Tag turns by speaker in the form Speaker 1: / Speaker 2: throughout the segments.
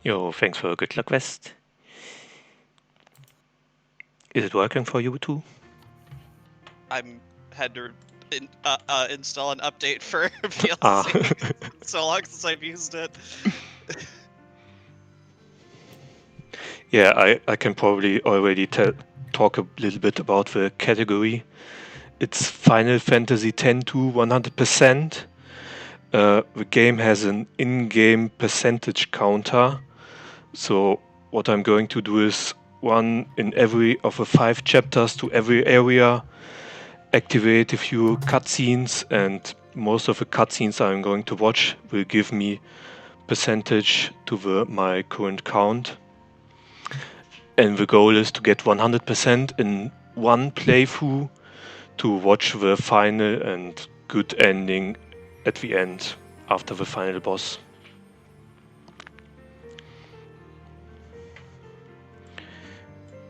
Speaker 1: Yo, thanks for a good luck vest. Is it working for you too?
Speaker 2: I'm had to install an update for VLC.
Speaker 1: Ah.
Speaker 2: So long since I've used it.
Speaker 1: Yeah, I can probably already talk a little bit about the category. It's Final Fantasy X to 100%. The game has an in-game percentage counter. So what I'm going to do is run in every of the 5 chapters to every area, activate a few cutscenes, and most of the cutscenes I'm going to watch will give me percentage to my current count. And the goal is to get 100% in one playthrough to watch the final and good ending at the end after the final boss.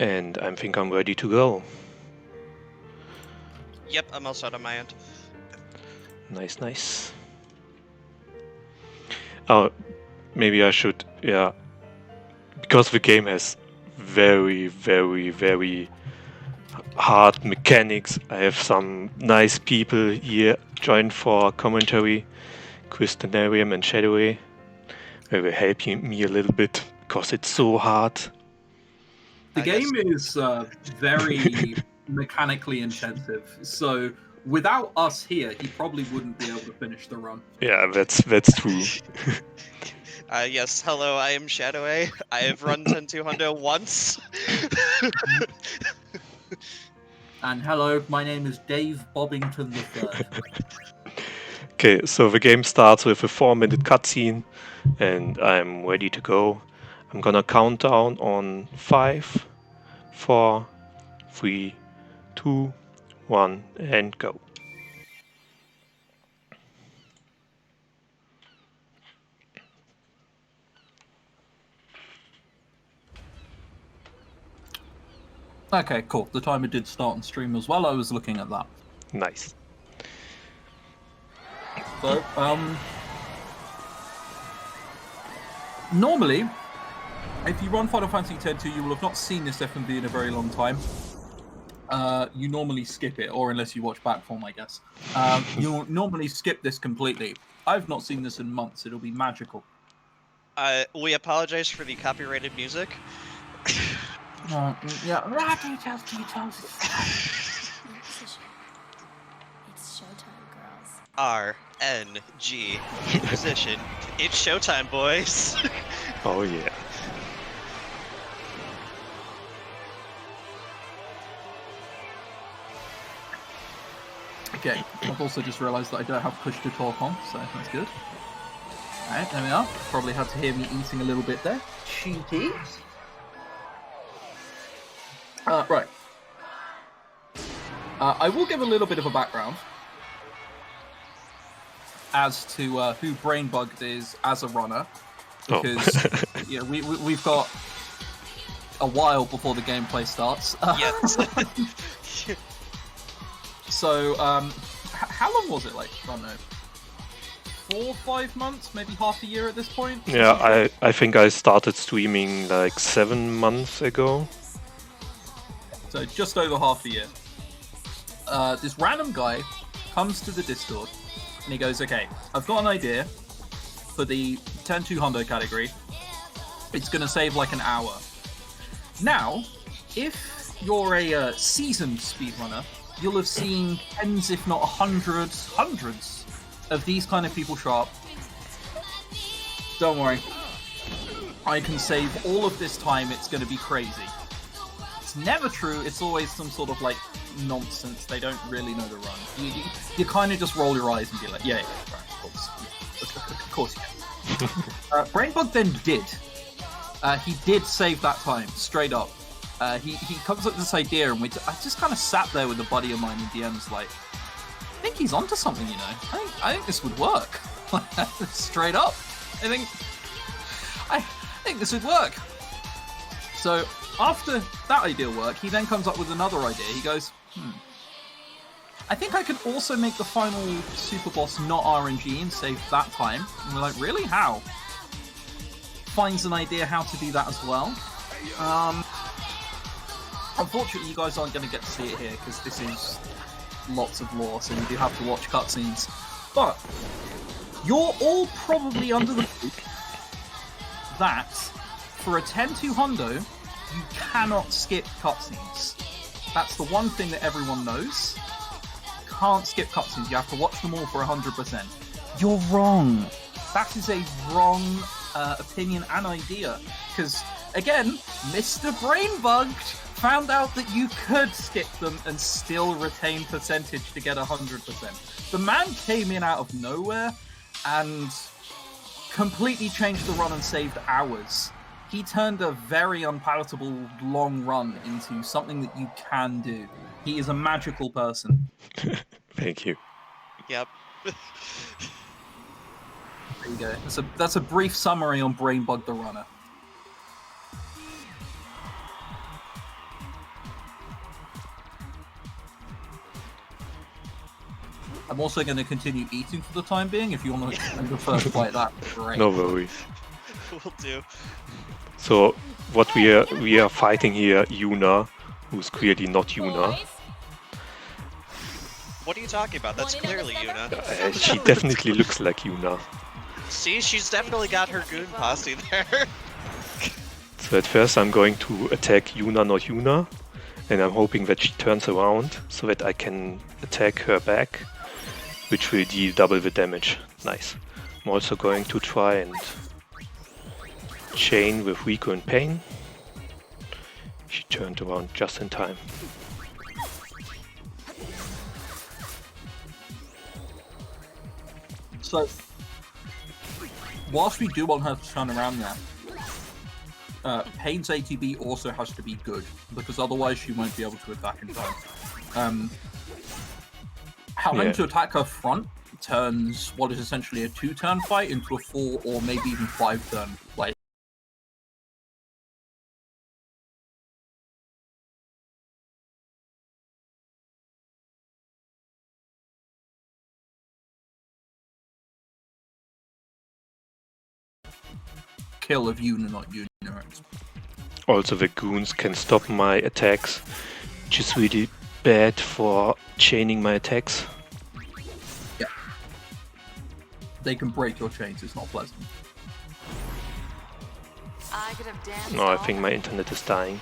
Speaker 1: And I think I'm ready to go.
Speaker 2: Yep, I'm all set on my end.
Speaker 1: Nice, nice. Oh, maybe I should, yeah. Because the game has very, very, very hard mechanics. I have some nice people here joined for commentary, Crystalarium and Shadoway. They will help me a little bit because it's so hard.
Speaker 3: The game is very mechanically intensive, so without us here, he probably wouldn't be able to finish the run.
Speaker 1: Yeah, that's true.
Speaker 2: Yes, hello, I am Shadoway. I have run 10-200 once.
Speaker 3: And hello, my name is Dave Bobbington III.
Speaker 1: Okay, so the game starts with a 4-minute cutscene, and I'm ready to go. I'm gonna count down on 5, 4, 3, 2, 1, and go.
Speaker 3: Okay, cool. The timer did start on stream as well. I was looking at that.
Speaker 1: Nice.
Speaker 3: So, normally, if you run Final Fantasy X-2, you will have not seen this FMV in a very long time. You normally skip it, or unless you watch Backform, I guess. You'll normally skip this completely. I've not seen this in months. It'll be magical.
Speaker 2: We apologize for the copyrighted music.
Speaker 3: Yeah.
Speaker 4: It's showtime, girls.
Speaker 2: RNG position. It's showtime, boys.
Speaker 1: Oh yeah.
Speaker 3: Okay, I've also just realised that I don't have push to talk on, so that's good. Alright, there we are. Probably had to hear me eating a little bit there. Cheaties. Right. I will give a little bit of a background as to who Brainbugged is as a runner, because yeah, we've got a while before the gameplay starts.
Speaker 2: Yes.
Speaker 3: So, how long was it? Like, I don't know, 4 or 5 months, maybe half a year at this point?
Speaker 1: Yeah, I think I started streaming like 7 months ago.
Speaker 3: So just over half a year. This random guy comes to the Discord and he goes, okay, I've got an idea for the 10-200 category. It's going to save like an hour. Now, if you're a seasoned speedrunner, you'll have seen tens, if not hundreds of these kind of people show up. Don't worry. I can save all of this time. It's going to be crazy. It's never true. It's always some sort of like nonsense. They don't really know the run. You kind of just roll your eyes and be like, yeah, right, of course you can. Brainbug then did. He did save that time, straight up. He comes up with this idea, and I just kind of sat there with a buddy of mine in DMs like, I think he's onto something, you know. I think this would work. Straight up. I think this would work. So after that idea worked, he then comes up with another idea. He goes, I think I could also make the final super boss not RNG and save that time. And we're like, really? How? finds an idea how to do that as well. Unfortunately, you guys aren't going to get to see it here because this is lots of lore, so you do have to watch cutscenes. But you're all probably under the belief that for a 10-2 hundo, you cannot skip cutscenes. That's the one thing that everyone knows. Can't skip cutscenes. You have to watch them all for 100%. You're wrong. That is a wrong opinion and idea. Because, again, Mr. Brainbugged found out that you could skip them and still retain percentage to get 100%. The man came in out of nowhere and completely changed the run and saved hours. He turned a very unpalatable long run into something that you can do. He is a magical person.
Speaker 1: Thank you.
Speaker 2: Yep.
Speaker 3: There you go. That's a brief summary on Brainbug the Runner. I'm also going to continue eating for the time being. If you want to end the first fight, that's great.
Speaker 1: No worries.
Speaker 2: Will do.
Speaker 1: So what we are fighting here, Yuna, who's clearly not Yuna.
Speaker 4: Boys,
Speaker 2: What are you talking about? That's
Speaker 4: Want another
Speaker 2: clearly
Speaker 4: feather?
Speaker 2: Yuna.
Speaker 1: She definitely looks like Yuna.
Speaker 2: See, she's definitely got her goon posse there.
Speaker 1: So at first I'm going to attack Yuna, not Yuna, and I'm hoping that she turns around so that I can attack her back, which will deal double the damage. Nice. I'm also going to try and chain with Rico and Pain. She turned around just in time.
Speaker 3: So, whilst we do want her to turn around there, Pain's ATB also has to be good, because otherwise she won't be able to attack in time. Having to attack her front turns what is essentially a 2-turn fight into a 4 or maybe even 5-turn fight. Kill of Yuna, not Yuna.
Speaker 1: Also the goons can stop my attacks, which is really bad for chaining my attacks.
Speaker 3: Yeah. They can break your chains, it's not pleasant.
Speaker 4: I could have danced
Speaker 1: No, I think my internet is dying.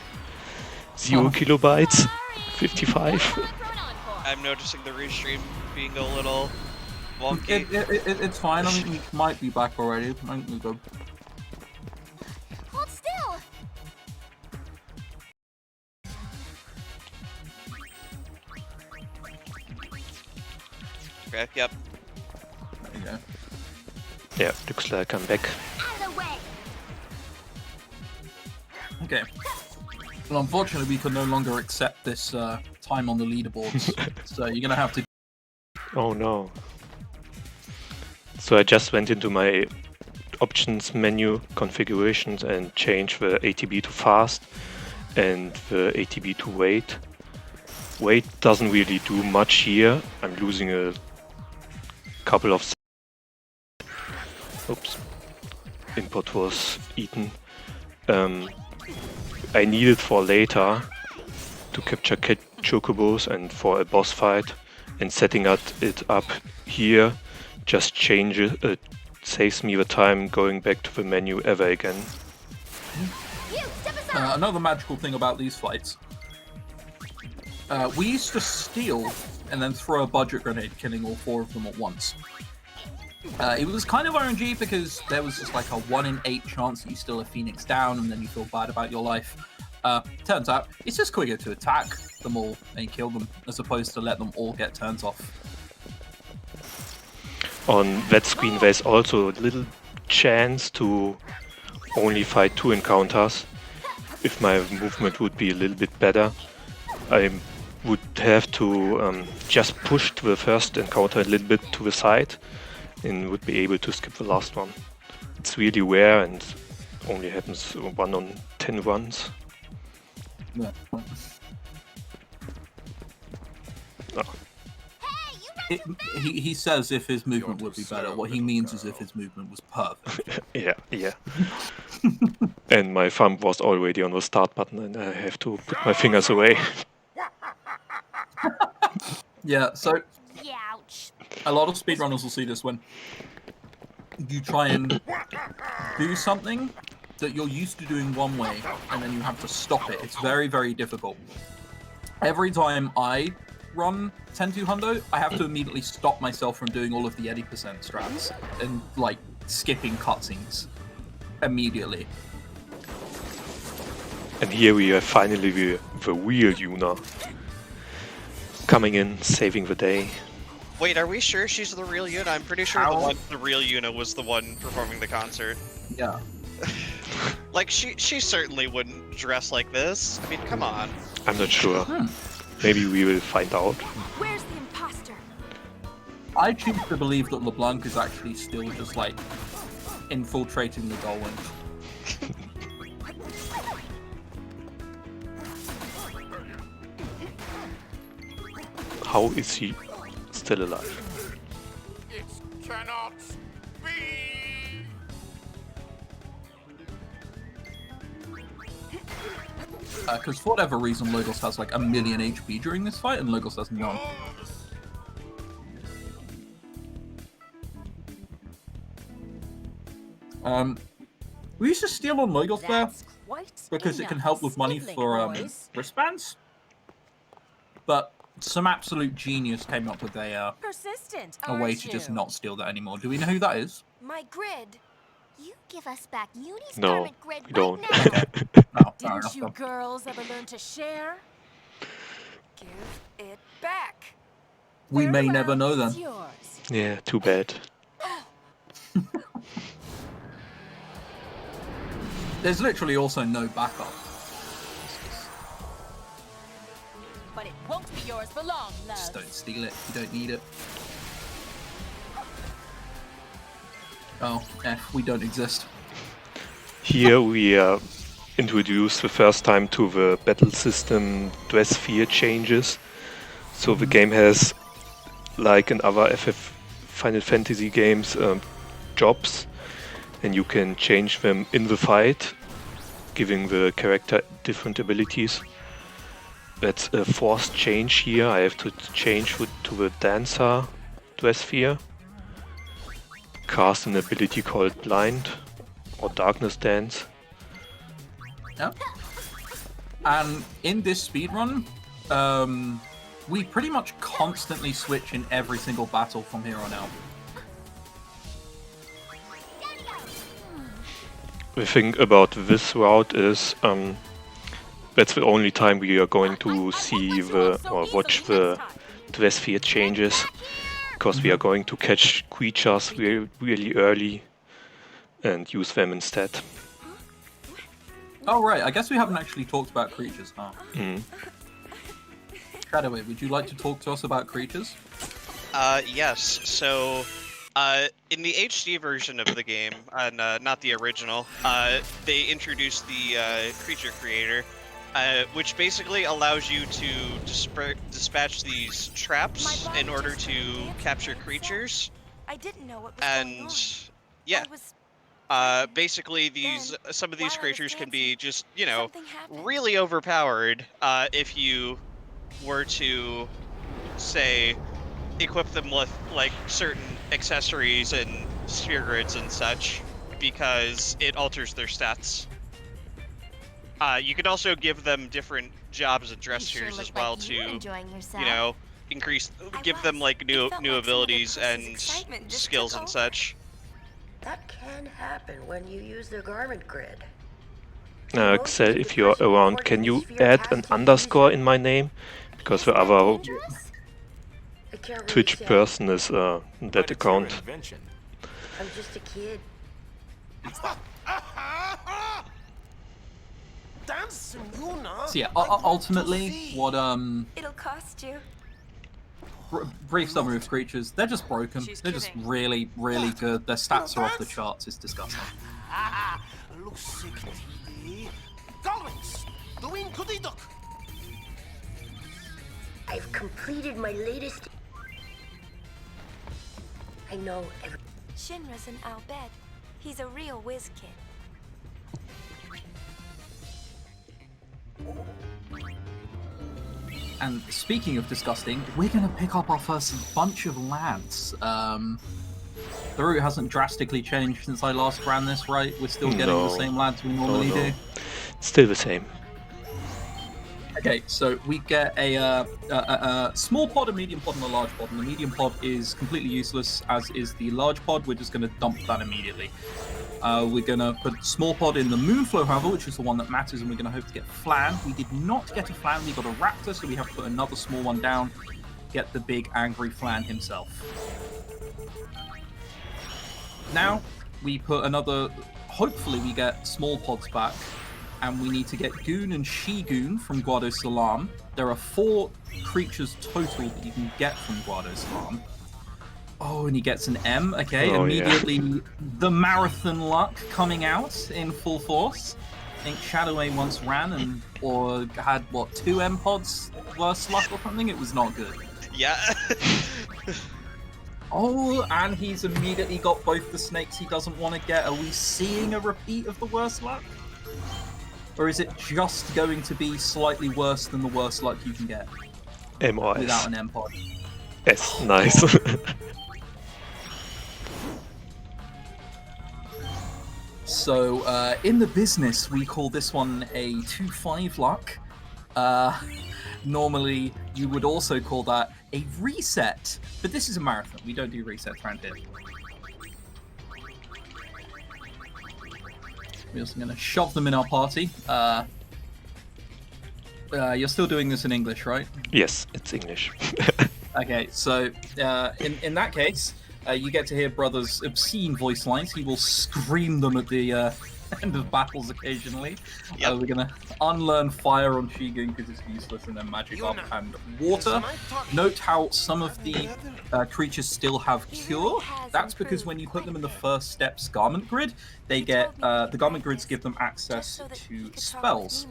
Speaker 1: 0 kilobytes, 55.
Speaker 2: I'm noticing the restream being a little wonky.
Speaker 3: It's fine, I think we might be back already. I think we go.
Speaker 4: Hold still.
Speaker 2: Okay, yep.
Speaker 3: There you go.
Speaker 1: Yeah, looks like I'm back.
Speaker 4: Out of the way.
Speaker 3: Okay. Well, unfortunately, we can no longer accept this time on the leaderboards, so you're gonna have to.
Speaker 1: Oh no. So I just went into my options menu, configurations, and changed the ATB to fast and the ATB to wait. Wait doesn't really do much here. I'm losing a couple of. Oops. Input was eaten. I need it for later to capture chocobos and for a boss fight, and setting it up here just saves me the time going back to the menu ever again.
Speaker 4: You step aside.
Speaker 3: Another magical thing about these fights. We used to steal and then throw a budget grenade, killing all 4 of them at once. It was kind of RNG because there was just like a 1 in 8 chance that you steal a Phoenix down and then you feel bad about your life. Turns out it's just quicker to attack them all and kill them as opposed to let them all get turns off.
Speaker 1: On that screen there's also a little chance to only fight 2 encounters. If my movement would be a little bit better, I would have to just push the first encounter a little bit to the side and would be able to skip the last one. It's really rare and only happens 1 on 10 runs.
Speaker 3: Yeah.
Speaker 1: Oh.
Speaker 3: He says if his movement would be better. What he means is if his movement was perfect.
Speaker 1: Yeah. And my thumb was already on the start button, and I have to put my fingers away.
Speaker 3: Yeah, so
Speaker 4: Youch.
Speaker 3: a lot of speedrunners will see this when you try and do something that you're used to doing one way, and then you have to stop it. It's very, very difficult. Every time I run 10-2 hundo, I have to immediately stop myself from doing all of the 80% strats and like skipping cutscenes immediately.
Speaker 1: And here we are finally the real Yuna coming in, saving the day.
Speaker 2: Wait, are we sure she's the real Yuna? I'm pretty sure the real Yuna was the one performing the concert.
Speaker 3: Yeah.
Speaker 2: Like, she certainly wouldn't dress like this. I mean, come on.
Speaker 1: I'm not sure. Maybe we will find out.
Speaker 4: Where's the imposter?
Speaker 3: I choose to believe that LeBlanc is actually still just like infiltrating the Gullwing.
Speaker 1: How is he still alive?
Speaker 5: It cannot be!
Speaker 3: Because for whatever reason, Logos has like 1,000,000 HP during this fight, and Logos has none. We used to steal on Logos there
Speaker 4: That's quite
Speaker 3: because it can
Speaker 4: enough
Speaker 3: help with money
Speaker 4: sniveling,
Speaker 3: for
Speaker 4: boys.
Speaker 3: wristbands. But some absolute genius came up with a
Speaker 4: Persistent,
Speaker 3: way
Speaker 4: aren't
Speaker 3: to just
Speaker 4: you?
Speaker 3: not steal that anymore. Do we know who that is?
Speaker 4: My grid. You give us back Uni's
Speaker 1: No,
Speaker 4: garment grid
Speaker 1: we don't.
Speaker 4: right now.
Speaker 3: No, fair
Speaker 4: Didn't
Speaker 3: enough.
Speaker 4: you girls ever learn to share? Give it back.
Speaker 3: We may never know
Speaker 4: It's
Speaker 3: then.
Speaker 4: yours.
Speaker 1: Yeah, too bad.
Speaker 3: There's literally also no backup.
Speaker 4: But it won't be yours for long, love.
Speaker 3: Just don't steal it. You don't need it. Oh, F, we don't exist.
Speaker 1: Here we are introduced the first time to the battle system dress sphere changes. So the game has, like in other Final Fantasy games, jobs, and you can change them in the fight, giving the character different abilities. That's a forced change here. I have to change to the dancer dress sphere. Cast an ability called Blind or Darkness Dance.
Speaker 3: Yeah. And in this speedrun, we pretty much constantly switch in every single battle from here on out.
Speaker 1: The thing about this route is that's the only time we are going to see or watch the dress sphere changes, because we are going to catch creatures really early and use them instead.
Speaker 3: Oh right, I guess we haven't actually talked about creatures, huh? Shadowway, would you like to talk to us about creatures?
Speaker 2: Yes. So, in the HD version of the game, and not the original, they introduced the creature creator, which basically allows you to dispatch these traps in order to capture creatures.
Speaker 4: I didn't know what was going on.
Speaker 2: And yeah, basically some of these creatures can be just, you know,
Speaker 4: Something happened.
Speaker 2: really overpowered if you were to, say, equip them with like certain accessories and sphere grids and such, because it alters their stats. You could also give them different jobs and dress
Speaker 4: You sure
Speaker 2: spheres
Speaker 4: look
Speaker 2: as well
Speaker 4: like you
Speaker 2: to,
Speaker 4: enjoying yourself.
Speaker 2: you know, give them like new
Speaker 4: It felt like some of
Speaker 2: abilities
Speaker 4: the
Speaker 2: and
Speaker 4: excitement just
Speaker 2: skills
Speaker 4: took
Speaker 2: and
Speaker 4: over.
Speaker 2: such.
Speaker 6: That can happen when you use the garment grid.
Speaker 1: Excel, if you're around, can you add an underscore in my name? Because the other
Speaker 4: Dangerous?
Speaker 6: I can't really
Speaker 1: Twitch
Speaker 6: say.
Speaker 1: person is that
Speaker 5: But it's your
Speaker 1: account.
Speaker 5: invention.
Speaker 6: I'm just a kid.
Speaker 3: So yeah, ultimately, what
Speaker 4: It'll cost you.
Speaker 3: brief summary of creatures, they're just broken.
Speaker 4: She's
Speaker 3: They're just
Speaker 4: kidding.
Speaker 3: really, really good. Their stats are off the charts. It's disgusting.
Speaker 6: I've completed my latest. I know every.
Speaker 4: Shinra's an Al Bed. He's a real whiz kid.
Speaker 3: And speaking of disgusting, we're going to pick up our first bunch of lands. The route hasn't drastically changed since I last ran this, right? We're still getting the same lands we normally do.
Speaker 1: Still the same.
Speaker 3: Okay, so we get a small pod, a medium pod, and a large pod. And the medium pod is completely useless, as is the large pod. We're just going to dump that immediately. We're going to put small pod in the Moonflow, however, which is the one that matters, and we're going to hope to get Flan. We did not get a Flan, we got a Raptor, so we have to put another small one down, get the big angry Flan himself. Now, we put another, hopefully we get small pods back, and we need to get Goon and She-Goon from Guado Salam. There are 4 creatures total that you can get from Guado Salam. Oh, and he gets an M. Okay, immediately the marathon luck coming out in full force. I think Shadowway once ran or had, what, 2 M pods worse luck or something? It was not good.
Speaker 2: Yeah.
Speaker 3: Oh, and he's immediately got both the snakes he doesn't want to get. Are we seeing a repeat of the worst luck? Or is it just going to be slightly worse than the worst luck you can get?
Speaker 1: M or S?
Speaker 3: Without an M pod.
Speaker 1: S, nice.
Speaker 3: So, in the business, we call this one a 2-5 luck. Normally, you would also call that a reset, but this is a marathon. We don't do resets around here. We're also going to shove them in our party. You're still doing this in English, right?
Speaker 1: Yes, it's English.
Speaker 3: Okay, so in that case, you get to hear Brother's obscene voice lines. He will scream them at the end of battles occasionally.
Speaker 2: Yep.
Speaker 3: We're going to unlearn fire on Shi-Gun because it's useless, and then magic up and water. Note how some of the creatures still have cure. That's because when you put them in the first step's garment grid, they get the garment grids give them access to spells.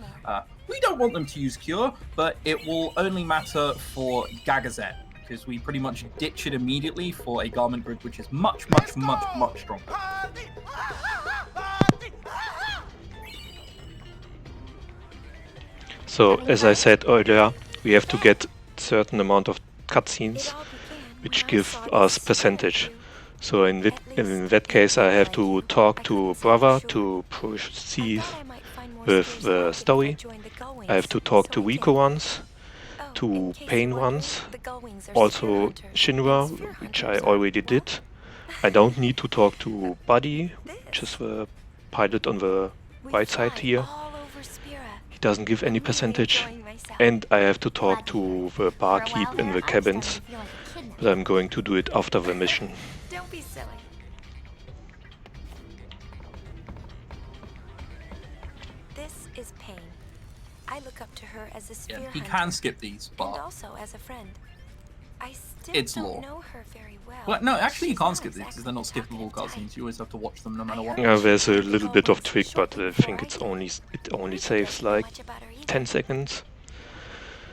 Speaker 3: We don't want them to use cure, but it will only matter for Gagazet, because we pretty much ditch it immediately for a garment grid which is much stronger.
Speaker 1: So, as I said earlier, we have to get certain amount of cutscenes, which give us percentage. So in that case, I have to talk to Brother to proceed with the story. I have to talk to Rico once, to Pain once, also Shinra, which I already did. I don't need to talk to Buddy, which is the pilot on the right side here. Doesn't give any percentage, and I have to talk to the barkeep in the cabins, but I'm going to do it after the mission.
Speaker 4: Don't be silly. This is Pain. I look up to her as a spear
Speaker 3: He
Speaker 4: hunter,
Speaker 3: can skip these,
Speaker 4: and
Speaker 3: but
Speaker 4: also as a friend. I still
Speaker 3: it's
Speaker 4: don't
Speaker 3: law.
Speaker 4: know her very well.
Speaker 3: Well, no, actually you
Speaker 4: She's
Speaker 3: can't
Speaker 4: not
Speaker 3: skip these because
Speaker 4: exactly
Speaker 3: they're not
Speaker 4: tough
Speaker 3: skippable
Speaker 4: and tight.
Speaker 3: cutscenes. You always have to watch them no matter what.
Speaker 1: Yeah, there's a little bit of trick, but I think it only saves like
Speaker 4: Much about her either.
Speaker 1: 10 seconds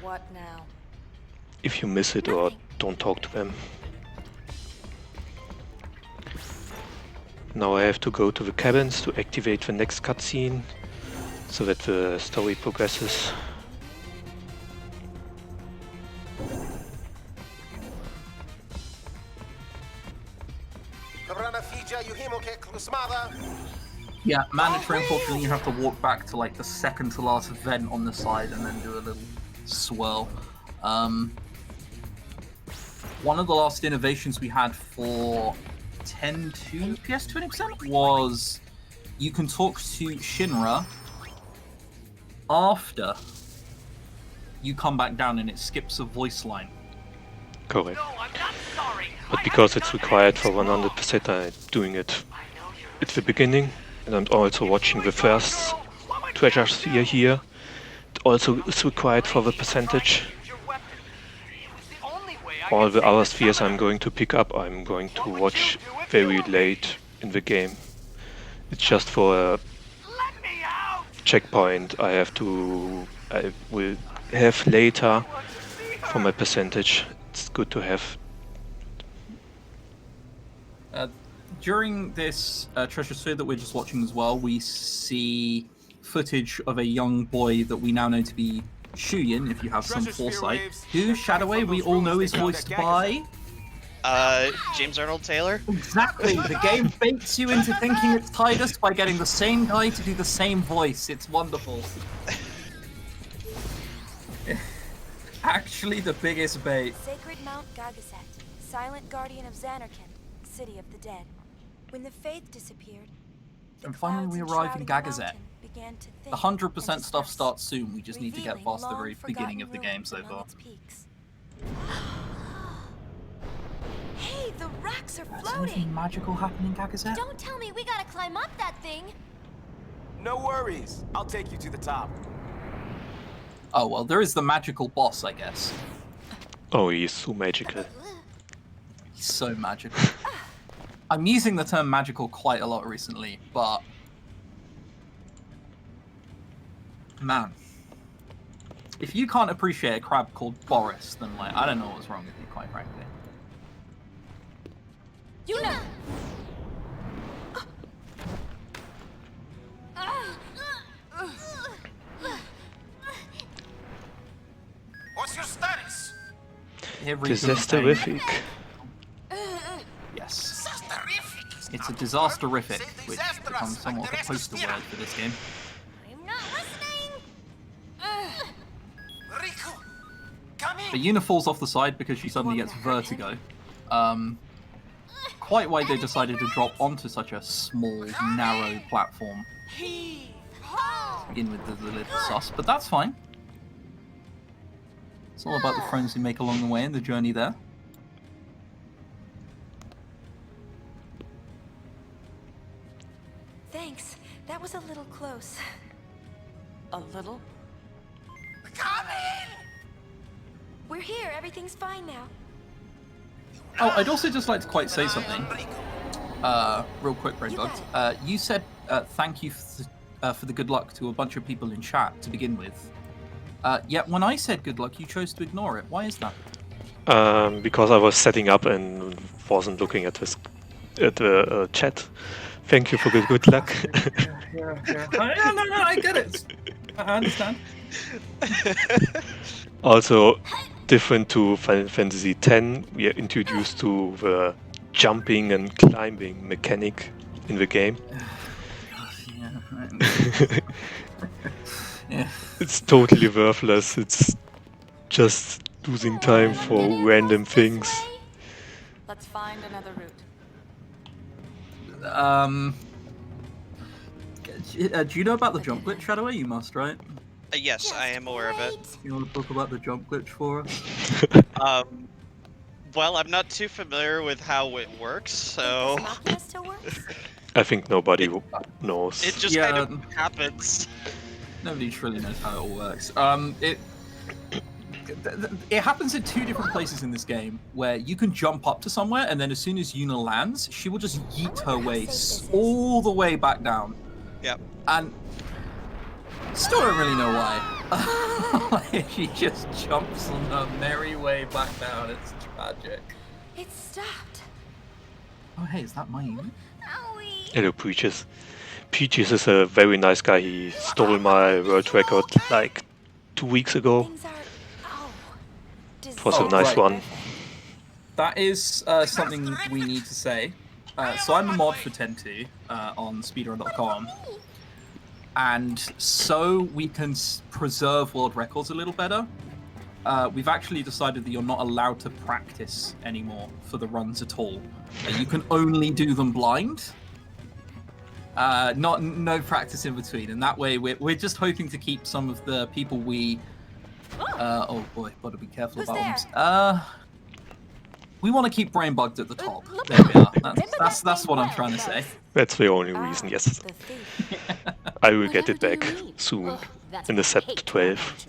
Speaker 6: What now?
Speaker 1: if you miss it or don't talk to them. Now I have to go to the cabins to activate the next cutscene, so that the story progresses.
Speaker 3: Yeah, mandatory. Unfortunately, you have to walk back to like the second to last vent on the side and then do a little swirl. One of the last innovations we had for 10.2 PS 20% was you can talk to Shinra after you come back down and it skips a voice line.
Speaker 1: Correct. But because it's required for 100%, I'm doing it at the beginning, and I'm also watching the first treasure sphere here. It also is required for the percentage. All the other spheres I'm going to pick up, I'm going to watch very late in the game. It's just for a checkpoint I will have later for my percentage. It's good to have.
Speaker 3: During this Treasure Sphere that we're just watching as well, we see footage of a young boy that we now know to be Shuyin, if you have some foresight, who, Shadowway, we all know is voiced by...
Speaker 2: James Arnold Taylor?
Speaker 3: Exactly! The game baits you into thinking it's Tidus by getting the same guy to do the same voice. It's wonderful. Actually, the biggest bait.
Speaker 4: Sacred Mount Gagazet, silent guardian of Xanarkand, city of the dead. When the faith disappeared,
Speaker 3: And finally we arrive in Gagazet. The 100% stuff starts soon, we just need to get past the very beginning of the game so far.
Speaker 4: Hey, the rocks are
Speaker 3: Is
Speaker 4: floating!
Speaker 3: anything magical happening in Gagazet?
Speaker 7: Don't tell me we gotta climb up that thing.
Speaker 8: No worries. I'll take you to the top.
Speaker 3: Oh, well, there is the magical boss, I guess.
Speaker 1: Oh, he's so magical.
Speaker 3: He's so magical. I'm using the term magical quite a lot recently, but... Man. If you can't appreciate a crab called Boris, then, like, I don't know what's wrong with you, quite frankly.
Speaker 7: Yuna!
Speaker 5: What's your status?
Speaker 1: Disaster-rific.
Speaker 3: Yes.
Speaker 5: Disasterific.
Speaker 3: It's a disasterific, which becomes somewhat of a poster word for this game.
Speaker 7: I'm not listening.
Speaker 5: Riku, come in.
Speaker 3: But Yuna falls off the side because she suddenly gets vertigo. Quite why they decided to drop onto such a small, narrow platform. To begin with, the little sus, but that's fine. It's all about the friends you make along the way and the journey there.
Speaker 4: Thanks. That was a little close. A little?
Speaker 5: Come in.
Speaker 4: We're here. Everything's fine now.
Speaker 3: Oh, I'd also just like to quite say something. Real quick, Brainbugged. You said thank you for the good luck to a bunch of people in chat to begin with. Yet when I said good luck, you chose to ignore it. Why is that?
Speaker 1: Because I was setting up and wasn't looking at the chat. Thank you for the good luck.
Speaker 3: No, I get it. I understand.
Speaker 1: Also, different to Final Fantasy X, we are introduced to the jumping and climbing mechanic in the game.
Speaker 3: Yeah.
Speaker 1: It's totally worthless. It's just losing time for random things.
Speaker 4: Let's find another route.
Speaker 3: Do you know about the jump glitch, Shadowway? You must, right?
Speaker 2: Yes, I am aware of it.
Speaker 3: You want to talk about the jump glitch for us?
Speaker 2: Well, I'm not too familiar with how it works, so
Speaker 4: Machina still works?
Speaker 1: I think nobody knows.
Speaker 2: it just kind of happens.
Speaker 3: Nobody truly knows how it all works. It happens in two different places in this game, where you can jump up to somewhere, and then as soon as Yuna lands, she will just yeet her way all the way back down.
Speaker 2: Yep.
Speaker 3: And still don't really know why. She just jumps on her merry way back down. It's tragic.
Speaker 4: It stopped.
Speaker 3: Oh, hey, is that mine?
Speaker 7: Owie.
Speaker 1: Hello, Peaches. Peaches is a very nice guy. He stole my world record like 2 weeks ago.
Speaker 4: Things are... Oh.
Speaker 1: It was a nice
Speaker 3: right.
Speaker 1: one.
Speaker 3: That is something we need to say. So I'm a mod for 10.2 on speedrun.com. And so we can preserve world records a little better, we've actually decided that you're not allowed to practice anymore for the runs at all. You can only do them blind. No practice in between, and that way we're just hoping to keep some of the people we... oh boy, gotta be careful
Speaker 4: Who's
Speaker 3: about
Speaker 4: there?
Speaker 3: them. We want to keep Brainbugged at the top. There we are. That's what I'm trying to say.
Speaker 1: That's the only reason, yes.
Speaker 4: The thief.
Speaker 1: I will get it back soon, in the set 12.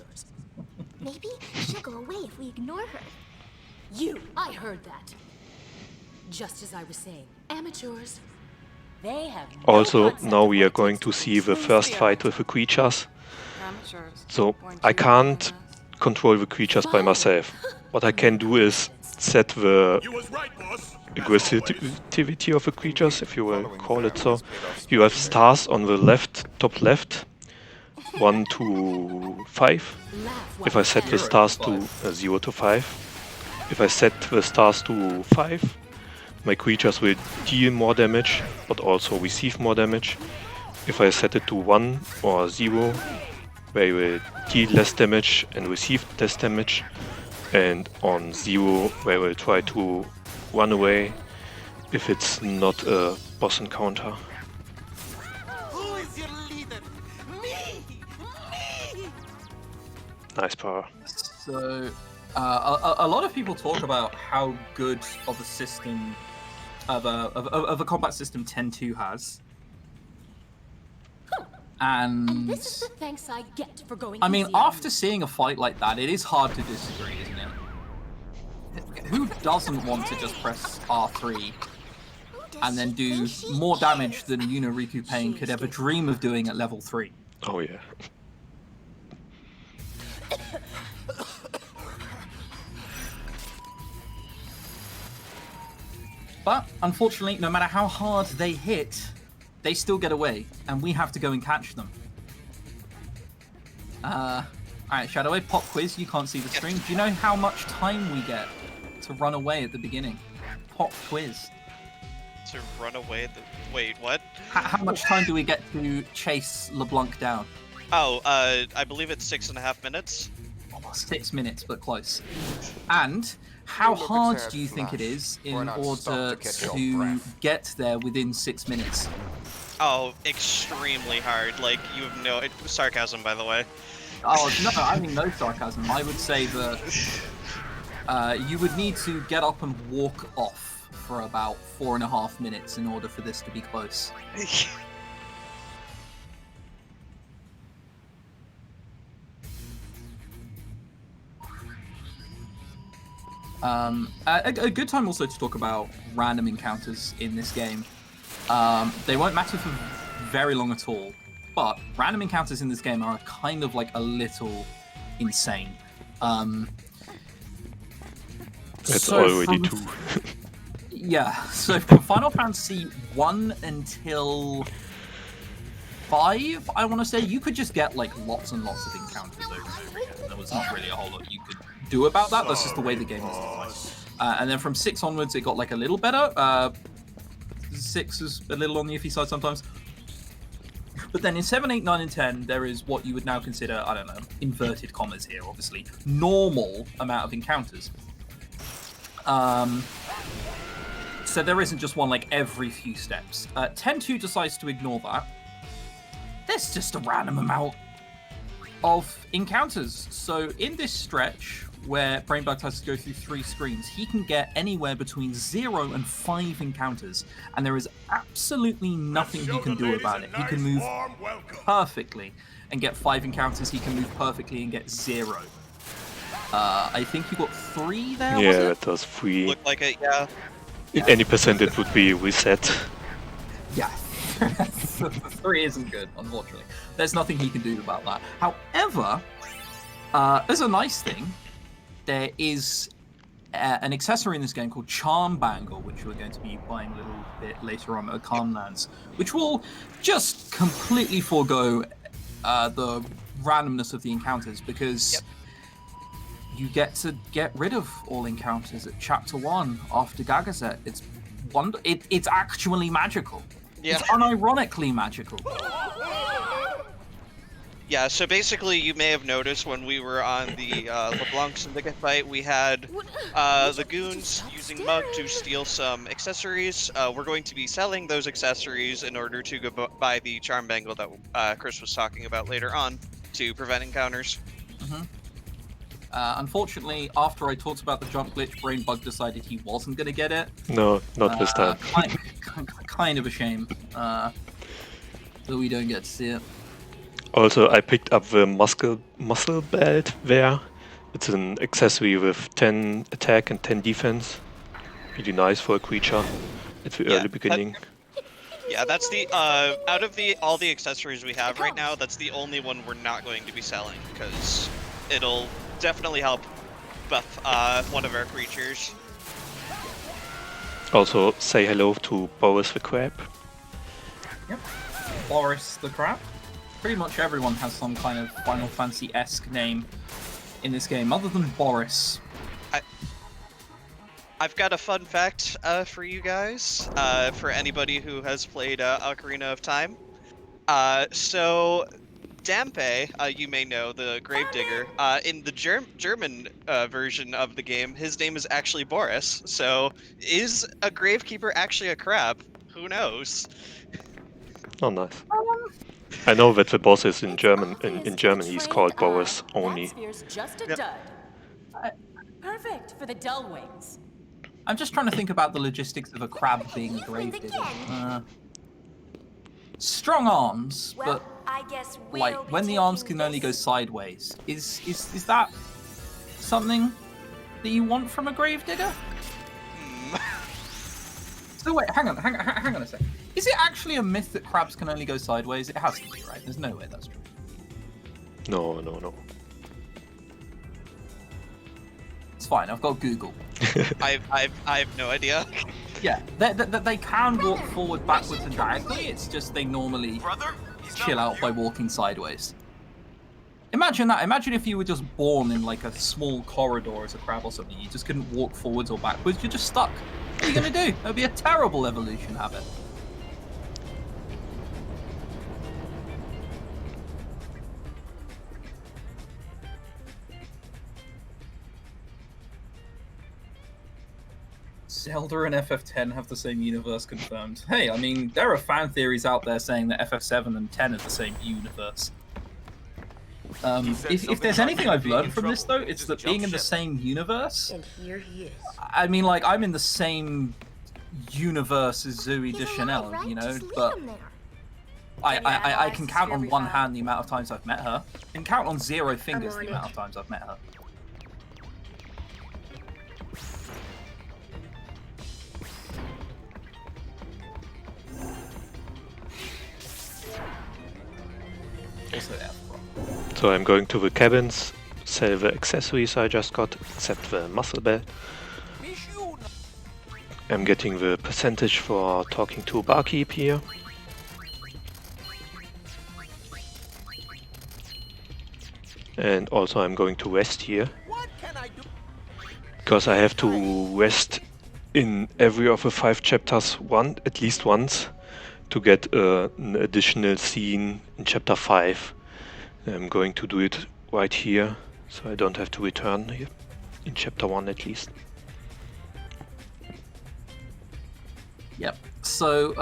Speaker 7: Maybe she'll go away if we ignore her.
Speaker 9: I heard that. Just as I was saying, amateurs, they have no
Speaker 1: Also,
Speaker 9: concept
Speaker 1: now
Speaker 9: of
Speaker 1: we
Speaker 9: what
Speaker 1: are
Speaker 9: it
Speaker 1: going
Speaker 9: takes
Speaker 1: to see the
Speaker 9: smooth
Speaker 1: first
Speaker 9: the
Speaker 1: fight with the creatures.
Speaker 4: Amateurs.
Speaker 1: So,
Speaker 4: Weren't
Speaker 1: I
Speaker 4: you
Speaker 1: can't
Speaker 4: doing
Speaker 1: control the creatures by myself. What I can do is set the
Speaker 5: You was right, boss.
Speaker 1: aggressivity of the creatures, if you will call it so. You have stars on the left, top left, 1 to 5. If I set the stars to 0 to 5, if I set the stars to 5, my creatures will deal more damage, but also receive more damage. If I set it to 1 or 0, they will deal less damage and receive less damage. And on 0, they will try to run away if it's not a boss encounter.
Speaker 5: Who is your leader? Me! Me!
Speaker 1: Nice power.
Speaker 3: So, a lot of people talk about how good of a system of a combat system 10-2 has, and
Speaker 9: This is the thanks I get for going.
Speaker 3: I mean,
Speaker 9: easy on
Speaker 3: after
Speaker 9: you.
Speaker 3: seeing a fight like that, it is hard to disagree, isn't it? Who doesn't want to just press R3 and then do more damage than Yunariku Pain could ever dream of doing at level 3?
Speaker 1: Oh yeah.
Speaker 3: But unfortunately, no matter how hard they hit, they still get away, and we have to go and catch them. Alright, Shadowway, pop quiz, you can't see the screen. Do you know how much time we get to run away at the beginning? Pop quiz.
Speaker 2: To run away at the... Wait, what?
Speaker 3: How much time do we get to chase LeBlanc down?
Speaker 2: Oh, I believe it's 6.5 minutes.
Speaker 3: Almost 6 minutes, but close. And how hard do you think it is in order to get there within 6 minutes?
Speaker 2: Oh, extremely hard. Like, you have no... Sarcasm, by the way.
Speaker 3: Oh, no, I mean no sarcasm. I would say that you would need to get up and walk off for about 4.5 minutes in order for this to be close. A good time also to talk about random encounters in this game. They won't matter for very long at all, but random encounters in this game are kind of like a little insane.
Speaker 1: That's
Speaker 3: so
Speaker 1: already
Speaker 3: from,
Speaker 1: 2.
Speaker 3: Yeah, so from Final Fantasy 1 until 5, I want to say, you could just get like lots and lots of encounters over and over again. There was not really a whole lot you could do about that. That's just the way the game was designed. And then from 6 onwards, it got like a little better. 6 is a little on the iffy side sometimes. But then in 7, 8, 9, and 10, there is what you would now consider, I don't know, inverted commas here, obviously, normal amount of encounters. So there isn't just one like every few steps. 10-2 decides to ignore that. There's just a random amount of encounters. So in this stretch, where Brainbugged has to go through 3 screens, he can get anywhere between 0 and 5 encounters, and there is absolutely nothing he can do about it. He can move perfectly and get 5 encounters, he can move perfectly and get 0. I think you got 3 there,
Speaker 1: Yeah,
Speaker 3: was it?
Speaker 1: that was 3.
Speaker 2: Looked like it, yeah.
Speaker 1: In any percent it would be reset.
Speaker 3: Yeah. 3 isn't good, unfortunately. There's nothing he can do about that. However, there's a nice thing. There is an accessory in this game called Charm Bangle, which we're going to be buying a little bit later on at Calmlands, which will just completely forego the randomness of the encounters, because you get to get rid of all encounters at Chapter 1 after Gagazet. It's actually magical.
Speaker 2: Yeah.
Speaker 3: It's unironically magical.
Speaker 2: Yeah, so basically you may have noticed when we were on the LeBlanc Syndicate fight, we had the goons using Mug to steal some accessories. We're going to be selling those accessories in order to go buy the Charm Bangle that Chris was talking about later on to prevent encounters.
Speaker 3: Mm-hmm. Unfortunately, after I talked about the jump glitch, Brainbugged decided he wasn't going to get it.
Speaker 1: No, not this time.
Speaker 3: Kind of a shame that we don't get to see it.
Speaker 1: Also, I picked up the muscle belt there. It's an accessory with 10 attack and 10 defense. Really nice for a creature at the early beginning.
Speaker 2: Yeah, that's the out of all the accessories we have right now, that's the only one we're not going to be selling, because it'll definitely help buff one of our creatures.
Speaker 1: Also, say hello to Boris the Crab.
Speaker 3: Yep. Boris the Crab. Pretty much everyone has some kind of Final Fantasy-esque name in this game, other than Boris.
Speaker 2: I've got a fun fact for you guys, for anybody who has played Ocarina of Time. So Dampe, you may know, the Gravedigger, in the German version of the game, his name is actually Boris. So is a Gravekeeper actually a crab? Who knows?
Speaker 1: Oh, nice. I know that the boss is in German. In Germany, he's called Boris only.
Speaker 9: That spear's just a dud. Perfect for the dull wings.
Speaker 3: I'm just trying to think about the logistics of a crab being a gravedigger. Strong arms, but
Speaker 4: I guess
Speaker 3: like when the arms can only go sideways, is that something that you want from a gravedigger? So wait, hang on a sec. Is it actually a myth that crabs can only go sideways? It has to be, right? There's no way that's true.
Speaker 1: No.
Speaker 3: It's fine. I've got Google.
Speaker 2: I have no idea.
Speaker 3: Yeah, they can walk forward, backwards, and diagonally. It's just they normally chill out by walking sideways. Imagine that. Imagine if you were just born in like a small corridor as a crab or something. You just couldn't walk forwards or backwards. You're just stuck. What are you gonna do? That'd be a terrible evolution habit. Zelda and FF10 have the same universe confirmed. Hey, I mean, there are fan theories out there saying that FF7 and 10 are the same universe. If there's anything I've learned from this, though, it's that being in the same universe...
Speaker 6: And here he is.
Speaker 3: I mean, like, I'm in the same universe as Zoe Deschanel, you know, but... I can count on one hand the amount of times I've met her, and count on 0 fingers the amount of times I've met her.
Speaker 1: So I'm going to the cabins, sell the accessories I just got, except the muscle belt. I'm getting the percentage for talking to barkeep here. And also I'm going to rest here. Because I have to rest in every of the 5 chapters at least once to get an additional scene in chapter 5. I'm going to do it right here, so I don't have to return here in chapter 1 at least.
Speaker 3: Yep. So,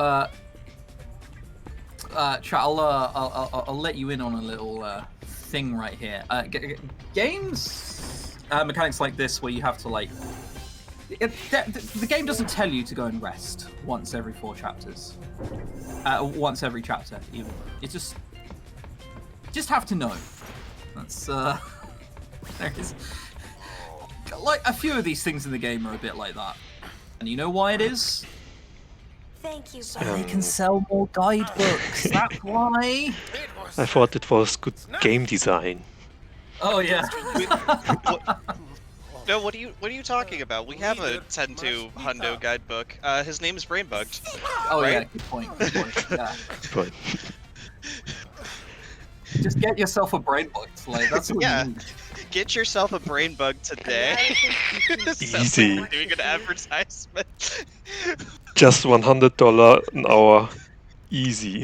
Speaker 3: chat, I'll let you in on a little thing right here. Games mechanics like this, where you have to like, the game doesn't tell you to go and rest once every 4 chapters, once every chapter even. It's just have to know. That's there is like a few of these things in the game are a bit like that, and you know why it is?
Speaker 4: Thank you.
Speaker 3: So they can sell more guidebooks. That's why.
Speaker 1: I thought it was good game design.
Speaker 3: Oh yeah.
Speaker 2: No, what are you talking about? We have a 10-2 Hundo guidebook. His name is Brainbugged.
Speaker 3: Oh
Speaker 2: right?
Speaker 3: yeah, good point. Good point. Yeah.
Speaker 1: But
Speaker 3: Just get yourself a Brainbugged. Like that's what you need.
Speaker 2: Get yourself a Brainbugged today.
Speaker 1: Easy.
Speaker 2: Like doing an advertisement.
Speaker 1: just $100 an hour, easy.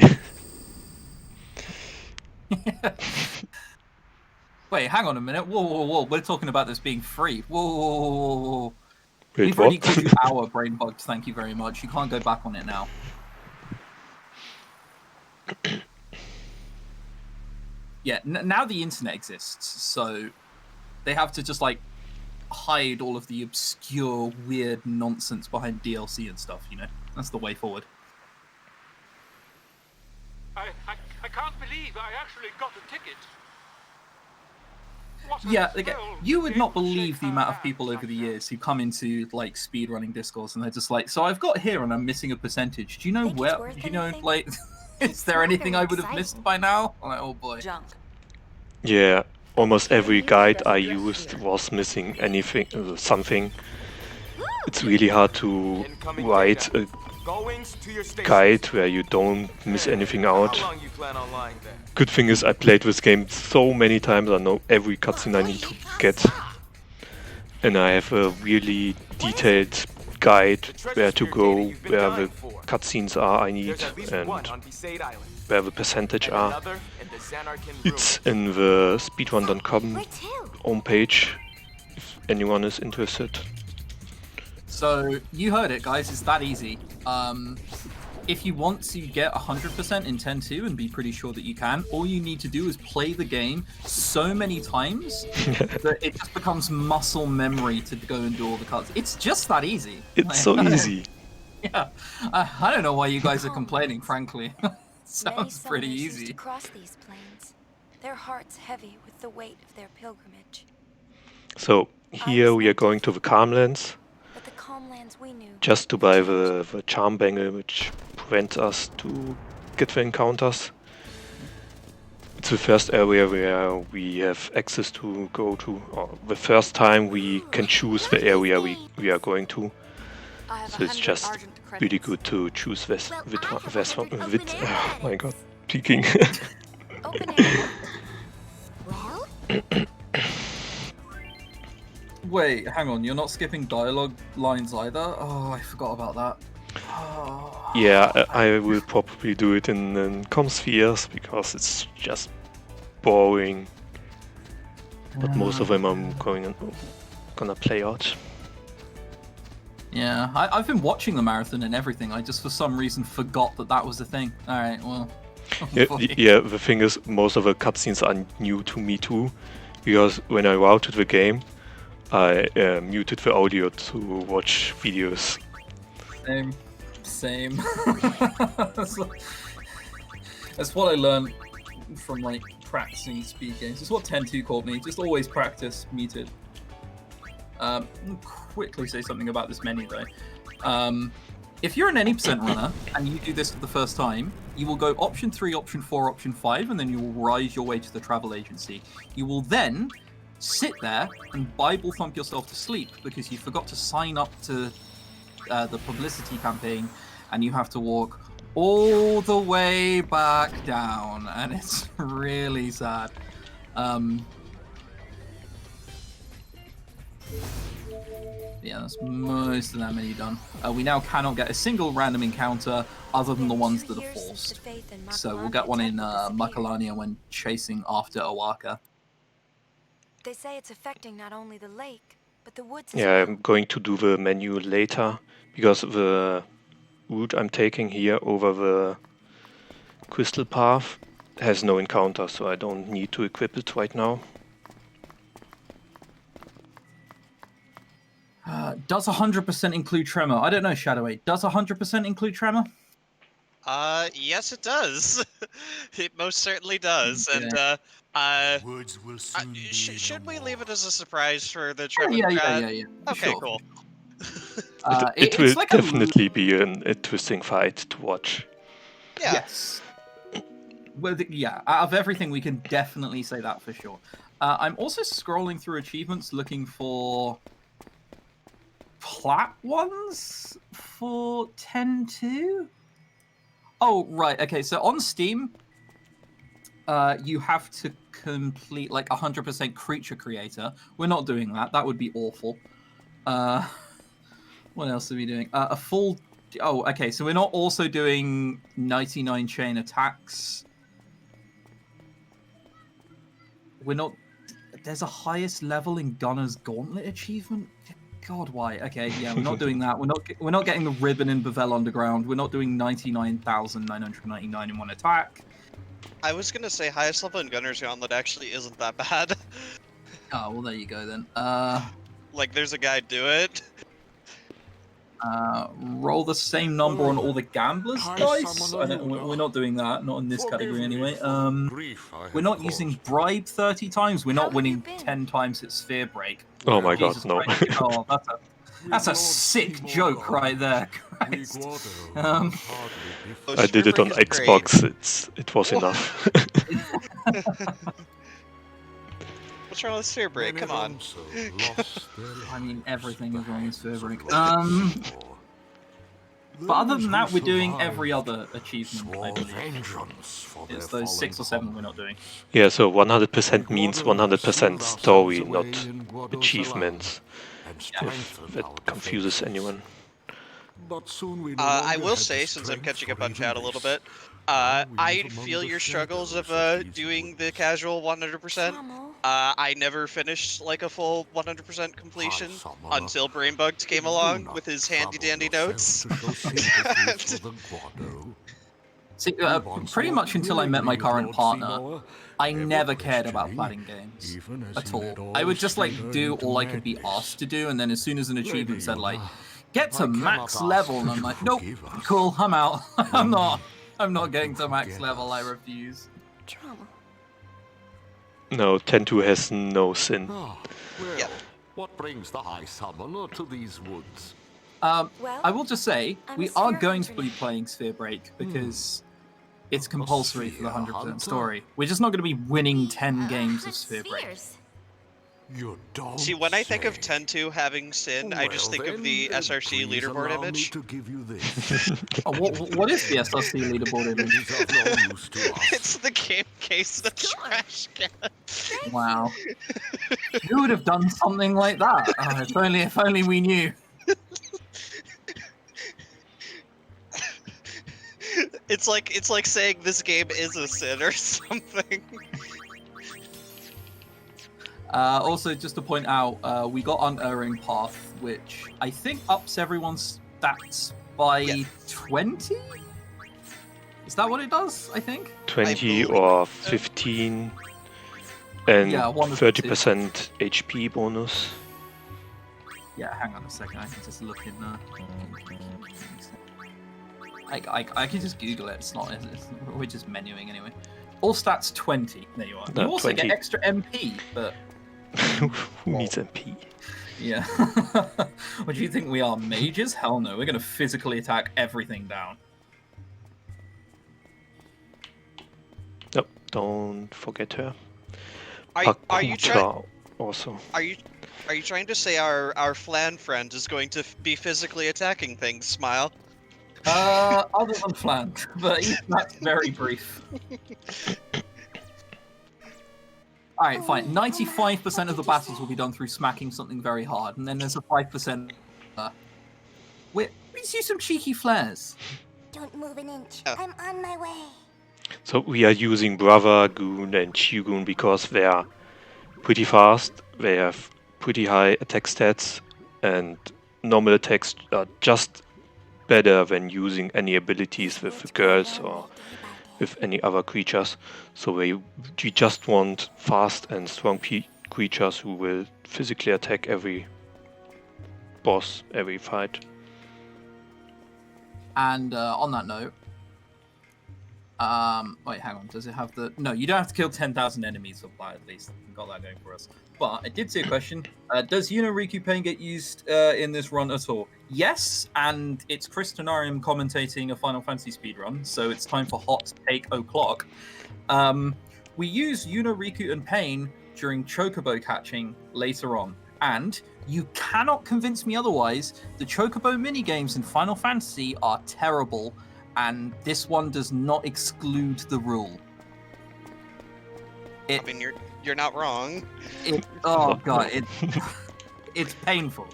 Speaker 3: Wait, hang on a minute. Whoa. We're talking about this being free. Whoa.
Speaker 1: Wait,
Speaker 3: We've already
Speaker 1: what?
Speaker 3: called you our Brainbugged. Thank you very much. You can't go back on it now. Yeah, now the internet exists, so they have to just like hide all of the obscure, weird nonsense behind DLC and stuff, you know? That's the way forward.
Speaker 10: I can't believe I actually got a ticket.
Speaker 3: Yeah, like, you would not believe the amount of people over the years who come into like speedrunning discourse and they're just like, so I've got here and I'm missing a percentage. Do you know where? Do you know like, is there anything I would have missed by now? I'm like, oh boy.
Speaker 1: Yeah, almost every guide I used was missing anything, something. it's really hard to
Speaker 8: Incoming
Speaker 1: write
Speaker 8: data.
Speaker 1: a
Speaker 8: Go wings to your station.
Speaker 1: guide where you don't miss anything out.
Speaker 8: How long you plan on lying there?
Speaker 1: Good thing is I played this game so many times, I know every cutscene I need to get. And I have a really detailed guide where to go, where the cutscenes are I need,
Speaker 8: There's at least
Speaker 1: and
Speaker 8: one on Besaid Island.
Speaker 1: where the percentage
Speaker 8: And
Speaker 1: are.
Speaker 8: another in the Xanarkin
Speaker 1: It's
Speaker 8: ruins.
Speaker 1: in the speedrun.com
Speaker 7: Where to?
Speaker 1: homepage, if anyone is interested.
Speaker 3: So you heard it, guys. It's that easy. If you want to get 100% in 10-2 and be pretty sure that you can, all you need to do is play the game so many times that it just becomes muscle memory to go and do all the cuts. It's just that easy.
Speaker 1: It's so easy.
Speaker 3: Yeah, I don't know why you guys are complaining, frankly.
Speaker 4: Many
Speaker 3: Sounds pretty
Speaker 4: summoners used to
Speaker 3: easy.
Speaker 4: cross these plains, their hearts heavy with the weight of their pilgrimage.
Speaker 1: So here we are going to the Calmlands,
Speaker 4: But the calm lands we knew.
Speaker 1: just to buy the charm bangle, which prevents us to get the encounters. It's the first area where we have access to go to, or the first time we can choose the area we are going to.
Speaker 9: I have
Speaker 1: So it's
Speaker 9: 100
Speaker 1: just
Speaker 9: Argent
Speaker 1: really
Speaker 9: credits.
Speaker 1: good to choose this.
Speaker 7: Well,
Speaker 1: With,
Speaker 7: I have
Speaker 1: this
Speaker 7: 100
Speaker 1: one-
Speaker 7: open
Speaker 1: with,
Speaker 7: air
Speaker 1: oh my god,
Speaker 7: credits.
Speaker 1: peeking.
Speaker 4: Open air.
Speaker 7: Well,
Speaker 3: Wait, hang on. You're not skipping dialogue lines either? Oh, I forgot about that. Oh.
Speaker 1: Yeah, I will probably do it in Comspheres because it's just boring. But most of them I'm gonna play out.
Speaker 3: Yeah, I've been watching the marathon and everything. I just for some reason forgot that that was the thing. All right, well.
Speaker 1: Yeah, the thing is, most of the cutscenes are new to me too, because when I routed the game, I muted the audio to watch videos.
Speaker 3: Same. That's what I learned from like practicing speed games. It's what 10-2 called me. Just always practice muted. I'll quickly say something about this menu though. If you're an any percent runner and you do this for the first time, you will go option 3, option 4, option 5, and then you will rise your way to the travel agency. You will then sit there and Bible thump yourself to sleep because you forgot to sign up to the publicity campaign, and you have to walk all the way back down, and it's really sad. Yeah, that's most of that menu done. We now cannot get a single random encounter other than the ones that are forced. So we'll get one in Makalania when chasing after Owaka.
Speaker 4: They say it's affecting not only the lake, but the woods as
Speaker 1: Yeah,
Speaker 4: well.
Speaker 1: I'm going to do the menu later, because the route I'm taking here over the crystal path has no encounter, so I don't need to equip it right now.
Speaker 3: Does 100% include Tremor? I don't know, Shadow8. Does 100% include Tremor?
Speaker 2: Yes, it does. It most certainly does.
Speaker 3: Okay.
Speaker 2: And
Speaker 5: Woods will soon be
Speaker 2: should
Speaker 5: no
Speaker 2: we leave it
Speaker 5: more.
Speaker 2: as a surprise for the
Speaker 3: Yeah,
Speaker 2: Trevor
Speaker 3: yeah.
Speaker 2: Okay,
Speaker 3: Sure.
Speaker 2: cool.
Speaker 1: It will
Speaker 3: It's like a
Speaker 1: definitely be an interesting fight to watch.
Speaker 2: Yeah.
Speaker 3: Yes. Well, yeah, out of everything, we can definitely say that for sure. I'm also scrolling through achievements looking for plat ones for 10-2. Oh, right. Okay, so on Steam, you have to complete like 100% creature creator. We're not doing that. That would be awful. What else are we doing? A full... Oh, okay, so we're not also doing 99 chain attacks. We're not... There's a highest level in Gunner's Gauntlet achievement? God, why? Okay, yeah, we're not doing that. We're not getting the ribbon in Bavel Underground. We're not doing 99,999 in one attack.
Speaker 2: I was gonna say highest level in Gunner's Gauntlet actually isn't that bad.
Speaker 3: Oh, well, there you go then.
Speaker 2: Like, there's a guy do it.
Speaker 3: Roll the same number on all the gamblers dice. We're not doing that. Not in this category anyway. We're not using bribe 30 times. We're not winning 10 times at sphere break.
Speaker 1: Oh my god,
Speaker 3: Jesus
Speaker 1: no.
Speaker 3: Christ. Oh, that's a sick joke right there. Christ.
Speaker 1: I did it on
Speaker 2: Sphere break is
Speaker 1: Xbox. It was enough.
Speaker 2: What's wrong with Sphere Break? Come on.
Speaker 3: I mean, everything is wrong with Sphere Break. But other than that, we're doing every other achievement, I believe. It's those 6 or 7 we're not doing.
Speaker 1: Yeah, so 100% means 100% story, not achievements. If that confuses anyone.
Speaker 2: I will say, since I'm catching up on chat a little bit, I feel your struggles of doing the casual 100%. I never finished like a full 100% completion until Brainbugged came along with his handy-dandy notes.
Speaker 3: See, pretty much until I met my current partner, I never cared about platinum games at all. I would just like do all I could be asked to do, and then as soon as an achievement said like, get to max level, and I'm like, nope, cool, I'm out. I'm not getting to max level, I refuse.
Speaker 1: No, 10-2 has no sin.
Speaker 2: Yeah.
Speaker 11: What brings the High Summoner to these woods?
Speaker 3: I will just say, we are going to be playing Sphere Break because it's compulsory for the 100% story. We're just not going to be winning 10 games of Sphere Break.
Speaker 11: You don't
Speaker 2: See, when I think of 10-2 having sin, I just think of the SRC leaderboard image.
Speaker 3: What is the SRC leaderboard image?
Speaker 2: It's the game case, the trash can.
Speaker 3: Wow. Who would have done something like that? Oh, if only we knew.
Speaker 2: It's like saying this game is a sin or something.
Speaker 3: Also, just to point out, we got Unerring Path, which I think ups everyone's stats by 20? Is that what it does, I think?
Speaker 1: 20 or 15, and 30% HP bonus.
Speaker 3: Yeah, hang on a second, I can just look in there. I can just Google it, we're just menuing anyway. All stats 20, there you are.
Speaker 1: No,
Speaker 3: you also
Speaker 1: 20.
Speaker 3: get extra MP, but...
Speaker 1: Who needs MP?
Speaker 3: Yeah. What do you think we are, mages? Hell no, we're going to physically attack everything down.
Speaker 1: Nope, don't forget her.
Speaker 2: Are you trying?
Speaker 1: Also.
Speaker 2: Are you trying to say our Flan friend is going to be physically attacking things? Smile.
Speaker 3: Other than Flan, but that's very brief. Alright, fine. 95% of the battles will be done through smacking something very hard, and then there's a 5%... Let's use some cheeky flares.
Speaker 6: Don't move an inch. I'm on my way.
Speaker 1: So we are using Brava, Goon and Chigoon because they are pretty fast, they have pretty high attack stats, and normal attacks are just better than using any abilities with girls or with any other creatures. So we just want fast and strong creatures who will physically attack every boss, every fight.
Speaker 3: And on that note, wait, hang on, does it have the... No, you don't have to kill 10,000 enemies of that, at least. We've got that going for us. But I did see a question. Does Unoriku Pain get used in this run at all? Yes, and it's Chris Tenarium commentating a Final Fantasy speedrun, so it's time for Hot Take O'Clock. We use Unoriku and Pain during Chocobo catching later on, and you cannot convince me otherwise. The Chocobo minigames in Final Fantasy are terrible, and this one does not exclude the rule.
Speaker 2: I mean, you're not wrong.
Speaker 3: Oh god, it's painful.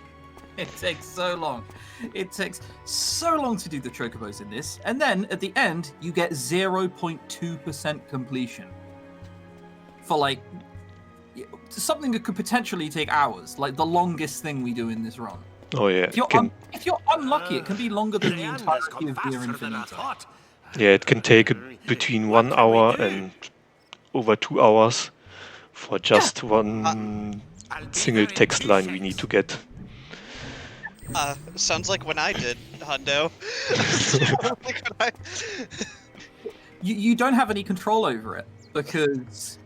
Speaker 3: It takes so long. It takes so long to do the chocobos in this, and then at the end you get 0.2% completion for like something that could potentially take hours, like the longest thing we do in this run.
Speaker 1: Oh yeah.
Speaker 3: If you're unlucky, it can be longer than the entirety of Gear Infinita.
Speaker 1: Yeah, it can take between 1 hour and over 2 hours for just one single text line we need to get.
Speaker 2: Sounds like when I did, Hundo.
Speaker 3: You don't have any control over it because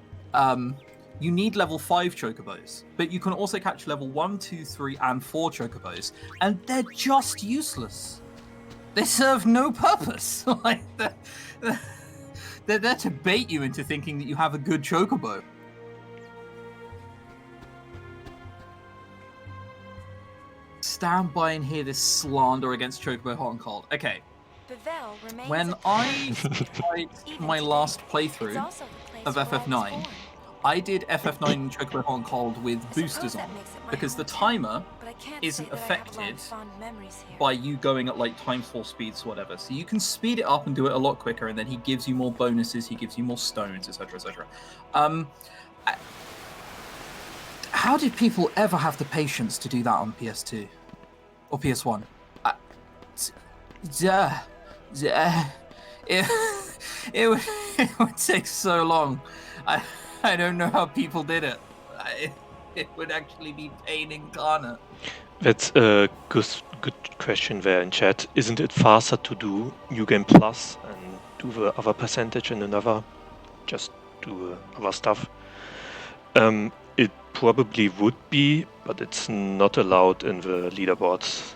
Speaker 3: you need level 5 chocobos, but you can also catch level 1, 2, 3, and 4 chocobos, and they're just useless. They serve no purpose. Like they're there to bait you into thinking that you have a good chocobo. stand by and hear this slander against Chocobo Hot and Cold. Okay,
Speaker 4: Bevelle remains
Speaker 3: when
Speaker 4: a
Speaker 3: I tried
Speaker 4: Even
Speaker 3: my
Speaker 4: today,
Speaker 3: last
Speaker 4: it's
Speaker 3: playthrough
Speaker 4: also the place
Speaker 3: of
Speaker 4: where I was
Speaker 3: FF9,
Speaker 4: born.
Speaker 3: I did FF9 Chocobo Hot and Cold with
Speaker 4: I
Speaker 3: boosters
Speaker 4: suppose that
Speaker 3: on,
Speaker 4: makes it my
Speaker 3: because the
Speaker 4: hometown,
Speaker 3: timer
Speaker 4: but I can't
Speaker 3: isn't
Speaker 4: say that I have a lot
Speaker 3: affected
Speaker 4: of fond memories here.
Speaker 3: by you going at like times 4 speeds or whatever. So you can speed it up and do it a lot quicker, and then he gives you more bonuses, he gives you more stones, etc., etc. How did people ever have the patience to do that on PS2 or PS1? It would take so long. I don't know how people did it. It would actually be pain incarnate.
Speaker 1: That's a good question there in chat. Isn't it faster to do New Game Plus and do the other percentage in another? Just do other stuff. It probably would be, but it's not allowed in the leaderboards.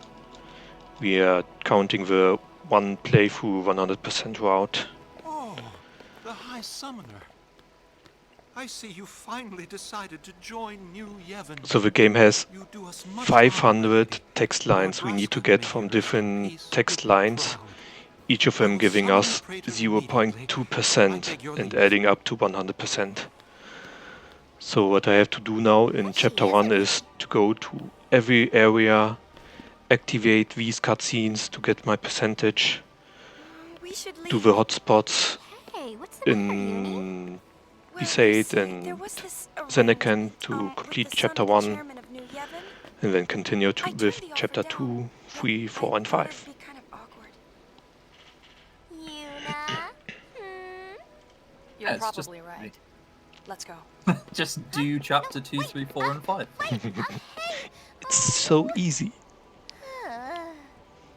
Speaker 1: We are counting the one playthrough 100% route.
Speaker 5: Oh, the High Summoner. I see you finally decided to join New Yevon.
Speaker 1: So the game has
Speaker 5: You do us much
Speaker 1: 500 text lines we need to get from different text lines, each of them giving us 0.2% and adding up to 100%. So what I have to do now in chapter 1 is to go to every area, activate these cutscenes to get my percentage,
Speaker 4: We should leave.
Speaker 1: do the hotspots
Speaker 7: Hey, what's the matter, Uni?
Speaker 1: in
Speaker 4: Well, you
Speaker 1: Visade
Speaker 4: see, there
Speaker 1: and
Speaker 4: was this
Speaker 1: Zenecan
Speaker 4: arrangement,
Speaker 1: to
Speaker 4: with
Speaker 1: complete
Speaker 4: the
Speaker 1: chapter
Speaker 4: son of the
Speaker 1: 1,
Speaker 4: chairman of New Yevon.
Speaker 1: and then continue
Speaker 4: I turned
Speaker 1: with
Speaker 4: the offer
Speaker 1: chapter
Speaker 4: down.
Speaker 1: 2, 3,
Speaker 4: I
Speaker 1: 4 and
Speaker 4: thought
Speaker 1: 5.
Speaker 4: it'd be kind of awkward.
Speaker 7: Yuna?
Speaker 4: You're
Speaker 3: it's just-
Speaker 4: probably right. Let's go.
Speaker 3: Just do chapter 2, 3, 4, and 5.
Speaker 1: It's so easy.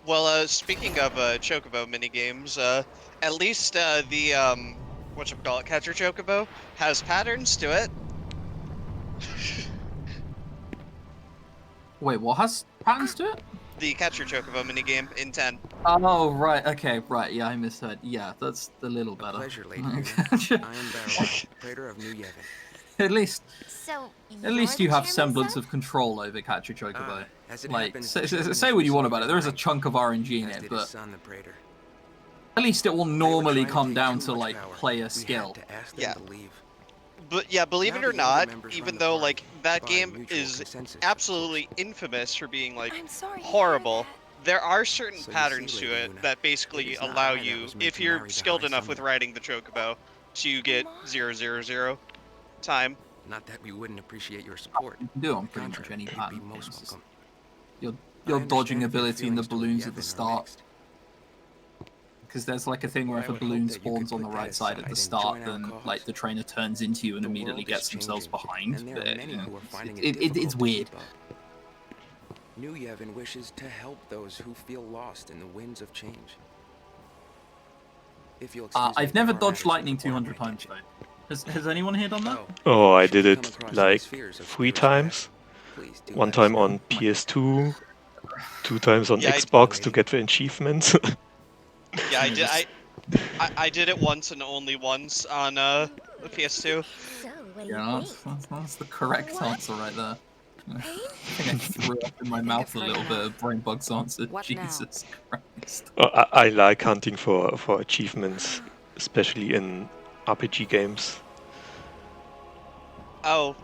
Speaker 2: Well, speaking of Chocobo minigames, at least the whatchamacallit, Catcher Chocobo has patterns to it.
Speaker 3: Wait, what has patterns to it?
Speaker 2: The Catcher Chocobo minigame in 10.
Speaker 3: Oh, right, okay, right, yeah, I misheard. Yeah, that's a little better.
Speaker 12: Pleasure, Lady Yuna. I am Barrel, Praetor of New Yevon.
Speaker 3: At least
Speaker 7: So,
Speaker 3: you have semblance of control over Catcher Chocobo.
Speaker 12: As it
Speaker 3: Like,
Speaker 12: happens,
Speaker 3: say what you want about it, there is a chunk of RNG in
Speaker 12: as
Speaker 3: it,
Speaker 12: did
Speaker 3: but
Speaker 12: his son, the Praetor.
Speaker 3: at least it will normally
Speaker 12: trying to
Speaker 3: come
Speaker 12: take
Speaker 3: down
Speaker 12: too
Speaker 3: to,
Speaker 12: much
Speaker 3: like,
Speaker 12: power.
Speaker 3: player
Speaker 12: We had
Speaker 3: skill.
Speaker 12: to ask them
Speaker 2: Yeah.
Speaker 12: to leave.
Speaker 2: But yeah, believe
Speaker 12: Now
Speaker 2: it or
Speaker 12: the younger
Speaker 2: not,
Speaker 12: members
Speaker 2: even
Speaker 12: run the
Speaker 2: though
Speaker 12: party
Speaker 2: like that
Speaker 12: by
Speaker 2: game
Speaker 12: mutual
Speaker 2: is
Speaker 12: consensus, of
Speaker 2: absolutely infamous for being like
Speaker 4: I'm sorry to hear
Speaker 2: horrible,
Speaker 4: that.
Speaker 2: there are certain
Speaker 12: So you
Speaker 2: patterns
Speaker 12: see,
Speaker 2: to
Speaker 12: Lady
Speaker 2: it
Speaker 12: Yuna,
Speaker 2: that basically
Speaker 12: it is not
Speaker 2: allow
Speaker 12: I that
Speaker 2: you,
Speaker 12: was meant
Speaker 2: if
Speaker 12: to
Speaker 2: you're
Speaker 12: marry the
Speaker 2: skilled
Speaker 12: High
Speaker 2: enough with
Speaker 12: Summoner.
Speaker 2: riding the Chocobo, to get 000 time.
Speaker 12: Not that we wouldn't appreciate your support.
Speaker 3: You can do it on
Speaker 12: On the
Speaker 3: pretty much
Speaker 12: contrary,
Speaker 3: any
Speaker 12: you'd
Speaker 3: pattern.
Speaker 12: be most
Speaker 3: It's just-
Speaker 12: welcome.
Speaker 3: Your
Speaker 12: I understand
Speaker 3: dodging
Speaker 12: if your
Speaker 3: ability and the
Speaker 12: feelings toward
Speaker 3: balloons at the
Speaker 12: Yevon are
Speaker 3: start.
Speaker 12: mixed.
Speaker 3: Because there's like a thing where
Speaker 12: Well,
Speaker 3: if
Speaker 12: I
Speaker 3: a
Speaker 12: would
Speaker 3: balloon
Speaker 12: hope that you
Speaker 3: spawns
Speaker 12: could
Speaker 3: on the
Speaker 12: put
Speaker 3: right
Speaker 12: that
Speaker 3: side at
Speaker 12: aside
Speaker 3: the
Speaker 12: and
Speaker 3: start,
Speaker 12: join our
Speaker 3: then
Speaker 12: cause.
Speaker 3: like the trainer turns into you and
Speaker 12: The
Speaker 3: immediately
Speaker 12: world is
Speaker 3: gets themselves
Speaker 12: changing,
Speaker 3: behind.
Speaker 12: and there are many who are finding it
Speaker 3: It's
Speaker 12: difficult to
Speaker 3: weird.
Speaker 12: keep up. New Yevon wishes to help those who feel lost in the winds of change. If you'll excuse me
Speaker 3: I've never
Speaker 12: before
Speaker 3: dodged
Speaker 12: matters
Speaker 3: lightning
Speaker 12: require
Speaker 3: 200
Speaker 12: my
Speaker 3: times
Speaker 12: attention.
Speaker 3: though. Has anyone here done that?
Speaker 1: Oh, I
Speaker 12: should
Speaker 1: did
Speaker 12: you come
Speaker 1: it
Speaker 12: across
Speaker 1: like
Speaker 12: any spheres of
Speaker 1: 3
Speaker 12: clearest
Speaker 1: times.
Speaker 12: path, please do
Speaker 1: One
Speaker 12: let us
Speaker 1: time
Speaker 12: know.
Speaker 1: on PS2, 2 times on
Speaker 2: Yeah,
Speaker 1: Xbox to get the achievements.
Speaker 2: Yeah, I did it once and only once on the PS2.
Speaker 7: So, what do
Speaker 3: Yeah,
Speaker 7: you think?
Speaker 3: that's the correct answer right there. I think I threw up in my mouth a little bit of Brainbugged's answer.
Speaker 4: What now?
Speaker 3: Jesus Christ.
Speaker 1: I like hunting for achievements, especially in RPG games.
Speaker 2: Oh,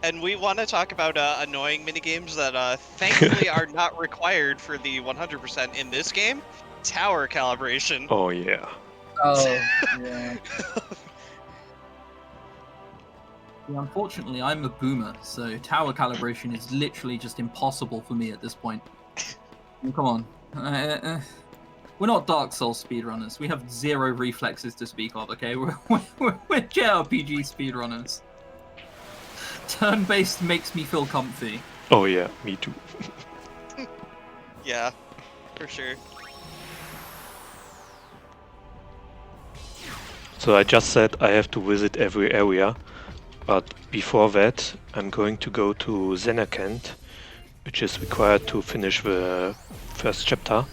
Speaker 2: and we want to talk about annoying minigames that thankfully are not required for the 100% in this game. Tower calibration.
Speaker 1: Oh yeah.
Speaker 3: Oh, yeah. Yeah, unfortunately, I'm a boomer, so tower calibration is literally just impossible for me at this point. Come on. We're not Dark Souls speedrunners. We have 0 reflexes to speak of, okay? We're JRPG speedrunners. Turn-based makes me feel comfy.
Speaker 1: Oh yeah, me too.
Speaker 2: Yeah, for sure.
Speaker 1: So I just said I have to visit every area, but before that I'm going to go to Zenerkand, which is required to finish the first chapter,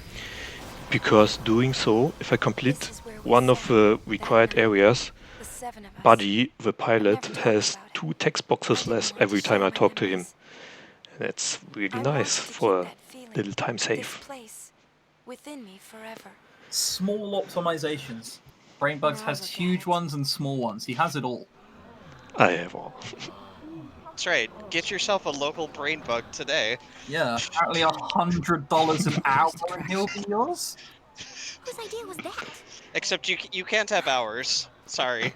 Speaker 1: because doing so, if I complete one of the required areas, Buddy, the pilot, has 2 text boxes less every time I talk to him. And that's really nice for little time
Speaker 4: This
Speaker 1: save.
Speaker 4: place within me forever.
Speaker 3: Small optimizations. Brainbugged has huge ones and small ones. He has it all.
Speaker 1: I have all.
Speaker 2: That's right. Get yourself a local Brainbug today.
Speaker 3: Yeah, apparently $100 an hour and he'll be yours.
Speaker 7: Whose idea was that?
Speaker 2: Except you can't have hours. Sorry.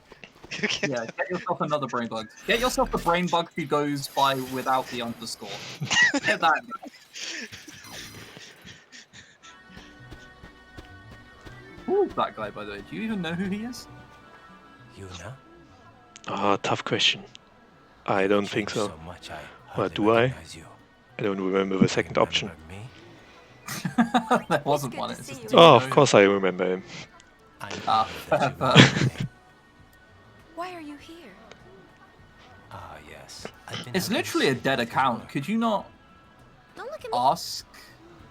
Speaker 3: Yeah, get yourself another Brainbug. Get yourself the Brainbug who goes by without the underscore. Get that guy. Who is that guy, by the way? Do you even know who he is?
Speaker 13: Yuna?
Speaker 1: Ah, tough question. I don't think so.
Speaker 13: Much,
Speaker 1: But do I? I don't remember the second option.
Speaker 3: There wasn't one. It's just
Speaker 1: Oh, of course I remember him.
Speaker 4: Why are you here?
Speaker 13: Ah, yes.
Speaker 3: It's literally a dead account. Could you not ask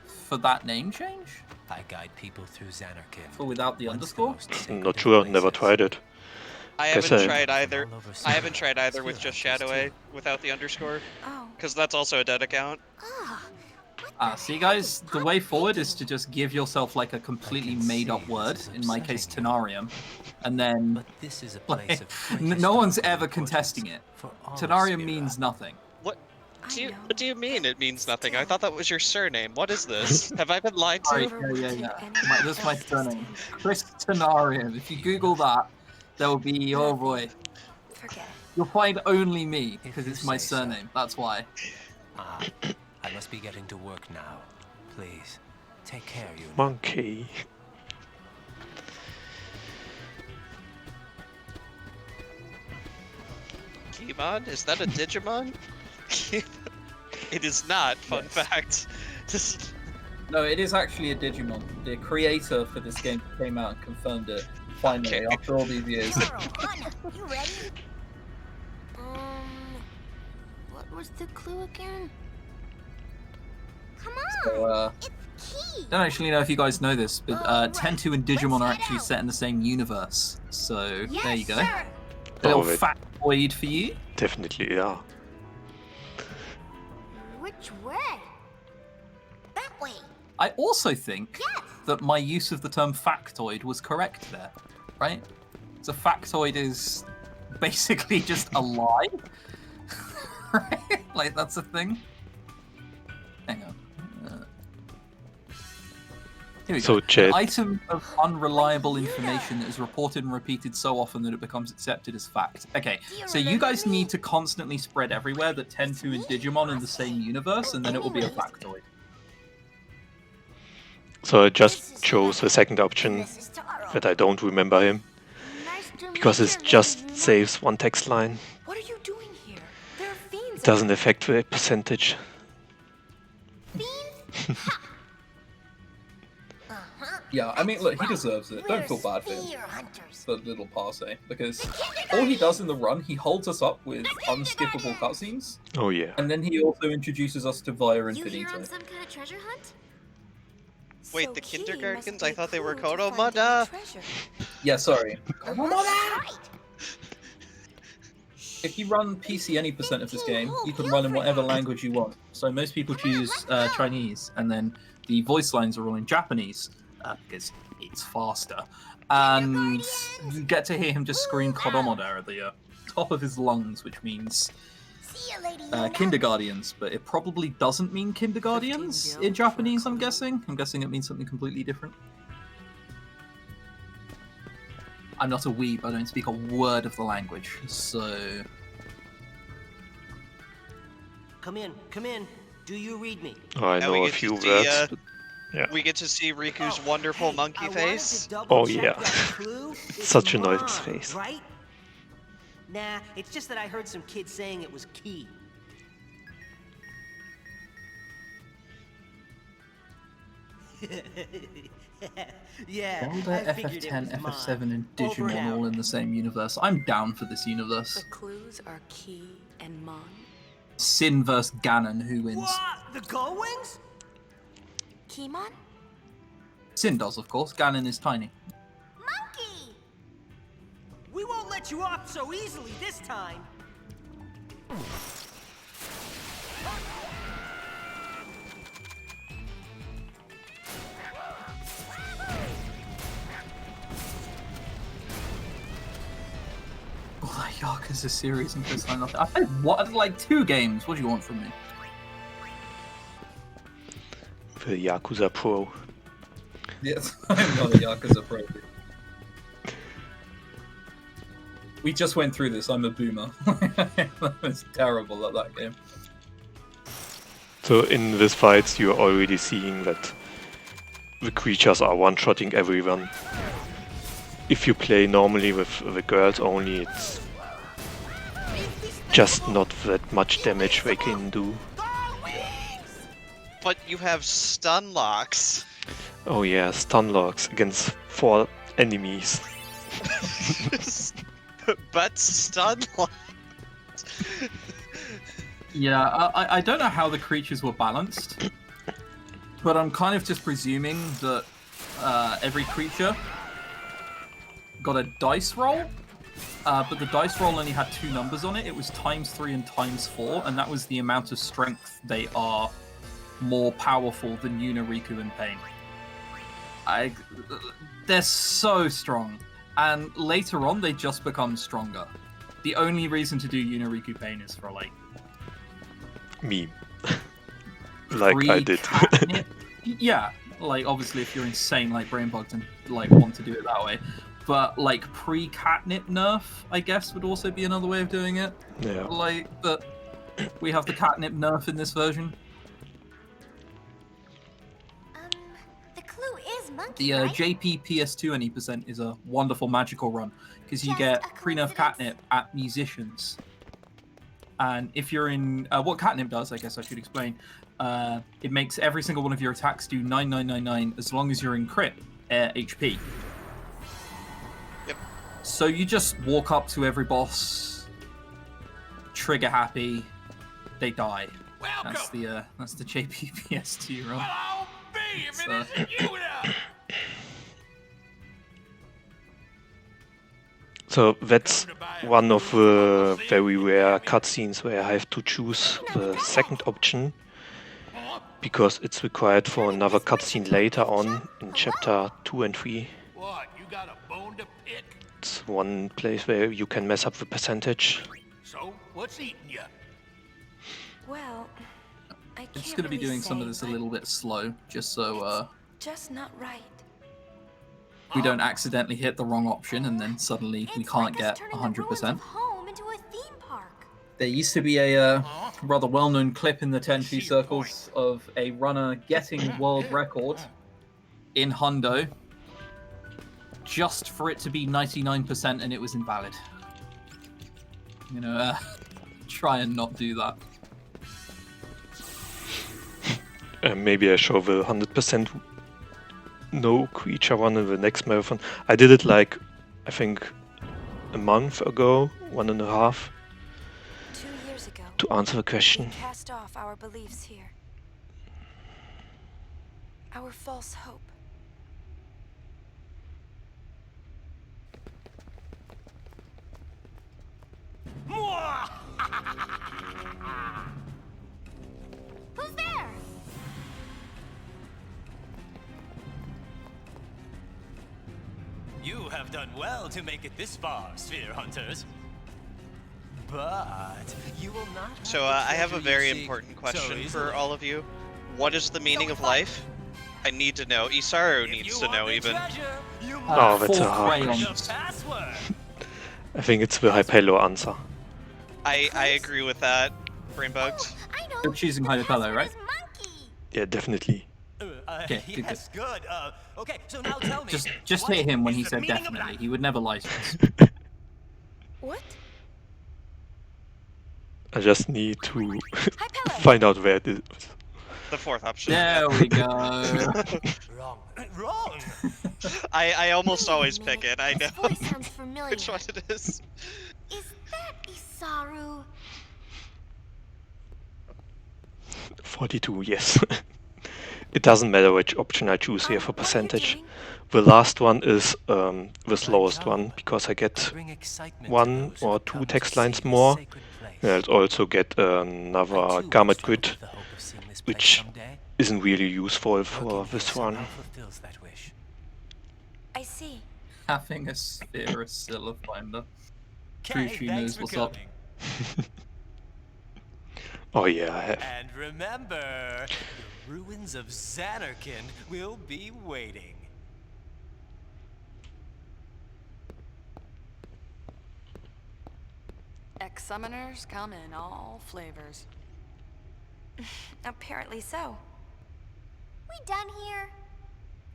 Speaker 3: for that name change?
Speaker 13: I guide people through Xanarkin.
Speaker 3: For without the underscore?
Speaker 1: I'm not sure, never tried it.
Speaker 2: I haven't tried either. I haven't tried either with just Shadoway without the underscore. Because that's also a dead account.
Speaker 3: See guys, the way forward is to just give yourself like a completely made up word, in my case Tenarium, and then
Speaker 13: this is a place of
Speaker 3: no one's ever contesting it. Tenarium means nothing.
Speaker 2: What do you mean it means nothing? I thought that was your surname. What is this? Have I been lied to?
Speaker 3: Yeah. That's my surname. Chris Tenarium. If you Google that, there will be, oh boy.
Speaker 4: Forget it.
Speaker 3: You'll find only me, because it's my surname. That's why.
Speaker 13: I must be getting to work now. Please, take care, you.
Speaker 1: Monkey.
Speaker 2: Keymon? Is that a Digimon? It is not, fun fact.
Speaker 3: No, it is actually a Digimon. The creator for this game came out and confirmed it, finally, after all these years.
Speaker 7: You ready? What was the clue again? Come on!
Speaker 3: So,
Speaker 7: it's key!
Speaker 3: don't actually know if you guys know this, but Tentu and Digimon are actually set in the same universe. So, there you go. A little factoid for you.
Speaker 1: Definitely, yeah.
Speaker 7: Which way? That way.
Speaker 3: I also think that my use of the term factoid was correct there, right? So factoid is basically just a lie, right? Like that's a thing. Hang on. Here we
Speaker 1: So,
Speaker 3: go.
Speaker 1: Chet.
Speaker 3: An item of unreliable information that is reported and repeated so often that it becomes accepted as fact. Okay, so you guys need to constantly spread everywhere that Tentu and Digimon in the same universe, and then it will be a factoid.
Speaker 1: So I just chose the second option, that I don't remember him, because it just saves one text line.
Speaker 4: What are you doing here? There are fiends.
Speaker 1: It doesn't affect the percentage.
Speaker 3: Yeah, I mean, look, he deserves it. Don't feel bad for him. For little Parsay, because all he does in the run, he holds us up with unskippable cutscenes.
Speaker 1: Oh yeah.
Speaker 3: And then he also introduces us to Via
Speaker 7: You here
Speaker 3: Infinito.
Speaker 7: on some kind of treasure hunt?
Speaker 2: Wait, the kindergartens? I thought they were Kodomada.
Speaker 3: Yeah, sorry. If you run PC any percent of this game, you can run in whatever language you want. So most people choose Chinese, and then the voice lines are all in Japanese, because it's faster. And you get to hear him just scream Kodomoda at the top of his lungs, which means Kinderguardians, but it probably doesn't mean Kinderguardians in Japanese, I'm guessing. I'm guessing it means something completely different. I'm not a weeb, I don't speak a word of the language, so...
Speaker 14: Come in, come in. Do you read me?
Speaker 1: Oh, I know a few words. But yeah.
Speaker 2: We get to see Riku's wonderful monkey face.
Speaker 1: Oh yeah. Such a nice face.
Speaker 14: Right? Nah, it's just that I heard some kids saying it was key. Yeah,
Speaker 3: Zelda, FF10, FF7, and Digimon all in the same universe. I'm down for this universe.
Speaker 4: The clues are Key and Mon.
Speaker 3: Sin vs. Ganon, who wins?
Speaker 14: What? The Gull Wings?
Speaker 4: Keymon?
Speaker 3: Sin does, of course. Ganon is tiny.
Speaker 14: Monkey! We won't let you off so easily this time.
Speaker 3: that Yakuza series and Coastline nothing. I played what, like 2 games. What do you want from me?
Speaker 1: The Yakuza Pro.
Speaker 3: Yes, I'm not a Yakuza Pro. We just went through this. I'm a boomer. I was terrible at that game.
Speaker 1: So in these fights, you're already seeing that the creatures are one-shotting everyone. If you play normally with the girls only, it's just not that much damage they can do.
Speaker 2: But you have stun locks.
Speaker 1: Oh yeah, stun locks against 4 enemies.
Speaker 2: But stun locks.
Speaker 3: Yeah, I don't know how the creatures were balanced, but I'm kind of just presuming that every creature got a dice roll, but the dice roll only had 2 numbers on it. It was ×3 and ×4, and that was the amount of strength they are more powerful than Unariku and Pain. They're so strong, and later on they just become stronger. The only reason to do Unariku Pain is for like
Speaker 1: me. Like I did.
Speaker 3: Yeah, like obviously if you're insane like Brainbugged and like want to do it that way. But like pre-catnip nerf, I guess, would also be another way of doing it.
Speaker 1: Yeah.
Speaker 3: Like that we have the catnip nerf in this version.
Speaker 7: The clue is monkey,
Speaker 3: The
Speaker 7: right?
Speaker 3: JP PS2 any percent is a wonderful magical run because you get pre-nerf catnip at musicians. And if you're in what catnip does, I guess I should explain. It makes every single one of your attacks do 9999 as long as you're in crit HP.
Speaker 2: Yep.
Speaker 3: So you just walk up to every boss, trigger happy, they die.
Speaker 10: Welcome.
Speaker 3: That's the JP PS2 run.
Speaker 10: Well, I'll be if it isn't you now.
Speaker 1: So that's one of the very rare cutscenes where I have to choose the second option, because it's required for another cutscene later on in chapter 2 and 3.
Speaker 10: What, you got a bone to pick?
Speaker 1: It's one place where you can mess up the percentage.
Speaker 10: So, what's eating you?
Speaker 4: Well, I
Speaker 3: I'm
Speaker 4: can't
Speaker 3: just gonna be
Speaker 4: really
Speaker 3: doing some of
Speaker 4: say,
Speaker 3: this a
Speaker 4: but
Speaker 3: little bit slow, just so
Speaker 4: just not right.
Speaker 3: we don't accidentally hit the wrong option and then suddenly we can't get 100%.
Speaker 7: Home into a theme park.
Speaker 3: There used to be a rather well-known clip in the 10-2 circles of a runner getting world record in Hundo just for it to be 99% and it was invalid. You know, try and not do that.
Speaker 1: Maybe I show the 100% no creature one in the next marathon. I did it like, I think, a month ago, 1.5.
Speaker 4: 2 years ago,
Speaker 1: to answer the question.
Speaker 4: we cast off our beliefs here. Our false hope.
Speaker 7: Who's there?
Speaker 13: You have done well to make it this far, Sphere Hunters. But you will not have
Speaker 2: So
Speaker 13: the
Speaker 2: I have a
Speaker 13: treasure
Speaker 2: very
Speaker 13: you seek
Speaker 2: important
Speaker 13: so
Speaker 2: question for
Speaker 13: easily.
Speaker 2: all of you. What is the meaning of life? I need to know. Isaru needs to know even.
Speaker 1: Oh, that's a hard question. I think it's the Hypello answer.
Speaker 2: I agree with that, Brainbugged.
Speaker 3: You're choosing Hypello, right?
Speaker 1: Yeah, definitely.
Speaker 3: Okay,
Speaker 13: Yes, good. Okay, so now tell me.
Speaker 3: Just hit him when he said definitely. He would never lie to us.
Speaker 4: What?
Speaker 1: I just need to find out where it is.
Speaker 2: The fourth option.
Speaker 3: There we go.
Speaker 13: Wrong.
Speaker 2: I almost always pick it. I know.
Speaker 7: Voice sounds familiar.
Speaker 2: Which one it is?
Speaker 7: Is that Isaru?
Speaker 1: 42, yes. It doesn't matter which option I choose here for percentage. The last one is the slowest one, because I get 1 or 2 text lines more. And I'll also get another Garment Grid, which isn't really useful for this one.
Speaker 4: I see.
Speaker 3: Having a sphere is still a finder. True, she knows what's up.
Speaker 1: Oh yeah.
Speaker 13: And remember, the ruins of Xanarkand will be waiting.
Speaker 15: Ex-summoners come in all flavors.
Speaker 4: Apparently so.
Speaker 7: We done here?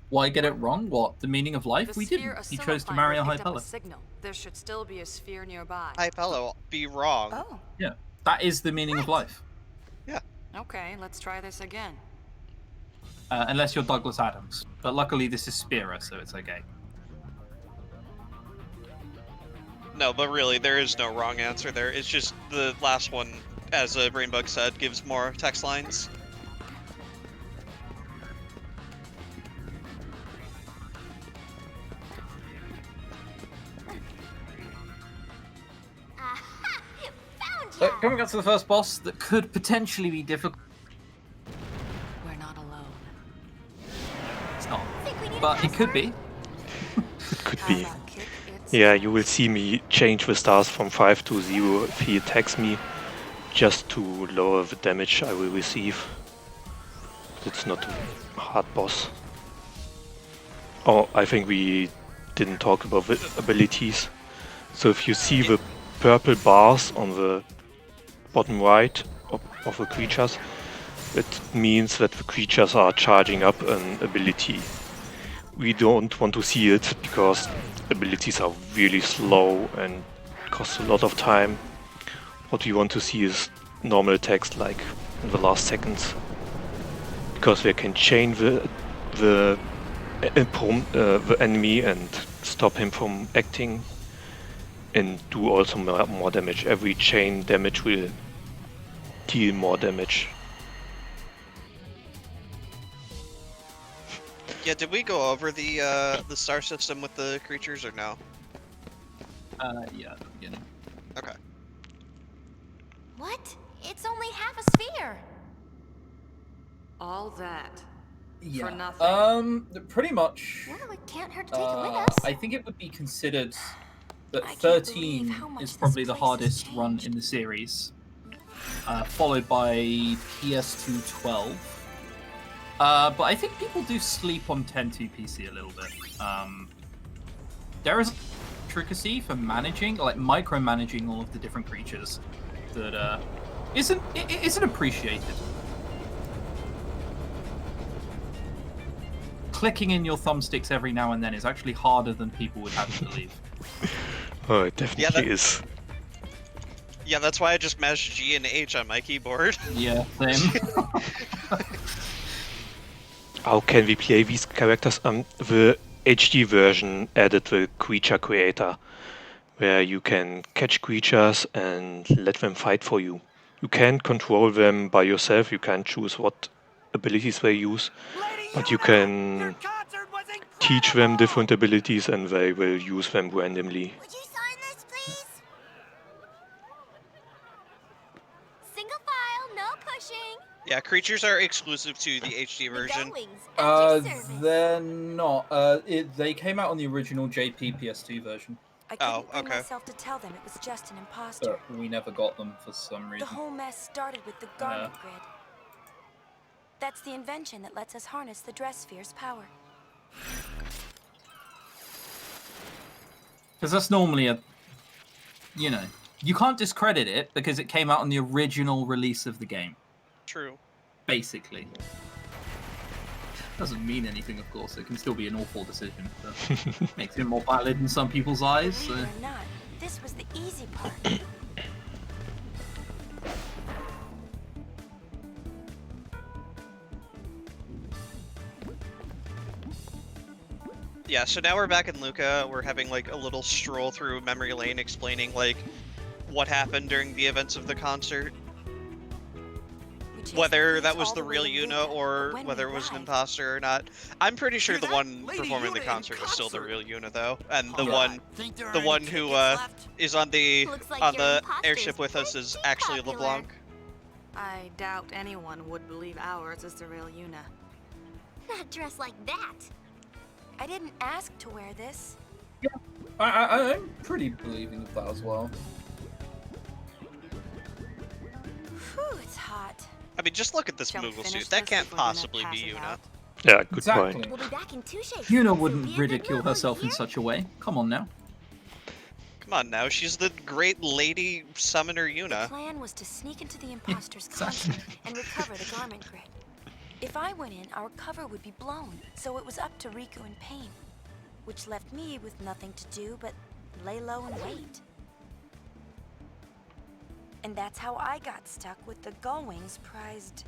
Speaker 3: Why get it wrong? What? The meaning of life?
Speaker 15: The
Speaker 3: We
Speaker 15: sphere
Speaker 3: didn't. He chose to marry a
Speaker 15: picked up
Speaker 3: Hypella.
Speaker 15: signal. There should still be a sphere nearby.
Speaker 2: Hypella be wrong.
Speaker 4: Oh.
Speaker 3: Yeah, that is the meaning of life.
Speaker 2: Yeah.
Speaker 15: Okay, let's try this again.
Speaker 3: Unless you're Douglas Adams. But luckily this is Spira, so it's okay.
Speaker 2: No, but really, there is no wrong answer there. It's just the last one, as Brainbug said, gives more text lines.
Speaker 3: So, coming up to the first boss that could potentially be difficult.
Speaker 15: We're not alone.
Speaker 3: It's not. But it could be.
Speaker 1: It could be. Yeah, you will see me change the stars from 5 to 0 if he attacks me, just to lower the damage I will receive. It's not a hard boss. Oh, I think we didn't talk about the abilities. So if you see the purple bars on the bottom right of the creatures, it means that the creatures are charging up an ability. We don't want to see it because abilities are really slow and cost a lot of time. What we want to see is normal text, like in the last seconds, because they can chain the enemy and stop him from acting, and do also more damage. Every chain damage will deal more damage.
Speaker 2: Yeah, did we go over the star system with the creatures or no?
Speaker 3: Yeah, at the beginning.
Speaker 2: Okay.
Speaker 7: What? It's only half a sphere.
Speaker 15: All that
Speaker 3: Yeah.
Speaker 15: for nothing.
Speaker 3: Pretty much.
Speaker 7: Well, it can't hurt to take it with us.
Speaker 3: I think it would be considered that
Speaker 4: I can't
Speaker 3: 13
Speaker 4: believe how much
Speaker 3: is
Speaker 4: this
Speaker 3: probably the
Speaker 4: place has
Speaker 3: hardest run in the series, followed by PS2 12. But I think people do sleep on 10.2 PC a little bit. There is intricacy for managing, like micromanaging all of the different creatures that isn't appreciated. Clicking in your thumbsticks every now and then is actually harder than people would have you believe.
Speaker 1: Oh, it definitely is.
Speaker 2: Yeah, that's why I just mashed G and H on my keyboard.
Speaker 3: Yeah, same.
Speaker 1: How can we play these characters? The HD version added the creature creator, where you can catch creatures and let them fight for you. You can't control them by yourself, you can't choose what abilities they use, but you can teach them different abilities and they will use them randomly.
Speaker 7: Would you sign this, please? Single file, no pushing.
Speaker 2: Yeah, creatures are exclusive to the HD version.
Speaker 3: They're not. They came out on the original JP PS2 version.
Speaker 4: I couldn't bring myself to tell them it was just an imposter.
Speaker 3: But we never got them for some
Speaker 4: The
Speaker 3: reason.
Speaker 4: whole mess started with the garment grid. That's the invention that lets us harness the dress sphere's power.
Speaker 3: Because that's normally you can't discredit it because it came out on the original release of the game.
Speaker 2: True.
Speaker 3: Basically. Doesn't mean anything, of course. It can still be an awful decision, but makes it more valid in some people's eyes. So.
Speaker 4: Believe it or not, this was the easy part.
Speaker 2: Yeah, so now we're back in Luca. We're having like a little stroll through memory lane explaining like what happened during the events of the concert. Whether that was the real Yuna or whether it was an imposter or not. I'm pretty sure the one performing the concert was still the real Yuna though. And the one who is on the airship with us is actually LeBlanc.
Speaker 15: I doubt anyone would believe ours is the real Yuna.
Speaker 7: Not dressed like that.
Speaker 4: I didn't ask to wear this.
Speaker 3: I'm pretty believing of that as well.
Speaker 4: Whew, it's hot.
Speaker 2: I mean, just look at this Moogle suit. That can't possibly be Yuna.
Speaker 1: Yeah, good
Speaker 3: Exactly.
Speaker 1: point.
Speaker 7: We'll be back in 2 shakes.
Speaker 3: Yuna wouldn't ridicule herself in such a way. Come on now.
Speaker 2: Come on now, she's the great lady summoner
Speaker 4: The
Speaker 2: Yuna.
Speaker 4: plan was to sneak into the imposter's content and recover the garment grid. If I went in, our cover would be blown, so it was up to Riku and Pain, which left me with nothing to do but lay low and wait. And that's how I got stuck with the Gullwing's prized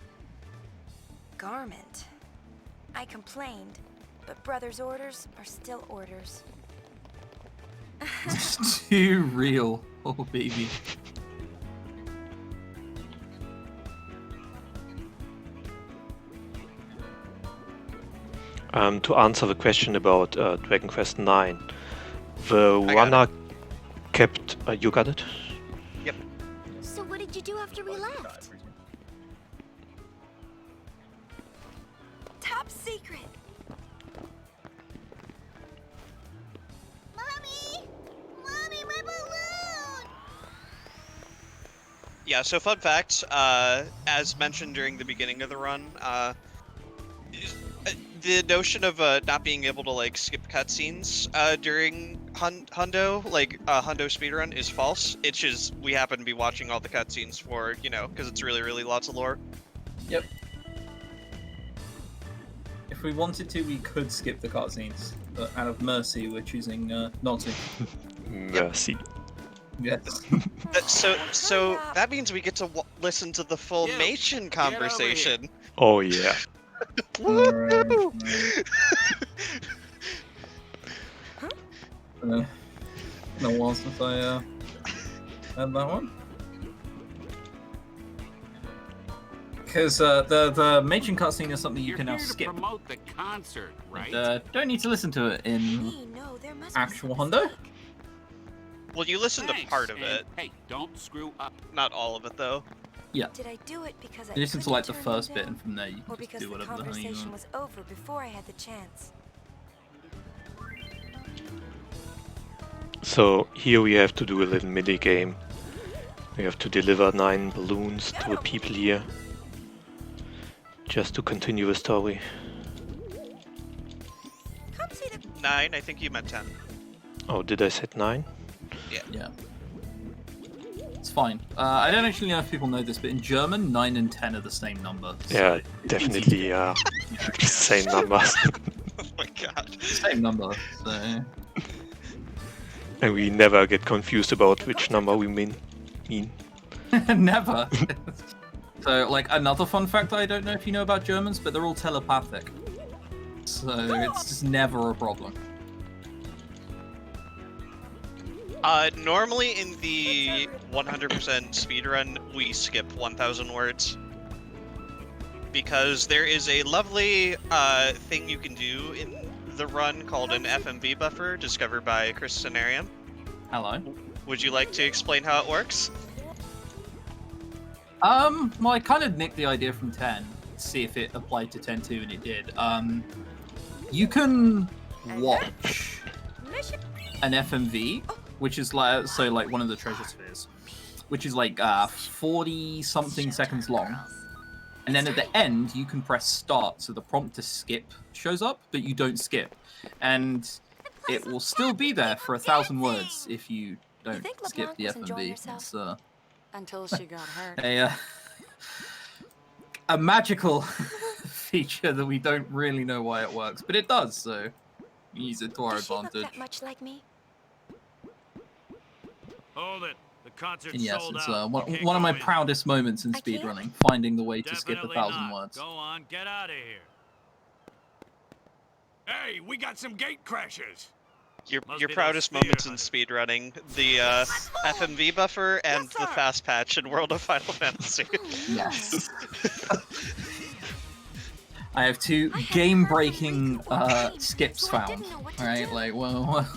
Speaker 4: garment. I complained, but Brother's orders are still orders.
Speaker 3: It's too real. Oh, baby.
Speaker 1: To answer the question about Dragon Quest IX, the runner kept... you got it?
Speaker 2: Yep.
Speaker 7: So what did you do after we left?
Speaker 4: Top secret!
Speaker 7: Mommy! Mommy, my balloon!
Speaker 2: Yeah, so fun fact, as mentioned during the beginning of the run, the notion of not being able to like skip cutscenes during Hundo, like Hundo speedrun, is false. It's just we happen to be watching all the cutscenes for, you know, because it's really lots of lore.
Speaker 3: Yep. If we wanted to, we could skip the cutscenes, but out of mercy, we're choosing not to.
Speaker 1: Mercy.
Speaker 3: Yes.
Speaker 2: So that means we get to listen to the full Machen conversation.
Speaker 1: Oh yeah.
Speaker 2: Woo!
Speaker 3: Been a while since I had that one. Because the Machen cutscene is something you can now skip.
Speaker 10: Promote the concert, right?
Speaker 3: Don't need to listen to it in actual Hundo.
Speaker 2: Well, you listen to part of it.
Speaker 10: Hey, don't screw up.
Speaker 2: Not all of it, though.
Speaker 3: Yeah.
Speaker 4: Did I do it because I
Speaker 3: You listen to
Speaker 4: couldn't
Speaker 3: like the
Speaker 4: turn
Speaker 3: first
Speaker 4: them
Speaker 3: bit,
Speaker 4: down,
Speaker 3: and from there you
Speaker 4: or
Speaker 3: can just
Speaker 4: because
Speaker 3: do
Speaker 4: the
Speaker 3: whatever the hell you
Speaker 4: conversation
Speaker 3: want.
Speaker 4: was over before I had the chance?
Speaker 1: So here we have to do a little mini game. We have to deliver 9 balloons to the people here, just to continue the story.
Speaker 2: 9, I think you meant 10.
Speaker 1: Oh, did I say 9?
Speaker 3: Yeah. It's fine. I don't actually know if people know this, but in German, 9 and 10 are the same number. So
Speaker 1: Yeah, definitely. Same numbers.
Speaker 2: Oh my god.
Speaker 3: Same number. So.
Speaker 1: And we never get confused about which number we mean.
Speaker 3: Never. So, like, another fun fact I don't know if you know about Germans, but they're all telepathic. So it's just never a problem.
Speaker 2: Normally in the 100% speedrun, we skip 1,000 words. Because there is a lovely thing you can do in the run called an FMV buffer, discovered by Chris Scenarium.
Speaker 3: Hello.
Speaker 2: Would you like to explain how it works?
Speaker 3: Well, I kind of nicked the idea from 10, to see if it applied to 10 too, and it did. You can watch an FMV, which is like, so like one of the treasure spheres, which is like 40-something seconds long. And then at the end, you can press start, so the prompt to skip shows up, but you don't skip. And it will still be there for 1,000 words if you don't skip the FMV. It's
Speaker 15: Until she got hurt.
Speaker 3: a magical feature that we don't really know why it works, but it does, so we use it to our
Speaker 4: Does she look
Speaker 3: advantage.
Speaker 4: that much like me?
Speaker 10: Hold it. The concert's
Speaker 3: And yes,
Speaker 10: sold
Speaker 3: it's
Speaker 10: out.
Speaker 3: one of my proudest moments in speedrunning, finding the way to skip
Speaker 10: Definitely
Speaker 3: 1,000
Speaker 10: not.
Speaker 3: words.
Speaker 10: Go on, get out of here. Hey, we got some gate crashers.
Speaker 2: Your
Speaker 10: be
Speaker 2: proudest
Speaker 10: those
Speaker 2: moments in speedrunning, the FMV buffer and the fast patch in World of Final Fantasy.
Speaker 3: Yes. I have 2 game-breaking skips found. Alright, like, well,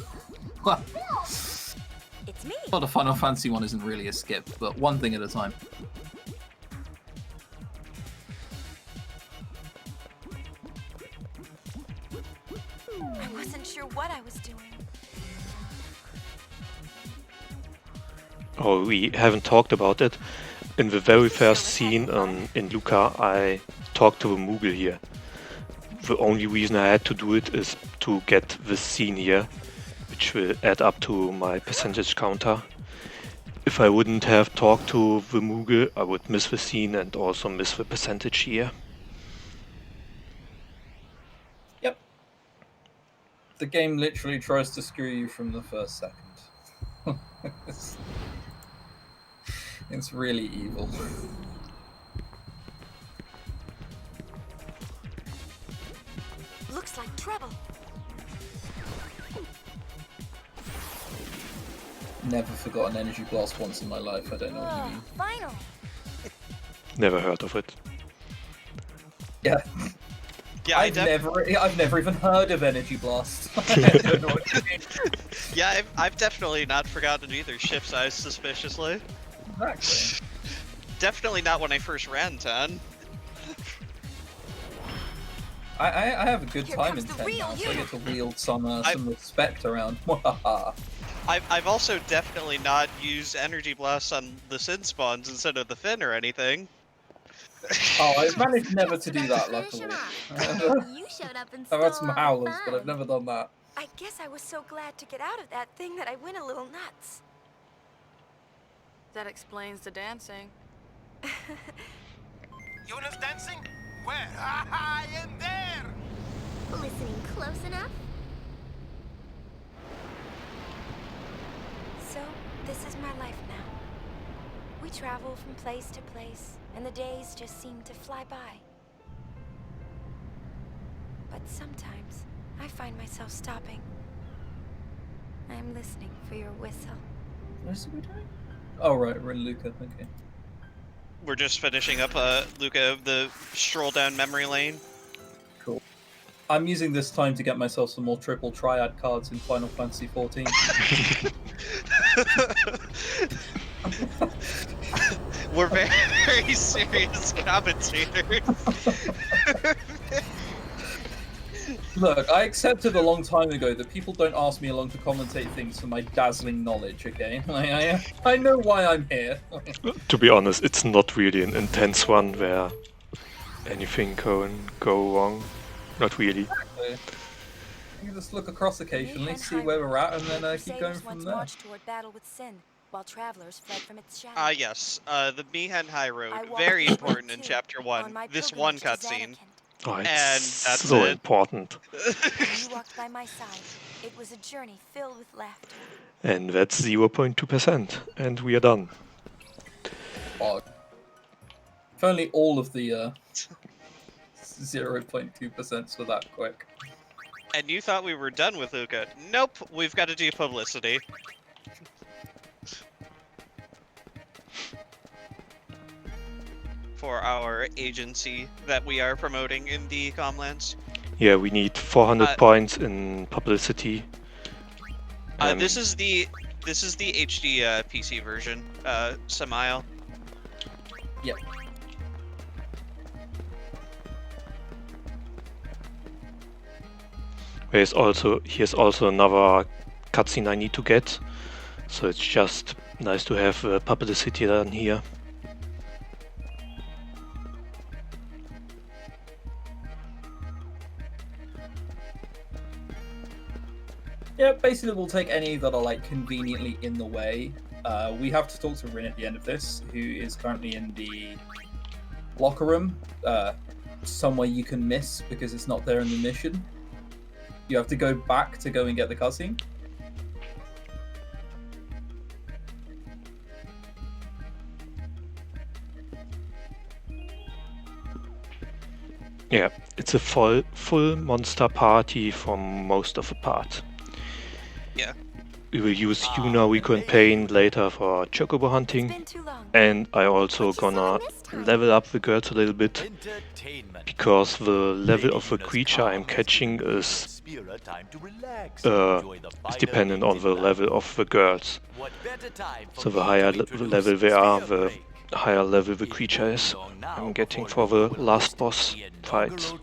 Speaker 4: It's me.
Speaker 3: well, the Final Fantasy one isn't really a skip, but one thing at a time.
Speaker 4: I wasn't sure what I was doing.
Speaker 1: Oh, we haven't talked about it. In the very first scene in Luca, I talked to a Moogle here. The only reason I had to do it is to get this scene here, which will add up to my percentage counter. If I wouldn't have talked to the Moogle, I would miss the scene and also miss the percentage here.
Speaker 3: Yep. The game literally tries to screw you from the first second. It's really evil.
Speaker 4: Looks like trouble.
Speaker 3: Never forgot an energy blast once in my life. I don't know what you mean.
Speaker 4: Final.
Speaker 1: Never heard of it.
Speaker 3: Yeah.
Speaker 2: Yeah,
Speaker 3: I've never even heard of energy blast. I don't know what you mean.
Speaker 2: Yeah, I've definitely not forgotten either. Ship's eyes suspiciously.
Speaker 3: Exactly.
Speaker 2: Definitely not when I first ran 10.
Speaker 3: I have a good time in 10 now, so I get to wield some respect around.
Speaker 2: I've also definitely not used energy blasts on the Sin spawns instead of the Fin or anything.
Speaker 3: Oh, I've managed never to do that, luckily.
Speaker 7: You showed up and
Speaker 3: I've had
Speaker 7: stole
Speaker 3: some
Speaker 7: all the
Speaker 3: howlers, but
Speaker 7: fun.
Speaker 3: I've never done that.
Speaker 4: I guess I was so glad to get out of that thing that I went a little nuts.
Speaker 15: That explains the dancing.
Speaker 8: Yuna's dancing? Where? I am there!
Speaker 7: Listening close enough?
Speaker 4: So, this is my life now. We travel from place to place, and the days just seem to fly by. But sometimes, I find myself stopping. I am listening for your whistle.
Speaker 3: What are we doing? Oh, right, we're in Luca, okay.
Speaker 2: We're just finishing up Luca, the stroll down memory lane.
Speaker 3: Cool. I'm using this time to get myself some more triple triad cards in Final Fantasy XIV.
Speaker 2: We're very serious commentators.
Speaker 3: Look, I accepted a long time ago that people don't ask me along to commentate things for my dazzling knowledge, okay? I know why I'm here.
Speaker 1: To be honest, it's not really an intense one where anything can go wrong. Not really.
Speaker 3: Exactly. You just look across occasionally, see where we're at, and then keep going from there.
Speaker 4: Marched toward battle with Sin, while travelers fled from its shadow.
Speaker 2: Yes. The Mi'hen High Road, very important in Chapter 1. This one cutscene.
Speaker 1: Oh, it's
Speaker 2: and that's
Speaker 1: so
Speaker 2: it.
Speaker 1: important.
Speaker 4: You walked by my side. It was a journey filled with laughter.
Speaker 1: And that's 0.2%, and we are done.
Speaker 3: Oh. If only all of the 0.2% were that quick.
Speaker 2: And you thought we were done with Luca. Nope, we've got to do publicity. For our agency that we are promoting in the Comlands.
Speaker 1: Yeah, we need 400 points in publicity.
Speaker 2: This is the HD PC version, Samael.
Speaker 3: Yep.
Speaker 1: Here's also another cutscene I need to get, so it's just nice to have publicity done here.
Speaker 3: Yeah, basically we'll take any that are like conveniently in the way. We have to talk to Rin at the end of this, who is currently in the locker room, somewhere you can miss because it's not there in the mission. You have to go back to go and get the cutscene.
Speaker 1: Yeah, it's a full monster party from most of the part.
Speaker 2: Yeah.
Speaker 1: We will use Yuna, Rico, and Pain later for chocobo hunting, and I also gonna level up the girls a little bit, because the level of the creature I'm catching is dependent on the level of the girls. So the higher level they are, the higher level the creature is I'm getting for the last boss fight.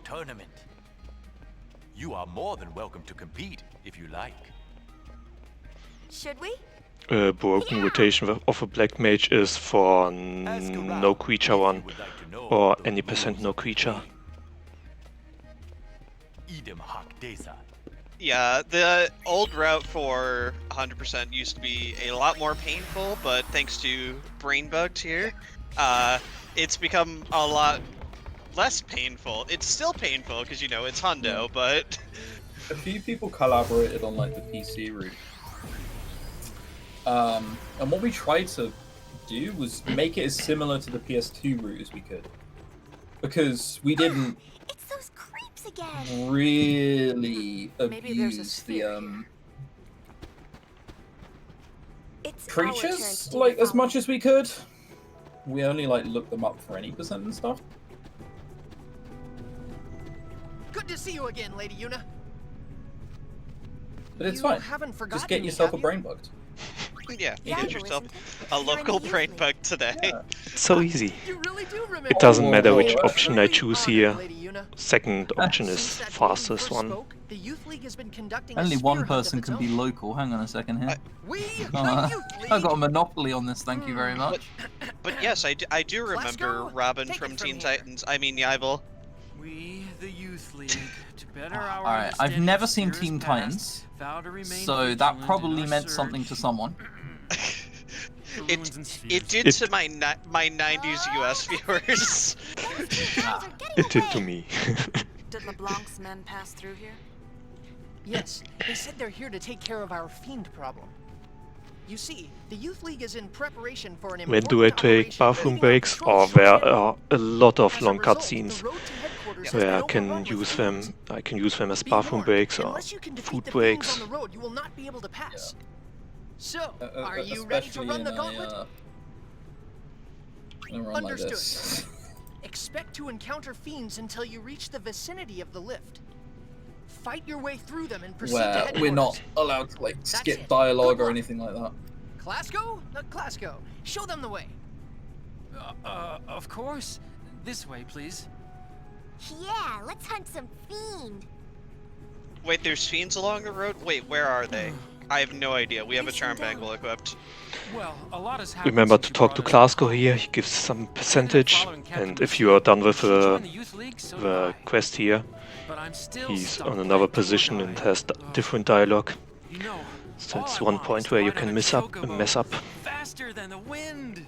Speaker 16: You are more than welcome to compete if you like.
Speaker 4: Should we?
Speaker 1: broken rotation of a black mage is for no creature one, or any percent no creature.
Speaker 2: Yeah, the old route for 100% used to be a lot more painful, but thanks to Brainbugged here, it's become a lot less painful. It's still painful because, you know, it's hundo, but...
Speaker 3: A few people collaborated on like the PC route. And what we tried to do was make it as similar to the PS2 route as we could. Because we didn't
Speaker 7: It's those creeps again.
Speaker 3: really
Speaker 15: Maybe there's a
Speaker 3: abuse
Speaker 15: sphere
Speaker 3: the
Speaker 4: It's
Speaker 3: creatures like as much as we could. We only like looked them up for any percent and stuff.
Speaker 14: Good to see you again, Lady Yuna.
Speaker 3: But it's
Speaker 14: You
Speaker 3: fine.
Speaker 14: haven't
Speaker 3: Just
Speaker 14: forgotten
Speaker 3: get
Speaker 14: me,
Speaker 3: yourself a
Speaker 14: have you?
Speaker 3: brain bugged.
Speaker 2: Yeah, you
Speaker 4: Yeah,
Speaker 2: get yourself a local Brainbug today.
Speaker 3: Yeah.
Speaker 1: So easy.
Speaker 14: You really do remember.
Speaker 1: It doesn't matter
Speaker 3: Oh,
Speaker 1: which
Speaker 3: oh,
Speaker 1: option I choose here.
Speaker 14: Lady Yuna.
Speaker 1: Second option is
Speaker 14: Since that day we
Speaker 1: fastest
Speaker 14: first
Speaker 1: one.
Speaker 14: spoke, the Youth League has been conducting a
Speaker 3: Only
Speaker 14: spear
Speaker 3: one
Speaker 14: hunt
Speaker 3: person
Speaker 14: of its
Speaker 3: can be
Speaker 14: own.
Speaker 3: local. Hang on a second here.
Speaker 14: We, the
Speaker 3: I
Speaker 14: Youth League.
Speaker 3: got a monopoly on this, thank you very much.
Speaker 2: But yes, I do remember
Speaker 14: Klesko,
Speaker 2: Robin
Speaker 14: take
Speaker 2: from
Speaker 14: it from
Speaker 2: Teen
Speaker 14: here.
Speaker 2: Titans. I mean, Yibel.
Speaker 16: We, the Youth League, to better our
Speaker 3: Alright, I've
Speaker 16: understanding
Speaker 3: never
Speaker 16: of
Speaker 3: seen
Speaker 16: Sphere's
Speaker 3: Teen
Speaker 16: past,
Speaker 3: Titans,
Speaker 16: vow to remain
Speaker 3: so that
Speaker 16: vigilant in
Speaker 3: probably
Speaker 16: our
Speaker 3: meant
Speaker 16: search
Speaker 3: something to someone.
Speaker 16: for ruins and spheres.
Speaker 2: It did to my 90s US viewers.
Speaker 1: It did to me.
Speaker 15: Did LeBlanc's men pass through here?
Speaker 14: Yes, they said they're here to take care of our fiend problem. You see, the Youth League is in preparation for an
Speaker 1: When do I
Speaker 14: important
Speaker 1: take
Speaker 14: operation
Speaker 1: bathroom
Speaker 14: leading our
Speaker 1: breaks?
Speaker 14: patrol
Speaker 1: Or
Speaker 14: short
Speaker 1: there
Speaker 14: area.
Speaker 1: are a lot of
Speaker 14: As a
Speaker 1: long
Speaker 14: result,
Speaker 1: cutscenes
Speaker 14: the road to headquarters has
Speaker 1: where I
Speaker 14: been
Speaker 1: can
Speaker 14: overrun with
Speaker 1: use
Speaker 14: fiends.
Speaker 1: them. I can use them as
Speaker 14: Be
Speaker 1: bathroom
Speaker 14: warned,
Speaker 1: breaks or
Speaker 14: unless you can defeat
Speaker 1: food
Speaker 14: the fiends
Speaker 1: breaks.
Speaker 14: on the road, you will not be able to pass. So, are you ready to
Speaker 3: Especially
Speaker 14: run the
Speaker 3: in
Speaker 14: gauntlet?
Speaker 3: a run like
Speaker 14: Understood.
Speaker 3: this.
Speaker 14: Expect to encounter fiends until you reach the vicinity of the lift. Fight your way through them and proceed to
Speaker 3: Where
Speaker 14: headquarters.
Speaker 3: we're not allowed to like skip
Speaker 14: it.
Speaker 3: dialogue
Speaker 14: Good
Speaker 3: or
Speaker 14: luck.
Speaker 3: anything like that.
Speaker 14: Clasco? Clasco, show them the way.
Speaker 16: Of course. This way, please.
Speaker 7: Yeah, let's hunt some fiend.
Speaker 2: Wait, there's fiends along the road? Wait, where are they? I have no idea. We have a charm bangle equipped.
Speaker 16: Well, a lot has happened
Speaker 1: Remember
Speaker 16: since
Speaker 1: to
Speaker 16: you
Speaker 1: talk to
Speaker 16: brought us
Speaker 1: Clasco here, he gives some percentage, and if you are done with the quest here,
Speaker 16: But I'm still
Speaker 1: he's
Speaker 16: stuck
Speaker 1: on another
Speaker 16: right to
Speaker 1: position
Speaker 16: where
Speaker 1: and
Speaker 16: I-
Speaker 1: has different dialogue.
Speaker 16: You know,
Speaker 1: So
Speaker 16: all
Speaker 1: it's
Speaker 16: I
Speaker 1: one
Speaker 16: want
Speaker 1: point
Speaker 16: is
Speaker 1: where
Speaker 16: to
Speaker 1: you
Speaker 16: ride
Speaker 1: can
Speaker 16: on a
Speaker 1: mess up.
Speaker 16: chocobo faster than the wind.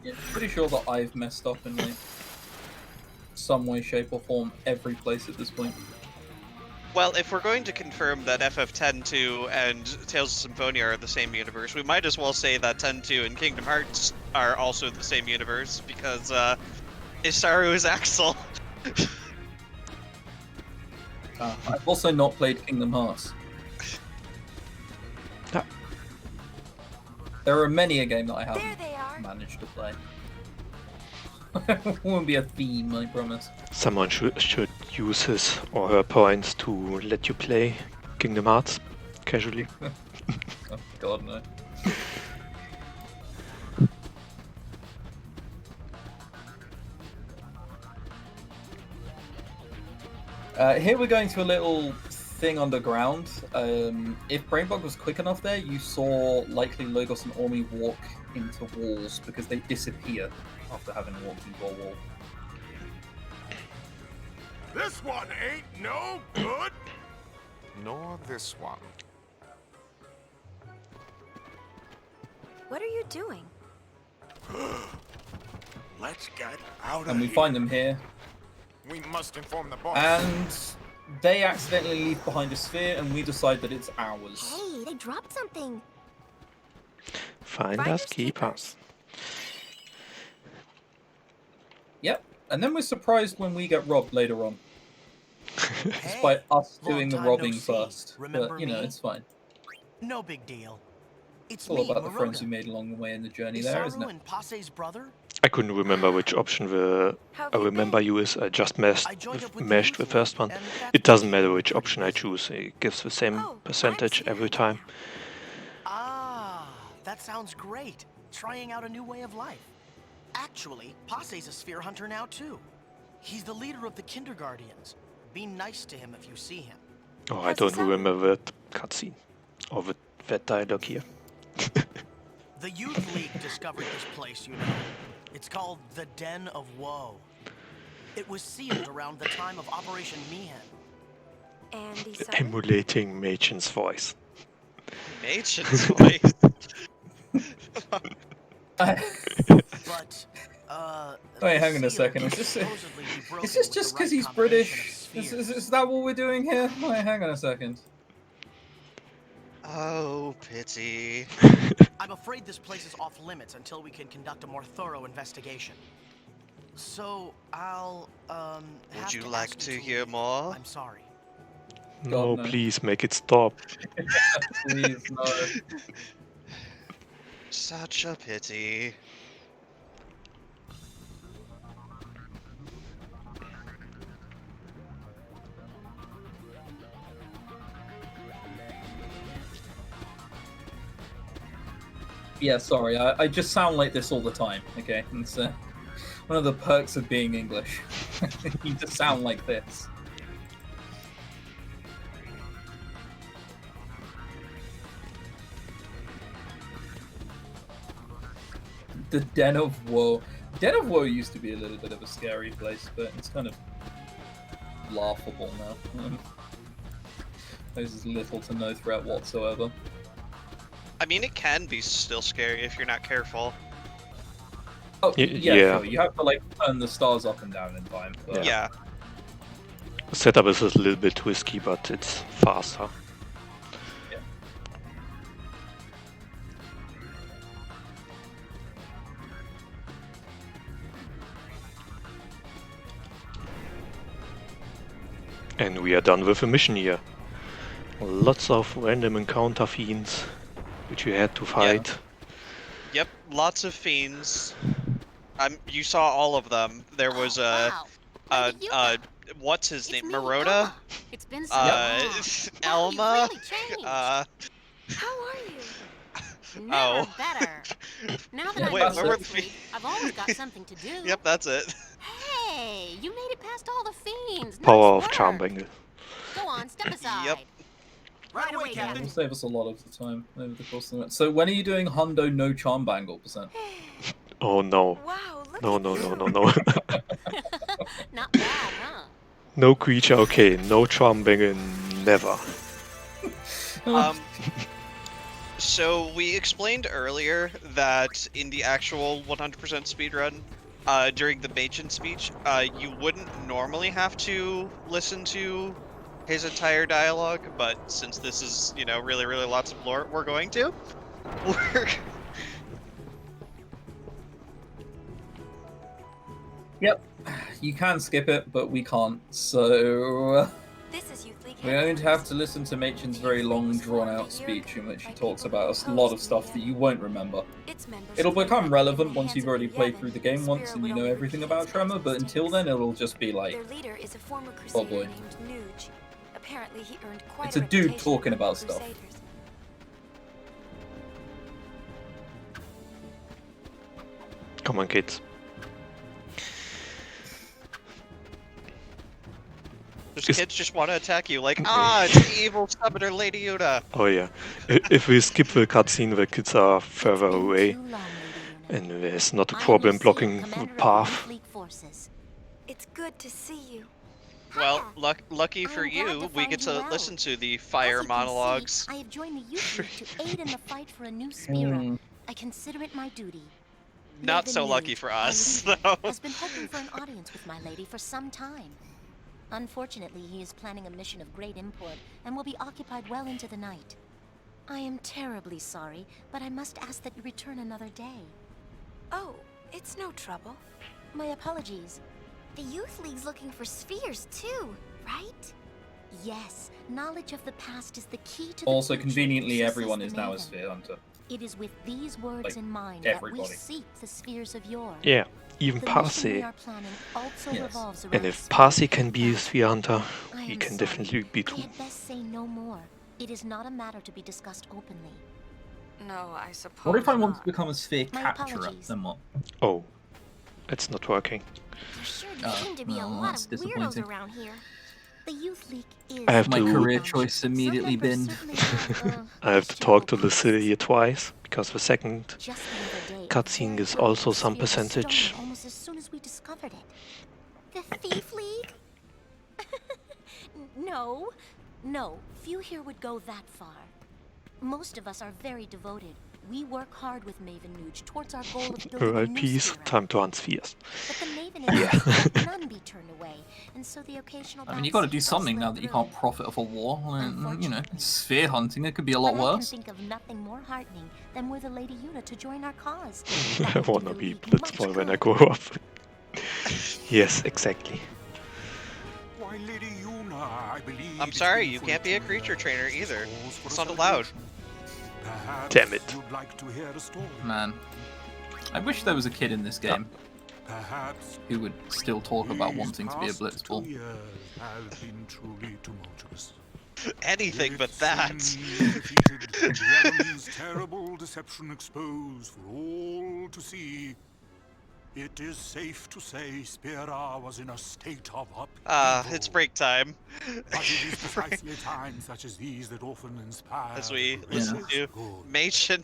Speaker 3: Yeah, pretty sure that I've messed up in like some way, shape, or form every place at this point.
Speaker 2: Well, if we're going to confirm that FF10-2 and Tales of Symphonia are the same universe, we might as well say that 10-2 and Kingdom Hearts are also the same universe, because Isaru is Axel.
Speaker 3: I've also not played Kingdom Hearts. There are many a game that I haven't managed to play. Won't be a theme, I promise.
Speaker 1: Someone should use his or her points to let you play Kingdom Hearts casually.
Speaker 3: Oh god, no. Here we're going to a little thing underground. If Brainbug was quick enough there, you saw likely Logos and Ormi walk into walls because they disappear after having walked into a wall.
Speaker 17: This one ain't no good. Nor this one.
Speaker 4: What are you doing?
Speaker 17: Let's get out of
Speaker 3: And we
Speaker 17: here.
Speaker 3: find them here.
Speaker 17: We must inform the boss.
Speaker 3: And they accidentally leave behind a sphere, and we decide that it's ours.
Speaker 7: Hey, they dropped something.
Speaker 1: Find us, keep us.
Speaker 3: Yep. And then we're surprised when we get robbed later on. Despite us doing the robbing first. But, you know, it's fine.
Speaker 14: No big deal. It's
Speaker 3: It's all
Speaker 14: me,
Speaker 3: about the friends
Speaker 14: Maroda.
Speaker 3: we made along the way in the journey there, isn't
Speaker 14: Isaru
Speaker 3: it?
Speaker 14: and Pase's brother?
Speaker 1: I couldn't remember which option I remember you is. I just mashed the first one. It doesn't matter which option I choose. It gives the same percentage every time.
Speaker 14: Ah, that sounds great. Trying out a new way of life. Actually, Pase's a sphere hunter now too. He's the leader of the Kinderguardians. Be nice to him if you see him.
Speaker 1: Oh, I don't remember that cutscene. Or that dialogue here.
Speaker 14: The Youth League discovered this place, you know. It's called the Den of Woe. It was sealed around the time of Operation Mihen.
Speaker 4: And
Speaker 1: Emulating Machen's voice.
Speaker 2: Machen's voice?
Speaker 14: But,
Speaker 3: wait, hang on a second. Is this just because he's British? Is that what we're doing here? Wait, hang on a second.
Speaker 2: Oh, pity.
Speaker 14: I'm afraid this place is off limits until we can conduct a more thorough investigation. So, I'll,
Speaker 2: Would you like to hear more?
Speaker 14: I'm sorry.
Speaker 1: No, please make it stop.
Speaker 3: Please, no.
Speaker 2: Such a pity.
Speaker 3: Yeah, sorry, I just sound like this all the time, okay? It's one of the perks of being English. You just sound like this. The Den of Woe. Den of Woe used to be a little bit of a scary place, but it's kind of laughable now. There's little to no threat whatsoever.
Speaker 2: I mean, it can be still scary if you're not careful.
Speaker 3: Oh, yeah, sure. You have to, like, turn the stars up and down in time. But...
Speaker 2: Yeah.
Speaker 1: The setup is a little bit risky, but it's faster.
Speaker 3: Yeah.
Speaker 1: And we are done with the mission here. Lots of random encounter fiends, which we had to fight.
Speaker 2: Yep, lots of fiends. You saw all of them. There was what's his name? Marota?
Speaker 9: It's been so long.
Speaker 2: Elma?
Speaker 9: Wow, how are you?
Speaker 2: Oh.
Speaker 9: Better. Now that
Speaker 2: Wait,
Speaker 9: I'm
Speaker 2: where were
Speaker 9: free, I've always got something to do.
Speaker 2: Yep, that's it.
Speaker 9: Hey, you made it past all the fiends.
Speaker 1: Power
Speaker 9: Nice
Speaker 1: of Charm Bangle.
Speaker 9: Go on, step aside.
Speaker 2: Yep.
Speaker 14: Right away, Captain.
Speaker 3: It'll save us a lot of the time over the course of the night. So when are you doing Hundo no Charm Bangle %?
Speaker 1: Oh no.
Speaker 4: Wow,
Speaker 1: No.
Speaker 9: Not bad, huh?
Speaker 1: No creature, okay. No Charm Bangle, never.
Speaker 2: So we explained earlier that in the actual 100% speedrun, during the Machen speech, you wouldn't normally have to listen to his entire dialogue, but since this is, you know, really, really lots of lore, we're going to.
Speaker 3: Yep, you can skip it, but we can't, so...
Speaker 4: This is Youth League.
Speaker 3: We're going to have to listen to Machen's very long, drawn-out speech in which he talks about a lot of stuff that you won't remember. It'll become relevant once you've already played through the game once and you know everything about Tremor, but until then it'll just be like, oh boy.
Speaker 4: Apparently he earned quite
Speaker 3: It's a dude talking about stuff.
Speaker 1: Come on, kids.
Speaker 2: Those kids just want to attack you, like, it's the evil summoner Lady Una.
Speaker 1: Oh yeah. If we skip the cutscene, the kids are further away. And there's not a problem blocking the path.
Speaker 4: It's good to see you.
Speaker 2: Well, lucky for you, we get to listen to the fire monologues.
Speaker 7: I have joined the Youth League to aid in the fight for a new Spira. I consider it my duty.
Speaker 2: Not so lucky for us, though.
Speaker 7: Has been hoping for an audience with my lady for some time. Unfortunately, he is planning a mission of great import and will be occupied well into the night. I am terribly sorry, but I must ask that you return another day.
Speaker 4: Oh, it's no trouble.
Speaker 7: My apologies.
Speaker 6: The Youth League's looking for spheres too, right?
Speaker 7: Yes, knowledge of the past is the key to the
Speaker 3: Also,
Speaker 7: future,
Speaker 3: conveniently,
Speaker 7: says
Speaker 3: everyone
Speaker 7: the
Speaker 3: is now a
Speaker 7: Maven.
Speaker 3: Sphere Hunter.
Speaker 7: It is with these words
Speaker 3: Like,
Speaker 7: in mind
Speaker 3: everybody.
Speaker 7: that we seek the spheres of yore.
Speaker 1: Yeah, even
Speaker 7: The mission we
Speaker 1: Parsi.
Speaker 7: are planning also
Speaker 3: Yes.
Speaker 7: revolves around
Speaker 1: And if Parsi can be a Sphere Hunter, he can definitely be
Speaker 7: I
Speaker 1: too.
Speaker 7: had best say no more. It is not a matter to be discussed openly.
Speaker 15: No, I suppose.
Speaker 3: What if I want
Speaker 15: not.
Speaker 3: to become a Sphere
Speaker 7: My
Speaker 3: Capturer?
Speaker 7: apologies.
Speaker 3: Then what?
Speaker 1: Oh, it's not working.
Speaker 6: There sure do seem to be a
Speaker 3: well,
Speaker 6: lot
Speaker 3: that's
Speaker 6: of weirdos
Speaker 3: disappointing.
Speaker 6: around here.
Speaker 7: The Youth League is
Speaker 1: I have
Speaker 3: My
Speaker 1: to
Speaker 3: career choice immediately binned.
Speaker 1: I have to talk to Lucilia twice because the second
Speaker 7: Just the other day, a
Speaker 1: cutscene
Speaker 7: very
Speaker 1: is also
Speaker 7: valuable
Speaker 1: some
Speaker 7: sphere was
Speaker 1: percentage.
Speaker 7: stolen almost as soon as we discovered it. The Thief League? No. No, few here would go that far. Most of us are very devoted. We work hard with Maven Nuge towards our goal of building a
Speaker 1: Alright,
Speaker 7: new
Speaker 1: peace.
Speaker 7: sphere.
Speaker 1: Time to hunt spheres.
Speaker 7: But the Maven insists that none be turned away, and so the occasional
Speaker 3: I mean, you
Speaker 7: bad
Speaker 3: got to do
Speaker 7: seeds
Speaker 3: something
Speaker 7: slip
Speaker 3: now that you
Speaker 7: through.
Speaker 3: can't profit off a war. You know, sphere hunting, it could be a lot
Speaker 7: But I can
Speaker 3: worse.
Speaker 7: think of nothing more heartening than were the Lady Yuna to join our cause.
Speaker 1: I wanna be Blitzball when I grow up. Yes, exactly.
Speaker 5: Why, Lady Yuna, I believe
Speaker 2: I'm sorry, you can't be a creature trainer either. It's not allowed.
Speaker 1: Damn it.
Speaker 5: You'd like to hear a story.
Speaker 3: Man, I wish there was a kid in this game
Speaker 5: Perhaps
Speaker 3: who would still talk about
Speaker 5: these
Speaker 3: wanting to be a
Speaker 5: past 2
Speaker 3: blitzball.
Speaker 5: years have been truly tumultuous.
Speaker 2: Anything but that.
Speaker 5: The Evan's terrible deception exposed for all to see. It is safe to say Spira was in a state of upheaval.
Speaker 2: It's break time.
Speaker 5: But it is precisely times such as these that often inspire
Speaker 2: As we
Speaker 5: the
Speaker 2: listen
Speaker 5: greatest
Speaker 2: to
Speaker 5: good.
Speaker 2: Machen.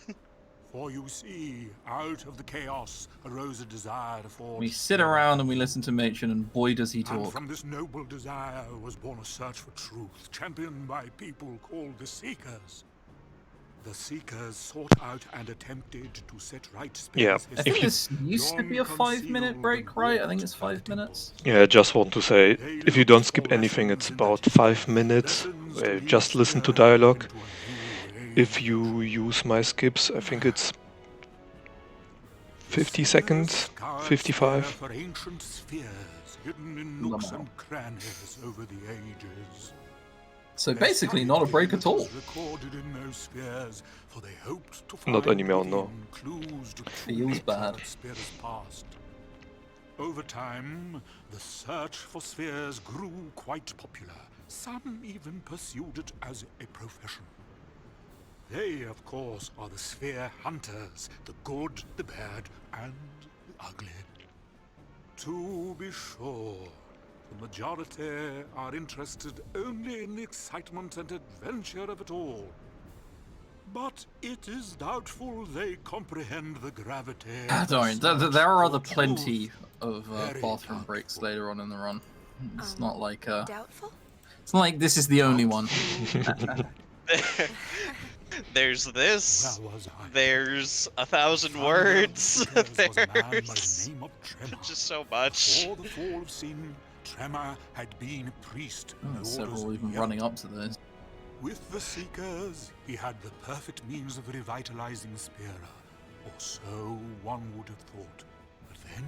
Speaker 5: For you see, out of the chaos arose a desire to forge.
Speaker 3: We sit around and we listen to Machen, and boy does he
Speaker 5: And
Speaker 3: talk.
Speaker 5: from this noble desire was born a search for truth, championed by people called the Seekers. The Seekers sought out and attempted to set right
Speaker 1: Yeah,
Speaker 5: space.
Speaker 3: I think this used to be a 5-minute break, right? I think it's 5 minutes.
Speaker 1: Yeah, I just want to say, if you don't skip anything, it's about 5 minutes. Where you just listen to dialogue. If you use my skips, I think it's 50 seconds, 55.
Speaker 5: For ancient spheres hidden in nooks and crannies over the ages.
Speaker 3: So basically, not a break at all.
Speaker 5: Recorded in those spheres, for they hoped to
Speaker 1: Not
Speaker 5: find
Speaker 1: anymore, no.
Speaker 5: clues to
Speaker 3: Feels
Speaker 5: truly
Speaker 3: bad.
Speaker 5: tell Spheres past. Over time, the search for spheres grew quite popular. Some even pursued it as a profession. They, of course, are the sphere hunters, the good, the bad, and the ugly. To be sure, the majority are interested only in the excitement and adventure of it all. But it is doubtful they comprehend the gravity.
Speaker 3: Don't worry, there are other plenty of bathroom breaks later on in the run. It's not like
Speaker 4: Doubtful?
Speaker 3: it's not like this is the only one.
Speaker 2: There's this. There's 1,000 words. There's just so much.
Speaker 5: Before the fall of sin, Tremor had been a priest.
Speaker 3: Oh, several even running up to this.
Speaker 5: With the Seekers, he had the perfect means of revitalizing Spira, or so one would have thought. But then,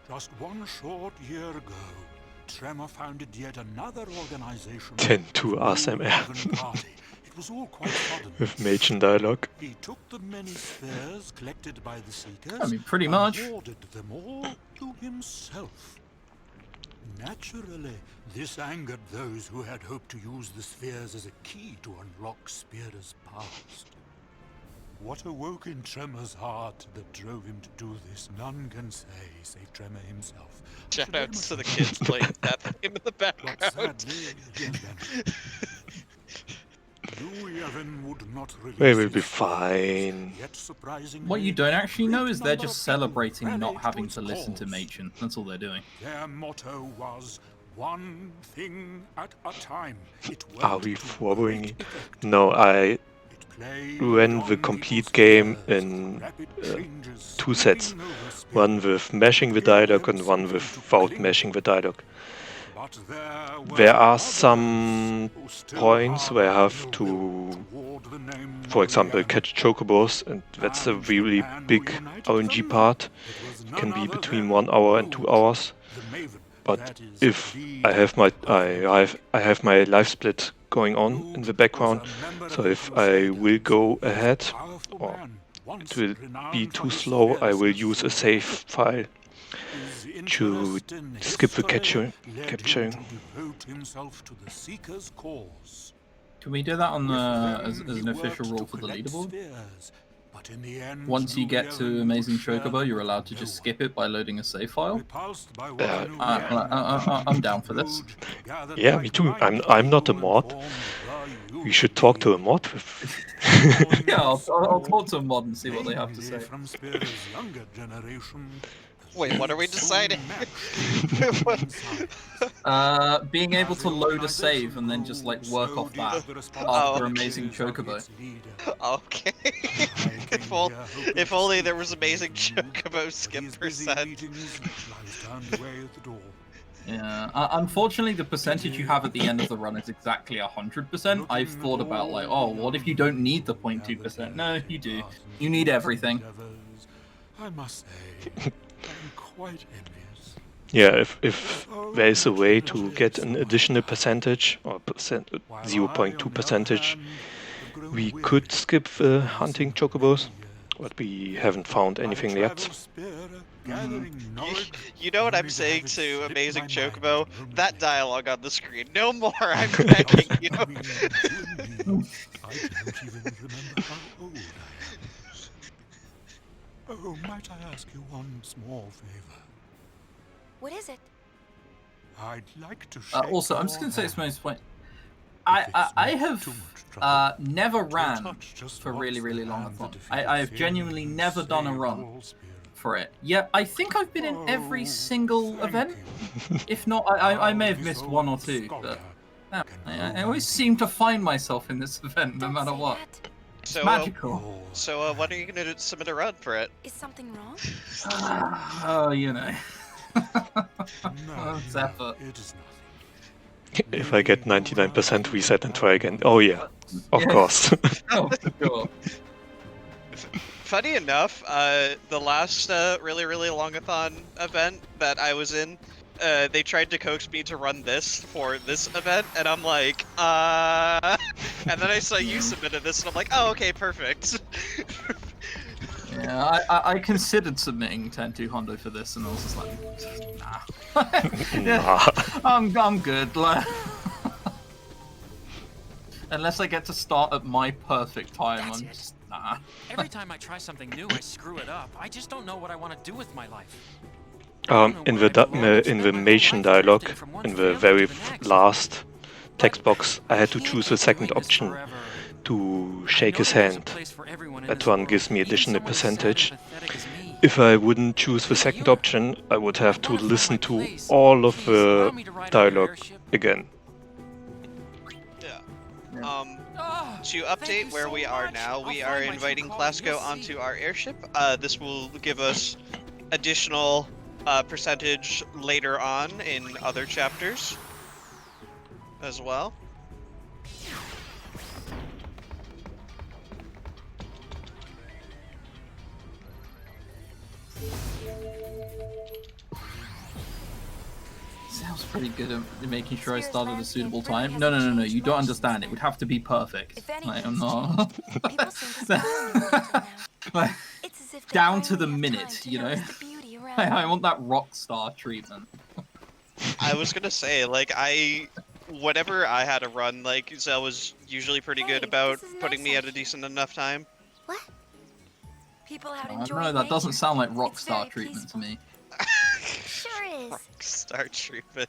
Speaker 5: just one short year ago, Tremor founded yet another organization.
Speaker 1: 10-2 ASMR.
Speaker 5: It was all quite sudden.
Speaker 1: With Machen dialogue.
Speaker 5: He took the many spheres collected by the Seekers.
Speaker 3: I mean, pretty
Speaker 5: and
Speaker 3: much.
Speaker 5: hoarded them all to himself. Naturally, this angered those who had hoped to use the spheres as a key to unlock Spira's past. What awoke in Tremor's heart that drove him to do this, none can say, save Tremor himself.
Speaker 2: Shoutouts to the kids playing that game in the background.
Speaker 1: They will be fine.
Speaker 3: What you don't actually know is they're just celebrating not having to listen to Machen. That's all they're doing.
Speaker 5: Their motto was one thing at a time.
Speaker 1: Are we forwarding? No, I ran the complete game in 2 sets. One with mashing the dialogue and one without mashing the dialogue. There are some points where I have to, for example, catch chocobos, and that's a really big RNG part. It can be between 1 hour and 2 hours. But if I have my life split going on in the background, so if I will go ahead or it will be too slow, I will use a save file to skip the capturing.
Speaker 3: Can we do that on as an official rule for the leaderboard?
Speaker 5: But in the end,
Speaker 3: Once you get to
Speaker 5: Yevon
Speaker 3: Amazing
Speaker 5: would share
Speaker 3: Chocobo, you're allowed to
Speaker 5: no
Speaker 3: just
Speaker 5: one.
Speaker 3: skip it by loading a save file.
Speaker 5: Repulsed by what New
Speaker 3: I'm
Speaker 5: Yevon
Speaker 3: down for this.
Speaker 5: gathered
Speaker 1: Yeah, me too. I'm not a mod. We should talk to a mod.
Speaker 3: Yeah, I'll talk to a mod and see what they have to say.
Speaker 5: From Spear's younger generation.
Speaker 2: Wait, what are we deciding?
Speaker 3: Being able to load a save and then just like work off that after Amazing Chocobo.
Speaker 2: Okay. if only there was Amazing Chocobo skip percent.
Speaker 3: Yeah, unfortunately the percentage you have at the end of the run is exactly 100%. I've thought about like, oh, what if you don't need the 0.2%? No, you do. You need everything.
Speaker 5: I must say, I'm quite envious.
Speaker 1: Yeah, if there is a way to get an additional percentage or 0.2 percentage, we could skip hunting chocobos, but we haven't found anything yet.
Speaker 2: You know what I'm saying to Amazing Chocobo? That dialogue on the screen. No more, I'm begging you.
Speaker 5: I don't even remember how old I am. Oh, might I ask you one small favor?
Speaker 4: What is it?
Speaker 5: I'd like to shake
Speaker 3: also, I'm just going to say this most point. I have never ran for really, really long a fun. I have genuinely never done a run for it. Yet I think I've been in every single event. If not, I may have missed one or two, but I always seem to find myself in this event no matter what. It's magical.
Speaker 2: So when are you going to submit a run for it?
Speaker 4: Is something wrong?
Speaker 3: Oh, you know. It's effort.
Speaker 1: If I get 99% reset and try again. Oh yeah, of course.
Speaker 3: Oh, sure.
Speaker 2: Funny enough, the last really, really longathon event that I was in, they tried to coax me to run this for this event, and I'm like, and then I saw you submitted this, and I'm like, oh, okay, perfect.
Speaker 3: Yeah, I considered submitting 10-2 Hondo for this, and I was just like, nah. Yeah, I'm good. Like, unless I get to start at my perfect time, I'm just nah.
Speaker 16: Every time I try something new, I screw it up. I just don't know what I want to do with my life.
Speaker 1: In the Machen dialogue, in the very last text box, I had to choose the second option to shake his hand. That one gives me additional percentage. If I wouldn't choose the second option, I would have to listen to all of the dialogue again.
Speaker 2: To update where we are now, we are inviting Classico onto our airship. This will give us additional percentage later on in other chapters as well.
Speaker 3: Sounds pretty good at making sure I start at a suitable time. No, you don't understand. It would have to be perfect. Like, I'm not... like, down to the minute, you know? I want that rock star treatment.
Speaker 2: I was gonna say, like, whenever I had a run, like, Zell was usually pretty good about putting me at a decent enough time.
Speaker 4: What? People out
Speaker 3: I
Speaker 4: enjoying
Speaker 3: don't know, that doesn't
Speaker 4: nature.
Speaker 3: sound like rock
Speaker 4: It's
Speaker 3: star
Speaker 4: very
Speaker 3: treatment to me.
Speaker 4: Sure is.
Speaker 2: Star treatment.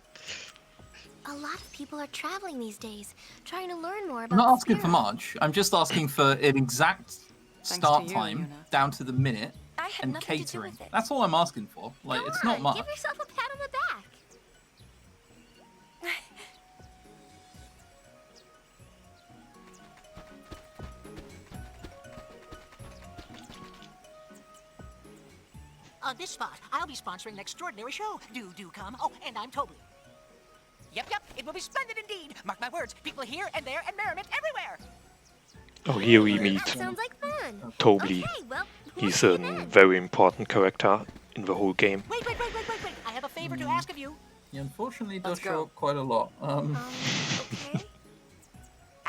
Speaker 7: A lot of people are traveling these days, trying to learn more
Speaker 3: I'm
Speaker 7: about
Speaker 3: not
Speaker 7: the
Speaker 3: asking for
Speaker 7: spirit.
Speaker 3: much. I'm just asking for an exact start time, down to the minute, and catering. That's all I'm asking for. Like, it's not much.
Speaker 7: Give yourself a pat on the back.
Speaker 18: On this spot, I'll be sponsoring an extraordinary show. Do come. Oh, and I'm Toby. Yep, it will be splendid indeed. Mark my words, people here and there and merriment everywhere.
Speaker 1: Oh, here we meet
Speaker 7: Sounds like fun.
Speaker 1: Toby.
Speaker 7: Okay, well,
Speaker 1: He's a very important character in the whole game.
Speaker 18: Wait. I have a favor to ask of you.
Speaker 3: He unfortunately does show up quite a lot.
Speaker 4: Okay.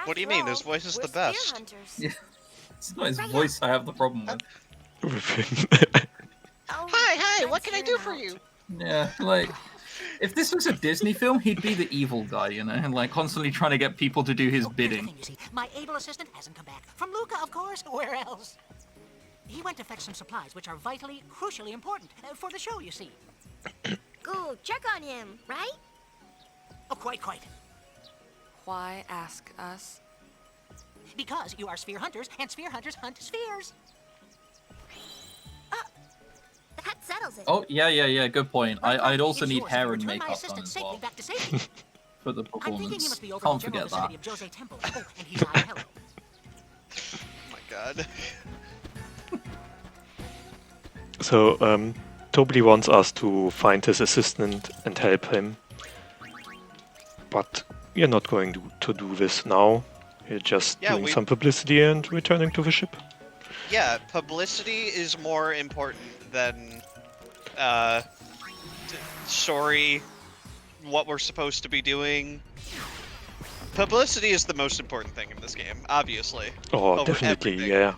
Speaker 2: What do you mean? His voice is the best.
Speaker 3: Yeah, it's not his voice I have the problem with.
Speaker 18: Hi, what can I do for you?
Speaker 3: Yeah, like, if this was a Disney film, he'd be the evil guy, you know, and like constantly trying to get people to do his bidding.
Speaker 18: My able assistant hasn't come back. From Luca, of course. Where else? He went to fetch some supplies, which are vitally, crucially important for the show, you see.
Speaker 6: Go check on him, right?
Speaker 18: Oh, quite.
Speaker 15: Why ask us?
Speaker 18: Because you are sphere hunters, and sphere hunters hunt spheres.
Speaker 6: That settles it.
Speaker 3: Oh, yeah, good point. I'd also need hair and
Speaker 18: Return my
Speaker 3: makeup done
Speaker 18: assistant
Speaker 3: as well
Speaker 18: safely back to safety.
Speaker 3: for the
Speaker 18: I'm thinking he
Speaker 3: performance.
Speaker 18: must be over
Speaker 3: Can't
Speaker 18: in the general
Speaker 3: forget that.
Speaker 18: vicinity of Jose Temple. Oh, and he's not hello.
Speaker 2: Oh my god.
Speaker 1: So, Toby wants us to find his assistant and help him. But we are not going to do this now. We're just doing some publicity and returning to the ship.
Speaker 2: Yeah, publicity is more important than story, what we're supposed to be doing. Publicity is the most important thing in this game, obviously.
Speaker 1: Oh, definitely, yeah.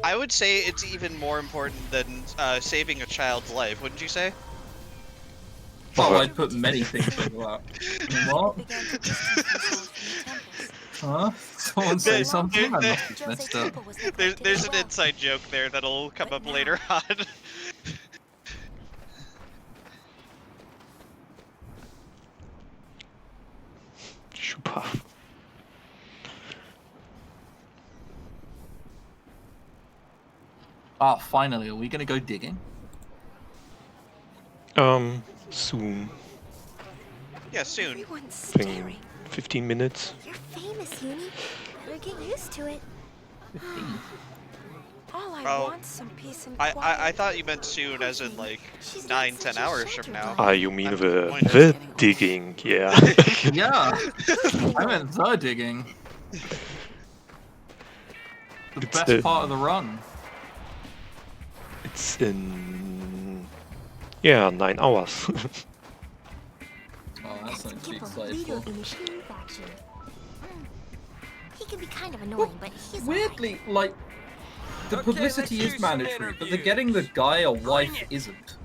Speaker 2: I would say it's even more important than saving a child's life, wouldn't you say?
Speaker 3: Oh, I'd put many things into that. What? Huh? Someone say something? I must have messed up.
Speaker 2: There's an inside joke there that'll come up later on.
Speaker 1: Super.
Speaker 3: Ah, finally, are we gonna go digging?
Speaker 1: Soon.
Speaker 2: Yeah, soon.
Speaker 4: Everyone's
Speaker 1: Thing,
Speaker 4: staring.
Speaker 1: 15 minutes.
Speaker 6: You're famous, Uni. Better get used to it.
Speaker 4: All I
Speaker 2: Oh,
Speaker 4: want some peace and quiet.
Speaker 2: I thought you meant soon as in like 9-10 hours from now.
Speaker 1: Ah, you mean the digging, yeah.
Speaker 3: Yeah, I meant the digging. The best part of the run.
Speaker 1: It's in... yeah, 9 hours.
Speaker 3: Oh, that's something to be excited for.
Speaker 7: He can be kind of annoying, but he's
Speaker 3: Weirdly, like, the publicity is mandatory, but the getting the guy a wife isn't.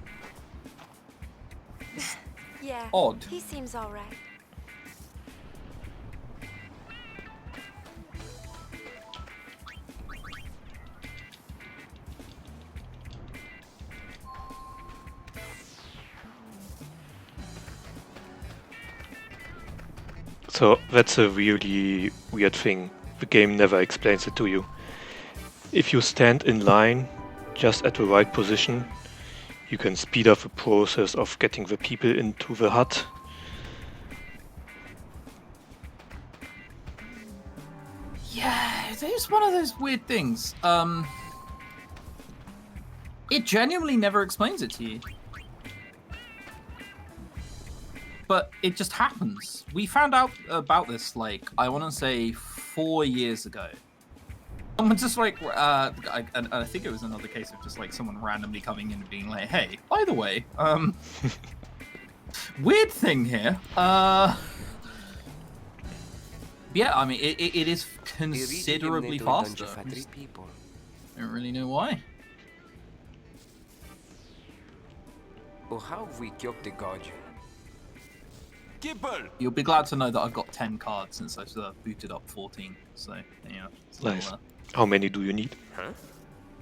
Speaker 4: Yeah,
Speaker 3: Odd.
Speaker 4: he seems alright.
Speaker 1: So that's a really weird thing. The game never explains it to you. If you stand in line just at the right position, you can speed up the process of getting the people into the hut.
Speaker 3: Yeah, it is one of those weird things. It genuinely never explains it to you. But it just happens. We found out about this, like, I want to say 4 years ago. Someone just like, I think it was another case of just like someone randomly coming in and being like, hey, by the way, weird thing here. Yeah, I mean, it is considerably faster. I don't really know why.
Speaker 12: Well, how have we killed the god?
Speaker 3: You'll be glad to know that I've got 10 cards since I've booted up 14. So, yeah.
Speaker 1: Nice. How many do you need?
Speaker 12: Huh?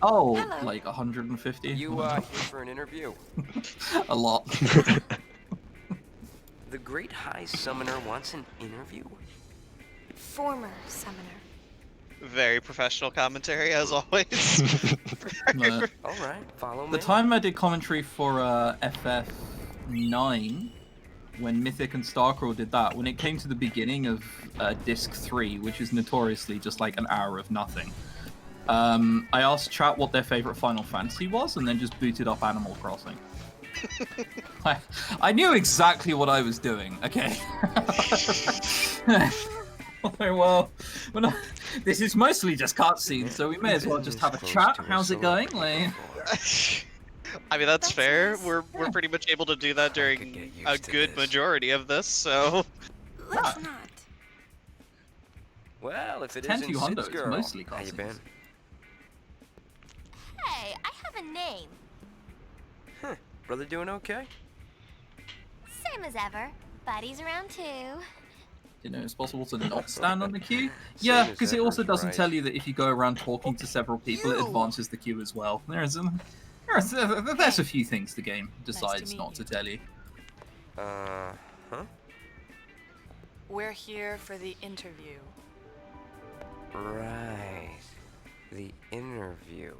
Speaker 3: Oh,
Speaker 4: Hello.
Speaker 3: like 150.
Speaker 12: You here for an interview?
Speaker 3: A lot.
Speaker 12: The Great High Summoner wants an interview?
Speaker 4: Former summoner.
Speaker 2: Very professional commentary, as always.
Speaker 3: But
Speaker 12: Alright, follow me.
Speaker 3: the time I did commentary for FF9, when Mythic and Starcrawl did that, when it came to the beginning of Disc 3, which is notoriously just like an hour of nothing, I asked chat what their favorite Final Fantasy was, and then just booted up Animal Crossing. I knew exactly what I was doing, okay? Well, this is mostly just cutscenes, so we may as well just have a chat. How's it going? Like...
Speaker 2: I mean, that's fair. We're pretty much able to do that during a good majority of this, so...
Speaker 4: Let's not.
Speaker 12: Well, if it
Speaker 3: 10
Speaker 12: isn't
Speaker 3: to Hondo,
Speaker 12: Sid's
Speaker 3: it's
Speaker 12: girl,
Speaker 3: mostly
Speaker 12: how you been?
Speaker 3: cutscenes.
Speaker 7: Hey, I have a name.
Speaker 12: Huh, brother doing okay?
Speaker 7: Same as ever. Buddy's around too.
Speaker 3: it's possible to not stand on the queue. Yeah, because it also doesn't tell you that if you go around talking to several people, it advances the queue as well. There's a few things the game decides not to tell you.
Speaker 12: Huh?
Speaker 15: We're here for the interview.
Speaker 12: Right. The interview.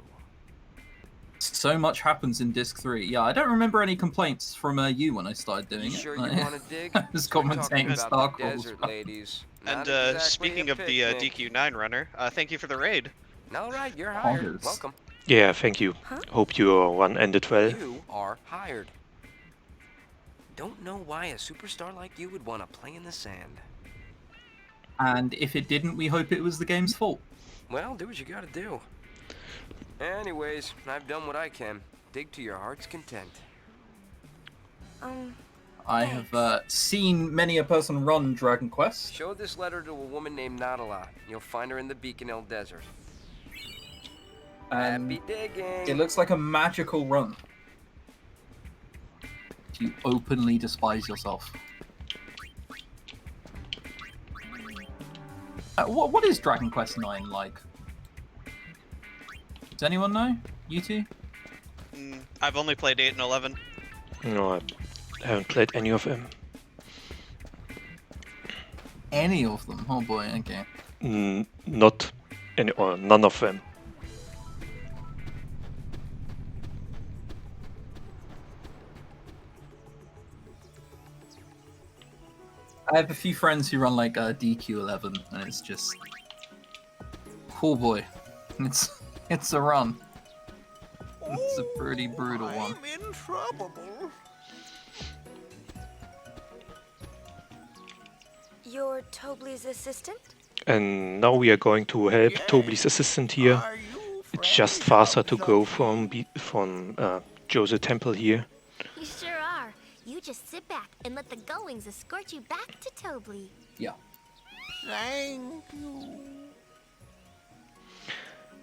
Speaker 3: So much happens in Disc 3. Yeah, I don't remember any complaints from you when I started doing it.
Speaker 12: Sure you want to dig?
Speaker 3: I was commentating Star Crawls.
Speaker 12: Desert ladies.
Speaker 2: And speaking of the DQ9 runner, thank you for the raid.
Speaker 12: All right, you're hired. Welcome.
Speaker 1: Yeah, thank you. Hope your one ended well.
Speaker 12: You are hired. Don't know why a superstar like you would want to play in the sand.
Speaker 3: And if it didn't, we hope it was the game's fault.
Speaker 12: Well, do what you gotta do. Anyways, I've done what I can. Dig to your heart's content.
Speaker 3: I have seen many a person run Dragon Quest.
Speaker 12: Show this letter to a woman named Nadala. You'll find her in the Beacon Hill Desert. Happy digging.
Speaker 3: It looks like a magical run. You openly despise yourself. What is Dragon Quest 9 like? Does anyone know? You two?
Speaker 2: I've only played 8 and 11.
Speaker 1: No, I haven't played any of them.
Speaker 3: Any of them? Oh boy, okay.
Speaker 1: Not any, or none of them.
Speaker 3: I have a few friends who run like DQ11, and it's just, oh boy, it's a run. It's a pretty brutal one.
Speaker 17: I'm in trouble.
Speaker 4: You're Tobley's assistant?
Speaker 1: And now we are going to help Tobley's assistant here. It's just faster to go from Joseph Temple here.
Speaker 7: You sure are. You just sit back and let the goings escort you back to Tobley.
Speaker 3: Yeah.
Speaker 17: Thank you.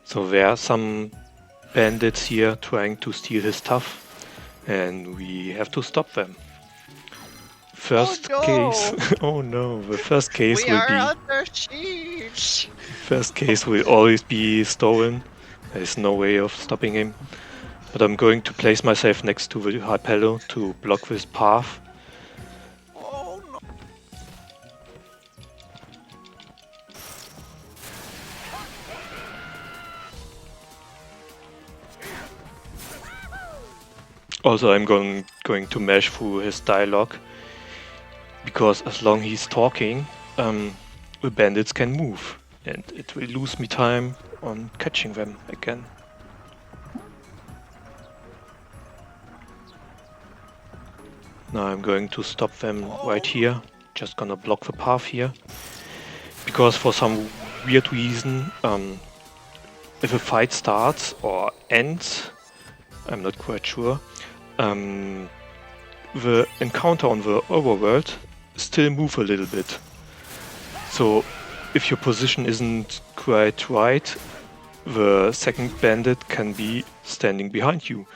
Speaker 1: So there are some bandits here trying to steal his stuff, and we have to stop them. First case. Oh no, the first case will be.
Speaker 2: Under siege.
Speaker 1: First case will always be stolen. There's no way of stopping him. But I'm going to place myself next to the Hypello to block this path.
Speaker 17: Oh no.
Speaker 1: Also, I'm going to mash through his dialogue, because as long he's talking, the bandits can move, and it will lose me time on catching them again. Now I'm going to stop them right here. Just gonna block the path here, because for some weird reason, if a fight starts or ends, I'm not quite sure, the encounter on the overworld still move a little bit. So if your position isn't quite right, the second bandit can be standing behind you.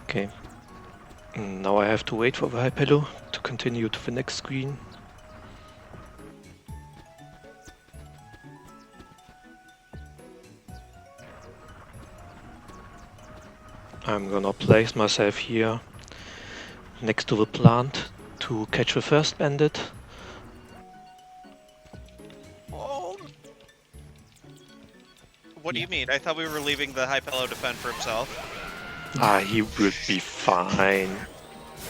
Speaker 1: Okay. Now I have to wait for the Hypello to continue to the next screen. I'm gonna place myself here next to the plant to catch the first bandit.
Speaker 2: What do you mean? I thought we were leaving the Hypello to fend for himself.
Speaker 1: He will be fine.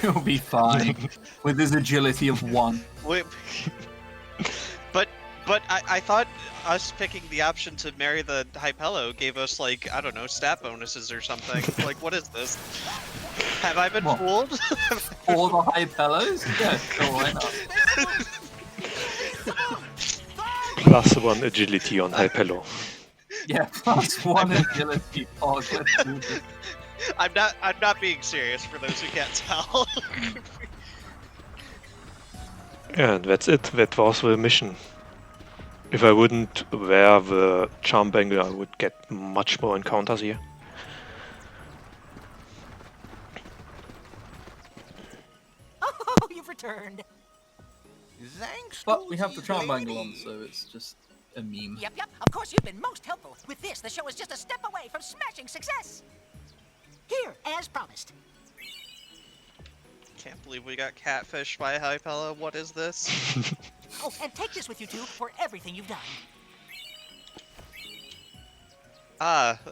Speaker 3: He'll be fine with his agility of 1.
Speaker 2: Wait, but I thought us picking the option to marry the Hypello gave us, like, I don't know, stat bonuses or something. Like, what is this? Have I been fooled?
Speaker 3: All the Hypellos? Yeah, sure, why not?
Speaker 1: +1 agility on Hypello.
Speaker 3: Yeah, +1 agility. Oh, let's do this.
Speaker 2: I'm not being serious for those who can't tell.
Speaker 1: Yeah, that's it. That was the mission. If I wouldn't wear the charm bangle, I would get much more encounters here.
Speaker 18: returned.
Speaker 14: Thanks.
Speaker 3: But we have the charm bangle on, so it's just a meme.
Speaker 18: Yep. Of course, you've been most helpful. With this, the show is just a step away from smashing success. Here, as promised.
Speaker 2: Can't believe we got catfished by Hypella. What is this?
Speaker 18: Oh, and take this with you two for everything you've done.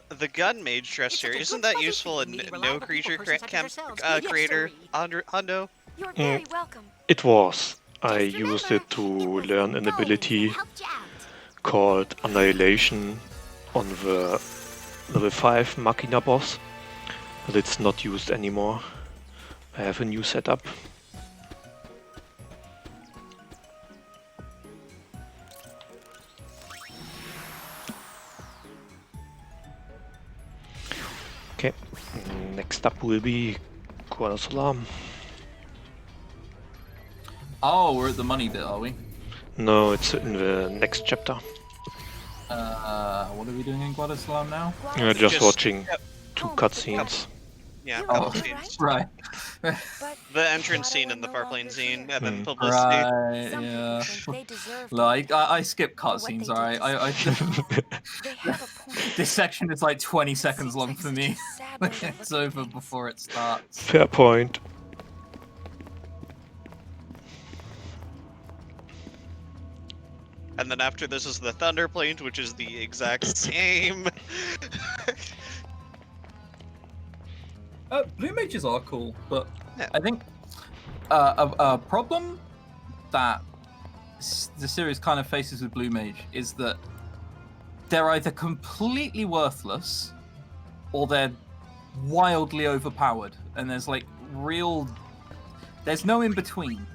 Speaker 2: The gun mage dress here. Isn't that useful in no creature creator Hundo?
Speaker 4: You're very welcome.
Speaker 1: It was. I used it to learn an ability called Annihilation on the level 5 Machina boss, but it's not used anymore. I have a new setup. Okay, next up will be Guadalajara.
Speaker 3: Oh, we're at the money bit, are we?
Speaker 1: No, it's in the next chapter.
Speaker 3: What are we doing in Guadalajara now?
Speaker 1: Just watching 2 cutscenes.
Speaker 2: Yeah,
Speaker 3: Oh,
Speaker 2: scenes.
Speaker 3: right.
Speaker 2: The entrance scene and the Farplane scene, and then publicity.
Speaker 3: Right, yeah. Like, I skip cutscenes, alright? This section is like 20 seconds long for me. It's over before it starts.
Speaker 1: Fair point.
Speaker 2: And then after this is the Thunder Plains, which is the exact same.
Speaker 3: Blue mages are cool, but I think a problem that the series kind of faces with Blue Mage is that they're either completely worthless or they're wildly overpowered, and there's like there's no in between.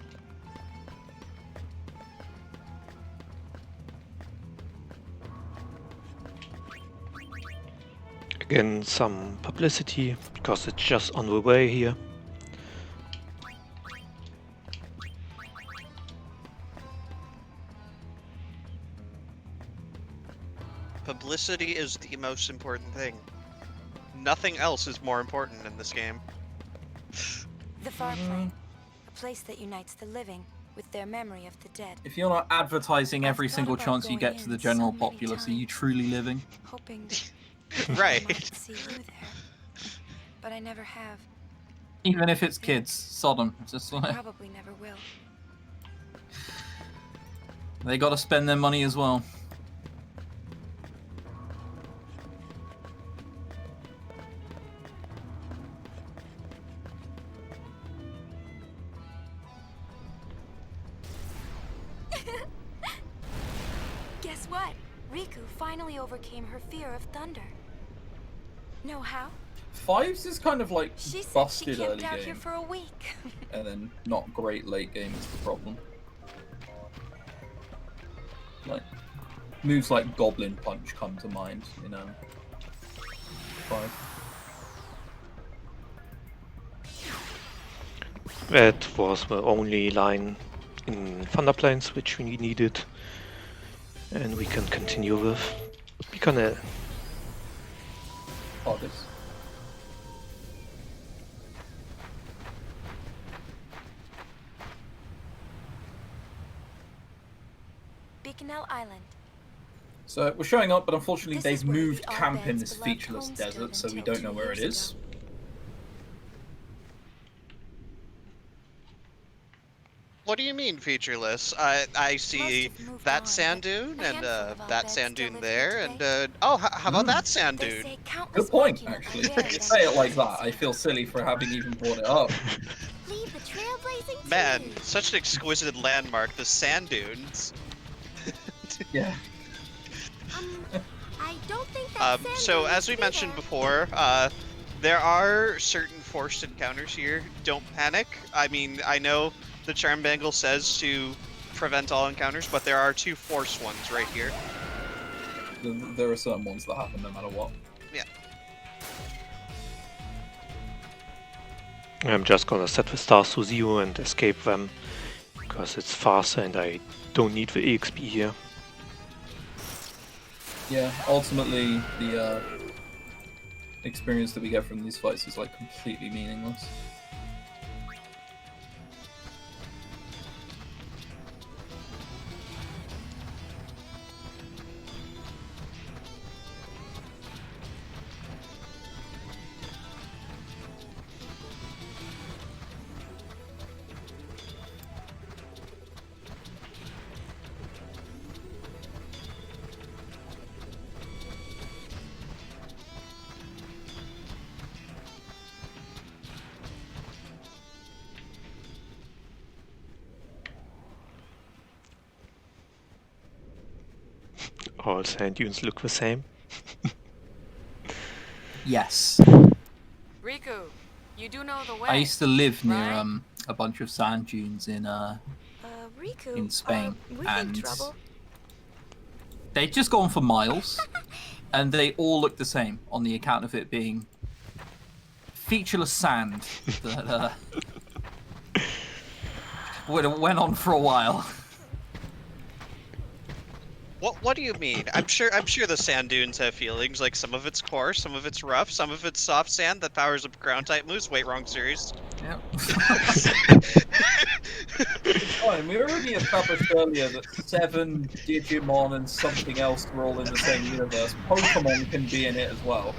Speaker 1: Again, some publicity, because it's just on the way here.
Speaker 2: Publicity is the most important thing. Nothing else is more important in this game.
Speaker 4: The Far Plane, a place that unites the living with their memory of the dead.
Speaker 3: If you're not advertising every single chance you get to the general populace, are you truly living?
Speaker 4: Hoping
Speaker 2: right.
Speaker 4: I might see you there, but I never have.
Speaker 3: Even if it's kids, Sodom. Just like
Speaker 4: Probably never will.
Speaker 3: they got to spend their money as well.
Speaker 4: Guess what? Riku finally overcame her fear of thunder. Know how?
Speaker 3: Fives is kind of like
Speaker 4: She said
Speaker 3: busted
Speaker 4: she
Speaker 3: early
Speaker 4: camped out
Speaker 3: game,
Speaker 4: here for a week.
Speaker 3: and then not great late game is the problem. Like moves like Goblin Punch come to mind, you know. 5.
Speaker 1: That was the only line in Thunder Plains which we needed, and we can continue with. We can
Speaker 3: August.
Speaker 4: Beaconell Island.
Speaker 3: So we're showing up, but unfortunately
Speaker 4: This
Speaker 3: they've
Speaker 4: is where
Speaker 3: moved
Speaker 4: the
Speaker 3: camp in
Speaker 4: Allbeds
Speaker 3: this
Speaker 4: beloved
Speaker 3: featureless
Speaker 4: home stood
Speaker 3: desert, so we
Speaker 4: until
Speaker 3: don't know
Speaker 4: 2
Speaker 3: where it
Speaker 4: years
Speaker 3: is.
Speaker 4: ago.
Speaker 2: What do you mean featureless? I see that sand dune and that sand dune there, and how about that sand dune?
Speaker 3: Good point, actually. If you say it like that, I feel silly for having even brought it up.
Speaker 7: Leave the trailblazing
Speaker 2: Man, such an exquisite landmark, the sand dunes.
Speaker 3: Yeah.
Speaker 7: I don't think that
Speaker 2: So as we mentioned before, there are certain forced encounters here. Don't panic. I mean, I know the Charm Bangle says to prevent all encounters, but there are 2 forced ones right here.
Speaker 3: There are certain ones that happen no matter what.
Speaker 2: Yeah.
Speaker 1: I'm just gonna set the stars to 0 and escape them, because it's faster and I don't need the EXP here.
Speaker 3: Yeah, ultimately the experience that we get from these fights is like completely meaningless.
Speaker 1: all sand dunes look the same?
Speaker 3: Yes.
Speaker 15: Riku, you do know the way.
Speaker 3: I used to live near
Speaker 15: right?
Speaker 3: a bunch of sand dunes in
Speaker 4: Riku,
Speaker 3: Spain,
Speaker 4: we in
Speaker 3: and
Speaker 4: trouble?
Speaker 3: they'd just gone for miles, and they all looked the same on the account of it being featureless sand that went on for a while.
Speaker 2: What do you mean? I'm sure the sand dunes have feelings. Like some of it's coarse, some of it's rough, some of it's soft sand that powers up ground type moves. Wait, wrong series.
Speaker 3: Yep. It's fine. We already established earlier that 7, Digimon, and something else were all in the same universe. Pokemon can be in it as well.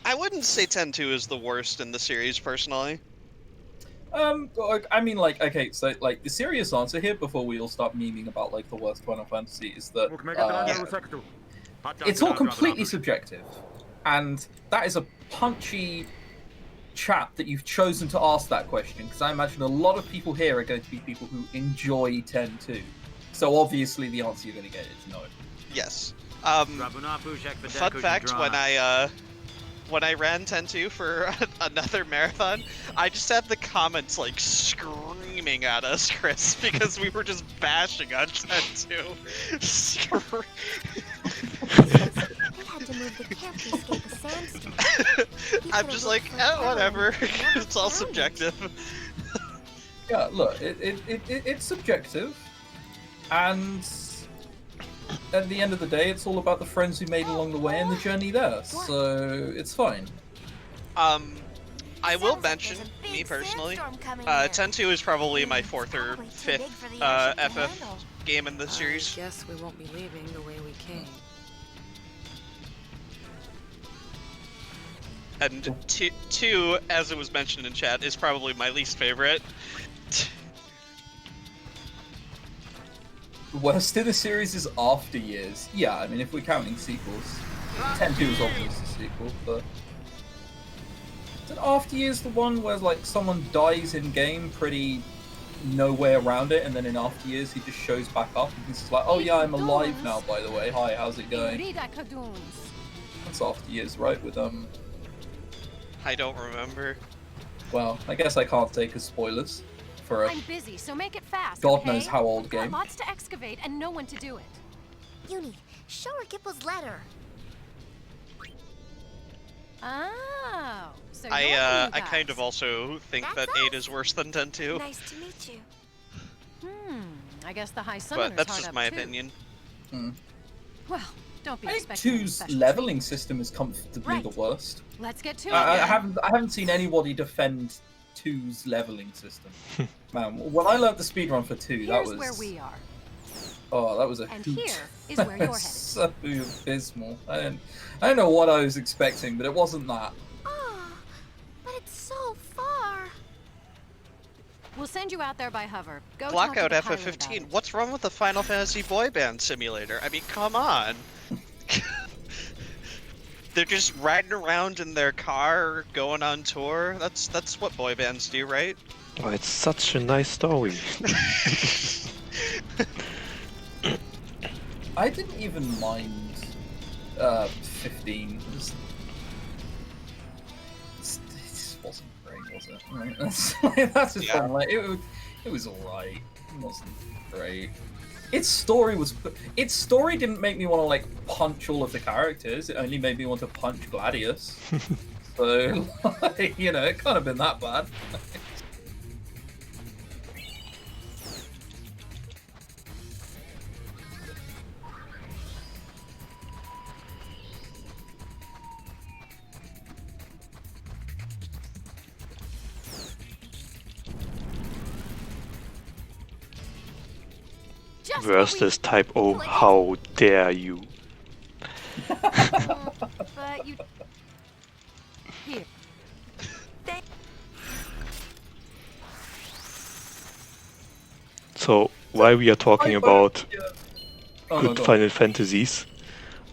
Speaker 2: I wouldn't say 10-2 is the worst in the series, personally.
Speaker 3: I mean, like, okay, so, like, the serious answer here, before we all start memeing about, like, the worst Final Fantasy, is that, it's all completely subjective. And that is a punchy chap that you've chosen to ask that question, because I imagine a lot of people here are going to be people who enjoy 10-2. So obviously the answer you're going to get is no.
Speaker 2: Yes. Fun fact, when I ran 10-2 for another marathon, I just had the comments like screaming at us, Chris, because we were just bashing on 10-2. I'm just like, whatever. It's all subjective.
Speaker 3: Yeah, look, it's subjective, and at the end of the day, it's all about the friends we made along the way and the journey there, so it's fine.
Speaker 2: I will mention, me personally, 10-2 is probably my 4th or 5th FF game in the series.
Speaker 15: I guess we won't be leaving the way we came.
Speaker 2: And 2, as it was mentioned in chat, is probably my least favorite.
Speaker 3: The worst in the series is After Years. Yeah, I mean, if we're counting sequels. 10-2 is obviously a sequel, but... Isn't After Years the one where, like, someone dies in-game pretty no way around it, and then in After Years he just shows back up, and he's just like, oh yeah, I'm alive now, by the way. Hi, how's it going? That's After Years, right? With,
Speaker 2: I don't remember.
Speaker 3: Well, I guess I can't take as spoilers. For a
Speaker 19: I'm busy, so make it fast.
Speaker 3: God
Speaker 19: okay?
Speaker 3: knows how old
Speaker 19: I've got
Speaker 3: game.
Speaker 19: lots to excavate and no one to do it.
Speaker 7: Uni, show her Gipple's letter.
Speaker 19: Oh, so
Speaker 2: I kind of also think that 8 is worse than 10-2.
Speaker 4: Nice to meet you.
Speaker 19: I guess the High Summoner's
Speaker 2: But that's
Speaker 19: hard
Speaker 2: just
Speaker 19: up
Speaker 2: my
Speaker 19: too.
Speaker 2: opinion.
Speaker 19: Well, don't be
Speaker 3: I think
Speaker 19: expecting
Speaker 3: 2's
Speaker 19: special
Speaker 3: leveling system is comfortably
Speaker 19: Right.
Speaker 3: the worst.
Speaker 19: Let's get to it.
Speaker 3: I
Speaker 19: then.
Speaker 3: haven't seen anybody defend 2's leveling system. Man, when I learned the speedrun for 2, that
Speaker 19: Here's
Speaker 3: was...
Speaker 19: where we are.
Speaker 3: Oh, that was a
Speaker 19: And
Speaker 3: hoot.
Speaker 19: here is where you're headed.
Speaker 3: So abysmal. I don't know what I was expecting, but it wasn't that.
Speaker 7: But it's so far.
Speaker 19: We'll send you out there by hover. Go
Speaker 2: Blackout
Speaker 19: talk to the pilot about
Speaker 2: FF15.
Speaker 19: it.
Speaker 2: What's wrong with the Final Fantasy boy band simulator? I mean, come on. They're just riding around in their car, going on tour. That's what boy bands do, right?
Speaker 1: Oh, it's such a nice story.
Speaker 3: I didn't even mind 15. It just wasn't great, was it? Right? That's just
Speaker 2: Yeah.
Speaker 3: like, it was alright. It wasn't great. Its story didn't make me want to like punch all of the characters. It only made me want to punch Gladius. So, like, you know, it can't have been that bad.
Speaker 1: Worst is type O, how dare you?
Speaker 19: But you... Here.
Speaker 1: So, while we are talking about
Speaker 3: Oh,
Speaker 1: good
Speaker 3: go on.
Speaker 1: Final Fantasies,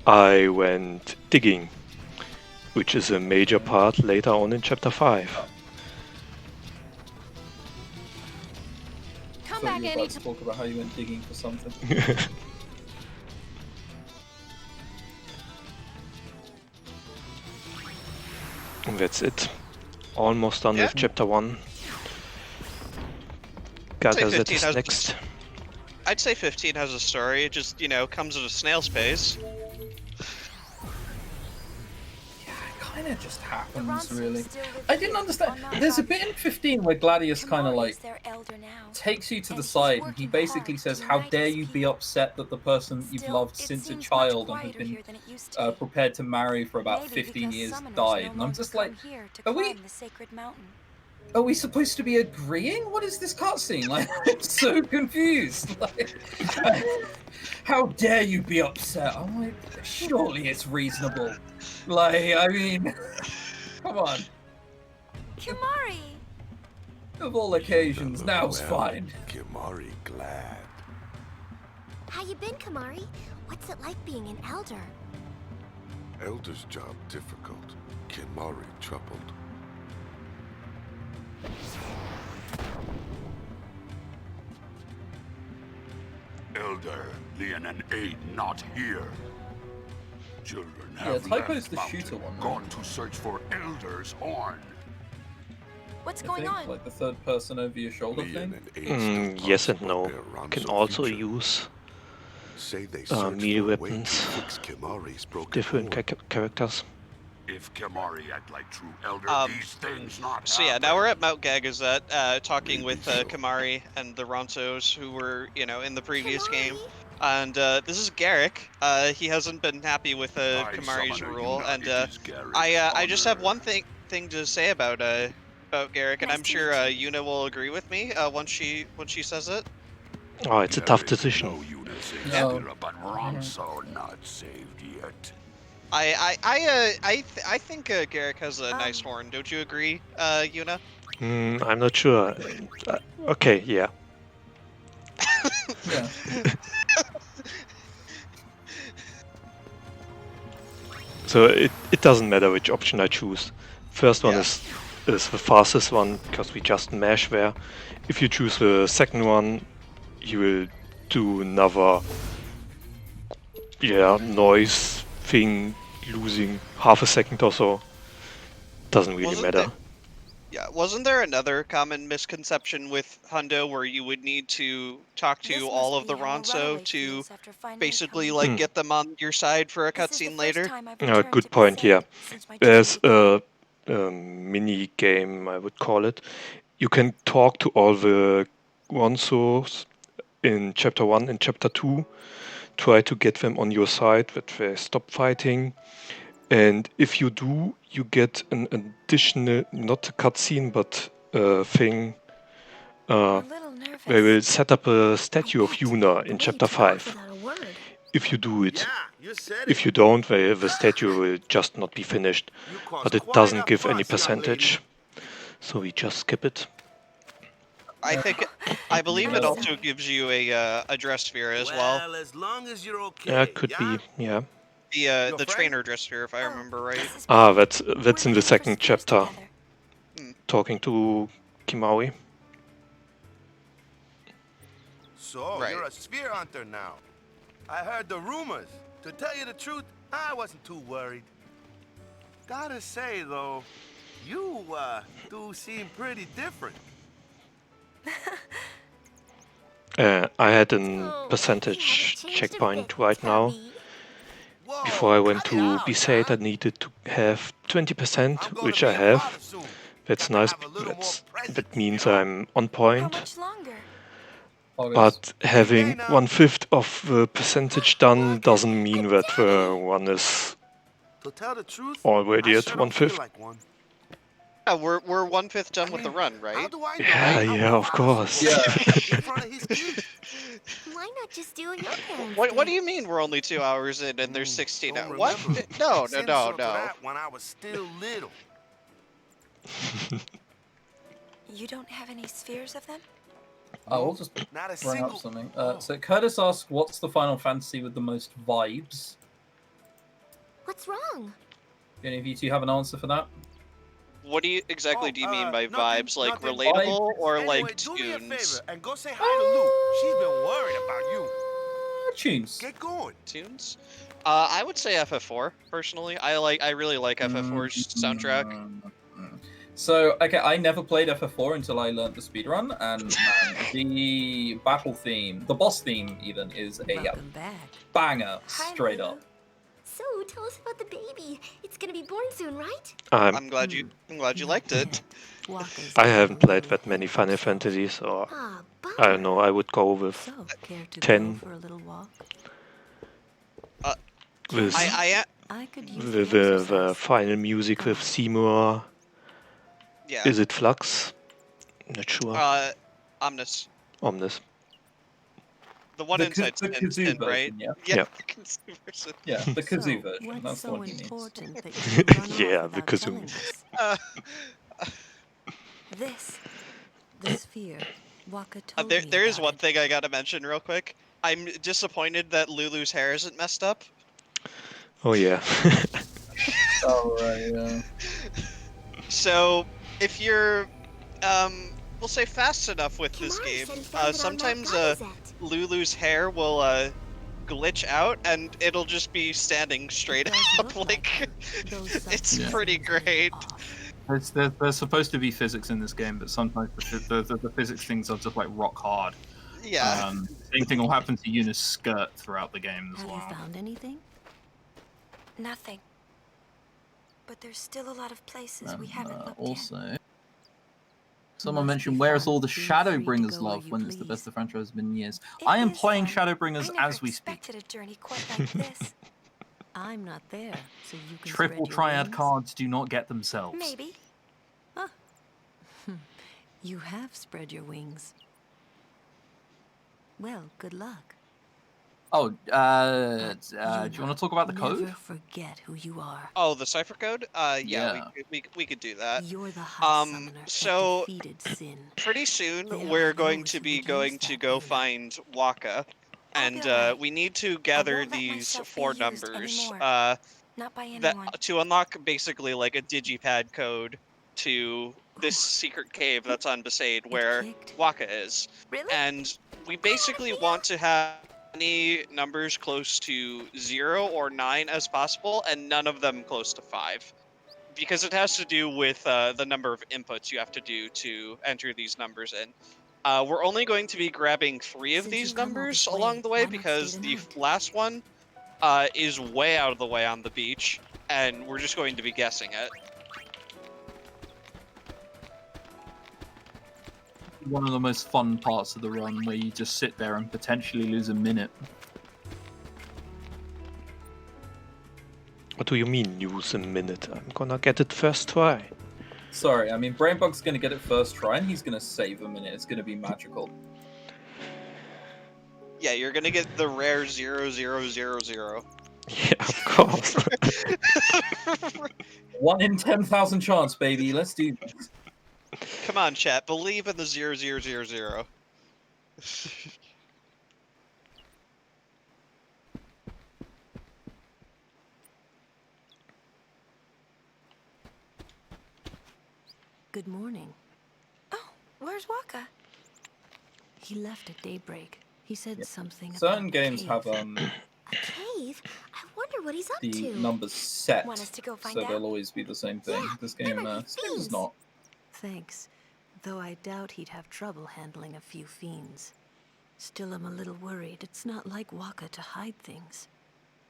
Speaker 1: I went digging, which is a major part later on in Chapter 5.
Speaker 3: thought
Speaker 19: back
Speaker 3: you were about to
Speaker 19: anytime.
Speaker 3: talk about how you went digging for something.
Speaker 1: And that's it. Almost done with chapter 1. Gagazet's is next.
Speaker 2: I'd say 15 has a story. It just, you know, comes at a snail's pace.
Speaker 3: Kind of just happens, really. I didn't understand. There's a bit in 15 where Gladius kind of like takes you to the side and he basically says, "How dare you be upset that the person you've loved since a child and have been prepared to marry for about 15 years died?" And I'm just like, are we supposed to be agreeing? What is this cutscene? Like, I'm so confused. Like, how dare you be upset? I'm like, surely it's reasonable. Like, I mean, come on.
Speaker 4: Kimari!
Speaker 3: Of all occasions, now's fine.
Speaker 17: Kimari glad.
Speaker 7: How you been, Kimari? What's it like being an elder?
Speaker 17: Elder's job difficult. Kimari troubled.
Speaker 5: Elder, Leon and Aid not here. Children have
Speaker 3: Typo's
Speaker 5: left
Speaker 3: the
Speaker 5: mountain,
Speaker 3: shooter one, right?
Speaker 5: gone to search for Elder's horn.
Speaker 4: What's going on?
Speaker 3: Like the third person over your shoulder thing?
Speaker 1: Yes and no. Can also use melee weapons, different characters.
Speaker 5: If Kimari act like true Elder, these things not
Speaker 2: So yeah, now we're at Mount Gagazet, talking with Kimari and the Ronsos who were, you know, in the previous game. And this is Garrick. He hasn't been happy with Kimari's rule, and I just have one thing to say about Garrick, and I'm sure Yuna will agree with me once she says it.
Speaker 1: Oh, it's a tough decision.
Speaker 5: But Ronso not saved yet.
Speaker 2: I think Garrick has a nice horn. Don't you agree, Yuna?
Speaker 1: I'm not sure. Okay, yeah.
Speaker 3: Yeah.
Speaker 1: So it doesn't matter which option I choose. First one is the fastest one because we just mash there. If you choose the second one, you will do another noise thing, losing half a second or so. Doesn't really matter.
Speaker 2: Wasn't there another common misconception with Hundo where you would need to talk to all of the Ronso to basically like get them on your side for a cutscene later?
Speaker 1: Good point, yeah. There's a mini game, I would call it. You can talk to all the Ronsos in Chapter 1 and Chapter 2. Try to get them on your side that they stop fighting. And if you do, you get an additional, not a cutscene, but a thing. They will set up a statue of Yuna in Chapter 5. If you do it. If you don't, the statue will just not be finished. But it doesn't give any percentage. So we just skip it.
Speaker 2: I believe it also gives you a dress sphere as well.
Speaker 8: As long as you're okay.
Speaker 1: Yeah, could be, yeah.
Speaker 2: The trainer dress sphere, if I remember right.
Speaker 1: That's in the second chapter. Talking to Kimari.
Speaker 8: So, you're a sphere hunter now. I heard the rumors. To tell you the truth, I wasn't too worried. Gotta say, though, you, do seem pretty different.
Speaker 1: I had a percentage checkpoint right now. Before I went to B-Side, I needed to have 20%, which I have. That's nice. That means I'm on point. But having 1/5 of the percentage done doesn't mean that the one is already at 1/5.
Speaker 2: Yeah, we're 1/5 done with the run, right?
Speaker 1: Yeah, of course.
Speaker 7: Why not just do what your parents
Speaker 2: What do you mean we're only 2 hours in and there's 16 hours? What? No.
Speaker 8: When I was still little.
Speaker 4: You don't have any spheres of them?
Speaker 3: I'll just bring up something. So Curtis asks, what's the Final Fantasy with the most vibes?
Speaker 7: What's wrong?
Speaker 3: Do any of you two have an answer for that?
Speaker 2: What do you exactly do you mean by
Speaker 8: nothing,
Speaker 2: vibes? Like
Speaker 8: nothing.
Speaker 2: relatable or
Speaker 8: Anyway,
Speaker 2: like
Speaker 8: do me a
Speaker 2: tunes?
Speaker 8: favor and go say hi to Lou. She's been worried about you.
Speaker 3: Tunes.
Speaker 8: Get going.
Speaker 2: Tunes? I would say FF4 personally. I really like FF4's soundtrack.
Speaker 3: So, okay, I never played FF4 until I learned the speedrun, and the battle theme, the boss theme even, is a banger, straight up.
Speaker 20: So, tell us about the baby. It's gonna be born soon, right?
Speaker 2: I'm glad you liked it.
Speaker 1: I haven't played that many Final Fantasy, so I don't know. I would go with 10. With the final music with Seymour.
Speaker 2: Yeah.
Speaker 1: Is it Flux? Not sure.
Speaker 2: Omnis.
Speaker 1: Omnis.
Speaker 2: The one inside
Speaker 3: the
Speaker 2: Sin,
Speaker 3: kazoo
Speaker 2: right?
Speaker 3: version, yeah.
Speaker 1: Yeah.
Speaker 2: The kazoo version.
Speaker 3: Yeah, the kazoo version. That's the one he means.
Speaker 1: Yeah, the kazoo.
Speaker 4: The sphere. Waka told me
Speaker 2: There is
Speaker 4: about
Speaker 2: one thing I gotta mention real quick. I'm disappointed that Lulu's hair isn't messed up.
Speaker 1: Oh yeah.
Speaker 3: Oh right, yeah.
Speaker 2: So if you're, we'll say fast enough with this game, sometimes Lulu's hair will glitch out and it'll just be standing straight up. Like it's pretty great.
Speaker 3: There's supposed to be physics in this game, but sometimes the physics things are just like rock hard.
Speaker 2: Yeah.
Speaker 3: Same thing will happen to Yuna's skirt throughout the game as well.
Speaker 4: Have you found anything? Nothing. But there's still a lot of places we haven't looked
Speaker 3: also, someone mentioned, where's all the Shadowbringers love when it's the best the franchise has been in years? I am playing Shadowbringers as we speak.
Speaker 4: a journey quite like this. I'm not there, so you can
Speaker 3: Triple triad cards do not get themselves.
Speaker 4: Maybe. Huh. You have spread your wings. Well, good luck.
Speaker 3: Oh, do you want to talk about the code?
Speaker 4: Never forget who you are.
Speaker 2: Oh, the cipher code? Yeah. We could do that.
Speaker 4: You're the high summoner
Speaker 2: so
Speaker 4: that defeated Sin.
Speaker 2: pretty soon we're going to be go find Waka, and we need to gather these 4 numbers.
Speaker 4: Not by anyone.
Speaker 2: To unlock basically like a digipad code to this secret cave that's on Besaid where Waka is.
Speaker 4: Really?
Speaker 2: And we basically want to have any numbers close to 0 or 9 as possible, and none of them close to 5. Because it has to do with the number of inputs you have to do to enter these numbers in. We're only going to be grabbing 3 of these numbers along the way, because the last one is way out of the way on the beach, and we're just going to be guessing it.
Speaker 3: One of the most fun parts of the run, where you just sit there and potentially lose a minute.
Speaker 1: What do you mean, use a minute? I'm gonna get it first try.
Speaker 3: Sorry, I mean, Brainbugged's gonna get it first try, and he's gonna save a minute. It's gonna be magical.
Speaker 2: Yeah, you're gonna get the rare 0000.
Speaker 1: Yeah, of course.
Speaker 3: 1 in 10,000 chance, baby. Let's do this.
Speaker 2: Come on, chat. Believe in the 0000.
Speaker 4: Good morning. Oh, where's Waka? He left at daybreak. He said something
Speaker 3: Certain
Speaker 4: about
Speaker 3: games
Speaker 4: cave.
Speaker 3: have
Speaker 20: A cave? I wonder what he's up
Speaker 3: the
Speaker 20: to.
Speaker 3: numbers set,
Speaker 4: Want us to go find
Speaker 3: so
Speaker 4: out?
Speaker 3: they'll always be the same thing.
Speaker 20: Yeah,
Speaker 3: This game is not.
Speaker 4: Thanks. Though I doubt he'd have trouble handling a few fiends. Still, I'm a little worried. It's not like Waka to hide things.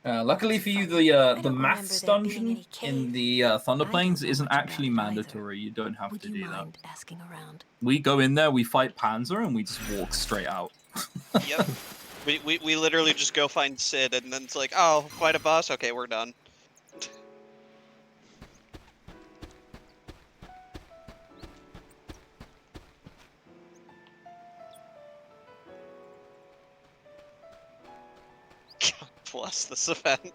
Speaker 3: Luckily for you, the maths dungeon in the Thunder Plains isn't actually mandatory. You don't have to do that.
Speaker 4: Asking around.
Speaker 3: We go in there, we fight Panzer, and we just walk straight out.
Speaker 2: Yep. We literally just go find Sid, and then it's like, oh, fight a boss? Okay, we're done. God bless this event.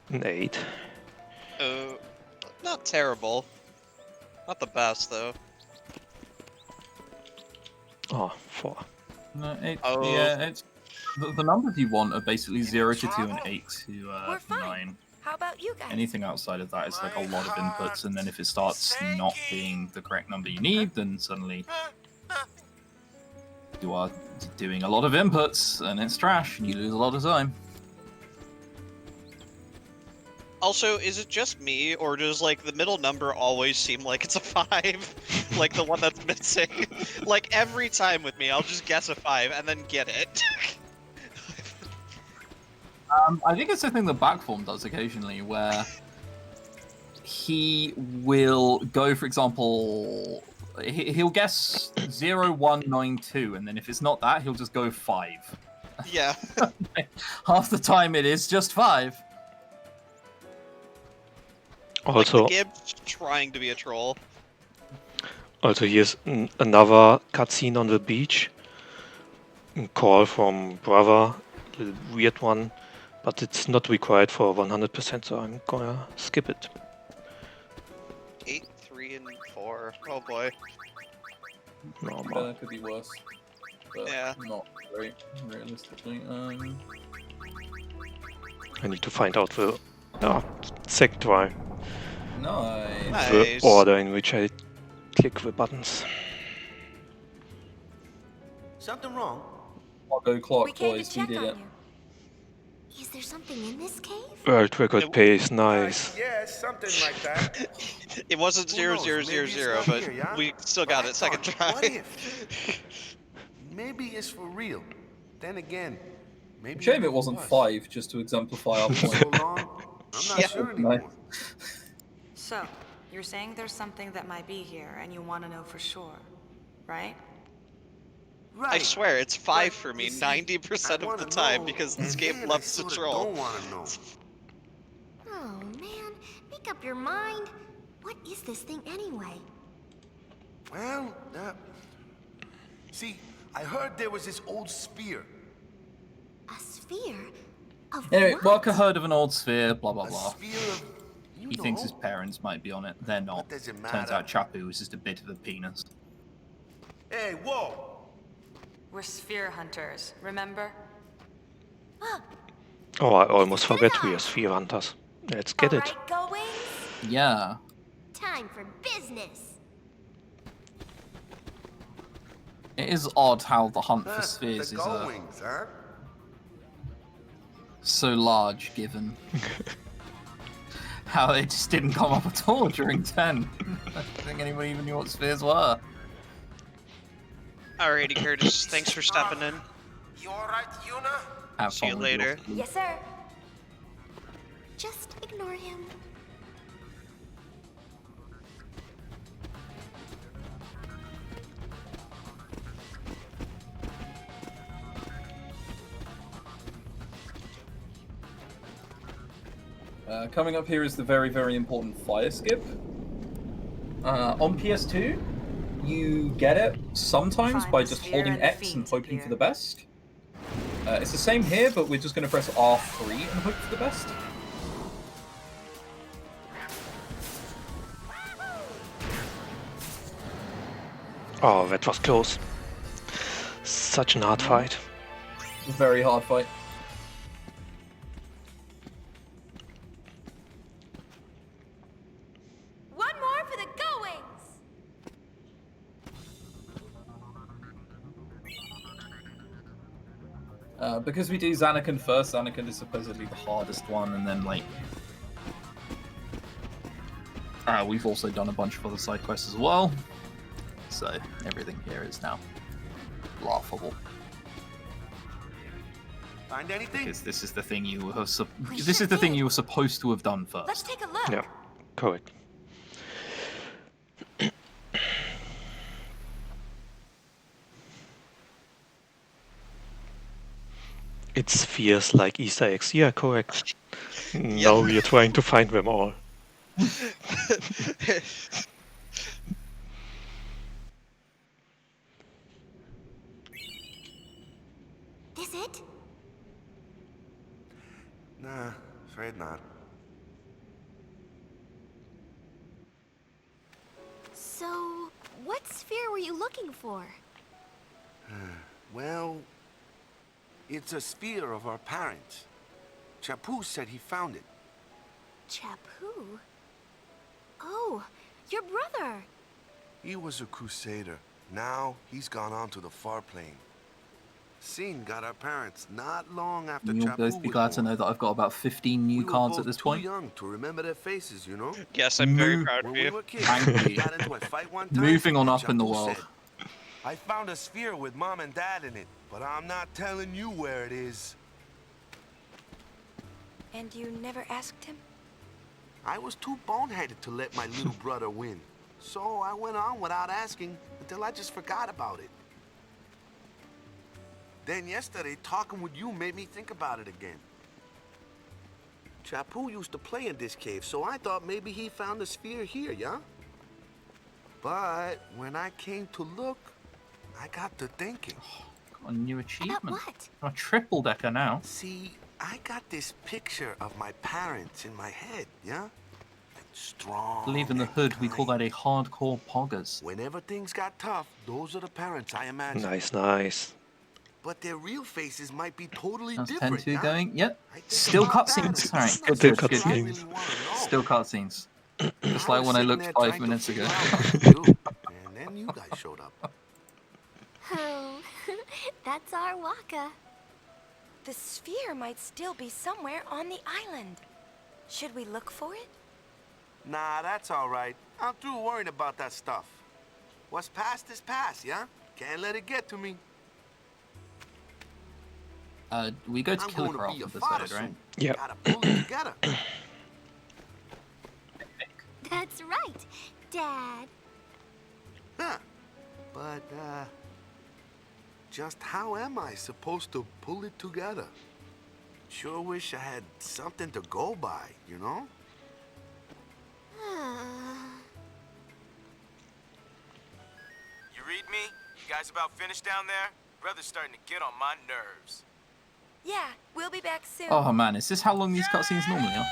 Speaker 1: An 8.
Speaker 2: Not terrible. Not the best, though.
Speaker 1: Oh, 4.
Speaker 3: No,
Speaker 2: Oh.
Speaker 3: yeah, it's the numbers you want are basically 0 to 2 and 8 to 9.
Speaker 4: How about you guys?
Speaker 3: Anything outside of that is like a lot of inputs, and then if it starts not being the correct number you need, then suddenly you are doing a lot of inputs, and it's trash, and you lose a lot of time.
Speaker 2: Also, is it just me, or does like the middle number always seem like it's a 5? Like the one that's missing? Like every time with me, I'll just guess a 5 and then get it.
Speaker 3: I think it's a thing that Backform does occasionally, where he will go, for example, he'll guess 0192, and then if it's not that, he'll just go 5.
Speaker 2: Yeah.
Speaker 3: Half the time it is just 5.
Speaker 1: Also,
Speaker 2: like the game's trying to be a troll.
Speaker 1: Also, here's another cutscene on the beach. A call from brother, a little weird one, but it's not required for 100%, so I'm gonna skip it.
Speaker 2: 8, 3, and 4. Oh boy.
Speaker 1: Normal.
Speaker 3: That could be worse. But
Speaker 2: yeah.
Speaker 3: Not great, realistically.
Speaker 1: I need to find out the second try.
Speaker 3: Nice.
Speaker 1: The order in which I click the buttons.
Speaker 6: Something wrong?
Speaker 3: I'll go clock, boys. We did it.
Speaker 20: Is there something in this cave?
Speaker 1: World record pace, nice.
Speaker 8: Yeah, something like that.
Speaker 2: It wasn't 0, 0, 0, 0, but we still got it second try.
Speaker 8: What if? Maybe it's for real. Then again, maybe.
Speaker 3: Shame it wasn't 5, just to exemplify our point.
Speaker 8: So long, I'm not sure anymore.
Speaker 15: So, you're saying there's something that might be here, and you want to know for sure, right?
Speaker 2: I swear, it's 5 for me 90% of the time, because this game loves to troll.
Speaker 20: Oh man, make up your mind. What is this thing anyway?
Speaker 8: Well, see, I heard there was this old sphere.
Speaker 20: A sphere? Of
Speaker 3: Anyway,
Speaker 20: what?
Speaker 3: Walker heard of an old sphere, blah blah blah.
Speaker 8: Sphere of,
Speaker 3: He thinks his parents might be on it. They're not.
Speaker 8: does it
Speaker 3: Turns
Speaker 8: matter?
Speaker 3: out Chapu is just a bit of a penis.
Speaker 8: Hey, whoa!
Speaker 15: We're sphere hunters, remember?
Speaker 1: Oh, I almost forgot we are sphere hunters. Let's get it.
Speaker 3: Yeah.
Speaker 20: Time for business.
Speaker 3: It is odd how the hunt for spheres is
Speaker 8: huh?
Speaker 3: so large, given how it just didn't come up at all during 10. I don't think anybody even knew what spheres were.
Speaker 2: Alrighty, Curtis. Thanks for stepping in.
Speaker 6: You alright, Yuna?
Speaker 2: See you later.
Speaker 20: Yes, sir. Just ignore him.
Speaker 3: Coming up here is the very, very important fire skip. On PS2, you get it sometimes by just holding X and hoping for the best. It's the same here, but we're just going to press R3 and hope for the best.
Speaker 1: Oh, that was close. Such an hard fight.
Speaker 3: Very hard fight.
Speaker 4: One more for the goings!
Speaker 3: Because we do Xanakin first, Xanakin is supposedly the hardest one, and then, like... we've also done a bunch of other side quests as well. So, everything here is now laughable.
Speaker 8: Find anything?
Speaker 3: Because this is the thing you were this is the thing you were supposed to have done first.
Speaker 4: Let's take a look.
Speaker 1: Yeah, correct. It's spheres like Easter eggs. Yeah, correct. Now we are trying to find them all.
Speaker 20: Is it?
Speaker 8: Nah, afraid not.
Speaker 20: So, what sphere were you looking for?
Speaker 8: Well, it's a sphere of our parents. Chapu said he found it.
Speaker 20: Chapu? Oh, your brother.
Speaker 8: He was a crusader. Now he's gone on to the far plane. Sin got our parents not long after
Speaker 3: You'll
Speaker 8: Chapu
Speaker 3: both be
Speaker 8: was
Speaker 3: glad to
Speaker 8: born.
Speaker 3: know that I've got about 15 new cards at this
Speaker 8: Too
Speaker 3: point.
Speaker 8: young to remember their faces, you know?
Speaker 2: Yes, I'm very proud of
Speaker 8: When
Speaker 2: you.
Speaker 8: we were kids,
Speaker 3: Thank
Speaker 8: we
Speaker 3: you.
Speaker 8: got into a fight one time.
Speaker 3: Moving on
Speaker 8: and
Speaker 3: up in the
Speaker 8: Chapu
Speaker 3: world.
Speaker 8: said, I found a sphere with Mom and Dad in it, but I'm not telling you where it is.
Speaker 4: And you never asked him?
Speaker 8: I was too boneheaded to let my little brother win. So I went on without asking until I just forgot about it. Then yesterday, talking with you made me think about it again. Chapu used to play in this cave, so I thought maybe he found the sphere here, yeah? But when I came to look, I got to thinking.
Speaker 3: Got a new achievement.
Speaker 20: About what?
Speaker 3: I'm a triple decker now.
Speaker 8: See, I got this picture of my parents in my head, yeah? Strong.
Speaker 3: I believe in the hood, we call that a hardcore poggers.
Speaker 8: Whenever things got tough, those are the parents I imagine.
Speaker 1: Nice, nice.
Speaker 8: But their real faces might be totally
Speaker 3: How's
Speaker 8: different.
Speaker 3: 10-2
Speaker 8: yeah?
Speaker 3: going? Yep. Still cutscenes. Alright,
Speaker 1: Still
Speaker 3: good,
Speaker 1: cutscenes.
Speaker 3: good. Still cutscenes. Just like when I looked 5 minutes ago.
Speaker 8: And then you guys showed up.
Speaker 20: Oh, that's our Waka.
Speaker 4: The sphere might still be somewhere on the island. Should we look for it?
Speaker 8: Nah, that's all right. I'm through worrying about that stuff. What's past is past, yeah? Can't let it get to me.
Speaker 3: We go to
Speaker 8: I'm
Speaker 3: Killicker
Speaker 8: going to be
Speaker 3: after
Speaker 8: a
Speaker 3: this
Speaker 8: father
Speaker 3: raid, right?
Speaker 8: soon.
Speaker 1: Yeah.
Speaker 8: Gotta pull it together.
Speaker 20: That's right, Dad.
Speaker 8: Huh. But, just how am I supposed to pull it together? Sure wish I had something to go by, you know?
Speaker 21: You read me? You guys about finished down there? Brother's starting to get on my nerves.
Speaker 4: Yeah, we'll be back soon.
Speaker 3: Oh man, is this how long these cutscenes normally are?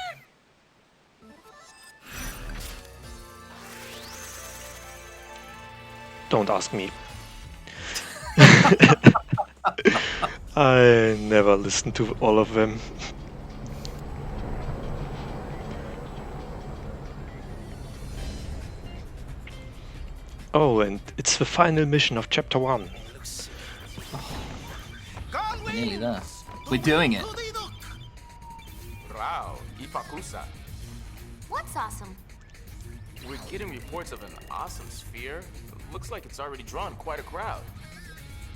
Speaker 1: Don't ask me. I never listened to all of them. Oh, and it's the final mission of Chapter 1.
Speaker 3: Nearly there. We're doing it.
Speaker 12: Wow, Ipakusa.
Speaker 20: What's awesome?
Speaker 12: We're getting reports of an awesome sphere. Looks like it's already drawn quite a crowd.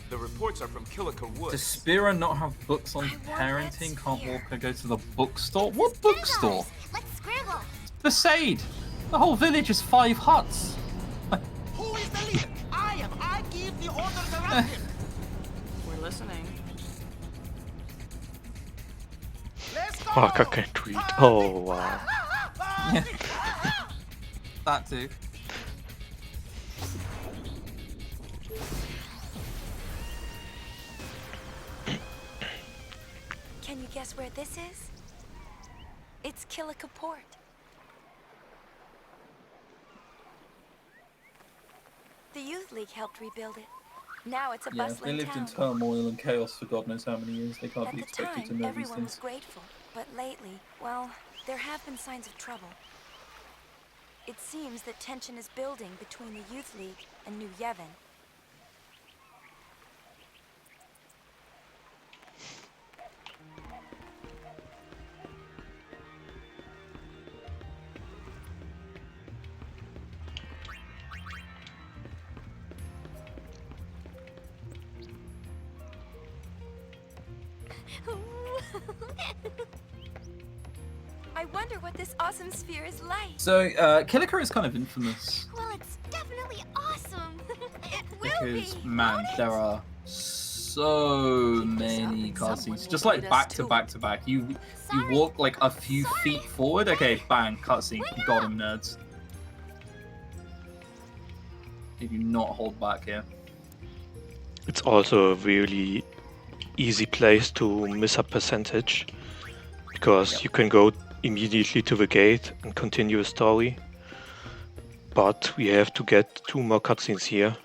Speaker 12: The reports are from Killicker Woods.
Speaker 3: Does Spira not have books on parenting? Can't Walker go to the bookstore? What bookstore?
Speaker 20: Let's scribble.
Speaker 3: Besaid! The whole village is 5 huts.
Speaker 18: Who is the leader? I am. I give the orders around him.
Speaker 15: We're listening.
Speaker 1: Parker can't read. Oh, wow.
Speaker 3: Yeah. That too.
Speaker 4: Can you guess where this is? It's Killicker Port. The Youth League helped rebuild it. Now it's a
Speaker 3: Yeah, if they
Speaker 4: bustling
Speaker 3: lived
Speaker 4: town.
Speaker 3: in turmoil and chaos for God knows how many years, they can't
Speaker 4: At
Speaker 3: be
Speaker 4: the
Speaker 3: expected to
Speaker 4: time,
Speaker 3: know these
Speaker 4: everyone was
Speaker 3: things.
Speaker 4: grateful, but lately, well, there have been signs of trouble. It seems that tension is building between the Youth League and New Yevon. I wonder what this awesome sphere is like.
Speaker 3: So, Killicker is kind of infamous
Speaker 20: Well, it's definitely awesome. It will
Speaker 3: because,
Speaker 20: be.
Speaker 3: man, there are so many cutscenes. Just like back to back to back. You walk like a few feet forward, okay, bang, cutscene. Got him, nerds. You do not hold back here.
Speaker 1: It's also a really easy place to miss a percentage, because you can go immediately to the gate and continue a story, but we have to get 2 more cutscenes here,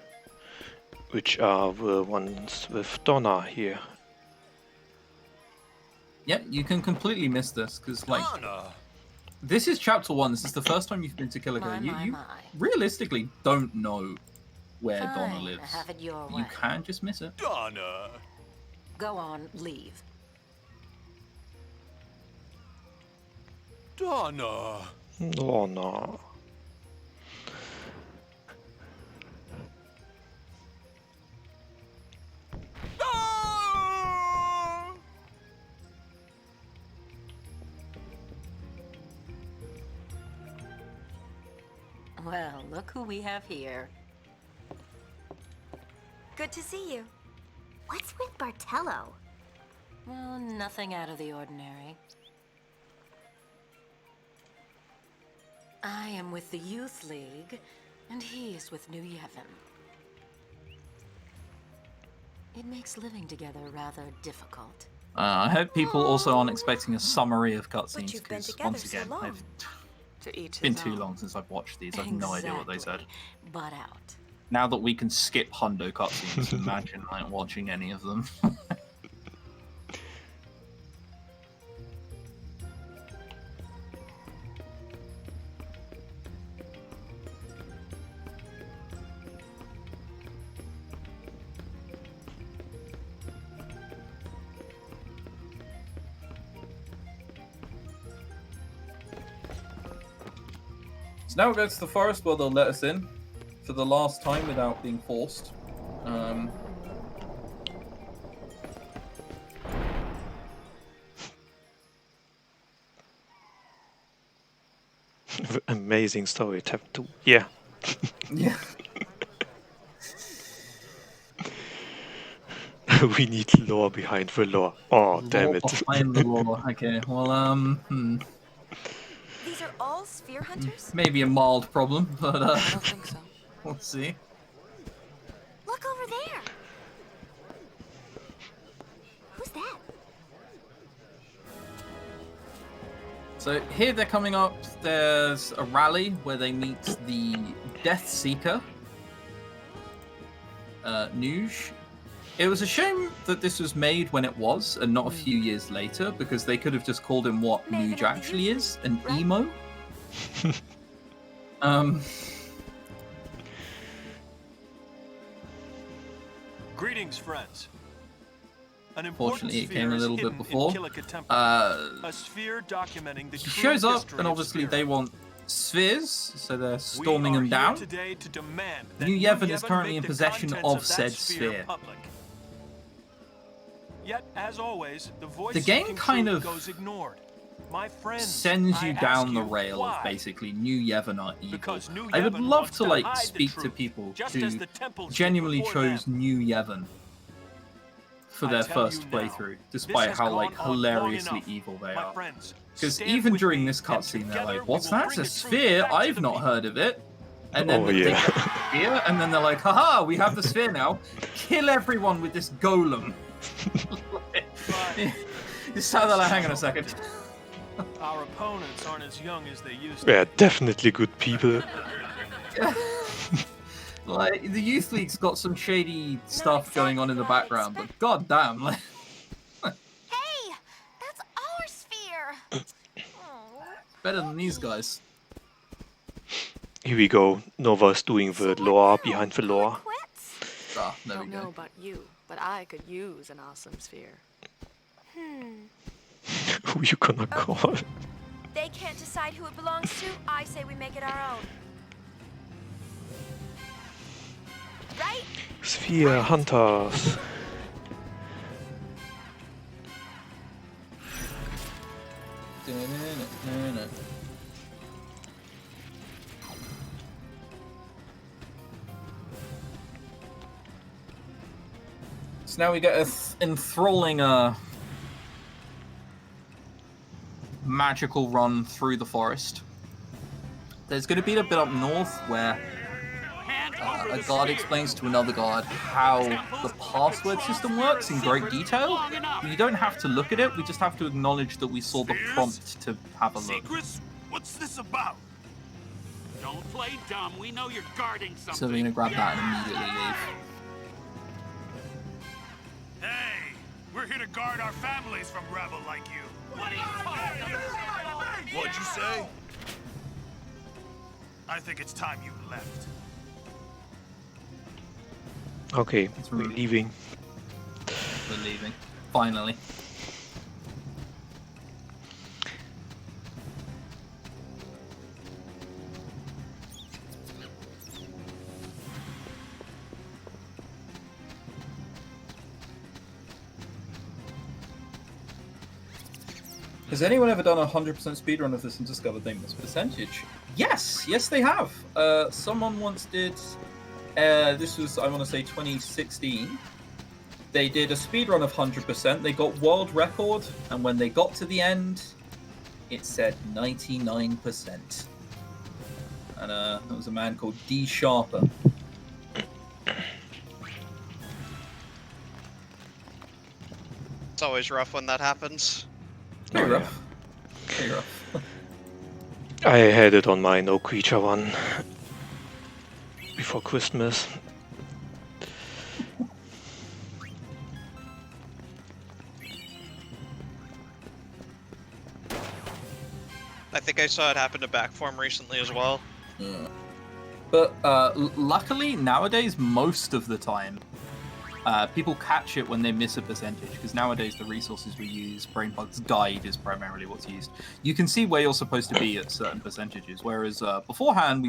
Speaker 1: which are the ones with Donna here.
Speaker 3: Yeah, you can completely miss this because, like, this is chapter 1. This is the first time you've been to Killico. You realistically don't know where Donna lives.
Speaker 7: Have it your way.
Speaker 3: You can just miss it.
Speaker 17: Donna.
Speaker 7: Go on, leave.
Speaker 17: Donna.
Speaker 1: Donna.
Speaker 7: Well, look who we have here.
Speaker 4: Good to see you.
Speaker 20: What's with Bartello?
Speaker 7: Well, nothing out of the ordinary. I am with the Youth League, and he is with New Yevon. It makes living together rather difficult.
Speaker 3: I hope people also aren't expecting a summary of cutscenes,
Speaker 4: you've been
Speaker 3: because
Speaker 4: together
Speaker 3: once again,
Speaker 4: so long.
Speaker 3: it's been too long since I've watched these. I have no idea what they said.
Speaker 7: Butt out.
Speaker 3: Now that we can skip Hundo cutscenes, imagine like watching any of them. So now we'll go to the forest where they'll let us in for the last time without being forced.
Speaker 1: Amazing story, tab 2. Yeah.
Speaker 3: Yeah.
Speaker 1: We need lore behind the lore. Oh, damn it.
Speaker 3: Behind the lore. Okay, well,
Speaker 4: These are all sphere hunters?
Speaker 3: maybe a mild problem, but
Speaker 15: I don't think so.
Speaker 3: we'll see.
Speaker 20: Look over there. Who's that?
Speaker 3: So here they're coming up. There's a rally where they meet the Death Seeker, Nuge. It was a shame that this was made when it was, and not a few years later, because they could have just called him what Nuge actually is, an emo.
Speaker 10: Greetings, friends.
Speaker 3: Fortunately, it came a little bit before.
Speaker 10: A sphere documenting the
Speaker 3: He shows up, and obviously they want spheres, so they're storming them down. New Yevon is currently in possession of said sphere.
Speaker 10: Yet, as always, the voice
Speaker 3: The game kind of
Speaker 10: goes ignored. My friends,
Speaker 3: sends you
Speaker 10: I
Speaker 3: down
Speaker 10: ask
Speaker 3: the
Speaker 10: you
Speaker 3: rail
Speaker 10: why?
Speaker 3: of basically New Yevon are evil.
Speaker 10: Because New
Speaker 3: I would
Speaker 10: Yevon
Speaker 3: love
Speaker 10: wants
Speaker 3: to
Speaker 10: to
Speaker 3: like
Speaker 10: hide the
Speaker 3: speak to
Speaker 10: truth,
Speaker 3: people
Speaker 10: just
Speaker 3: who
Speaker 10: as the temples did
Speaker 3: genuinely
Speaker 10: before
Speaker 3: chose
Speaker 10: them.
Speaker 3: New Yevon for
Speaker 10: I
Speaker 3: their
Speaker 10: tell
Speaker 3: first
Speaker 10: you now,
Speaker 3: playthrough,
Speaker 10: this
Speaker 3: despite
Speaker 10: has
Speaker 3: how like
Speaker 10: gone on long
Speaker 3: hilariously
Speaker 10: enough.
Speaker 3: evil they
Speaker 10: My
Speaker 3: are.
Speaker 10: friends,
Speaker 3: Because
Speaker 10: stand
Speaker 3: even
Speaker 10: with
Speaker 3: during
Speaker 10: me,
Speaker 3: this
Speaker 10: and
Speaker 3: cutscene, they're
Speaker 10: together
Speaker 3: like,
Speaker 10: we
Speaker 3: "What's
Speaker 10: will
Speaker 3: that?
Speaker 10: bring
Speaker 3: A
Speaker 10: the truth
Speaker 3: sphere?
Speaker 10: back to
Speaker 3: I've
Speaker 10: the
Speaker 3: not
Speaker 10: people."
Speaker 3: heard of it." And then
Speaker 1: Oh,
Speaker 3: they
Speaker 1: yeah.
Speaker 3: get the sphere, and then they're like, "Haha, we have the sphere now. Kill everyone with this golem." Just how they're like, "Hang on a second."
Speaker 10: Our opponents aren't as young as they used to.
Speaker 1: They're definitely good people.
Speaker 3: Like the Youth League's got some shady stuff going on in the background, but goddamn, like,
Speaker 20: Hey, that's our sphere.
Speaker 3: better than these guys.
Speaker 1: Here we go. Nova's doing the lore behind the lore.
Speaker 3: Ah, there we
Speaker 15: Don't
Speaker 3: go.
Speaker 15: know about you, but I could use an awesome sphere.
Speaker 1: Who you gonna call?
Speaker 4: They can't decide who it belongs to. I say we make it our own. Right?
Speaker 1: Sphere Hunters.
Speaker 3: So now we get a enthralling magical run through the forest. There's going to be a bit up north where a guard explains to another guard how the password system works in great detail. You don't have to look at it, we just have to acknowledge that we saw the prompt to have a look.
Speaker 17: Secrets? What's this about?
Speaker 10: Don't play dumb. We know you're guarding something.
Speaker 3: So we're going to grab that and immediately leave.
Speaker 17: here to guard our families from rebel like you. What are you talking about?
Speaker 8: What'd you say?
Speaker 17: I think it's time you left.
Speaker 1: Okay, we're leaving.
Speaker 3: We're leaving. Finally. Has anyone ever done a 100% speedrun of this and discovered they missed percentage? Yes! Yes, they have! Someone once did... this was, I want to say, 2016. They did a speedrun of 100%. They got world record, and when they got to the end, it said 99%. And there was a man called D Sharper.
Speaker 2: It's always rough when that happens.
Speaker 3: Very rough. Very rough.
Speaker 1: I had it on my no creature one before Christmas.
Speaker 2: I think I saw it happen to Backform recently as well.
Speaker 3: Yeah. But luckily, nowadays, most of the time, people catch it when they miss a percentage, because nowadays the resources we use, Brainbugged's guide is primarily what's used. You can see where you're supposed to be at certain percentages, whereas beforehand,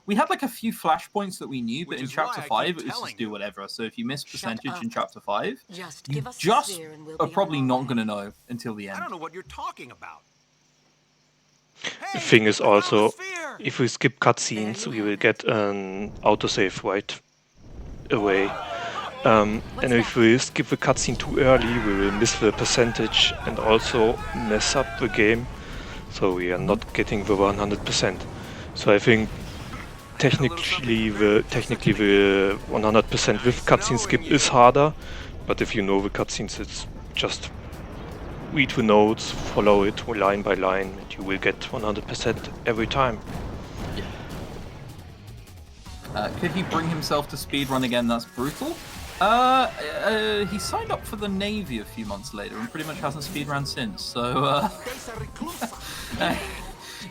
Speaker 3: we had like a few flashpoints that we knew, but in Chapter 5, it was just do whatever. So if you miss percentage in Chapter 5, you just are probably not going to know until the end.
Speaker 17: I don't know what you're talking about.
Speaker 1: The thing is also, if we skip cutscenes, we will get an autosave right away. And if we skip the cutscene too early, we will miss the percentage and also mess up the game. So we are not getting the 100%. So I think technically the 100% with cutscene skip is harder, but if you know the cutscenes, it's just read the notes, follow it line by line, and you will get 100% every time.
Speaker 3: Could he bring himself to speedrun again? That's brutal. He signed up for the Navy a few months later and pretty much hasn't speedrun since, so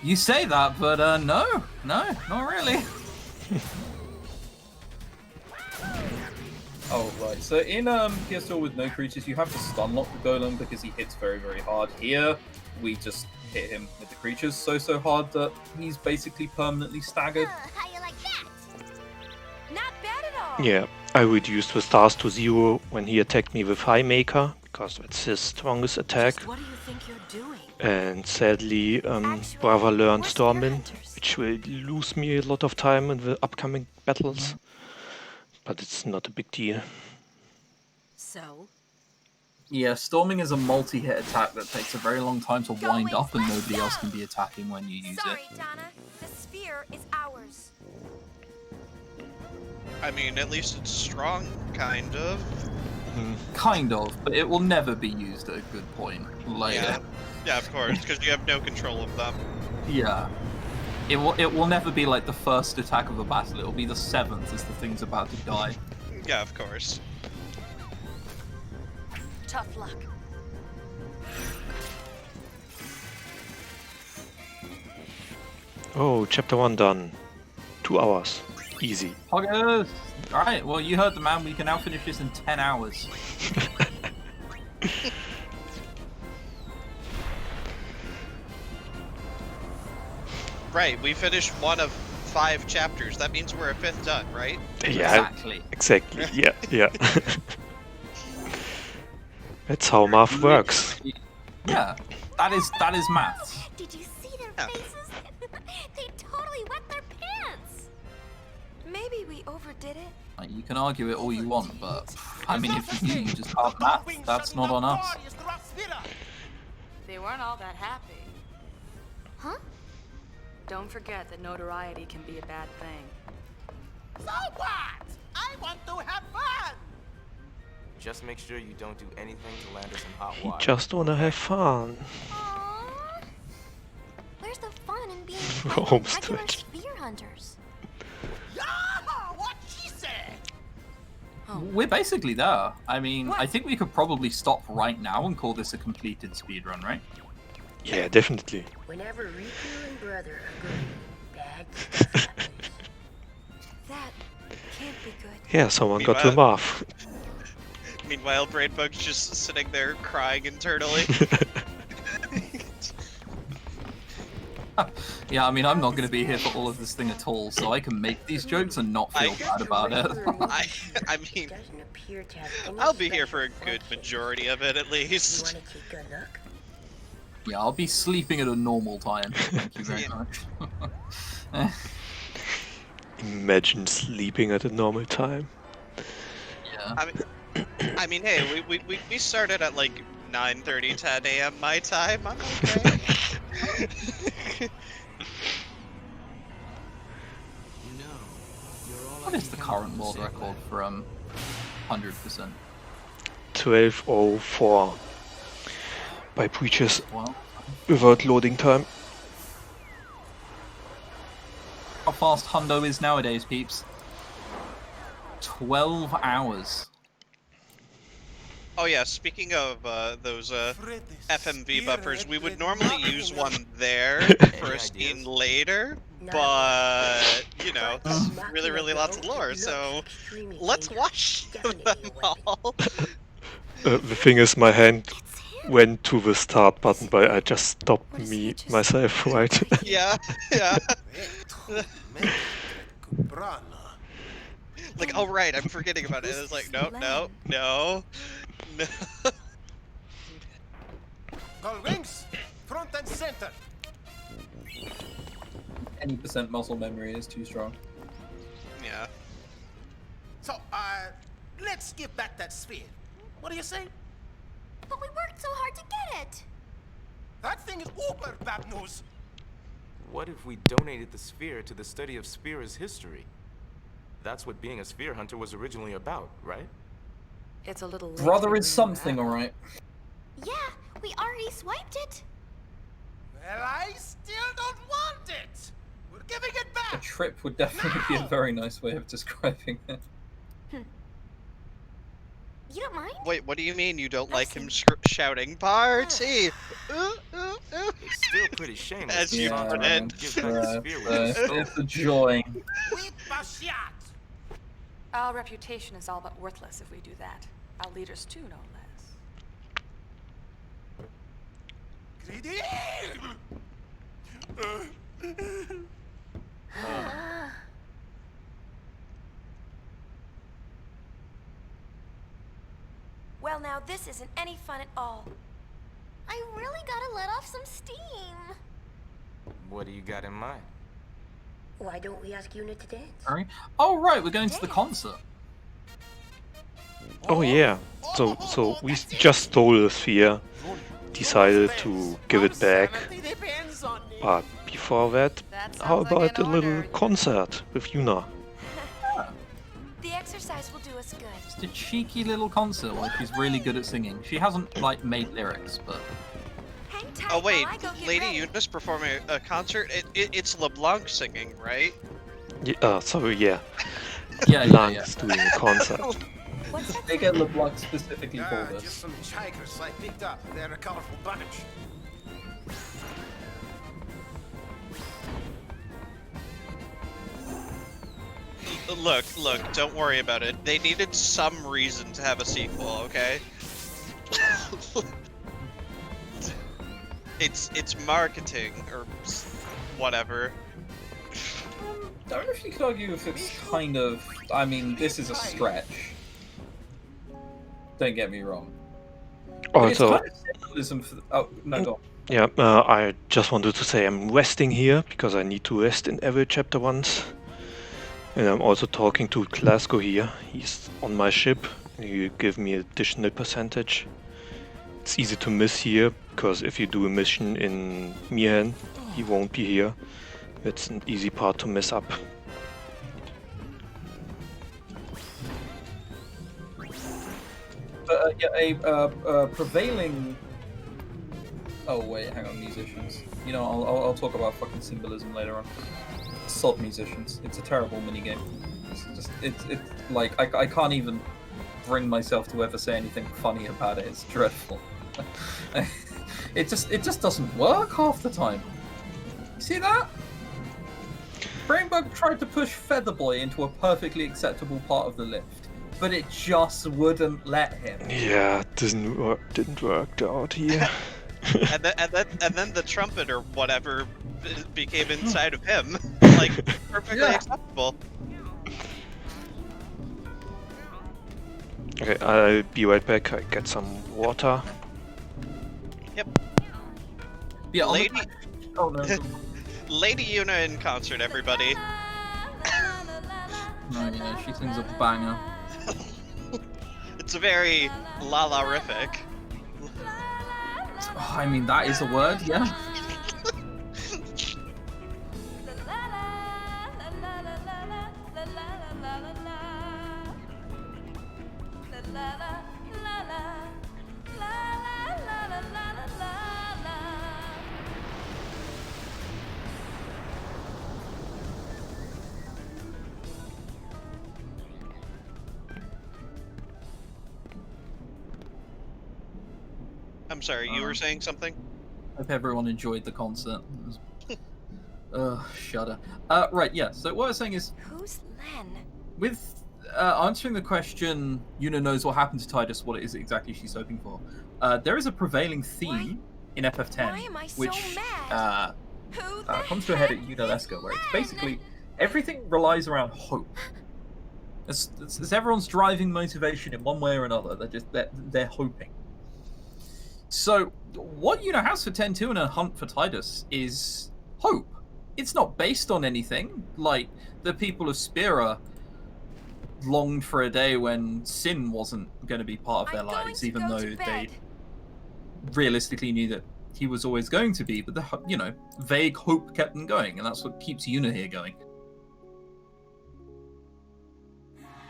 Speaker 3: you say that, but no, not really. Oh, right. So in PS4 with no creatures, you have to stun lock the golem because he hits very, very hard. Here, we just hit him with the creatures so hard that he's basically permanently staggered.
Speaker 20: How you like that?
Speaker 4: Not bad at all.
Speaker 1: Yeah, I reduced the stars to 0 when he attacked me with High Maker, because that's his strongest attack.
Speaker 4: What do you think you're doing?
Speaker 1: And sadly, Brava learned Stormin, which will lose me a lot of time in the upcoming battles. But it's not a big deal.
Speaker 4: So?
Speaker 3: Yeah, Storming is a multi-hit attack that takes a very long time to wind up and nobody else can be attacking when you use
Speaker 4: Sorry,
Speaker 3: it.
Speaker 4: Donna. The sphere is ours.
Speaker 2: I mean, at least it's strong, kind of.
Speaker 3: Kind of, but it will never be used at a good point later.
Speaker 2: Yeah, of course, because you have no control of them.
Speaker 3: Yeah. It will never be like the first attack of a battle, it'll be the 7th as the thing's about to die.
Speaker 2: Yeah, of course.
Speaker 4: Tough luck.
Speaker 1: Oh, chapter 1 done. 2 hours. Easy.
Speaker 3: Poggers! Alright, well you heard the man, we can now finish this in 10 hours.
Speaker 2: Right, we finished 1 of 5 chapters. That means we're a 5th done, right?
Speaker 1: Yeah, exactly. Yeah. That's how math works.
Speaker 3: Yeah, that is maths.
Speaker 20: Did you see their faces? They totally wet their pants.
Speaker 4: Maybe we overdid it.
Speaker 3: Like, you can argue it all you want, but I mean, if you just can't math, that's not on us.
Speaker 15: They weren't all that happy.
Speaker 20: Huh?
Speaker 15: Don't forget that notoriety can be a bad thing.
Speaker 18: So what? I want to have fun!
Speaker 12: Just make sure you don't do anything to land us in hot
Speaker 1: He
Speaker 12: water.
Speaker 1: just wanna have fun.
Speaker 20: Aww. Where's the fun in being
Speaker 1: Home
Speaker 20: regular
Speaker 1: stretch.
Speaker 20: spear hunters?
Speaker 18: Yeah, what she said!
Speaker 4: Oh
Speaker 3: We're basically there. I mean, I think we could probably stop right now and call this a completed speedrun, right?
Speaker 1: Yeah, definitely.
Speaker 6: Whenever Riku and brother agree, bad stuff happens.
Speaker 4: That can't be good.
Speaker 1: Yeah, someone got to laugh.
Speaker 2: Meanwhile, Brainbugged's just sitting there crying internally.
Speaker 3: Yeah, I mean, I'm not going to be here for all of this thing at all, so I can make these jokes and not feel bad about it.
Speaker 2: I mean, I'll be here for a good majority of it, at least.
Speaker 6: You want to keep good luck?
Speaker 3: Yeah, I'll be sleeping at a normal time. Thank you very much.
Speaker 1: Imagine sleeping at a normal time.
Speaker 3: Yeah.
Speaker 2: I mean, hey, we started at like 9:30, 10 a.m. my time. I'm okay.
Speaker 3: What is the current world record for 100%?
Speaker 1: 12:04 by Breaches without loading time.
Speaker 3: How fast Hundo is nowadays, peeps? 12 hours.
Speaker 2: Oh yeah, speaking of those FMV buffers, we would normally use one there for a scene later, but you know, it's really lots of lore, so let's watch them all.
Speaker 1: The thing is, my hand went to the start button, but I just stopped myself, right?
Speaker 2: Yeah. Like, oh right, I'm forgetting about it. It's like, no.
Speaker 17: Call wings, front and center.
Speaker 3: Any percent muscle memory is too strong.
Speaker 2: Yeah.
Speaker 17: So, let's give back that sphere. What do you say?
Speaker 20: But we worked so hard to get it.
Speaker 17: That thing is uber bad news.
Speaker 12: What if we donated the sphere to the study of Spear's history? That's what being a sphere hunter was originally about, right?
Speaker 15: It's a little late.
Speaker 3: Brother is something, alright.
Speaker 20: Yeah, we already swiped it.
Speaker 17: Well, I still don't want it. We're giving it back.
Speaker 3: A trip would definitely be a very nice way of describing it.
Speaker 20: You don't mind?
Speaker 2: Wait, what do you mean you don't like him shouting party?
Speaker 12: It's still pretty shameless.
Speaker 2: As you put it.
Speaker 3: It's a joy.
Speaker 15: Our reputation is all but worthless if we do that. Our leaders too, no less.
Speaker 4: Well, now this isn't any fun at all.
Speaker 20: I really gotta let off some steam.
Speaker 12: What do you got in mind?
Speaker 6: Why don't we ask Unit to dance?
Speaker 3: Sorry? Oh right, we're going to the concert.
Speaker 1: Oh yeah, so we just stole the sphere, decided to give it back, but before that, how about a little concert with Yuna?
Speaker 4: The exercise will do us good.
Speaker 3: Just a cheeky little concert where she's really good at singing. She hasn't, like, made lyrics, but...
Speaker 2: Oh wait, Lady Eunice performing a concert? It's LeBlanc singing, right?
Speaker 1: Yeah, sorry, yeah.
Speaker 3: LeBlanc's
Speaker 1: doing a concert.
Speaker 3: They get LeBlanc specifically for this.
Speaker 17: Just some tigers I picked up. They're a colorful bunch.
Speaker 2: Look, don't worry about it. They needed some reason to have a sequel, okay? It's marketing or whatever.
Speaker 3: I don't know if you could argue if it's kind of... I mean, this is a stretch. Don't get me wrong.
Speaker 1: Also,
Speaker 3: it's kind of symbolism for... Oh, no, go on.
Speaker 1: Yeah, I just wanted to say I'm resting here because I need to rest in every chapter once. And I'm also talking to Glasgow here. He's on my ship. He give me additional percentage. It's easy to miss here because if you do a mission in Mian, he won't be here. It's an easy part to mess up.
Speaker 3: Yeah, a prevailing... Oh wait, hang on, musicians. You know, I'll talk about fucking symbolism later on. Sod musicians. It's a terrible minigame. It's like, I can't even bring myself to ever say anything funny about it. It's dreadful. It just doesn't work half the time. You see that? Brainbugged tried to push Featherboy into a perfectly acceptable part of the lift, but it just wouldn't let him.
Speaker 1: Yeah, didn't work out here.
Speaker 2: and then the trumpet or whatever became inside of him, like perfectly acceptable.
Speaker 1: Okay, I'll be right back. I get some water.
Speaker 2: Yep.
Speaker 3: Yeah.
Speaker 2: Lady.
Speaker 3: Oh no.
Speaker 2: Lady Yuna in concert, everybody.
Speaker 3: Oh yeah, she sings a banger.
Speaker 2: It's a very la-la-rific.
Speaker 3: Oh, I mean, that is a word, yeah.
Speaker 2: I'm sorry, you were saying something?
Speaker 3: Hope everyone enjoyed the concert. Shudder. Right, yeah. So what I was saying is,
Speaker 4: Who's Len?
Speaker 3: with answering the question, Yuna knows what happened to Tidus, what it is exactly she's hoping for. There is a prevailing theme in FF10,
Speaker 4: Why am I so
Speaker 3: which
Speaker 4: mad?
Speaker 3: comes to a head at Yuna where it's basically everything relies around hope. It's everyone's driving motivation in one way or another. They're hoping. So what Yuna has for 10-2 and a hunt for Tidus is hope. It's not based on anything. Like, the people of Spira longed for a day when Sin wasn't going to be part of their lives, even though they realistically knew that he was always going to be. But the vague hope kept them going, and that's what keeps Yuna here going.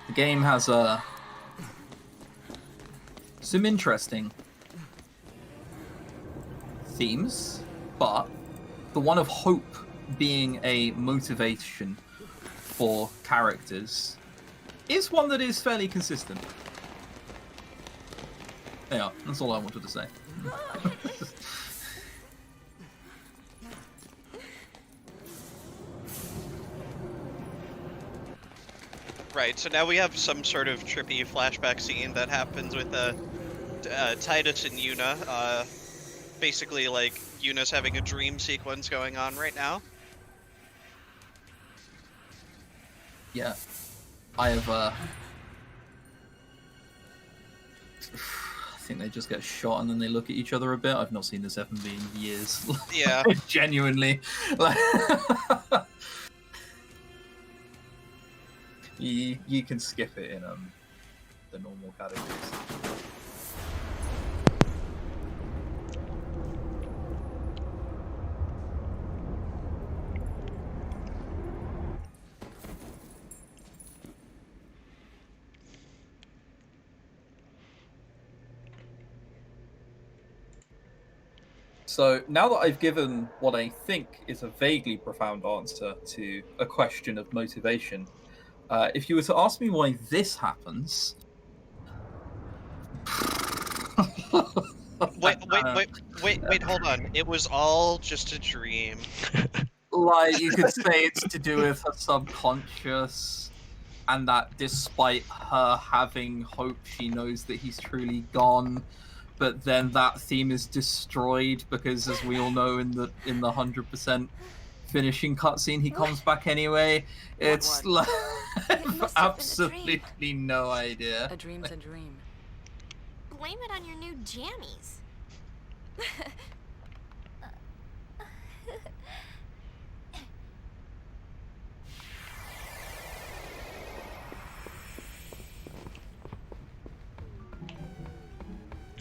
Speaker 3: The game has some interesting themes, but the one of hope being a motivation for characters is one that is fairly consistent. Yeah, that's all I wanted to say.
Speaker 2: Right, so now we have some sort of trippy flashback scene that happens with Tidus and Yuna. Basically, like, Yuna's having a dream sequence going on right now.
Speaker 3: Yeah. I have, I think they just get shot and then they look at each other a bit. I've not seen this FMV in years.
Speaker 2: Yeah.
Speaker 3: Genuinely. You can skip it in the normal categories. So now that I've given what I think is a vaguely profound answer to a question of motivation, if you were to ask me why this happens...
Speaker 2: Wait, hold on. It was all just a dream.
Speaker 3: Like, you could say it's to do with her subconscious, and that despite her having hope, she knows that he's truly gone. But then that theme is destroyed because, as we all know, in the 100% finishing cutscene, he comes back anyway. It's like absolutely no idea.
Speaker 15: A dream's a dream.
Speaker 20: Blame it on your new jammies.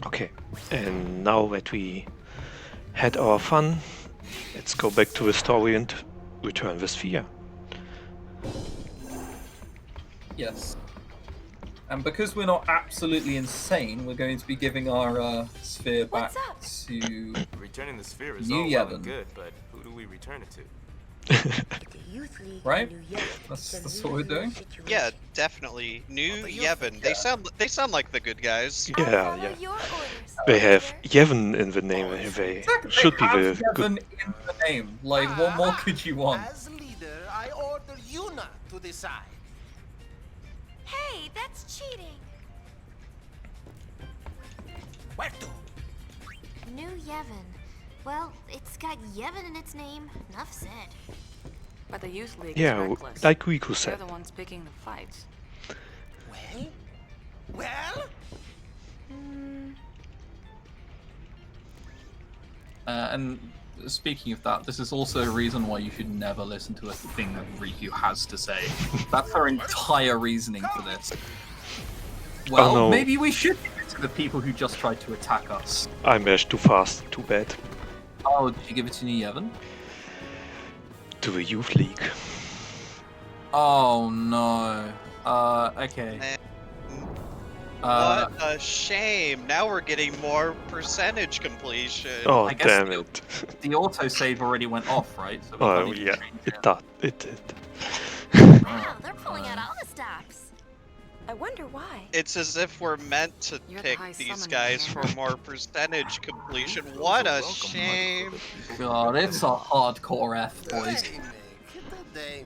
Speaker 1: Okay, and now that we had our fun, let's go back to the story and return the sphere.
Speaker 3: Yes. And because we're not absolutely insane, we're going to be giving our sphere back to
Speaker 12: Returning the sphere is
Speaker 3: New
Speaker 12: all well
Speaker 3: Yevon.
Speaker 12: and good, but who do we return it to?
Speaker 3: Right? That's what we're doing.
Speaker 2: Yeah, definitely. New Yevon. They sound like the good guys.
Speaker 1: Yeah, yeah. They have Yevon in the name. They should be the
Speaker 3: Yevon
Speaker 1: good.
Speaker 3: in the name. Like, what more could you want?
Speaker 14: As leader, I order Yuna to decide.
Speaker 4: Hey, that's cheating.
Speaker 14: Where to?
Speaker 20: New Yevon. Well, it's got Yevon in its name. Enough said.
Speaker 15: But the Youth League
Speaker 1: Yeah,
Speaker 15: is reckless.
Speaker 1: like Riku
Speaker 15: They're
Speaker 1: said.
Speaker 15: the ones picking the fights.
Speaker 14: Well?
Speaker 3: And speaking of that, this is also a reason why you should never listen to a thing that Riku has to say. That's her entire reasoning for this. Well,
Speaker 1: no.
Speaker 3: maybe we should give it to the people who just tried to attack us.
Speaker 1: I mashed too fast. Too bad.
Speaker 3: Oh, did you give it to New Yevon?
Speaker 1: To the Youth League.
Speaker 3: Oh no. Okay.
Speaker 2: What a shame. Now we're getting more percentage completion.
Speaker 1: Oh,
Speaker 3: I guess
Speaker 1: damn it.
Speaker 3: The autosave already went off, right? So we
Speaker 1: Oh,
Speaker 3: can't even
Speaker 1: yeah.
Speaker 3: change
Speaker 1: It did.
Speaker 4: Wow, they're pulling out all the stops. I wonder why.
Speaker 2: It's as if we're meant to
Speaker 15: You're the
Speaker 2: pick
Speaker 15: high
Speaker 2: these
Speaker 15: summoner,
Speaker 2: guys for
Speaker 15: man.
Speaker 2: more percentage completion. What a shame.
Speaker 3: God, it's a hardcore F, boys.
Speaker 14: They make.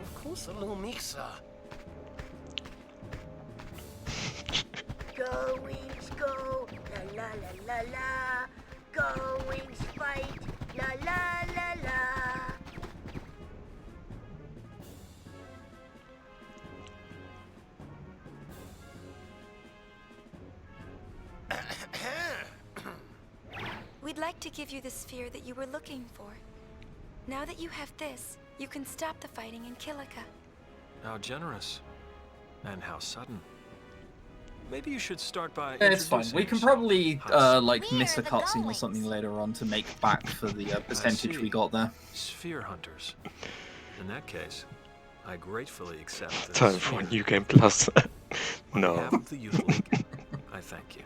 Speaker 14: Of course, a little mixer.
Speaker 6: Go, Wings, go! La la la la la! Go, Wings, fight! La la la la!
Speaker 4: We'd like to give you the sphere that you were looking for. Now that you have this, you can stop the fighting in Kilika.
Speaker 13: How generous. And how sudden. Maybe you should start by
Speaker 3: It's fine. We can probably like miss a
Speaker 4: the
Speaker 3: cutscene or
Speaker 4: Gullwings.
Speaker 3: something later on to make back for the percentage we
Speaker 13: see.
Speaker 3: got there.
Speaker 13: Sphere hunters. In that case, I gratefully accept this.
Speaker 1: Time for a new game plus.
Speaker 13: On
Speaker 1: No.
Speaker 13: behalf of the Youth League, I thank you.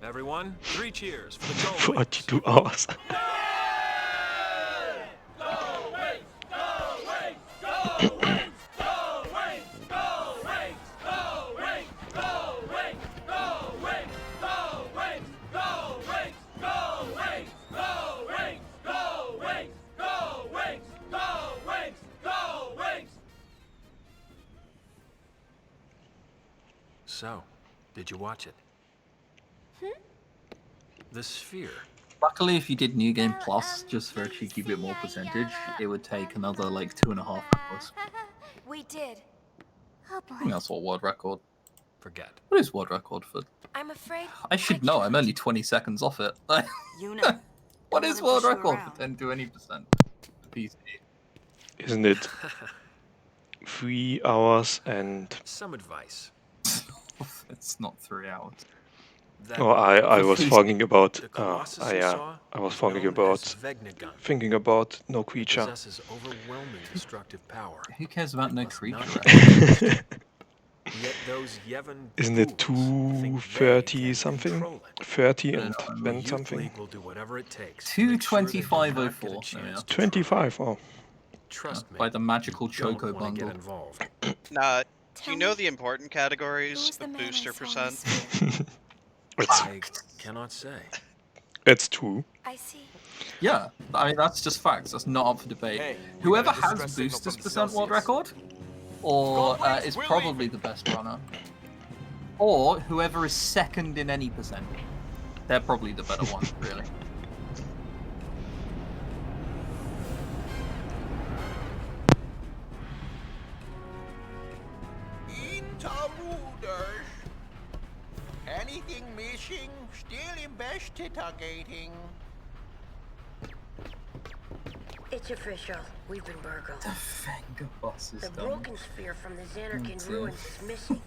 Speaker 13: Everyone, 3 cheers for the Gullwings.
Speaker 1: 42 hours.
Speaker 13: So, did you watch it? The sphere.
Speaker 3: Luckily, if you did New Game Plus, just for a cheeky bit more percentage, it would take another like 2.5 hours.
Speaker 4: We did.
Speaker 20: Oh
Speaker 3: I think
Speaker 20: boy.
Speaker 3: that's what world record.
Speaker 13: Forget.
Speaker 3: What is world record for?
Speaker 4: I'm afraid.
Speaker 3: I should know. I'm only 20 seconds off it.
Speaker 15: Yuna.
Speaker 3: What
Speaker 15: I
Speaker 3: is
Speaker 15: wanna
Speaker 3: world
Speaker 15: push you
Speaker 3: record
Speaker 15: around.
Speaker 3: for 10 to any percent? PC.
Speaker 1: Isn't it 3 hours and...
Speaker 13: Some advice.
Speaker 3: It's not 3 hours.
Speaker 13: That
Speaker 1: Oh, I was talking about...
Speaker 13: the Colossus you
Speaker 1: yeah.
Speaker 13: saw,
Speaker 1: I was talking
Speaker 13: known
Speaker 1: about...
Speaker 13: as Vegnagun,
Speaker 1: Thinking about No Creature.
Speaker 13: possesses overwhelming destructive power.
Speaker 3: Who cares about no
Speaker 13: Must
Speaker 3: creature?
Speaker 13: not
Speaker 3: right?
Speaker 13: Yet those Yevon
Speaker 1: Isn't it
Speaker 13: fools think they
Speaker 1: 230
Speaker 13: can
Speaker 1: something?
Speaker 13: control it.
Speaker 1: 30
Speaker 3: No,
Speaker 1: and
Speaker 3: no,
Speaker 13: The
Speaker 1: then
Speaker 13: Youth
Speaker 1: something?
Speaker 13: League will do whatever it takes to make sure they do not get a
Speaker 3: 225.04.
Speaker 13: chance
Speaker 3: There we are.
Speaker 13: to
Speaker 1: 25, oh.
Speaker 13: Trust me.
Speaker 3: By the magical
Speaker 13: Don't
Speaker 3: Choco
Speaker 13: wanna
Speaker 3: bundle.
Speaker 13: Get involved.
Speaker 2: Do you know the important categories
Speaker 4: Who's the
Speaker 2: of
Speaker 4: man I
Speaker 2: booster
Speaker 4: saw in
Speaker 2: percent?
Speaker 4: the sphere?
Speaker 13: I cannot say.
Speaker 1: It's true.
Speaker 4: I see.
Speaker 3: Yeah, I mean that's just facts. That's not up for debate.
Speaker 12: Hey, we
Speaker 3: Whoever
Speaker 12: got a distress
Speaker 3: has
Speaker 12: signal
Speaker 3: boosters
Speaker 12: from the
Speaker 3: percent world
Speaker 12: Celsius.
Speaker 3: record, or
Speaker 12: Gullwings,
Speaker 3: is
Speaker 12: we're
Speaker 3: probably the best runner, or whoever is second in any percent, they're probably the better one, really.
Speaker 14: Interruders. Anything missing? Still investigating.
Speaker 6: It's official. We've been burgled.
Speaker 3: The finger boss is
Speaker 6: The
Speaker 3: done.
Speaker 6: broken sphere from the Xanarkin
Speaker 3: That's it.
Speaker 6: ruins is missing.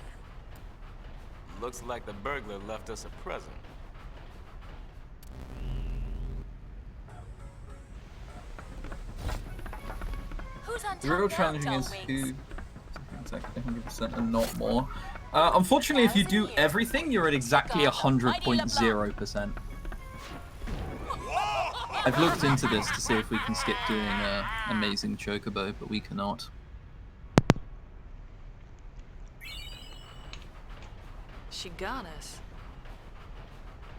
Speaker 12: Looks like the burglar left us a present.
Speaker 4: Who's on
Speaker 3: The real
Speaker 4: top now,
Speaker 3: challenging is
Speaker 4: Gullwings?
Speaker 3: who exactly 100% and not more. Unfortunately, if you do everything, you're at exactly 100.0%. I've looked into this to see if we can skip doing Amazing Chocobo, but we cannot.
Speaker 15: She got us.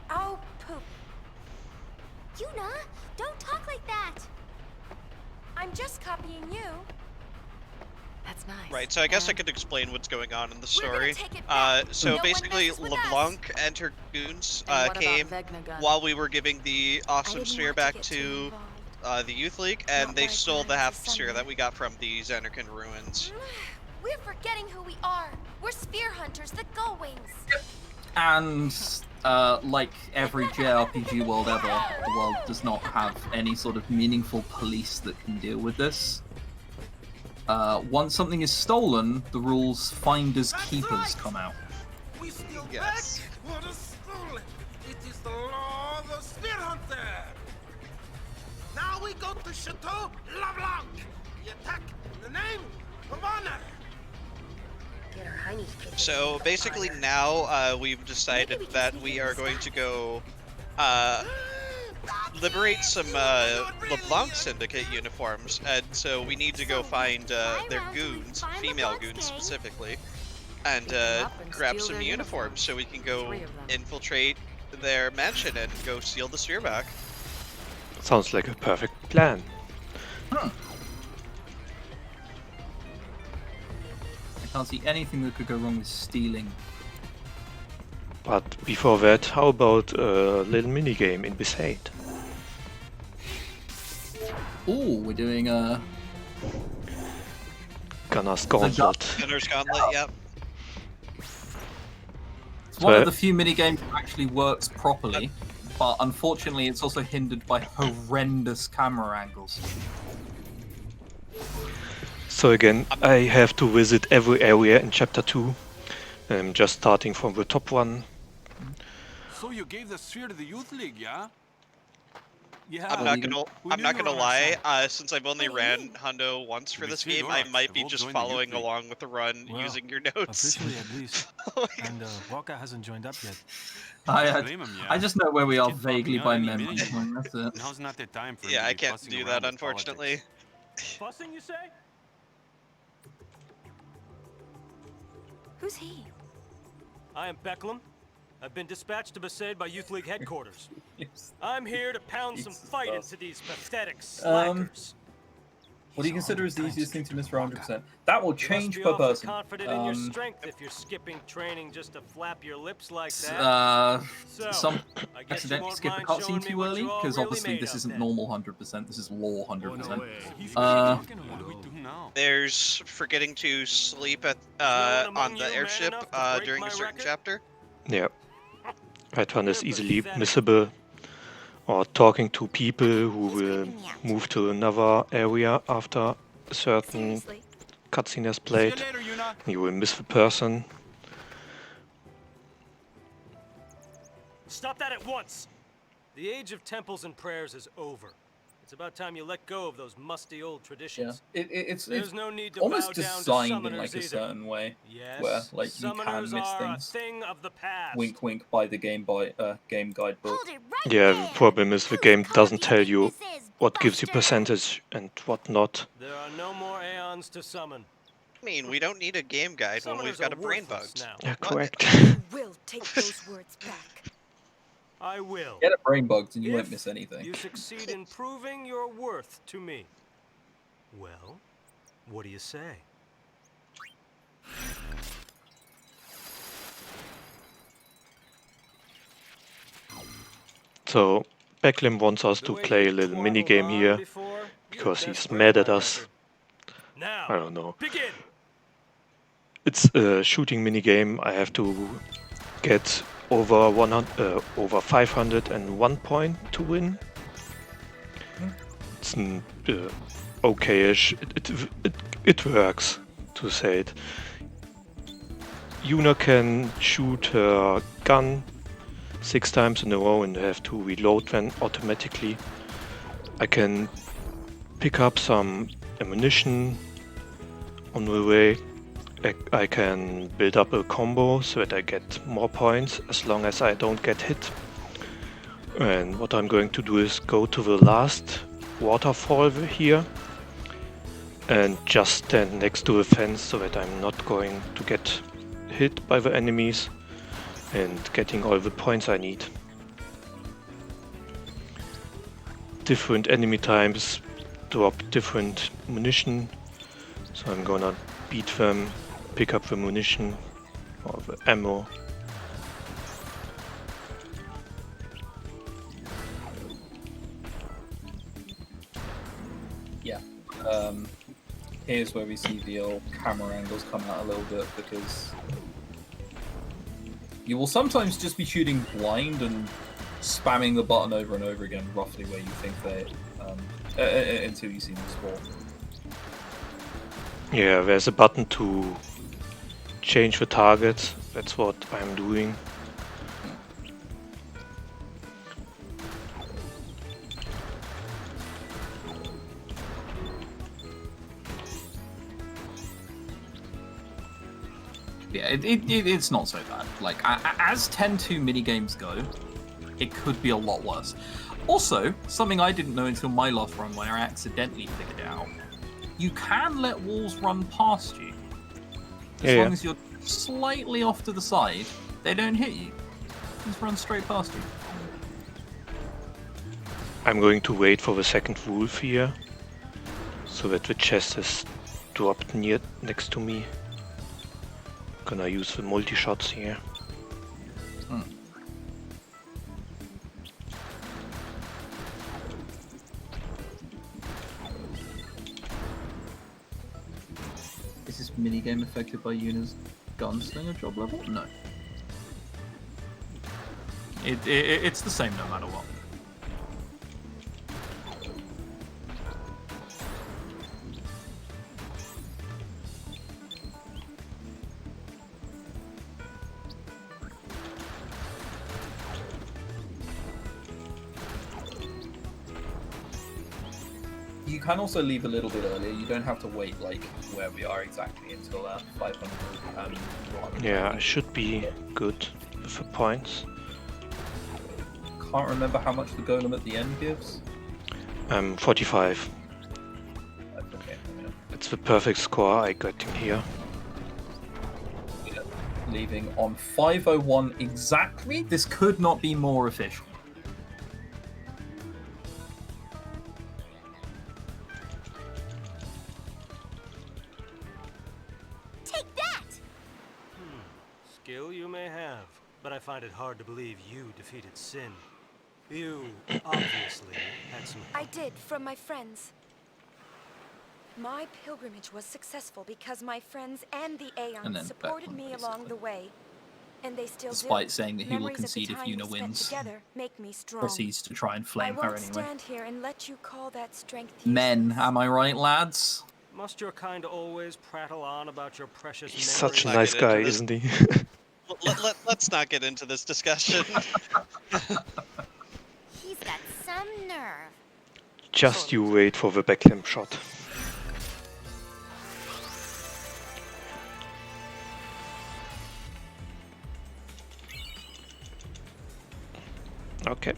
Speaker 4: Oh, poop.
Speaker 20: Yuna, don't talk like that.
Speaker 4: I'm just copying you.
Speaker 15: That's nice.
Speaker 2: Right, so I guess I could explain what's going on in the story. So
Speaker 4: No
Speaker 2: basically,
Speaker 4: one messes with
Speaker 2: LeBlanc and her goons
Speaker 15: And what about
Speaker 2: came
Speaker 15: Vecna gun?
Speaker 2: while we were giving the awesome
Speaker 4: didn't
Speaker 2: sphere
Speaker 4: want to
Speaker 2: back
Speaker 4: get
Speaker 2: to
Speaker 4: too
Speaker 2: the Youth League, and
Speaker 4: Not
Speaker 2: they
Speaker 4: right
Speaker 2: stole
Speaker 4: when
Speaker 2: the
Speaker 4: I was
Speaker 2: half
Speaker 4: a
Speaker 2: sphere that
Speaker 4: Sunday.
Speaker 2: we got from the Xanarkand ruins.
Speaker 4: We're forgetting who we are. We're spear hunters, the Gullwings.
Speaker 3: And like every JRPG world ever, the world does not have any sort of meaningful police that can deal with this. Once something is stolen, the rules finders keepers come out.
Speaker 17: We steal
Speaker 2: Yes.
Speaker 17: back what is stolen. It is the law of the spear hunter. Now we go to Chateau LeBlanc. We attack in the name of honor.
Speaker 6: Get our heinies kicked.
Speaker 2: So basically now we've decided that we are going to go liberate some LeBlanc Syndicate uniforms, and so we need to go find their goons, female goons specifically, and grab some uniforms so we can go infiltrate their mansion and go steal the sphere back.
Speaker 1: Sounds like a perfect plan.
Speaker 3: I can't see anything that could go wrong with stealing.
Speaker 1: But before that, how about a little minigame in Besaid?
Speaker 3: Ooh, we're doing
Speaker 1: Gunner's Gauntlet.
Speaker 2: Gunner's Gauntlet, yep.
Speaker 3: It's one of the few minigames that actually works properly, but unfortunately it's also hindered by horrendous camera angles.
Speaker 1: So again, I have to visit every area in Chapter 2. I'm just starting from the top one.
Speaker 10: So you gave the sphere to the Youth League, yeah? Yeah.
Speaker 2: I'm not gonna lie. Since I've only ran Hundo once for this game, I might be just following along with the run using your notes.
Speaker 13: Officially, at least. And Waka hasn't joined up yet.
Speaker 3: I just know where we are vaguely by memory. That's it.
Speaker 10: Now's not the time for
Speaker 2: Yeah, I can't do that, unfortunately.
Speaker 10: Fussing, you say?
Speaker 4: Who's he?
Speaker 11: I am Becklem. I've been dispatched to Besaid by Youth League headquarters. I'm here to pound some fight into these pathetic slackers.
Speaker 3: What do you consider is the easiest thing to miss for 100%? That will change
Speaker 11: you
Speaker 3: per
Speaker 11: must be awful
Speaker 3: person.
Speaker 11: confident in your strength if you're skipping training just to flap your lips like that.
Speaker 3: Some
Speaker 11: I guess you
Speaker 3: accidentally
Speaker 11: won't
Speaker 3: skip a
Speaker 11: mind
Speaker 3: cutscene
Speaker 11: showing me
Speaker 3: too
Speaker 11: what
Speaker 3: early,
Speaker 11: you all
Speaker 3: because
Speaker 11: really
Speaker 3: obviously
Speaker 11: made
Speaker 3: this
Speaker 11: of
Speaker 3: isn't
Speaker 11: then.
Speaker 3: normal 100%, this is law 100%.
Speaker 2: There's forgetting to sleep at on the airship during a certain chapter.
Speaker 1: Yeah. That one is easily missable. Or talking to people who will move to another area after a certain cutscene has played. You will miss the person.
Speaker 11: Stop that at once! The age of temples and prayers is over. It's about time you let go of those musty old traditions.
Speaker 3: Yeah, it's
Speaker 11: There's no need to
Speaker 3: almost
Speaker 11: bow down to
Speaker 3: designed in
Speaker 11: summoners
Speaker 3: like a
Speaker 11: either.
Speaker 3: certain way,
Speaker 11: Yes,
Speaker 3: where like you can
Speaker 11: summoners
Speaker 3: miss
Speaker 11: are
Speaker 3: things.
Speaker 11: a thing of the past.
Speaker 3: Wink, wink by the game guidebook.
Speaker 1: Yeah, the problem is the game doesn't tell you what gives you percentage and what not.
Speaker 11: There are no more aeons to summon.
Speaker 2: I mean, we don't need a game guide when we've got a Brainbugged.
Speaker 1: Yeah, correct.
Speaker 4: Will take those words back.
Speaker 11: I will.
Speaker 3: Get a Brainbugged and you won't
Speaker 11: If
Speaker 3: miss anything.
Speaker 11: you succeed in proving your worth to me. Well, what do you say?
Speaker 1: So, Becklem wants us to play a little minigame here, because he's mad at us. I don't know. It's a shooting minigame. I have to get over 501 point to win. It's okay-ish. It works, to say it. Yuna can shoot her gun 6 times in a row and have to reload then automatically. I can pick up some ammunition on the way. I can build up a combo so that I get more points as long as I don't get hit. And what I'm going to do is go to the last waterfall here and just stand next to the fence so that I'm not going to get hit by the enemies and getting all the points I need. Different enemy types drop different munition, so I'm gonna beat them, pick up the munition or the ammo.
Speaker 3: Yeah. Here's where we see the old camera angles come out a little bit, because you will sometimes just be shooting blind and spamming the button over and over again, roughly where you think they, until you see them spawn.
Speaker 1: Yeah, there's a button to change the target. That's what I'm doing.
Speaker 3: Yeah, it's not so bad. Like, as 10-2 minigames go, it could be a lot worse. Also, something I didn't know until my last run where I accidentally figured it out. You can let walls run past you. As long as you're slightly off to the side, they don't hit you. Just run straight past you.
Speaker 1: I'm going to wait for the second wolf here, so that the chest is dropped next to me. Gonna use the multi-shots here.
Speaker 3: Is this minigame affected by Yuna's gunslinger job level? No. It's the same no matter what. You can also leave a little bit earlier. You don't have to wait like where we are exactly until 500.
Speaker 1: Yeah, I should be good with the points.
Speaker 3: Can't remember how much the golem at the end gives.
Speaker 1: 45.
Speaker 3: That's okay. Yeah.
Speaker 1: It's the perfect score I got in here.
Speaker 3: Yeah. Leaving on 501 exactly. This could not be more efficient.
Speaker 11: Skill you may have, but I find it hard to believe you defeated Sin. You obviously had some help.
Speaker 4: I did, from my friends. My pilgrimage was successful because my friends and the Aeons supported me along the way. And they still
Speaker 3: Despite
Speaker 4: do.
Speaker 3: saying that he will concede if Yuna wins, proceeds to try and flame her anyway.
Speaker 4: Stand here and let you call that strength
Speaker 3: Men, am I right, lads?
Speaker 11: Must your kind always prattle on about your precious
Speaker 1: He's such a nice guy, isn't he?
Speaker 2: Let's not get into this discussion.
Speaker 7: He's got some nerve.
Speaker 1: Just you wait for the backlimb shot. Okay.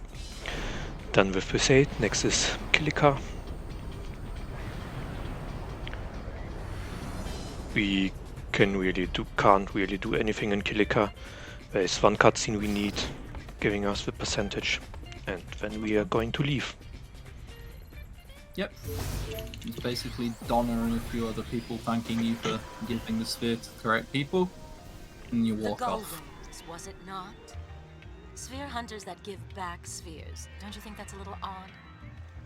Speaker 1: Done with Crusade. Next is Kilika. We can't really do anything in Kilika. There is one cutscene we need, giving us the percentage, and then we are going to leave.
Speaker 3: Yep. It's basically Donna and a few other people thanking you for giving the sphere to the correct people, and you walk off.
Speaker 7: Was it not? Sphere hunters that give back spheres. Don't you think that's a little odd?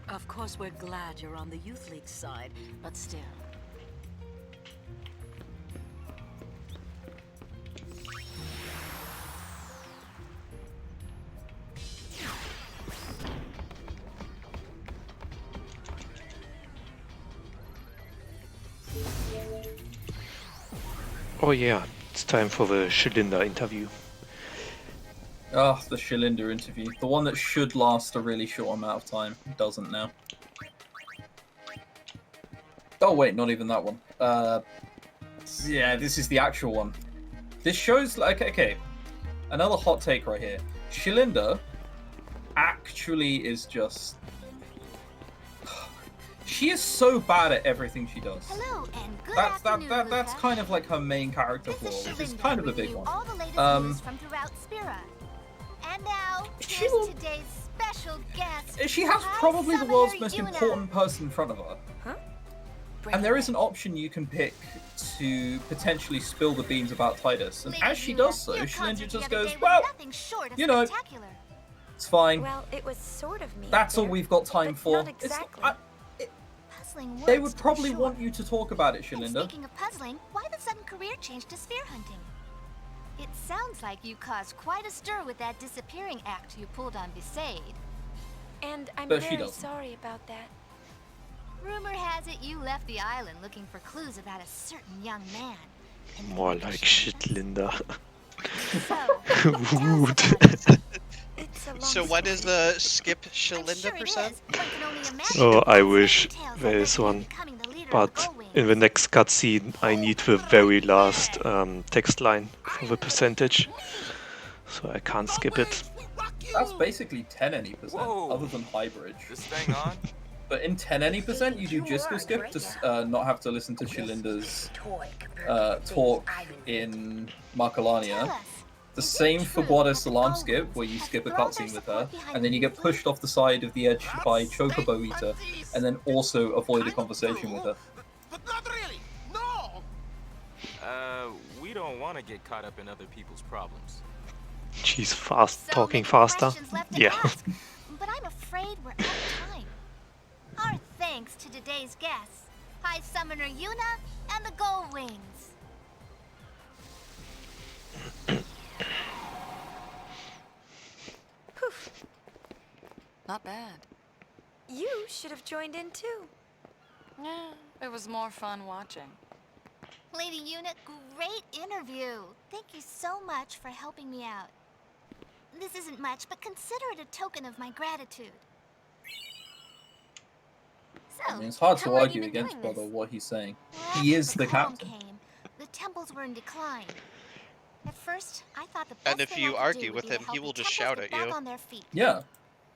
Speaker 7: Of course, we're glad you're on the Youth League side, but still.
Speaker 1: Oh yeah, it's time for the Cylinder interview.
Speaker 3: Ah, the Cylinder interview. The one that should last a really short amount of time. Doesn't now. Oh wait, not even that one. Yeah, this is the actual one. This shows like, okay, another hot take right here. Cylinder literally is just... She is so bad at everything she does.
Speaker 20: Hello and good
Speaker 3: That's
Speaker 20: afternoon,
Speaker 3: that's
Speaker 20: Luca.
Speaker 3: kind of like her main character flaw,
Speaker 20: This is
Speaker 3: which is
Speaker 20: Shalinda,
Speaker 3: kind of a
Speaker 20: bringing
Speaker 3: big
Speaker 20: you
Speaker 3: one.
Speaker 20: all the latest news from throughout Spira. And now, here's today's special guest.
Speaker 3: She has
Speaker 20: High
Speaker 3: probably the world's
Speaker 20: Summoner
Speaker 3: most
Speaker 20: Yuna.
Speaker 3: important person in front of her.
Speaker 20: Huh?
Speaker 3: And there is an option you can pick to potentially spill the beans about Titus. And
Speaker 20: Lady
Speaker 3: as she
Speaker 20: Yuna,
Speaker 3: does so,
Speaker 20: your
Speaker 3: Shalinda
Speaker 20: concert
Speaker 3: just
Speaker 20: the other
Speaker 3: goes,
Speaker 20: day was
Speaker 3: well,
Speaker 20: nothing short of
Speaker 3: you know,
Speaker 20: spectacular.
Speaker 3: it's fine.
Speaker 4: Well, it was sort of me.
Speaker 3: That's all we've got time for.
Speaker 4: Not exactly.
Speaker 20: Puzzling
Speaker 3: They
Speaker 20: words,
Speaker 3: would
Speaker 20: to be
Speaker 3: probably
Speaker 20: sure.
Speaker 3: want you to talk about it,
Speaker 20: And
Speaker 3: Shalinda.
Speaker 20: speaking of puzzling, why the sudden career change to sphere hunting? It sounds like you caused quite a stir with that disappearing act you pulled on Besaid.
Speaker 4: And I'm
Speaker 3: But she
Speaker 4: very
Speaker 3: doesn't.
Speaker 4: sorry about that.
Speaker 20: Rumor has it you left the island looking for clues about a certain young man.
Speaker 1: More like shit, Linda.
Speaker 20: So,
Speaker 1: Rude.
Speaker 2: So what is skip Shalinda percent?
Speaker 1: Oh, I wish there is one. But in the next cutscene, I need the very last text line for the percentage. So I can't skip it.
Speaker 3: That's basically 10 any percent, other than High Bridge.
Speaker 12: This thing on?
Speaker 3: But in 10 any percent, you do Jisco skip to not have to listen to Shalinda's talk in Marcolania. The same for Guada's Alarm skip, where you skip a cutscene with her, and then you get pushed off the side of the edge by Chocobo Eater, and then also avoid a conversation with her.
Speaker 12: We don't want to get caught up in other people's problems.
Speaker 1: She's talking faster. Yeah.
Speaker 20: But I'm afraid we're out of time. Our thanks to today's guests, High Summoner Yuna and the Gold Wings.
Speaker 15: Not bad.
Speaker 4: You should have joined in too.
Speaker 15: Yeah, it was more fun watching.
Speaker 20: Lady Yuna, great interview. Thank you so much for helping me out. This isn't much, but consider it a token of my gratitude. So,
Speaker 3: I mean, it's hard
Speaker 20: how
Speaker 3: to
Speaker 20: long have
Speaker 3: argue
Speaker 20: you been
Speaker 3: against
Speaker 20: doing
Speaker 3: Brother
Speaker 20: this?
Speaker 3: what he's saying.
Speaker 20: Well,
Speaker 3: He
Speaker 20: after
Speaker 3: is the
Speaker 20: calm
Speaker 3: captain.
Speaker 20: Came, the temples were in decline. At first, I thought the best
Speaker 2: And if
Speaker 20: thing
Speaker 2: you
Speaker 20: I could
Speaker 2: argue
Speaker 20: do
Speaker 2: with
Speaker 20: would be
Speaker 2: him,
Speaker 20: to help
Speaker 2: he will
Speaker 20: the
Speaker 2: just
Speaker 20: temples
Speaker 2: shout at
Speaker 20: get back
Speaker 2: you.
Speaker 20: on their feet.
Speaker 3: Yeah.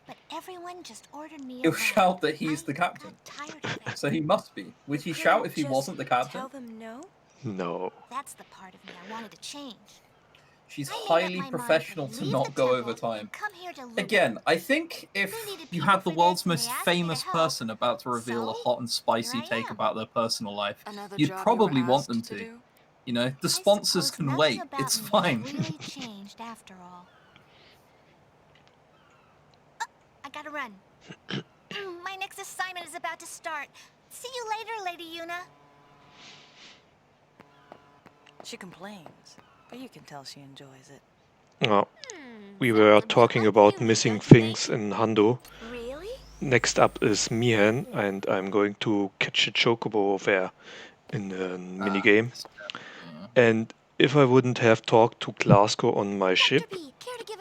Speaker 20: But everyone just ordered me
Speaker 3: He'll
Speaker 20: around.
Speaker 3: shout that he's the captain. So he must be. Would he shout if he wasn't the captain?
Speaker 4: Tell them no?
Speaker 1: No.
Speaker 20: That's the part of me I wanted to change.
Speaker 3: She's
Speaker 20: I made up
Speaker 3: highly
Speaker 20: my mind
Speaker 3: professional
Speaker 20: to
Speaker 3: to
Speaker 20: leave
Speaker 3: not
Speaker 20: the
Speaker 3: go
Speaker 20: temple
Speaker 3: over time.
Speaker 20: and come here to Luca.
Speaker 3: Again, I think if you had the world's most famous person about to reveal a hot and spicy take about their personal life,
Speaker 15: Another
Speaker 3: you'd
Speaker 15: job you
Speaker 3: probably
Speaker 15: were
Speaker 3: want
Speaker 15: asked
Speaker 3: them
Speaker 15: to
Speaker 3: to.
Speaker 15: do?
Speaker 3: You know, the sponsors can
Speaker 20: Nothing
Speaker 3: wait.
Speaker 20: about
Speaker 3: It's
Speaker 20: me
Speaker 3: fine.
Speaker 20: really changed after all. I gotta run. My next assignment is about to start. See you later, Lady Yuna.
Speaker 15: She complains, but you can tell she enjoys it.
Speaker 1: Oh, we were talking about missing things in Hando.
Speaker 4: Really?
Speaker 1: Next up is Mihan, and I'm going to catch a chocobo there in a minigame. And if I wouldn't have talked to Glasgow on my ship,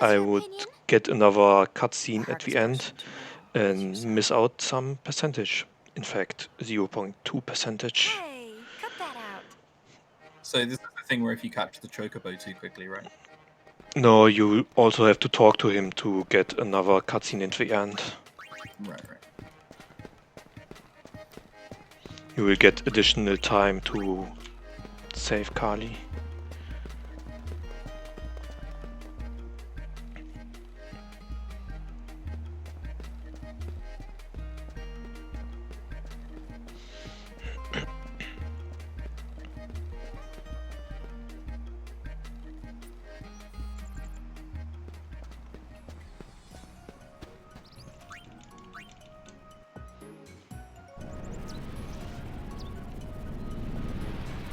Speaker 1: I would get another cutscene at the end and miss out some percentage. In fact, 0.2 percentage.
Speaker 4: Hey, cut that out.
Speaker 3: So this is the thing where if you capture the chocobo too quickly, right?
Speaker 1: No, you also have to talk to him to get another cutscene at the end.
Speaker 3: Right.
Speaker 1: You will get additional time to save Carly.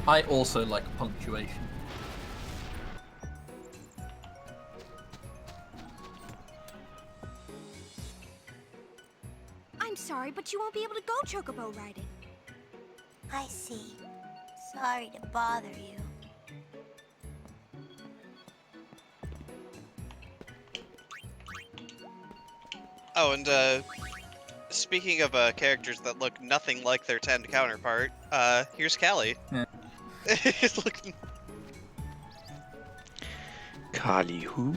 Speaker 3: I also like punctuation.
Speaker 6: I'm sorry, but you won't be able to go chocobo riding.
Speaker 20: I see. Sorry to bother you.
Speaker 2: Oh, and speaking of characters that look nothing like their 10 counterpart, here's Callie.
Speaker 3: Yeah.
Speaker 2: It's looking...
Speaker 1: Carly who?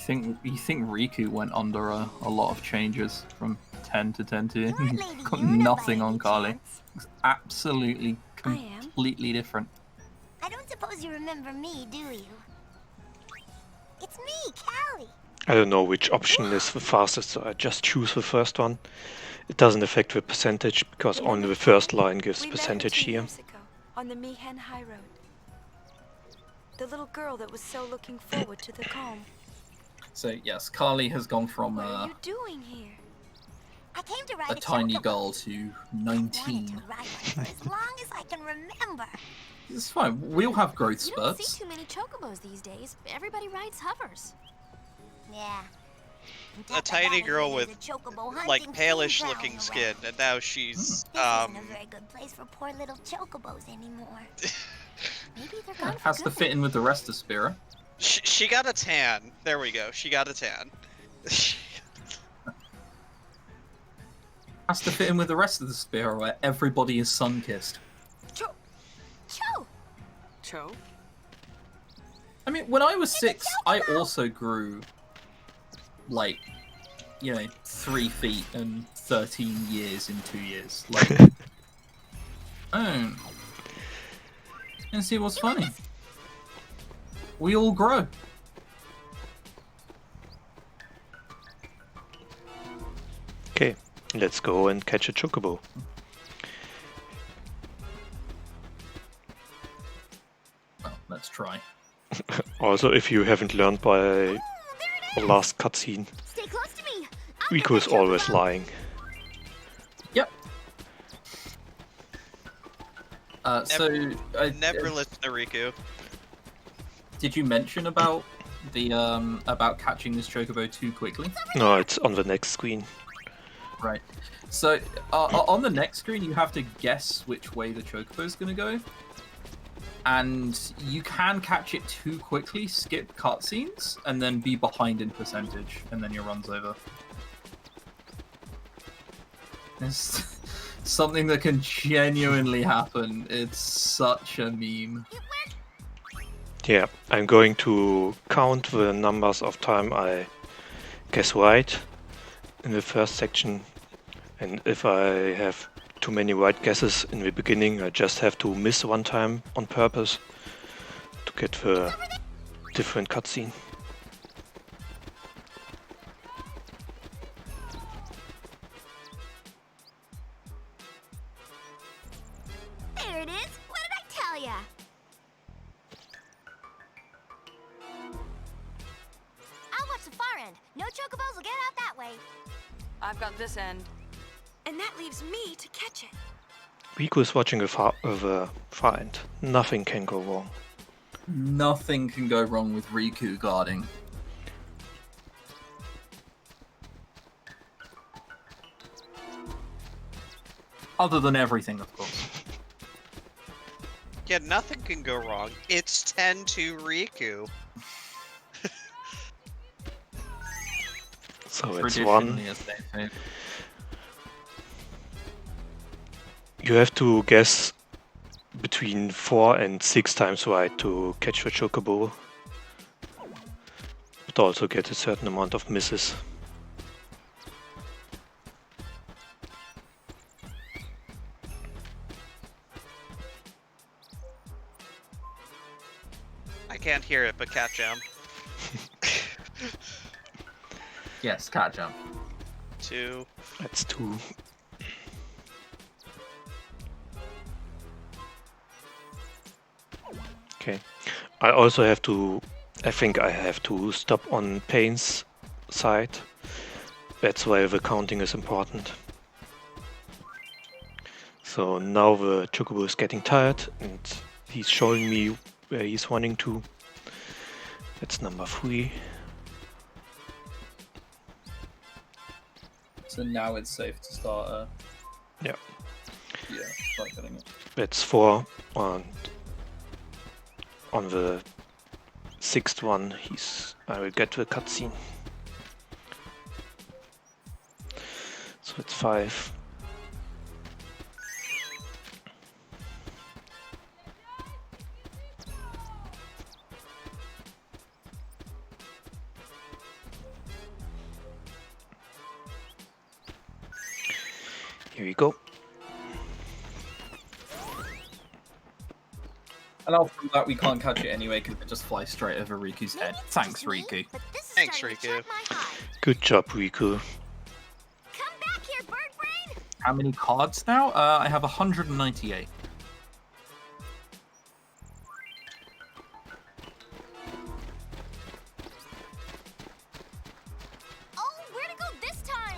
Speaker 3: think Riku went under a lot of changes from 10 to 10-2. Got nothing on Carly. It's absolutely completely different.
Speaker 20: I don't suppose you remember me, do you? It's me, Callie.
Speaker 1: I don't know which option is the fastest, so I just choose the first one. It doesn't affect the percentage because only the first line gives percentage here.
Speaker 4: Years ago, on the Mihen High Road. The little girl that was so looking forward to the calm.
Speaker 3: So yes, Carly has gone from
Speaker 4: What are you doing here?
Speaker 20: I came to ride
Speaker 3: a tiny girl to 19.
Speaker 20: for as long as I can remember.
Speaker 3: It's fine. We all have growth
Speaker 19: You don't
Speaker 3: spurts.
Speaker 19: see too many chocobos these days. Everybody rides hovers.
Speaker 20: Yeah.
Speaker 2: A tiny girl with like palish looking skin, and now she's
Speaker 20: This isn't a very good place for poor little chocobos anymore.
Speaker 19: Maybe they're gone for
Speaker 3: Has to
Speaker 19: good.
Speaker 3: fit in with the rest of Spira.
Speaker 2: She got a tan. There we go. She got a tan.
Speaker 3: Has to fit in with the rest of the Spira where everybody is sun-kissed.
Speaker 20: Cho!
Speaker 3: I mean, when I was 6, I also grew, like, 3 feet and 13 years in 2 years. Like, and see what's funny. We all grow.
Speaker 1: Okay, let's go and catch a chocobo.
Speaker 3: Well, let's try.
Speaker 1: Also, if you haven't learned by the last cutscene,
Speaker 20: Stay close to me.
Speaker 1: Riku is always lying.
Speaker 3: Yep.
Speaker 2: Never listen to Riku.
Speaker 3: Did you mention about the about catching this chocobo too quickly?
Speaker 1: No, it's on the next screen.
Speaker 3: Right. So on the next screen, you have to guess which way the chocobo is going to go, and you can catch it too quickly, skip cutscenes, and then be behind in percentage, and then your run's over. It's something that can genuinely happen. It's such a meme.
Speaker 1: Yeah, I'm going to count the numbers of time I guess right in the first section, and if I have too many right guesses in the beginning, I just have to miss one time on purpose to get the different cutscene.
Speaker 20: There it is. What did I tell ya? I'll watch the far end. No chocobos will get out that way.
Speaker 15: I've got this end.
Speaker 4: And that leaves me to catch it.
Speaker 1: Riku is watching the far end. Nothing can go wrong.
Speaker 3: Nothing can go wrong with Riku guarding. Other than everything, of course.
Speaker 2: Yeah, nothing can go wrong. It's 10-2 Riku.
Speaker 1: So it's one.
Speaker 3: Traditionally, as they say.
Speaker 1: You have to guess between 4 and 6 times right to catch the chocobo, but also get a certain amount of misses.
Speaker 2: I can't hear it, but cat jam.
Speaker 3: Yes, cat jump.
Speaker 2: 2.
Speaker 1: That's 2. Okay. I also have to, I think I have to stop on Payne's side. That's why the counting is important. So now the chocobo is getting tired and he's showing me where he's running to. That's number 3.
Speaker 3: So now it's safe to start.
Speaker 1: Yeah.
Speaker 3: Yeah, start getting it.
Speaker 1: That's 4, and on the 6th one, I will get to the cutscene. So it's 5. Here you go.
Speaker 3: And after that, we can't catch it anyway because it just flies straight over Riku's head. Thanks, Riku.
Speaker 2: Thanks, Riku.
Speaker 1: Good job, Riku.
Speaker 3: How many cards now? I have 198.
Speaker 20: Where to go this time?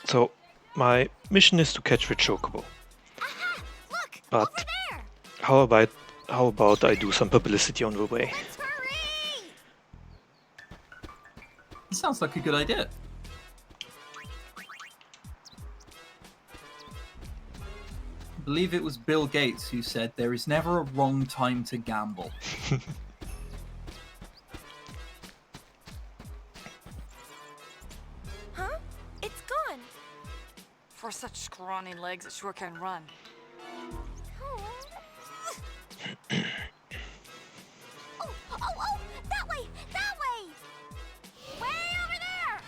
Speaker 1: So, my mission is to catch the chocobo. But how about I do some publicity on the way?
Speaker 3: It sounds like a good idea. I believe it was Bill Gates who said there is never a wrong time to gamble.
Speaker 4: Huh? It's gone.
Speaker 15: For such scrawny legs, it sure can run.
Speaker 20: Oh, that way! That way! Way over there!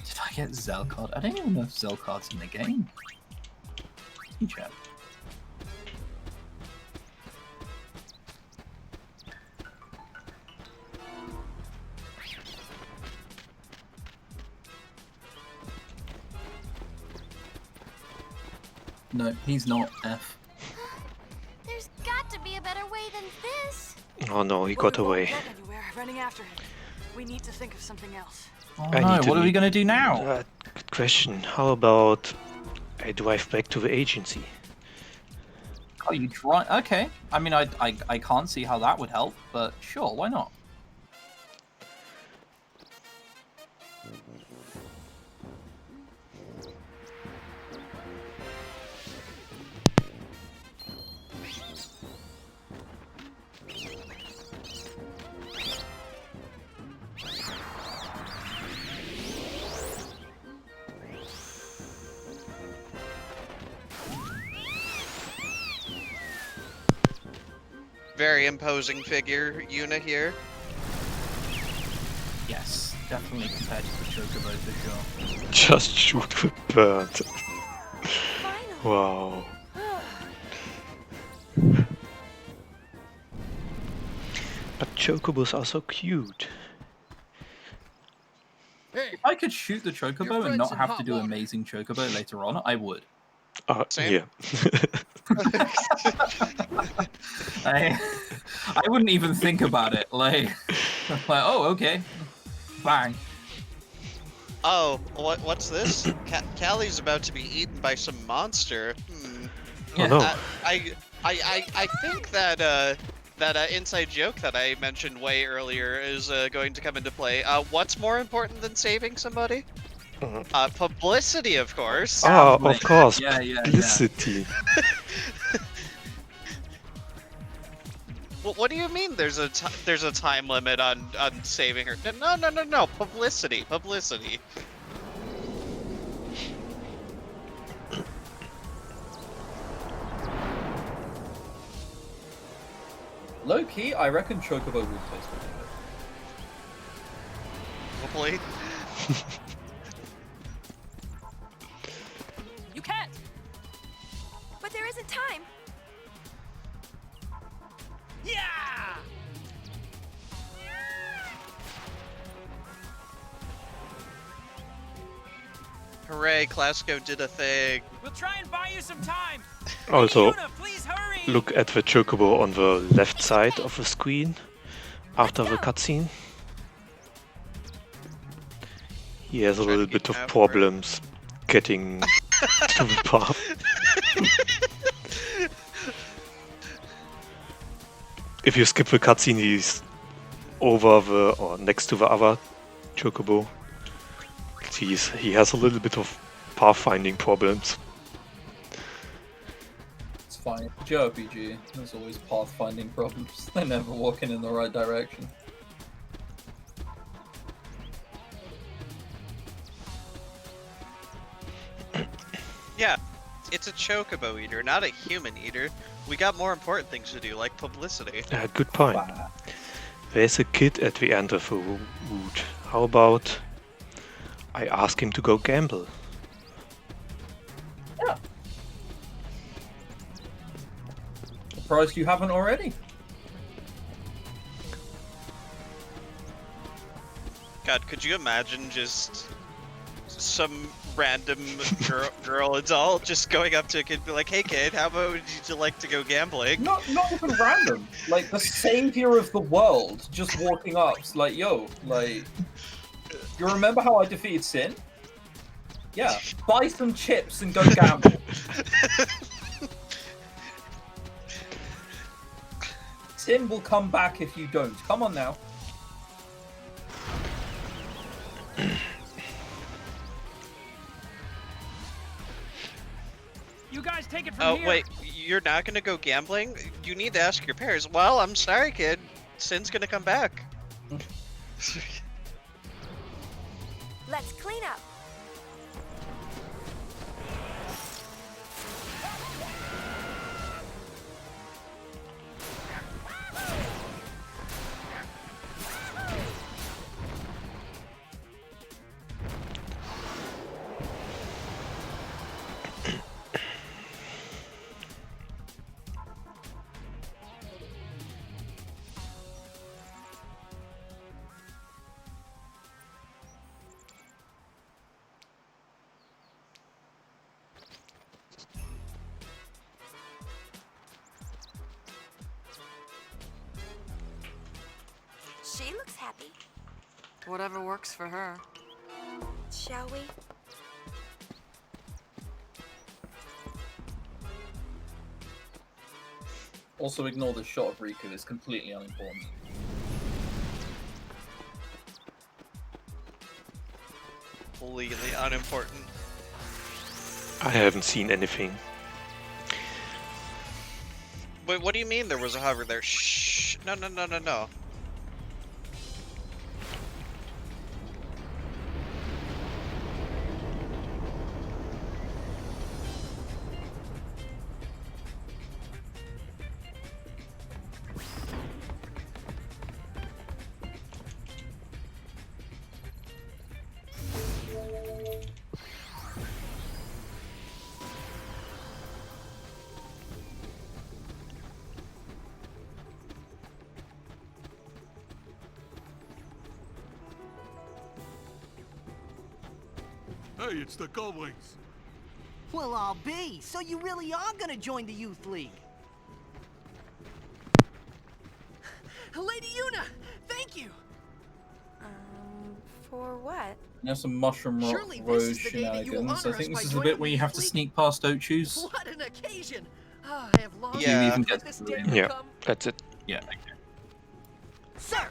Speaker 3: Did I get Zelcard? I don't even know if Zelcard's in the game. Chat. No, he's not. F.
Speaker 20: There's got to be a better way than this.
Speaker 1: Oh no, he got away.
Speaker 15: Running after him. We need to think of something else.
Speaker 3: Oh no, what are we gonna do now?
Speaker 1: Good question. How about I drive back to the agency?
Speaker 3: Oh, you try? Okay. I mean, I can't see how that would help, but sure, why not?
Speaker 2: Very imposing figure, Yuna here.
Speaker 3: Yes, definitely compared to the Chocobo for sure.
Speaker 1: Just shoot the bird. Wow. But chocobos are so cute.
Speaker 3: If I could shoot the Chocobo and not have to do Amazing Chocobo later on, I would.
Speaker 1: Yeah.
Speaker 3: I wouldn't even think about it. Like oh, okay. Bang.
Speaker 2: Oh, what's this? Callie's about to be eaten by some monster.
Speaker 1: Oh no.
Speaker 2: I think that that inside joke that I mentioned way earlier is going to come into play. What's more important than saving somebody? Publicity, of course.
Speaker 1: Oh, of course.
Speaker 3: Yeah.
Speaker 1: Publicity.
Speaker 2: What do you mean? There's a time limit on saving her? No. Publicity.
Speaker 3: Low key, I reckon Chocobo would taste good.
Speaker 2: Hopefully.
Speaker 15: You can't!
Speaker 4: But there isn't time.
Speaker 15: Yeah!
Speaker 2: Hooray, Classico did a thing.
Speaker 16: We'll try and buy you some time.
Speaker 1: Also,
Speaker 16: Yuna, please hurry.
Speaker 1: look at the chocobo on the left side of the screen after the cutscene. He has a little bit of problems getting to the path. If you skip the cutscene, he's over the or next to the other chocobo. He has a little bit of pathfinding problems.
Speaker 3: It's fine. JRPG, there's always pathfinding problems. They're never walking in the right direction.
Speaker 2: Yeah, it's a chocobo eater, not a human eater. We got more important things to do, like publicity.
Speaker 1: Good point. There's a kid at the end of the route. How about I ask him to go gamble?
Speaker 3: Yeah. Surprised you haven't already.
Speaker 2: God, could you imagine just some random girl adult just going up to a kid and be like, "Hey kid, how about would you like to go gambling?"
Speaker 3: Not even random. Like the savior of the world just walking up. It's like, yo, like, you remember how I defeated Sin? Yeah. Buy some chips and go gamble. Sin will come back if you don't. Come on now.
Speaker 18: You guys take it from here.
Speaker 2: Oh, wait, you're not gonna go gambling? You need to ask your parents. Well, I'm sorry, kid. Sin's gonna come back.
Speaker 4: Let's clean up. She looks happy.
Speaker 15: Whatever works for her.
Speaker 4: Shall we?
Speaker 3: Also ignore the shot of Riku, it's completely unimportant.
Speaker 2: Completely unimportant.
Speaker 1: I haven't seen anything.
Speaker 2: Wait, what do you mean there was a hover there? Shh. No.
Speaker 5: Hey, it's the Gullwings.
Speaker 18: Well, I'll be. So you really are gonna join the Youth League? Lady Yuna, thank you.
Speaker 4: For what?
Speaker 3: There's some mushroom
Speaker 18: Surely
Speaker 3: rose
Speaker 18: this is the day that you will
Speaker 3: shenanigans. I
Speaker 18: honor
Speaker 3: think
Speaker 18: us
Speaker 3: this
Speaker 18: by
Speaker 3: is the bit
Speaker 18: joining
Speaker 3: where you
Speaker 18: the
Speaker 3: have to
Speaker 18: Youth
Speaker 3: sneak past Ochu's.
Speaker 18: What an occasion! I have long
Speaker 3: You even
Speaker 18: wanted
Speaker 3: get
Speaker 18: this
Speaker 3: to
Speaker 18: day
Speaker 3: the
Speaker 18: to
Speaker 1: Yeah,
Speaker 18: come.
Speaker 1: that's it.
Speaker 3: Yeah, okay.
Speaker 18: Sir!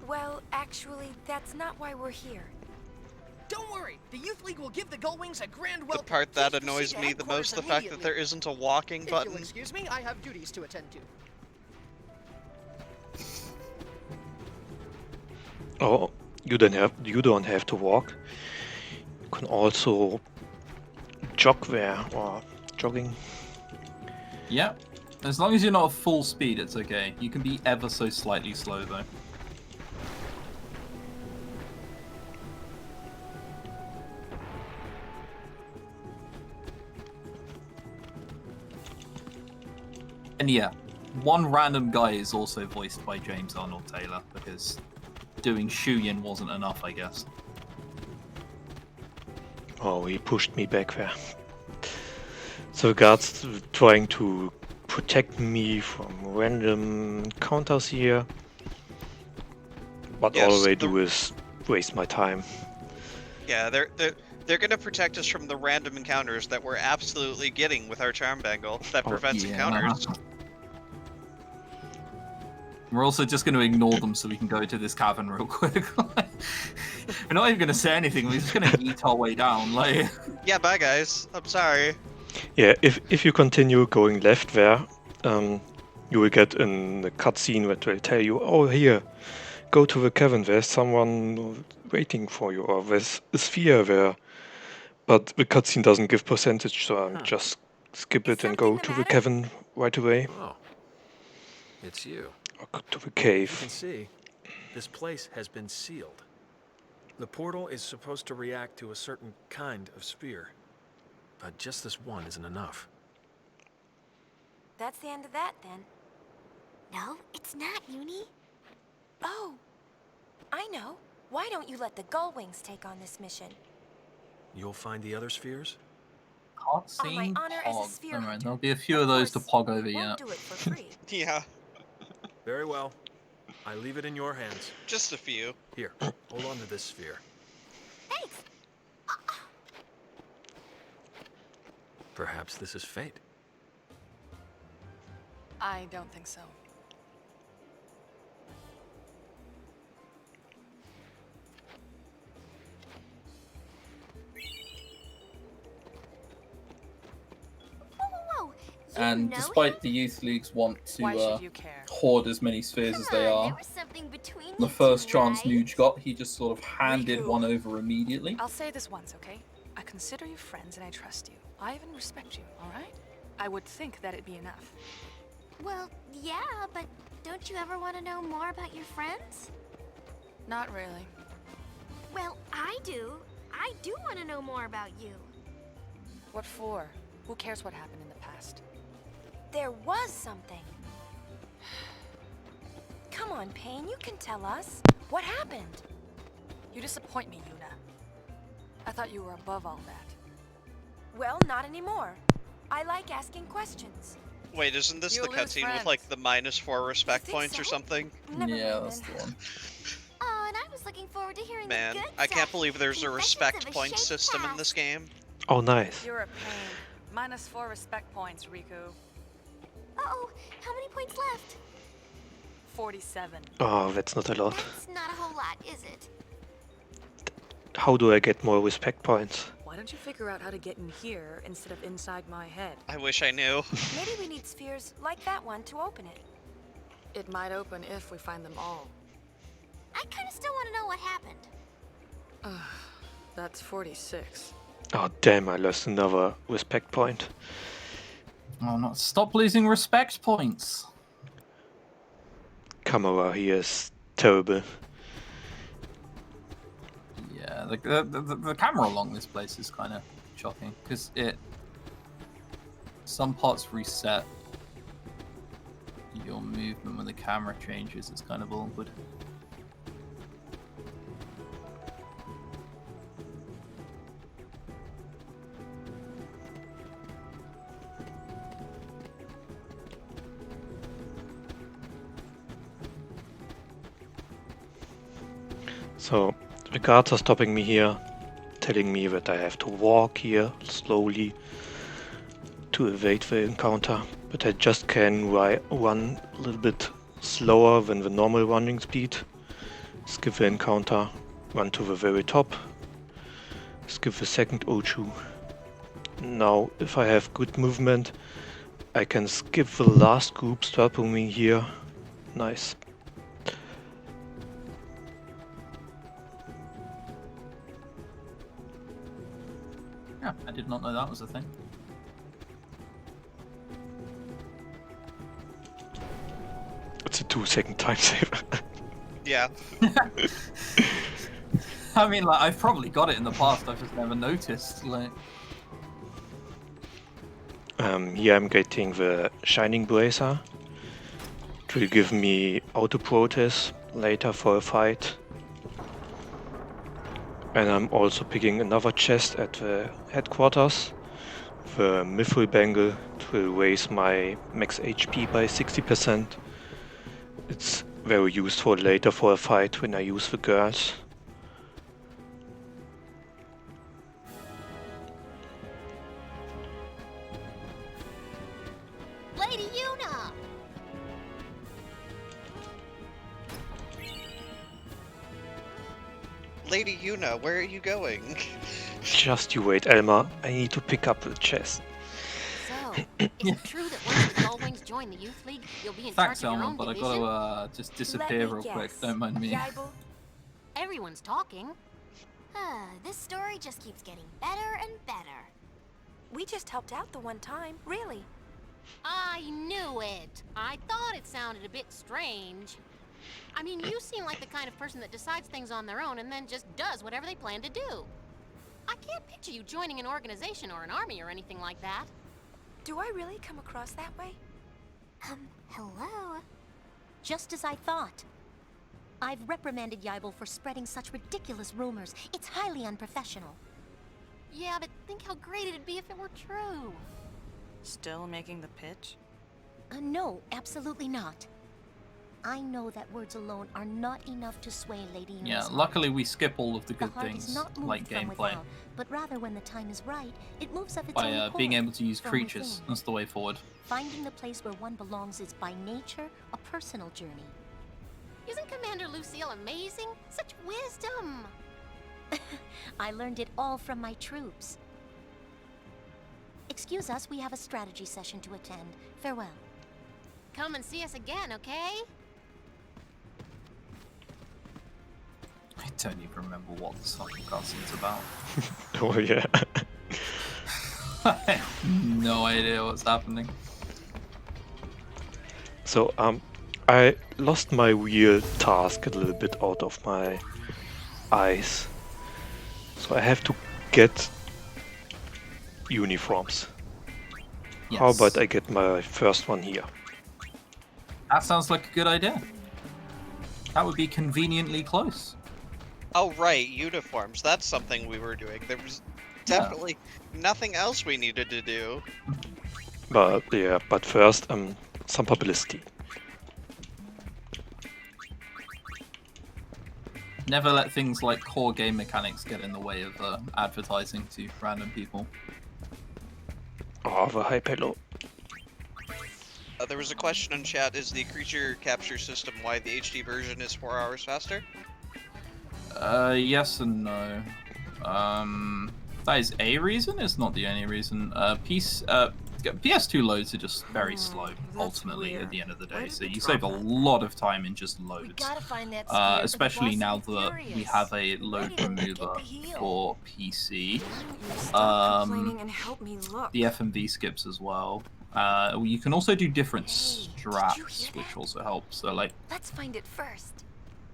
Speaker 4: Well, actually, that's not why we're here.
Speaker 18: Don't worry, the Youth League will give the Gullwings a grand welcome.
Speaker 2: The part that
Speaker 18: Please proceed
Speaker 2: annoys
Speaker 18: to
Speaker 2: me the most,
Speaker 18: headquarters
Speaker 2: the fact that there
Speaker 18: immediately.
Speaker 2: isn't a walking
Speaker 18: If
Speaker 2: button.
Speaker 18: you'll excuse me, I have duties to attend to.
Speaker 1: Oh, you don't have to walk. You can also jog there or jogging.
Speaker 3: Yeah. As long as you're not at full speed, it's okay. You can be ever so slightly slow though. And yeah, one random guy is also voiced by James Arnold Taylor because doing Shuyin wasn't enough, I guess.
Speaker 1: Oh, he pushed me back there. So guards trying to protect me from random counters here. But
Speaker 2: Yes,
Speaker 1: all they do is waste my time.
Speaker 2: Yeah, they're gonna protect us from the random encounters that we're absolutely getting with our charm bangle that prevents encounters.
Speaker 3: We're also just going to ignore them so we can go to this cavern real quick. We're not even going to say anything. We're just going to eat our way down. Like,
Speaker 2: Yeah, bye guys. I'm sorry.
Speaker 1: Yeah, if you continue going left there, you will get in the cutscene that will tell you, oh, here, go to the cavern, there's someone waiting for you, or there's a sphere there. But the cutscene doesn't give percentage, so I'll just skip it and go to the cavern right away.
Speaker 9: Oh, it's you.
Speaker 1: Or go to the
Speaker 9: As
Speaker 1: cave.
Speaker 9: you can see, this place has been sealed. The portal is supposed to react to a certain kind of sphere, but just this one isn't enough.
Speaker 4: That's the end of that, then.
Speaker 20: No, it's not, Uni.
Speaker 4: Oh, I know. Why don't you let the Gullwings take on this mission?
Speaker 9: You'll find the other spheres?
Speaker 3: Cutscene
Speaker 4: honor as a
Speaker 3: Pog.
Speaker 4: sphere
Speaker 3: Alright,
Speaker 4: hunter.
Speaker 3: there'll be a few of those to pog over yet.
Speaker 4: Do it for free.
Speaker 2: Yeah,
Speaker 9: Very well. I leave it in your hands.
Speaker 2: just a few.
Speaker 9: Here, hold on to this sphere.
Speaker 20: Thanks.
Speaker 9: Perhaps this is fate.
Speaker 15: I don't think so.
Speaker 20: Whoa.
Speaker 3: And despite the youth leagues want
Speaker 15: Why
Speaker 3: to
Speaker 15: should you care?
Speaker 3: hoard as many spheres as they are,
Speaker 20: There was something between
Speaker 3: the
Speaker 20: you
Speaker 3: first
Speaker 20: two,
Speaker 3: chance
Speaker 20: right?
Speaker 3: Nuge got, he just sort of handed
Speaker 15: Riku.
Speaker 3: one over immediately.
Speaker 15: I'll say this once, okay? I consider you friends and I trust you. I even respect you, alright? I would think that'd be enough.
Speaker 20: Well, yeah, but don't you ever want to know more about your friends?
Speaker 15: Not really.
Speaker 20: Well, I do. I do want to know more about you.
Speaker 15: What for? Who cares what happened in the past?
Speaker 4: There was something. Come on, Payne, you can tell us. What happened?
Speaker 15: You disappoint me, Yuna. I thought you were above all that.
Speaker 4: Well, not anymore. I like asking questions.
Speaker 2: Wait, isn't this
Speaker 15: You'll
Speaker 2: the
Speaker 15: lose
Speaker 2: cutscene with
Speaker 15: friends.
Speaker 2: like the -4 respect
Speaker 4: think
Speaker 2: points or
Speaker 4: so?
Speaker 2: something?
Speaker 4: Never
Speaker 3: Yeah,
Speaker 4: mind
Speaker 3: that's
Speaker 4: then.
Speaker 3: the one.
Speaker 20: Oh, and I was looking forward to hearing
Speaker 2: Man,
Speaker 20: the good
Speaker 2: I can't
Speaker 20: stuff.
Speaker 2: believe there's a
Speaker 20: Confessions
Speaker 2: respect
Speaker 20: of a
Speaker 2: point
Speaker 20: Shaped
Speaker 2: system in
Speaker 20: Past.
Speaker 2: this game.
Speaker 1: Oh, nice.
Speaker 15: You're a pain. -4 respect points, Riku.
Speaker 20: Uh-oh, how many points left?
Speaker 15: 47.
Speaker 1: Oh, that's not a lot.
Speaker 20: That's not a whole lot, is it?
Speaker 1: How do I get more respect points?
Speaker 15: Why don't you figure out how to get in here instead of inside my head?
Speaker 2: I wish I knew.
Speaker 4: Maybe we need spheres like that one to open it.
Speaker 15: It might open if we find them all.
Speaker 20: I kind of still want to know what happened.
Speaker 15: That's 46.
Speaker 1: Oh, damn, I lost another respect point.
Speaker 3: Oh, not stop losing respect points.
Speaker 1: Camera here is terrible.
Speaker 3: Yeah, the camera along this place is kind of shocking because some parts reset your movement when the camera changes. It's kind of awkward.
Speaker 1: So, the guards are stopping me here, telling me that I have to walk here slowly to evade the encounter, but I just can run a little bit slower than the normal running speed, skip the encounter, run to the very top, skip the second Ochu. Now, if I have good movement, I can skip the last group stopping me here. Nice.
Speaker 3: Yeah, I did not know that was a thing.
Speaker 1: It's a 2-second time saver.
Speaker 2: Yeah.
Speaker 3: I mean, like, I've probably got it in the past, I've just never noticed. Like,
Speaker 1: Here I'm getting the Shining Bracer. It will give me auto protests later for a fight. And I'm also picking another chest at the headquarters. The Mithril Bangle will raise my max HP by 60%. It's very useful later for a fight when I use the girls.
Speaker 20: Lady Yuna!
Speaker 2: Lady Yuna, where are you going?
Speaker 1: Just you wait, Elma. I need to pick up the chest.
Speaker 18: Is it true that once the Gullwings join the Youth League, you'll be in
Speaker 3: Thanks,
Speaker 18: charge of your
Speaker 3: Elma,
Speaker 18: own
Speaker 3: but I
Speaker 18: division?
Speaker 3: gotta just disappear real quick. Don't mind me.
Speaker 18: Everyone's talking.
Speaker 20: This story just keeps getting better and better.
Speaker 4: We just helped out the one time, really.
Speaker 7: I knew it. I thought it sounded a bit strange. I mean, you seem like the kind of person that decides things on their own and then just does whatever they plan to do. I can't picture you joining an organization or an army or anything like that.
Speaker 4: Do I really come across that way?
Speaker 20: Hello?
Speaker 7: Just as I thought. I've reprimanded Yaibel for spreading such ridiculous rumors. It's highly unprofessional. Yeah, but think how great it'd be if it were true.
Speaker 15: Still making the pitch?
Speaker 7: No, absolutely not. I know that words alone are not enough to sway Lady Yuna's
Speaker 3: Yeah,
Speaker 7: heart.
Speaker 3: luckily we skip all of the
Speaker 7: The
Speaker 3: good
Speaker 7: heart is
Speaker 3: things,
Speaker 7: not moved
Speaker 3: like
Speaker 7: from
Speaker 3: gameplay,
Speaker 7: without, but rather when the time is right, it moves of its own
Speaker 3: by
Speaker 7: accord,
Speaker 3: being able to use
Speaker 7: from
Speaker 3: creatures.
Speaker 7: within.
Speaker 3: That's the way forward.
Speaker 7: Finding the place where one belongs is by nature a personal journey. Isn't Commander Lucille amazing? Such wisdom! I learned it all from my troops. Excuse us, we have a strategy session to attend. Farewell. Come and see us again, okay?
Speaker 3: I don't even remember what the fucking cutscene's about.
Speaker 1: Oh yeah.
Speaker 3: I have no idea what's happening.
Speaker 1: So I lost my wheel task a little bit out of my eyes. So I have to get uniforms.
Speaker 3: Yes.
Speaker 1: How about I get my first one here?
Speaker 3: That sounds like a good idea. That would be conveniently close.
Speaker 2: Oh, right, uniforms. That's something we were doing. There was definitely nothing else we needed to do.
Speaker 1: But yeah, but first, some publicity.
Speaker 3: Never let things like core game mechanics get in the way of advertising to random people.
Speaker 1: Oh, the hype hello.
Speaker 2: There was a question in chat, is the creature capture system why the HD version is 4 hours faster?
Speaker 3: Yes and no. That is a reason, it's not the only reason. PS2 loads are just very slow, ultimately, at the end of the day, so you save a lot of time in just loads. Especially now that we have a load remover for PC. The FMV skips as well. You can also do different straps, which also helps. So, like,
Speaker 4: let's find it first.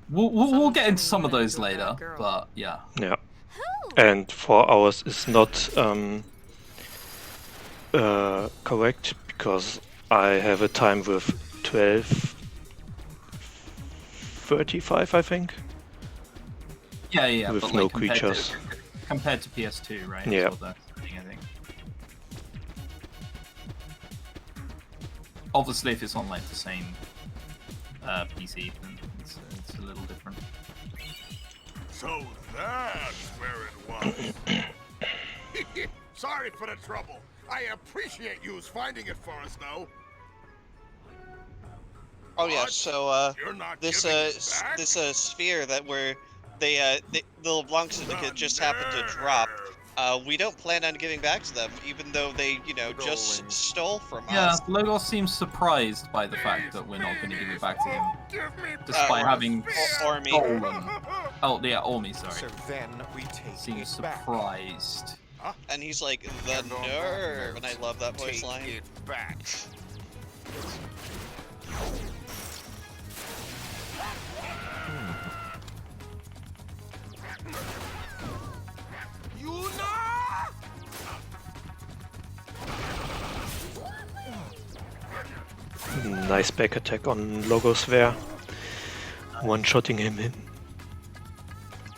Speaker 3: We'll get into some of those later, but yeah.
Speaker 1: Yeah. And 4 hours is not correct because I have a time with 12:35, I think.
Speaker 3: Yeah,
Speaker 1: with
Speaker 3: but
Speaker 1: no
Speaker 3: like,
Speaker 1: creatures.
Speaker 3: Compared to PS2, right?
Speaker 1: Yeah.
Speaker 3: That's what they're saying, I think. Obviously, if it's on like the same PC, then it's a little different.
Speaker 17: So that's where it was. Sorry for the trouble. I appreciate yous finding it for us, though.
Speaker 2: Oh yeah, so
Speaker 17: You're not
Speaker 2: this
Speaker 17: giving it back?
Speaker 2: this sphere that the LeBlanc syndicate just happened to drop. We don't plan on giving back to them, even though they, just stole from
Speaker 3: Yeah,
Speaker 2: us.
Speaker 3: Logos seems surprised by the fact that we're not going to give it back to him, despite having
Speaker 2: Ormi.
Speaker 3: stolen. Oh yeah, Ormi, sorry.
Speaker 12: So then we take
Speaker 3: Seems
Speaker 12: it back.
Speaker 3: surprised.
Speaker 2: And he's like, the nerve, and I love that voice line.
Speaker 12: Take it back.
Speaker 1: Nice back attack on Logos there. One-shotting him in.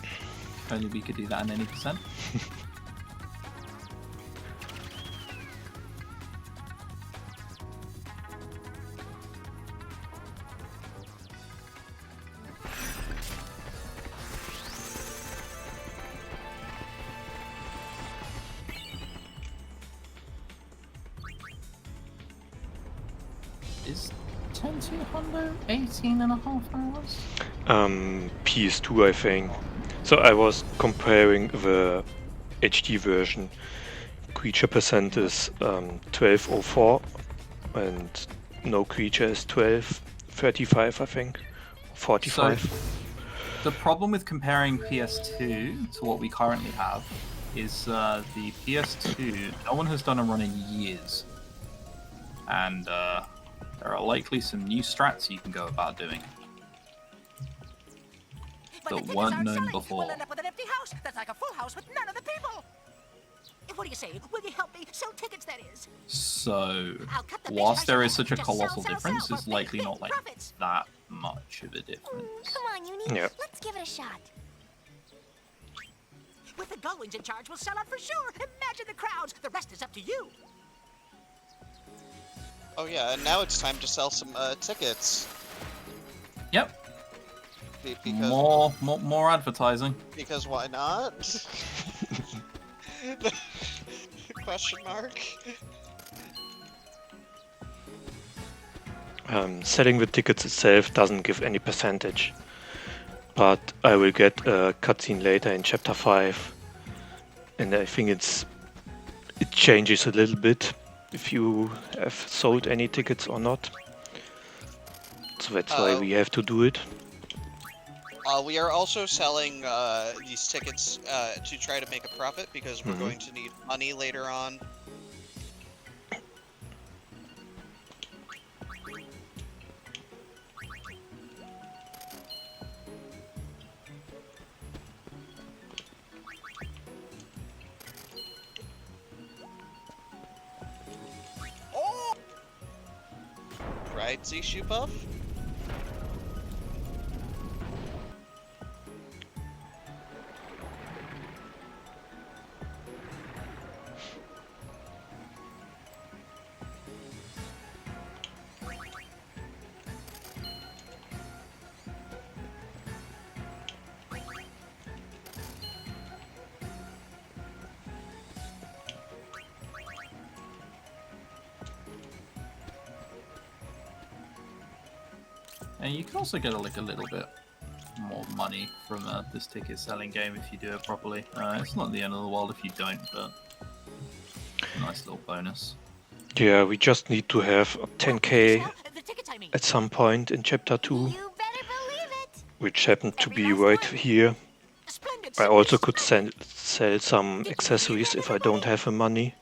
Speaker 3: If only we could do that in any percent. Is 10-200 18.5 hours?
Speaker 1: PS2, I think. So I was comparing the HD version creature percent is 1204, and no creature is 1235, I think, 45.
Speaker 3: So, the problem with comparing PS2 to what we currently have is the PS2, no one has done a run in years. And there are likely some new strats you can go about doing that weren't known before.
Speaker 18: We'll end up with an empty house that's like a full house with none of the people. What do you say? Will you help me sell tickets, that is?
Speaker 3: So, whilst there is such a colossal difference, it's likely not like that much of a difference.
Speaker 20: Come on, Uni.
Speaker 1: Yeah.
Speaker 20: Let's give it a shot.
Speaker 18: With the Gullwings in charge, we'll sell out for sure. Imagine the crowds. The rest is up to you.
Speaker 2: Oh yeah, and now it's time to sell some tickets.
Speaker 3: Yep.
Speaker 2: Because
Speaker 3: More advertising.
Speaker 2: Because why not? Question mark.
Speaker 1: Selling the tickets itself doesn't give any percentage, but I will get a cutscene later in chapter 5, and I think it changes a little bit if you have sold any tickets or not. So that's why we have to do it.
Speaker 2: We are also selling these tickets to try to make a profit because we're going to need money later on. Right, Zishu Puff?
Speaker 3: And you can also get a little bit more money from this ticket selling game if you do it properly. It's not the end of the world if you don't, but a nice little bonus.
Speaker 1: Yeah, we just need to have 10k at some point in chapter 2, which happened to be right here. I also could sell some accessories if I don't have the money.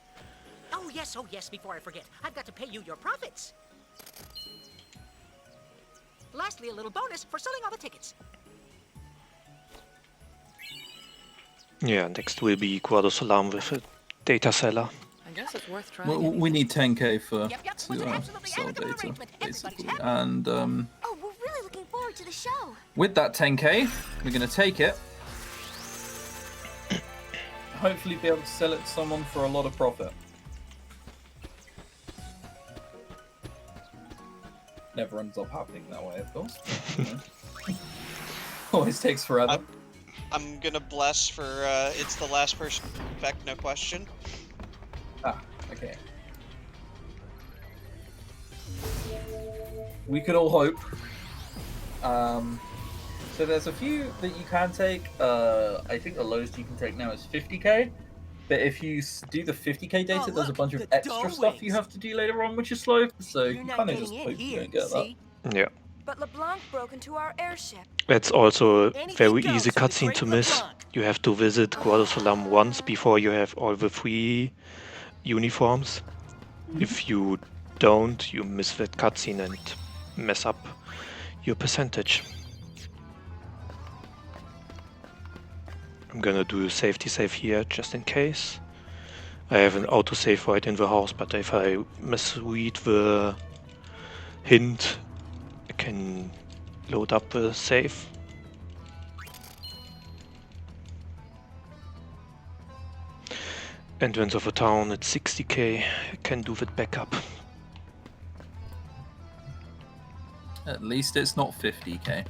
Speaker 18: Oh yes, before I forget. I've got to pay you your profits. Lastly, a little bonus for selling all the tickets.
Speaker 1: Yeah, next will be Guado Salam with a data seller.
Speaker 21: I guess it's worth trying.
Speaker 3: We need 10k for to sell data, basically. And
Speaker 20: Oh, we're really looking forward to the show.
Speaker 3: with that 10k, we're going to take it. Hopefully be able to sell it to someone for a lot of profit. Never ends up happening that way, of course. Always takes forever.
Speaker 2: I'm gonna bless for it's the last person effect, no question.
Speaker 3: Ah, okay. We could all hope. So there's a few that you can take. I think the lowest you can take now is 50k. But if you do the 50k data, there's a bunch of extra stuff you have to do later on, which is slow. So you kind of just hope you don't get that.
Speaker 1: Yeah.
Speaker 4: But LeBlanc broke into our airship.
Speaker 1: That's also a very easy cutscene to miss. You have to visit Guado Salam once before you have all the free uniforms. If you don't, you miss that cutscene and mess up your percentage. I'm gonna do a safety save here just in case. I have an autosave right in the house, but if I misread the hint, I can load up the save. Entrance of a town at 60k, I can do that backup.
Speaker 3: At least it's not 50k.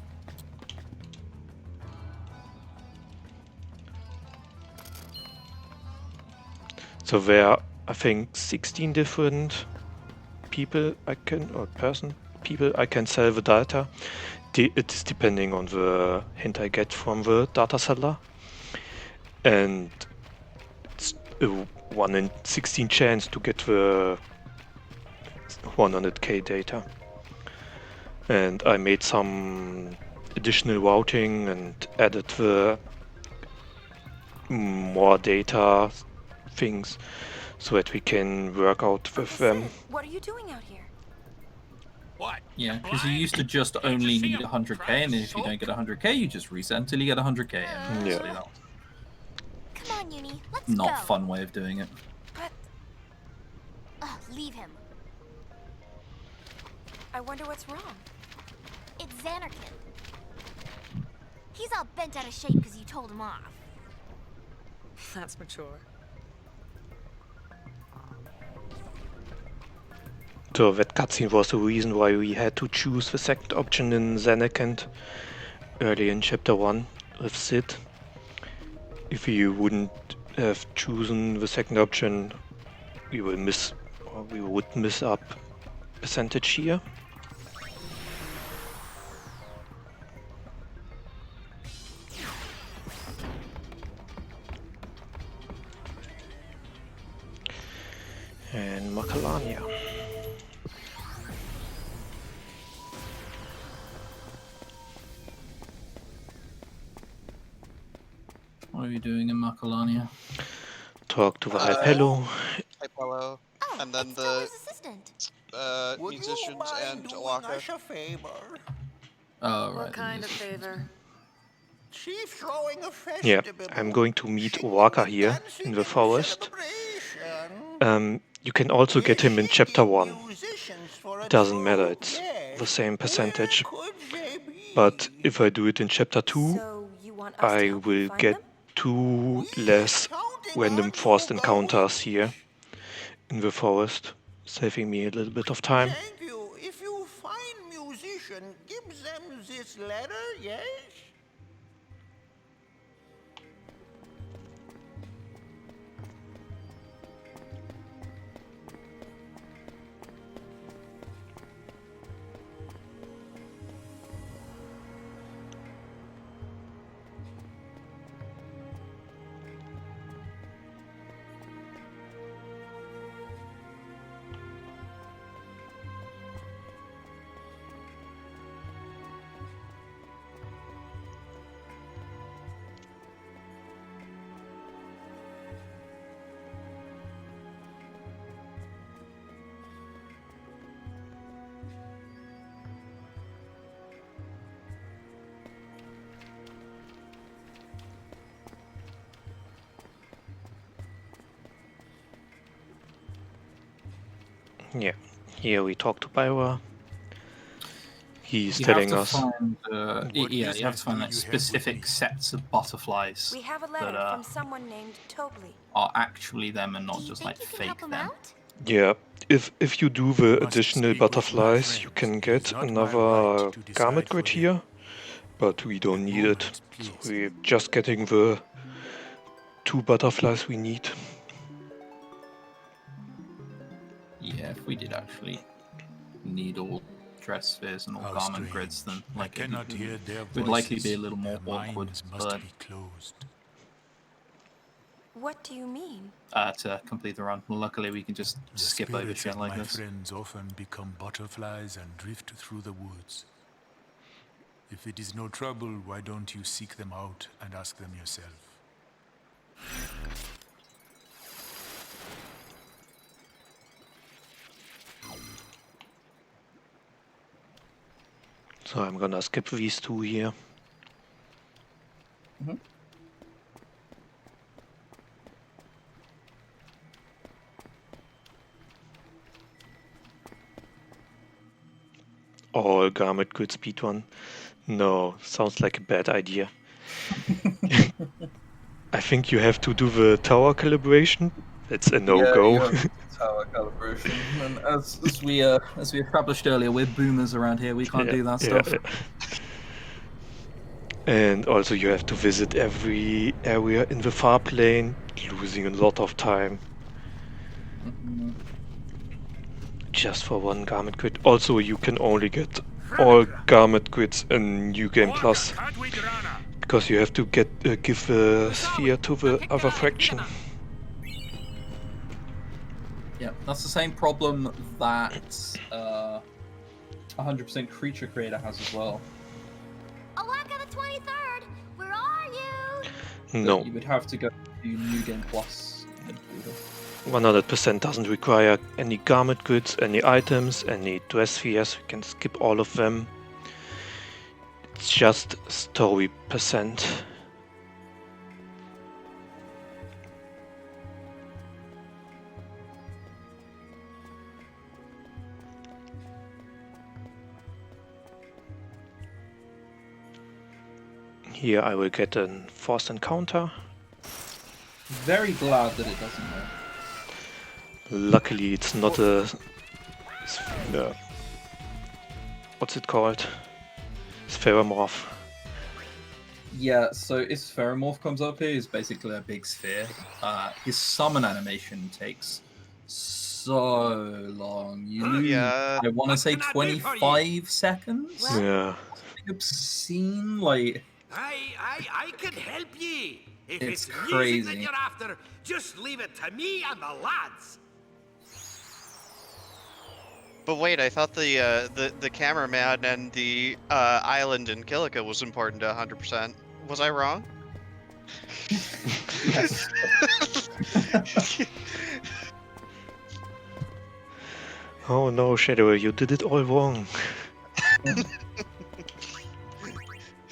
Speaker 1: So there are, I think, 16 different people I can sell the data. It is depending on the hint I get from the data seller. And it's 1 in 16 chance to get the 100k data. And I made some additional routing and added the more data things so that we can work out with them.
Speaker 4: What are you doing out here?
Speaker 10: What?
Speaker 3: Yeah, because you used to just only need 100k, and then if you don't get 100k, you just reset until you get 100k. And
Speaker 1: Yeah.
Speaker 3: that
Speaker 20: Come on, Uni, let's
Speaker 3: not
Speaker 20: go.
Speaker 3: a fun way of doing it.
Speaker 20: Leave him.
Speaker 4: I wonder what's wrong.
Speaker 20: It's Xanarkin. He's all bent out of shape because you told him off.
Speaker 21: That's mature.
Speaker 1: So that cutscene was the reason why we had to choose the second option in Xanarkand early in chapter 1 with Sid. If we wouldn't have chosen the second option, we would miss up percentage here. And Macalania.
Speaker 3: What are you doing in Macalania?
Speaker 1: Talk to the Hypello.
Speaker 2: Hypello, and then the musicians and Waka.
Speaker 3: Oh, right.
Speaker 21: What kind of favor?
Speaker 6: Chief throwing a
Speaker 1: Yeah,
Speaker 6: festival.
Speaker 1: I'm going to meet Owaka here in the forest. You can also get him in chapter 1. Doesn't matter, it's the same percentage. But if I do it in chapter 2, I will get 2 less random forced encounters here in the forest, saving me a little bit of time.
Speaker 6: Thank you. If you find musician, give them this letter, yes?
Speaker 1: Yeah, here we talk to Byra. He's
Speaker 3: You
Speaker 1: telling
Speaker 3: have to
Speaker 1: us.
Speaker 3: find, yeah, you have to find like specific sets of butterflies
Speaker 4: We have a letter
Speaker 3: that
Speaker 4: from someone named Tobley.
Speaker 3: are actually them and not just like fake them.
Speaker 1: Yeah, if you do the additional butterflies, you can get another garment grid here, but we don't need it. So we're just getting the 2 butterflies we need.
Speaker 3: Yeah, if we did actually need all dress spheres and all garment grids, then like it would likely be a little more awkward. But
Speaker 4: What do you mean?
Speaker 3: to complete the run, luckily we can just skip over shit like this.
Speaker 5: Friends often become butterflies and drift through the woods. If it is no trouble, why don't you seek them out and ask them yourself?
Speaker 1: So I'm gonna skip these 2 here. All garment grid speedrun. No, sounds like a bad idea. I think you have to do the tower calibration. That's a no-go.
Speaker 3: Yeah, tower calibration. And as we established earlier, we're boomers around here. We can't do that stuff.
Speaker 1: And also you have to visit every area in the far plane, losing a lot of time. Just for 1 garment grid. Also, you can only get all garment grids in New Game Plus, because you have to give the sphere to the other faction.
Speaker 3: Yeah, that's the same problem that 100% Creature Creator has as well.
Speaker 20: Oh, I got the 23rd. Where are you?
Speaker 1: No.
Speaker 3: You would have to go to New Game Plus.
Speaker 1: 100% doesn't require any garment goods, any items, any dress spheres. We can skip all of them. It's just story percent. Here I will get a forced encounter.
Speaker 3: Very glad that it doesn't work.
Speaker 1: Luckily it's not a... what's it called? Spheromorph.
Speaker 3: Yeah, so if Spheromorph comes up here, is basically a big sphere. His summon animation takes so long. You lose, I want to say 25 seconds?
Speaker 1: Yeah.
Speaker 3: Obscene, like...
Speaker 17: I can help ye. If
Speaker 3: It's
Speaker 17: it's music
Speaker 3: crazy.
Speaker 17: that you're after, just leave it to me and the lads.
Speaker 2: But wait, I thought the cameraman and the island in Kilika was important to 100%. Was I wrong?
Speaker 3: Yes.
Speaker 1: Oh no, Shadow, you did it all wrong.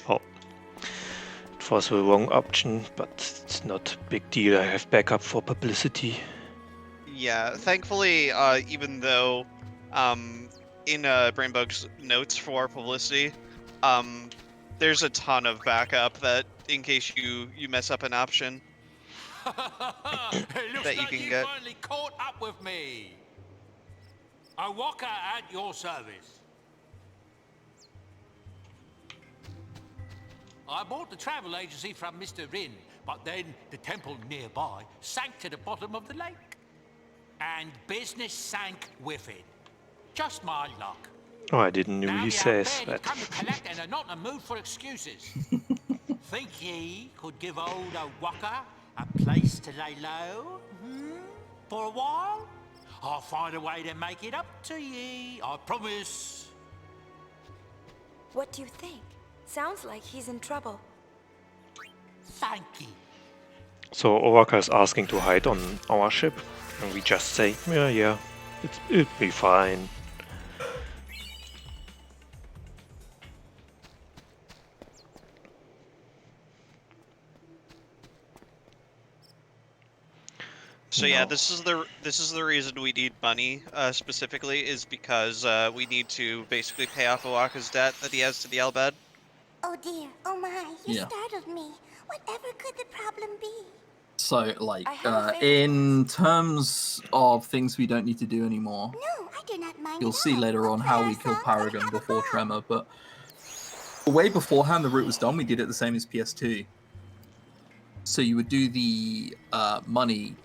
Speaker 1: Oh. It was the wrong option, but it's not a big deal. I have backup for publicity.
Speaker 2: Yeah, thankfully, even though in Brainbugged's notes for publicity, there's a ton of backup that in case you mess up an option that you can get.
Speaker 10: Finally caught up with me. A walker at your service. I bought the travel agency from Mr. Rin, but then the temple nearby sank to the bottom of the lake. And business sank with it. Just my luck.
Speaker 1: Oh, I didn't know he says
Speaker 10: Now
Speaker 1: that.
Speaker 10: come to collect and are not in the mood for excuses. Think ye could give old Walker a place to lay low? For a while? I'll find a way to make it up to ye, I promise.
Speaker 4: What do you think? Sounds like he's in trouble.
Speaker 10: Thank ye.
Speaker 1: So Oraka is asking to hide on our ship, and we just say, yeah, it'll be fine.
Speaker 2: So yeah, this is the reason we need money specifically is because we need to basically pay off Owaka's debt that he has to the Elbed.
Speaker 20: Oh dear, oh my, you
Speaker 3: Yeah.
Speaker 20: startled me. Whatever could the problem be?
Speaker 3: So, like,
Speaker 20: I have a favor.
Speaker 3: in terms of things we don't need to do anymore,
Speaker 20: No, I do not mind.
Speaker 3: you'll
Speaker 20: at
Speaker 3: see
Speaker 20: all.
Speaker 3: later on how we killed Paragon before Tremor, but way beforehand the route was done, we did it the same as PS2. So you would do the money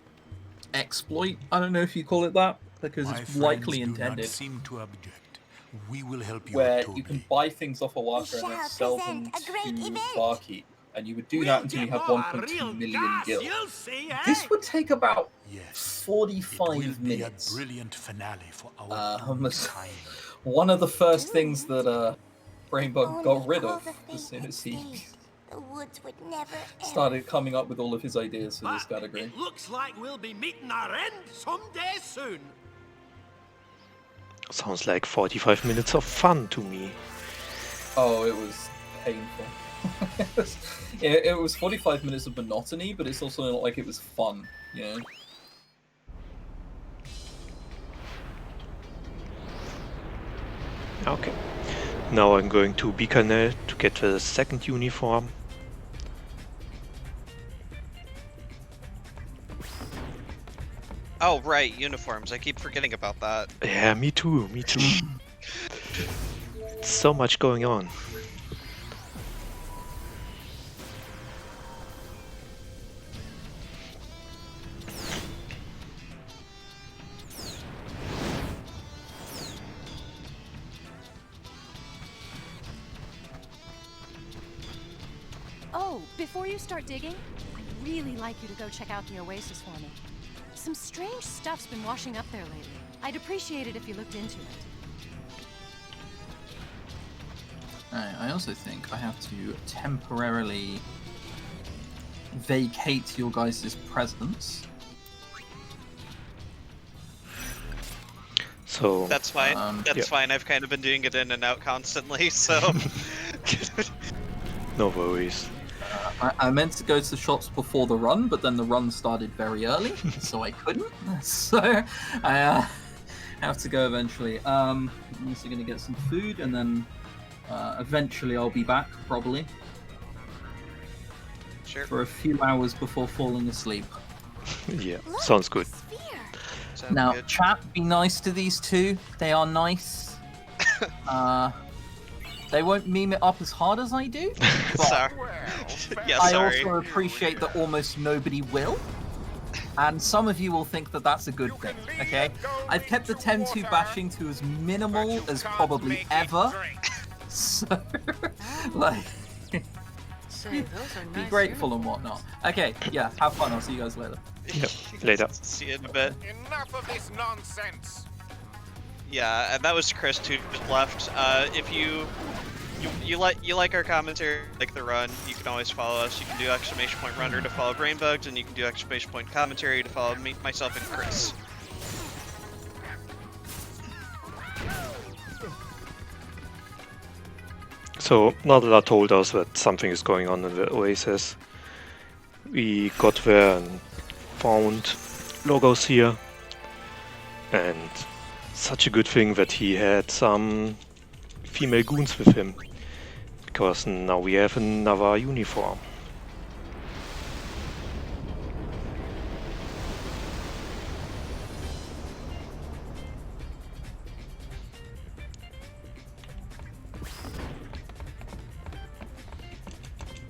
Speaker 3: exploit, I don't know if you call it that, because
Speaker 5: My
Speaker 3: it's
Speaker 5: friends
Speaker 3: likely
Speaker 5: do
Speaker 3: intended,
Speaker 5: not seem to object. We will help you.
Speaker 3: where
Speaker 5: Toby.
Speaker 3: you can buy things off Owaka and then
Speaker 20: shall
Speaker 3: sell them
Speaker 20: present a great
Speaker 3: to
Speaker 20: event.
Speaker 3: Barkeep. And you would do that until you have 1.2 million gil.
Speaker 17: You'll see, eh?
Speaker 3: This would take about
Speaker 5: Yes.
Speaker 3: 45 minutes.
Speaker 5: A brilliant finale for our kind.
Speaker 3: One of the first things that Brainbug got rid
Speaker 20: all
Speaker 3: of
Speaker 20: the
Speaker 3: as soon as
Speaker 20: things
Speaker 3: he
Speaker 20: The woods would never end.
Speaker 3: started coming up with all of his ideas for this category.
Speaker 17: It looks like we'll be meeting our end someday soon.
Speaker 1: Sounds like 45 minutes of fun to me.
Speaker 3: Oh, it was painful. it was 45 minutes of monotony, but it's also not like it was fun, you know?
Speaker 1: Okay. Now I'm going to Bikaner to get the second uniform.
Speaker 2: Oh right, uniforms. I keep forgetting about that.
Speaker 1: Yeah, me too, me too. So much going on.
Speaker 19: Oh, before you start digging, I'd really like you to go check out the oasis for me. Some strange stuff's been washing up there lately. I'd appreciate it if you looked into it.
Speaker 3: I also think I have to temporarily vacate your guys' presence.
Speaker 1: So
Speaker 2: that's fine. That's fine. I've kind of been doing it in and out constantly, so
Speaker 1: no worries.
Speaker 3: I meant to go to the shops before the run, but then the run started very early, so I couldn't. So I have to go eventually. I'm also going to get some food, and then eventually I'll be back, probably.
Speaker 2: Sure.
Speaker 3: For a few hours before falling asleep.
Speaker 1: Yeah, sounds good.
Speaker 3: Now, chat, be nice to these two. They are nice. They won't meme it up as hard as I do. But
Speaker 2: sorry.
Speaker 3: I also appreciate that almost nobody will. And some of you will think that that's a good thing, okay? I've kept the 10-2 bashing to as minimal as probably ever. So, like,
Speaker 21: Say, those are
Speaker 3: be
Speaker 21: nice
Speaker 3: grateful and whatnot. Okay, yeah, have fun. I'll see you guys later.
Speaker 1: Yep, later.
Speaker 2: See you in a bit.
Speaker 17: Enough of this nonsense.
Speaker 2: Yeah, and that was Chris who just left. If you like our commentary, like the run, you can always follow us. You can do !runner to follow Brainbugged, and you can do !commentary to follow me, myself, and Chris.
Speaker 1: So Nadala told us that something is going on in the Oasis. We got there and found Logos here, and such a good thing that he had some female goons with him, because now we have another uniform.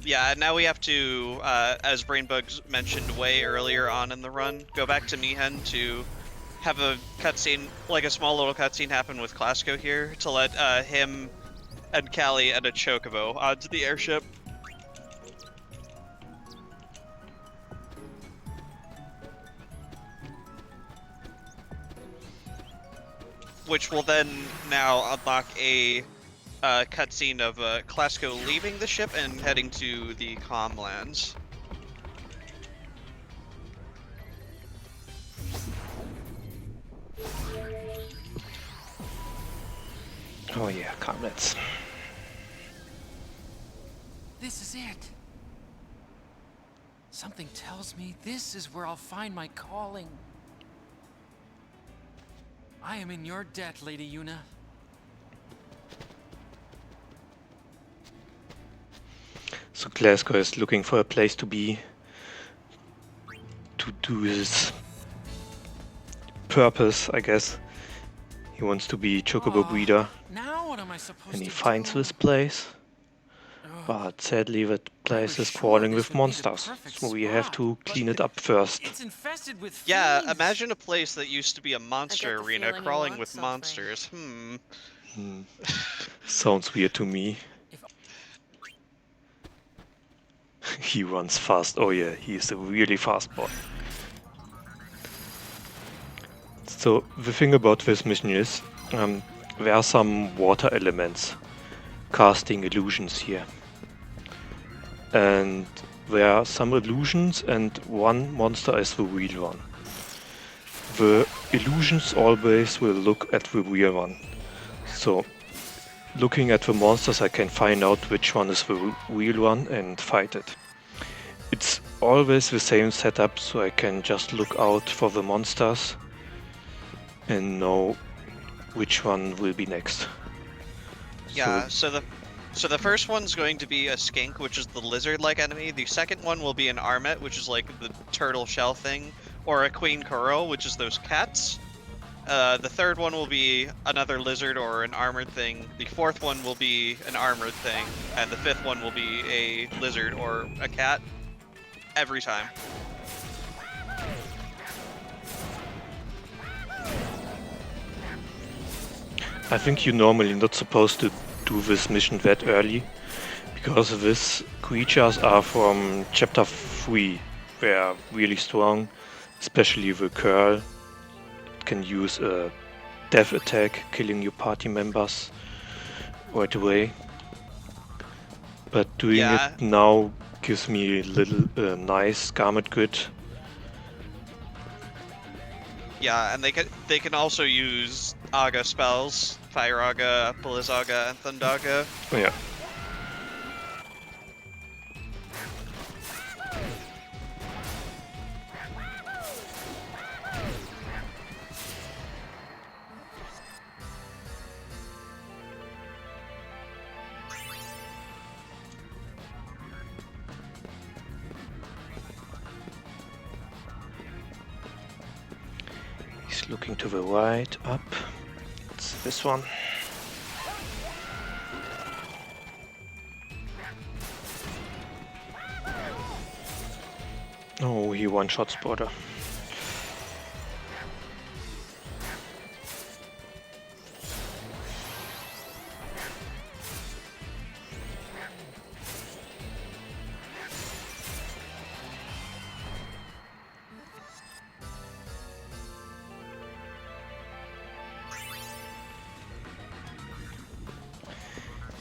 Speaker 2: Yeah, now we have to, as Brainbugged mentioned way earlier on in the run, go back to Mihen to have a cutscene, like a small little cutscene happen with Klasko here, to let him and Callie and a Chocobo onto the airship. Which will then now unlock a cutscene of Klasko leaving the ship and heading to the Comlands.
Speaker 1: Oh yeah, Comlands.
Speaker 16: This is it. Something tells me this is where I'll find my calling. I am in your debt, Lady Yuna.
Speaker 1: So Glasgow is looking for a place to be, to do his purpose, I guess. He wants to be Chocobo breeder,
Speaker 16: Now what am I supposed
Speaker 1: and he
Speaker 16: to
Speaker 1: finds this place. But sadly that place is crawling with monsters, so we have to clean it up first.
Speaker 16: It's infested with
Speaker 2: Yeah,
Speaker 16: fiends.
Speaker 2: imagine a place that used to be a monster
Speaker 21: the
Speaker 2: arena
Speaker 21: feeling you
Speaker 2: crawling
Speaker 21: want
Speaker 2: with
Speaker 21: something.
Speaker 2: monsters.
Speaker 1: Sounds weird to me. He runs fast. Oh yeah, he is a really fast boy. So the thing about this mission is, there are some water elements casting illusions here. And there are some illusions and one monster is the real one. The illusions always will look at the real one. So looking at the monsters I can find out which one is the real one and fight it. It's always the same setup, so I can just look out for the monsters and know which one will be next.
Speaker 2: Yeah, so the first one's going to be a skink, which is the lizard-like enemy. The second one will be an armet, which is like the turtle shell thing, or a queen coral, which is those cats. The third one will be another lizard or an armored thing. The fourth one will be an armored thing, and the fifth one will be a lizard or a cat. Every time.
Speaker 1: I think you're normally not supposed to do this mission that early, because these creatures are from chapter 3. They are really strong, especially the curl. It can use a death attack, killing your party members right away. But doing it now gives me a little nice garment grid.
Speaker 2: Yeah, and they can also use Aga spells, Fire Aga, Blizz Aga, and Thundaga.
Speaker 1: Oh, yeah. He's looking to the right, up. It's this one. Oh, he one-shot spotter.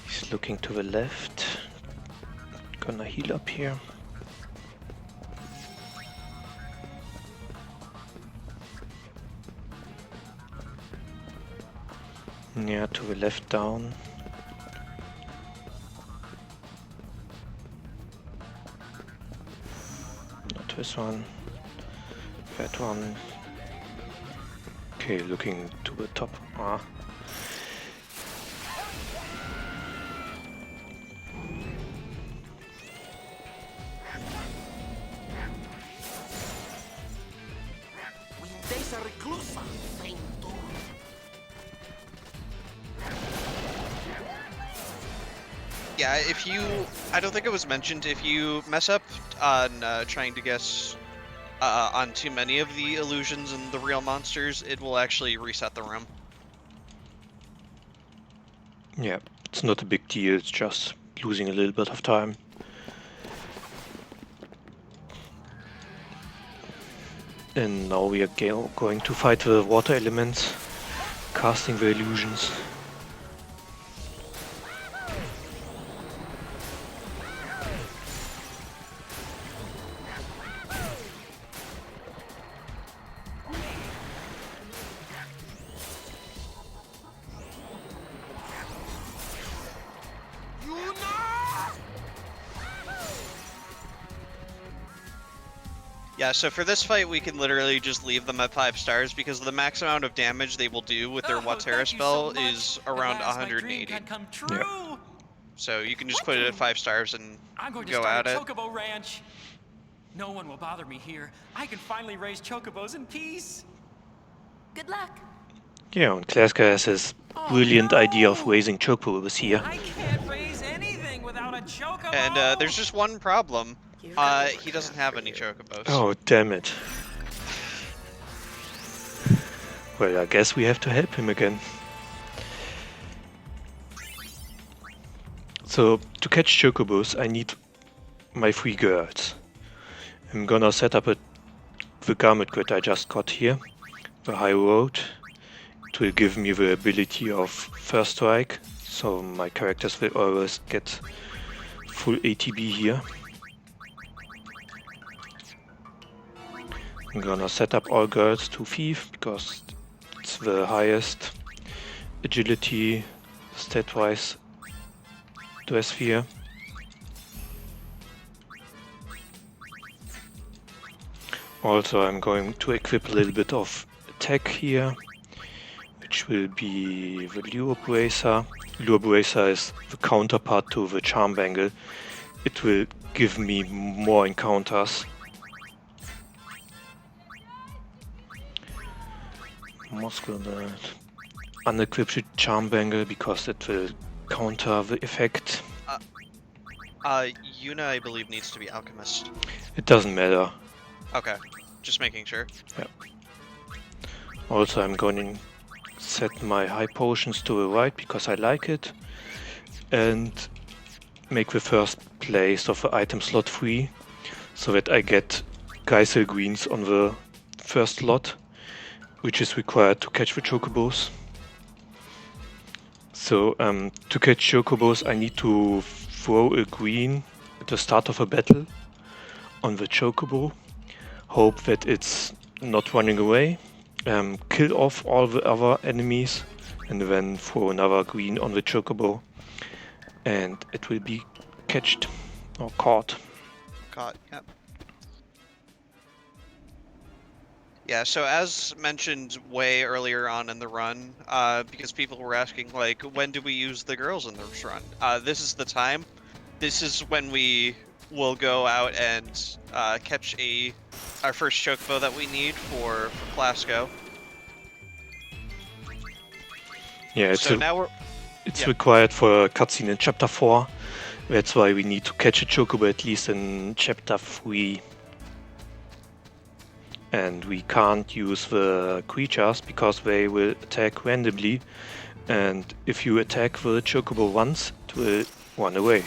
Speaker 1: He's looking to the left. Gonna heal up here. Yeah, to the left down. Not this one. That one. Okay, looking to the top. Ah.
Speaker 2: Yeah, if you... I don't think it was mentioned, if you mess up on trying to guess on too many of the illusions and the real monsters, it will actually reset the room.
Speaker 1: Yeah, it's not a big deal, it's just losing a little bit of time. And now we are going to fight the water elements, casting the illusions.
Speaker 2: Yeah, so for this fight, we can literally just leave them at 5 stars because the max amount of damage they will do with their Watera spell is around 180.
Speaker 16: Yeah.
Speaker 2: So you can just put it at 5 stars and
Speaker 16: I'm going to
Speaker 2: go
Speaker 16: start
Speaker 2: at
Speaker 16: a
Speaker 2: it.
Speaker 16: Chocobo Ranch. No one will bother me here. I can finally raise Chocobos in peace.
Speaker 4: Good luck.
Speaker 1: Yeah, and Klaska has his brilliant idea of raising chocobos here.
Speaker 16: I can't raise anything without a Chocobo.
Speaker 2: And there's just one problem. He doesn't have any Chocobos.
Speaker 1: Oh, damn it. Well, I guess we have to help him again. So, to catch Chocobos, I need my 3 girls. I'm gonna set up the garment grid I just got here, the high road. It will give me the ability of first strike, so my characters will always get full ATB here. I'm gonna set up all girls to thief because it's the highest agility stat-wise dress here. Also, I'm going to equip a little bit of attack here, which will be the Lure Bracer. Lure Bracer is the counterpart to the Charm Bangle. It will give me more encounters. Most gonna unequip the Charm Bangle because it will counter the effect.
Speaker 2: Yuna, I believe, needs to be Alchemist.
Speaker 1: It doesn't matter.
Speaker 2: Okay, just making sure.
Speaker 1: Yeah. Also, I'm going to set my high potions to the right because I like it, and make the first place of the item slot free, so that I get Geisel Greens on the first lot, which is required to catch the chocobos. So to catch chocobos, I need to throw a green at the start of a battle on the chocobo, hope that it's not running away, kill off all the other enemies, and then throw another green on the chocobo, and it will be catched or caught.
Speaker 2: Caught, yep. Yeah, so as mentioned way earlier on in the run, because people were asking, like, when do we use the girls in this run? This is the time. This is when we will go out and catch our first chocobo that we need for Clasco.
Speaker 1: Yeah,
Speaker 2: so now
Speaker 1: it's required for a cutscene in Chapter 4. That's why we need to catch a chocobo at least in Chapter 3. And we can't use the creatures because they will attack randomly, and if you attack the chocobo once, it will run away.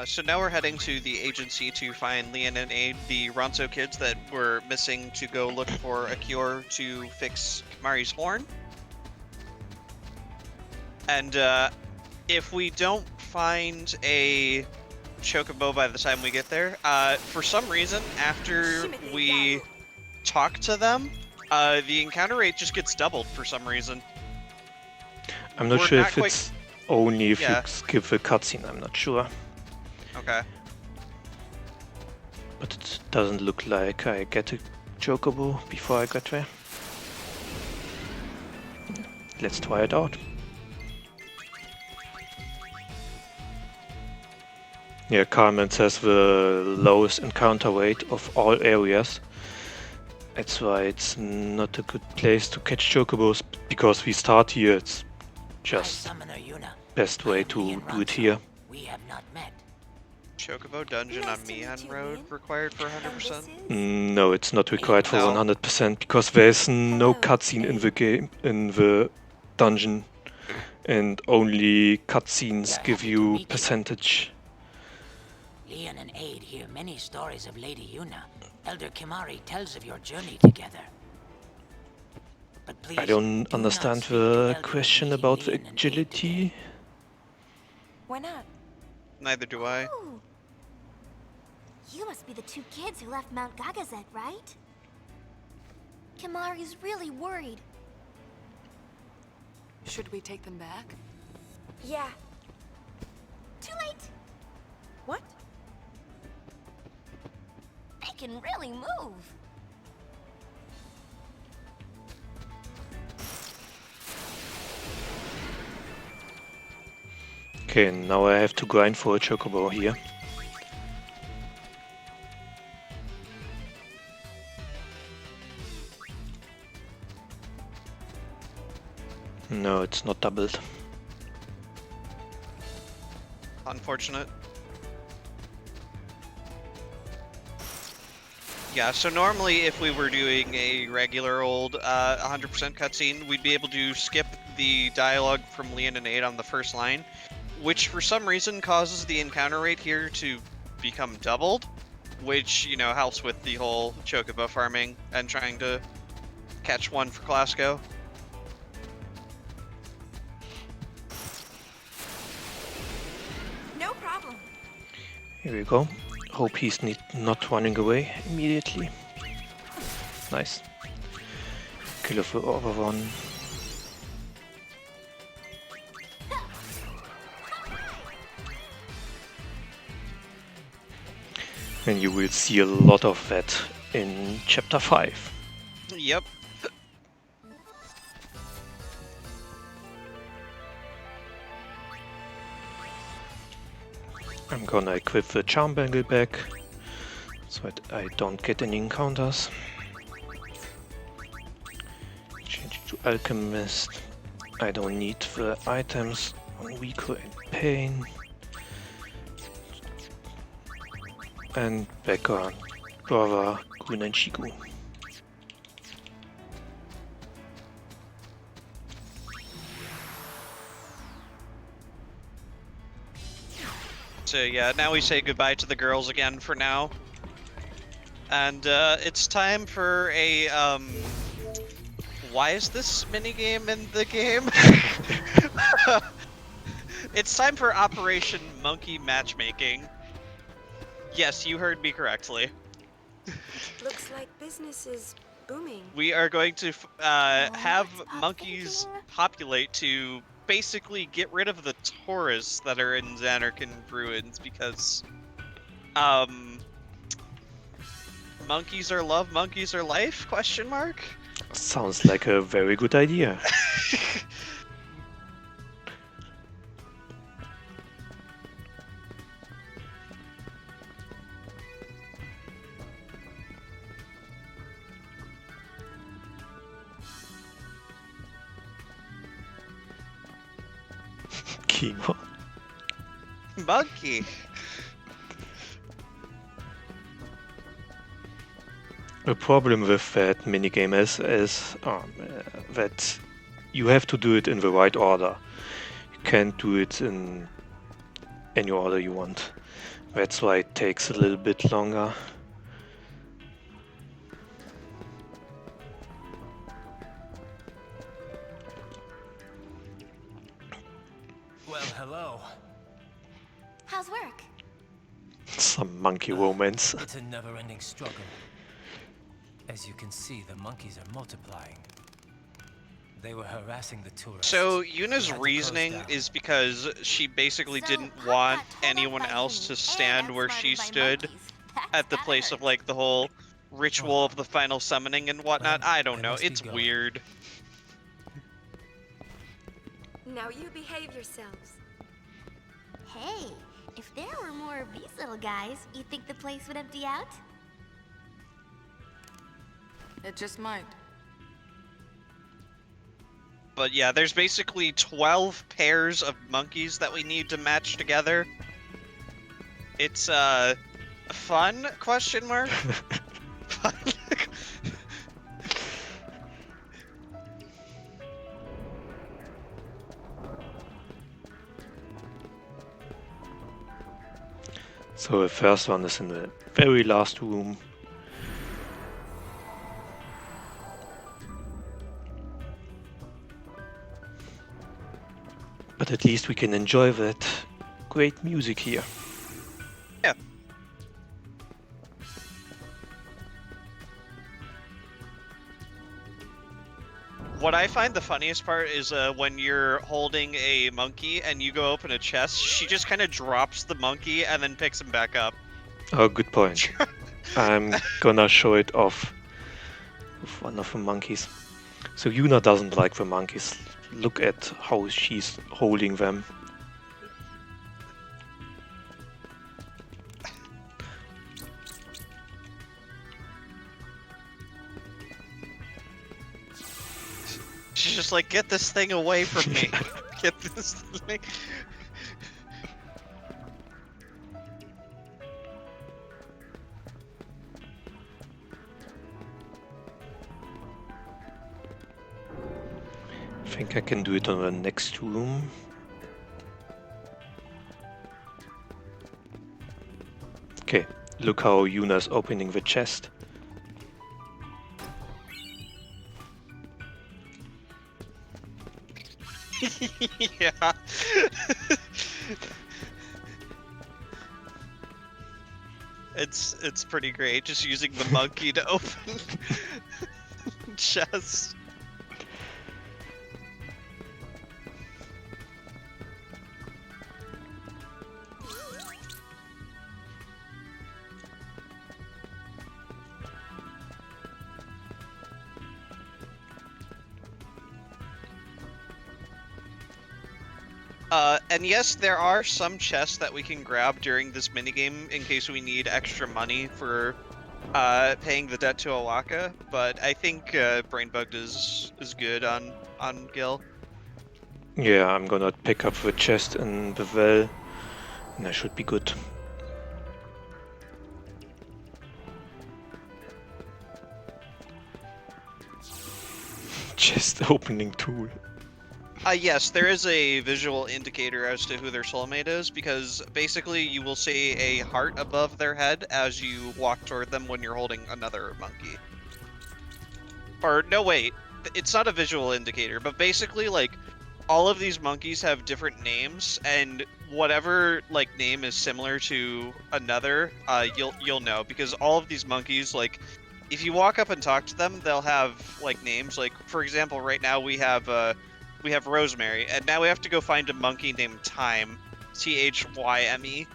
Speaker 2: So now we're heading to the agency to find Leon and Aid, the Ronso kids that were missing, to go look for a cure to fix Kamari's horn. And if we don't find a chocobo by the time we get there, for some reason, after we talk to them, the encounter rate just gets doubled for some reason.
Speaker 1: I'm not sure if it's only if you skip the cutscene, I'm not sure.
Speaker 2: Okay.
Speaker 1: But it doesn't look like I get a chocobo before I got there. Let's try it out. Yeah, Carmen says the lowest encounter rate of all areas. That's why it's not a good place to catch chocobos, because we start here. It's just best way to do it here.
Speaker 18: We have not met.
Speaker 2: Chocobo dungeon on Mian Road required for 100%?
Speaker 1: No, it's not required for 100% because there's no cutscene in the game, in the dungeon, and only cutscenes give you percentage.
Speaker 18: Leon and Aid hear many stories of Lady Yuna. Elder Kimari tells of your journey together. But please,
Speaker 1: I don't understand the question about the agility.
Speaker 4: Why not?
Speaker 2: Neither do I.
Speaker 20: Oh. You must be the two kids who left Mount Gagazet, right? Kimari's really worried.
Speaker 15: Should we take them back?
Speaker 4: Yeah.
Speaker 20: Too late.
Speaker 4: What?
Speaker 20: They can really move.
Speaker 1: Okay, now I have to grind for a chocobo here. No, it's not doubled.
Speaker 2: Unfortunate. Yeah, so normally if we were doing a regular old 100% cutscene, we'd be able to skip the dialogue from Leon and Aid on the first line, which for some reason causes the encounter rate here to become doubled, which, you know, helps with the whole chocobo farming and trying to catch one for Clasco.
Speaker 4: No problem.
Speaker 1: Here we go. Hope he's not running away immediately. Nice. Kill off the other one. And you will see a lot of that in Chapter 5.
Speaker 2: Yep.
Speaker 1: I'm gonna equip the charm bangle back, so that I don't get any encounters. Change to alchemist. I don't need the items on Rico and Pain. And back on Guava, Gun and Shigu.
Speaker 2: So yeah, now we say goodbye to the girls again for now. And it's time for a why is this minigame in the game? It's time for Operation Monkey Matchmaking. Yes, you heard me correctly.
Speaker 4: Looks like business is booming.
Speaker 2: We are going to have monkeys populate to basically get rid of the tourists that are in Xanarkand ruins because, monkeys are love, monkeys are life? Question mark?
Speaker 1: Sounds like a very good idea. Kino.
Speaker 2: Monkey.
Speaker 1: The problem with that minigame is that you have to do it in the right order. You can't do it in any order you want. That's why it takes a little bit longer.
Speaker 13: Well, hello.
Speaker 20: How's work?
Speaker 1: Some monkey romance.
Speaker 13: It's a never-ending struggle. As you can see, the monkeys are multiplying. They were harassing the tourists.
Speaker 2: So Yuna's reasoning is because she basically didn't want anyone else to stand where she stood at the place of like the whole ritual of the final summoning and whatnot. I don't know. It's weird.
Speaker 4: Now you behave yourselves.
Speaker 20: Hey, if there were more of these little guys, you think the place would empty out?
Speaker 15: It just might.
Speaker 2: But yeah, there's basically 12 pairs of monkeys that we need to match together. It's fun? Question mark. Fun.
Speaker 1: So the first one is in the very last room. But at least we can enjoy that great music here.
Speaker 2: Yeah. What I find the funniest part is when you're holding a monkey and you go open a chest, she just kind of drops the monkey and then picks him back up.
Speaker 1: Oh, good point. I'm gonna show it off with one of the monkeys. So Yuna doesn't like the monkeys. Look at how she's holding them.
Speaker 2: She's just like, get this thing away from me. Get this thing.
Speaker 1: I think I can do it on the next room. Okay, look how Yuna's opening the chest.
Speaker 2: Yeah. It's pretty great just using the monkey to open chest. And yes, there are some chests that we can grab during this minigame in case we need extra money for paying the debt to Awaka, but I think Brainbugged is good on Gil.
Speaker 1: Yeah, I'm gonna pick up the chest in the well, and I should be good. Chest opening tool.
Speaker 2: Yes, there is a visual indicator as to who their soulmate is, because basically you will see a heart above their head as you walk toward them when you're holding another monkey. Or, no, wait. It's not a visual indicator, but basically, like, all of these monkeys have different names, and whatever, like, name is similar to another, you'll know, because all of these monkeys, like, if you walk up and talk to them, they'll have, like, names. Like, for example, right now we have Rosemary, and now we have to go find a monkey named Time, Thyme.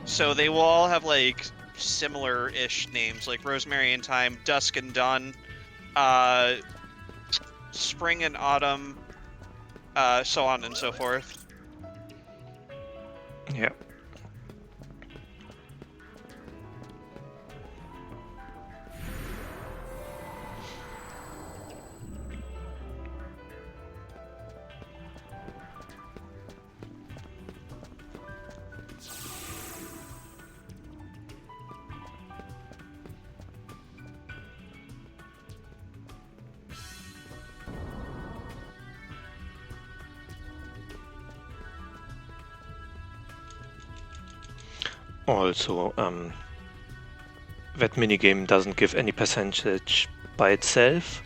Speaker 2: So they will all have, like, similar-ish names, like Rosemary and Time, Dusk and Dawn, Spring and Autumn, so on and so forth.
Speaker 1: Yeah. Also, that minigame doesn't give any percentage by itself,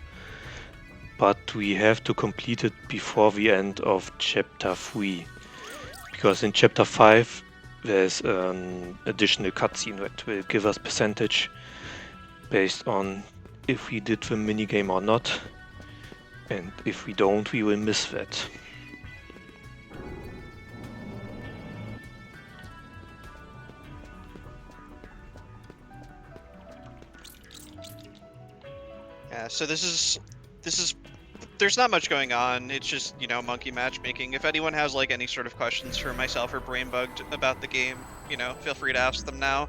Speaker 1: but we have to complete it before the end of chapter 3, because in chapter 5 there's an additional cutscene that will give us percentage based on if we did the minigame or not, and if we don't, we will miss that.
Speaker 2: Yeah, so this is there's not much going on. It's just, you know, monkey matchmaking. If anyone has, like, any sort of questions for myself or Brainbugged about the game, you know, feel free to ask them now.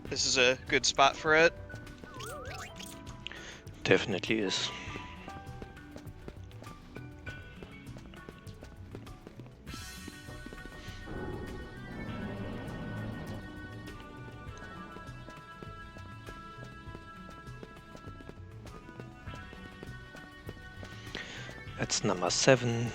Speaker 2: This is a good spot for it.
Speaker 1: Definitely is. That's number 7.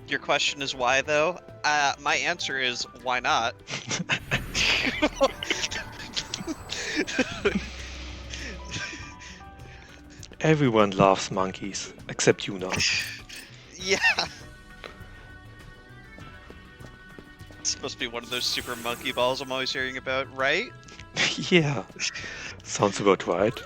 Speaker 2: Your question is why, though? My answer is why not?
Speaker 1: Everyone loves monkeys, except you now.
Speaker 2: Yeah. It's supposed to be one of those super monkey balls I'm always hearing about, right?
Speaker 1: Yeah, sounds about right.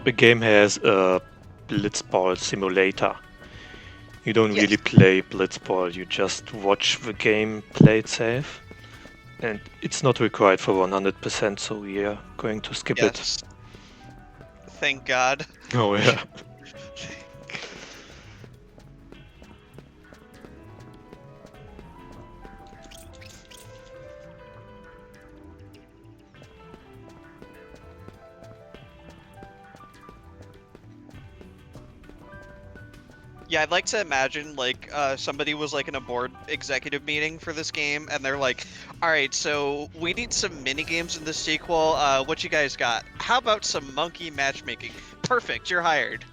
Speaker 1: The game has a blitzball simulator. You don't really play blitzball, you just watch the game play itself. And it's not required for 100%, so we are going to skip it.
Speaker 2: Thank God.
Speaker 1: Oh yeah.
Speaker 2: Yeah, I'd like to imagine, like, somebody was, like, in a board executive meeting for this game, and they're like, alright, so we need some mini-games in the sequel, what you guys got? How about some monkey matchmaking? Perfect, you're hired.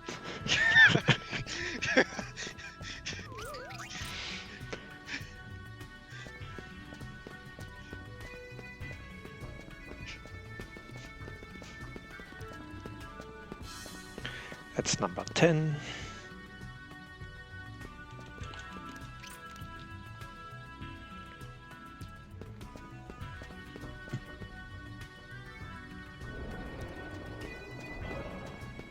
Speaker 1: That's number 10.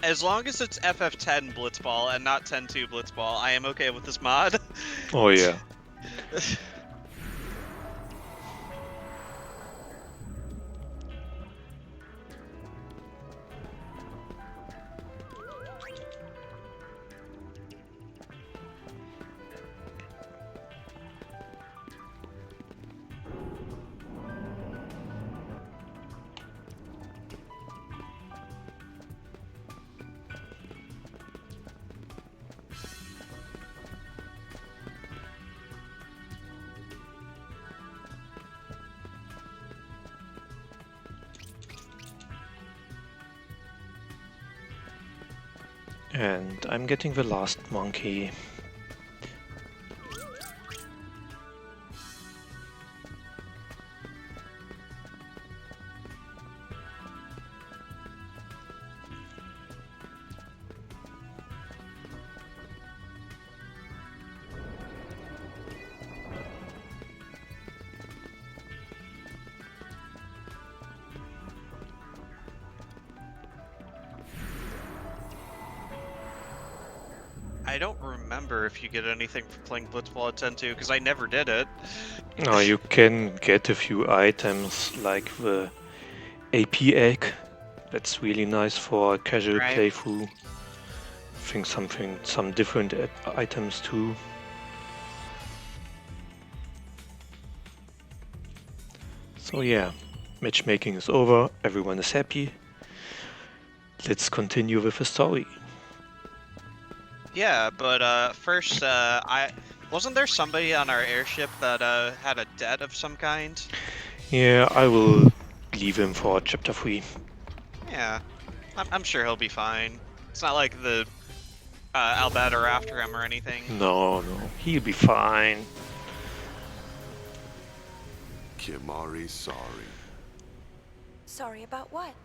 Speaker 2: as long as it's FF10 Blitzball and not 10-2 Blitzball, I am okay with this mod.
Speaker 1: Oh yeah. And I'm getting the last monkey.
Speaker 2: I don't remember if you get anything for playing Blitzball at 10-2, because I never did it.
Speaker 1: Now you can get a few items like the AP egg. That's really nice for a casual
Speaker 2: Right.
Speaker 1: playthrough. I think some different items too. So yeah, matchmaking is over, everyone is happy. Let's continue with the story.
Speaker 2: Yeah, but first, wasn't there somebody on our airship that had a debt of some kind?
Speaker 1: Yeah, I will leave him for chapter 3.
Speaker 2: Yeah, I'm sure he'll be fine. It's not like the Albad are after him or anything.
Speaker 1: No, he'll be fine.
Speaker 8: Kimahri sorry.
Speaker 4: Sorry about what?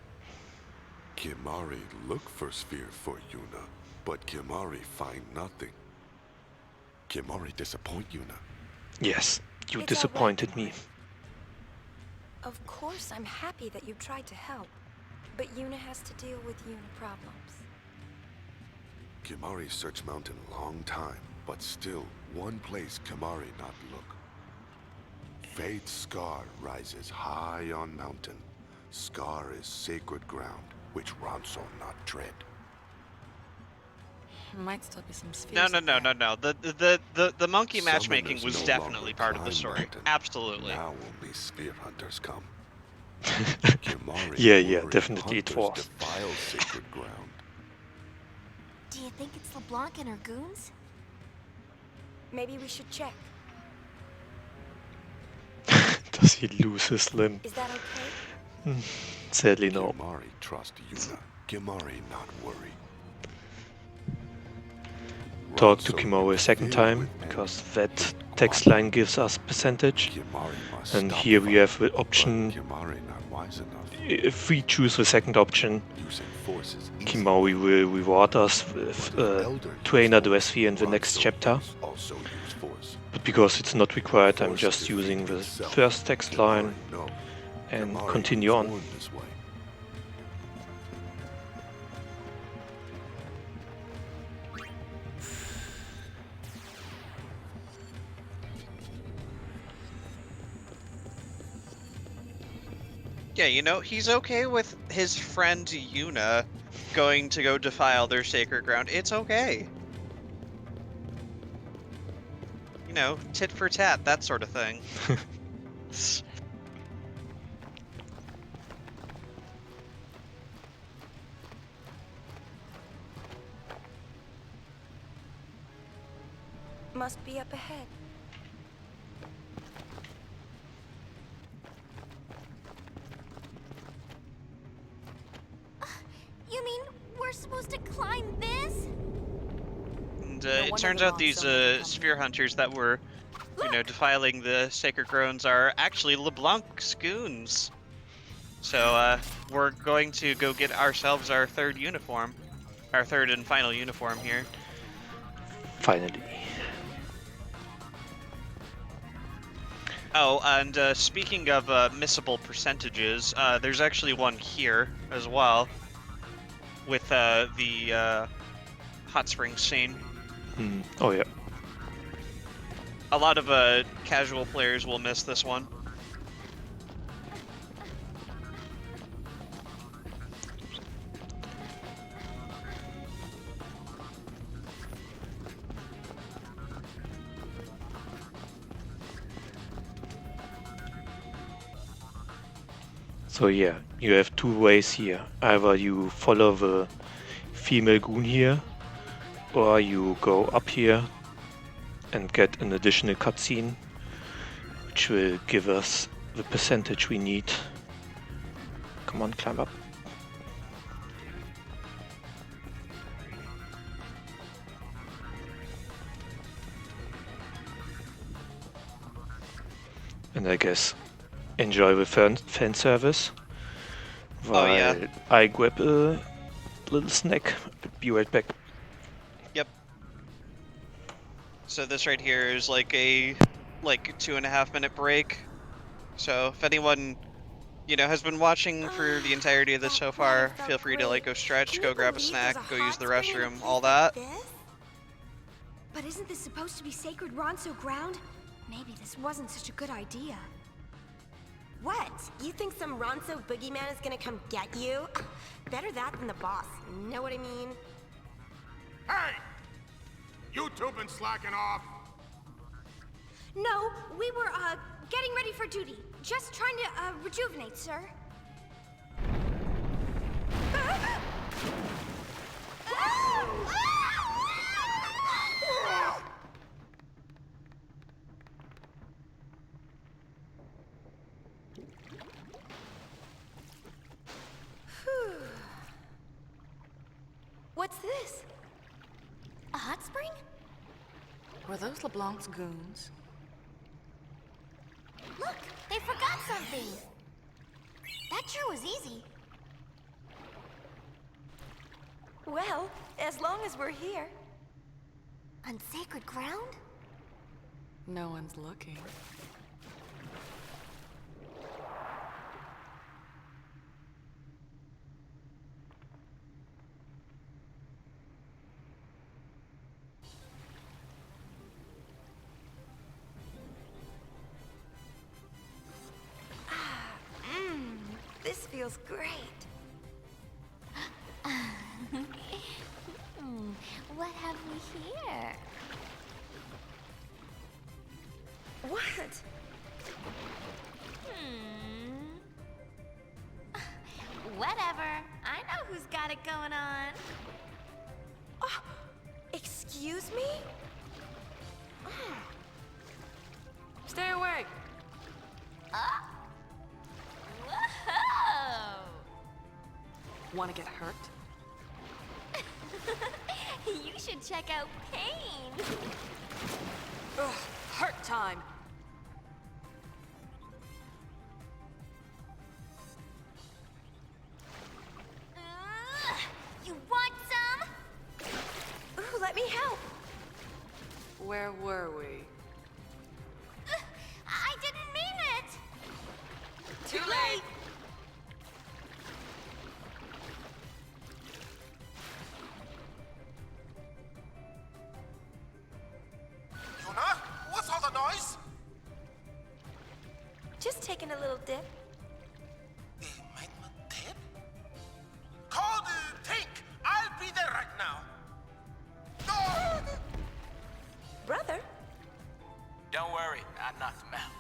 Speaker 8: Kimahri look for sphere for Yuna, but Kimahri find nothing. Kimahri disappoint Yuna.
Speaker 1: Yes, you
Speaker 4: It's
Speaker 1: disappointed me.
Speaker 4: Of course, I'm happy that you tried to help. But Yuna has to deal with Yuna problems.
Speaker 8: Kimahri search mountain long time, but still one place Kimahri not look. Fate's scar rises high on mountain. Scar is sacred ground, which Ronso not tread.
Speaker 15: Might still be some spheres.
Speaker 2: No. The monkey matchmaking
Speaker 8: Summoners
Speaker 2: was
Speaker 8: no
Speaker 2: definitely
Speaker 8: longer
Speaker 2: part of the
Speaker 8: climb
Speaker 2: story.
Speaker 8: mountain.
Speaker 2: Absolutely.
Speaker 8: Now only spear hunters come.
Speaker 1: Yeah, definitely it was.
Speaker 8: Defile sacred ground.
Speaker 20: Do you think it's LeBlanc and her goons?
Speaker 4: Maybe we should check.
Speaker 1: Does he lose his limb?
Speaker 4: Is that okay?
Speaker 1: Sadly, no.
Speaker 8: Kimahri trust Yuna. Kimahri not worry.
Speaker 1: Talk to Kimahri a second time, because that text line gives us percentage. And here we have the option. If we choose the second option, Kimahri will reward us with trainer Dresvi in the next chapter. But because it's not required, I'm just using the first text line and continue on.
Speaker 2: Yeah, you know, he's okay with his friend Yuna going to go defile their sacred ground. It's okay. You know, tit for tat, that sort of thing.
Speaker 4: Must be up ahead.
Speaker 20: You mean we're supposed to climb this?
Speaker 2: And it turns out these sphere hunters that were, you know, defiling the sacred grounds are actually LeBlanc's goons. So we're going to go get ourselves our third uniform, our third and final uniform here.
Speaker 1: Finally.
Speaker 2: Oh, and speaking of missable percentages, there's actually one here as well. with the hot spring scene.
Speaker 1: Oh yeah.
Speaker 2: A lot of casual players will miss this one.
Speaker 1: So yeah, you have two ways here. Either you follow the female goon here, or you go up here and get an additional cutscene, which will give us the percentage we need. Come on, climb up. And I guess enjoy the fan service while I grab a little snack. Be right back.
Speaker 2: Yep. So this right here is like a 2.5 minute break. So if anyone, you know, has been watching for the entirety of this so far, feel free to like go stretch, go grab a snack, go use the restroom, all that.
Speaker 4: But isn't this supposed to be sacred Ronso ground? Maybe this wasn't such a good idea.
Speaker 14: What? You think some Ronso boogeyman is gonna come get you? Better that than the boss. Know what I mean?
Speaker 17: Hey! You two been slacking off?
Speaker 4: No, we were, getting ready for duty. Just trying to, rejuvenate, sir.
Speaker 14: What's this?
Speaker 15: A hot spring? Were those LeBlanc's goons?
Speaker 20: Look, they forgot something. That sure was easy.
Speaker 14: Well, as long as we're here.
Speaker 20: On sacred ground?
Speaker 15: No one's looking.
Speaker 14: This feels great.
Speaker 20: What have we here?
Speaker 14: What?
Speaker 20: Whatever. I know who's got it going on.
Speaker 14: Oh, excuse me? Stay away.
Speaker 20: Whoa!
Speaker 15: Want to get hurt?
Speaker 20: You should check out Pain.
Speaker 14: Ugh, hurt time.
Speaker 20: You want some?
Speaker 14: Ooh, let me help.
Speaker 15: Where were we?
Speaker 20: I didn't mean it.
Speaker 14: Too late.
Speaker 17: Yuna, what's all the noise?
Speaker 14: Just taking a little dip.
Speaker 17: Call the tank. I'll be there right now. No!
Speaker 14: Brother?
Speaker 10: Don't worry, I knocked him out.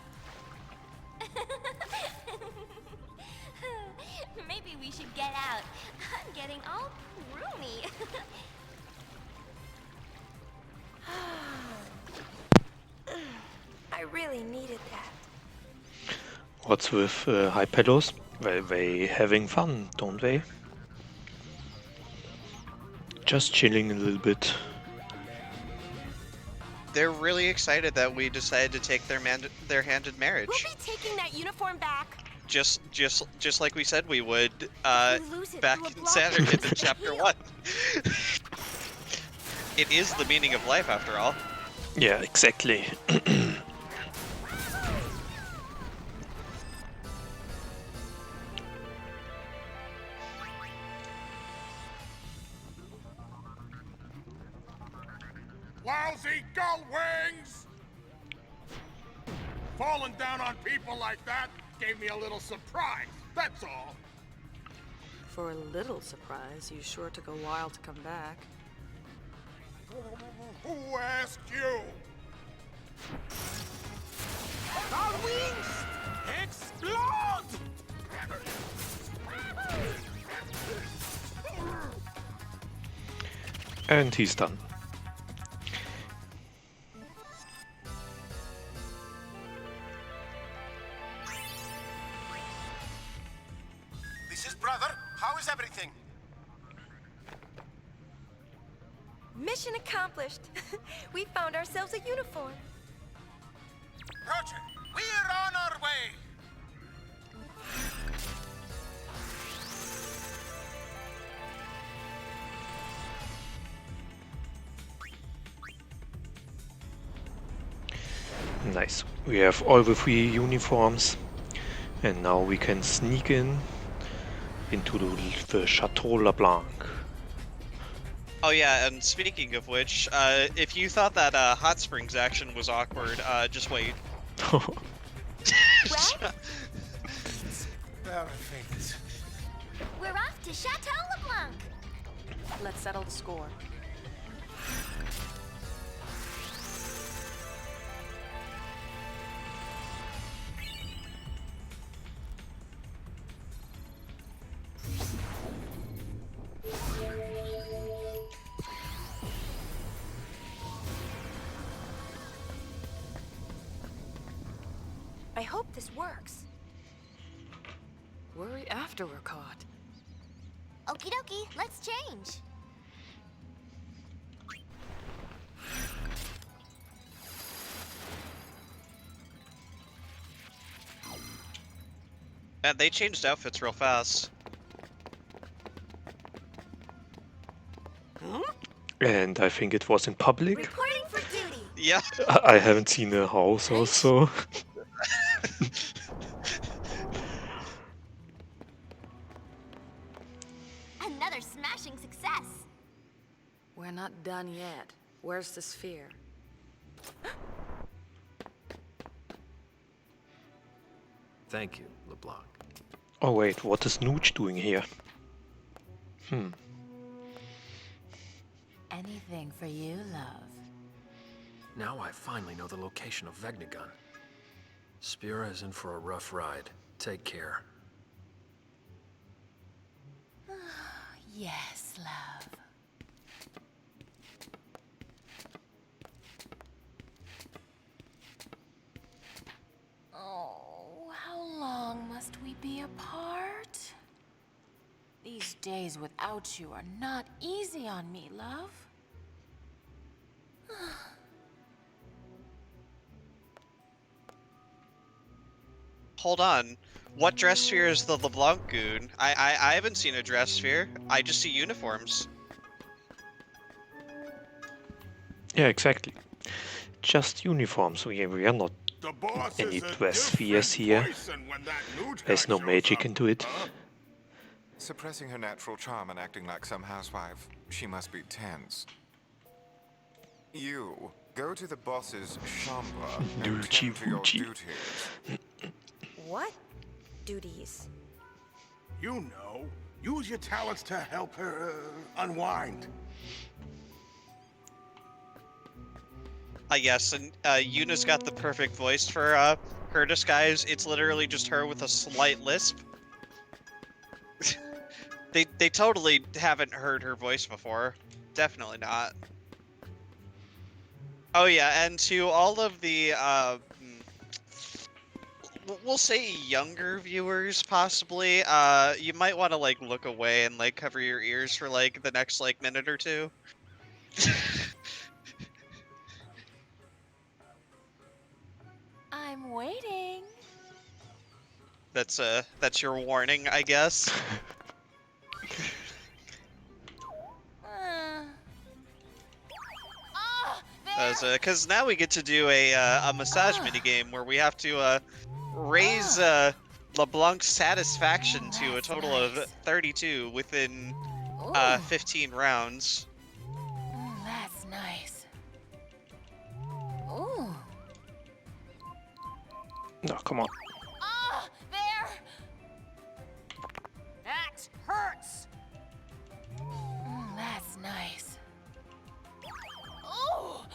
Speaker 20: Maybe we should get out. I'm getting all roomy.
Speaker 14: I really needed that.
Speaker 1: What's with high pedals? Well, they having fun, don't they? Just chilling a little bit.
Speaker 2: They're really excited that we decided to take their hand in marriage.
Speaker 14: We'll be taking that uniform back.
Speaker 2: Just like we said we would back in Saturn in chapter 1. It is the meaning of life after all.
Speaker 1: Yeah, exactly.
Speaker 17: lousy gull wings! Falling down on people like that gave me a little surprise, that's all.
Speaker 15: For a little surprise, you sure took a while to come back.
Speaker 17: Who asked you? Our wings explode!
Speaker 1: And he's done.
Speaker 17: This is brother. How is everything?
Speaker 4: Mission accomplished. We found ourselves a uniform.
Speaker 17: Roger, we're on our way.
Speaker 1: Nice. We have all the 3 uniforms, and now we can sneak into the Chateau LeBlanc.
Speaker 2: Oh yeah, and speaking of which, if you thought that Hot Springs action was awkward, just wait.
Speaker 13: Perfect.
Speaker 20: We're off to Chateau LeBlanc.
Speaker 15: Let's settle the score.
Speaker 4: I hope this works.
Speaker 15: Worry after we're caught.
Speaker 20: Okie dokie, let's change.
Speaker 2: And they changed outfits real fast.
Speaker 1: And I think it was in public.
Speaker 20: Reporting for duty.
Speaker 2: Yeah.
Speaker 1: I haven't seen a house also.
Speaker 20: Another smashing success.
Speaker 15: We're not done yet. Where's the sphere?
Speaker 9: Thank you, LeBlanc.
Speaker 1: Oh wait, what is Nooch doing here?
Speaker 7: Anything for you, love.
Speaker 9: Now I finally know the location of Vegnagun. Spira is in for a rough ride. Take care.
Speaker 7: Yes, love. Oh, how long must we be apart? These days without you are not easy on me, love.
Speaker 2: Hold on. What dress sphere is the LeBlanc goon? I haven't seen a dress sphere. I just see uniforms.
Speaker 1: Yeah, exactly. Just uniforms. We are not any dress spheres here. There's no magic into it.
Speaker 11: Suppressing her natural charm and acting like some housewife, she must be tense. You, go to the boss's chambre and tend to your duties.
Speaker 4: What duties?
Speaker 17: You know, use your talents to help her unwind.
Speaker 2: Yes, and Yuna's got the perfect voice for her disguise. It's literally just her with a slight lisp. They totally haven't heard her voice before. Definitely not. Oh yeah, and to all of the we'll say younger viewers possibly, you might want to like look away and like cover your ears for like the next like minute or two.
Speaker 7: I'm waiting.
Speaker 2: That's your warning, I guess. Because now we get to do a massage minigame where we have to raise LeBlanc's satisfaction to a total of 32 within 15 rounds.
Speaker 7: That's nice.
Speaker 1: No, come on.
Speaker 18: Ah, there! That hurts! That's nice. Oh!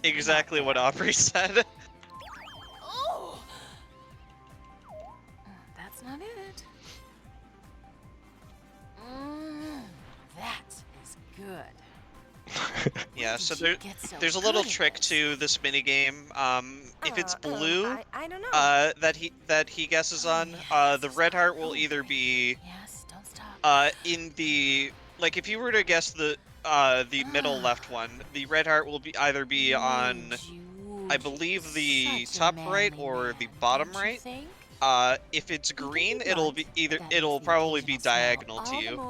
Speaker 2: Exactly what Aubrey said.
Speaker 18: Oh! That's not it. That is good.
Speaker 2: Yeah, so
Speaker 18: Did you get so
Speaker 2: there's a little
Speaker 18: good at
Speaker 2: trick to this minigame. If it's blue,
Speaker 14: I don't know.
Speaker 2: that he guesses on, the red heart will either be in the, like, if you were to guess the middle left one, the red heart will be either be on, I believe, the top right or the bottom right. If it's green, it'll probably be diagonal to you.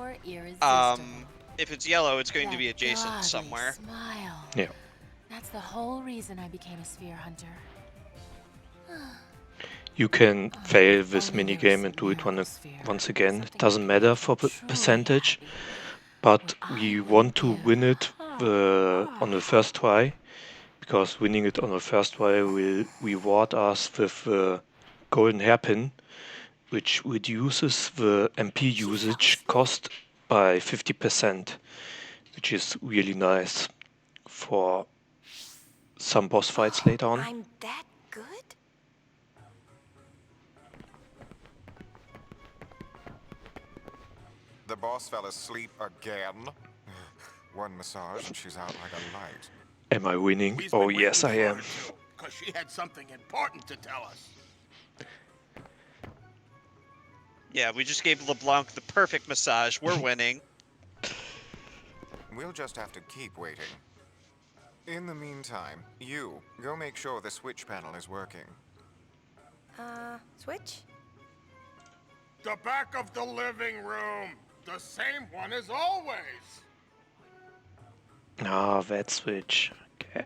Speaker 2: If it's yellow, it's going to be adjacent somewhere.
Speaker 19: Smile.
Speaker 1: Yeah.
Speaker 19: That's the whole reason I became a sphere hunter.
Speaker 1: You can fail this minigame and do it once again. It doesn't matter for percentage, but we want to win it on the first try, because winning it on the first try will reward us with the golden hairpin, which reduces the MP usage cost by 50%, which is really nice for some boss fights later on.
Speaker 14: I'm that good?
Speaker 11: The boss fell asleep again. One massage and she's out like a light.
Speaker 1: Am I winning? Oh yes, I am.
Speaker 17: Because she had something important to tell us.
Speaker 2: Yeah, we just gave LeBlanc the perfect massage. We're winning.
Speaker 11: We'll just have to keep waiting. In the meantime, you go make sure the switch panel is working.
Speaker 14: Switch?
Speaker 17: The back of the living room. The same one as always.
Speaker 1: Ah, that switch. Okay.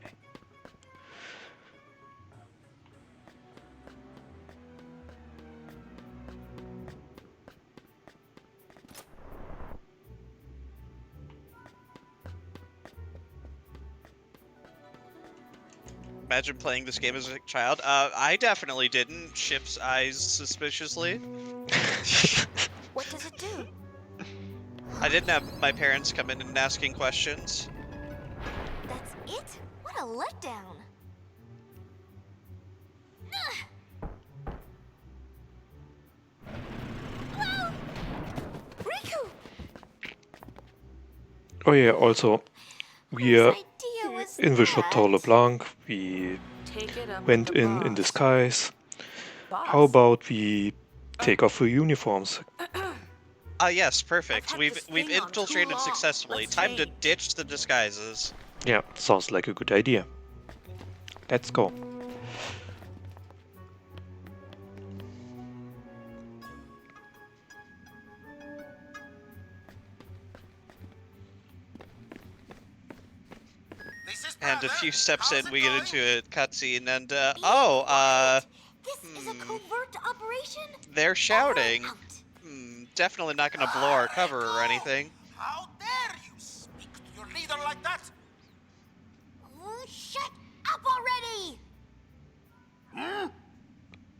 Speaker 2: Imagine playing this game as a child. I definitely didn't. Ship's eyes suspiciously.
Speaker 14: What does it do?
Speaker 2: I didn't have my parents come in and asking questions.
Speaker 14: That's it? What a letdown. Oh! Riku!
Speaker 1: Oh yeah, also, we are in the Chateau LeBlanc. We went in disguise. How about we take off the uniforms?
Speaker 2: Yes, perfect. We've infiltrated successfully. Time to ditch the disguises.
Speaker 1: Yeah, sounds like a good idea. Let's go.
Speaker 2: And a few steps in, we get into a cutscene, and
Speaker 14: This is a covert operation?
Speaker 2: they're shouting. Definitely not gonna blow our cover or anything.
Speaker 17: How dare you speak to your leader like that?
Speaker 14: Shut up already!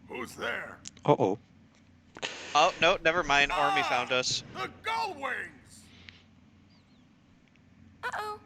Speaker 17: Who's there?
Speaker 1: Uh-oh.
Speaker 2: Oh, no, never mind. Army found us.
Speaker 17: The Gull Wings!
Speaker 14: Uh-oh.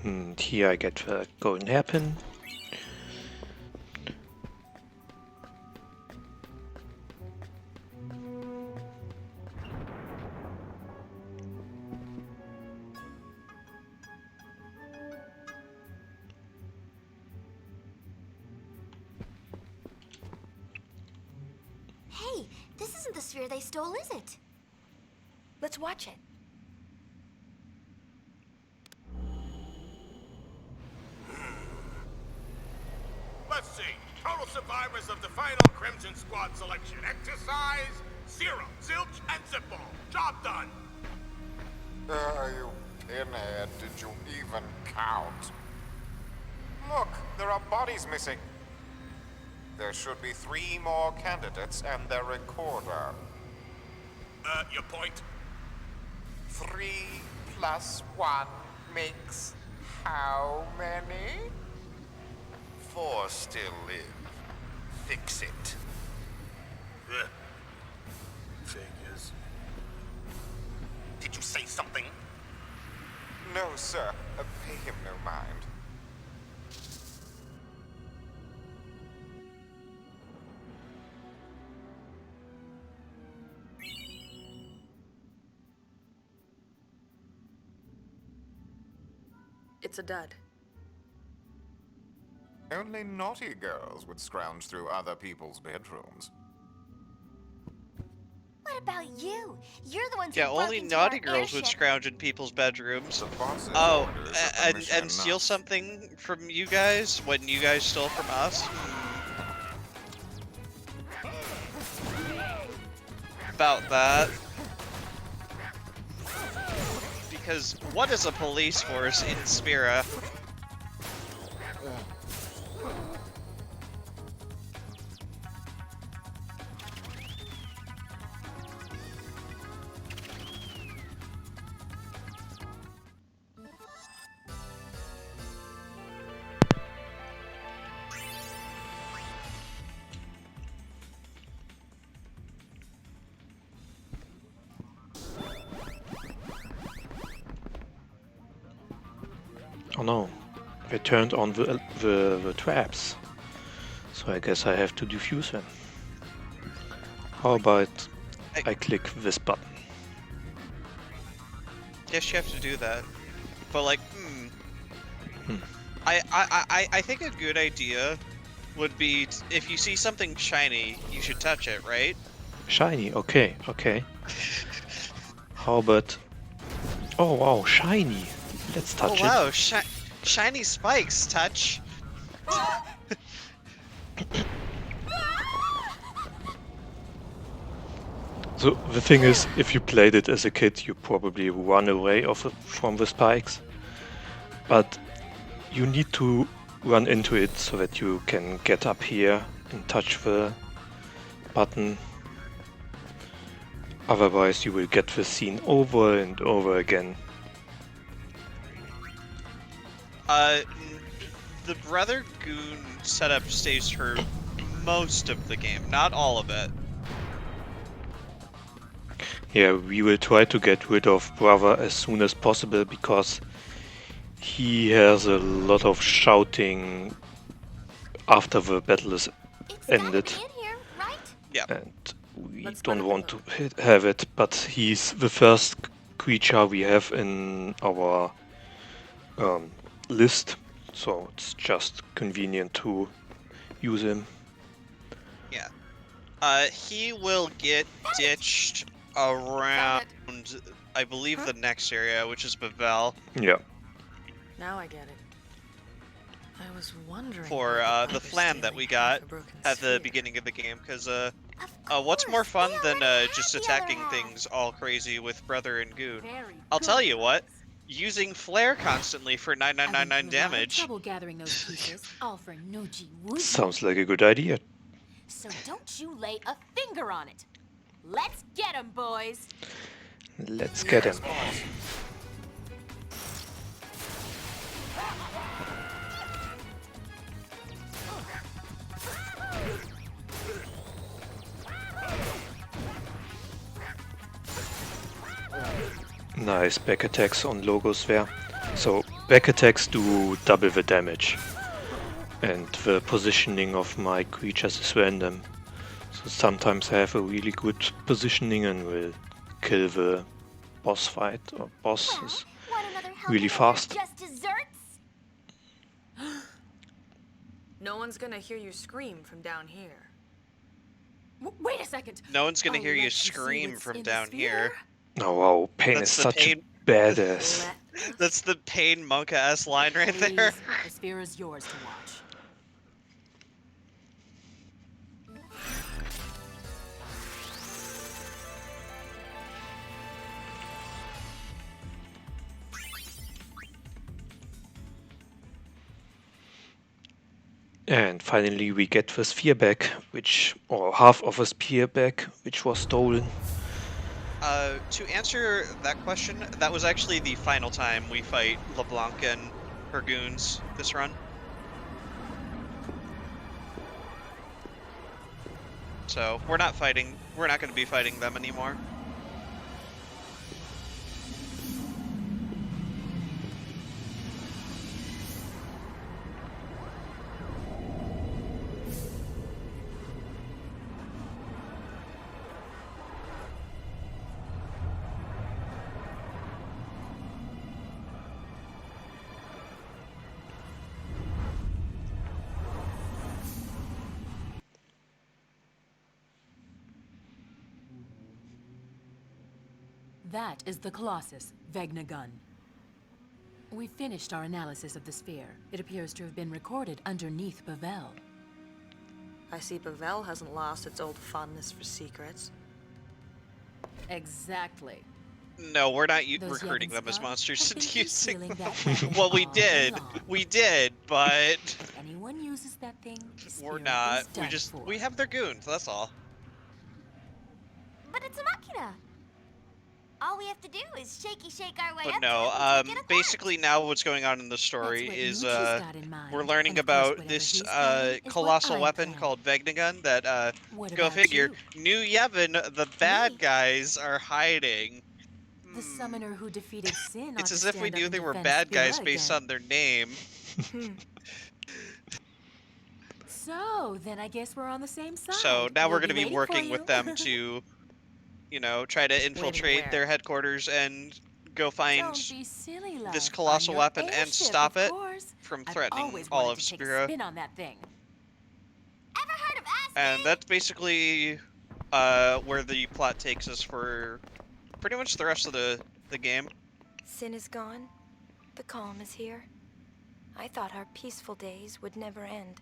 Speaker 1: And here I get the golden hairpin.
Speaker 14: Hey, this isn't the sphere they stole, is it? Let's watch it.
Speaker 17: Let's see. Total survivors of the final Crimson Squad selection. Exercise, 0. Zilch and Zipball. Job done.
Speaker 11: You pinhead, did you even count? Look, there are bodies missing. There should be 3 more candidates and their recorder.
Speaker 17: Your point?
Speaker 11: 3 plus 1 makes how many?
Speaker 17: 4 still live. Fix it. Figures. Did you say something?
Speaker 11: No, sir. Pay him no mind.
Speaker 15: It's a dud.
Speaker 11: Only naughty girls would scrounge through other people's bedrooms.
Speaker 20: What about you? You're the ones
Speaker 2: Yeah,
Speaker 20: who broke
Speaker 2: only
Speaker 20: into
Speaker 2: naughty
Speaker 20: our
Speaker 2: girls would
Speaker 20: airship.
Speaker 2: scrounge in people's bedrooms.
Speaker 11: boss's
Speaker 2: Oh,
Speaker 11: orders are
Speaker 2: and
Speaker 11: permission
Speaker 2: steal
Speaker 11: enough.
Speaker 2: something from you guys when you guys stole from us? About that. Because what is a police force in Spira?
Speaker 1: Oh no, they turned on the traps. So I guess I have to defuse them. How about I click this button?
Speaker 2: Yes, you have to do that. But like, I think a good idea would be if you see something shiny, you should touch it, right?
Speaker 1: Shiny, okay, okay. How about... Oh wow, shiny! Let's touch
Speaker 2: Oh wow, shiny spikes, touch!
Speaker 1: So the thing is, if you played it as a kid, you probably run away from the spikes. But you need to run into it so that you can get up here and touch the button. Otherwise you will get the scene over and over again.
Speaker 2: The Brother Goon setup stays for most of the game, not all of it.
Speaker 1: Yeah, we will try to get rid of Brother as soon as possible because he has a lot of shouting after the battle is ended.
Speaker 2: Yeah.
Speaker 1: And we don't want to have it, but he's the first creature we have in our list, so it's just convenient to use him.
Speaker 2: Yeah. He will get ditched around, I believe, the next area, which is Bavel.
Speaker 1: Yeah.
Speaker 15: Now I get it. I was wondering
Speaker 2: For the flan that we got at the beginning of the game, because what's more fun than just attacking things all crazy with Brother and Goon? I'll tell you what. Using flare constantly for 9999 damage.
Speaker 19: Trouble gathering those pieces, all for no gee would.
Speaker 1: Sounds like a good idea.
Speaker 19: So don't you lay a finger on it. Let's get 'em, boys.
Speaker 1: Let's get him. Nice back attacks on logos there. So back attacks do double the damage. And the positioning of my creatures is random. So sometimes I have a really good positioning and will kill the boss fight or bosses really fast.
Speaker 14: Just desserts?
Speaker 15: No one's gonna hear you scream from down here.
Speaker 19: Wait a second.
Speaker 2: No one's gonna
Speaker 19: I'll
Speaker 2: hear you
Speaker 19: let see
Speaker 2: scream
Speaker 19: what's
Speaker 2: from
Speaker 19: in the
Speaker 2: down here.
Speaker 1: Oh wow, Pain
Speaker 2: That's
Speaker 1: is
Speaker 2: the
Speaker 1: such
Speaker 2: Pain.
Speaker 1: a badass.
Speaker 2: That's the Pain Monka-ass line right there.
Speaker 19: The sphere is yours to watch.
Speaker 1: And finally we get the sphere back, or half of a sphere back, which was stolen.
Speaker 2: To answer that question, that was actually the final time we fight LeBlanc and her goons this run. So we're not going to be fighting them anymore.
Speaker 12: That is the Colossus, Vegna gun. We finished our analysis of the sphere. It appears to have been recorded underneath Bavel.
Speaker 15: I see Bavel hasn't lost its old fondness for secrets.
Speaker 12: Exactly.
Speaker 2: No, we're not
Speaker 12: Those
Speaker 2: recruiting
Speaker 12: Yevon
Speaker 2: them as
Speaker 12: scum
Speaker 2: monsters
Speaker 12: have
Speaker 2: and
Speaker 12: been
Speaker 2: using
Speaker 12: concealing
Speaker 2: them.
Speaker 12: that weapon
Speaker 2: Well, we
Speaker 12: all
Speaker 2: did.
Speaker 12: along.
Speaker 2: We did, but
Speaker 12: If anyone uses that thing, the
Speaker 2: we're
Speaker 12: sphere
Speaker 2: not.
Speaker 12: is done for.
Speaker 2: We have their goons, that's all.
Speaker 20: But it's a machina. All we have to do is shake our way
Speaker 2: But
Speaker 20: up
Speaker 2: no,
Speaker 20: to it and take it apart.
Speaker 2: basically now what's going on in the story
Speaker 12: That's what
Speaker 2: is
Speaker 12: Moochie's got in mind.
Speaker 2: we're learning
Speaker 12: And of course,
Speaker 2: about
Speaker 12: whatever
Speaker 2: this
Speaker 12: he's planning is what
Speaker 2: colossal
Speaker 12: I'm
Speaker 2: weapon
Speaker 12: planning.
Speaker 2: called Vegnagun that
Speaker 12: What
Speaker 2: go
Speaker 12: about
Speaker 2: figure,
Speaker 12: you?
Speaker 2: New Yevon, the bad guys are hiding.
Speaker 12: The summoner who defeated Sin ought
Speaker 2: It's
Speaker 12: to
Speaker 2: as if we
Speaker 12: stand up
Speaker 2: knew
Speaker 12: and
Speaker 2: they were
Speaker 12: defend
Speaker 2: bad guys
Speaker 12: Spira
Speaker 2: based
Speaker 12: again.
Speaker 2: on their name.
Speaker 12: So, then I guess we're on the same side.
Speaker 2: So now
Speaker 12: We'll
Speaker 2: we're going to be
Speaker 12: waiting
Speaker 2: working
Speaker 12: for
Speaker 2: with
Speaker 12: you.
Speaker 2: them to, try to infiltrate
Speaker 12: where?
Speaker 2: their headquarters and go find
Speaker 12: Don't be silly, love.
Speaker 2: this
Speaker 12: On
Speaker 2: colossal
Speaker 12: your
Speaker 2: weapon and
Speaker 12: airship,
Speaker 2: stop
Speaker 12: of
Speaker 2: it
Speaker 12: course.
Speaker 2: from
Speaker 12: I've
Speaker 2: threatening
Speaker 12: always
Speaker 2: all
Speaker 12: wanted
Speaker 2: of
Speaker 12: to take a
Speaker 2: Spira.
Speaker 12: spin on that thing.
Speaker 2: And that's basically where the plot takes us for pretty much the rest of the game.
Speaker 4: Sin is gone. The calm is here. I thought our peaceful days would never end.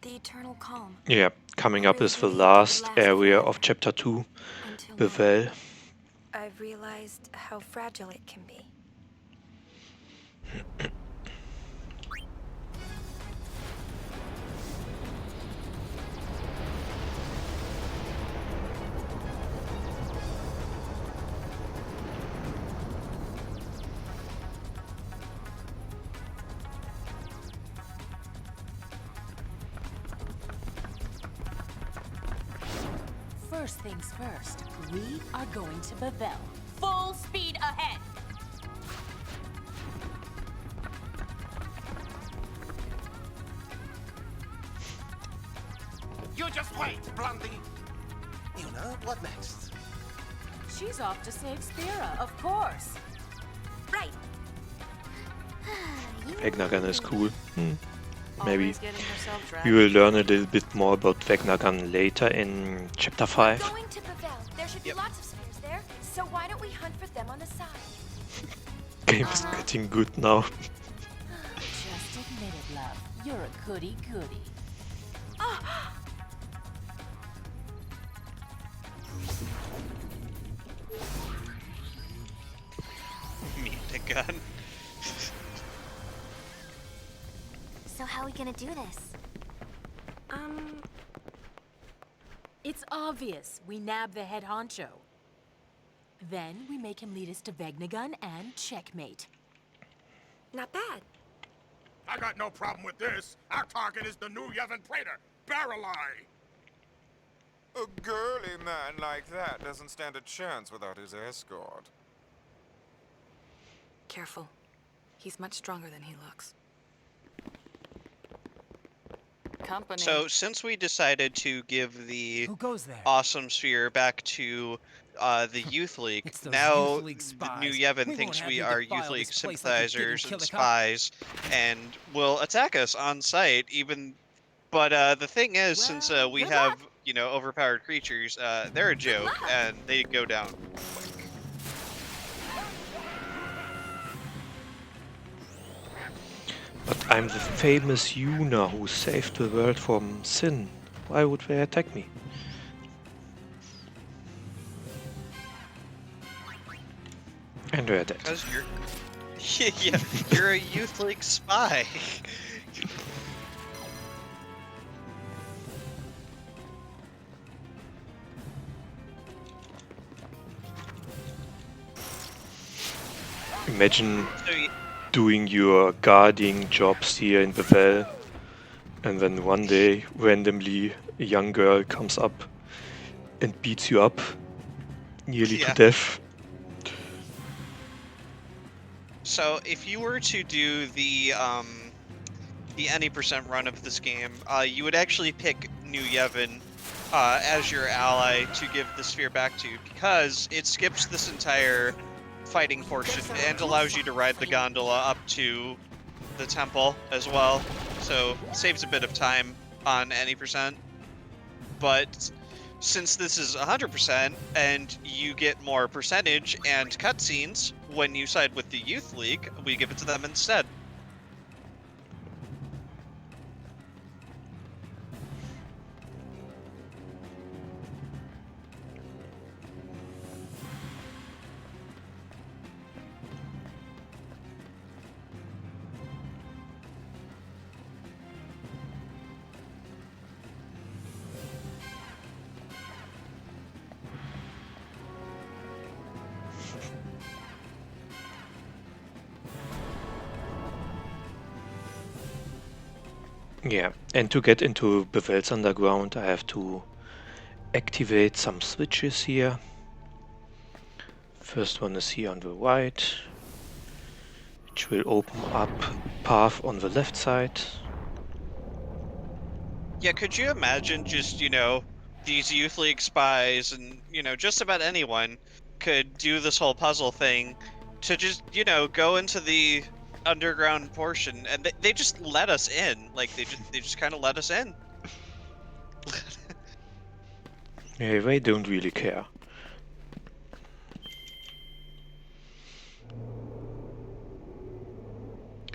Speaker 4: The eternal calm.
Speaker 1: Yeah, coming up is the last area of Chapter 2, Bavel.
Speaker 4: I've realized how fragile it can be.
Speaker 12: First things first, we are going to Bavel. Full speed ahead!
Speaker 17: You just wait, Blondie. You know, what next?
Speaker 12: She's off to save Spira, of course.
Speaker 20: Right.
Speaker 1: Vegnagun is cool. Maybe
Speaker 15: Always getting herself dragged.
Speaker 1: we will learn a little bit more about Vegnagun later in Chapter 5.
Speaker 4: Going to Bavel. There should be lots of spheres there. So why don't we hunt for them on the side?
Speaker 1: Game is getting good now.
Speaker 12: Just admit it, love. You're a goody-goody.
Speaker 2: Meet the gun.
Speaker 20: So how are we gonna do this?
Speaker 12: It's obvious. We nab the head honcho. Then we make him lead us to Vegnagun and checkmate.
Speaker 4: Not bad.
Speaker 5: I got no problem with this. Our target is the New Yevon Praetor, Barrelai.
Speaker 11: A girly man like that doesn't stand a chance without his escort.
Speaker 15: Careful. He's much stronger than he looks. Company.
Speaker 2: So since we decided to give the
Speaker 13: Who goes there?
Speaker 2: awesome sphere back to the Youth League,
Speaker 13: It's those
Speaker 2: now
Speaker 13: Youth League
Speaker 2: the New
Speaker 13: spies.
Speaker 2: Yevon
Speaker 13: We
Speaker 2: thinks
Speaker 13: won't have
Speaker 2: we
Speaker 13: you
Speaker 2: are
Speaker 13: defile
Speaker 2: Youth League
Speaker 13: this place like you did in
Speaker 2: sympathizers and
Speaker 13: Kill the Cop.
Speaker 2: spies, and will attack us on sight. But the thing is, since we have overpowered creatures, they're a joke and they go down quick.
Speaker 1: But I'm the famous Yuna who saved the world from sin. Why would they attack me? And we're dead.
Speaker 2: Because you're, you're a Youth League spy.
Speaker 1: Imagine doing your guarding jobs here in Bevel, and then one day, randomly, a young girl comes up and beats you up nearly to death.
Speaker 2: So if you were to do the any % run of this game, you would actually pick New Yevon as your ally to give the sphere back to, because it skips this entire fighting portion and allows you to ride the gondola up to the temple as well, so saves a bit of time on any %. But since this is 100% and you get more percentage and cutscenes when you side with the Youth League, we give it to them instead.
Speaker 1: Yeah, and to get into Bevel's Underground, I have to activate some switches here. First one is here on the right, which will open up a path on the left side.
Speaker 2: Yeah, could you imagine just, you know, these Youth League spies and, you know, just about anyone could do this whole puzzle thing to just, you know, go into the underground portion, and they just let us in. Like, they just kind of let us in.
Speaker 1: Yeah, they don't really care.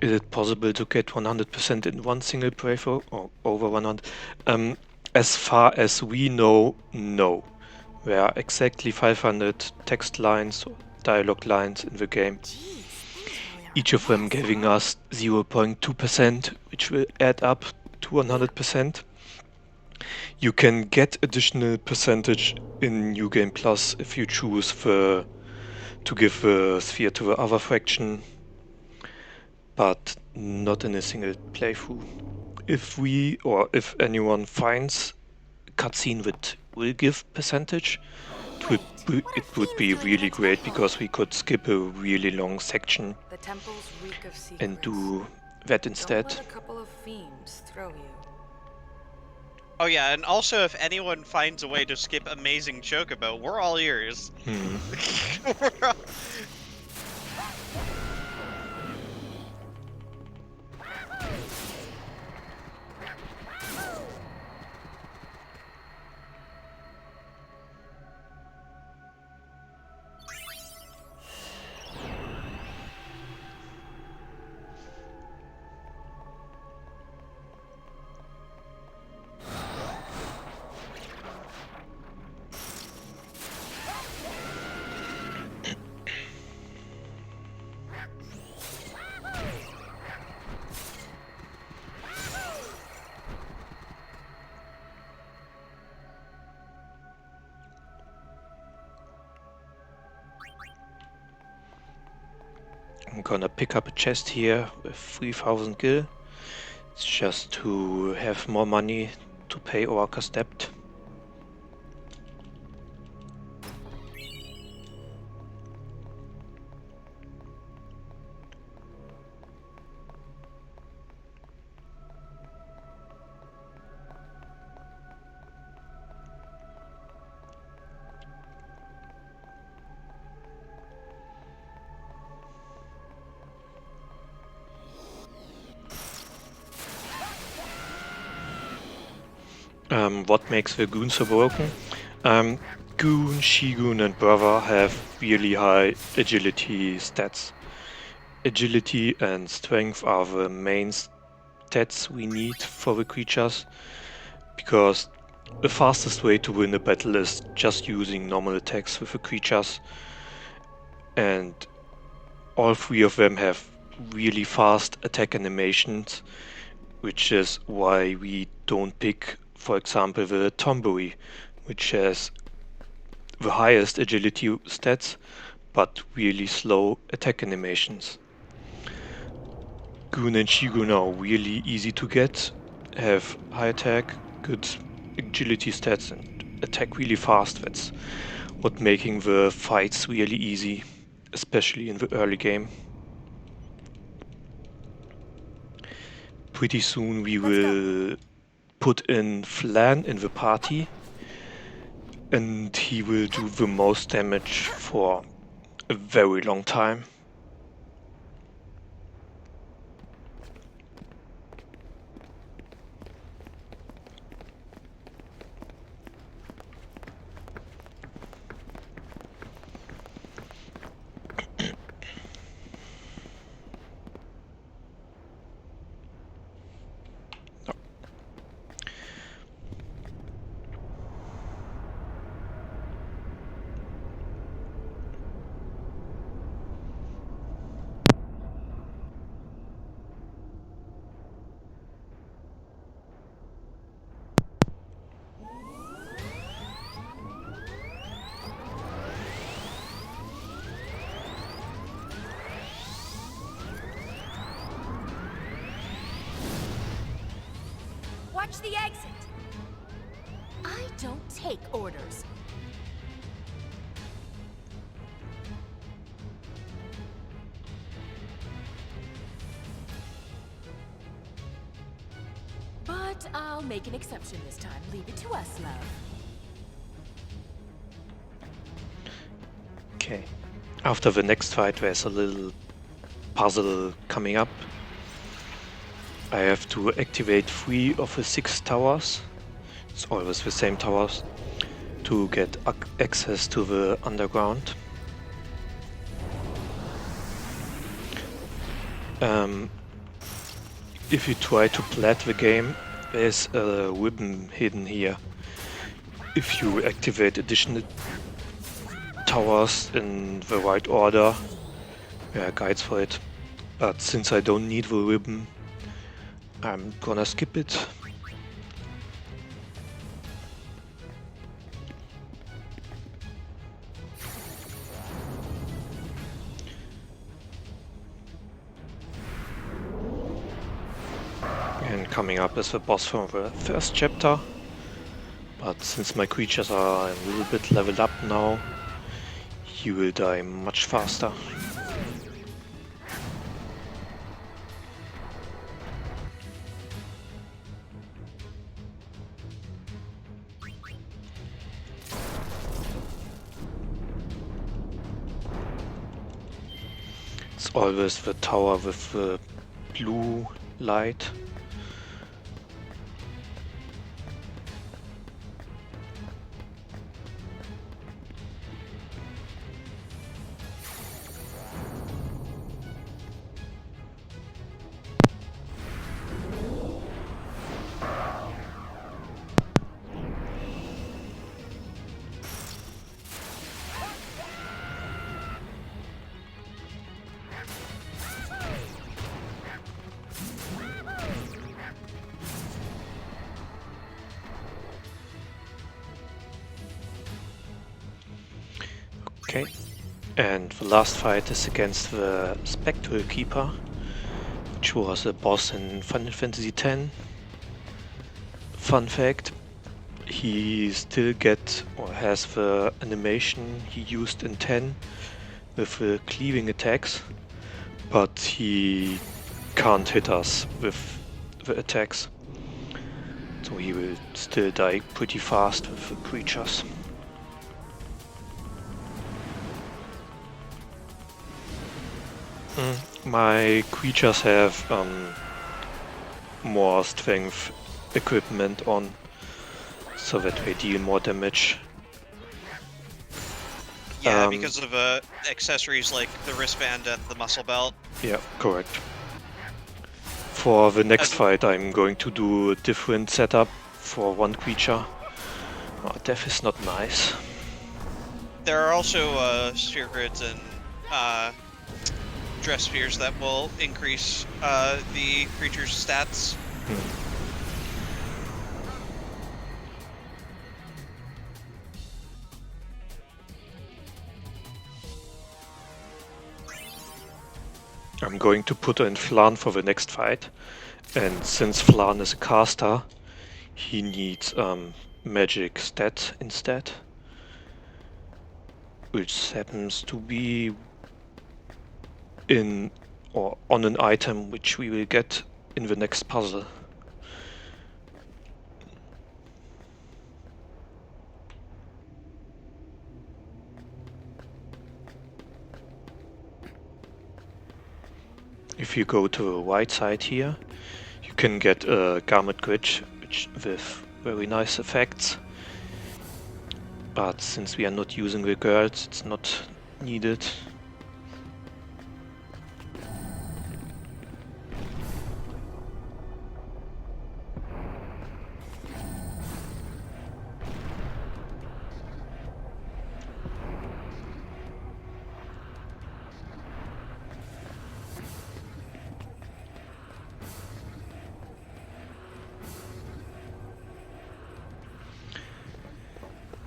Speaker 1: Is it possible to get 100% in one single playthrough, or over 100? As far as we know, no. There are exactly 500 text lines or dialogue lines in the game. Each of them giving us 0.2%, which will add up to 100%. You can get additional percentage in New Game Plus if you choose to give the sphere to the other faction, but not in a single playthrough. If anyone finds a cutscene that will give percentage, it would be really great, because we could skip a really long section and do that instead.
Speaker 15: Don't let a couple of fiends throw you.
Speaker 2: Oh yeah, and also if anyone finds a way to skip Amazing Chocobo, we're all ears.
Speaker 1: I'm gonna pick up a chest here with 3000 gil. It's just to have more money to pay Orca's debt. What makes the goon so broken? Goon, Shigun and Brother have really high agility stats. Agility and strength are the main stats we need for the creatures, because the fastest way to win a battle is just using normal attacks with the creatures, and all three of them have really fast attack animations, which is why we don't pick, for example, the Tomboy, which has the highest agility stats, but really slow attack animations. Goon and Shigun are really easy to get, have high attack, good agility stats and attack really fast. That's what making the fights really easy, especially in the early game. Pretty soon we will put in Flan in the party, and he will do the most damage for a very long time.
Speaker 12: Watch the exit! I don't take orders. But I'll make an exception this time. Leave it to us, love.
Speaker 1: Okay. After the next fight, there's a little puzzle coming up. I have to activate 3 of the 6 towers. It's always the same towers to get access to the underground. If you try to plat the game, there's a ribbon hidden here. If you activate additional towers in the right order, there are guides for it. But since I don't need the ribbon, I'm gonna skip it. And coming up is the boss from the first chapter. But since my creatures are a little bit leveled up now, he will die much faster. It's always the tower with the blue light. Okay, and the last fight is against the Spectral Keeper, which was a boss in Final Fantasy X. Fun fact, he still has the animation he used in 10 with the cleaving attacks, but he can't hit us with the attacks. So he will still die pretty fast with the creatures. My creatures have more strength equipment on, so that they deal more damage.
Speaker 2: Yeah, because of accessories like the wristband and the muscle belt.
Speaker 1: Yeah, correct. For the next fight I'm going to do a different setup for one creature. Oh, death is not nice.
Speaker 2: There are also sphere grids and dress spheres that will increase the creature's stats.
Speaker 1: I'm going to put in Flan for the next fight. And since Flan is a caster, he needs magic stat instead. Which happens to be in or on an item which we will get in the next puzzle. If you go to the right side here, you can get a garment grid with very nice effects. But since we are not using the girls, it's not needed.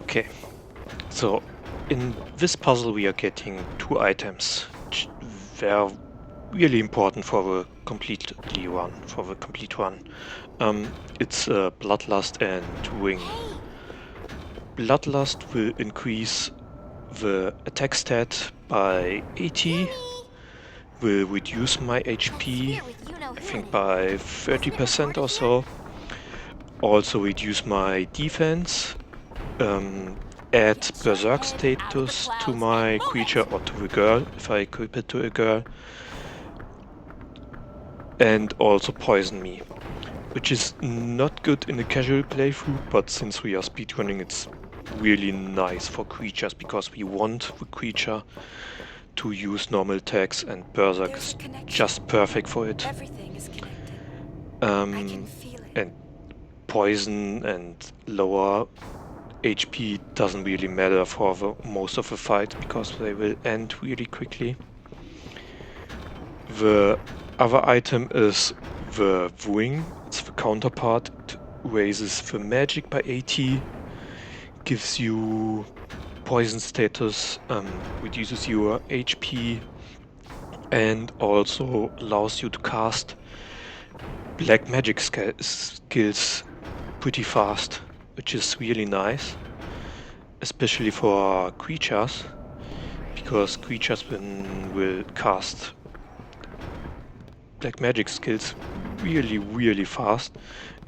Speaker 1: Okay, so in this puzzle we are getting 2 items which were really important for the complete run. It's Bloodlust and Wing. Bloodlust will increase the attack stat by 80, will reduce my HP, I think by 30% or so, also reduce my defense, add Berserk status to my creature or to the girl, if I equip it to a girl, and also poison me, which is not good in a casual playthrough, but since we are speedrunning it's really nice for creatures, because we want the creature to use normal attacks, and Berserk is just perfect for it.
Speaker 4: Everything is connected.
Speaker 1: And poison and lower HP doesn't really matter for most of the fights, because they will end really quickly. The other item is the Wing. It's the counterpart. It raises the magic by 80, gives you poison status, reduces your HP, and also allows you to cast black magic skills pretty fast, which is really nice, especially for creatures, because creatures will cast black magic skills really fast,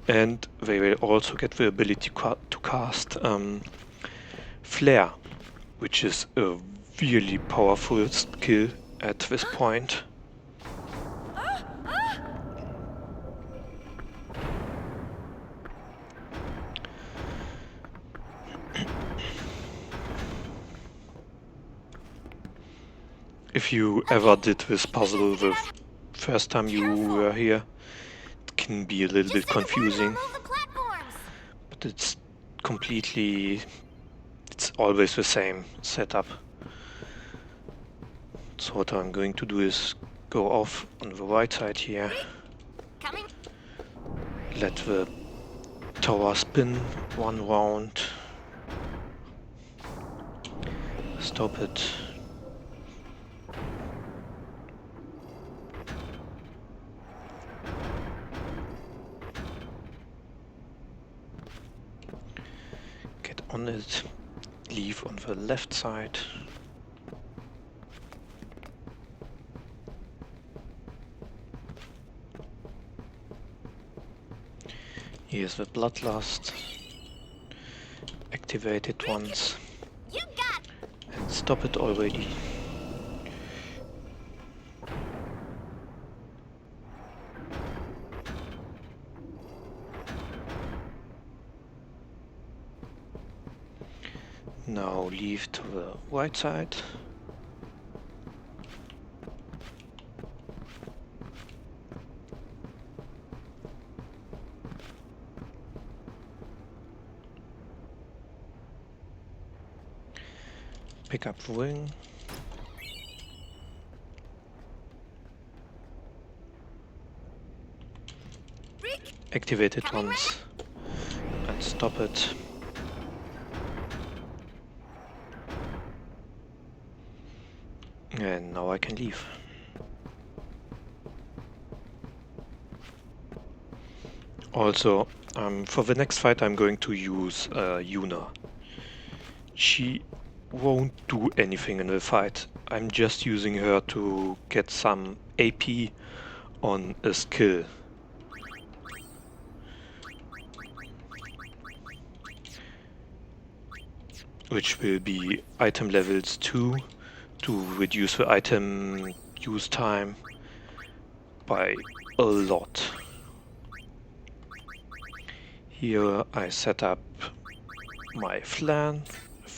Speaker 1: and they will also get the ability to cast Flare, which is a really powerful skill at this point. If you ever did this puzzle the first time you were here, it can be a little bit confusing, but it's always the same setup. So what I'm going to do is go off on the right side here, let the tower spin 1 round, stop it, get on it, leave on the left side, here's the Bloodlust, activate it once and stop it already. Now leave to the right side. Pick up the Wing. Activate it once and stop it. And now I can leave. Also, for the next fight I'm going to use Yuna. She won't do anything in the fight. I'm just using her to get some AP on a skill. Which will be item levels 2 to reduce the item use time by a lot. Here I set up my flan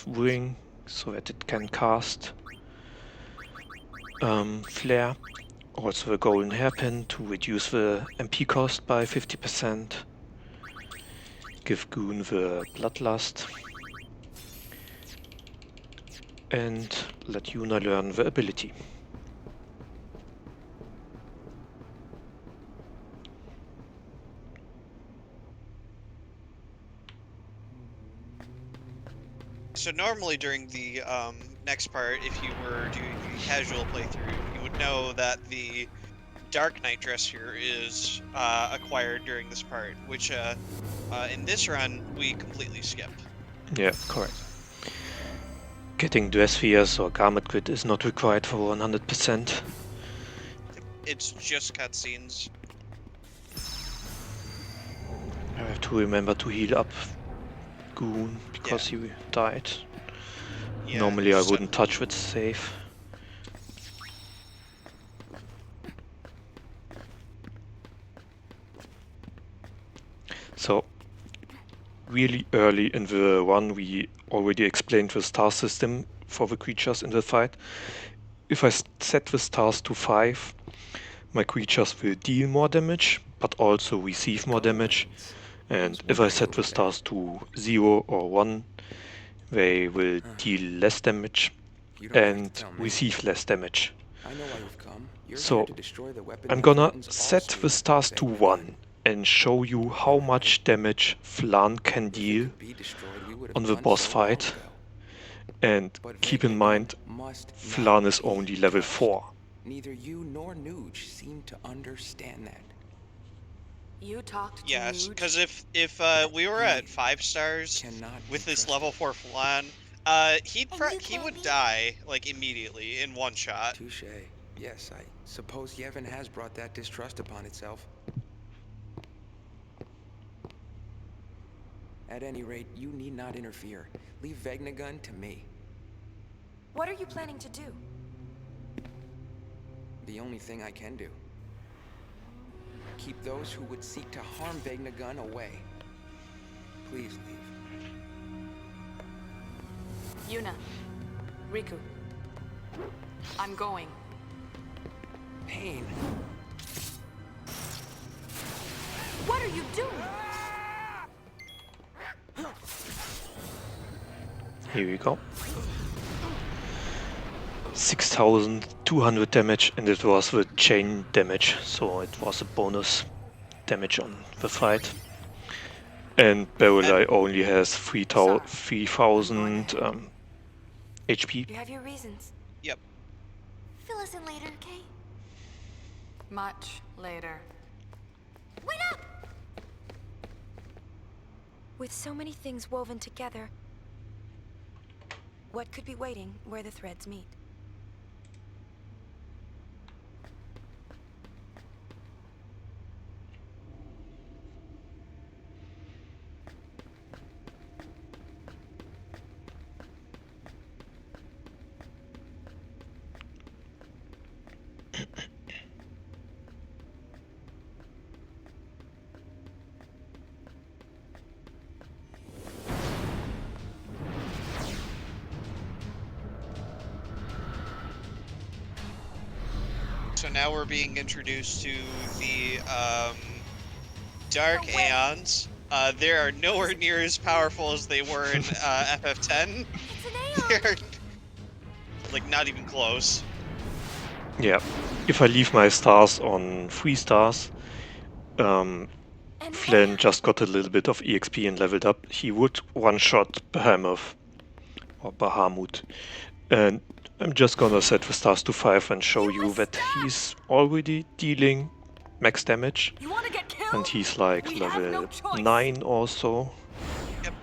Speaker 1: ring so that it can cast flare. Also the golden hairpin to reduce the MP cost by 50%. Give Goon the bloodlust. And let Yuna learn the ability.
Speaker 2: So normally during the next part, if you were doing the casual playthrough, you would know that the Dark Knight dress here is acquired during this part, which in this run, we completely skip.
Speaker 1: Yeah, correct. Getting dress spheres or garment grid is not required for 100%.
Speaker 2: It's just cutscenes.
Speaker 1: I have to remember to heal up Goon because he died.
Speaker 2: Yeah,
Speaker 1: Normally I wouldn't touch with save. So, really early in the run we already explained the star system for the creatures in the fight. If I set the stars to 5, my creatures will deal more damage, but also receive more damage. And if I set the stars to 0 or 1, they will deal less damage and receive less damage. So I'm gonna set the stars to 1 and show you how much damage Flan can deal on the boss fight. And keep in mind, Flan is only level 4.
Speaker 6: Neither you nor Nuge seem to understand that.
Speaker 15: You talked to
Speaker 2: Yes,
Speaker 15: Nuge?
Speaker 2: because if we were at 5 stars with this level 4 Flan, he would die like immediately in one shot.
Speaker 6: Touche. Yes, I suppose Yevon has brought that distrust upon itself. At any rate, you need not interfere. Leave Vegnagun to me.
Speaker 4: What are you planning to do?
Speaker 6: The only thing I can do. Keep those who would seek to harm Vegnagun away. Please leave.
Speaker 15: Yuna. Riku. I'm going.
Speaker 6: Pain.
Speaker 4: What are you doing?
Speaker 1: Here we go. 6,200 damage, and it was the chain damage, so it was a bonus damage on the fight. And Barreleye only has 3,000 HP.
Speaker 4: You have your reasons.
Speaker 2: Yep.
Speaker 20: Fill us in later, okay?
Speaker 15: Much later.
Speaker 20: Wait up!
Speaker 4: With so many things woven together, what could be waiting where the threads meet?
Speaker 2: So now we're being introduced to the Dark Aeons. They are nowhere near as powerful as they were in FF10. They're like not even close.
Speaker 1: Yeah, if I leave my stars on 3 stars, Flan just got a little bit of EXP and leveled up. He would one-shot Behemoth or Bahamut. And I'm just gonna set the stars to 5 and show you that he's already dealing max damage.
Speaker 18: You want to get killed?
Speaker 1: And he's like level 9 or so.
Speaker 2: Yep.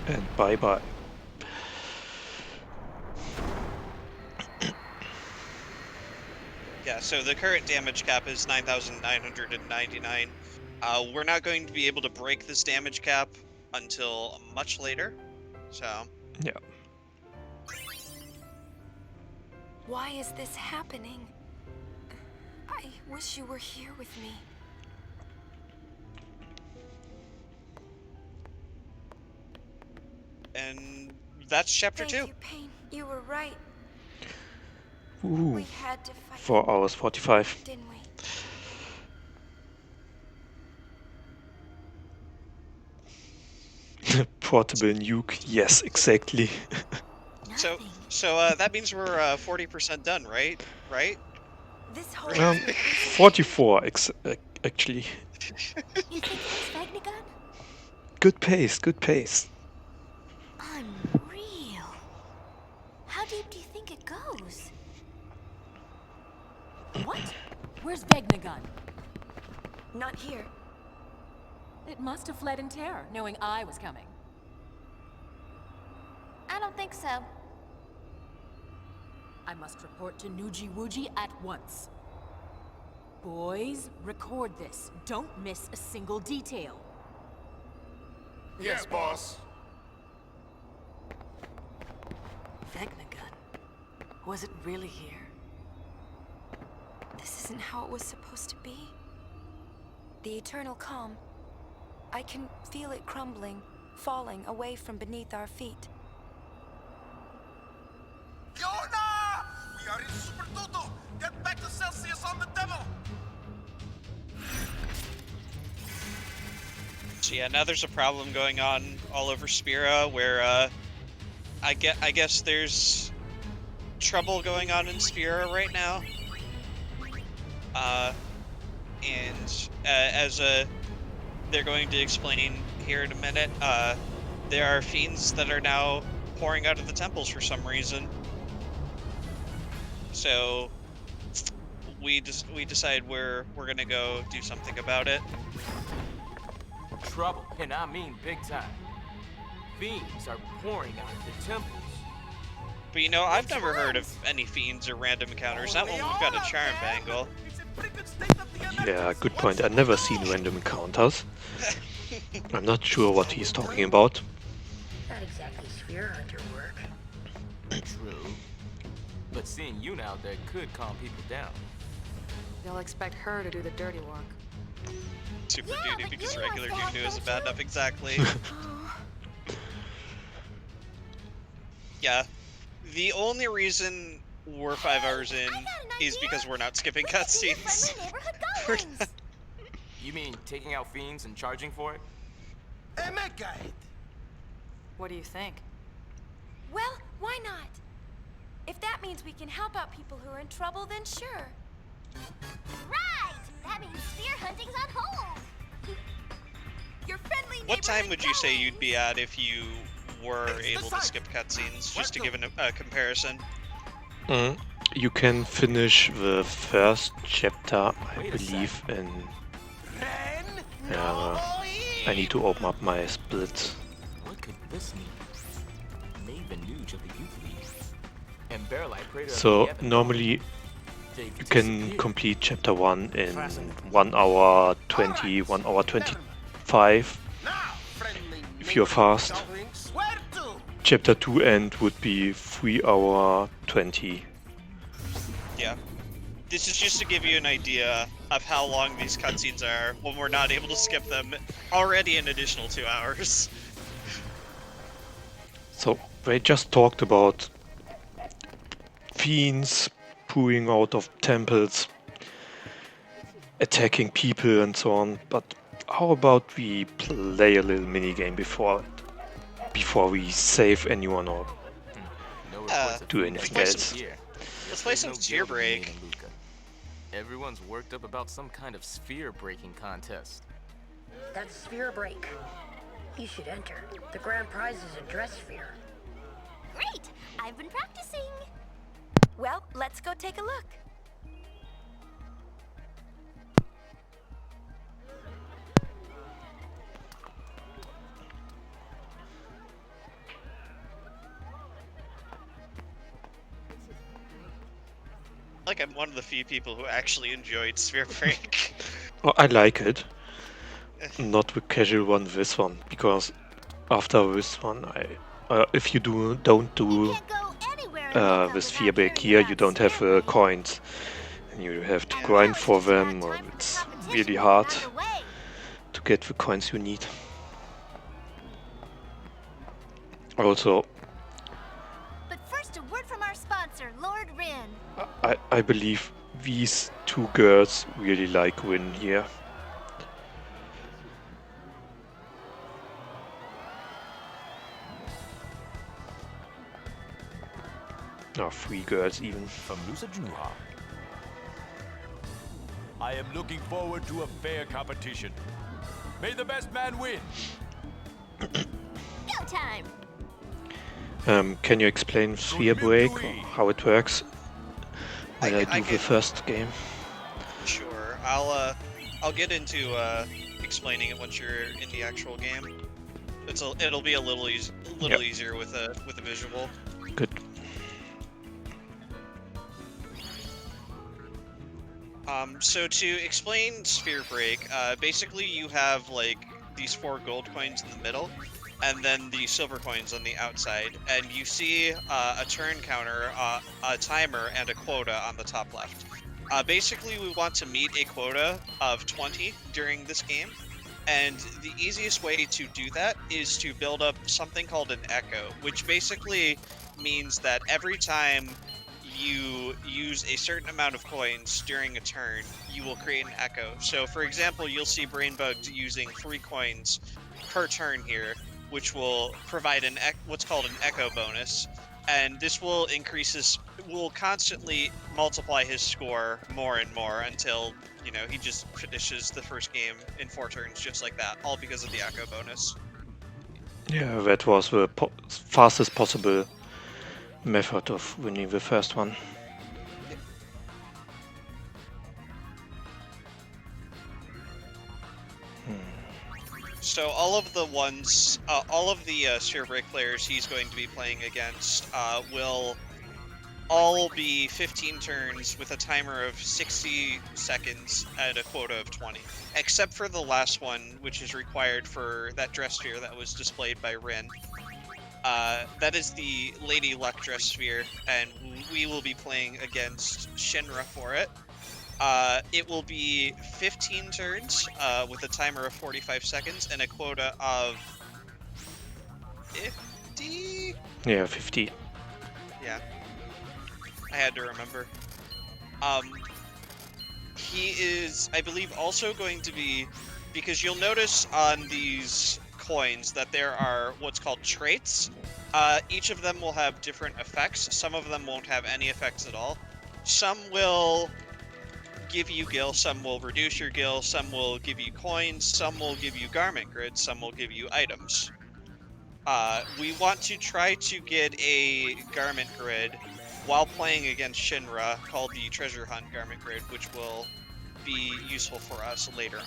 Speaker 1: And bye-bye.
Speaker 2: Yeah, so the current damage cap is 9,999. We're not going to be able to break this damage cap until much later, so...
Speaker 1: Yeah.
Speaker 4: Why is this happening? I wish you were here with me.
Speaker 2: And that's chapter 2.
Speaker 4: Thank you, Pain. You were right.
Speaker 1: Ooh.
Speaker 4: We had to fight.
Speaker 1: 4 hours 45.
Speaker 4: Didn't we?
Speaker 1: Portable nuke. Yes, exactly.
Speaker 2: So that means we're 40% done, right? Right?
Speaker 4: This whole
Speaker 1: 44 actually.
Speaker 7: You think it was Vegnagun?
Speaker 1: Good pace, good pace.
Speaker 7: Unreal. How deep do you think it goes?
Speaker 12: What? Where's Vegnagun?
Speaker 4: Not here.
Speaker 12: It must have fled in terror, knowing I was coming.
Speaker 20: I don't think so.
Speaker 12: I must report to Nuji Wuji at once. Boys, record this. Don't miss a single detail.
Speaker 17: Yes, boss.
Speaker 15: Vegnagun. Was it really here?
Speaker 4: This isn't how it was supposed to be. The eternal calm. I can feel it crumbling, falling away from beneath our feet.
Speaker 17: Yona! We are in Super Tutu! Get back to Celsius on the devil!
Speaker 2: So yeah, now there's a problem going on all over Spira where I guess there's trouble going on in Spira right now. And as they're going to explain here in a minute, there are fiends that are now pouring out of the temples for some reason. So we decide we're gonna go do something about it.
Speaker 3: Trouble, and I mean big time. Fiends are pouring out of the temples.
Speaker 2: But you know, I've never heard of any fiends or random encounters. Not when we've got a charm bangle.
Speaker 1: Yeah, good point. I've never seen random encounters. I'm not sure what he's talking about.
Speaker 18: Not exactly sphere hunter work.
Speaker 3: True. But seeing Yuna out there could calm people down.
Speaker 15: They'll expect her to do the dirty work.
Speaker 2: Super Duty because regular Duty isn't bad enough, exactly. Yeah. The only reason we're 5 hours in is because we're not skipping cutscenes.
Speaker 3: You mean taking out fiends and charging for it?
Speaker 15: What do you think?
Speaker 4: Well, why not? If that means we can help out people who are in trouble, then sure.
Speaker 20: Right! That means spear hunting's on hold.
Speaker 4: Your friendly
Speaker 2: What time would you say you'd be at if you were able to skip cutscenes, just to give a comparison?
Speaker 1: You can finish the first chapter, I believe, in... I need to open up my splits.
Speaker 3: What could this mean? Maven Nuge of the Youth League. And Bearlight Praetor of
Speaker 1: So
Speaker 3: the Evan.
Speaker 1: normally you can complete chapter 1 in 1 hour 20, 1 hour 25 if you're fast. Chapter 2 end would be 3 hour 20.
Speaker 2: Yeah. This is just to give you an idea of how long these cutscenes are when we're not able to skip them. Already an additional 2 hours.
Speaker 1: So they just talked about fiends pouring out of temples, attacking people and so on, but how about we play a little minigame before we save anyone or do anything else?
Speaker 2: Let's play some Sphere Break.
Speaker 3: Everyone's worked up about some kind of sphere breaking contest.
Speaker 18: That's sphere break.
Speaker 21: You should enter. The grand prize is a dress sphere.
Speaker 4: Great! I've been practicing. Well, let's go take a look.
Speaker 2: Like I'm one of the few people who actually enjoyed Sphere Break.
Speaker 1: Oh, I like it. Not the casual one, this one, because after this one, if you don't do the Sphere Break here, you don't have coins, and you have to grind for them, or it's really hard to get the coins you need. Also,
Speaker 20: But first, a word from our sponsor, Lord Rin.
Speaker 1: I believe these two girls really like Win here. Oh, 3 girls even.
Speaker 22: From Nusa Juha. I am looking forward to a fair competition. May the best man win.
Speaker 20: Go time.
Speaker 1: Can you explain Sphere Break, or how it works? While I do the first game.
Speaker 2: Sure, I'll get into explaining it once you're in the actual game. It'll be a little easier with a visual.
Speaker 1: Good.
Speaker 2: So to explain Sphere Break, basically you have like these 4 gold coins in the middle, and then the silver coins on the outside, and you see a turn counter, a timer, and a quota on the top left. Basically, we want to meet a quota of 20 during this game, and the easiest way to do that is to build up something called an echo, which basically means that every time you use a certain amount of coins during a turn, you will create an echo. So for example, you'll see Brainbugged using 3 coins per turn here, which will provide what's called an echo bonus, and this will will constantly multiply his score more and more until, you know, he just finishes the first game in 4 turns just like that, all because of the echo bonus.
Speaker 1: Yeah, that was the fastest possible method of winning the first one.
Speaker 2: So all of the Sphere Break players he's going to be playing against will all be 15 turns with a timer of 60 seconds and a quota of 20. Except for the last one, which is required for that dress sphere that was displayed by Rin. That is the Lady Luck dress sphere, and we will be playing against Shinra for it. It will be 15 turns with a timer of 45 seconds and a quota of 50?
Speaker 1: Yeah, 50.
Speaker 2: Yeah. I had to remember. He is, I believe, also going to be, because you'll notice on these coins that there are what's called traits. Each of them will have different effects. Some of them won't have any effects at all. Some will give you gil, some will reduce your gil, some will give you coins, some will give you garment grids, some will give you items. We want to try to get a garment grid while playing against Shinra called the Treasure Hunt garment grid, which will be useful for us later on.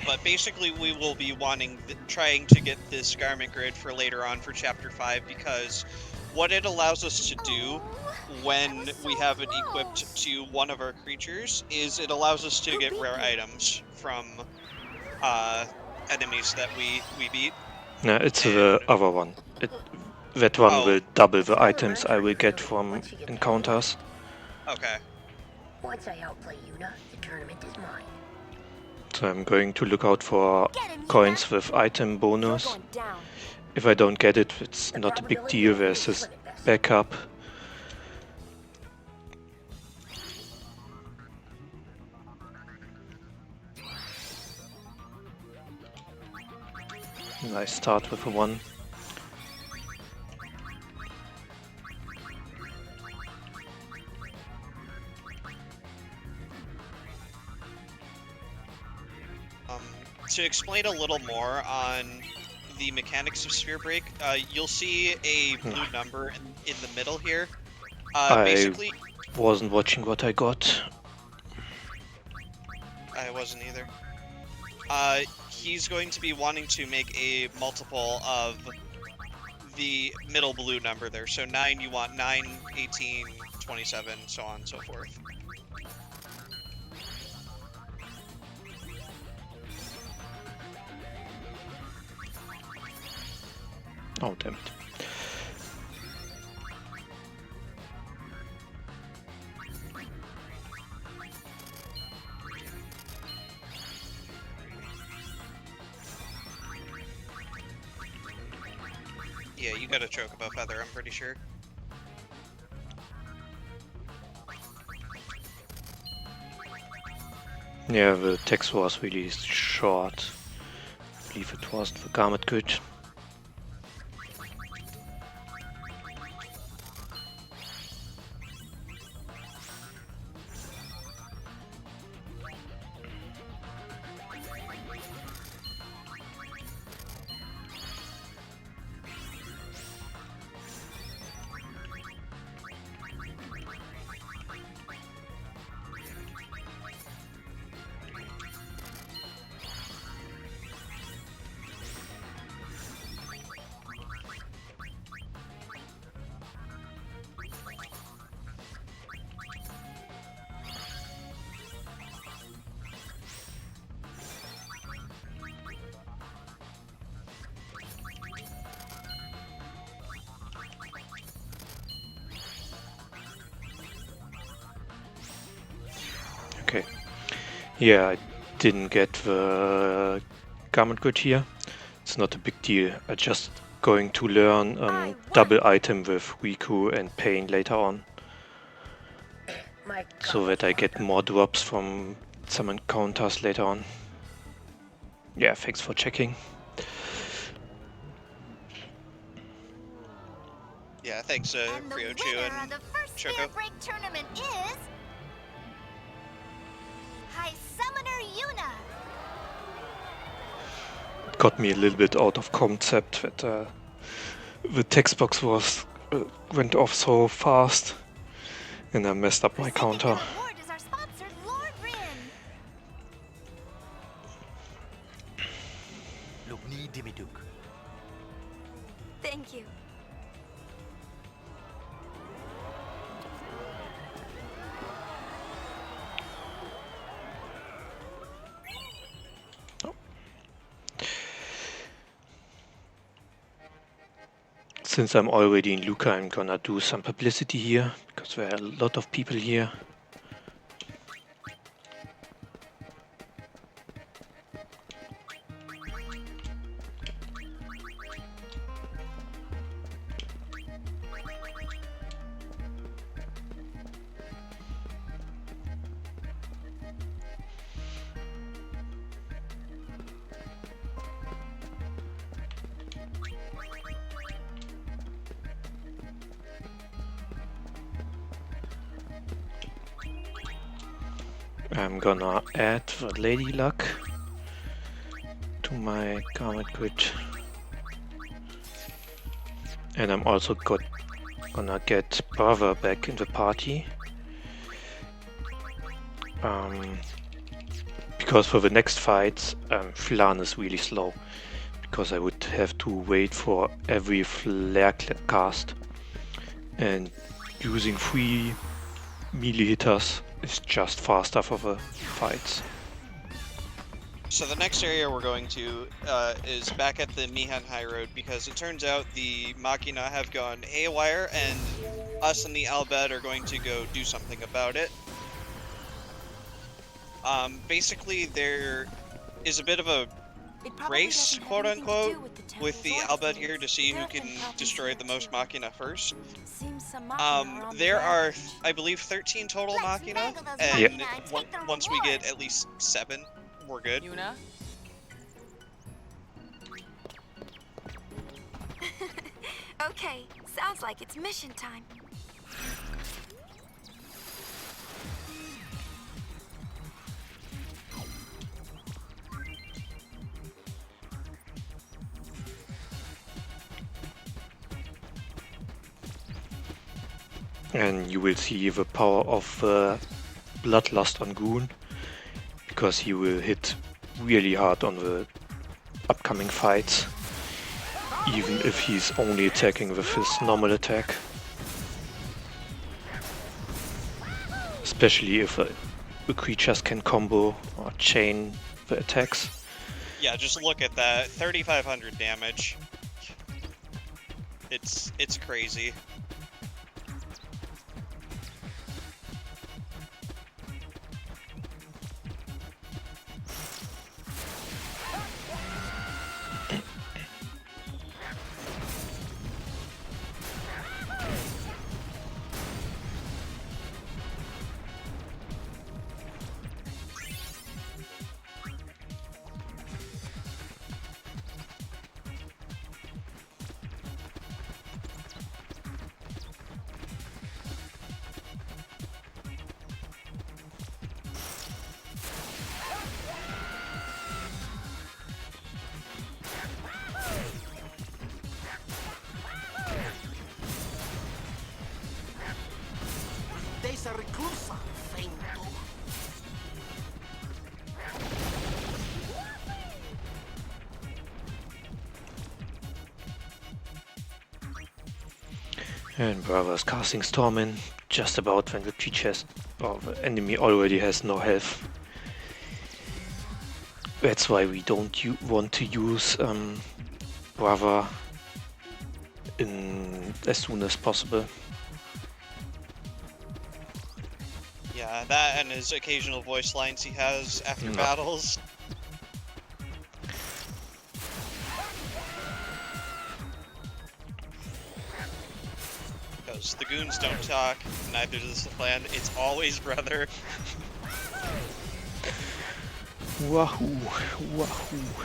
Speaker 2: But basically, we will be trying to get this garment grid for later on for Chapter 5, because what it allows us to do when we have it equipped to one of our creatures is it allows us to get rare items from enemies that we beat.
Speaker 1: No, it's the other one. That one will double the items I will get from encounters.
Speaker 2: Okay.
Speaker 21: Once I outplay Yuna, the tournament is mine.
Speaker 1: So I'm going to look out for coins with item bonus. If I don't get it, it's not a big deal. There's this backup. Nice start with a 1.
Speaker 2: To explain a little more on the mechanics of Sphere Break, you'll see a blue number in the middle here. Basically,
Speaker 1: I wasn't watching what I got.
Speaker 2: I wasn't either. He's going to be wanting to make a multiple of the middle blue number there. So 9, you want 9, 18, 27, so on and so forth.
Speaker 1: Oh, damn it.
Speaker 2: Yeah, you got a chocobo feather, I'm pretty sure.
Speaker 1: Yeah, the text was really short. I believe it wasn't the garment good. Okay. Yeah, I didn't get the garment good here. It's not a big deal. I'm just going to learn double item with Riku and Pain later on. So that I get more drops from some encounters later on. Yeah, thanks for checking.
Speaker 2: Yeah, thanks, Ryochu and Choco.
Speaker 20: Break tournament is High Summoner Yuna.
Speaker 1: Got me a little bit out of concept that the text box was went off so fast, and I messed up my counter.
Speaker 4: Thank you.
Speaker 1: Since I'm already in Luca, I'm gonna do some publicity here, because there are a lot of people here. I'm gonna add the Lady Luck to my garment grid, and I'm also gonna get Brother back in the party, because for the next fights Flan is really slow, because I would have to wait for every flare cast, and using 3 melee hitters is just faster for the fights.
Speaker 2: So the next area we're going to is back at the Mihan High Road, because it turns out the Machina have gone haywire, and us and the Albed are going to go do something about it. Basically, there is a bit of a race, quote-unquote, with the Albed here to see who can destroy the most Machina first. There are, I believe, 13 total Machina, and once we get at least 7, we're good.
Speaker 8: Yuna?
Speaker 4: Okay, sounds like it's mission time.
Speaker 1: And you will see the power of Bloodlust on Goon, because he will hit really hard on the upcoming fights, even if he's only attacking with his normal attack. Especially if the creatures can combo or chain the attacks.
Speaker 2: Yeah, just look at that. 3,500 damage. It's crazy.
Speaker 17: Esa reclusa, feinto.
Speaker 1: And Bravo is casting Storm in just about when the creatures or the enemy already has no health. That's why we don't want to use Brava in as soon as possible.
Speaker 2: Yeah, that and his occasional voice lines he has after battles. Because the goons don't talk, neither does the plan. It's always brother.
Speaker 1: Wahoo, wahoo.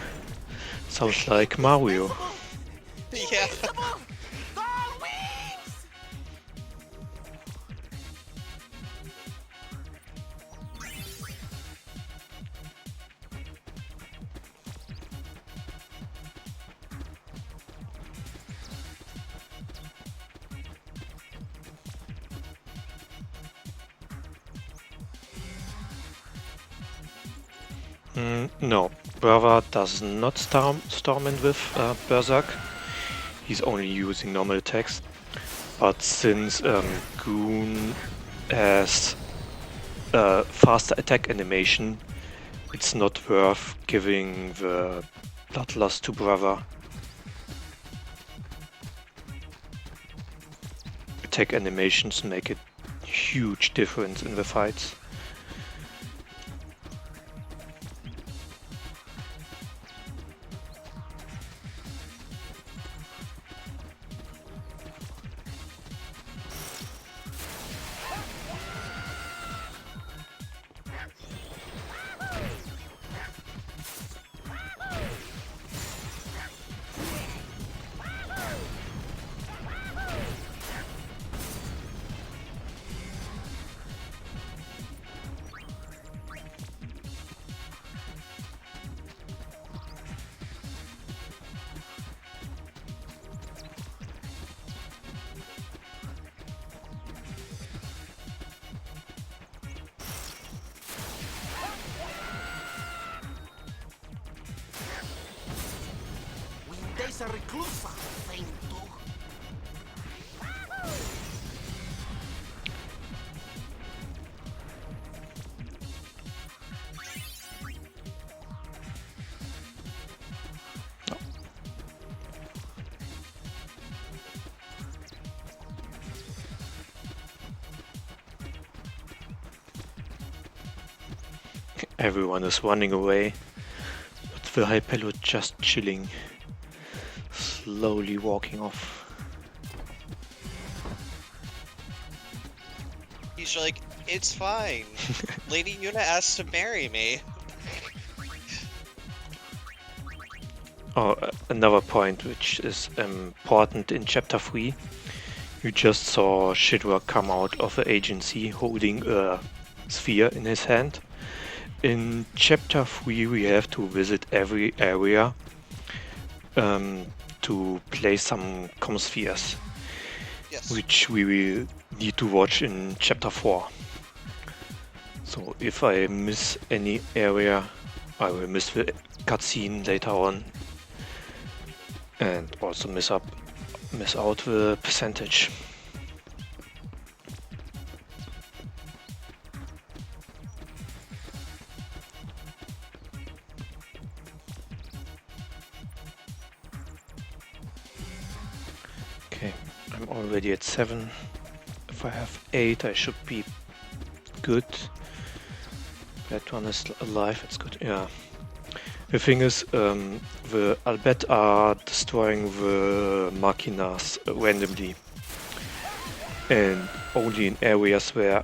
Speaker 1: Sounds like Mario.
Speaker 2: Yeah.
Speaker 1: No, Brava does not storm in with Berserk. He's only using normal attacks. But since Goon has faster attack animation, it's not worth giving the Bloodlust to Brava. Attack animations make a huge difference in the fights.
Speaker 17: Esa reclusa, feinto.
Speaker 1: Everyone is running away, but the Hypelot just chilling, slowly walking off.
Speaker 2: He's like, it's fine. Lady Yuna asked to marry me.
Speaker 1: Oh, another point which is important in Chapter 3. You just saw Shidra come out of the agency holding a sphere in his hand. In Chapter 3 we have to visit every area to place some comspheres, which we will need to watch in Chapter 4. So if I miss any area, I will miss the cutscene later on, and also miss out the percentage. Okay, I'm already at 7. If I have 8, I should be good. That one is alive, it's good, yeah. The thing is, the Albet are destroying the Machinas randomly. And only in areas where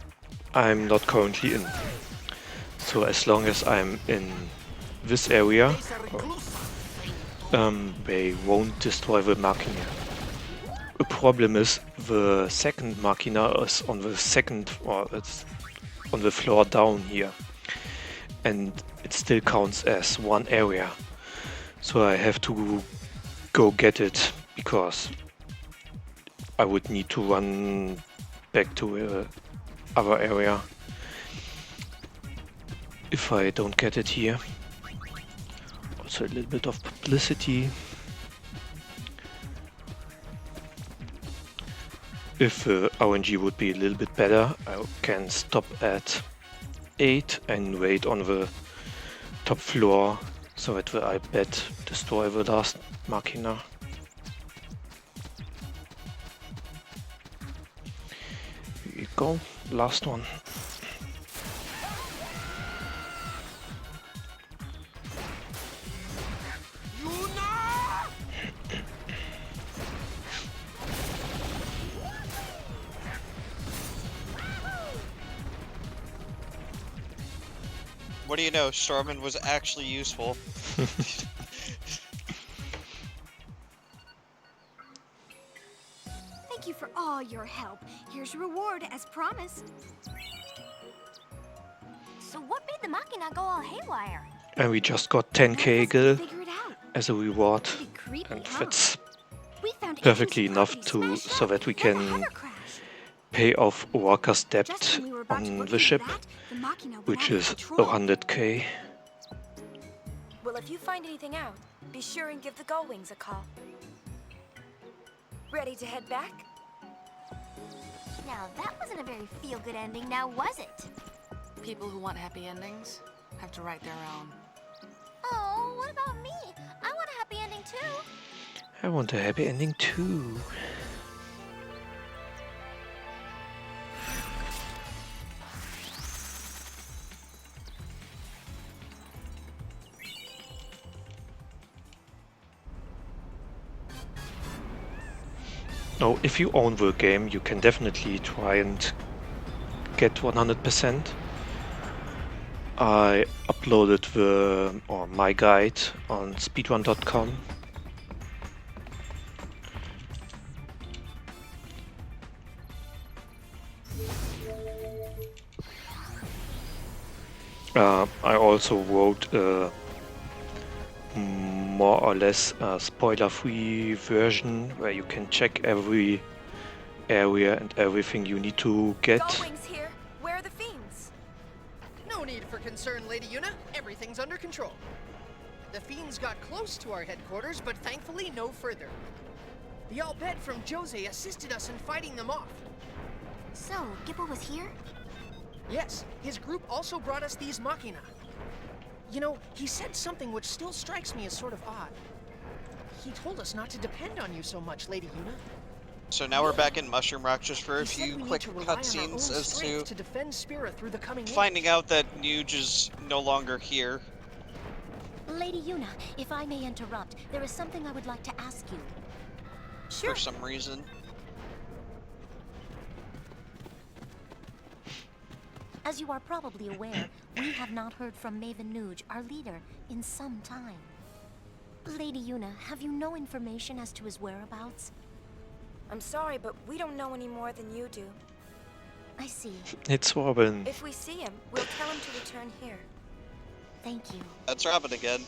Speaker 1: I'm not currently in. So as long as I'm in this area, they won't destroy the Machina. The problem is the second Machina is on the second, or it's on the floor down here. And it still counts as one area. So I have to go get it, because I would need to run back to other area if I don't get it here. Also a little bit of publicity. If RNG would be a little bit better, I can stop at 8 and wait on the top floor, so it will, I bet, destroy the last Machina. Here you go, last one.
Speaker 2: What do you know? Starman was actually useful.
Speaker 8: Thank you for all your help. Here's your reward as promised.
Speaker 20: So what made the Machina go all haywire?
Speaker 1: And we just got 10k gil as a reward, and that's perfectly enough so that we can pay off Waka's debt on the ship, which is 100k.
Speaker 4: Well, if you find anything out, be sure and give the Gullwings a call. Ready to head back?
Speaker 20: Now, that wasn't a very feel-good ending, now was it?
Speaker 15: People who want happy endings have to write their own.
Speaker 20: Oh, what about me? I want a happy ending too.
Speaker 1: I want a happy ending too. Oh, if you own the game, you can definitely try and get 100%. I uploaded my guide on speedrun.com. I also wrote more or less a spoiler-free version where you can check every area and everything you need to get.
Speaker 4: Gullwings here. Where are the fiends?
Speaker 18: No need for concern, Lady Yuna. Everything's under control. The fiends got close to our headquarters, but thankfully no further. The Albet from Jose assisted us in fighting them off.
Speaker 20: So, Gippa was here?
Speaker 18: Yes, his group also brought us these Machina. You know, he said something which still strikes me as sort of odd. He told us not to depend on you so much, Lady Yuna.
Speaker 2: So now we're back in Mushroom Rock just for a
Speaker 18: He said
Speaker 2: few
Speaker 18: we need
Speaker 2: quick
Speaker 18: to rely on our
Speaker 2: cutscenes
Speaker 18: own
Speaker 2: as
Speaker 18: strength
Speaker 2: to
Speaker 18: defend Spira through the coming
Speaker 2: finding
Speaker 18: age.
Speaker 2: out that Nuge is no longer here.
Speaker 7: Lady Yuna, if I may interrupt, there is something I would like to ask you.
Speaker 2: For some reason.
Speaker 7: As you are probably aware, we have not heard from Maven Nuge, our leader, in some time. Lady Yuna, have you no information as to his whereabouts?
Speaker 4: I'm sorry, but we don't know any more than you do.
Speaker 7: I see.
Speaker 1: It's Robin.
Speaker 4: If we see him, we'll tell him to return here.
Speaker 7: Thank you.
Speaker 2: That's Robin again.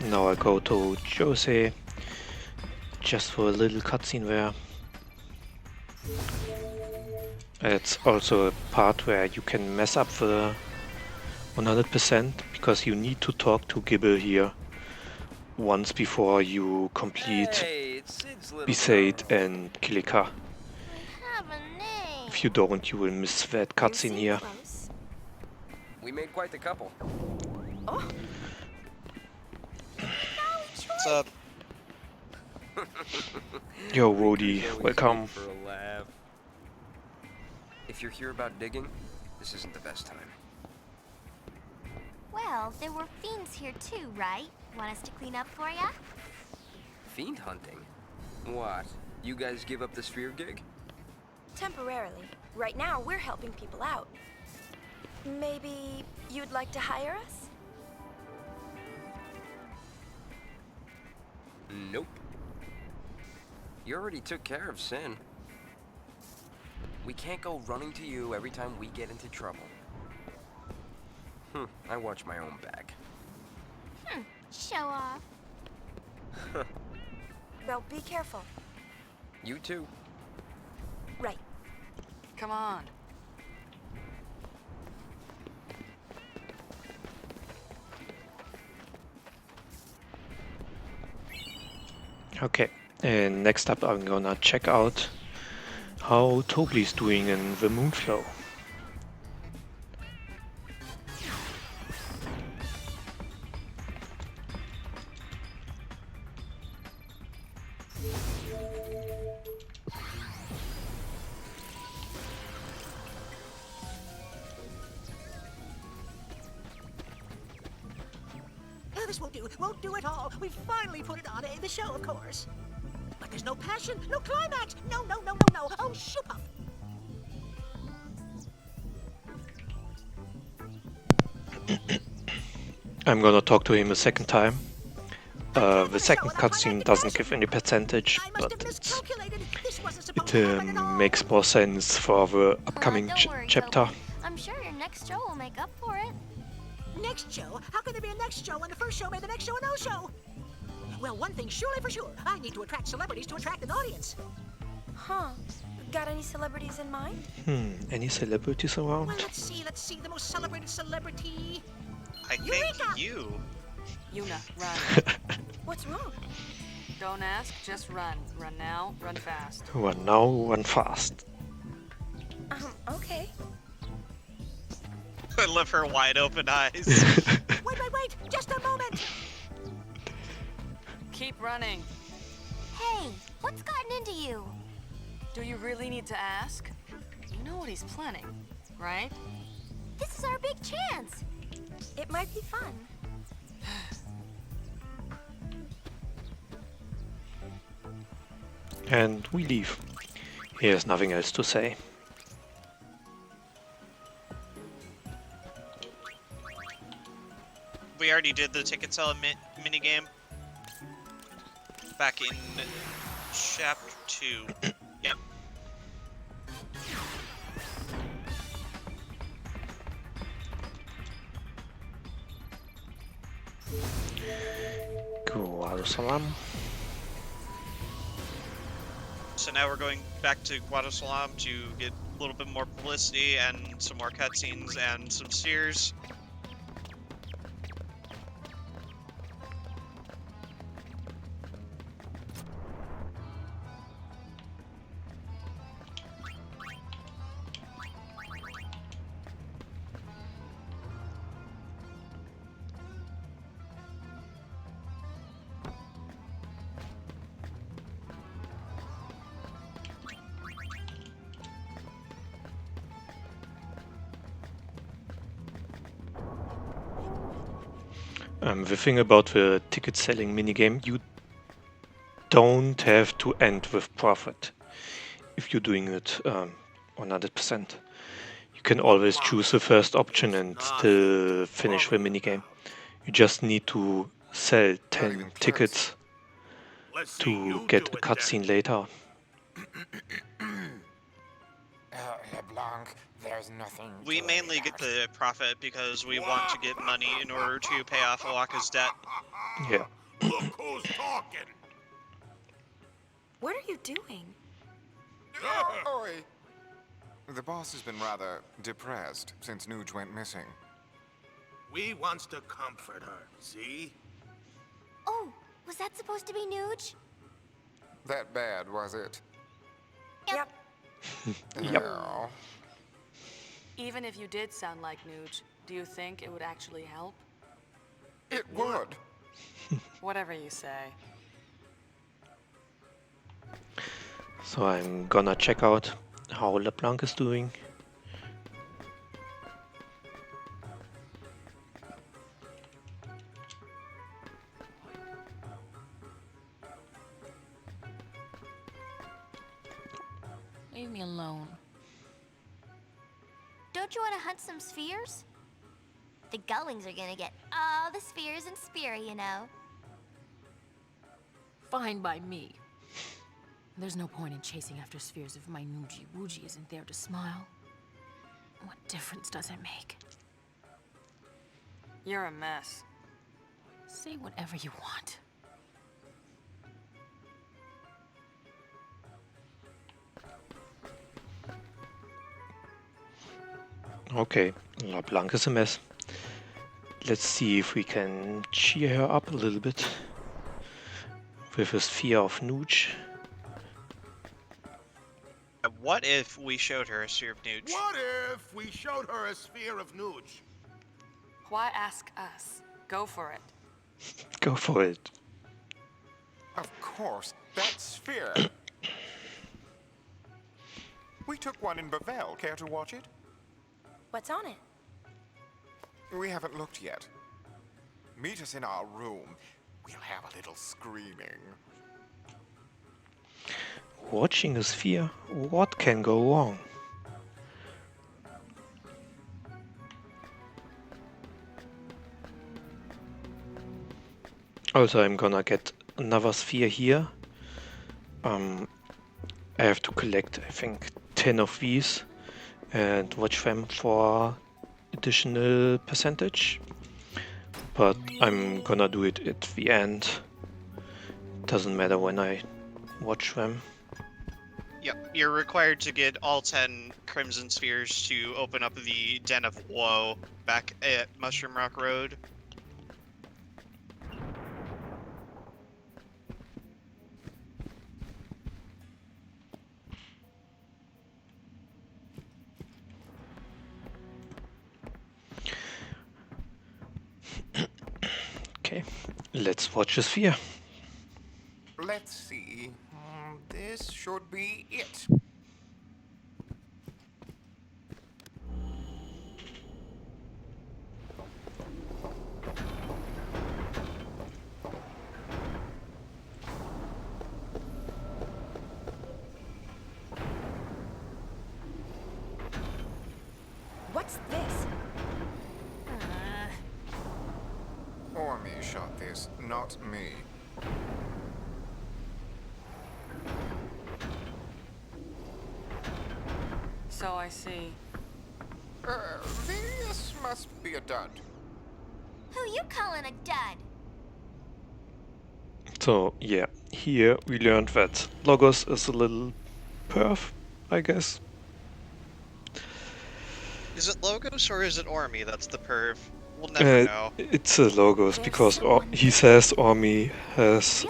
Speaker 1: Now I go to Jose, just for a little cutscene there. It's also a part where you can mess up the 100% because you need to talk to Gibble here once before you complete Besaid and Kilika. If you don't, you will miss that cutscene here.
Speaker 6: We made quite the couple.
Speaker 4: Oh.
Speaker 2: What's up?
Speaker 1: Yo, Rody, welcome.
Speaker 6: For a laugh. If you're here about digging, this isn't the best time.
Speaker 20: Well, there were fiends here too, right? Want us to clean up for ya?
Speaker 6: Fiend hunting? What? You guys give up the sphere gig?
Speaker 4: Temporarily. Right now, we're helping people out. Maybe you'd like to hire us?
Speaker 6: Nope. You already took care of Sin. We can't go running to you every time we get into trouble. I watch my own back.
Speaker 20: Show off.
Speaker 4: Well, be careful.
Speaker 6: You too.
Speaker 4: Right.
Speaker 15: Come on.
Speaker 1: Okay, and next up I'm gonna check out how Tobli's doing in the Moonflow.
Speaker 10: This won't do at all. We finally put it on in the show, of course. But there's no passion, no climax. No. Oh, shoot up.
Speaker 1: I'm gonna talk to him a second time. The second cutscene doesn't give any percentage, but it makes more sense for the upcoming chapter.
Speaker 20: I'm sure your next show will make up for it.
Speaker 10: Next show? How can there be a next show when the first show made the next show a no-show? Well, one thing's surely for sure. I need to attract celebrities to attract an audience.
Speaker 4: Huh. Got any celebrities in mind?
Speaker 1: Any celebrities around?
Speaker 10: Well, let's see. The most celebrated celebrity.
Speaker 2: I think you.
Speaker 15: Yuna, run.
Speaker 4: What's wrong?
Speaker 15: Don't ask, just run. Run now, run fast.
Speaker 1: Run now, run fast.
Speaker 4: Okay.
Speaker 2: I love her wide open eyes.
Speaker 10: Wait, just a moment.
Speaker 15: Keep running.
Speaker 20: Hey, what's gotten into you?
Speaker 15: Do you really need to ask? You know what he's planning, right?
Speaker 20: This is our big chance.
Speaker 4: It might be fun.
Speaker 1: And we leave. He has nothing else to say.
Speaker 2: We already did the ticket sell minigame back in chapter 2. Yep.
Speaker 1: Guadosalam.
Speaker 2: So now we're going back to Guadosalam to get a little bit more publicity and some more cutscenes and some steers.
Speaker 1: The thing about the ticket selling minigame, you don't have to end with profit if you're doing it 100%. You can always choose the first option and still finish the minigame. You just need to sell 10 tickets to get a cutscene later.
Speaker 11: LeBlanc, there's nothing.
Speaker 2: We mainly get the profit because we want to get money in order to pay off Alaka's debt.
Speaker 1: Yeah.
Speaker 17: Look who's talking!
Speaker 14: What are you doing?
Speaker 11: Oi! The boss has been rather depressed since Nuge went missing.
Speaker 17: We wants to comfort her, see?
Speaker 20: Oh, was that supposed to be Nuge?
Speaker 11: That bad, was it?
Speaker 14: Yep.
Speaker 11: No.
Speaker 15: Even if you did sound like Nuge, do you think it would actually help?
Speaker 11: It would.
Speaker 15: Whatever you say.
Speaker 1: So I'm gonna check out how LeBlanc is doing.
Speaker 12: Leave me alone.
Speaker 20: Don't you want to hunt some spheres? The Gullings are gonna get all the spheres in Sphere, you know.
Speaker 12: Fine by me. There's no point in chasing after spheres if my Noogie Woogie isn't there to smile. What difference does it make?
Speaker 15: You're a mess.
Speaker 12: Say whatever you want.
Speaker 1: Okay, LeBlanc is a mess. Let's see if we can cheer her up a little bit with a sphere of Nuge.
Speaker 2: What if we showed her a sphere of Nuge?
Speaker 17: What if we showed her a sphere of Nuge?
Speaker 15: Why ask us? Go for it.
Speaker 1: Go for it.
Speaker 11: Of course, that sphere. We took one in Bavel. Care to watch it?
Speaker 14: What's on it?
Speaker 11: We haven't looked yet. Meet us in our room. We'll have a little screening.
Speaker 1: Watching a sphere? What can go wrong? Also, I'm gonna get another sphere here. I have to collect, I think, 10 of these and watch them for additional percentage. But I'm gonna do it at the end. Doesn't matter when I watch them.
Speaker 2: Yep, you're required to get all 10 Crimson Spheres to open up the Den of Woe back at Mushroom Rock Road.
Speaker 1: Okay, let's watch the sphere.
Speaker 11: Let's see. This should be it.
Speaker 14: What's this?
Speaker 11: Ormy shot this, not me.
Speaker 15: So I see.
Speaker 11: This must be a dud.
Speaker 20: Who you calling a dud?
Speaker 1: So yeah, here we learned that Logos is a little perv, I guess.
Speaker 2: Is it Logos or is it Ormy that's the perv? We'll never know.
Speaker 1: It's a Logos because he says Ormy has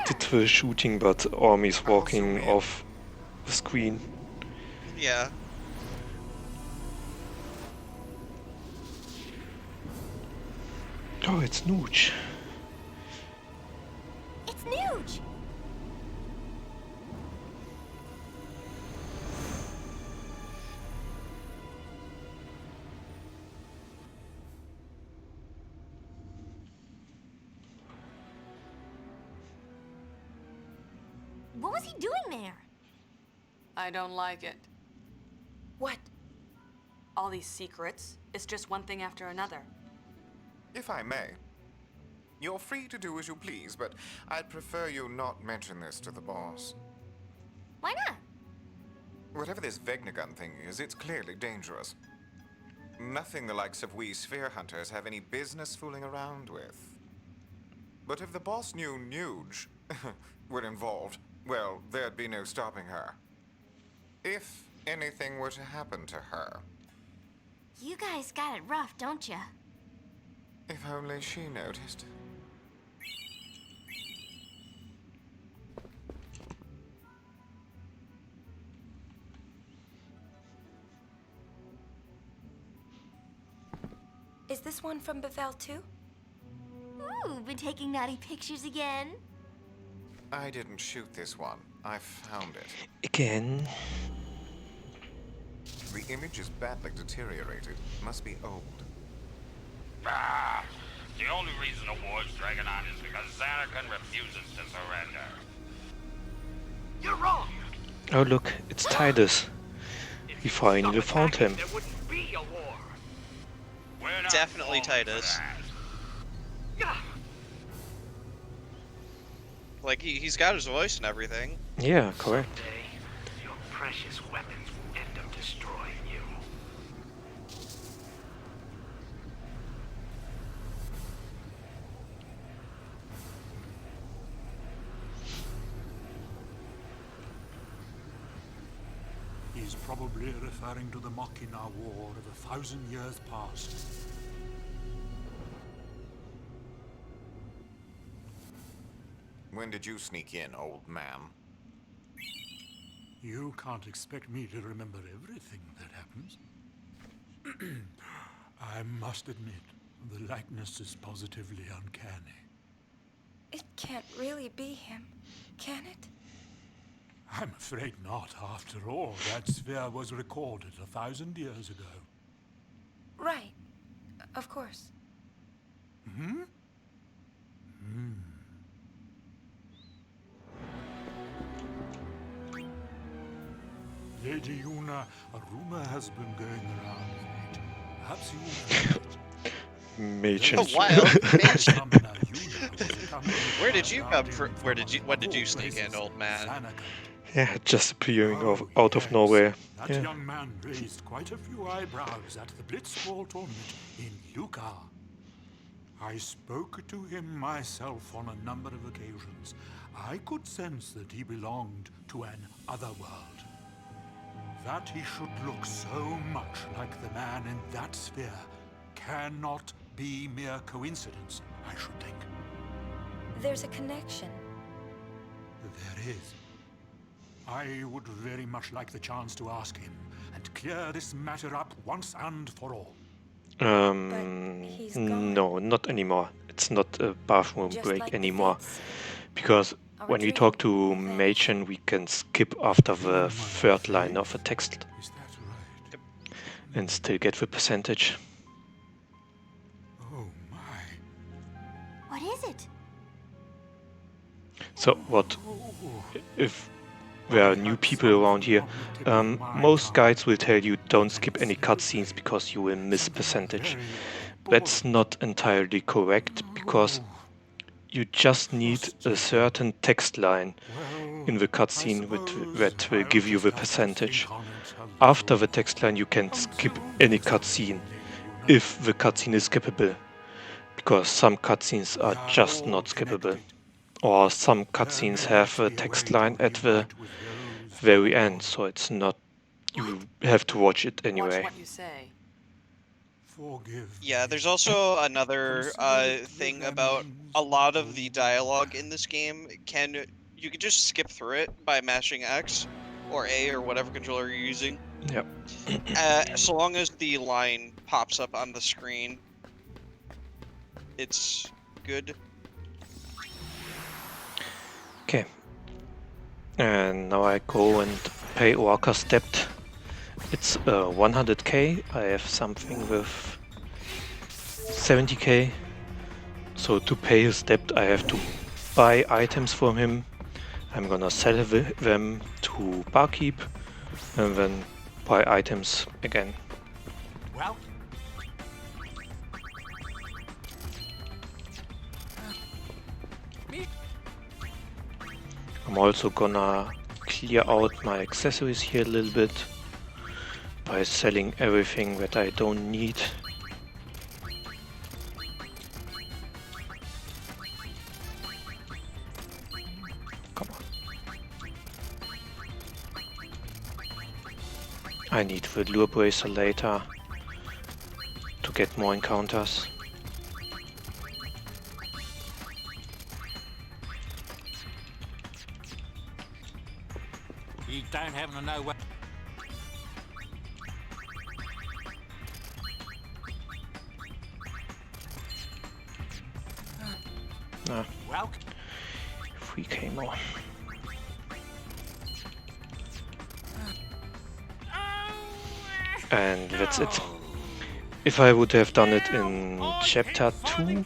Speaker 1: did the shooting, but Ormy's walking off the screen.
Speaker 2: Yeah.
Speaker 1: Oh, it's Nooch.
Speaker 20: It's Nuge!
Speaker 14: What was he doing there?
Speaker 15: I don't like it.
Speaker 18: What?
Speaker 15: All these secrets. It's just one thing after another.
Speaker 11: If I may, you're free to do as you please, but I'd prefer you not mention this to the boss.
Speaker 14: Why not?
Speaker 11: Whatever this Vegnagun thing is, it's clearly dangerous. Nothing the likes of we sphere hunters have any business fooling around with. But if the boss knew Nuge were involved, well, there'd be no stopping her. If anything were to happen to her.
Speaker 20: You guys got it rough, don't ya?
Speaker 11: If only she noticed.
Speaker 4: Is this one from Bevel too?
Speaker 20: Ooh, been taking naughty pictures again?
Speaker 11: I didn't shoot this one. I found it.
Speaker 1: Again.
Speaker 11: The image is badly deteriorated. Must be old.
Speaker 9: Ah, the only reason the war's dragging on is because Xanacan refuses to surrender.
Speaker 17: You're wrong.
Speaker 1: Oh look, it's Titus. We finally found him.
Speaker 17: There wouldn't be a war.
Speaker 2: Definitely Titus. Like, he's got his voice and everything.
Speaker 1: Yeah, correct.
Speaker 17: Someday, your precious weapons will end up destroying you.
Speaker 5: He's probably referring to the Machina War of 1,000 years past.
Speaker 11: When did you sneak in, old man?
Speaker 5: You can't expect me to remember everything that happens. I must admit, the likeness is positively uncanny.
Speaker 4: It can't really be him, can it?
Speaker 5: I'm afraid not. After all, that sphere was recorded 1,000 years ago.
Speaker 4: Right. Of course.
Speaker 5: Hmm? Lady Yuna, a rumor has been going around of late. Perhaps you...
Speaker 1: Mage
Speaker 2: Oh, wild. Where did you come from? When did you sneak in, old man?
Speaker 1: Yeah, just appearing out of nowhere.
Speaker 5: That
Speaker 1: Yeah.
Speaker 5: young man raised quite a few eyebrows at the Blitzball tournament in Luca. I spoke to him myself on a number of occasions. I could sense that he belonged to an other world. That he should look so much like the man in that sphere cannot be mere coincidence, I should think.
Speaker 4: There's a connection.
Speaker 5: There is. I would very much like the chance to ask him and clear this matter up once and for all.
Speaker 1: No, not anymore. It's not a bathroom
Speaker 4: Just
Speaker 1: break
Speaker 4: like the
Speaker 1: anymore.
Speaker 4: Fates.
Speaker 1: Because
Speaker 4: Our
Speaker 1: when we
Speaker 4: dream
Speaker 1: talk to Machen, we can skip after the third line of a text. And still get the percentage.
Speaker 5: Oh my.
Speaker 20: What is it?
Speaker 1: So what if there are new people around here? Most guides will tell you don't skip any cutscenes because you will miss percentage. That's not entirely correct, because you just need a certain text line in the cutscene that will give you the percentage. After the text line you can skip any cutscene if the cutscene is skippable, because some cutscenes are just not skippable. Or some cutscenes have a text line at the very end, so it's not... you have to watch it anyway.
Speaker 15: Watch what you say.
Speaker 2: Yeah, there's also another thing about a lot of the dialogue in this game. You can just skip through it by mashing X or A or whatever controller you're using.
Speaker 1: Yep.
Speaker 2: So long as the line pops up on the screen, it's good.
Speaker 1: Okay. And now I go and pay Orca's debt. It's 100k. I have something with 70k. So to pay his debt I have to buy items from him I'm gonna sell them to Barkeep and then buy items again.
Speaker 17: Well,
Speaker 1: I'm also gonna clear out my accessories here a little bit by selling everything that I don't need. Come on. I need the lure bracer later to get more encounters.
Speaker 17: you don't happen to know what...
Speaker 1: Ah,
Speaker 17: Well,
Speaker 1: 3k more. And that's it. If I would have done it in chapter 2,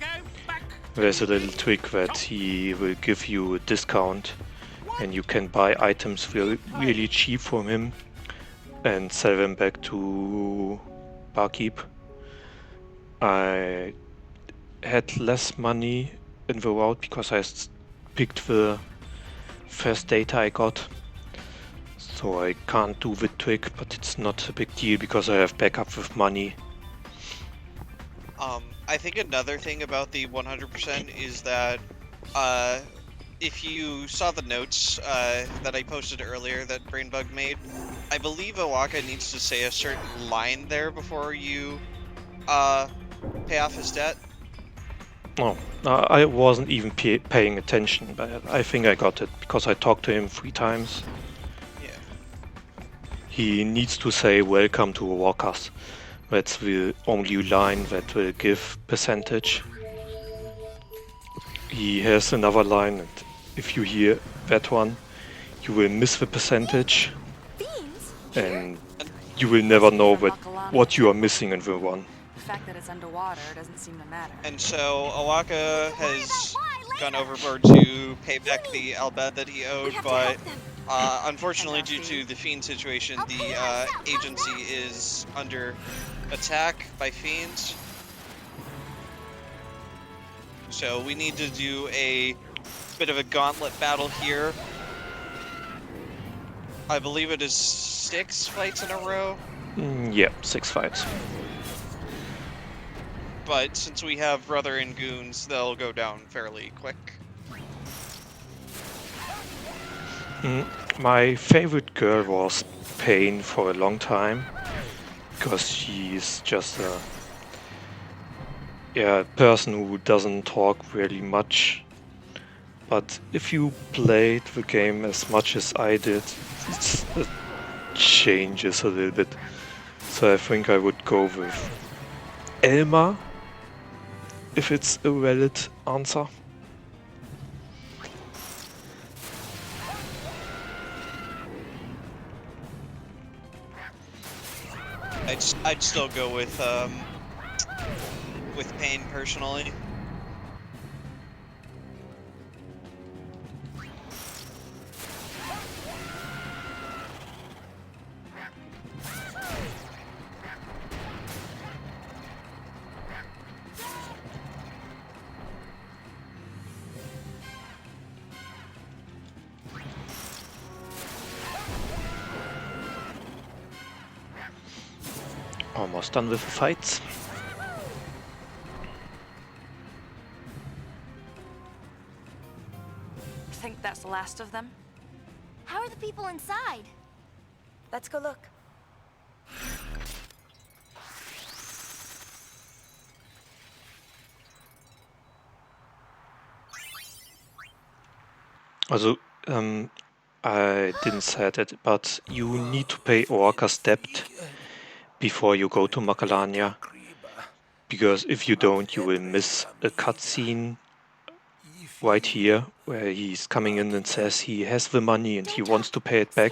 Speaker 1: there's a little trick that he will give you a discount and you can buy items really cheap from him and sell them back to Barkeep. I had less money in the route because I picked the first data I got. So I can't do the trick, but it's not a big deal because I have backup with money.
Speaker 2: I think another thing about the 100% is that if you saw the notes that I posted earlier that Brainbugged made, I believe Owaka needs to say a certain line there before you pay off his debt.
Speaker 1: Oh, I wasn't even paying attention, but I think I got it because I talked to him 3 times.
Speaker 2: Yeah.
Speaker 1: He needs to say welcome to Walkers. That's the only line that will give percentage. He has another line, and if you hear that one, you will miss the percentage. And you will never know what you are missing in the one.
Speaker 16: The fact that it's underwater doesn't seem to matter.
Speaker 2: And so Owaka has gone overboard to pay back the Albed that he owed, but unfortunately due to the fiend situation, the agency is under attack by fiends. So we need to do a bit of a gauntlet battle here. I believe it is 6 fights in a row.
Speaker 1: Yeah, 6 fights.
Speaker 2: But since we have Brother and Goons, they'll go down fairly quick.
Speaker 1: My favorite girl was Pain for a long time, because she's just a person who doesn't talk really much. But if you played the game as much as I did, it changes a little bit. So I think I would go with Elma, if it's a valid answer.
Speaker 2: I'd still go with Pain personally.
Speaker 1: Almost done with the fights.
Speaker 16: Think that's the last of them?
Speaker 20: How are the people inside?
Speaker 4: Let's go look.
Speaker 1: Also, I didn't say that, but you need to pay Orca's debt before you go to Macalania. Because if you don't, you will miss a cutscene right here, where he's coming in and says he has the money and he wants to pay it back.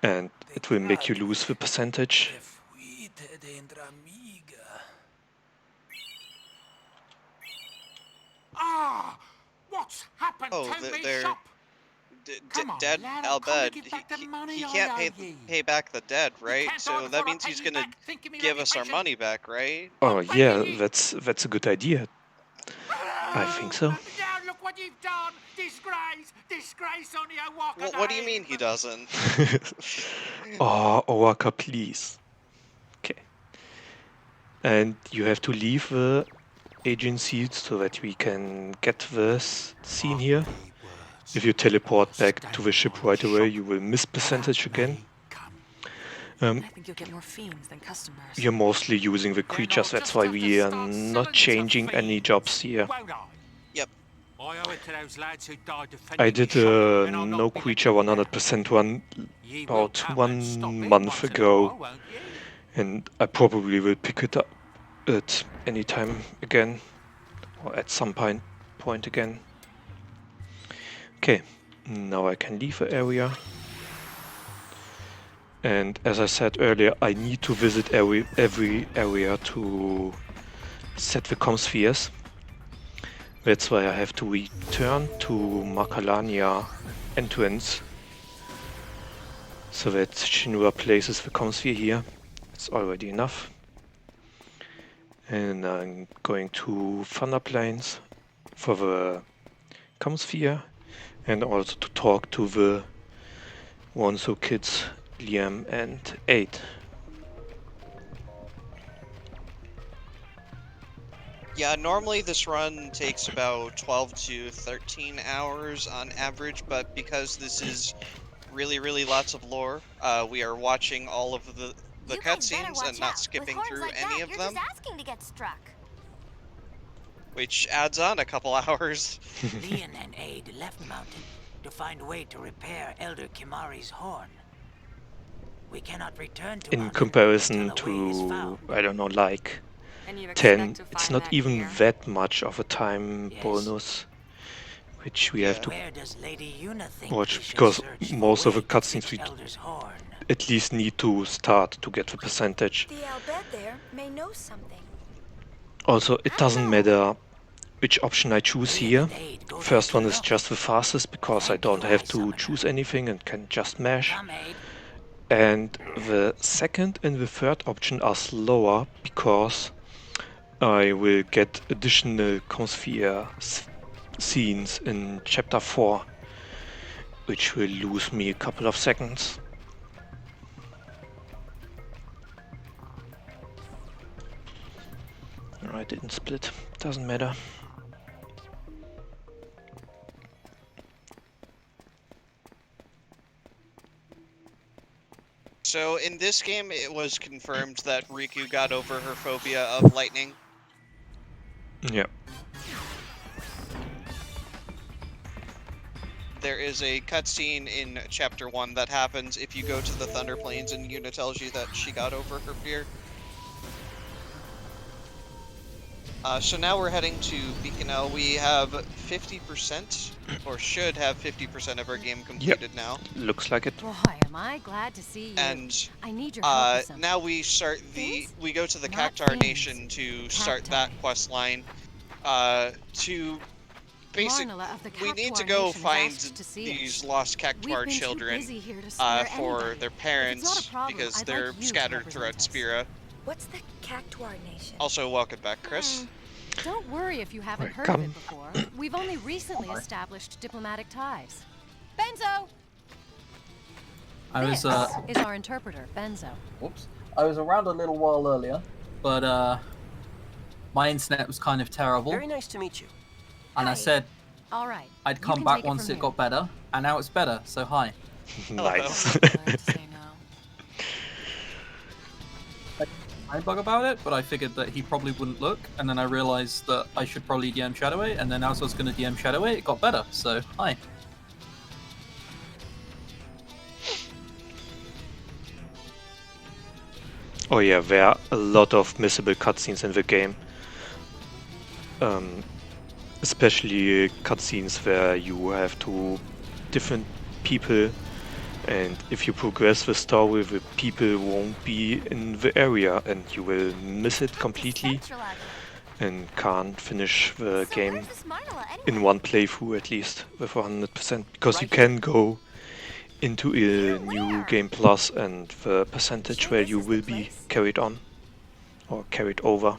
Speaker 1: And it will make you lose the percentage.
Speaker 17: Ah! What's happened to the shop?
Speaker 2: dead
Speaker 17: lad,
Speaker 2: Al
Speaker 17: I've come to
Speaker 2: Bhed.
Speaker 17: give back the money
Speaker 2: He
Speaker 17: I
Speaker 2: can't
Speaker 17: owe ye.
Speaker 2: pay back the dead, right?
Speaker 17: can't
Speaker 2: So
Speaker 17: afford
Speaker 2: that
Speaker 17: to
Speaker 2: means
Speaker 17: pay
Speaker 2: he's
Speaker 17: you
Speaker 2: gonna
Speaker 17: back, thinking me
Speaker 2: give us our
Speaker 17: reputation.
Speaker 2: money back, right?
Speaker 1: Oh yeah, that's a good idea. I think so.
Speaker 17: Now look what you've done! Disgrace! Disgrace on your walk of
Speaker 2: What do you mean he doesn't?
Speaker 1: Oh, Orca, please. Okay. And you have to leave the agency so that we can get this scene here. If you teleport back to the ship right away, you will miss percentage again.
Speaker 16: I think you'll get more fiends than customers.
Speaker 1: You're mostly using the creatures, that's why we are not changing any jobs here.
Speaker 2: Yep.
Speaker 17: I owe it to those lads who died defending
Speaker 1: I did
Speaker 17: your
Speaker 1: a
Speaker 17: shop, and I'll
Speaker 1: no
Speaker 17: not be
Speaker 1: creature 100% run about 1 month ago, and I probably will pick it up at any time again, or at some point again. Okay, now I can leave the area. And as I said earlier, I need to visit every area to set the comspheres. That's why I have to return to Makalania entrance, so that Shinra places the comsphere here. It's already enough. And I'm going to Thunder Plains for the comsphere, and also to talk to the Wonso kids, Liam and 8.
Speaker 2: Yeah, normally this run takes about 12 to 13 hours on average, but because this is really lots of lore, we are watching all of the cutscenes and not skipping through any of them,
Speaker 20: You're just asking to get struck.
Speaker 2: which adds on a couple hours.
Speaker 21: Leon and Aid left Mountain to find a way to repair Elder Kimari's horn. We cannot return to
Speaker 1: In comparison to, I don't know, like 10, it's not even that much of a time bonus, which we have to watch, because most of the cutscenes we at least need to start to get the percentage.
Speaker 4: The Al Bhed there may know something.
Speaker 1: Also, it doesn't matter which option I choose here. First one is just the fastest, because I don't have to choose anything and can just mash. And the second and the third option are slower, because I will get additional comsphere scenes in chapter 4, which will lose me a couple of seconds. I didn't split, doesn't matter.
Speaker 2: So in this game, it was confirmed that Riku got over her phobia of lightning.
Speaker 1: Yeah.
Speaker 2: There is a cutscene in Chapter 1 that happens if you go to the Thunder Plains and Yuna tells you that she got over her fear. So now we're heading to Bikanel. We have 50%, or should have 50% of our game completed now.
Speaker 1: Looks like it.
Speaker 12: Boy, am I glad to see you.
Speaker 2: And
Speaker 12: I need your help with something.
Speaker 2: now we start we go to the Cactuar Nation to start that quest line. To basically, we need to go find these lost Cactuar children for their parents because they're scattered throughout Spira.
Speaker 4: What's the Cactuar Nation?
Speaker 2: Also, welcome back, Chris.
Speaker 12: Don't worry if you haven't heard of it before. We've only recently established diplomatic ties. Benzo! This is our interpreter, Benzo.
Speaker 13: Whoops. I was around a little while earlier, but my internet was kind of terrible.
Speaker 21: Very nice to meet you.
Speaker 13: And I said
Speaker 12: All right.
Speaker 13: I'd come back once it got better, and now it's better, so hi.
Speaker 1: Nice.
Speaker 13: I bug about it, but I figured that he probably wouldn't look, and then I realized that I should probably DM Shadow it, and then as I was going to DM Shadow it got better, so hi.
Speaker 1: Oh yeah, there are a lot of missable cutscenes in the game. Especially cutscenes where you have to different people, and if you progress the story, the people won't be in the area and you will miss it completely. and can't finish the game in one playthrough at least with 100%, because you can go into a new game plus and the percentage value will be carried on or carried over.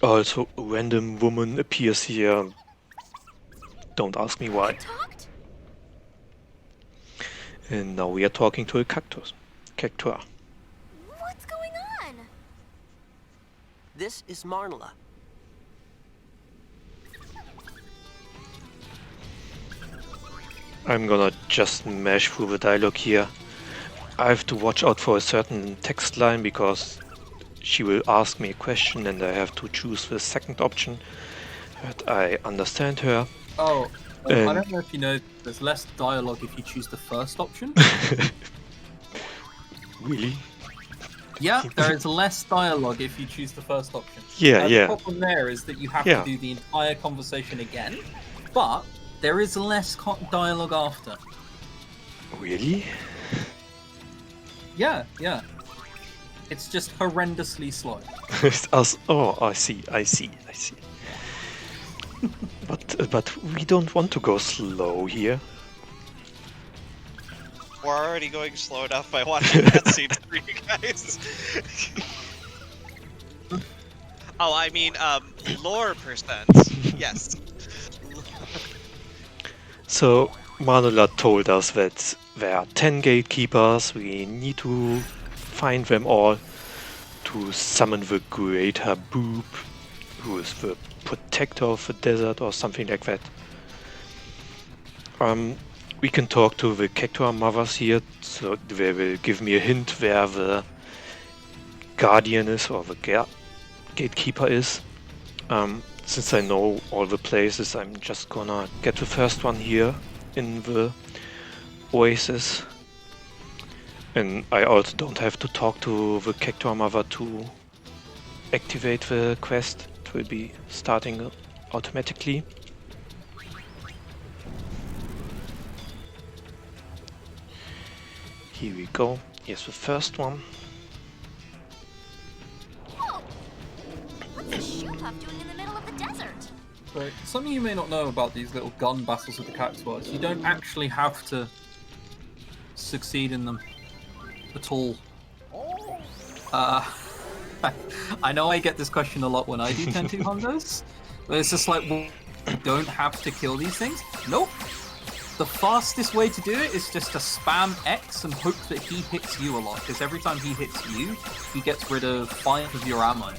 Speaker 1: Also, a random woman appears here. Don't ask me why. And now we are talking to a cactus. Cactuar.
Speaker 4: What's going on?
Speaker 10: This is Marnala.
Speaker 1: I'm gonna just mash through the dialogue here. I have to watch out for a certain text line because she will ask me a question and I have to choose the second option. But I understand her.
Speaker 13: Oh, I don't know if you know, there's less dialogue if you choose the first option.
Speaker 1: Really?
Speaker 13: Yeah, there is less dialogue if you choose the first option.
Speaker 1: Yeah,
Speaker 13: The problem there is that you have
Speaker 1: Yeah.
Speaker 13: to do the entire conversation again, but there is less dialogue after.
Speaker 1: Really?
Speaker 13: Yeah. It's just horrendously slow.
Speaker 1: Oh, I see. But we don't want to go slow here.
Speaker 2: We're already going slow enough by watching cutscenes for you guys. Oh, I mean, lore percent. Yes.
Speaker 1: So, Manula told us that there are 10 gatekeepers. We need to find them all to summon the Great Haboob, who is the protector of the desert or something like that. We can talk to the Cactuar mothers here, so they will give me a hint where the guardian is or the gatekeeper is. Since I know all the places, I'm just gonna get the first one here in the oasis. And I also don't have to talk to the Cactuar mother to activate the quest. It will be starting automatically. Here we go. Here's the first one.
Speaker 4: Whoa! What's a shoe-puff doing in the middle of the desert?
Speaker 13: Right. Something you may not know about these little gun battles with the Cactuars, you don't actually have to succeed in them at all. I know I get this question a lot when I do 10-2 Hondos, but it's just like, well, you don't have to kill these things? Nope. The fastest way to do it is just to spam X and hope that he hits you a lot, because every time he hits you, he gets rid of 5 of your ammo.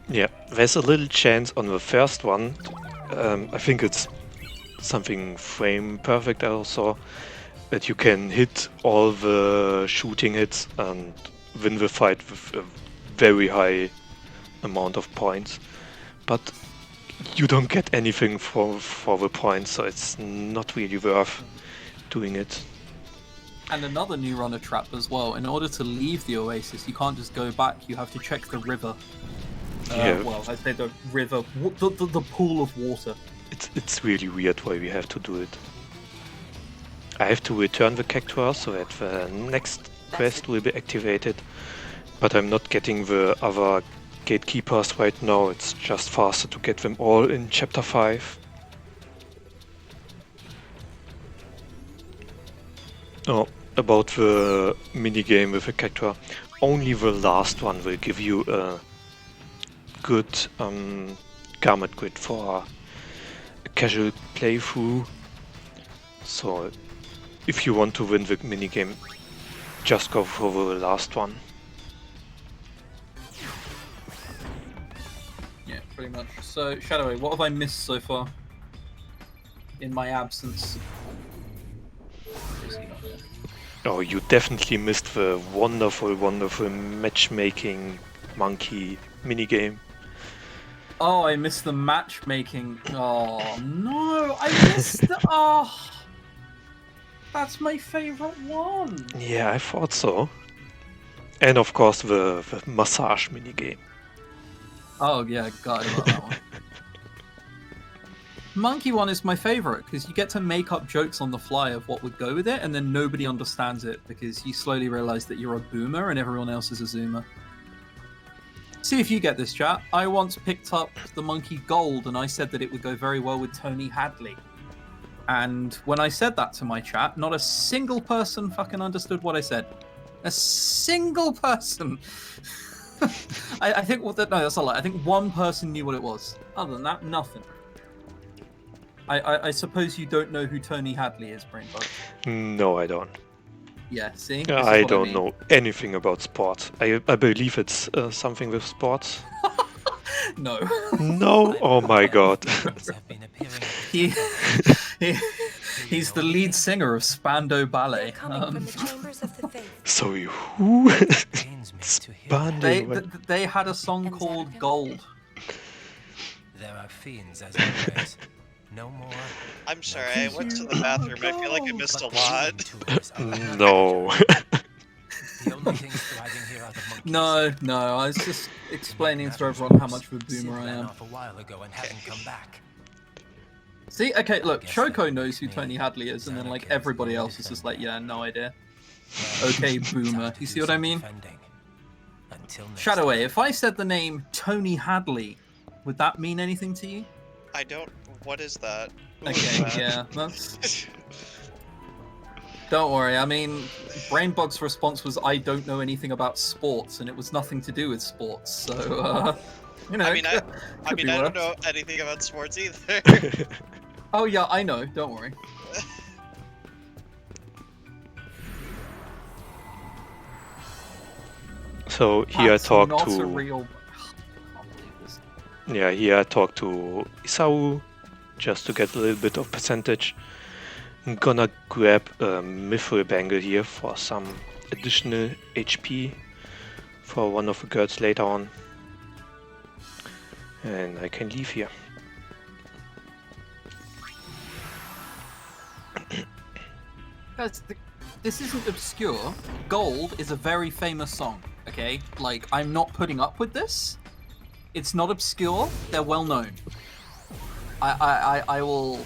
Speaker 1: Yeah, there's a little chance on the first one. I think it's something frame perfect also, that you can hit all the shooting hits and win the fight with a very high amount of points. But you don't get anything for the points, so it's not really worth doing it.
Speaker 13: And another new runner trap as well. In order to leave the oasis, you can't just go back. You have to check the river.
Speaker 1: Yeah.
Speaker 13: Well, I say the river, the pool of water.
Speaker 1: It's really weird why we have to do it. I have to return the Cactuar so that the next quest will be activated, but I'm not getting the other gatekeepers right now. It's just faster to get them all in Chapter 5. Oh, about the minigame with the Cactuar. Only the last one will give you a good garment grid for a casual playthrough. So if you want to win the minigame, just go for the last one.
Speaker 13: Yeah, pretty much. So, Shadowway, what have I missed so far in my absence?
Speaker 1: Oh, you definitely missed the wonderful, wonderful matchmaking monkey minigame.
Speaker 13: Oh, I missed the matchmaking. Oh, no, I missed the... Oh, that's my favorite one.
Speaker 1: Yeah, I thought so. And of course the massage minigame.
Speaker 13: Oh, yeah, got it about that one. monkey one is my favorite because you get to make up jokes on the fly of what would go with it, and then nobody understands it because you slowly realize that you're a boomer and everyone else is a zoomer. See if you get this, chat. I once picked up the monkey gold, and I said that it would go very well with Tony Hadley. And when I said that to my chat, not a single person fucking understood what I said. A single person. I think no, that's a lie. I think one person knew what it was. Other than that, nothing. I suppose you don't know who Tony Hadley is, Brainbugged.
Speaker 1: No, I don't.
Speaker 13: Yeah, see?
Speaker 1: I don't know anything about sport. I believe it's something with sports.
Speaker 13: No.
Speaker 1: No? Oh my god.
Speaker 13: He's the lead singer of Spandau Ballet.
Speaker 1: Sorry, who? Spandau.
Speaker 13: They had a song called Gold.
Speaker 3: There are fiends as always. No more.
Speaker 2: I'm sorry, I went to the bathroom. I feel like I missed a lot.
Speaker 1: No.
Speaker 13: No, I was just explaining to everyone how much of a boomer I am. See, okay, look, Choco knows who Tony Hadley is, and then like everybody else is just like, yeah, no idea. Okay, boomer. You see what I mean? Shadowway, if I said the name Tony Hadley, would that mean anything to you?
Speaker 2: I don't. What is that?
Speaker 13: Okay, yeah, that's... Don't worry, I mean, Brainbugged's response was, I don't know anything about sports, and it was nothing to do with sports, so, you know...
Speaker 2: I don't know anything about sports either.
Speaker 13: Oh yeah, I know, don't worry.
Speaker 1: So here I talked
Speaker 13: not
Speaker 1: to...
Speaker 13: a real...
Speaker 1: Yeah, here I talked to Isao, just to get a little bit of percentage. I'm gonna grab a Mithril Bangle here for some additional HP for one of the girls later on. And I can leave here.
Speaker 13: Guys, this isn't obscure. Gold is a very famous song, okay? Like, I'm not putting up with this. It's not obscure, they're well known. I will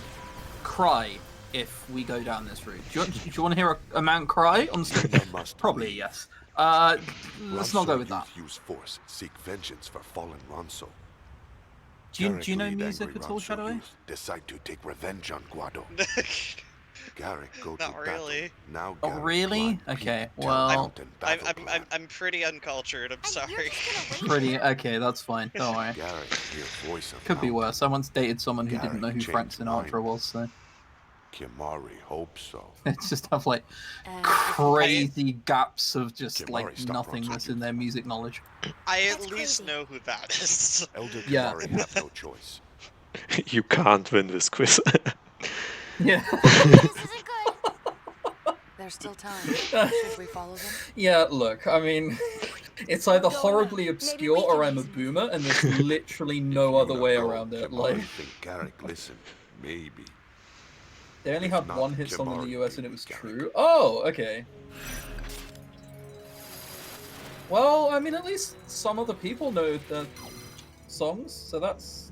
Speaker 13: cry if we go down this route. Do you want to hear a man cry on stage? Probably, yes. Let's not go with that.
Speaker 19: Use force, seek vengeance for fallen Ronso.
Speaker 13: Do you know music at all, Shadowway?
Speaker 19: Decide to take revenge on Guado. Garrick, go to
Speaker 2: Not really.
Speaker 19: Now,
Speaker 13: oh, really? Okay, well...
Speaker 2: I'm pretty uncultured, I'm sorry.
Speaker 13: Pretty, okay, that's fine, don't worry. Could be worse. I once dated someone who didn't know who Frank Sinatra was, so...
Speaker 19: Kimari hopes so.
Speaker 13: It's just have like crazy gaps of just like nothingness in their music knowledge.
Speaker 2: I at least know who that is.
Speaker 19: Elder Kimari have no choice.
Speaker 1: You can't win this quiz.
Speaker 13: Yeah.
Speaker 16: There's still time. Should we follow them?
Speaker 13: Yeah, look, I mean, it's either horribly obscure or I'm a boomer, and there's literally no other way around it. Like,
Speaker 19: Garrick, listen, maybe.
Speaker 13: They only had one hit song in the US and it was True. Oh, okay. Well, I mean, at least some other people know the songs, so that's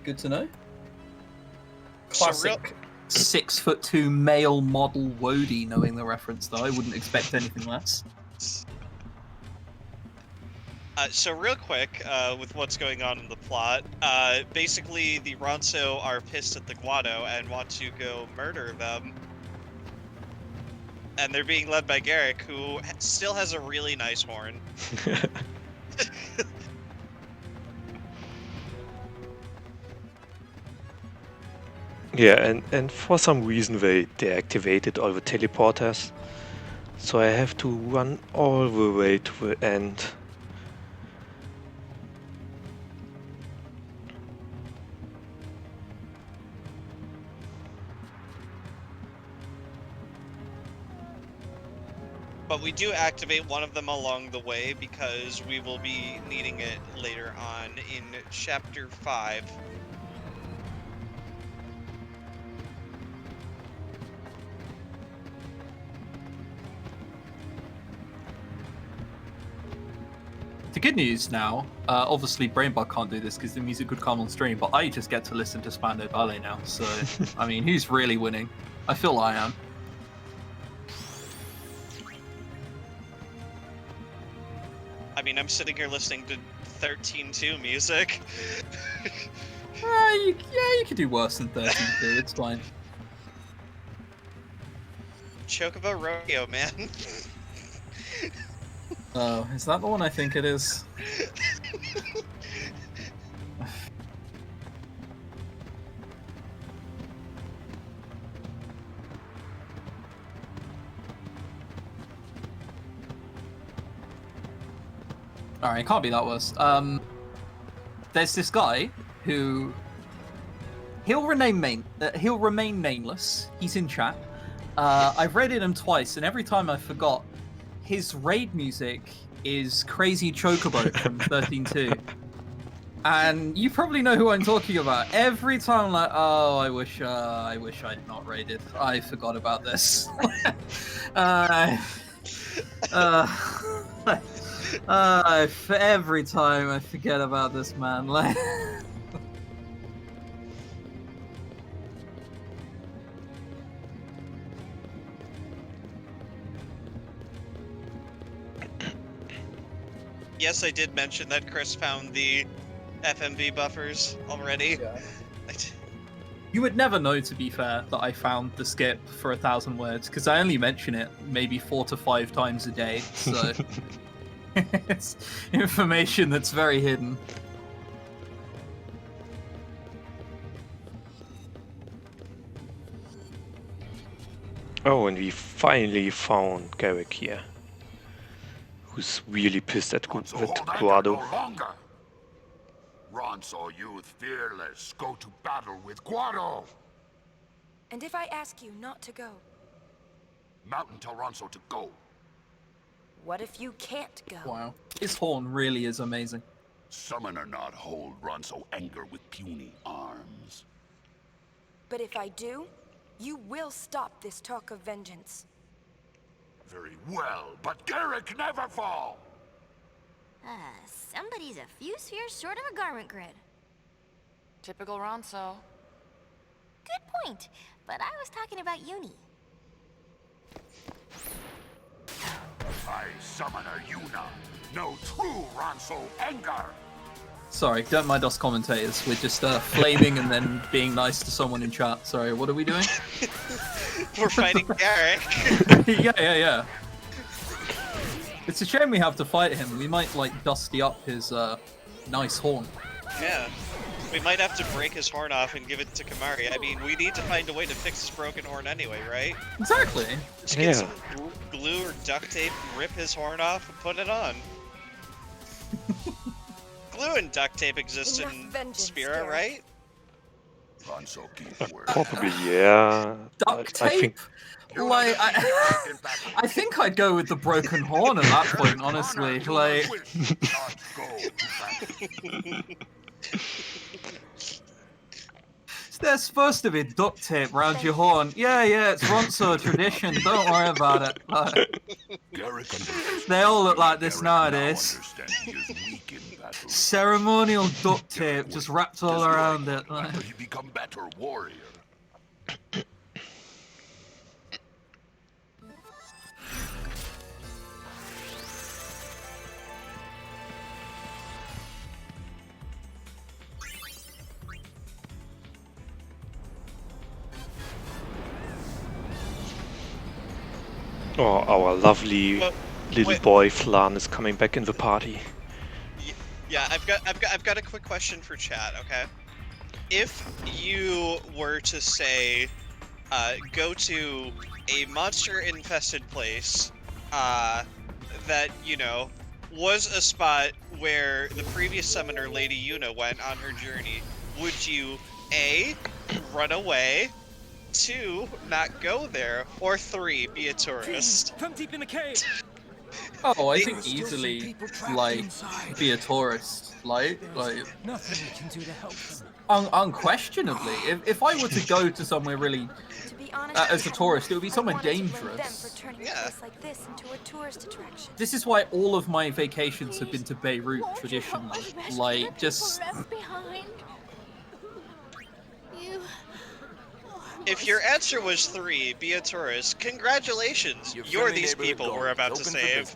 Speaker 13: good to know. Classic 6'2" male model Wody knowing the reference, though. I wouldn't expect anything less.
Speaker 2: So real quick, with what's going on in the plot, basically the Ronso are pissed at the Guado and want to go murder them. And they're being led by Garrick, who still has a really nice horn.
Speaker 1: Yeah, and for some reason they deactivated all the teleporters. So I have to run all the way to the end.
Speaker 2: But we do activate one of them along the way because we will be needing it later on in Chapter 5.
Speaker 13: The good news now, obviously Brainbugged can't do this because the music would come on stream, but I just get to listen to Spandau Ballet now. So, I mean, who's really winning? I feel I am.
Speaker 2: I mean, I'm sitting here listening to 13-2 music.
Speaker 13: Yeah, you could do worse than 13-2, it's fine.
Speaker 2: Chocobo Rodeo, man.
Speaker 13: Oh, is that the one I think it is? Alright, it can't be that worse. There's this guy who... He'll remain nameless. He's in chat. I've raided him twice, and every time I forgot, his raid music is Crazy Chocobo from 13-2. And you probably know who I'm talking about. Every time I'm like, oh, I wish I'd not raided. I forgot about this. Every time I forget about this man. Like...
Speaker 2: Yes, I did mention that Chris found the FMV buffers already.
Speaker 13: Yeah. You would never know, to be fair, that I found the skip for 1,000 words, because I only mention it maybe 4 to 5 times a day, so... It's information that's very hidden.
Speaker 1: Oh, and we finally found Garrick here. Who's really pissed at Guado.
Speaker 19: Ronso, youth fearless, go to battle with Guado.
Speaker 4: And if I ask you not to go?
Speaker 19: Mountain tell Ronso to go.
Speaker 4: What if you can't go?
Speaker 13: Wow. His horn really is amazing.
Speaker 19: Summon or not hold Ronso anger with puny arms.
Speaker 4: But if I do, you will stop this talk of vengeance.
Speaker 19: Very well, but Garrick never fall!
Speaker 20: Somebody's a few spheres short of a garment grid.
Speaker 16: Typical Ronso.
Speaker 20: Good point, but I was talking about Uni.
Speaker 19: I summoner Yuna, no true Ronso anger!
Speaker 13: Sorry, don't mind us commentators. We're just flaming and then being nice to someone in chat. Sorry, what are we doing?
Speaker 2: We're fighting Garrick.
Speaker 13: Yeah. It's a shame we have to fight him. We might, like, dusty up his nice horn.
Speaker 2: Yeah. We might have to break his horn off and give it to Kimari. I mean, we need to find a way to fix his broken horn anyway, right?
Speaker 13: Exactly.
Speaker 2: Just get some glue or duct tape, rip his horn off, and put it on. Glue and duct tape exist in Spira, right?
Speaker 1: Probably, yeah.
Speaker 13: Duct tape? Like, I think I'd go with the broken horn at that point, honestly. Like... There's supposed to be duct tape around your horn. Yeah, it's Ronso tradition. Don't worry about it. They all look like this nowadays. Ceremonial duct tape just wrapped all around it.
Speaker 19: You become better warrior.
Speaker 1: Oh, our lovely little boy Flan is coming back in the party.
Speaker 2: Yeah, I've got a quick question for chat, okay? If you were to say, go to a monster-infested place, that, you know, was a spot where the previous summoner, Lady Yuna, went on her journey, would you, A, run away, 2, not go there, or 3, be a tourist?
Speaker 8: From deep in the cave.
Speaker 13: Oh, I think easily, like, be a tourist. Like...
Speaker 8: Nothing we can do to help them.
Speaker 13: Unquestionably, if I were to go to somewhere really
Speaker 4: To be honest,
Speaker 13: as a tourist, it would be somewhere
Speaker 4: I wanted to blame them
Speaker 13: dangerous.
Speaker 4: for turning a place like this into a tourist attraction.
Speaker 13: This is why all of my vacations have been to Beirut traditionally. Like, just
Speaker 2: If your answer was 3, be a tourist, congratulations, you're these people we're about to save.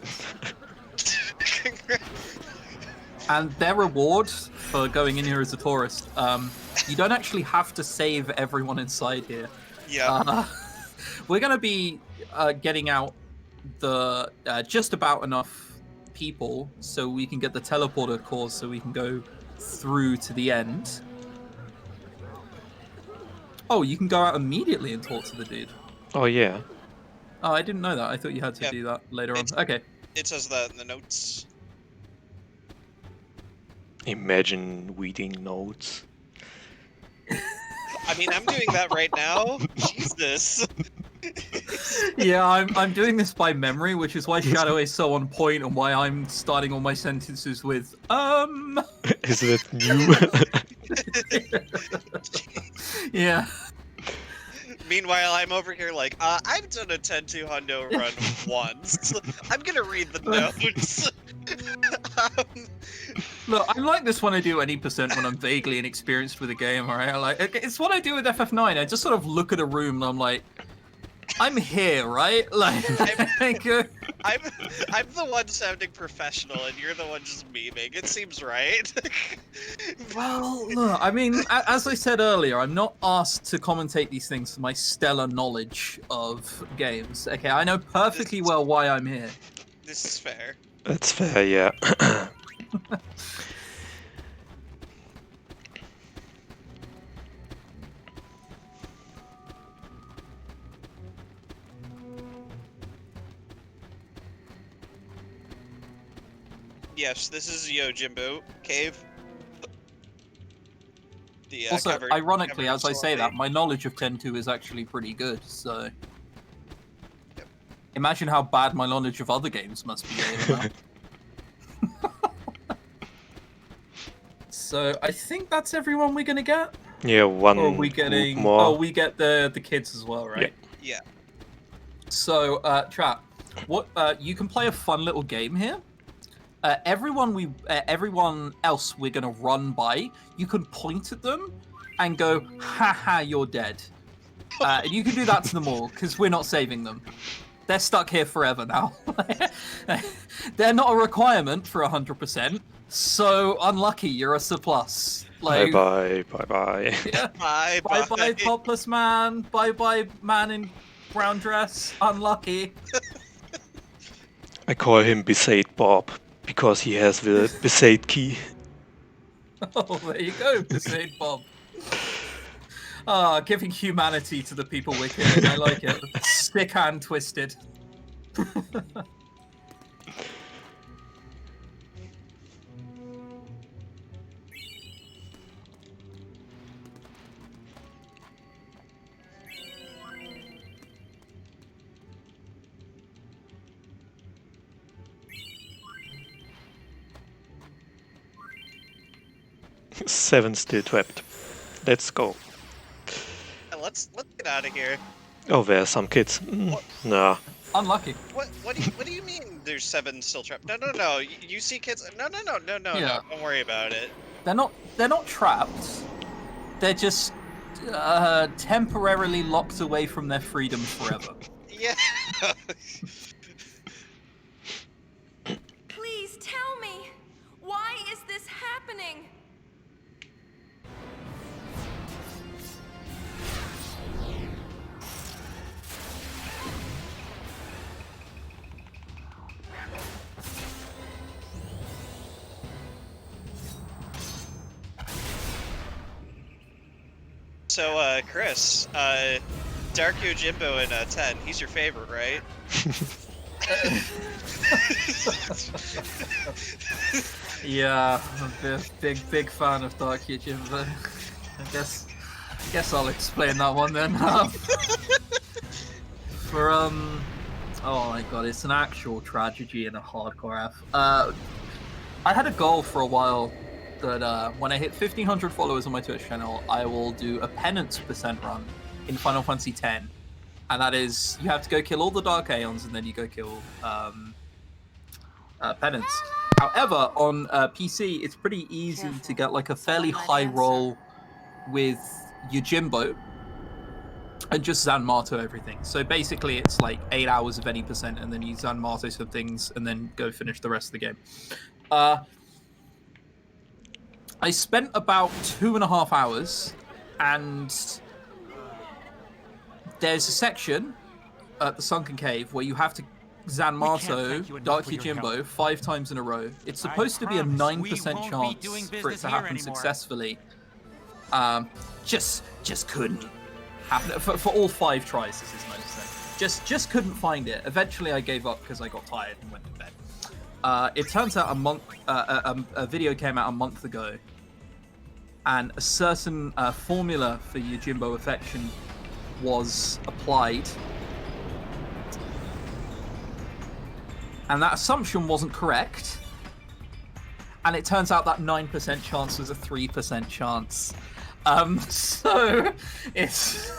Speaker 13: and their reward for going in here as a tourist, you don't actually have to save everyone inside here.
Speaker 2: Yeah.
Speaker 13: We're gonna be getting out the just about enough people so we can get the teleporter cores so we can go through to the end. Oh, you can go out immediately and talk to the dude.
Speaker 1: Oh, yeah.
Speaker 13: Oh, I didn't know that. I thought you had to do that later on. Okay.
Speaker 2: It says that in the notes.
Speaker 1: Imagine reading notes.
Speaker 2: I mean, I'm doing that right now. Jesus.
Speaker 13: Yeah, I'm doing this by memory, which is why Shadow is so on point and why I'm starting all my sentences with
Speaker 1: Is it new?
Speaker 13: Yeah.
Speaker 2: Meanwhile, I'm over here like, I've done a 10-2 hundo run once. I'm gonna read the notes.
Speaker 13: Look, I like this when I do any percent when I'm vaguely inexperienced with a game, alright? Like, it's what I do with FF9. I just sort of look at a room and I'm like, I'm here, right? Like,
Speaker 2: I'm the one sounding professional, and you're the one just memeing. It seems right.
Speaker 13: Well, look, I mean, as I said earlier, I'm not asked to commentate these things for my stellar knowledge of games. Okay, I know perfectly well why I'm here.
Speaker 2: This is fair.
Speaker 1: That's fair, yeah.
Speaker 2: Yes, this is Yojimbo Cave. The,
Speaker 13: Also,
Speaker 2: covered
Speaker 13: ironically, as I say
Speaker 2: sword
Speaker 13: that, my knowledge of 10-2 is actually pretty good, so... Imagine how bad my knowledge of other games must be. So, I think that's everyone we're gonna get?
Speaker 1: Yeah, one
Speaker 13: Or are we getting...
Speaker 1: more.
Speaker 13: Oh, we get the kids as well, right?
Speaker 2: Yeah.
Speaker 13: So, chat, what you can play a fun little game here. Everyone else we're gonna run by, you can point at them and go, haha, you're dead. And you can do that to them all, because we're not saving them. They're stuck here forever now. They're not a requirement for 100%, so unlucky, you're a surplus. Like,
Speaker 1: Bye-bye, bye-bye.
Speaker 13: yeah.
Speaker 2: Bye,
Speaker 13: Bye-bye, topless man. Bye-bye, man in brown dress. Unlucky.
Speaker 1: I call him Besaid Bob, because he has the Besaid key.
Speaker 13: Oh, there you go, Besaid Bob. Giving humanity to the people we're killing. I like it. Stick hand twisted.
Speaker 1: Seven still trapped. Let's go.
Speaker 2: Let's get out of here.
Speaker 1: Oh, there are some kids. Nah.
Speaker 13: Unlucky.
Speaker 2: What do you mean? There's 7 still trapped? No. You see kids? No.
Speaker 13: Yeah.
Speaker 2: Don't worry about it.
Speaker 13: They're not trapped. They're just temporarily locked away from their freedom forever.
Speaker 2: Yeah.
Speaker 4: Please tell me, why is this happening?
Speaker 2: So, Chris, Dark Yojimbo in 10, he's your favorite, right?
Speaker 13: Yeah, I'm a big fan of Dark Yojimbo. I guess I'll explain that one then. For oh my god, it's an actual tragedy in a hardcore F. I had a goal for a while that when I hit 1,500 followers on my Twitch channel, I will do a penance % run in Final Fantasy X. And that is, you have to go kill all the Dark Aeons, and then you go kill penance. However, on PC, it's pretty easy to get like a fairly high roll with Yojimbo and just Zanmato everything. So basically, it's like 8 hours of any %, and then you Zanmato some things, and then go finish the rest of the game. I spent about 2.5 hours, and there's a section at the Sunken Cave where you have to Zanmato Dark Yojimbo 5 times in a row. It's supposed to be a 9% chance for it to happen successfully. Just couldn't happen for all 5 tries. This is 9%. Just couldn't find it. Eventually, I gave up because I got tired and went to bed. It turns out a video came out a month ago, and a certain formula for Yojimbo affection was applied, and that assumption wasn't correct, and it turns out that 9% chance was a 3% chance. So it's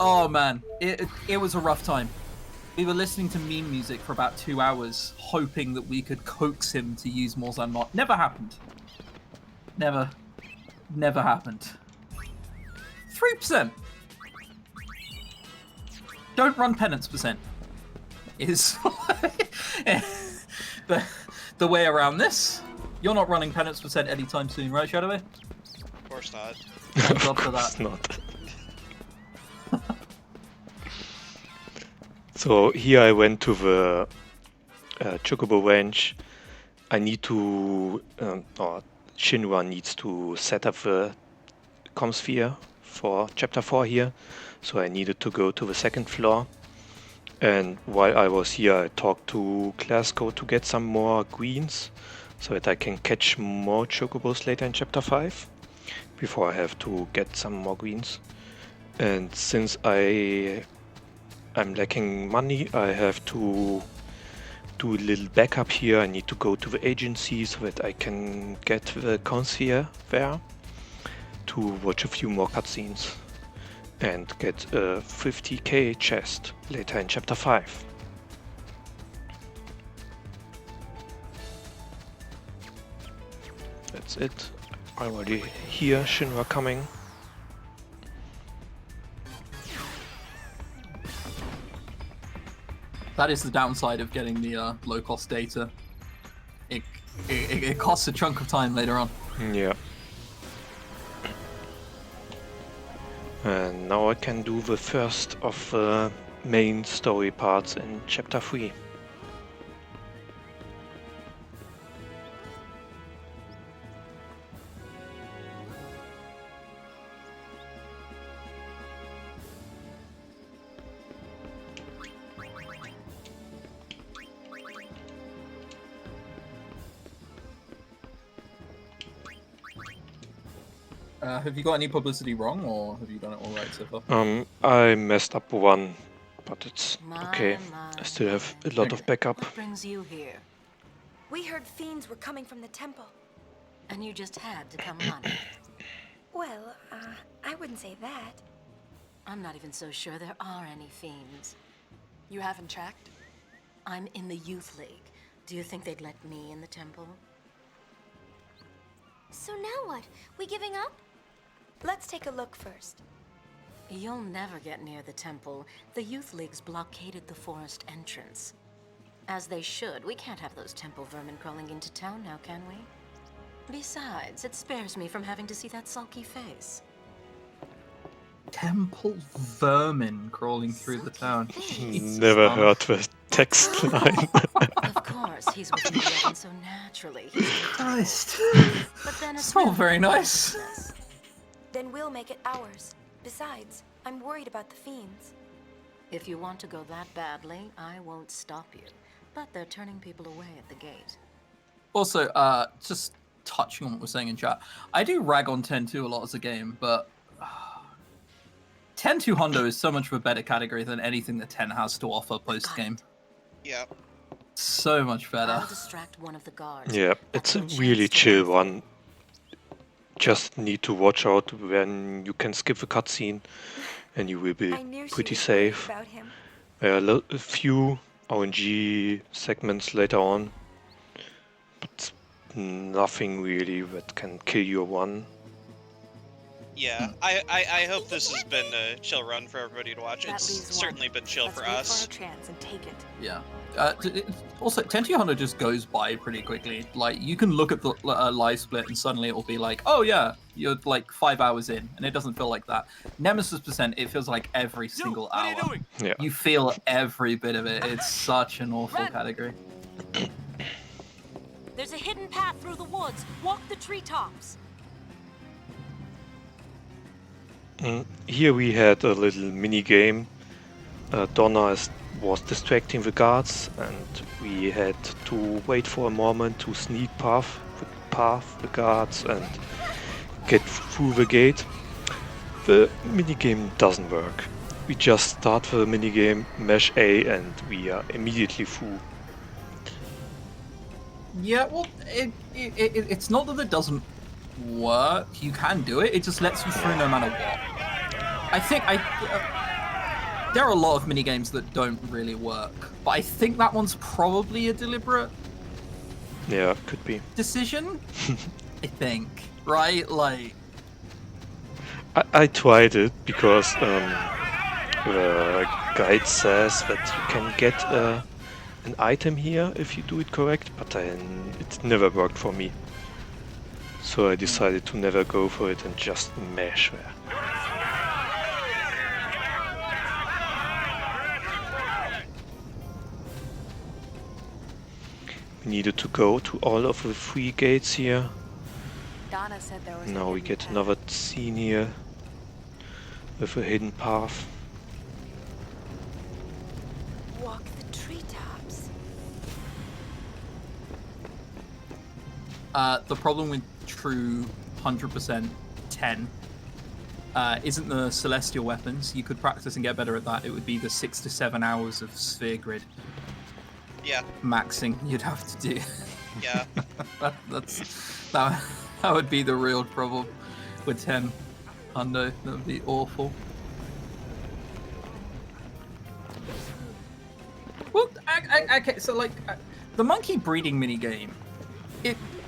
Speaker 13: oh man, it was a rough time. We were listening to meme music for about 2 hours, hoping that we could coax him to use more Zanmot. Never happened. Never happened. 3%. Don't run penance % is the way around this. You're not running penance % anytime soon, right, Shadowway?
Speaker 2: Of course not.
Speaker 13: Thank God for that.
Speaker 1: It's not. So here I went to the Chocobo Ranch. I need to, or Shinra needs to set up the Comsphere for Chapter 4 here. So I needed to go to the 2nd floor. And while I was here, I talked to Glasgow to get some more greens, so that I can catch more Chocobos later in Chapter 5, before I have to get some more greens. And since I'm lacking money, I have to do a little backup here. I need to go to the agency so that I can get the Comsphere there to watch a few more cutscenes and get a 50k chest later in Chapter 5. That's it. I already hear Shinra coming.
Speaker 13: That is the downside of getting the low-cost data. It costs a chunk of time later on.
Speaker 1: Yeah. And now I can do the first of the main story parts in Chapter 3.
Speaker 13: Have you got any publicity wrong, or have you done it all right so far?
Speaker 1: I messed up one, but it's okay. I still have a lot of backup.
Speaker 16: What brings you here?
Speaker 4: We heard fiends were coming from the temple.
Speaker 16: And you just had to come running.
Speaker 4: Well, I wouldn't say that.
Speaker 16: I'm not even so sure there are any fiends.
Speaker 12: You haven't checked?
Speaker 16: I'm in the Youth League. Do you think they'd let me in the temple?
Speaker 4: So now what? We giving up? Let's take a look first.
Speaker 16: You'll never get near the temple. The Youth League's blockaded the forest entrance. As they should. We can't have those temple vermin crawling into town now, can we? Besides, it spares me from having to see that sulky face.
Speaker 13: Temple vermin crawling through the town.
Speaker 1: Never heard the text line.
Speaker 16: Of course, he's with me and so naturally.
Speaker 13: Christ.
Speaker 16: But then
Speaker 13: It's not very nice.
Speaker 4: Then we'll make it ours. Besides, I'm worried about the fiends.
Speaker 16: If you want to go that badly, I won't stop you. But they're turning people away at the gate.
Speaker 13: Also, just touching on what we're saying in chat, I do rag on 10-2 a lot as a game, but 10-2 Hondo is so much of a better category than anything that 10 has to offer post-game.
Speaker 2: Yeah.
Speaker 13: So much better.
Speaker 16: I'll distract one of the guards.
Speaker 1: Yeah, it's a really chill one. Just need to watch out when you can skip a cutscene, and you will be pretty safe. A few RNG segments later on, but nothing really that can kill your one.
Speaker 2: Yeah, I hope this has been a chill run for everybody to watch. It's certainly been chill for us.
Speaker 15: Chance and take it.
Speaker 13: Yeah. Also, 10-200 just goes by pretty quickly. Like, you can look at the live split and suddenly it will be like, oh yeah, you're like 5 hours in, and it doesn't feel like that. Nemesis %, it feels like every single hour.
Speaker 1: Yeah.
Speaker 13: You feel every bit of it. It's such an awful category.
Speaker 7: There's a hidden path through the woods. Walk the treetops.
Speaker 1: Here we had a little mini game. Donna was distracting the guards, and we had to wait for a moment to sneak past the guards and get through the gate. The mini game doesn't work. We just start the mini game, mash A, and we are immediately through.
Speaker 13: Yeah, well, it's not that it doesn't work. You can do it. It just lets you through no matter what. I think there are a lot of mini games that don't really work, but I think that one's probably a deliberate.
Speaker 1: Yeah, could be
Speaker 13: decision. I think, right? Like,
Speaker 1: I tried it because the guide says that you can get an item here if you do it correct, but then it never worked for me. So I decided to never go for it and just mash there. We needed to go to all of the 3 gates here.
Speaker 15: Donna said there was
Speaker 1: Now we get another scene here with a hidden path.
Speaker 4: Walk the treetops.
Speaker 13: The problem with true 100% 10 isn't the celestial weapons. You could practice and get better at that. It would be the 6 to 7 hours of sphere grid.
Speaker 2: Yeah.
Speaker 13: Maxing you'd have to do.
Speaker 2: Yeah.
Speaker 13: that would be the real problem with 10. Hundo, that would be awful. Well, okay, so like the monkey breeding mini game,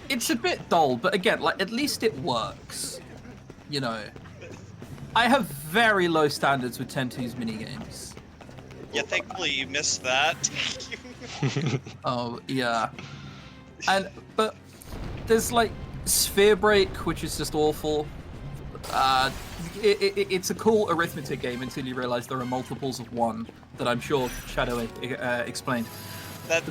Speaker 13: it's a bit dull, but again, like at least it works. You know, I have very low standards with 10-2's mini games.
Speaker 2: Yeah, thankfully you missed that.
Speaker 13: Oh yeah, but there's like Sphere Break, which is just awful. It's a cool arithmetic game until you realize there are multiples of 1 that I'm sure Shadow explained.
Speaker 2: That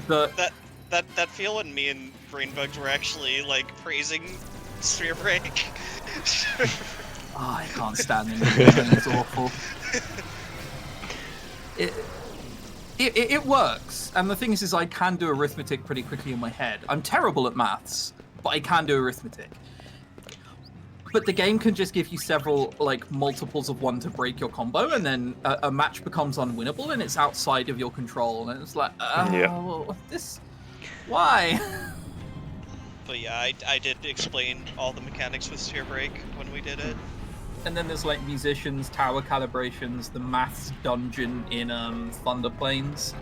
Speaker 2: feel when me and Brainbugged were actually like praising Sphere Break.
Speaker 13: Oh, I can't stand it. It's awful. It works, and the thing is I can do arithmetic pretty quickly in my head. I'm terrible at maths, but I can do arithmetic. But the game can just give you several like multiples of 1 to break your combo, and then a match becomes unwinnable, and it's outside of your control, and it's like, oh, this, why?
Speaker 2: But yeah, I did explain all the mechanics with Sphere Break when we did it.
Speaker 13: And then there's like musicians, tower calibrations, the maths dungeon in Thunder Plains.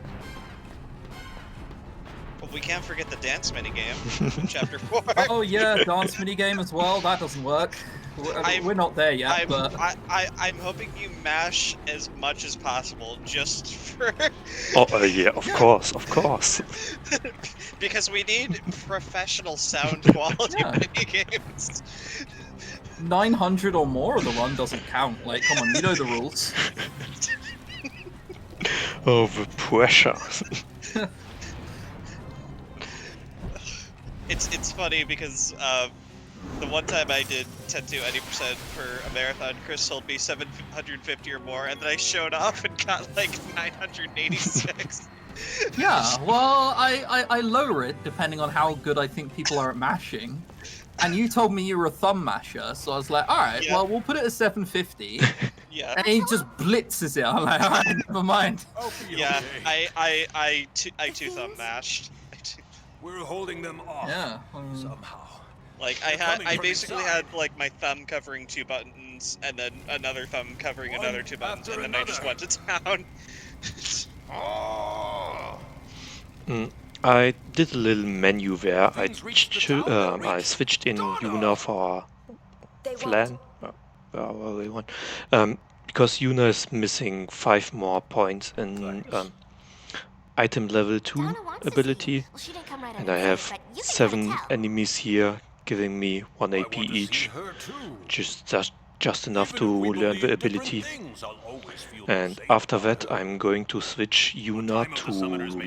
Speaker 2: Well, we can't forget the dance minigame in Chapter 4.
Speaker 13: Oh yeah, dance minigame as well. That doesn't work. We're not there yet, but
Speaker 2: I'm hoping you mash as much as possible just for.
Speaker 1: Oh yeah, of course.
Speaker 2: Because we need professional sound quality minigames.
Speaker 13: 900 or more of the run doesn't count. Like, come on, you know the rules.
Speaker 1: Oh, the pressure.
Speaker 2: It's funny because the one time I did 10-2 any % for a marathon, Chris told me 750 or more, and then I showed off and got like 986.
Speaker 13: Yeah, well, I lower it depending on how good I think people are at mashing. And you told me you were a thumb masher, so I was like, alright, well, we'll put it at 750.
Speaker 2: Yeah.
Speaker 13: And he just blitzes it. I'm like, alright, never mind.
Speaker 2: Yeah, I two thumb mashed.
Speaker 17: We're holding them off.
Speaker 13: Yeah.
Speaker 17: Somehow.
Speaker 2: Like I basically had like my thumb covering 2 buttons and then another thumb covering another 2 buttons, and then I just went to town.
Speaker 1: I did a little menu where I switched in Yuna for Flan. Because Yuna is missing 5 more points in item level 2 ability, and I have 7 enemies here giving me 1 AP each, just enough to learn the ability. And after that I'm going to switch Yuna to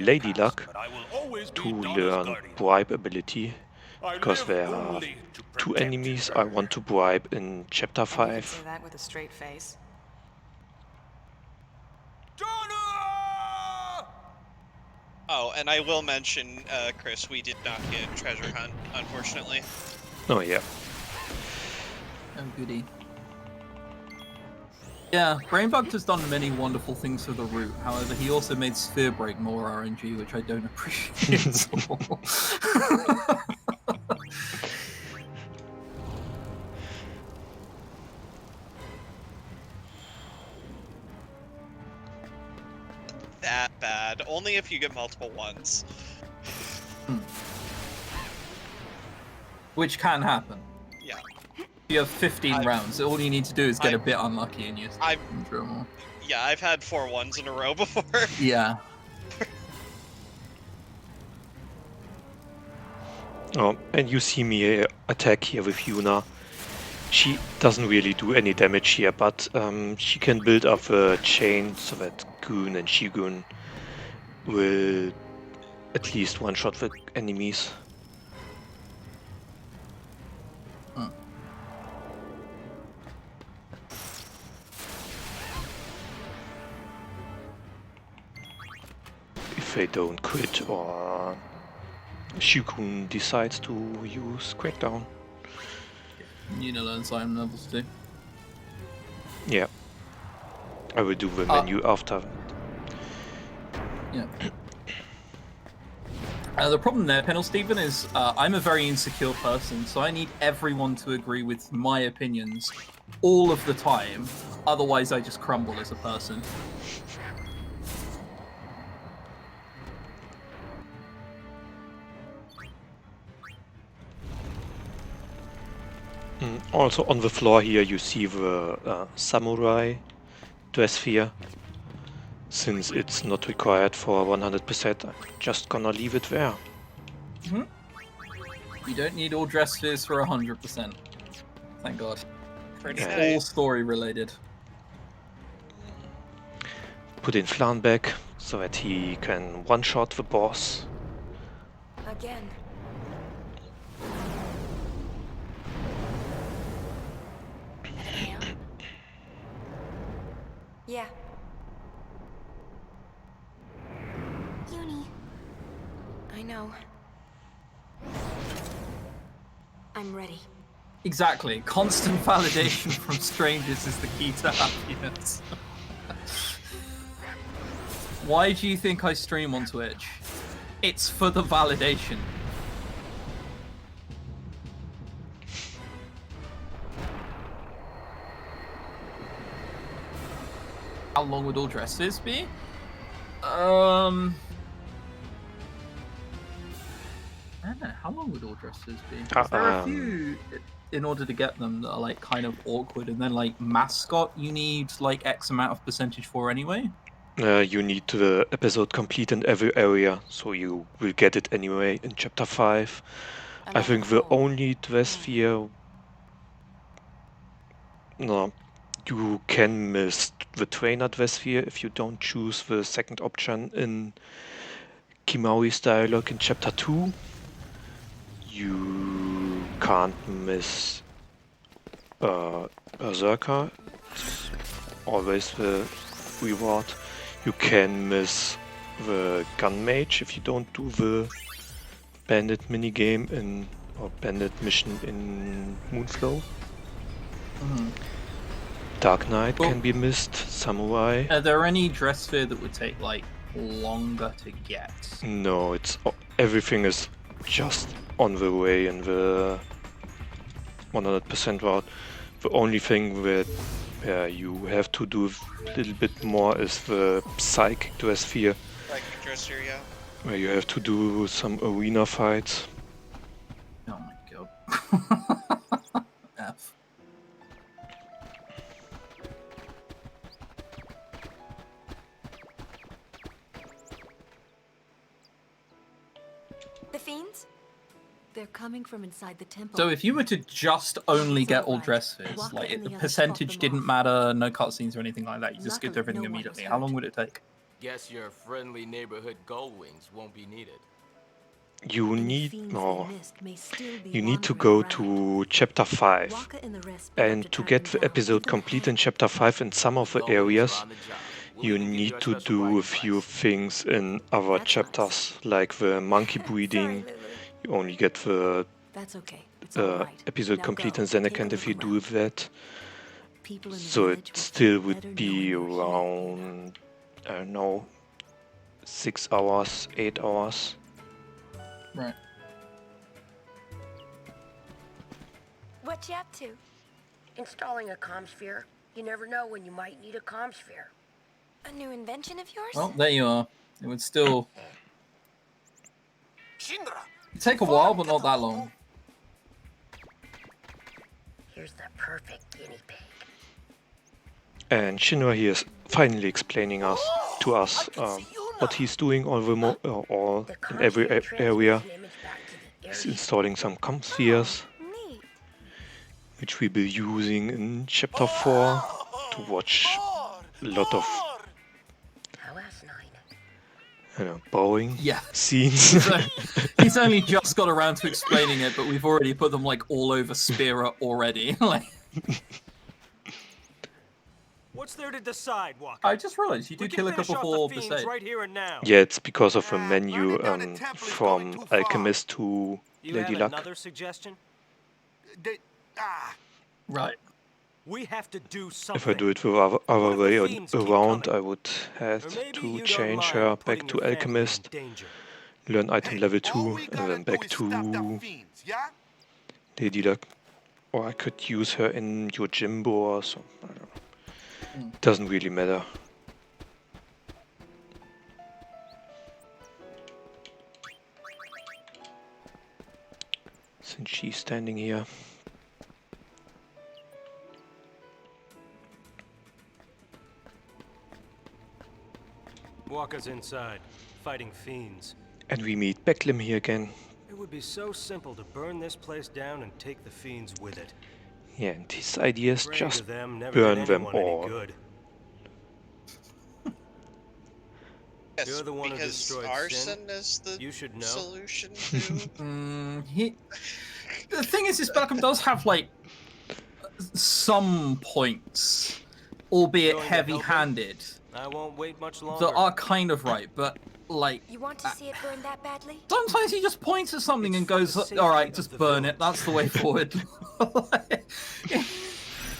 Speaker 1: Lady Luck to learn bribe ability, because there are 2 enemies I want to bribe in chapter 5.
Speaker 15: Say that with a straight face.
Speaker 2: Oh, and I will mention, Chris, we did not get Treasure Hunt, unfortunately.
Speaker 1: Oh yeah.
Speaker 13: Oh goody. Yeah, Brainbugged has done many wonderful things for the route. However, he also made Sphere Break more RNG, which I don't appreciate at all.
Speaker 2: That bad. Only if you get multiple ones.
Speaker 13: Which can happen.
Speaker 2: Yeah.
Speaker 13: If you have 15 rounds, all you need to do is get a bit unlucky and you draw more.
Speaker 2: Yeah, I've had 4 ones in a row before.
Speaker 13: Yeah.
Speaker 1: Oh, and you see me attack here with Yuna. She doesn't really do any damage here, but she can build up a chain so that Goon and Shigun will at least one-shot the enemies. If they don't quit or Shigun decides to use Crackdown.
Speaker 13: You know, learn Simon levels too.
Speaker 1: Yeah. I will do the menu after.
Speaker 13: Yeah. The problem there, Pennell Stephen, is I'm a very insecure person, so I need everyone to agree with my opinions all of the time. Otherwise, I just crumble as a person.
Speaker 1: Also on the floor here you see the samurai dress sphere. Since it's not required for 100%, I'm just gonna leave it there.
Speaker 13: You don't need all dress spheres for 100%. Thank God.
Speaker 2: Pretty
Speaker 13: It's
Speaker 2: nice.
Speaker 13: all story related.
Speaker 1: Put in Flan back so that he can one-shot the boss.
Speaker 4: Again. Yeah.
Speaker 20: Uni.
Speaker 4: I know. I'm ready.
Speaker 13: Exactly. Constant validation from strangers is the key to happiness. Why do you think I stream on Twitch? It's for the validation. How long would all dresses be? I don't know. How long would all dresses be? Is there a few in order to get them that are like kind of awkward, and then like mascot you need like X amount of percentage for anyway?
Speaker 1: You need the episode complete in every area, so you will get it anyway in chapter 5. I think the only dress sphere... No, you can miss the trainer dress sphere if you don't choose the second option in Kimahri's dialogue in chapter 2. You can't miss Berserker, it's always the reward. You can miss the Gun Mage if you don't do the Bandit minigame or Bandit mission in Moonflow. Dark Knight can be missed. Samurai.
Speaker 13: Are there any dress sphere that would take like longer to get?
Speaker 1: No, everything is just on the way in the 100% route. The only thing that you have to do a little bit more is the Psychic Dress Sphere.
Speaker 2: Psychic Dress Sphere, yeah.
Speaker 1: Where you have to do some arena fights.
Speaker 13: Oh my god. F.
Speaker 4: The fiends? They're coming from inside the temple.
Speaker 13: So if you were to just only get all dress spheres, like the percentage didn't matter, no cutscenes or anything like that, you just skipped everything immediately, how long would it take?
Speaker 6: Guess your friendly neighborhood gold wings won't be needed.
Speaker 1: You need to go to chapter 5, and to get the episode complete in chapter 5 in some of the areas, you need to do a few things in other chapters, like the monkey breeding. You only get the episode complete in Zenekant if you do that. So it still would be around, I don't know, 6 hours, 8 hours.
Speaker 13: Right.
Speaker 4: What you up to?
Speaker 8: Installing a comm sphere. You never know when you might need a comm sphere.
Speaker 4: A new invention of yours?
Speaker 13: Well, there you are. It would still take a while, but not that long.
Speaker 8: Here's the perfect guinea pig.
Speaker 1: And Shinra here is finally explaining to us what he's doing in every area. He's installing some comm spheres, which we'll be using in chapter 4 to watch a lot of bowing scenes.
Speaker 13: He's only just got around to explaining it, but we've already put them like all over Spira already. Like.
Speaker 22: What's there to decide, Walker?
Speaker 13: I just realized you do kill a couple before the save.
Speaker 22: Right here and now.
Speaker 1: Yeah, it's because of a menu from Alchemist to Lady Luck.
Speaker 22: Another suggestion?
Speaker 13: Right.
Speaker 22: We have to do something.
Speaker 1: If I do it the other way around, I would have to change her back to Alchemist, learn item level 2, and then back to Lady Luck. Or I could use her in Yojimbo or so. I don't know. Doesn't really matter. Since she's standing here.
Speaker 22: Walker's inside, fighting fiends.
Speaker 1: And we meet Beklim here again.
Speaker 22: It would be so simple to burn this place down and take the fiends with it.
Speaker 1: Yeah, and his idea is just
Speaker 22: never
Speaker 1: burn
Speaker 22: did
Speaker 1: them
Speaker 22: anyone any
Speaker 1: all.
Speaker 22: good.
Speaker 2: Yes,
Speaker 22: You're the one who
Speaker 2: because
Speaker 22: destroyed
Speaker 2: arson
Speaker 22: Sin.
Speaker 2: is the
Speaker 22: You should know.
Speaker 2: solution to...
Speaker 13: The thing is Beckham does have like some points, albeit heavy-handed,
Speaker 22: I won't wait much longer.
Speaker 13: that are kind of right, but like
Speaker 4: You want to see it burn that badly?
Speaker 13: sometimes he just points at something and goes, "All right, just burn it. That's the way forward."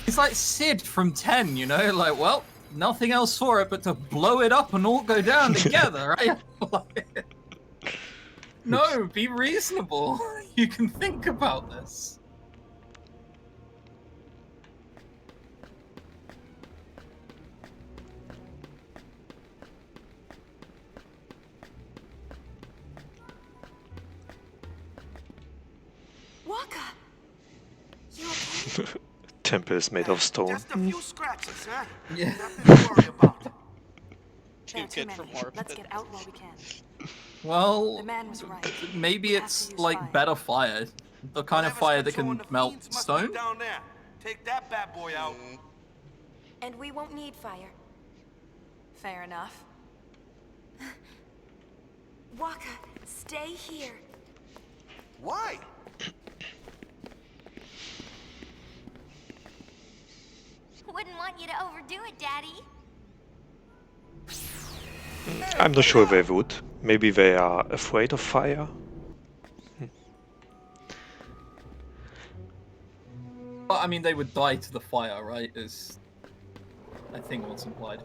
Speaker 13: It's like Sid from 10, you know, like, well, nothing else for it but to blow it up and all go down together, right? Like, no, be reasonable. You can think about this.
Speaker 4: Walker! You okay?
Speaker 1: Temple is made of stone.
Speaker 17: Just a few scratches, huh?
Speaker 13: Yeah.
Speaker 17: Nothing to worry about.
Speaker 2: Kid from Orbit.
Speaker 15: Let's get out while we can.
Speaker 13: Well,
Speaker 15: The man was right.
Speaker 13: maybe
Speaker 15: We have
Speaker 13: it's
Speaker 15: to use
Speaker 13: like
Speaker 15: fire.
Speaker 13: better fire. The kind of fire that can melt stone.
Speaker 17: Down there. Take that bad boy out.
Speaker 4: And we won't need fire.
Speaker 15: Fair enough.
Speaker 4: Walker, stay here.
Speaker 17: Why?
Speaker 20: Wouldn't want you to overdo it, Daddy.
Speaker 1: I'm not sure they would. Maybe they are afraid of fire.
Speaker 13: But I mean, they would die to the fire, right? I think what's implied.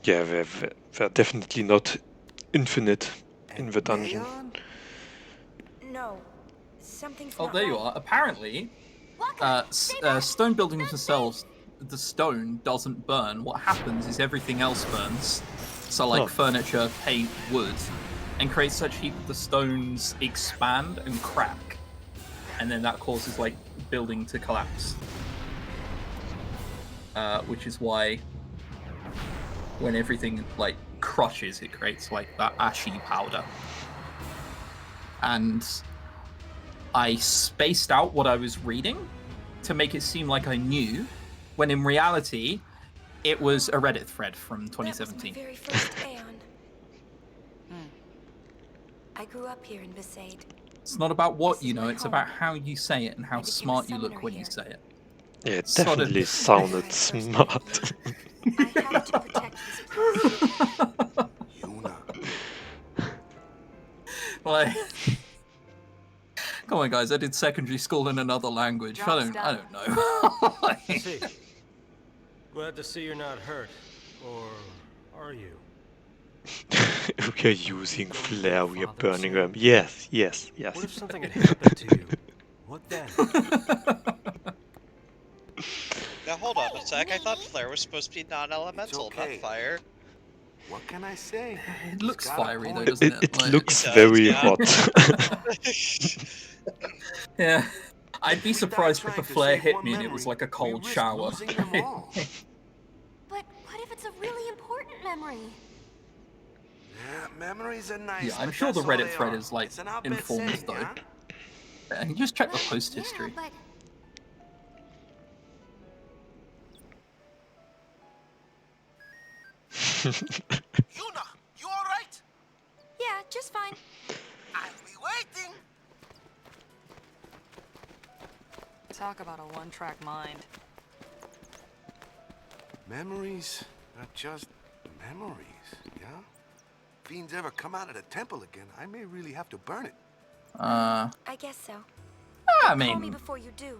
Speaker 1: Yeah, they're definitely not infinite in the dungeon.
Speaker 4: No, something's
Speaker 13: Oh,
Speaker 4: not
Speaker 13: there you
Speaker 4: right.
Speaker 13: are. Apparently, stone buildings themselves, the stone doesn't burn. What happens is everything else burns. So, like furniture, paint, wood, and creates such heat that the stones expand and crack, and then that causes like building to collapse. Which is why when everything like crushes, it creates like that ashy powder. And I spaced out what I was reading to make it seem like I knew, when in reality, it was a Reddit thread from 2017.
Speaker 4: That was my very first Aeon. I grew up here in Besaid.
Speaker 13: It's not about what you know, it's about how you say it and how smart you look when you say it.
Speaker 1: Yeah, it definitely sounded smart.
Speaker 4: I have to protect this place.
Speaker 13: Like, come on, guys! I did secondary school in another language. I don't know.
Speaker 22: See, glad to see you're not hurt, or are you?
Speaker 1: We are using flare. We are burning them. Yes, yes, yes.
Speaker 22: What if something had happened to you? What then?
Speaker 2: Now hold on a sec. I thought flare was supposed to be non-elemental, not fire.
Speaker 17: What can I say?
Speaker 13: It looks fiery though, doesn't it?
Speaker 1: It looks very hot.
Speaker 13: Yeah. I'd be surprised if a flare hit me and it was like a cold shower.
Speaker 20: But what if it's a really important memory?
Speaker 17: Yeah, memories are nice.
Speaker 13: Yeah, I'm sure the Reddit thread is like informed though. Yeah, you just check the post history.
Speaker 20: But
Speaker 17: Yuna, you all right?
Speaker 4: Yeah, just fine.
Speaker 17: I'll be waiting.
Speaker 15: Talk about a one-track mind.
Speaker 17: Memories are just memories, yeah? Fiends ever come out of the temple again, I may really have to burn it.
Speaker 4: I guess so.
Speaker 13: I
Speaker 4: Call me
Speaker 13: mean,
Speaker 4: before you do.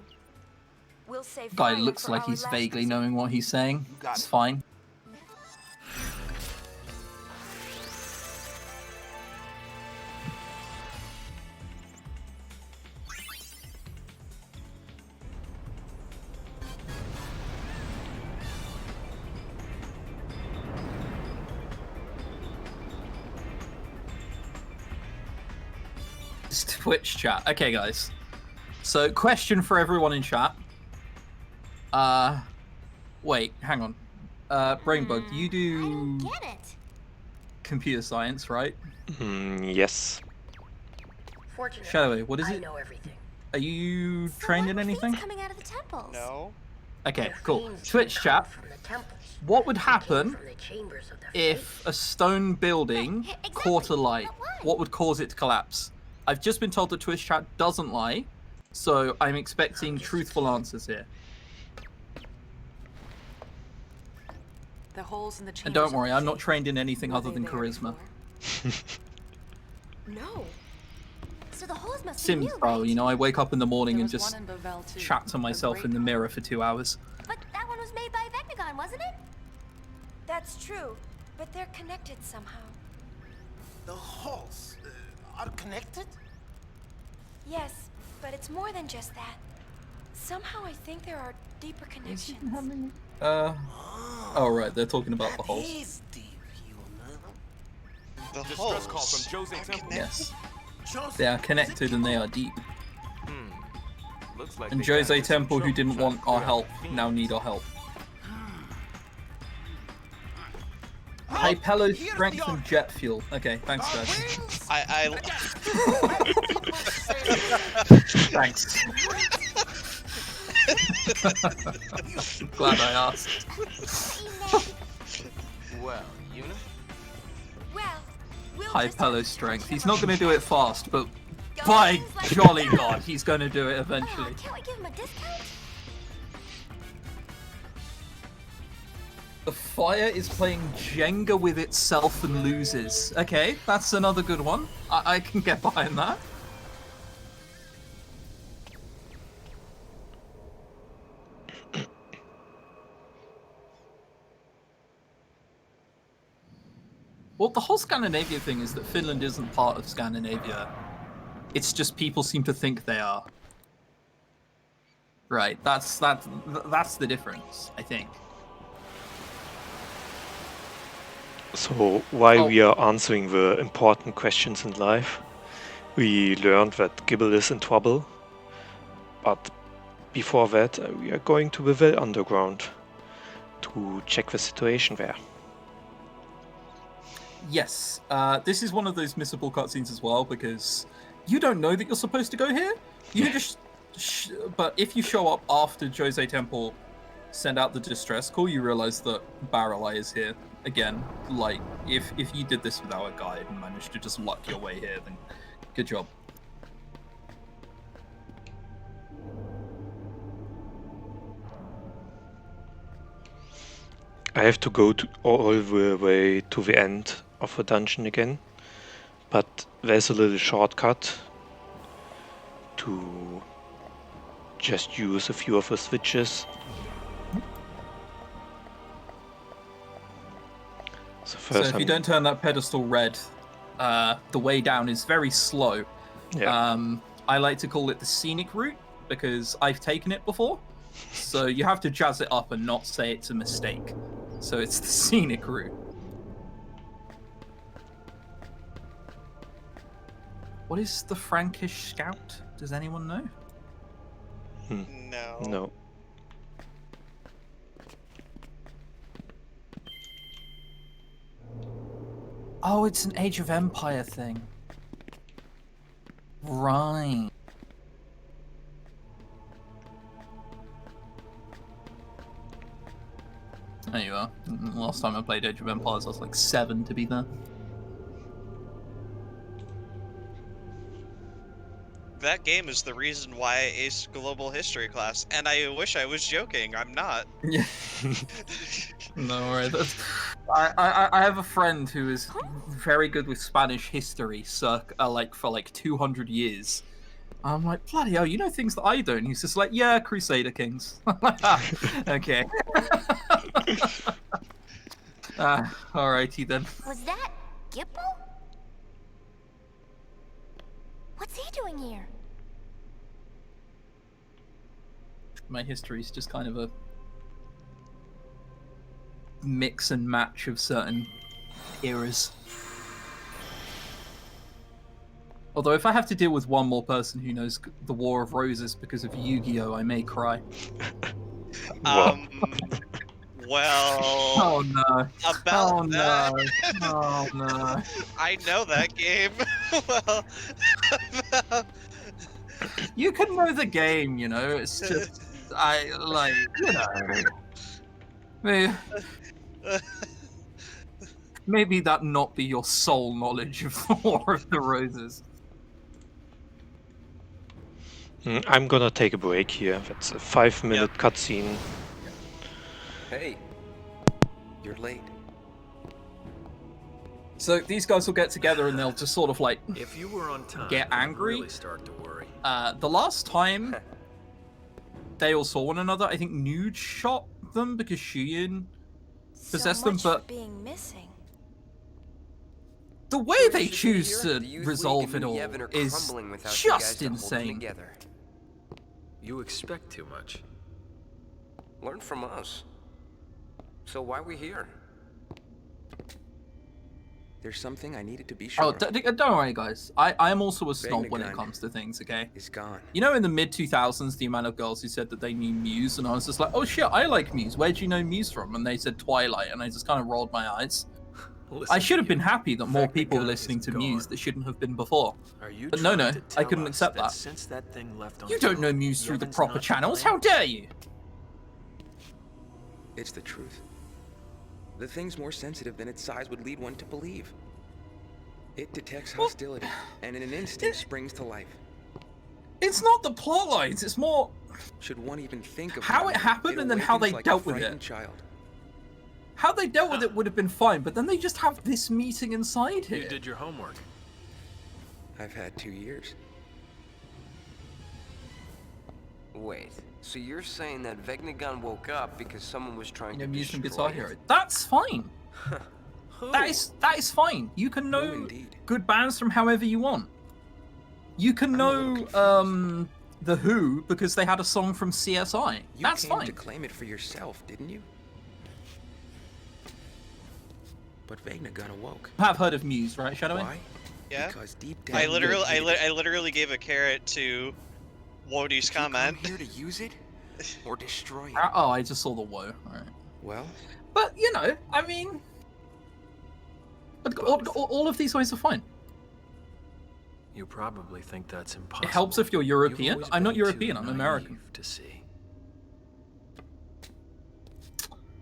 Speaker 4: We'll save
Speaker 13: guy
Speaker 4: fire
Speaker 13: looks
Speaker 4: for
Speaker 13: like
Speaker 4: our
Speaker 13: he's
Speaker 4: last
Speaker 13: vaguely
Speaker 4: resort.
Speaker 13: knowing what he's saying. It's fine. It's Twitch chat. Okay, guys. So, question for everyone in chat. Wait, hang on. Brainbugged, you do
Speaker 20: get it.
Speaker 13: computer science, right?
Speaker 1: Yes.
Speaker 8: Fortunately,
Speaker 13: Shadowy, what is
Speaker 8: I
Speaker 13: it?
Speaker 8: know everything.
Speaker 13: Are you trained in anything?
Speaker 20: Coming out of the temples.
Speaker 2: No.
Speaker 13: Okay, cool. Twitch chat. What would happen if a stone building caught a light? What would cause it to collapse? I've just been told that Twitch chat doesn't lie, so I'm expecting truthful answers here.
Speaker 15: The holes in the chambers.
Speaker 13: And don't worry, I'm not trained in anything other than charisma.
Speaker 20: No. So the holes must be
Speaker 13: Sims
Speaker 20: new,
Speaker 13: style,
Speaker 20: right?
Speaker 13: you know, I wake up in the morning and
Speaker 15: was
Speaker 13: just
Speaker 15: one in Bevelle too.
Speaker 13: chat to myself in the mirror for 2 hours.
Speaker 20: But that one was made by Vecnagon, wasn't it?
Speaker 4: That's true, but they're connected somehow.
Speaker 17: The halls are connected?
Speaker 4: Yes, but it's more than just that. Somehow I think there are deeper connections.
Speaker 13: Oh right, they're talking about the holes.
Speaker 17: Is deep, Yuna.
Speaker 2: The
Speaker 17: Distress call
Speaker 2: holes.
Speaker 17: from Jose Temple.
Speaker 13: Yes.
Speaker 17: Jose,
Speaker 13: They are connected and they are deep.
Speaker 17: Looks like
Speaker 13: And
Speaker 17: they got
Speaker 13: Jose
Speaker 17: into some
Speaker 13: Temple, who
Speaker 17: trouble
Speaker 13: didn't
Speaker 17: trying
Speaker 13: want
Speaker 17: to
Speaker 13: our
Speaker 17: clear out
Speaker 13: help,
Speaker 17: the
Speaker 13: now
Speaker 17: fiends.
Speaker 13: need our help. Hypello, strength, and jet fuel. Okay, thanks guys. Thanks. Glad I asked.
Speaker 17: Well, Yuna?
Speaker 4: Well,
Speaker 13: Hypello strength. He's not going to do it fast, but by jolly god, he's going to do it eventually.
Speaker 20: Can't we give him a discount?
Speaker 13: The fire is playing Jenga with itself and loses. Okay, that's another good one. I can get behind that. Well, the whole Scandinavia thing is that Finland isn't part of Scandinavia. It's just people seem to think they are. Right, that's the difference, I think.
Speaker 1: So while we are answering the important questions in life, we learned that Gibble is in trouble. But before that, we are going to the Well Underground to check the situation there.
Speaker 13: Yes, this is one of those missable cutscenes as well, because you don't know that you're supposed to go here. You just... but if you show up after Jose Temple send out the distress call, you realize that RRLAT is here. Again, like, if you did this without a guide and managed to just luck your way here, then good job.
Speaker 1: I have to go all the way to the end of the dungeon again, but there's a little shortcut to just use a few of the switches.
Speaker 13: So if you don't turn that pedestal red, the way down is very slow.
Speaker 1: Yeah.
Speaker 13: I like to call it the scenic route because I've taken it before. So you have to jazz it up and not say it's a mistake. So it's the scenic route. What is the Frankish Scout? Does anyone know?
Speaker 2: No.
Speaker 1: No.
Speaker 13: Oh, it's an Age of Empire thing. Right. There you are. Last time I played Age of Empires, I was like 7 to be there.
Speaker 2: That game is the reason why I aced global history class, and I wish I was joking. I'm not.
Speaker 13: Yeah. No worries. I have a friend who is very good with Spanish history, for 200 years. I'm like, bloody hell, you know things that I don't. He's just like, yeah, Crusader Kings. Okay. Alrighty then.
Speaker 20: Was that Gippo? What's he doing here?
Speaker 13: My history is just kind of a mix and match of certain eras. Although if I have to deal with one more person who knows the War of Roses because of Yu-Gi-Oh, I may cry.
Speaker 2: Well...
Speaker 13: Oh no.
Speaker 2: About that...
Speaker 13: Oh no.
Speaker 2: I know that game. Well...
Speaker 13: You can know the game, you know, it's just... Maybe that not be your sole knowledge of the War of the Roses.
Speaker 1: I'm gonna take a break here. That's a 5-minute cutscene.
Speaker 6: Hey, you're late.
Speaker 13: So these guys will get together and they'll just sort of like
Speaker 14: if you were on time,
Speaker 13: get angry.
Speaker 14: Really start to worry.
Speaker 13: The last time they all saw one another, I think Nude shot them because Shiyin possessed them, but
Speaker 4: being missing.
Speaker 13: The way they choose to resolve it all is just insane.
Speaker 14: You expect too much.
Speaker 6: Learn from us. So why are we here? There's something I needed to be sure.
Speaker 13: Oh, don't worry, guys. I am also a snob when it comes to things, okay?
Speaker 6: It's gone.
Speaker 13: You know, in the mid-2000s, the amount of girls who said that they knew Muse, and I was just like, oh shit, I like Muse. Where'd you know Muse from? And they said Twilight, and I just kind of rolled my eyes. I should have been happy that more people were listening to Muse that shouldn't have been before. But no, I couldn't accept that.
Speaker 14: Since that thing left on
Speaker 13: You don't know Muse through the proper channels, how dare you?
Speaker 6: It's the truth. The thing's more sensitive than its size would lead one to believe. It detects hostility, and in an instant springs to life.
Speaker 13: It's not the plot lines, it's more...
Speaker 6: Should one even think of
Speaker 13: how it happened and then how they dealt with it.
Speaker 6: Child.
Speaker 13: How they dealt with it would have been fine, but then they just have this meeting inside here.
Speaker 14: You did your homework.
Speaker 6: I've had 2 years. Wait, so you're saying that Vegnagun woke up because someone was trying to
Speaker 13: Muse and
Speaker 6: destroy
Speaker 13: Guitar
Speaker 6: it?
Speaker 13: Hero. That's fine. That is fine. You can know good bands from however you want. You can know The Who because they had a song from CSI. That's fine.
Speaker 6: You came to claim it for yourself, didn't you? But Vegnagun awoke.
Speaker 13: You have heard of Muse, right, Shadowing?
Speaker 6: Why?
Speaker 2: Yeah.
Speaker 6: Because deep down
Speaker 2: I literally gave a carrot to Wodie's comment.
Speaker 6: Here to use it or destroy it.
Speaker 13: Oh, I just saw the woe. Alright.
Speaker 6: Well,
Speaker 13: but you know, I mean, but all of these ways are fine.
Speaker 14: You probably think that's impossible.
Speaker 13: It helps if you're European. I'm not European. I'm American.
Speaker 14: To see.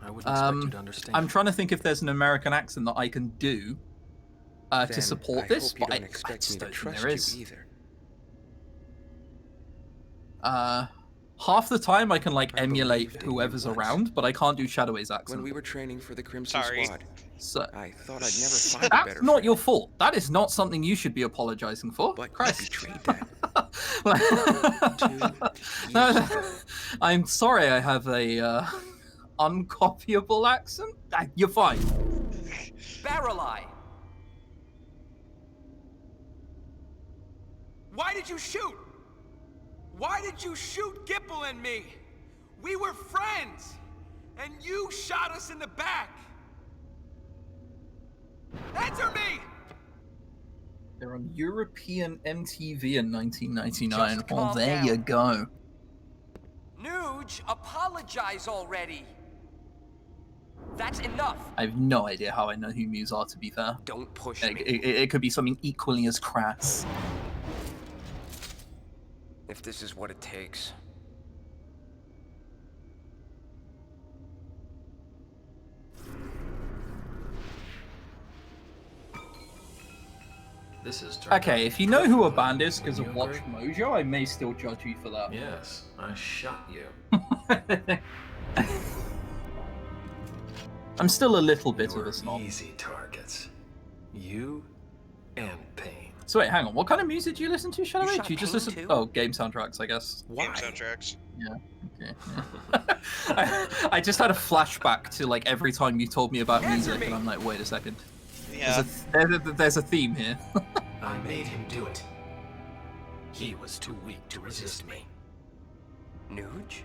Speaker 14: I wouldn't expect you to understand.
Speaker 13: I'm trying to think if there's an American accent that I can do to support this, but I just don't think there is. Half the time I can like emulate whoever's around, but I can't do Shadoway's accent.
Speaker 6: When we were training for the Crimson Squad,
Speaker 13: so,
Speaker 6: I thought I'd never find a better
Speaker 13: that's not your fault. That is not something you should be apologizing for.
Speaker 6: But
Speaker 13: Christ.
Speaker 6: you betrayed that.
Speaker 13: No, I'm sorry I have a uncopyable accent. You're fine.
Speaker 6: Barrel-eye! Why did you shoot? Why did you shoot Gipple and me? We were friends, and you shot us in the back. Answer me!
Speaker 13: They're on European MTV in 1999.
Speaker 6: Just
Speaker 13: Well,
Speaker 6: calm
Speaker 13: there
Speaker 6: down.
Speaker 13: you go.
Speaker 6: Nuge, apologize already. That's enough.
Speaker 13: I have no idea how I know who Muse are, to be fair.
Speaker 6: Don't push
Speaker 13: me.
Speaker 6: me.
Speaker 13: It could be something equally as crass.
Speaker 6: If this is what it takes.
Speaker 14: This is
Speaker 13: Okay, if you know who a band is because of Watch Mojo, I may still judge you for that.
Speaker 14: Yes, I shot you.
Speaker 13: I'm still a little bit of a snob.
Speaker 14: Easy targets. You and Pain.
Speaker 13: So wait, hang on. What kind of music do you listen to, Shadow?
Speaker 6: shot
Speaker 13: Do you just
Speaker 6: Pain
Speaker 13: listen?
Speaker 6: too?
Speaker 13: Oh, game soundtracks, I guess.
Speaker 2: Game soundtracks.
Speaker 13: Yeah. Okay. Yeah. I just had a flashback to like every time you told me about music, and I'm like, wait a second.
Speaker 2: Yeah.
Speaker 13: There's a theme here.
Speaker 3: I made him do it. He was too weak to resist me.
Speaker 6: Nuge?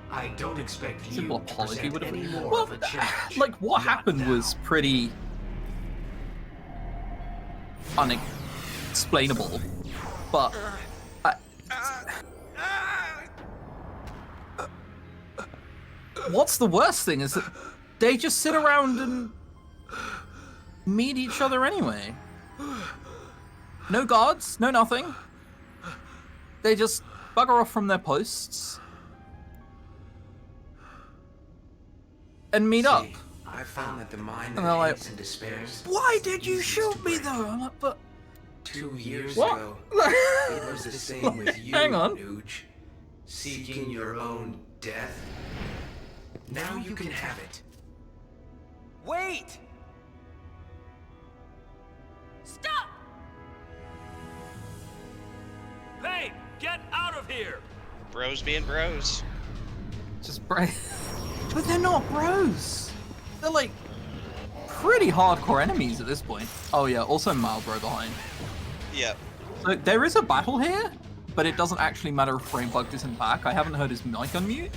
Speaker 3: I don't expect you
Speaker 13: Simple
Speaker 3: to
Speaker 13: apology
Speaker 3: present
Speaker 13: would have
Speaker 3: any
Speaker 13: been.
Speaker 3: more
Speaker 13: Well,
Speaker 3: of a challenge.
Speaker 13: like what
Speaker 3: Not
Speaker 13: happened
Speaker 3: now.
Speaker 13: was pretty unexplainable, but what's the worst thing is that they just sit around and meet each other anyway. No guards, no nothing. They just bugger off from their posts and meet up.
Speaker 6: I found that the mind
Speaker 13: And they're like,
Speaker 6: and despairs.
Speaker 13: why did you shoot me though? I'm like, but
Speaker 6: 2 years
Speaker 13: what?
Speaker 6: ago, it was the same with you,
Speaker 13: Hang on.
Speaker 6: Nuge. Seeking your own death. Now you can have it. Wait!
Speaker 10: Stop!
Speaker 9: Hey, get out of here!
Speaker 2: Bros being bros.
Speaker 13: Just but they're not bros. They're like pretty hardcore enemies at this point. Oh yeah, also Malbro behind.
Speaker 2: Yep.
Speaker 13: So there is a battle here, but it doesn't actually matter if Brainbugged isn't back. I haven't heard his mic unmute.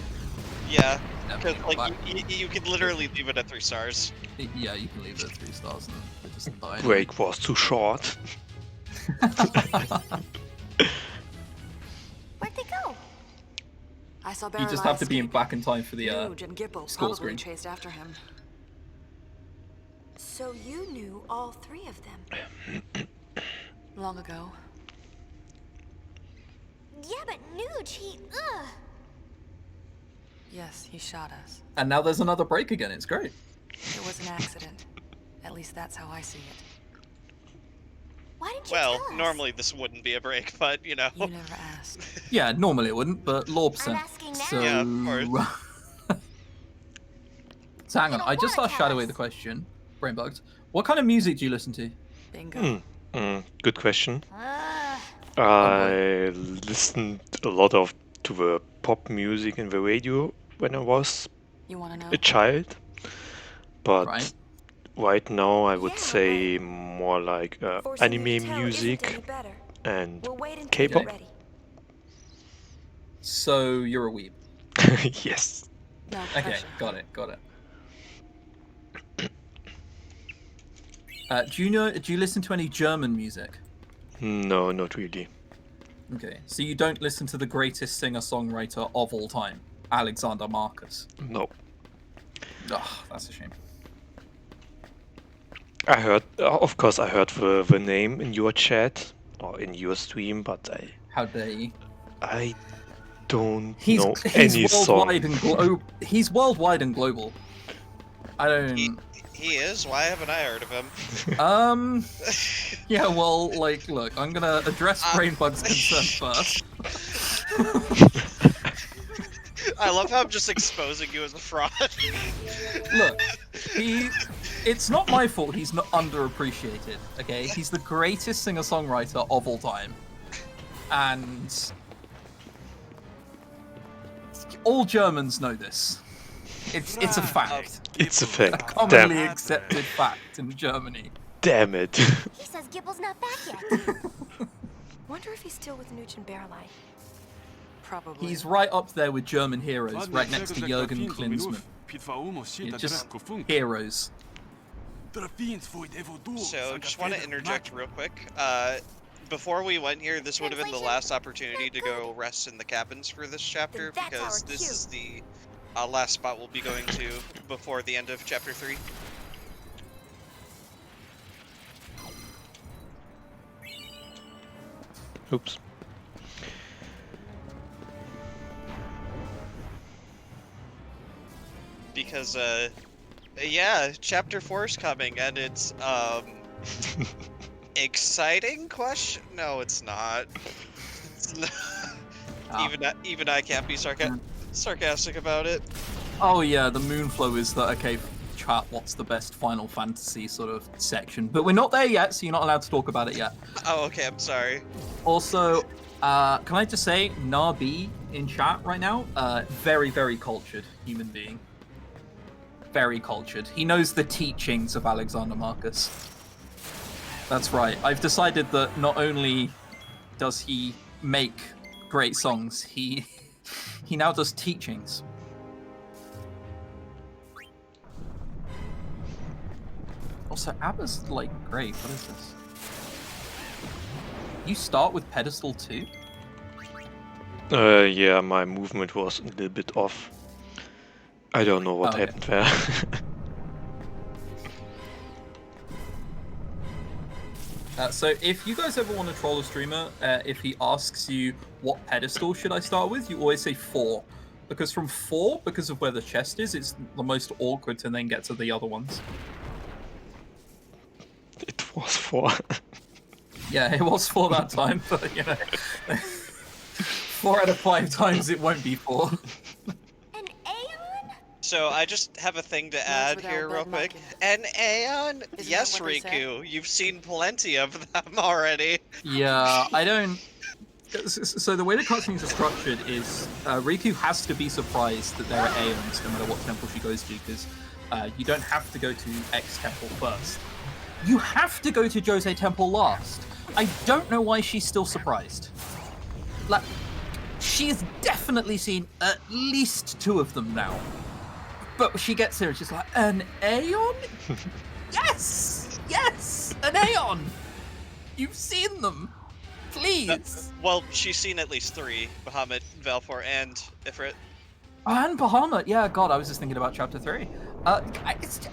Speaker 2: Yeah.
Speaker 13: Never
Speaker 2: Because
Speaker 13: got
Speaker 2: like you could literally leave it at 3 stars.
Speaker 13: Yeah, you can leave it at 3 stars and it doesn't die.
Speaker 1: Break was too short.
Speaker 15: Where'd they go? I saw
Speaker 13: You just have to be back in time for the
Speaker 15: Nuge and Gipple
Speaker 13: score
Speaker 15: probably
Speaker 13: screen.
Speaker 15: chased after him.
Speaker 4: So you knew all 3 of them?
Speaker 15: Long ago.
Speaker 20: Yeah, but Nuge, he, ugh.
Speaker 15: Yes, he shot us.
Speaker 13: And now there's another break again. It's great.
Speaker 15: It was an accident. At least that's how I see it.
Speaker 20: Why didn't you
Speaker 2: Well,
Speaker 20: tell us?
Speaker 2: normally this wouldn't be a break, but you know.
Speaker 15: You never asked.
Speaker 13: Yeah, normally it wouldn't, but Lorb
Speaker 20: I'm asking now.
Speaker 13: So...
Speaker 2: Yeah, of course.
Speaker 13: So hang on,
Speaker 20: You
Speaker 13: I
Speaker 20: don't
Speaker 13: just
Speaker 20: wanna
Speaker 13: asked
Speaker 20: tell
Speaker 13: Shadoway
Speaker 20: us.
Speaker 13: the question. Brainbugged. What kind of music do you listen to?
Speaker 15: Bingo.
Speaker 1: Good question.
Speaker 20: Ugh.
Speaker 1: I listened a lot to the pop music in the radio when I was
Speaker 15: You wanna know?
Speaker 1: a child, but
Speaker 13: Right.
Speaker 1: right now I would say more like anime music and K-pop.
Speaker 13: So you're a weeb.
Speaker 1: Yes.
Speaker 12: No
Speaker 13: Okay,
Speaker 12: pressure.
Speaker 13: got it. Do you listen to any German music?
Speaker 1: No, not really.
Speaker 13: Okay, so you don't listen to the greatest singer-songwriter of all time, Alexander Marcus?
Speaker 1: No.
Speaker 13: Ugh, that's a shame.
Speaker 1: I heard, of course, I heard the name in your chat or in your stream, but
Speaker 13: How dare you?
Speaker 1: I don't
Speaker 13: He's
Speaker 1: know any
Speaker 13: worldwide
Speaker 1: song.
Speaker 13: He's worldwide and global. I don't.
Speaker 2: He is? Why haven't I heard of him?
Speaker 13: Yeah, well, like, look, I'm gonna address Brainbugged's concern first.
Speaker 2: I love how I'm just exposing you as a fraud.
Speaker 13: Look, it's not my fault he's not underappreciated, okay? He's the greatest singer-songwriter of all time. And all Germans know this. It's a fact.
Speaker 1: It's a fact.
Speaker 13: A commonly accepted fact in Germany.
Speaker 1: Damn it.
Speaker 4: He says Gibble's not back yet. Wonder if he's still with Nooch and Bearlight.
Speaker 15: Probably.
Speaker 13: He's right up there with German heroes, right next to Jürgen Klinsmann. Yeah, just heroes.
Speaker 2: So, just want to interject real quick. Before we went here, this would have been the last opportunity to go rest in the cabins for this chapter, because this is the last spot we'll be going to before the end of Chapter 3.
Speaker 1: Oops.
Speaker 2: Because, yeah, Chapter 4 is coming, and it's, exciting question? No, it's not. It's not. Even I can't be sarcastic about it.
Speaker 13: Oh yeah, the Moonflow is that, okay, chat, what's the best Final Fantasy sort of section? But we're not there yet, so you're not allowed to talk about it yet.
Speaker 2: Oh, okay, I'm sorry.
Speaker 13: Also, can I just say, Nabi in chat right now, very, very cultured human being. Very cultured. He knows the teachings of Alexander Marcus. That's right. I've decided that not only does he make great songs, he now does teachings. Also, ABBA's like great. What is this? You start with pedestal 2?
Speaker 1: Yeah, my movement was a little bit off. I don't know what happened there.
Speaker 13: So if you guys ever want to troll a streamer, if he asks you what pedestal should I start with, you always say 4. Because from 4, because of where the chest is, it's the most awkward to then get to the other ones.
Speaker 1: It was 4.
Speaker 13: Yeah, it was 4 that time, but you know, 4 out of 5 times it won't be 4.
Speaker 2: So I just have a thing to add here real quick. An Aeon? Yes, Riku, you've seen plenty of them already.
Speaker 13: Yeah, I don't... So the way the cutscenes are structured is Riku has to be surprised that there are Aeons no matter what temple she goes to, because you don't have to go to X temple first. You have to go to Jose temple last. I don't know why she's still surprised. Like, she's definitely seen at least 2 of them now. But she gets there and she's like, an Aeon? Yes! Yes! An Aeon! You've seen them! Please!
Speaker 2: Well, she's seen at least 3. Bahamut, Valfor, and Ifrit.
Speaker 13: And Bahamut, yeah, God, I was just thinking about Chapter 3. It's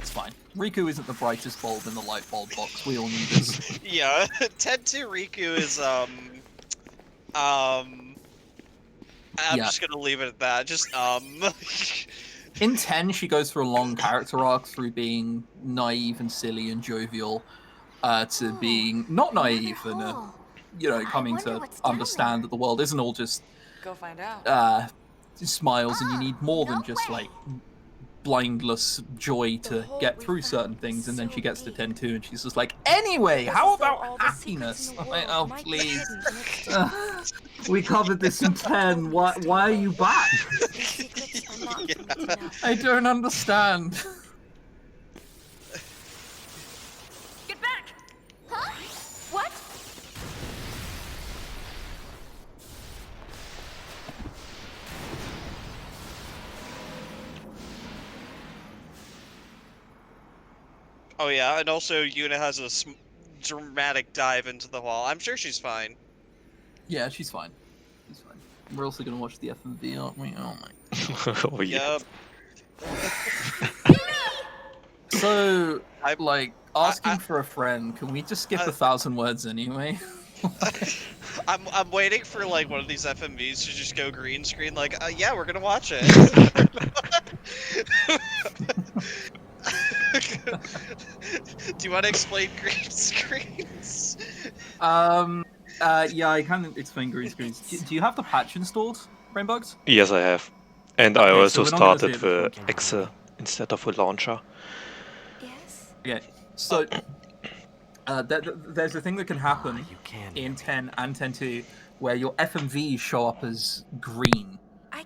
Speaker 13: fine. Riku isn't the brightest bulb in the light bulb box, we all knew this.
Speaker 2: Yeah, 10-2 Riku is, I'm just gonna leave it at that. Just
Speaker 13: In 10, she goes through a long character arc through being naive and silly and jovial, to being not naive and coming to understand that the world isn't all just
Speaker 15: go find out.
Speaker 13: Smiles, and you need more than just like blindless joy to get through certain things. And then she gets to 10-2 and she's just like, anyway, how about happiness? I'm like, oh please. We covered this in 10. Why are you back? I don't understand.
Speaker 2: Oh yeah, and also Yuna has a dramatic dive into the wall. I'm sure she's fine.
Speaker 13: Yeah, she's fine. She's fine. We're also gonna watch the FMV, aren't we? Oh my.
Speaker 1: Oh yeah.
Speaker 13: So, like, asking for a friend, can we just skip 1,000 words anyway?
Speaker 2: I'm waiting for like one of these FMVs to just go green screen. Like, yeah, we're gonna watch it. Do you want to explain green screens?
Speaker 13: Yeah, I can explain green screens. Do you have the patch installed, Brainbugged?
Speaker 1: Yes, I have. And I
Speaker 13: Okay,
Speaker 1: also
Speaker 13: so we're not gonna
Speaker 1: started
Speaker 13: see it
Speaker 1: the Exe instead of a launcher.
Speaker 13: Okay, so there's a thing that can happen in 10 and 10.2 where your FMVs show up as green,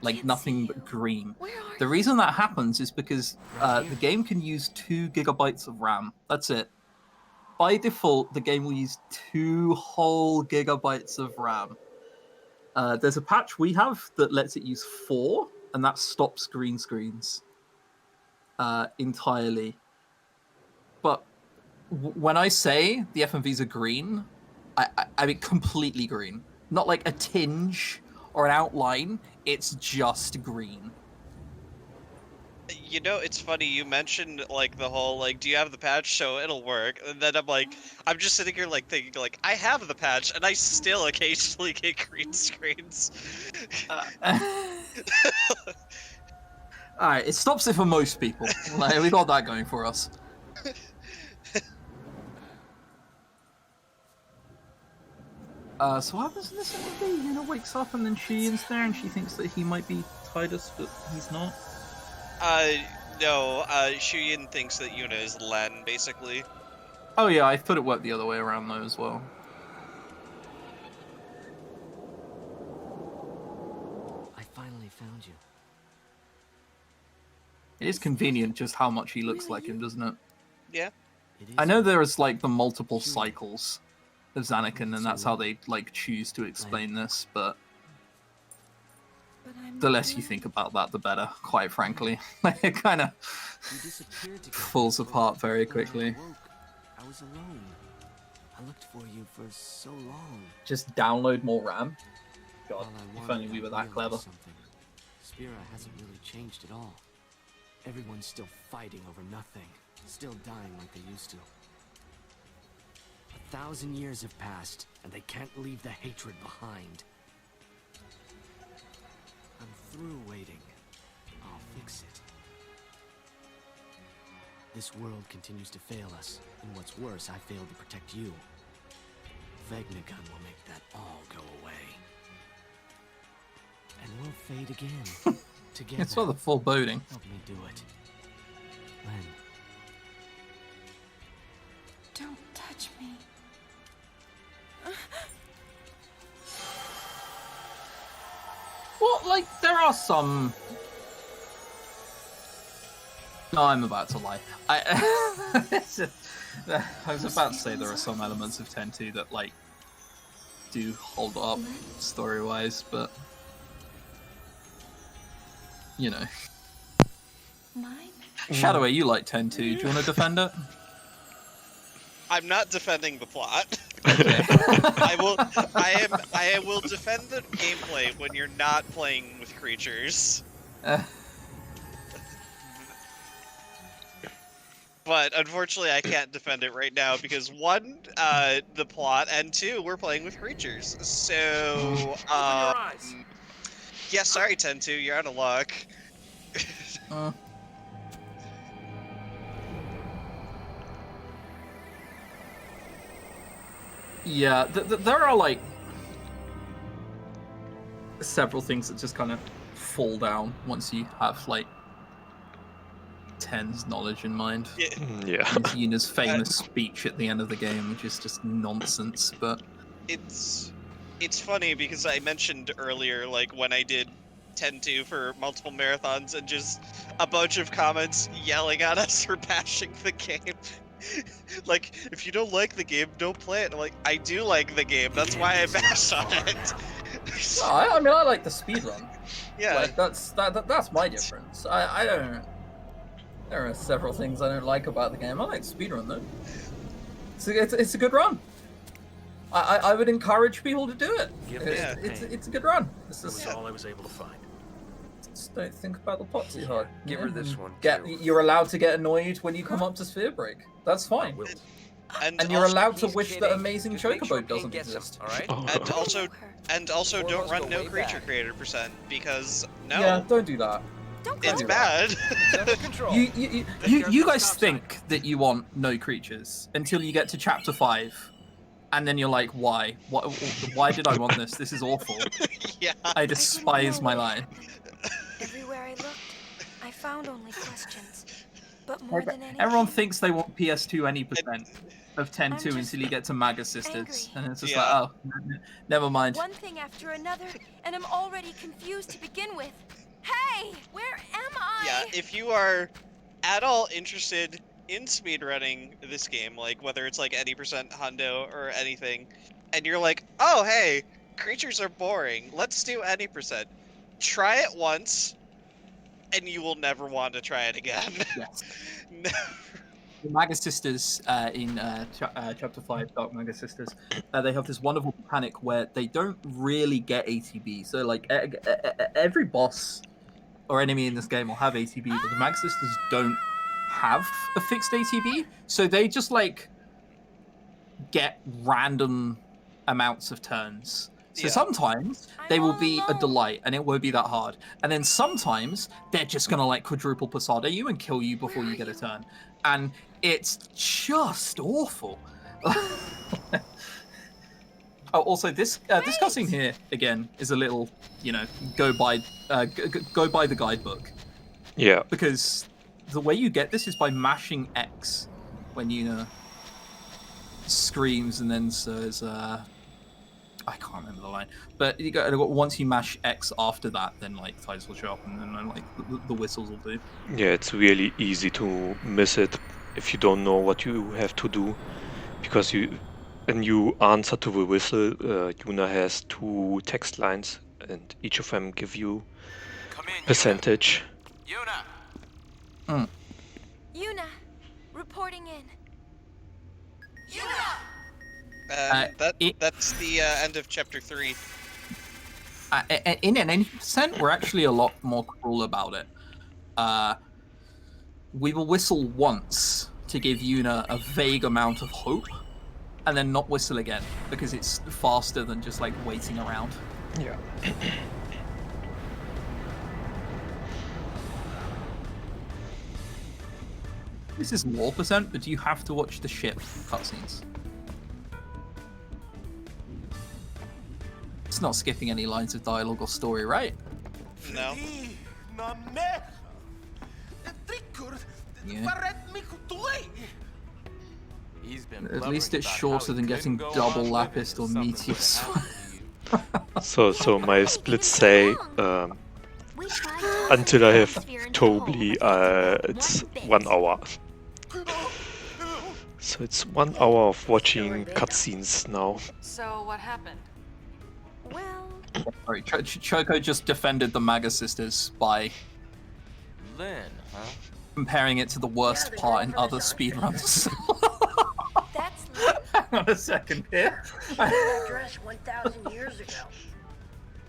Speaker 13: like nothing but green. The reason that happens is because the game can use 2 gigabytes of RAM. That's it. By default, the game will use 2 whole gigabytes of RAM. There's a patch we have that lets it use 4, and that stops green screens entirely. But when I say the FMVs are green, I mean completely green. Not like a tinge or an outline, it's just green.
Speaker 2: You know, it's funny, you mentioned, like, the whole, like, do you have the patch so it'll work? And then I'm like, I'm just sitting here, like, thinking, like, I have the patch, and I still occasionally get green screens.
Speaker 13: Alright, it stops it for most people. Like, we got that going for us. So what happens in this movie? Yuna wakes up and then Shuyen's there and she thinks that he might be Titus, but he's not.
Speaker 2: No, Shuyin thinks that Yuna is Len, basically.
Speaker 13: Oh yeah, I thought it worked the other way around though as well.
Speaker 14: I finally found you.
Speaker 13: It is convenient just how much he looks like him, doesn't it?
Speaker 2: Yeah.
Speaker 13: I know there is like the multiple cycles of Xanakin, and that's how they like choose to explain this, but the less you think about that, the better, quite frankly. It kind of falls apart very quickly.
Speaker 14: I was alone. I looked for you for so long.
Speaker 13: Just download more RAM. God, if only we were that clever.
Speaker 14: Spira hasn't really changed at all. Everyone's still fighting over nothing, still dying like they used to. 1,000 years have passed, and they can't leave the hatred behind. I'm through waiting. I'll fix it. This world continues to fail us, and what's worse, I failed to protect you. Vegnagun will make that all go away. And we'll fade again. Together.
Speaker 13: It's not the full boating.
Speaker 14: Help me do it. Len.
Speaker 4: Don't touch me.
Speaker 13: Well, like, there are some... No, I'm about to lie. I was about to say there are some elements of 10.2 that, like, do hold up story-wise, but... You know. Shadowway, you like 10.2. Do you want to defend it?
Speaker 2: I'm not defending the plot.
Speaker 13: Okay.
Speaker 2: I will defend the gameplay when you're not playing with creatures. But unfortunately, I can't defend it right now because 1, the plot, and 2, we're playing with creatures. So, yeah, sorry, 10.2, you're out of luck.
Speaker 13: Yeah, there are, like, several things that just kind of fall down once you have, like, 10's knowledge in mind.
Speaker 1: Yeah.
Speaker 13: Yuna's famous speech at the end of the game, which is just nonsense, but...
Speaker 2: It's funny because I mentioned earlier, like, when I did 10.2 for multiple marathons and just a bunch of comments yelling at us for bashing the game. Like, if you don't like the game, don't play it. I'm like, I do like the game. That's why I bash on it.
Speaker 13: No, I mean, I like the speedrun.
Speaker 2: Yeah.
Speaker 13: Like, that's my difference. I don't... There are several things I don't like about the game. I like speedrun though. It's a good run. I would encourage people to do it. It's a good run.
Speaker 22: This is all I was able to find.
Speaker 13: Just don't think about the plot too hard.
Speaker 6: Give her this one.
Speaker 13: You're allowed to get annoyed when you come up to Sphere Break. That's fine. And you're
Speaker 2: also,
Speaker 13: allowed to wish that Amazing Chocobo doesn't exist.
Speaker 6: Alright?
Speaker 2: And also don't run no creature creator % because no.
Speaker 13: Yeah, don't do that.
Speaker 2: It's bad.
Speaker 13: You guys think that you want no creatures until you get to chapter 5. And then you're like, why? Why did I want this? This is awful.
Speaker 2: Yeah.
Speaker 13: I despise my life.
Speaker 4: Everywhere I looked, I found only questions. But more than anything,
Speaker 13: Everyone thinks they want PS2 any percent of 10-2 until you get to Maga Sisters. And it's just like, oh, never mind.
Speaker 4: One thing after another, and I'm already confused to begin with. Hey, where am I?
Speaker 2: Yeah, if you are at all interested in speedrunning this game, like whether it's like any percent hundo or anything, and you're like, oh hey, creatures are boring, let's do any percent. Try it once, and you will never want to try it again.
Speaker 13: Yes. The Maga Sisters in Chapter 5, Dark Maga Sisters, they have this wonderful mechanic where they don't really get ATB. So like every boss or enemy in this game will have ATB, but the Maga Sisters don't have a fixed ATB, so they just like get random amounts of turns. So sometimes they will be a delight and it won't be that hard, and then sometimes they're just gonna like quadruple Posada you and kill you before you get a turn, and it's just awful. Oh, also this cutscene here again is a little, you know, go by the guidebook.
Speaker 1: Yeah.
Speaker 13: Because the way you get this is by mashing X when Yuna screams, and then says, I can't remember the line, but you go, once you mash X after that, then like titles will show up, and then like the whistles will do.
Speaker 1: Yeah, it's really easy to miss it if you don't know what you have to do, because when you answer to the whistle, Yuna has 2 text lines, and each of them give you percentage.
Speaker 4: Yuna, reporting in. Yuna!
Speaker 2: That's the end of chapter 3.
Speaker 13: In an 80%, we're actually a lot more cruel about it. We will whistle once to give Yuna a vague amount of hope, and then not whistle again, because it's faster than just like waiting around.
Speaker 1: Yeah.
Speaker 13: This is lore %, but do you have to watch the ship cutscenes? It's not skipping any lines of dialogue or story, right?
Speaker 2: No.
Speaker 13: Yeah.
Speaker 14: He's been
Speaker 13: At least it's shorter than getting double lapis or meteors.
Speaker 1: So my splits say until I have Toby, it's 1 hour. So it's 1 hour of watching cutscenes now.
Speaker 15: So what happened?
Speaker 4: Well...
Speaker 13: Sorry, Choco just defended the Maga Sisters by comparing it to the worst part in other speedruns.
Speaker 4: That's
Speaker 13: Hang on a second here.
Speaker 8: That dress 1,000 years ago.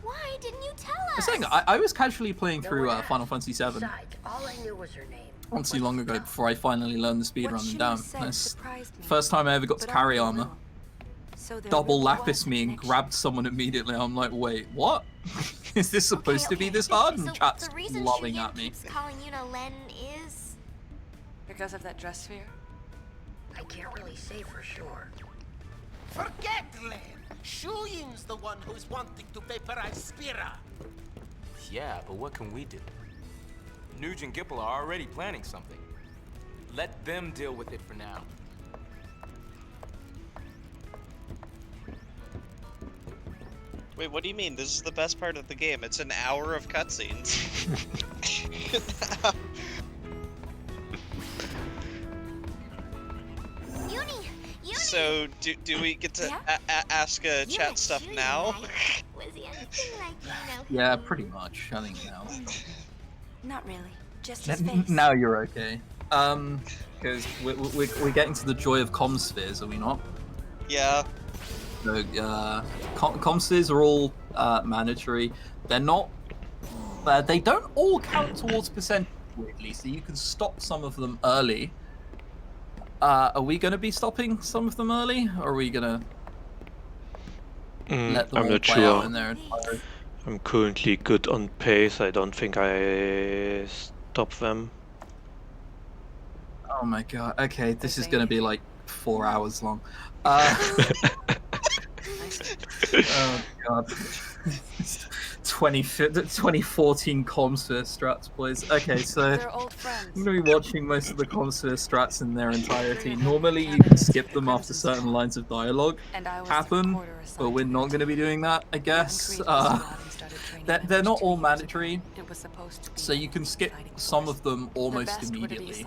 Speaker 20: Why didn't you tell
Speaker 13: I was
Speaker 20: us?
Speaker 13: saying, I was casually playing through Final Fantasy VII
Speaker 8: Besides, all I knew was her name.
Speaker 13: not too long ago before I finally learned the speedrun, and damn, that's first time I ever got to carry armor. Double lapis me and grabbed someone immediately. I'm like, wait, what? Is this supposed to be this hard? And chat's loving at me.
Speaker 20: Calling Yuna Len is
Speaker 15: because of that dress sphere?
Speaker 8: I can't really say for sure.
Speaker 17: Forget Len. Shuyin's the one who's wanting to vaporize Spira.
Speaker 14: Yeah, but what can we do? Nuge and Gipple are already planning something. Let them deal with it for now.
Speaker 2: Wait, what do you mean? This is the best part of the game. It's an hour of cutscenes. So, do we get to ask chat stuff now?
Speaker 13: Yeah, pretty much. I think now.
Speaker 4: Not really. just his face.
Speaker 13: Now you're okay. Because we're getting to the joy of comm spheres, are we not?
Speaker 2: Yeah.
Speaker 13: So, comm spheres are all mandatory. They're not. They don't all count towards percentage, weirdly, so you can stop some of them early. Are we going to be stopping some of them early, or are we going to let them
Speaker 1: I'm
Speaker 13: all
Speaker 1: not
Speaker 13: play
Speaker 1: sure.
Speaker 13: out in their entirety?
Speaker 1: I'm currently good on pace. I don't think I stop them.
Speaker 13: Oh my god. Okay, this is going to be like 4 hours long. Oh god. 2014 Comsphere strats, boys. Okay, so I'm going to be watching most of the Comsphere strats in their entirety. Normally you can skip them after certain lines of dialogue happen, but we're not going to be doing that, I guess. They're not all mandatory, so you can skip some of them almost immediately.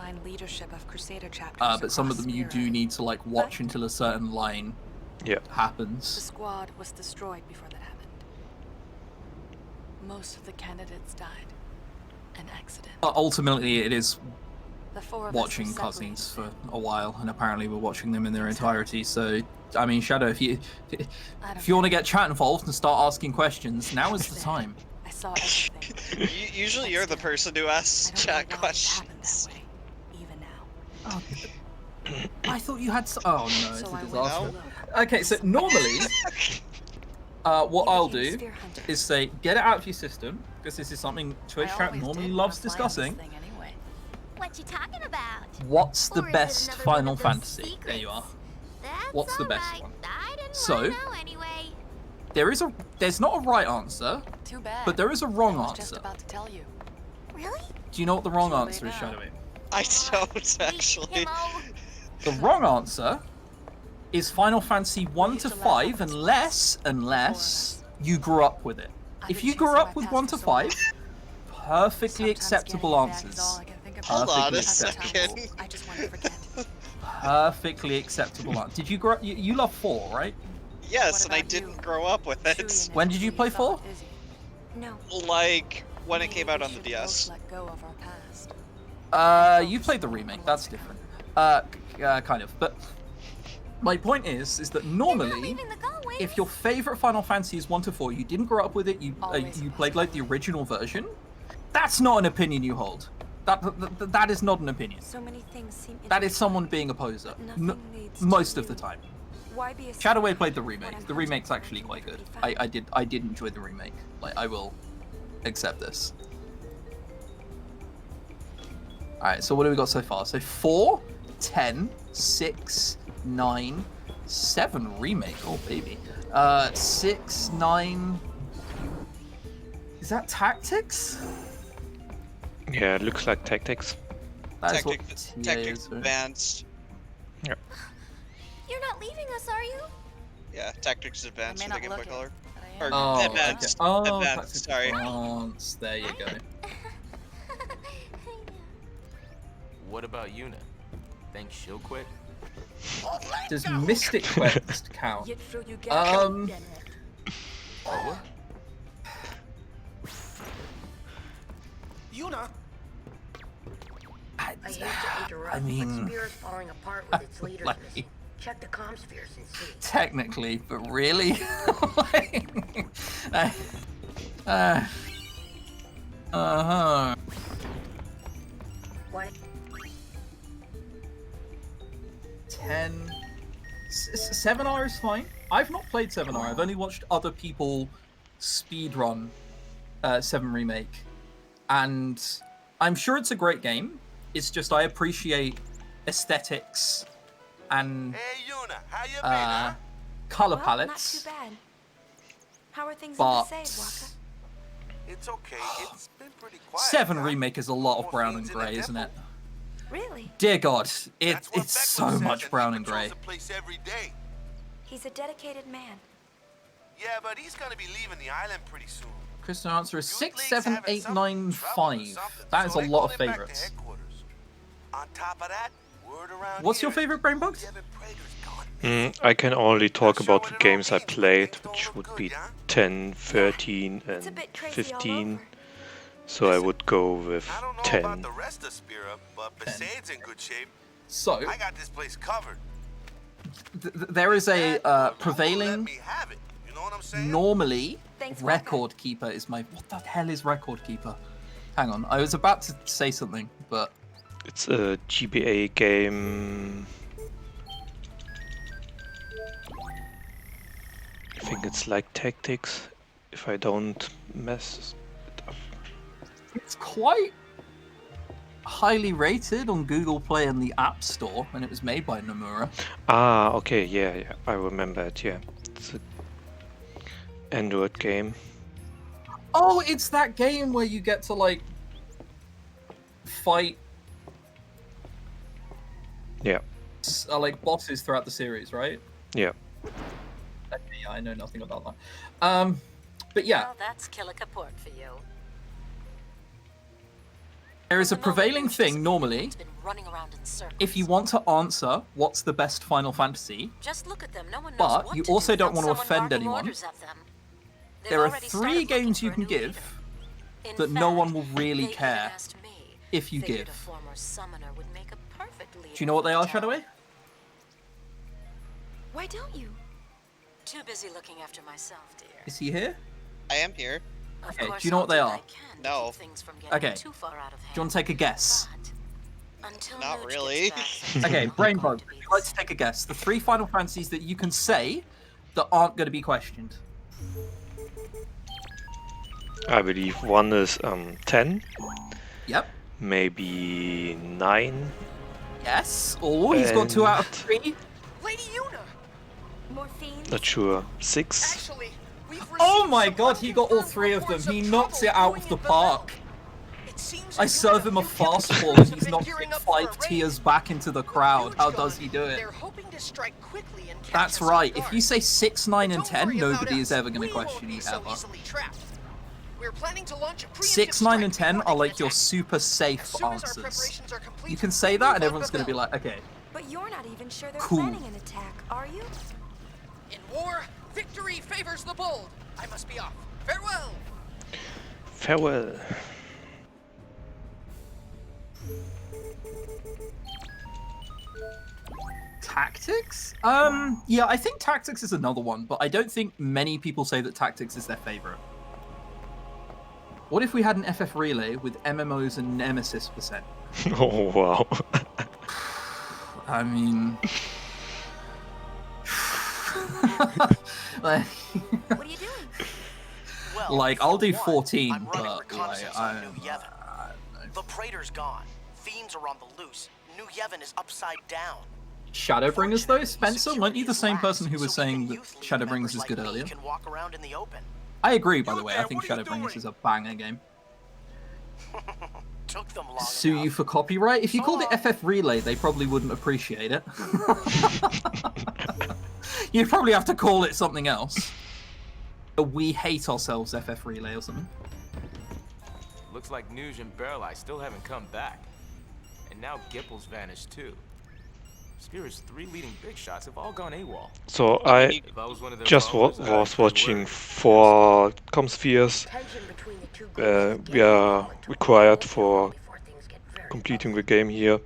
Speaker 13: But some of them you do need to like watch until a certain line happens.
Speaker 11: The squad was destroyed before that happened. Most of the candidates died. An accident.
Speaker 13: Ultimately, it is
Speaker 11: The four of us
Speaker 13: watching
Speaker 11: were separated.
Speaker 13: cutscenes for a while, and apparently we're watching them in their entirety. So, I mean, Shadow, if you want to get chat involved and start asking questions, now is the time.
Speaker 11: I saw everything.
Speaker 2: Usually you're the person who asks chat questions.
Speaker 13: Oh, I thought you had. Oh no, it's a disaster. Okay, so normally, what I'll do is say, get it out of your system, because this is something Twitch chat normally loves discussing.
Speaker 20: What you talking about?
Speaker 13: What's the best Final Fantasy? There you are. What's the best one? So, there's not a right answer, but there is a wrong answer.
Speaker 20: Really?
Speaker 13: Do you know what the wrong answer is, Shadowy?
Speaker 2: I don't actually.
Speaker 13: The wrong answer is Final Fantasy 1 to 5 unless you grew up with it. If you grew up with 1 to 5, perfectly acceptable answers.
Speaker 2: Hold on a
Speaker 13: Acceptable.
Speaker 2: second.
Speaker 11: I just want to forget.
Speaker 13: Perfectly acceptable answer. Did you grow up? You love 4, right?
Speaker 2: Yes, and I didn't grow up with it.
Speaker 13: When did you play 4?
Speaker 4: No.
Speaker 2: Like when it came out on the DS.
Speaker 11: Let go of our past.
Speaker 13: You played the remake. That's different. Kind of. But my point is that normally, if your favorite Final Fantasy is 1 to 4, you didn't grow up with it. You played like the original version. That's not an opinion you hold. That is not an opinion.
Speaker 4: So many things seem
Speaker 13: That is someone being a poser. Most of the time.
Speaker 4: Why be a
Speaker 13: Shadowway played the remake. The remake's actually quite good. I did enjoy the remake. Like, I will accept this. Alright, so what do we got so far? So 4, 10, 6, 9, 7 remake. Oh baby. 6, 9. Is that Tactics?
Speaker 1: Yeah, it looks like Tactics.
Speaker 13: That is
Speaker 2: Tactics Advanced.
Speaker 1: Yeah.
Speaker 20: You're not leaving us, are you?
Speaker 2: Yeah, Tactics Advanced for the Game Boy Color. Or
Speaker 13: Oh,
Speaker 2: Advanced.
Speaker 13: okay. Oh,
Speaker 2: Advanced, sorry.
Speaker 13: Advanced. There you go.
Speaker 14: What about Yuna? Think she'll quit?
Speaker 13: Does Mystic Quest count?
Speaker 14: What?
Speaker 17: Yuna!
Speaker 8: I hate to interrupt,
Speaker 13: I mean,
Speaker 8: but Spear is falling apart with its leaders. Check the comm spheres and see.
Speaker 13: Technically, but really? Uh-huh.
Speaker 8: What?
Speaker 13: 10... 7R is fine. I've not played 7R. I've only watched other people speedrun 7 Remake. And I'm sure it's a great game. It's just I appreciate aesthetics and color palettes.
Speaker 4: Not too bad. How are things
Speaker 13: But
Speaker 4: in the Save, Waka?
Speaker 17: It's okay. It's been pretty quiet.
Speaker 13: 7 Remake is a lot of brown and grey, isn't it?
Speaker 4: Really?
Speaker 13: Dear God, it's so much brown and grey.
Speaker 4: He's a dedicated man.
Speaker 17: Yeah, but he's gonna be leaving the island pretty soon.
Speaker 13: Christian answer is 6, 7, 8, 9, 5. That is a lot of favorites.
Speaker 17: On top of that, word around
Speaker 13: What's your favorite Brainbugged?
Speaker 1: I can only talk about the games I played, which would be 10, 13, and 15. So I would go with 10.
Speaker 17: About the rest of Spira, but Besaid's in good shape.
Speaker 13: So
Speaker 17: I got this place covered.
Speaker 13: There is a prevailing.
Speaker 17: You know what I'm saying?
Speaker 13: Normally, Record Keeper is my. What the hell is Record Keeper? Hang on, I was about to say something, but
Speaker 1: it's a GBA game. I think it's like Tactics, if I don't mess it up.
Speaker 13: It's quite highly rated on Google Play and the App Store, and it was made by Nomura.
Speaker 1: Ah, okay, yeah, I remember it, yeah. It's an Android game.
Speaker 13: Oh, it's that game where you get to, like, fight...
Speaker 1: Yeah.
Speaker 13: Like, bosses throughout the series, right?
Speaker 1: Yeah.
Speaker 13: Okay, yeah, I know nothing about that. But yeah.
Speaker 7: Well, that's Killer Kaport for you.
Speaker 13: There is a prevailing thing, normally, if you want to answer what's the best Final Fantasy,
Speaker 7: just look at them. No one knows
Speaker 13: but
Speaker 7: what
Speaker 13: you
Speaker 7: to
Speaker 13: also
Speaker 7: do
Speaker 13: don't want to
Speaker 7: without
Speaker 13: offend
Speaker 7: someone
Speaker 13: anyone,
Speaker 7: marking orders at them.
Speaker 13: there are
Speaker 7: already
Speaker 13: 3
Speaker 7: started
Speaker 13: games you
Speaker 7: looking
Speaker 13: can
Speaker 7: for a new
Speaker 13: give
Speaker 7: In
Speaker 13: that no one
Speaker 7: fact,
Speaker 13: will really
Speaker 7: they
Speaker 13: care
Speaker 7: even asked me.
Speaker 13: if you
Speaker 7: Figured
Speaker 13: give.
Speaker 7: a former summoner would make a perfect leader
Speaker 13: Do you know what they
Speaker 7: of
Speaker 13: are,
Speaker 7: the town.
Speaker 13: Shadowway?
Speaker 4: Why don't you?
Speaker 7: Too busy looking after myself, dear.
Speaker 13: Is he here?
Speaker 2: I am here.
Speaker 13: Okay, do you know what they are?
Speaker 2: No.
Speaker 13: Okay. Do you want to take a guess?
Speaker 2: Not really.
Speaker 13: Okay, Brainbugged, would you like to take a guess? The 3 Final Fantasies that you can say that aren't going to be questioned.
Speaker 1: I believe one is 10.
Speaker 13: Yep.
Speaker 1: Maybe 9.
Speaker 13: Yes. Oh, he's got 2 out of 3.
Speaker 10: Lady Yuna!
Speaker 4: Morphine?
Speaker 1: Not sure. 6.
Speaker 10: Actually,
Speaker 13: oh my god, he got all 3 of them. He knocks it out of the park. I serve him a fastball and he's knocked 5 tiers back into the crowd. How does he do it? That's right. If you say 6, 9, and 10, nobody is ever going to question you ever. 6, 9, and 10 are like your super safe answers. You can say that and everyone's going to be like, okay.
Speaker 4: But you're not even sure they're
Speaker 13: Cool.
Speaker 4: planning an attack, are you?
Speaker 10: In war, victory favors the bold. I must be off. Farewell.
Speaker 1: Farewell.
Speaker 13: Tactics? Yeah, I think Tactics is another one, but I don't think many people say that Tactics is their favorite. What if we had an FF Relay with MMOs and Nemesis %?
Speaker 1: Oh, wow.
Speaker 13: I mean... like,
Speaker 4: what are you doing?
Speaker 13: like, I'll do 14, but like,
Speaker 5: The Praetor's gone. Fiends are on the loose. New Yevon is upside down.
Speaker 13: Shadowbringers, though? Spencer, weren't you the same person who was saying that Shadowbringers is good earlier?
Speaker 5: Can walk around in the open.
Speaker 13: I agree, by the way. I think Shadowbringers is a banger game.
Speaker 5: Took them long
Speaker 13: Sue you for copyright? If you called it FF Relay, they probably wouldn't appreciate it. You'd probably have to call it something else. We hate ourselves FF Relay or something.
Speaker 18: Looks like Nuge and Barreleye still haven't come back. And now Gipple's vanished too. Spear's 3 leading big shots have all gone AWOL.
Speaker 1: So I just was watching 4 Comspheres. We are required for completing the game here,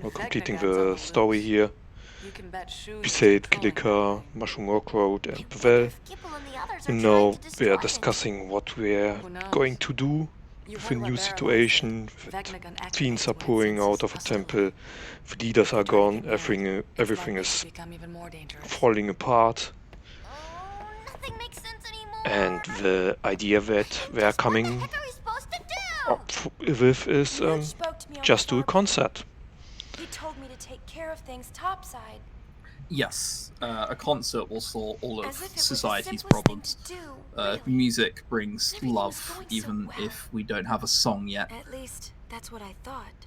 Speaker 1: or completing the story here. Besaid, Kilika, Mushroom Walk Road, and Pavel. And now we are discussing what we are going to do with a new situation. Fiends are pouring out of a temple, the leaders are gone, everything is falling apart. And the idea that we are coming up with is just do a concert.
Speaker 4: You told me to take care of things topside.
Speaker 13: Yes, a concert will solve all of society's problems. Music brings love, even if we don't have a song yet.
Speaker 4: At least, that's what I thought.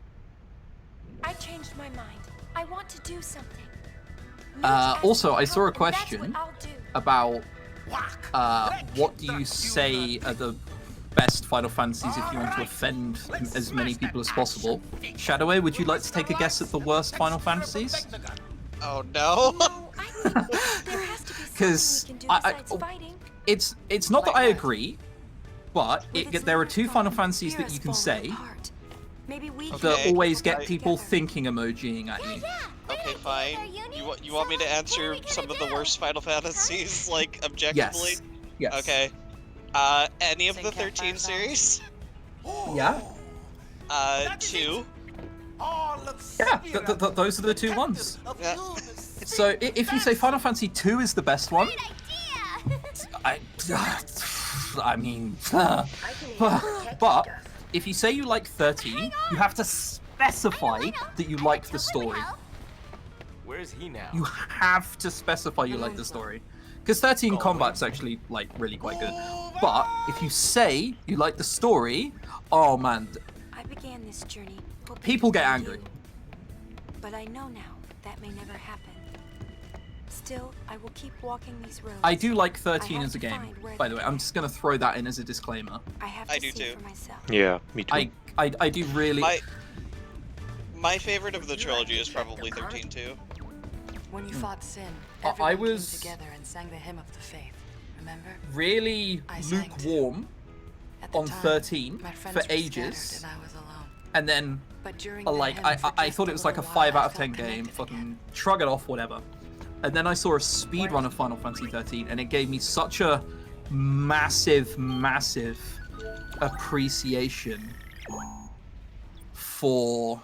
Speaker 4: I changed my mind. I want to do something.
Speaker 13: Also, I saw a question about what do you say are the best Final Fantasies if you want to offend as many people as possible. Shadowway, would you like to take a guess at the worst Final Fantasies?
Speaker 2: Oh no!
Speaker 13: Because it's not that I agree, But there are two Final Fantasies that you can say
Speaker 4: Maybe we
Speaker 13: that always get people thinking emojiing at you.
Speaker 2: Okay, fine. You want me to answer some of the worst Final Fantasies, like, objectively?
Speaker 13: Yes. Yes.
Speaker 2: Okay. Any of the 13 series?
Speaker 13: Yeah.
Speaker 2: 2.
Speaker 13: Yeah, those are the two ones.
Speaker 2: Yeah.
Speaker 13: So if you say Final Fantasy 2 is the best one, I mean, but if you say you like 13, you have to specify that you like the story.
Speaker 18: Where is he now?
Speaker 13: You have to specify you like the story. Because 13 combat's actually, like, really quite good. But if you say you like the story, oh man,
Speaker 4: I began this journey.
Speaker 13: people get angry.
Speaker 4: But I know now that may never happen. Still, I will keep walking these roads.
Speaker 13: I do like 13 as a game, by the way. I'm just going to throw that in as a disclaimer.
Speaker 2: I do too.
Speaker 1: Yeah, me too.
Speaker 13: I do really...
Speaker 2: My favorite of the trilogy is probably 13 too.
Speaker 11: When you fought Sin,
Speaker 13: I
Speaker 11: everyone
Speaker 13: was
Speaker 11: came together and sang the hymn of the faith. Remember?
Speaker 13: really
Speaker 11: I sang
Speaker 13: lukewarm on
Speaker 11: time,
Speaker 13: 13
Speaker 11: my friends
Speaker 13: for
Speaker 11: were
Speaker 13: ages.
Speaker 11: scattered and I was alone.
Speaker 13: And then,
Speaker 11: But during
Speaker 13: like, I thought it was like a 5 out of 10 game. Fucking shrug it off, whatever. And then I saw a speedrun of Final Fantasy 13, and it gave me such a massive, massive appreciation for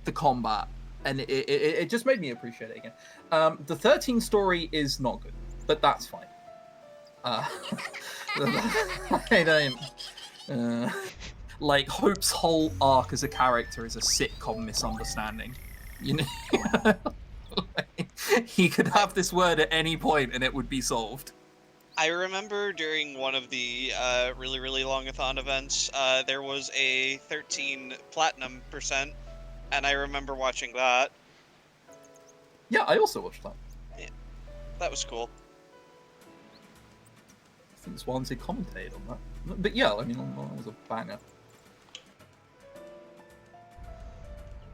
Speaker 13: the combat, and it just made me appreciate it again. The 13 story is not good, but that's fine. I don't. Like, Hope's whole arc as a character is a sitcom misunderstanding. You know, he could have this word at any point and it would be solved.
Speaker 2: I remember during one of the really, really long-a-thon events, there was a 13 platinum %, and I remember watching that.
Speaker 13: Yeah, I also watched that.
Speaker 2: Yeah, that was cool.
Speaker 13: I think Swansea commentated on that. But yeah, I mean, that was a banger.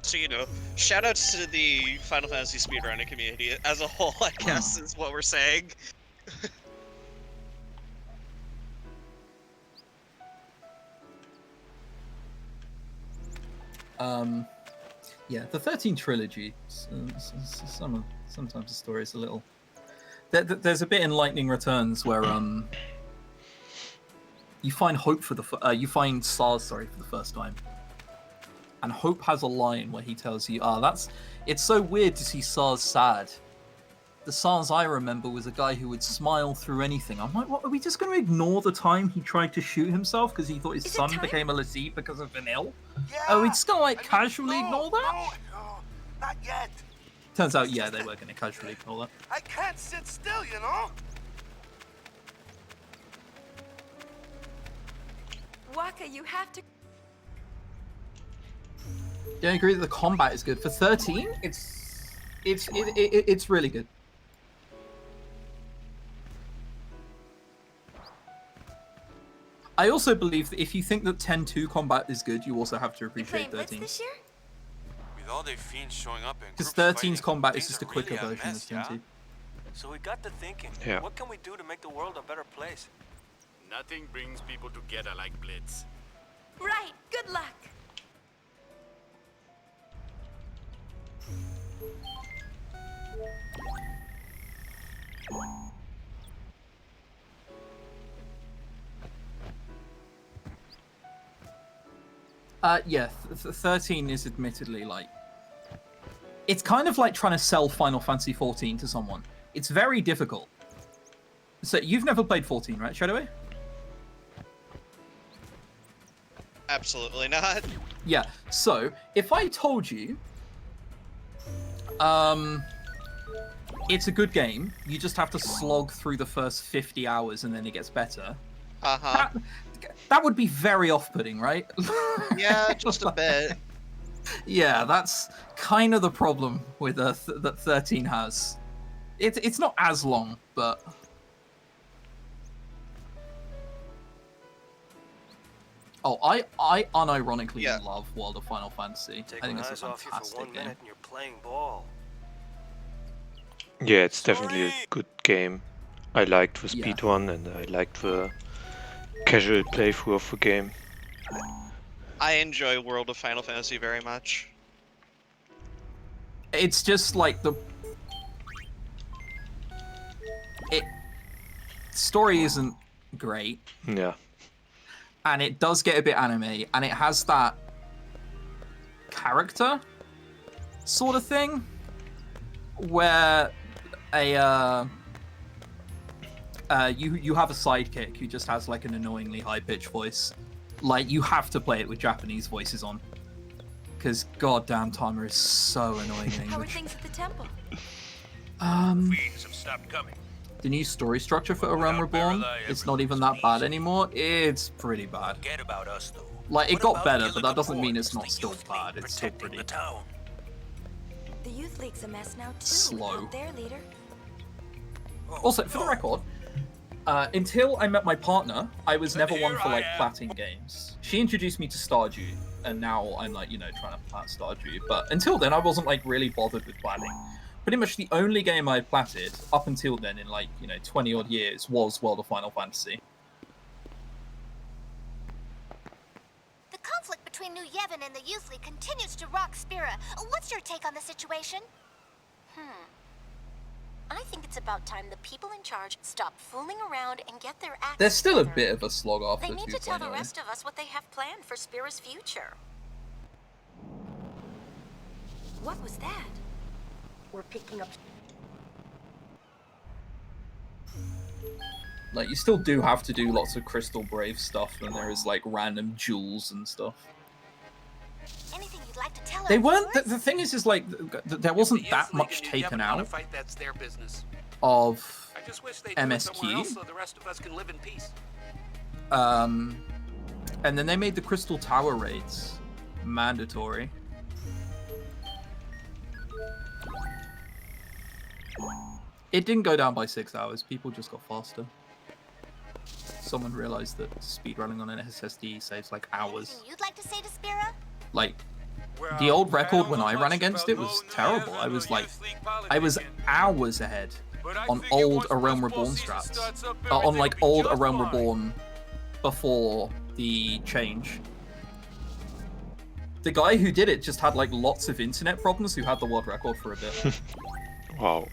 Speaker 2: So, you know, shoutouts to the Final Fantasy speedrunning community as a whole, I guess, is what we're saying.
Speaker 13: Yeah, the 13 trilogy. Sometimes the story is a little. There's a bit in Lightning Returns where you find Hope for the you find Sars for the first time, and Hope has a line where he tells you, it's so weird to see Sars sad. The Sars I remember was a guy who would smile through anything. I'm like, what? Are we just going to ignore the time he tried to shoot himself because he thought his son became a Lassie because of Vanille? Yeah, are we just going to casually ignore that?
Speaker 17: No, not yet.
Speaker 13: Turns out, yeah, they were going to casually ignore that.
Speaker 17: I can't sit still, you know?
Speaker 4: Waka, you have to...
Speaker 13: Yeah, I agree that the combat is good. For 13, it's really good. I also believe that if you think that 10-2 combat is good, you also have to appreciate 13.
Speaker 4: This year?
Speaker 19: With all the fiends showing up in
Speaker 13: Because 13's combat is just a quicker version of 10-2.
Speaker 14: So we got to thinking, what can we do to make the world a better place?
Speaker 9: Nothing brings people together like Blitz.
Speaker 4: Right, good luck.
Speaker 13: Yeah, 13 is admittedly like... It's kind of like trying to sell Final Fantasy 14 to someone. It's very difficult. So, you've never played 14, right, Shadowway?
Speaker 2: Absolutely not.
Speaker 13: Yeah, so, if I told you... it's a good game, you just have to slog through the first 50 hours and then it gets better.
Speaker 2: Uh-huh.
Speaker 13: That would be very off-putting, right?
Speaker 2: Yeah, just a bit.
Speaker 13: Yeah, that's kind of the problem with that 13 has. It's not as long, but... Oh, I unironically love World of Final Fantasy. I think it's a fantastic game.
Speaker 14: And you're playing ball.
Speaker 1: Yeah, it's definitely a good game. I liked the speedrun and I liked the casual playthrough of the game.
Speaker 2: I enjoy World of Final Fantasy very much.
Speaker 13: It's just like story isn't great.
Speaker 1: Yeah.
Speaker 13: And it does get a bit anime, and it has that character sort of thing where you have a sidekick who just has like an annoyingly high-pitched voice. Like, you have to play it with Japanese voices on, because goddamn Tama is so annoying in English.
Speaker 4: How are things at the temple?
Speaker 17: Fiends have stopped coming.
Speaker 13: The new story structure for A Realm Reborn, it's not even that bad anymore. It's pretty bad.
Speaker 17: Forget about us, though.
Speaker 13: Like, it got better, but that doesn't mean it's not still bad. It's still pretty
Speaker 4: The Youth League's a mess now too.
Speaker 13: slow.
Speaker 4: without their leader.
Speaker 13: Also, for the record, until I met my partner, I was never one for like platting games. She introduced me to Stardew, and now I'm like, you know, trying to plat Stardew. But until then, I wasn't like really bothered with platting. Pretty much the only game I platted up until then, in like, you know, 20 odd years, was World of Final Fantasy.
Speaker 20: The conflict between New Yevon and the Youth League continues to rock Spira. What's your take on the situation?
Speaker 7: I think it's about time the people in charge stop fooling around and get their act
Speaker 13: There's still a
Speaker 7: together.
Speaker 13: bit of a slog after
Speaker 7: They need to tell the
Speaker 13: 2.0.
Speaker 7: rest of us what they have planned for Spira's future.
Speaker 4: What was that?
Speaker 8: We're picking up.
Speaker 13: Like, you still do have to do lots of Crystal Brave stuff, and there is like random jewels and stuff.
Speaker 20: Anything you'd like to tell
Speaker 13: They
Speaker 20: us?
Speaker 13: weren't. The thing is like, there wasn't that much taken out
Speaker 17: That's their business.
Speaker 13: of
Speaker 17: I just wish they'd do it somewhere else
Speaker 13: MSQ.
Speaker 17: so the rest of us can live in peace.
Speaker 13: And then they made the Crystal Tower raids mandatory. It didn't go down by 6 hours. People just got faster. Someone realized that speedrunning on an SSD saves like hours.
Speaker 20: Anything you'd like to say to Spira?
Speaker 13: Like, the old record when I ran against it was terrible. I was like, I was hours ahead on old A Realm Reborn strats. On like old A Realm Reborn before the change. The guy who did it just had like lots of internet problems who had the world record for a bit.
Speaker 1: Wow.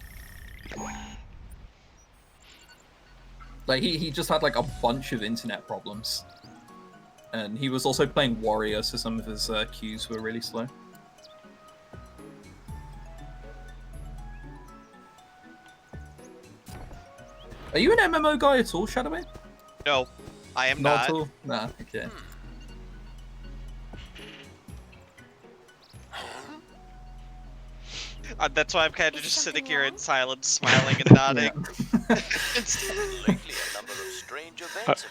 Speaker 13: Like, he just had like a bunch of internet problems. And he was also playing Warrior, so some of his cues were really slow. Are you an MMO guy at all, Shadowway?
Speaker 2: No, I am
Speaker 13: Not
Speaker 2: not.
Speaker 13: at all? Nah, okay.
Speaker 2: That's why I'm kind of just sitting here in silence, smiling and nodding.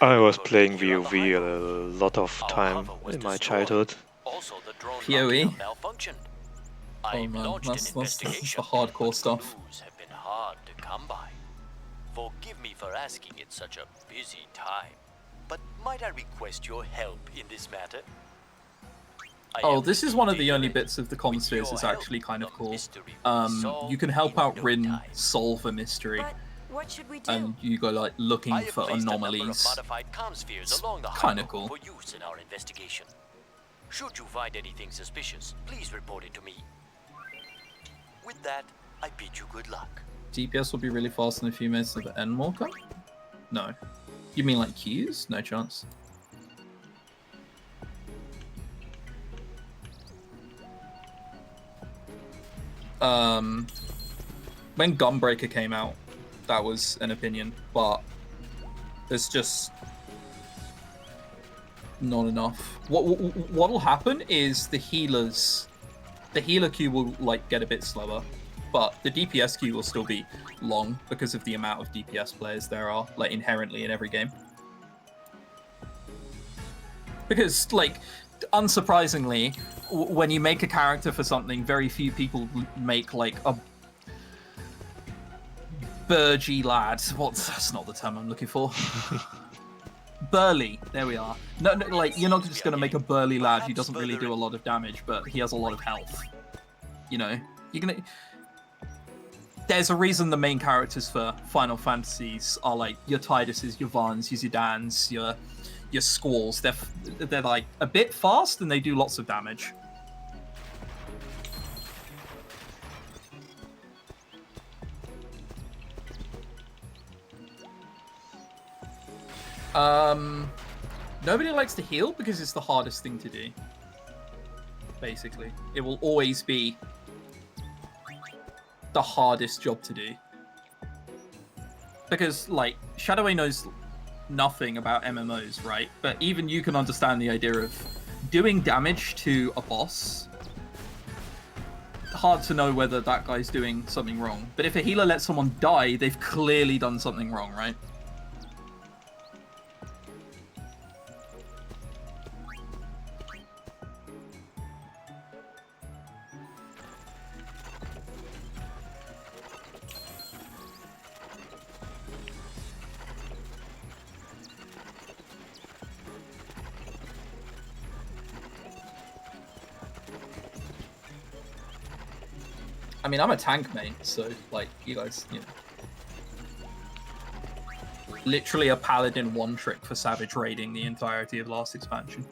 Speaker 1: I was playing WoW a lot of time in my childhood.
Speaker 13: PoE? Oh man, that's the hardcore stuff.
Speaker 16: Have been hard to come by. Forgive me for asking at such a busy time, but might I request your help in this matter?
Speaker 13: Oh, this is one of the only bits of the common spheres that's actually kind of cool. You can help out Rin solve a mystery.
Speaker 4: What should we do?
Speaker 13: And you go like looking for anomalies.
Speaker 16: Modified comm spheres along the
Speaker 13: Kind of
Speaker 16: highway
Speaker 13: cool.
Speaker 16: for use in our investigation. Should you find anything suspicious, please report it to me. With that, I bid you good luck.
Speaker 13: DPS will be really fast in a few minutes of the Endwalker? No. You mean like queues? No chance. When Gunbreaker came out, that was an opinion, but there's just not enough. What'll happen is the healer queue will like get a bit slower, but the DPS queue will still be long because of the amount of DPS players there are, like, inherently in every game. Because, like, unsurprisingly, when you make a character for something, very few people make like a burgy lad. That's not the term I'm looking for. Burly. There we are. No, like, you're not just gonna make a burly lad who doesn't really do a lot of damage, but he has a lot of health. You know, you're gonna. there's a reason the main characters for Final Fantasies are like your Tiduses, your Vans, your Zidans, your Squalls. They're like a bit fast and they do lots of damage. Nobody likes to heal because it's the hardest thing to do. Basically, it will always be the hardest job to do. Because, like, Shadowway knows nothing about MMOs, right? But even you can understand the idea of doing damage to a boss. Hard to know whether that guy's doing something wrong. But if a healer lets someone die, they've clearly done something wrong, right? I mean, I'm a tank main, so, like, you guys, you know. Literally a paladin one trick for savage raiding the entirety of last expansion.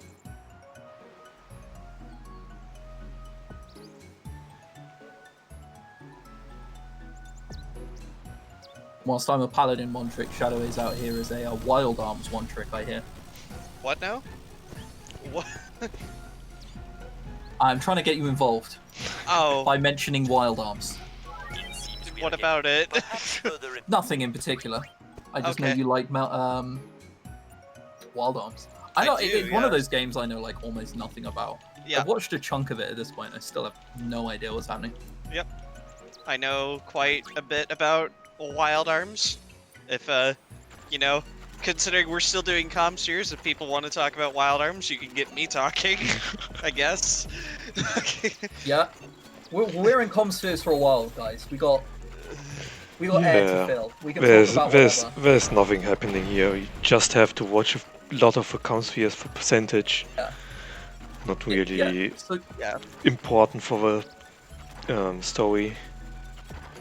Speaker 13: Whilst I'm a paladin one trick, Shadowway's out here as a wild arms one trick, I hear.
Speaker 2: What now? What?
Speaker 13: I'm trying to get you involved.
Speaker 2: Oh.
Speaker 13: By mentioning wild arms.
Speaker 2: What about it?
Speaker 13: Nothing in particular. I just know you like wild arms. It's one of those games I know like almost nothing about.
Speaker 2: Yeah.
Speaker 13: I've watched a chunk of it at this point. I still have no idea what's happening.
Speaker 2: Yep. I know quite a bit about wild arms. If you know, considering we're still doing comm series, if people want to talk about wild arms, you can get me talking, I guess.
Speaker 13: Yeah, we're in comm spheres for a while, guys. We got air to fill. We can talk about whatever.
Speaker 1: There's nothing happening here. You just have to watch a lot of account spheres for percentage.
Speaker 13: Yeah.
Speaker 1: Not really important for the story.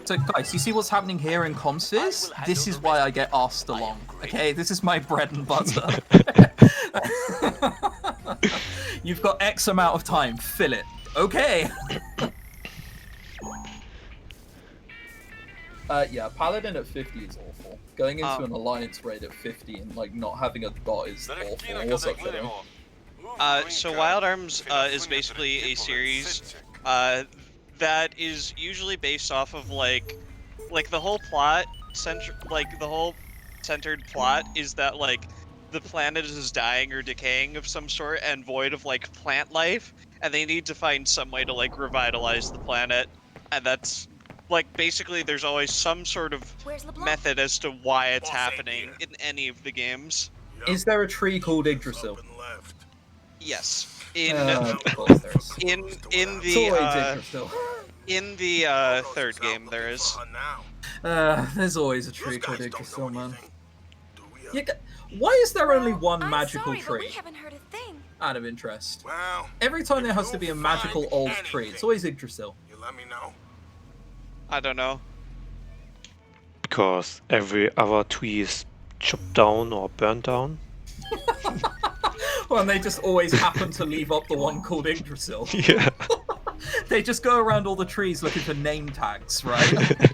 Speaker 13: So guys, you see what's happening here in comm spheres? This is why I get asked along. Okay, this is my bread and butter. You've got X amount of time, fill it. Okay. Yeah, Paladin at 50 is awful. Going into an alliance raid at 50 and like not having a dot is awful. What's up, Fiddle?
Speaker 2: So Wild Arms is basically a series that is usually based off of like the whole plot centered plot is that like the planet is dying or decaying of some sort and void of like plant life, and they need to find some way to like revitalize the planet, and that's like basically there's always some sort of method as to why it's happening in any of the games.
Speaker 13: Is there a tree called Yggdrasil?
Speaker 2: Yes. In the third game there is.
Speaker 13: There's always a tree called Yggdrasil, man. Why is there only one magical tree?
Speaker 4: We haven't heard a thing.
Speaker 13: Out of interest. Well, every time there has to be a magical old tree, it's always Yggdrasil.
Speaker 17: You let me know.
Speaker 2: I don't know.
Speaker 1: Because every other tree is chopped down or burnt down.
Speaker 13: Well, and they just always happen to leave up the one called Yggdrasil.
Speaker 1: Yeah.
Speaker 13: They just go around all the trees looking for name tags, right?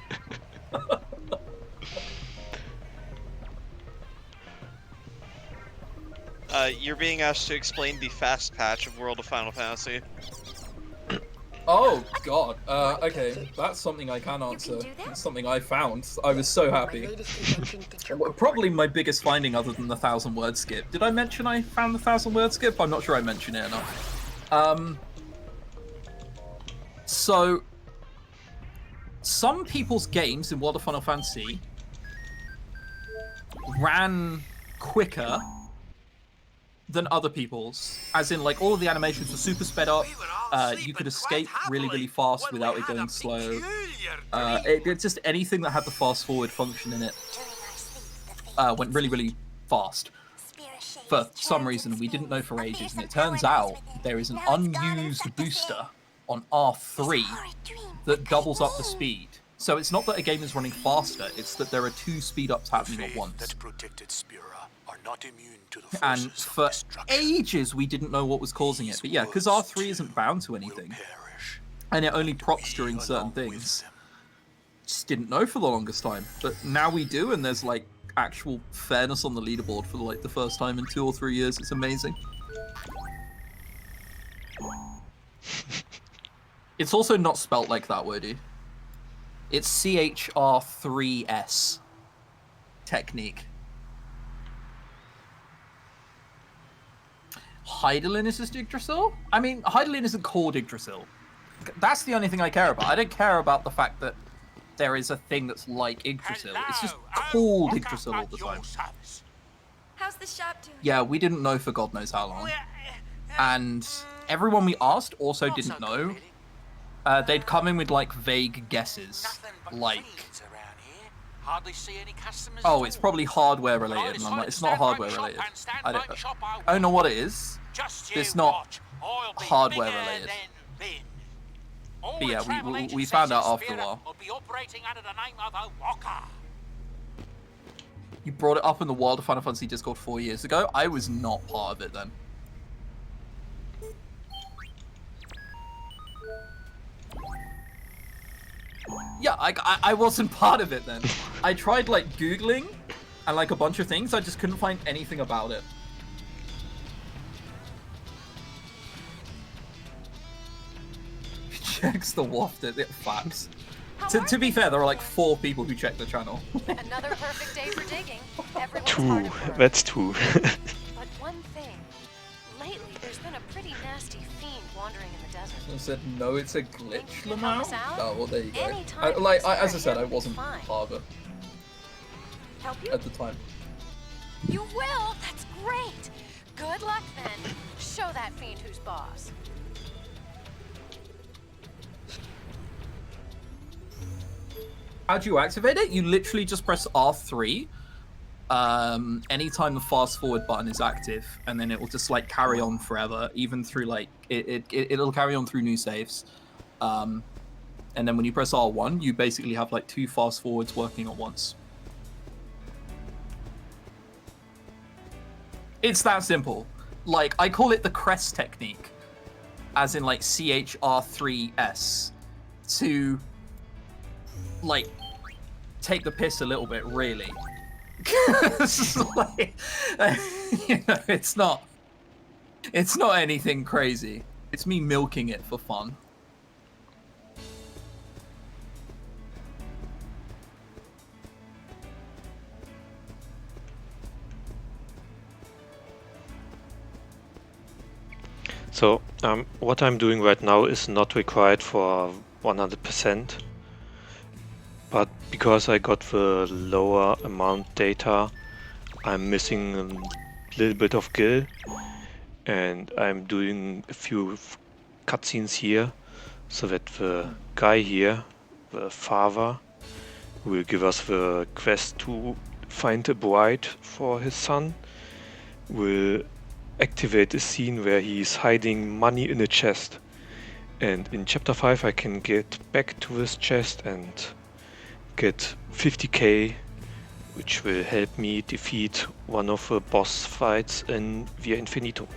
Speaker 2: You're being asked to explain the fast patch of World of Final Fantasy.
Speaker 13: Oh, God. Okay, that's something I can answer. It's something I found. I was so happy. Probably my biggest finding other than the 1,000-word skip. Did I mention I found the 1,000-word skip? I'm not sure I mentioned it enough. So, some people's games in World of Final Fantasy ran quicker than other people's, as in like all of the animations were super sped up. You could escape really, really fast without it going slow. It's just anything that had the fast forward function in it went really, really fast. For some reason we didn't know for ages, and it turns out there is an unused booster on R3 that doubles up the speed. So it's not that a game is running faster, it's that there are two speed-ups happening at once.
Speaker 14: That protected Spira are not immune to the
Speaker 13: And
Speaker 14: forces of
Speaker 13: for
Speaker 14: destruction.
Speaker 13: ages, we didn't know what was causing it. But yeah, because R3 isn't bound to anything, and it only procs during certain things, just didn't know for the longest time. But now we do, and there's like actual fairness on the leaderboard for like the first time in 2 or 3 years. It's amazing. It's also not spelt like that, Wordy. It's CHR3S technique. Heidelin is this Yggdrasil? I mean, Heidelin isn't called Yggdrasil. That's the only thing I care about. I don't care about the fact that there is a thing that's like Yggdrasil. It's just called Yggdrasil all the time.
Speaker 4: How's the shop doing?
Speaker 13: Yeah, we didn't know for God knows how long. And everyone we asked also didn't know. They'd come in with like vague guesses, like,
Speaker 16: Hardly see any customers.
Speaker 13: oh, it's probably hardware related, and I'm like, it's not hardware related. I don't know what it is. It's not hardware related. But yeah, we found out after a while. You brought it up in the World of Final Fantasy Discord 4 years ago. I was not part of it then. Yeah, I wasn't part of it then. I tried like Googling and like a bunch of things. I just couldn't find anything about it. Checks the waft at it. Facts. To be fair, there are like 4 people who check the channel.
Speaker 11: Another perfect day for digging. Everyone's
Speaker 1: 2. That's 2.
Speaker 11: But one thing. Lately, there's been a pretty nasty fiend wandering in the desert.
Speaker 13: I said, no, it's a glitch, Lamau. Oh, well, there you go.
Speaker 11: Anytime
Speaker 13: As I said, I wasn't part of it
Speaker 11: Help you?
Speaker 13: at the time.
Speaker 11: You will? That's great. Good luck then. Show that fiend who's boss.
Speaker 13: How do you activate it? You literally just press R3 anytime the fast forward button is active, and then it will just like carry on forever, even through like it'll carry on through new saves. And then when you press R1, you basically have like 2 fast forwards working at once. It's that simple. Like, I call it the crest technique, as in like CHR3S, to like take the piss a little bit, really. Like, you know, it's not anything crazy. It's me milking it for fun.
Speaker 1: So what I'm doing right now is not required for 100%, but because I got the lower amount data, I'm missing a little bit of gil, and I'm doing a few cutscenes here, so that the guy here, the father, will give us the quest to find a bride for his son, will activate a scene where he's hiding money in a chest, and in chapter 5 I can get back to this chest and get 50k, which will help me defeat one of the boss fights in Via Infinito.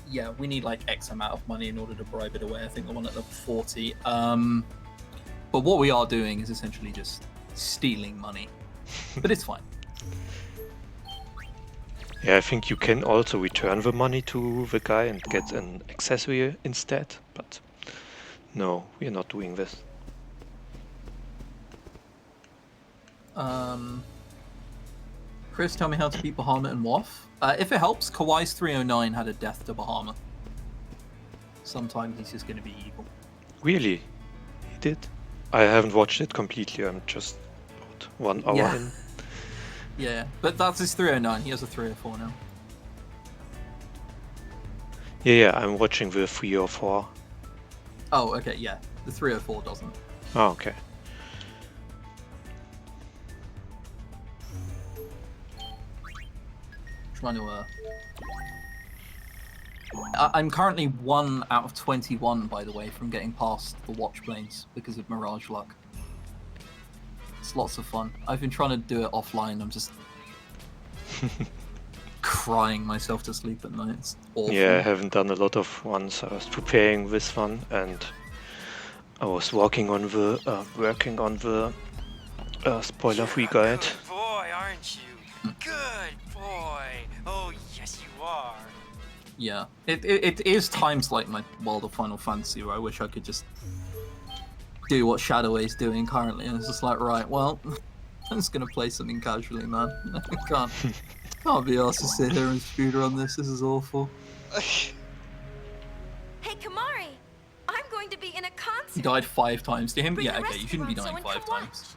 Speaker 13: Yeah, we need like X amount of money in order to bribe it away. I think the one at level 40. But what we are doing is essentially just stealing money, but it's fine.
Speaker 1: Yeah, I think you can also return the money to the guy and get an accessory instead, but no, we're not doing this.
Speaker 13: Chris, tell me how to beat Bahamut and Waff. If it helps, Kawai's 309 had a death to Bahamut. Sometimes he's just going to be evil.
Speaker 1: Really? He did? I haven't watched it completely, I'm just about 1 hour in.
Speaker 13: Yeah, but that's his 309. He has a 304 now.
Speaker 1: Yeah, I'm watching the 304.
Speaker 13: Oh, okay, yeah. The 304 doesn't.
Speaker 1: Oh, okay.
Speaker 13: Trying to I'm currently 1 out of 21, by the way, from getting past the watch planes because of Mirage luck. lots of fun. I've been trying to do it offline. I'm just crying myself to sleep at night. It's awful.
Speaker 1: Yeah, I haven't done a lot of ones. I was preparing this one, and I was working on the spoiler-free guide.
Speaker 6: Good boy, aren't you? Good boy. Oh, yes, you are.
Speaker 13: Yeah, it is times like my World of Final Fantasy where I wish I could just do what Shadowway's doing currently, and it's just like, right, well, I'm just gonna play something casually, man. I can't be asked to sit here and speedrun this. This is awful.
Speaker 4: Hey, Kamari, I'm going to be in a concert.
Speaker 13: He died 5 times to him.
Speaker 4: Bring
Speaker 13: Yeah,
Speaker 4: the
Speaker 13: okay,
Speaker 4: rest
Speaker 13: you
Speaker 4: of
Speaker 13: shouldn't be
Speaker 4: them so
Speaker 13: dying
Speaker 4: and
Speaker 13: 5
Speaker 4: come
Speaker 13: times.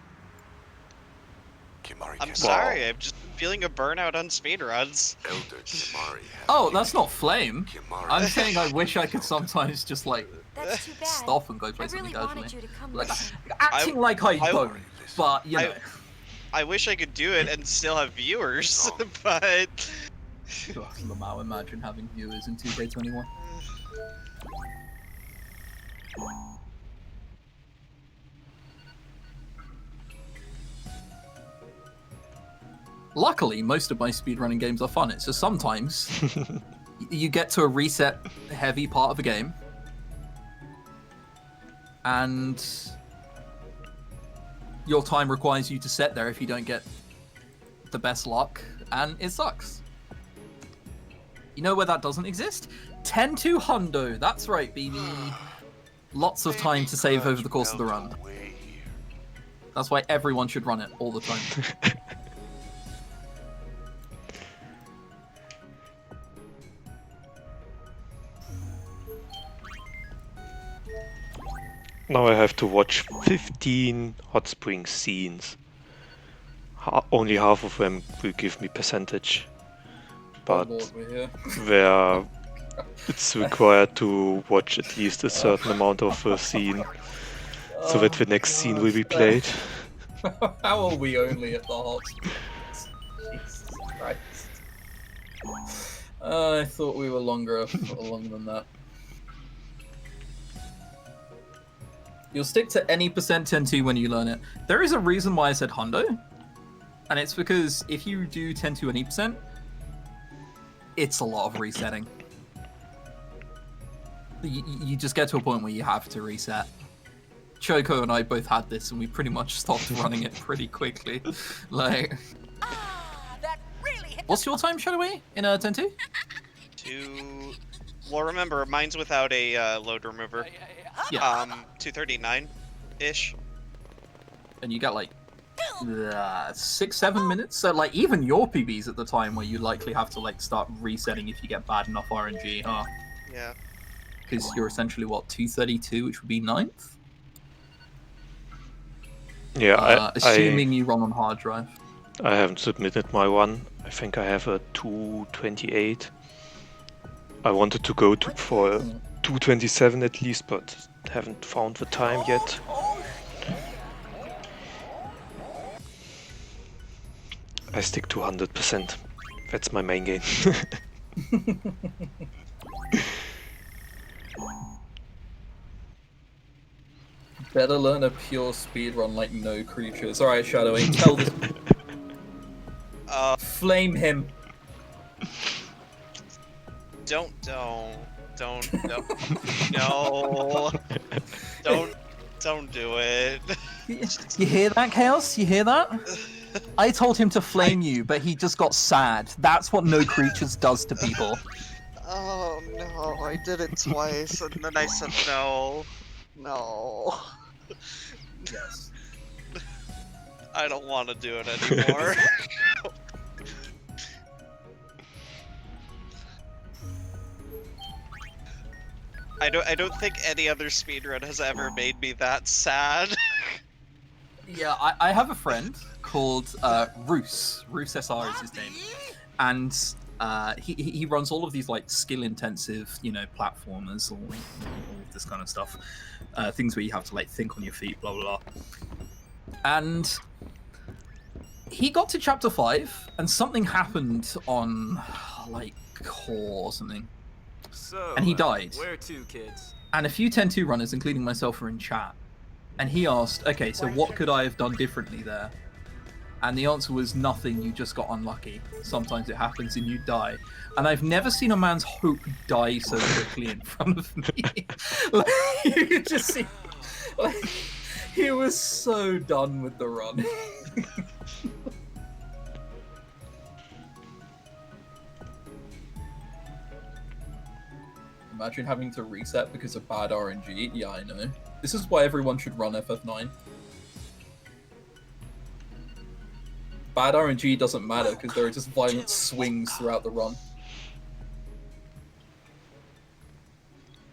Speaker 2: I'm sorry, I've just been feeling a burnout on speedruns.
Speaker 3: Elder Kimari.
Speaker 13: Oh, that's not Flame. I'm saying I wish I could sometimes just like
Speaker 4: That's too bad.
Speaker 13: stop and go play
Speaker 4: I
Speaker 13: something
Speaker 4: really wanted
Speaker 13: casually.
Speaker 4: you to come
Speaker 13: Like
Speaker 4: listen.
Speaker 13: acting like I don't, but you know.
Speaker 2: I wish I could do it and still have viewers, but...
Speaker 13: Lamau, imagine having viewers in 2K21. Luckily, most of my speedrunning games are fun. It's just sometimes you get to a reset-heavy part of a game, and your time requires you to sit there if you don't get the best luck, and it sucks. You know where that doesn't exist? 10-2 Hundo. That's right, BB. Lots of time to save over the course of the run. That's why everyone should run it all the time.
Speaker 1: Now I have to watch 15 hot spring scenes. Only half of them will give me percentage. But where it's required to watch at least a certain amount of a scene, so that the next scene will be played.
Speaker 13: How are we only at the hot springs? Jesus Christ. I thought we were longer than that. You'll stick to any percent 10-2 when you learn it. There is a reason why I said Hundo, and it's because if you do 10-2 any percent, it's a lot of resetting. You just get to a point where you have to reset. Choco and I both had this, and we pretty much stopped running it pretty quickly. Like, what's your time, Shadowway, in a 10-2?
Speaker 2: Well, remember, mine's without a load remover.
Speaker 13: Yeah.
Speaker 2: 239-ish.
Speaker 13: And you got like 6-7 minutes. So like even your PBs at the time where you likely have to like start resetting if you get bad enough RNG, huh?
Speaker 2: Yeah.
Speaker 13: Because you're essentially what, 232, which would be 9th.
Speaker 1: Yeah.
Speaker 13: Assuming you run on hard drive.
Speaker 1: I haven't submitted my one. I think I have a 228. I wanted to go for a 227 at least, but haven't found the time yet. I stick to 100%. That's my main game.
Speaker 13: Better learn a pure speedrun like no creatures. Alright, Shadowing, tell this. Flame him.
Speaker 2: Don't, no. Don't do it.
Speaker 13: You hear that, Chaos? You hear that? I told him to flame you, but he just got sad. That's what no creatures does to people.
Speaker 2: Oh no, I did it twice, and then I said no. No.
Speaker 13: Yes.
Speaker 2: I don't want to do it anymore. I don't think any other speedrun has ever made me that sad.
Speaker 13: Yeah, I have a friend called Roos. Roos SR is his name. And he runs all of these like skill-intensive, you know, platformers, all this kind of stuff. Things where you have to like think on your feet, blah, blah, blah. And he got to chapter 5 and something happened on like core or something.
Speaker 18: So,
Speaker 13: and he died.
Speaker 18: Where to, kids?
Speaker 13: And a few 10-2 runners, including myself, were in chat. And he asked, okay, so what could I have done differently there? And the answer was nothing, you just got unlucky. Sometimes it happens and you die. And I've never seen a man's hope die so quickly in front of me. Like, you could just see... Like, he was so done with the run. Imagine having to reset because of bad RNG. Yeah, I know. This is why everyone should run FF9. Bad RNG doesn't matter because there are just violent swings throughout the run.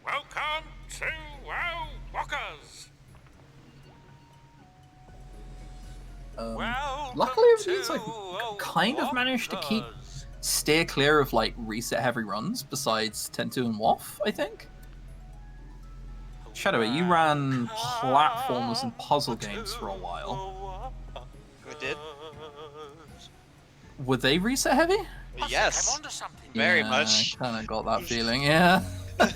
Speaker 17: Welcome to WoW Walkers.
Speaker 13: Luckily, over these, I've kind of managed to steer clear of like reset heavy runs. Besides 10-2 and WoF, I think. Shadowy, you ran platformers and puzzle games for a while.
Speaker 2: We did.
Speaker 13: Were they reset heavy?
Speaker 2: Yes, very much.
Speaker 13: I kind of got that feeling, yeah.
Speaker 2: And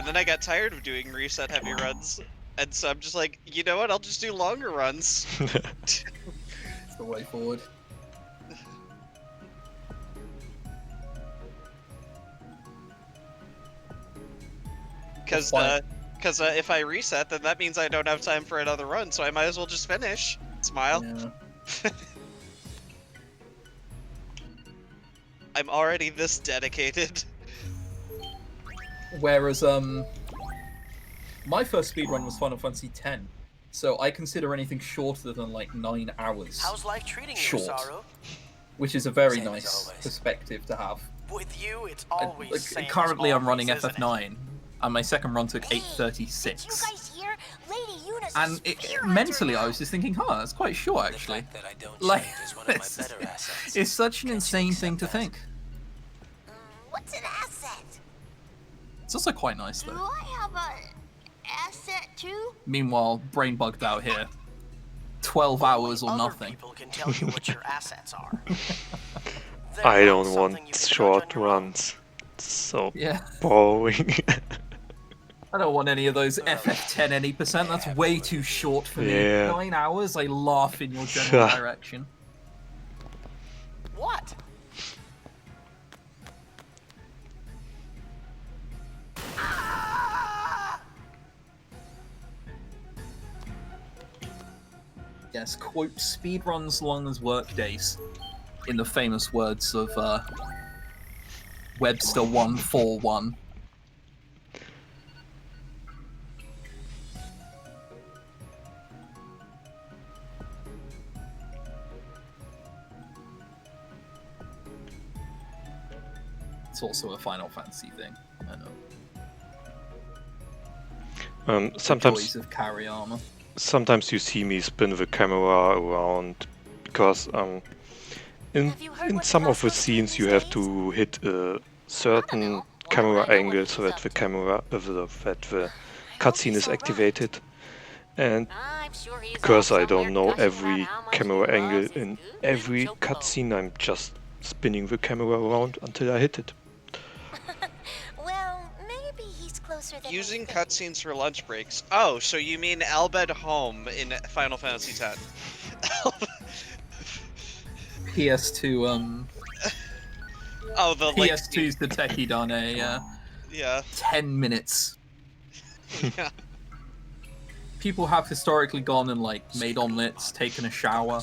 Speaker 2: then I got tired of doing reset heavy runs, and so I'm just like, you know what? I'll just do longer runs.
Speaker 13: It's the way forward.
Speaker 2: Because if I reset, then that means I don't have time for another run, so I might as well just finish. Smile.
Speaker 13: Yeah.
Speaker 2: I'm already this dedicated.
Speaker 13: Whereas, my first speedrun was Final Fantasy X, so I consider anything shorter than like 9 hours
Speaker 5: How's life treating you,
Speaker 13: short,
Speaker 5: Saru?
Speaker 13: which is a very nice perspective to have.
Speaker 5: With you, it's always same as
Speaker 13: Currently, I'm running
Speaker 5: always, isn't it?
Speaker 13: FF9, and my second run took 8:36.
Speaker 7: You guys hear? Lady Eunice
Speaker 13: And mentally, I was just thinking, huh, that's quite short, actually. Like, it's such an insane thing to think.
Speaker 7: What's an asset?
Speaker 13: It's also quite nice,
Speaker 7: Do
Speaker 13: though.
Speaker 7: I have an asset too?
Speaker 13: Meanwhile, Brainbugged out here. 12 hours or nothing.
Speaker 5: People can tell you what your assets are.
Speaker 1: I don't want short runs. It's so boring.
Speaker 13: I don't want any of those FF10 any percent. That's way too short for me.
Speaker 1: Yeah.
Speaker 13: 9 hours, I laugh in your general direction.
Speaker 5: What?
Speaker 13: Yes, quote, speedruns long as work days, in the famous words of Webster 141. It's also a Final Fantasy thing, I know.
Speaker 1: Sometimes
Speaker 13: The joys of carry armor.
Speaker 1: Sometimes you see me spin the camera around because in some of the scenes you have to hit a certain camera angle so that the cutscene is activated, and because I don't know every camera angle in every cutscene, I'm just spinning the camera around until I hit it.
Speaker 7: Well, maybe he's closer than
Speaker 2: Using cutscenes for lunch breaks. Oh, so you mean Albed Home in Final Fantasy X?
Speaker 13: PS2,
Speaker 2: Oh, the
Speaker 13: PS2's the techie done
Speaker 2: yeah.
Speaker 13: 10 minutes.
Speaker 2: Yeah.
Speaker 13: People have historically gone and like made omelets, taken a shower.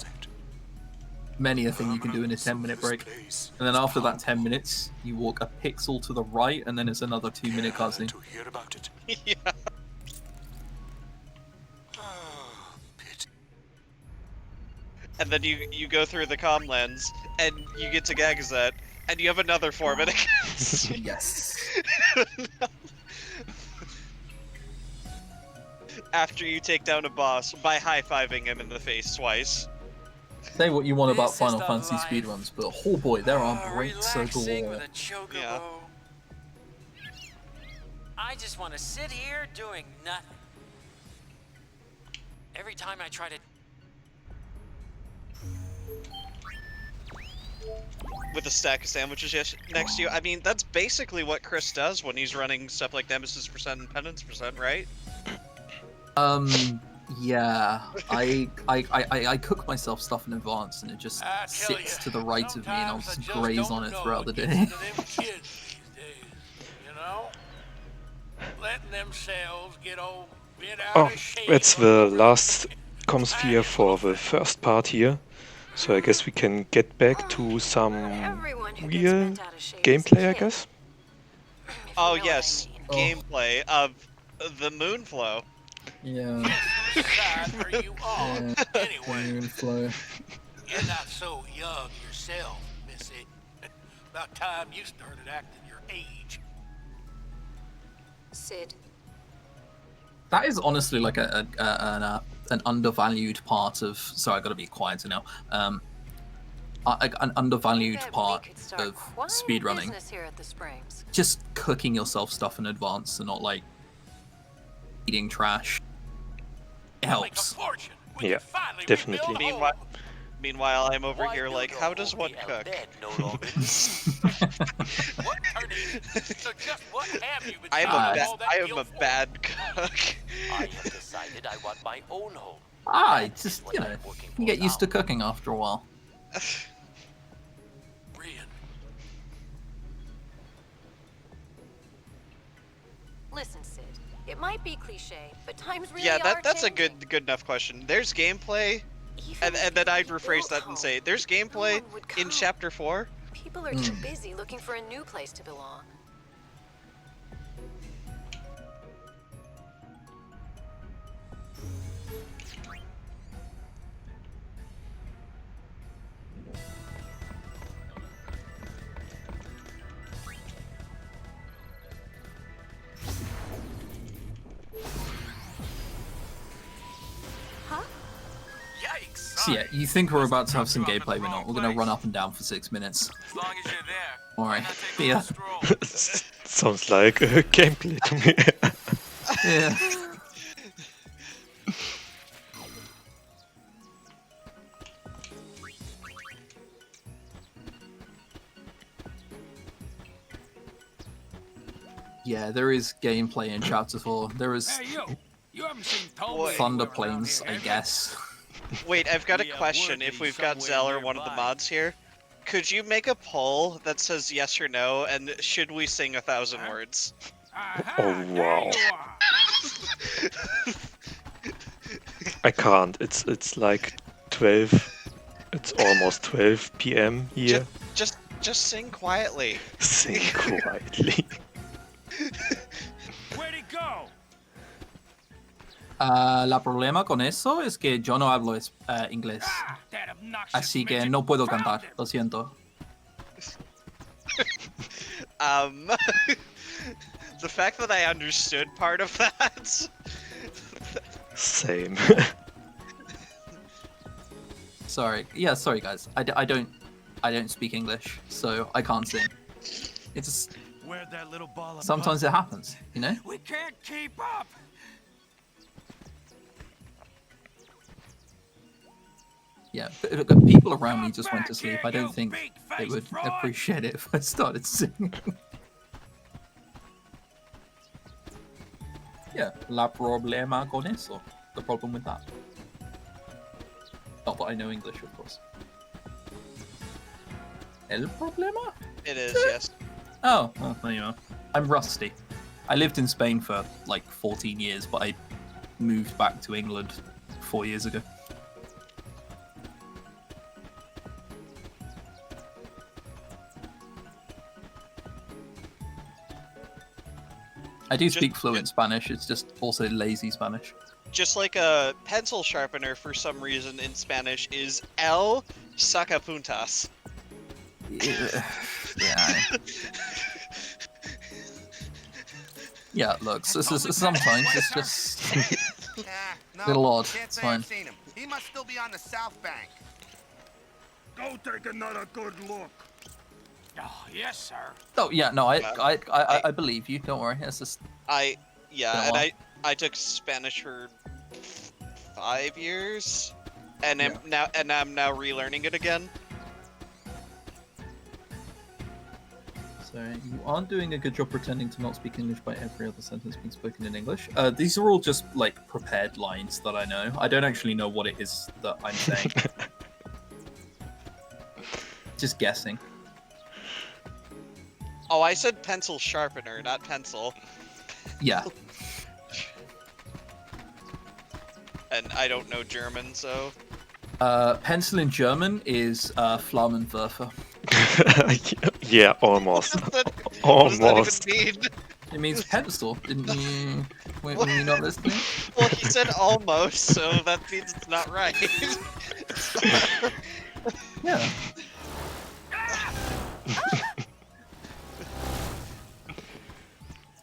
Speaker 13: Many a thing you can do in a 10-minute break. And then after that 10 minutes, you walk a pixel to the right, and then it's another 2-minute cutscene.
Speaker 2: Yeah. And then you go through the comm lens, and you get to Gagazet, and you have another 4-minute cutscene.
Speaker 13: Yes.
Speaker 2: After you take down a boss by high-fiving him in the face twice.
Speaker 13: Say what you want about Final Fantasy speedruns, but oh boy, there are breaks galore.
Speaker 2: Yeah.
Speaker 16: I just want to sit here doing nothing. Every time I try to...
Speaker 2: With a stack of sandwiches next to you. I mean, that's basically what Chris does when he's running stuff like Nemesis % and Penance %, right?
Speaker 13: Yeah, I cook myself stuff in advance, and it just sits to the right of me, and I'll just graze on it throughout the day.
Speaker 9: You know? Letting themselves get all bit out
Speaker 1: Oh,
Speaker 9: of shape.
Speaker 1: that's the last comsphere for the first part here. So I guess we can get back to some real gameplay, I guess.
Speaker 2: Oh yes, gameplay of the Moonflow.
Speaker 13: Yeah.
Speaker 9: Are you on? Anyway,
Speaker 13: Moonflow.
Speaker 9: you're not so young yourself, Missy. About time you started acting your age.
Speaker 11: Sid.
Speaker 13: That is honestly like an undervalued part of. Sorry, I got to be quieter now. An undervalued part of speedrunning.
Speaker 11: Here at the Springs.
Speaker 13: Just cooking yourself stuff in advance and not like eating trash. It helps.
Speaker 1: Yeah, definitely.
Speaker 2: Meanwhile, I'm over here like, how does one cook? I am a bad cook.
Speaker 16: I have decided I want my own home.
Speaker 13: It's just, you get used to cooking after a while.
Speaker 11: Listen, Sid. It might be cliche, but times really
Speaker 2: Yeah,
Speaker 11: are
Speaker 2: that's a
Speaker 11: changing.
Speaker 2: good enough question. There's gameplay, and then I'd rephrase that and say, there's gameplay in Chapter 4.
Speaker 11: People are too busy looking for a new place to belong.
Speaker 13: So yeah, you think we're about to have some gameplay, we're not. We're gonna run up and down for 6 minutes.
Speaker 9: As long as you're there.
Speaker 13: Alright, see ya.
Speaker 1: Sounds like a gameplay to me.
Speaker 13: Yeah. Yeah, there is gameplay in Chapter 4. There is thunder planes, I guess.
Speaker 2: Wait, I've got a question. If we've got Zell or one of the mods here, could you make a poll that says yes or no, and should we sing 1,000 words?
Speaker 1: Oh wow. I can't. It's like 12. It's almost 12 p.m. here.
Speaker 2: Just sing quietly.
Speaker 1: Sing quietly.
Speaker 9: Where'd he go?
Speaker 13: La problema con eso es que yo no hablo inglés. Así que no puedo cantar, lo siento.
Speaker 2: The fact that I understood part of that.
Speaker 1: Same.
Speaker 13: Sorry. Yeah, sorry guys. I don't speak English, so I can't sing. It's just,
Speaker 9: Where'd that little ball of
Speaker 13: sometimes it happens, you know?
Speaker 9: We can't keep up.
Speaker 13: Yeah, people around me just went to sleep. I don't think they would appreciate it if I started singing. Yeah, la problema con eso. The problem with that. Not that I know English, of course. El problema?
Speaker 2: It is, yes.
Speaker 13: Oh, well, there you are. I'm rusty. I lived in Spain for like 14 years, but I moved back to England 4 years ago. I do speak fluent Spanish, it's just also lazy Spanish.
Speaker 2: Just like a pencil sharpener for some reason in Spanish is el sacapuntas.
Speaker 13: Yeah. Yeah, look, sometimes it's just a little odd. It's fine.
Speaker 17: Seen him. He must still be on the south bank. Go take another good look.
Speaker 9: Oh, yes, sir.
Speaker 13: Oh yeah, no, I believe you. Don't worry. It's just
Speaker 2: I I took Spanish for 5 years, and I'm now relearning it again.
Speaker 13: So you aren't doing a good job pretending to not speak English by every other sentence being spoken in English. These are all just like prepared lines that I know. I don't actually know what it is that I'm saying. Just guessing.
Speaker 2: Oh, I said pencil sharpener, not pencil.
Speaker 13: Yeah.
Speaker 2: And I don't know German, so...
Speaker 13: Pencil in German is Flammenwerfer.
Speaker 1: Yeah, almost.
Speaker 2: What does
Speaker 1: Almost.
Speaker 2: that even mean?
Speaker 13: It means pencil, didn't you? Were you not listening?
Speaker 2: Well, he said almost, so that means it's not right.
Speaker 13: Yeah.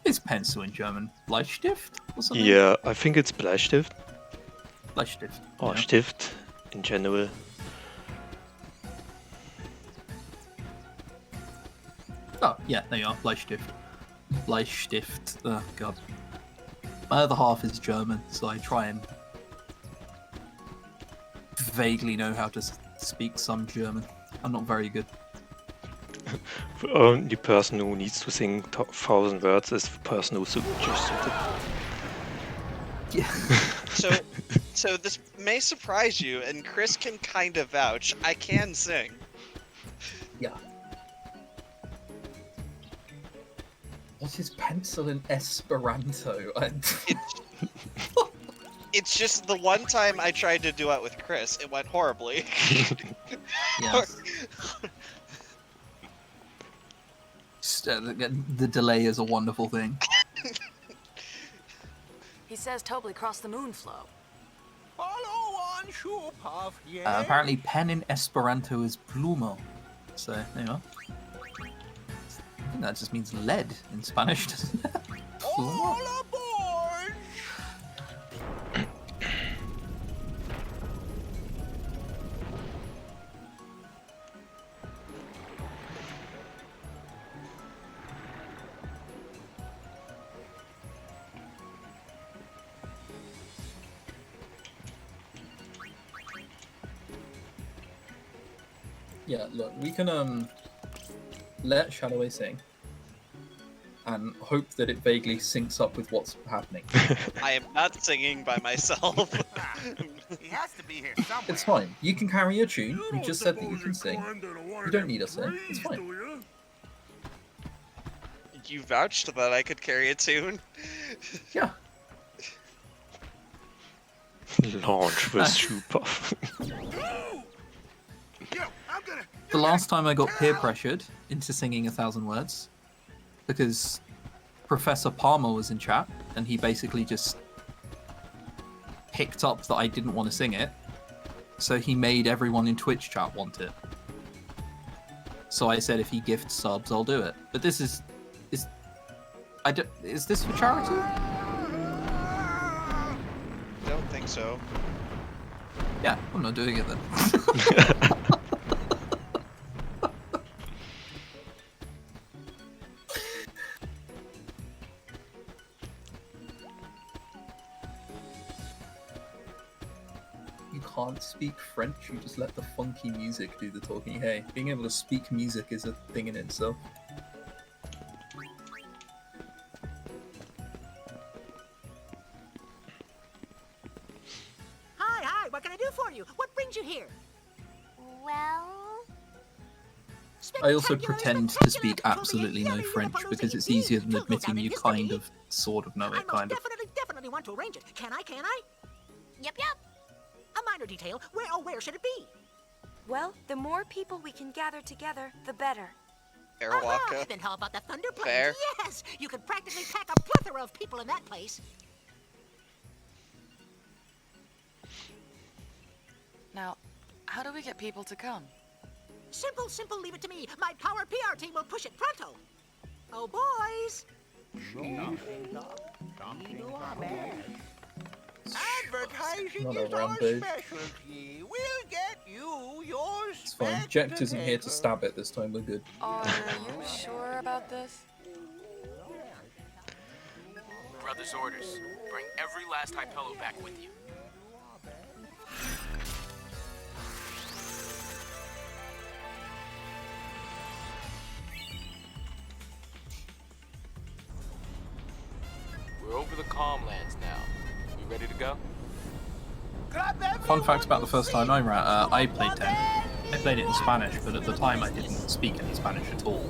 Speaker 13: It's pencil in German. Bleistift or something?
Speaker 1: Yeah, I think it's Bleistift.
Speaker 13: Bleistift.
Speaker 1: Or
Speaker 13: yeah.
Speaker 1: Stift in general.
Speaker 13: Oh, yeah, there you are. Bleistift. Bleistift. Oh, God. My other half is German, so I try and vaguely know how to speak some German. I'm not very good.
Speaker 1: The only person who needs to sing 1,000 words is the person who suggested it.
Speaker 13: Yeah.
Speaker 2: So this may surprise you, and Chris can kind of vouch. I can sing.
Speaker 13: Yeah. What is pencil in Esperanto?
Speaker 2: It's just the one time I tried to duet with Chris, it went horribly.
Speaker 13: Yes. The delay is a wonderful thing.
Speaker 11: He says Tobly crossed the moon flow.
Speaker 13: Apparently pen in Esperanto is plumo. So, there you are. I think that just means lead in Spanish, doesn't it? Plumo? Yeah, look, we can let Shadowway sing and hope that it vaguely syncs up with what's happening.
Speaker 2: I am not singing by myself.
Speaker 9: He has to be here somewhere.
Speaker 13: It's fine. You can carry a tune. You just said that you can sing. You don't need us there. It's fine.
Speaker 2: You vouched that I could carry a tune?
Speaker 13: Yeah.
Speaker 1: Launch the super.
Speaker 13: The last time I got peer pressured into singing 1,000 words, because Professor Palmer was in chat, and he basically just picked up that I didn't want to sing it, so he made everyone in Twitch chat want it. So I said if he gifts subs, I'll do it. But this is this for charity?
Speaker 2: Don't think so.
Speaker 13: Yeah, I'm not doing it then. You can't speak French, you just let the funky music do the talking. Hey, being able to speak music is a thing in itself.
Speaker 10: Hi, what can I do for you? What brings you here?
Speaker 20: Well...
Speaker 13: I also pretend to speak absolutely no French because it's easier than admitting you kind of, sort of know it, kind of.
Speaker 10: Definitely want to arrange it. Can I?
Speaker 20: Yep.
Speaker 10: A minor detail. Where should it be?
Speaker 4: Well, the more people we can gather together, the better.
Speaker 2: Arawaka.
Speaker 10: Then how about the Thunder Plains?
Speaker 2: Fair.
Speaker 10: Yes! You could practically pack a plethora of people in that place.
Speaker 11: Now, how do we get people to come?
Speaker 10: Simple, leave it to me. My power PR team will push it pronto. Oh, boys!
Speaker 9: Advertising
Speaker 13: Not a
Speaker 9: is our
Speaker 13: rampage.
Speaker 9: specialty. We'll get you yours.
Speaker 13: It's fine. Jack isn't here to stab it this time, we're good.
Speaker 11: Are you sure about this?
Speaker 18: Brother's orders. Bring every last Hypello back with you. over the Calmlands now. You ready to go?
Speaker 13: Fun fact about the first time I ran, I played 10. I played it in Spanish, but at the time I didn't speak any Spanish at all.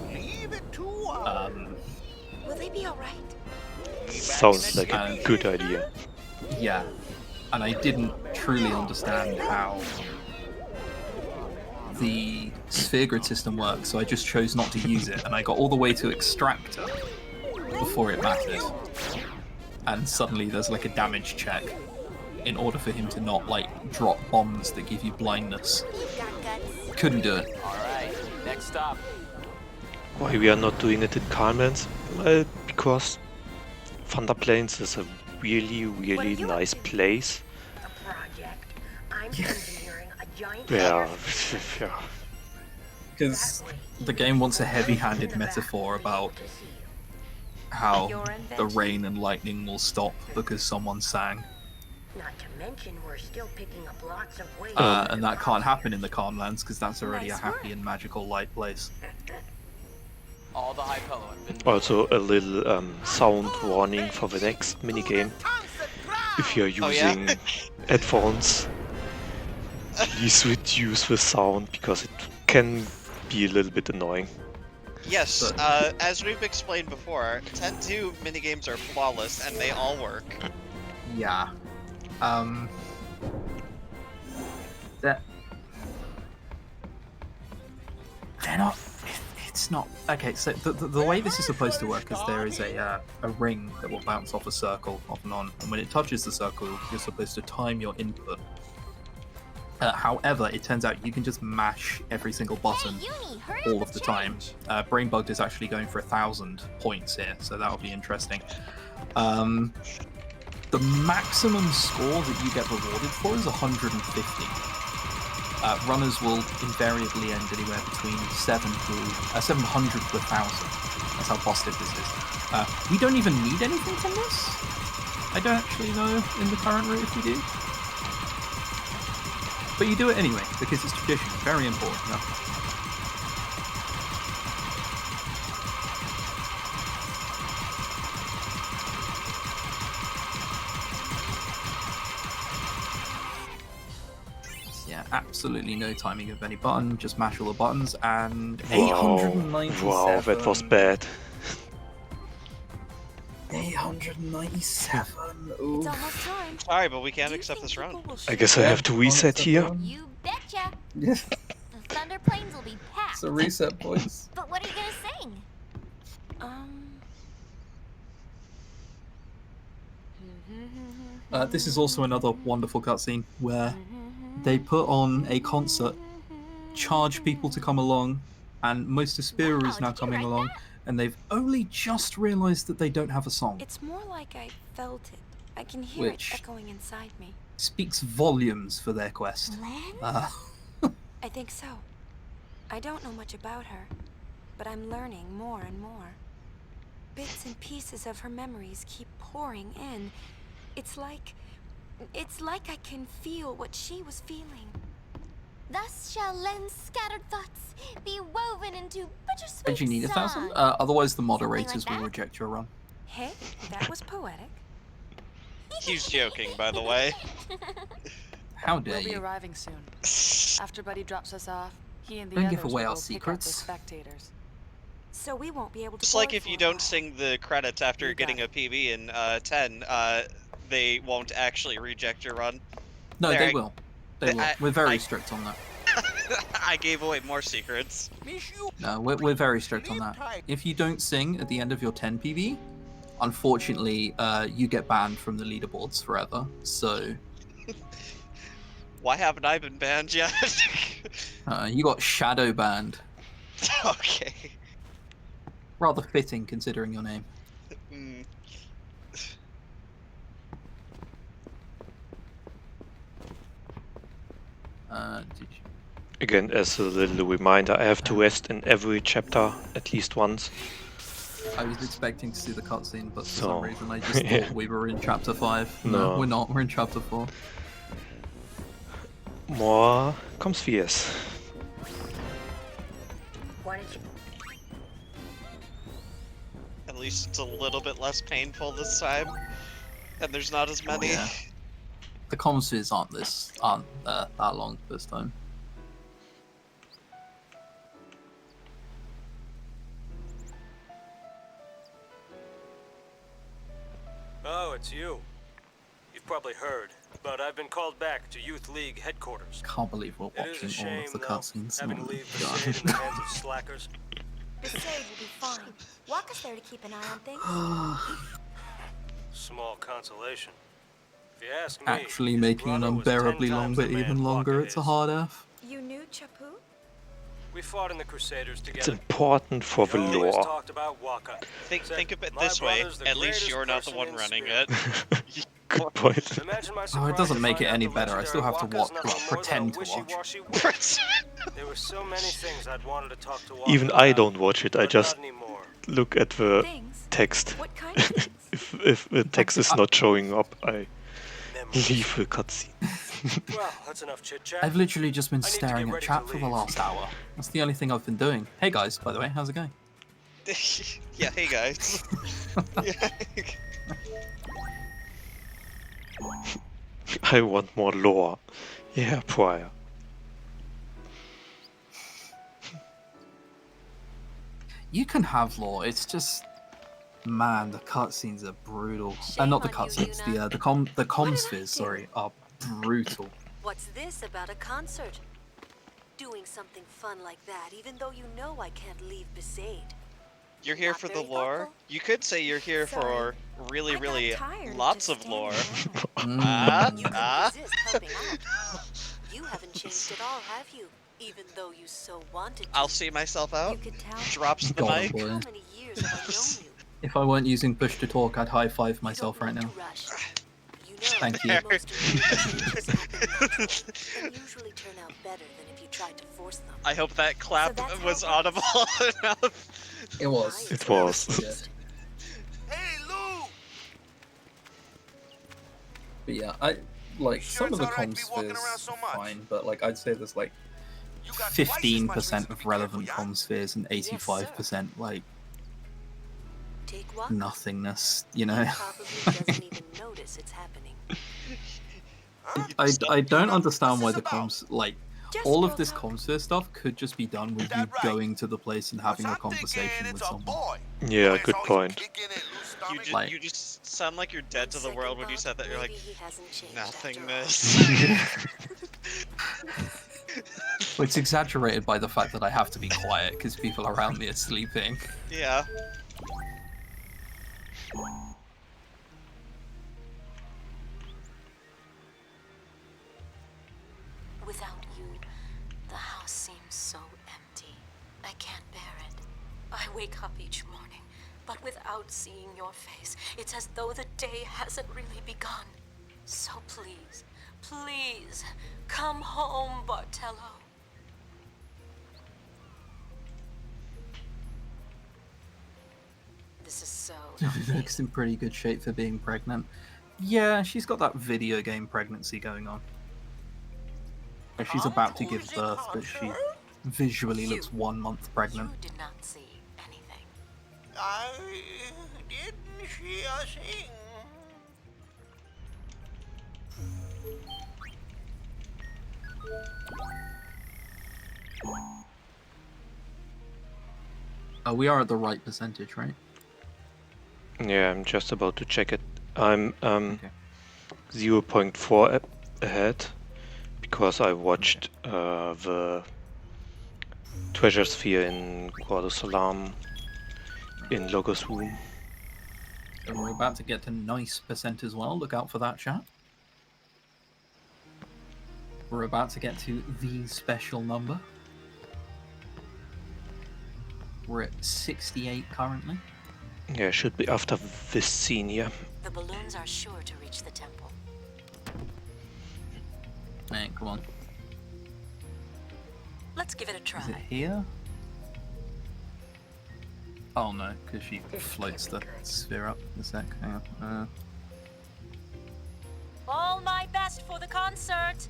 Speaker 4: Will they be alright?
Speaker 1: Sounds like a good idea.
Speaker 13: Yeah, and I didn't truly understand how the sphere grid system works, so I just chose not to use it, and I got all the way to Extractor before it mattered. And suddenly there's like a damage check in order for him to not like drop bombs that give you blindness. Couldn't do it.
Speaker 18: Alright, next stop.
Speaker 1: Why we are not doing it in Calmlands? Well, because Thunder Plains is a really nice place.
Speaker 8: I'm engineering a giant
Speaker 1: Yeah.
Speaker 13: Because the game wants a heavy-handed metaphor about how the rain and lightning will stop because someone sang.
Speaker 8: Not to mention we're still picking up lots of waste.
Speaker 13: And that can't happen in the Calmlands because that's already a happy and magical light place.
Speaker 18: All the high color have been
Speaker 1: Also a little sound warning for the next minigame. If you're using headphones, please reduce the sound because it can be a little bit annoying.
Speaker 2: Yes, as we've explained before, 10-2 minigames are flawless and they all work.
Speaker 13: Yeah. They're not. It's not. Okay, so the way this is supposed to work is there is a ring that will bounce off a circle off and on, and when it touches the circle, you're supposed to time your input. However, it turns out you can just mash every single button all of the time. Brainbugged is actually going for 1,000 points here, so that'll be interesting. The maximum score that you get rewarded for is 150. Runners will invariably end anywhere between 700 to 1,000. That's how positive this is. We don't even need anything from this. I don't actually know in the current route if we do. But you do it anyway, because it's tradition. Very important. No? Yeah, absolutely no timing of any button. Just mash all the buttons and 897.
Speaker 1: Wow, that was bad.
Speaker 13: 897. Ooh.
Speaker 4: It's almost time.
Speaker 2: Sorry, but we can't accept this round.
Speaker 1: I guess I have to reset here.
Speaker 20: You betcha.
Speaker 13: Yeah.
Speaker 20: The Thunder Plains will be packed.
Speaker 13: It's a reset, boys.
Speaker 20: But what are you gonna sing?
Speaker 13: This is also another wonderful cutscene where they put on a concert, charge people to come along, and most of Spira is now coming along, and they've only just realised that they don't have a song.
Speaker 4: It's more like I felt it. I can hear
Speaker 13: Which
Speaker 4: it echoing inside me.
Speaker 13: speaks volumes for their quest.
Speaker 4: I think so. I don't know much about her, but I'm learning more and more. Bits and pieces of her memories keep pouring in. It's like I can feel what she was feeling.
Speaker 20: Thus shall Len's scattered thoughts be woven into bittersweet
Speaker 13: Did you need 1,000? Otherwise the moderators will reject your run.
Speaker 4: Hey, that was poetic.
Speaker 2: He's joking, by the way.
Speaker 13: How dare
Speaker 3: We'll be
Speaker 13: you?
Speaker 3: arriving soon. After Buddy drops us off, he and the
Speaker 13: Don't
Speaker 3: others
Speaker 13: give away
Speaker 3: will
Speaker 13: our
Speaker 3: go pick up the
Speaker 13: secrets.
Speaker 3: spectators.
Speaker 4: So we won't be able to.
Speaker 2: Just like if you don't sing the credits after getting a PB in 10, they won't actually reject your run.
Speaker 13: No,
Speaker 2: There,
Speaker 13: they will. They will. We're very
Speaker 2: I-
Speaker 13: strict on that.
Speaker 2: I gave away more secrets.
Speaker 13: No, we're very strict on that. If you don't sing at the end of your 10 PB, unfortunately, you get banned from the leaderboards forever. So
Speaker 2: Why haven't I been banned yet?
Speaker 13: you got shadow banned.
Speaker 2: Okay.
Speaker 13: Rather fitting considering your name.
Speaker 2: Mm.
Speaker 13: Did you...
Speaker 1: Again, as a little reminder, I have to rest in every chapter at least once.
Speaker 13: I was expecting to see the cutscene, but for
Speaker 1: So,
Speaker 13: some reason I just
Speaker 1: yeah.
Speaker 13: thought we were in chapter 5.
Speaker 1: No.
Speaker 13: No, we're not. We're in chapter 4.
Speaker 1: More comes fierce.
Speaker 8: What is
Speaker 2: At least it's a little bit less painful this time. And there's not as many.
Speaker 13: Yeah. The comms spheres aren't that long this time.
Speaker 22: Oh, it's you. You've probably heard, but I've been called back to Youth League headquarters.
Speaker 13: Can't believe we're
Speaker 22: It is a
Speaker 13: watching all
Speaker 22: shame,
Speaker 13: of the
Speaker 22: though,
Speaker 13: cutscenes.
Speaker 22: having to
Speaker 13: Oh my
Speaker 22: leave
Speaker 13: God.
Speaker 22: Besaid in the hands of slackers.
Speaker 4: Besaid will be fine. Waka's there to keep an eye on things.
Speaker 22: Small consolation. If you ask me,
Speaker 13: Actually making an
Speaker 22: brother was 10
Speaker 13: unbearably long
Speaker 22: times
Speaker 13: bit
Speaker 22: the man
Speaker 13: even longer,
Speaker 22: Waka
Speaker 13: it's a
Speaker 22: is.
Speaker 13: hard F.
Speaker 4: You knew Chapu?
Speaker 22: We fought in the Crusaders
Speaker 1: It's
Speaker 22: together.
Speaker 1: important for the
Speaker 22: We always
Speaker 1: lore.
Speaker 22: talked about Waka.
Speaker 2: Think of it
Speaker 22: "My
Speaker 2: this way.
Speaker 22: brother's the
Speaker 2: At least
Speaker 22: greatest
Speaker 2: you're not the
Speaker 22: person
Speaker 2: one
Speaker 22: in
Speaker 2: running
Speaker 22: spirit."
Speaker 2: it.
Speaker 1: Good point.
Speaker 22: Imagine my
Speaker 13: Oh,
Speaker 22: surprise
Speaker 13: it doesn't
Speaker 22: to
Speaker 13: make it
Speaker 22: find out
Speaker 13: any
Speaker 22: the
Speaker 13: better. I still have to
Speaker 22: legendary
Speaker 13: watch,
Speaker 22: Waka's
Speaker 13: well,
Speaker 22: nothing more
Speaker 13: pretend
Speaker 22: than a
Speaker 13: to watch.
Speaker 22: wishy-washy word. There were so many things I'd wanted to talk to Waka
Speaker 1: Even I
Speaker 22: about,
Speaker 1: don't watch it. I
Speaker 22: but
Speaker 1: just
Speaker 22: not anymore.
Speaker 1: look at the
Speaker 4: Things?
Speaker 1: text.
Speaker 4: What kind of things?
Speaker 1: If the text is not showing up, I leave the cutscene.
Speaker 22: Well, that's enough chit-chat.
Speaker 13: I've literally just been
Speaker 22: I need to
Speaker 13: staring
Speaker 22: get
Speaker 13: at
Speaker 22: ready
Speaker 13: chat
Speaker 22: to
Speaker 13: for the
Speaker 22: leave.
Speaker 13: last hour. That's the only thing I've been doing. Hey guys, by the way, how's it going?
Speaker 2: Yeah, hey guys.
Speaker 1: I want more lore. Yeah, prior.
Speaker 13: You can have lore. It's just, man, the cutscenes are brutal. Not the cutscenes. The comm spheres, sorry, are brutal.
Speaker 12: What's this about a concert? Doing something fun like that, even though you know I can't leave Besaid.
Speaker 2: You're here for the lore. You could say you're here for really, really lots of lore.
Speaker 12: You haven't changed at all, have you? Even though you so wanted to.
Speaker 2: I'll see myself out.
Speaker 12: You could tell.
Speaker 2: Drops the
Speaker 13: Go on,
Speaker 2: mic.
Speaker 13: boy.
Speaker 12: How many years have I known you?
Speaker 13: If I weren't using push to talk, I'd high five myself right now. Thank you.
Speaker 12: Most of the changes happen naturally, and usually turn out better than if you tried to force them.
Speaker 2: I hope that clap was audible enough.
Speaker 13: It was.
Speaker 1: It was.
Speaker 13: But yeah, I like some of the comm spheres fine, but like I'd say there's like 15% of relevant comm spheres and 85% like nothingness, you know.
Speaker 12: Probably doesn't even notice it's happening.
Speaker 13: I don't understand why the comms like all of this comm sphere stuff could just be done with you going to the place and having a conversation with someone.
Speaker 1: Yeah, good point.
Speaker 2: You just sound like you're dead to the world when you said that. You're like, nothingness.
Speaker 13: Well, it's exaggerated by the fact that I have to be quiet because people around me are sleeping.
Speaker 2: Yeah.
Speaker 7: Without you, the house seems so empty. I can't bear it. I wake up each morning, but without seeing your face, it's as though the day hasn't really begun. So please, please, come home, Bartello. This is so
Speaker 13: Looks in pretty good shape for being pregnant. Yeah, she's got that video game pregnancy going on. Where she's about to give birth, but she visually looks 1 month pregnant.
Speaker 7: You did not see anything.
Speaker 9: I didn't see a thing.
Speaker 13: We are at the right percentage, right?
Speaker 1: Yeah, I'm just about to check it. I'm 0.4 ahead because I watched the treasure sphere in Guardo Salam in Logos Room.
Speaker 13: And we're about to get to nice percent as well. Look out for that, chat. We're about to get to the special number. We're at 68 currently.
Speaker 1: Yeah, should be after this scene here.
Speaker 7: The balloons are sure to reach the temple.
Speaker 13: Hey, come on.
Speaker 7: Let's give it a try.
Speaker 13: Is it here? Oh no, because she floats the sphere up in a sec. Hang on.
Speaker 7: All my best for the concert!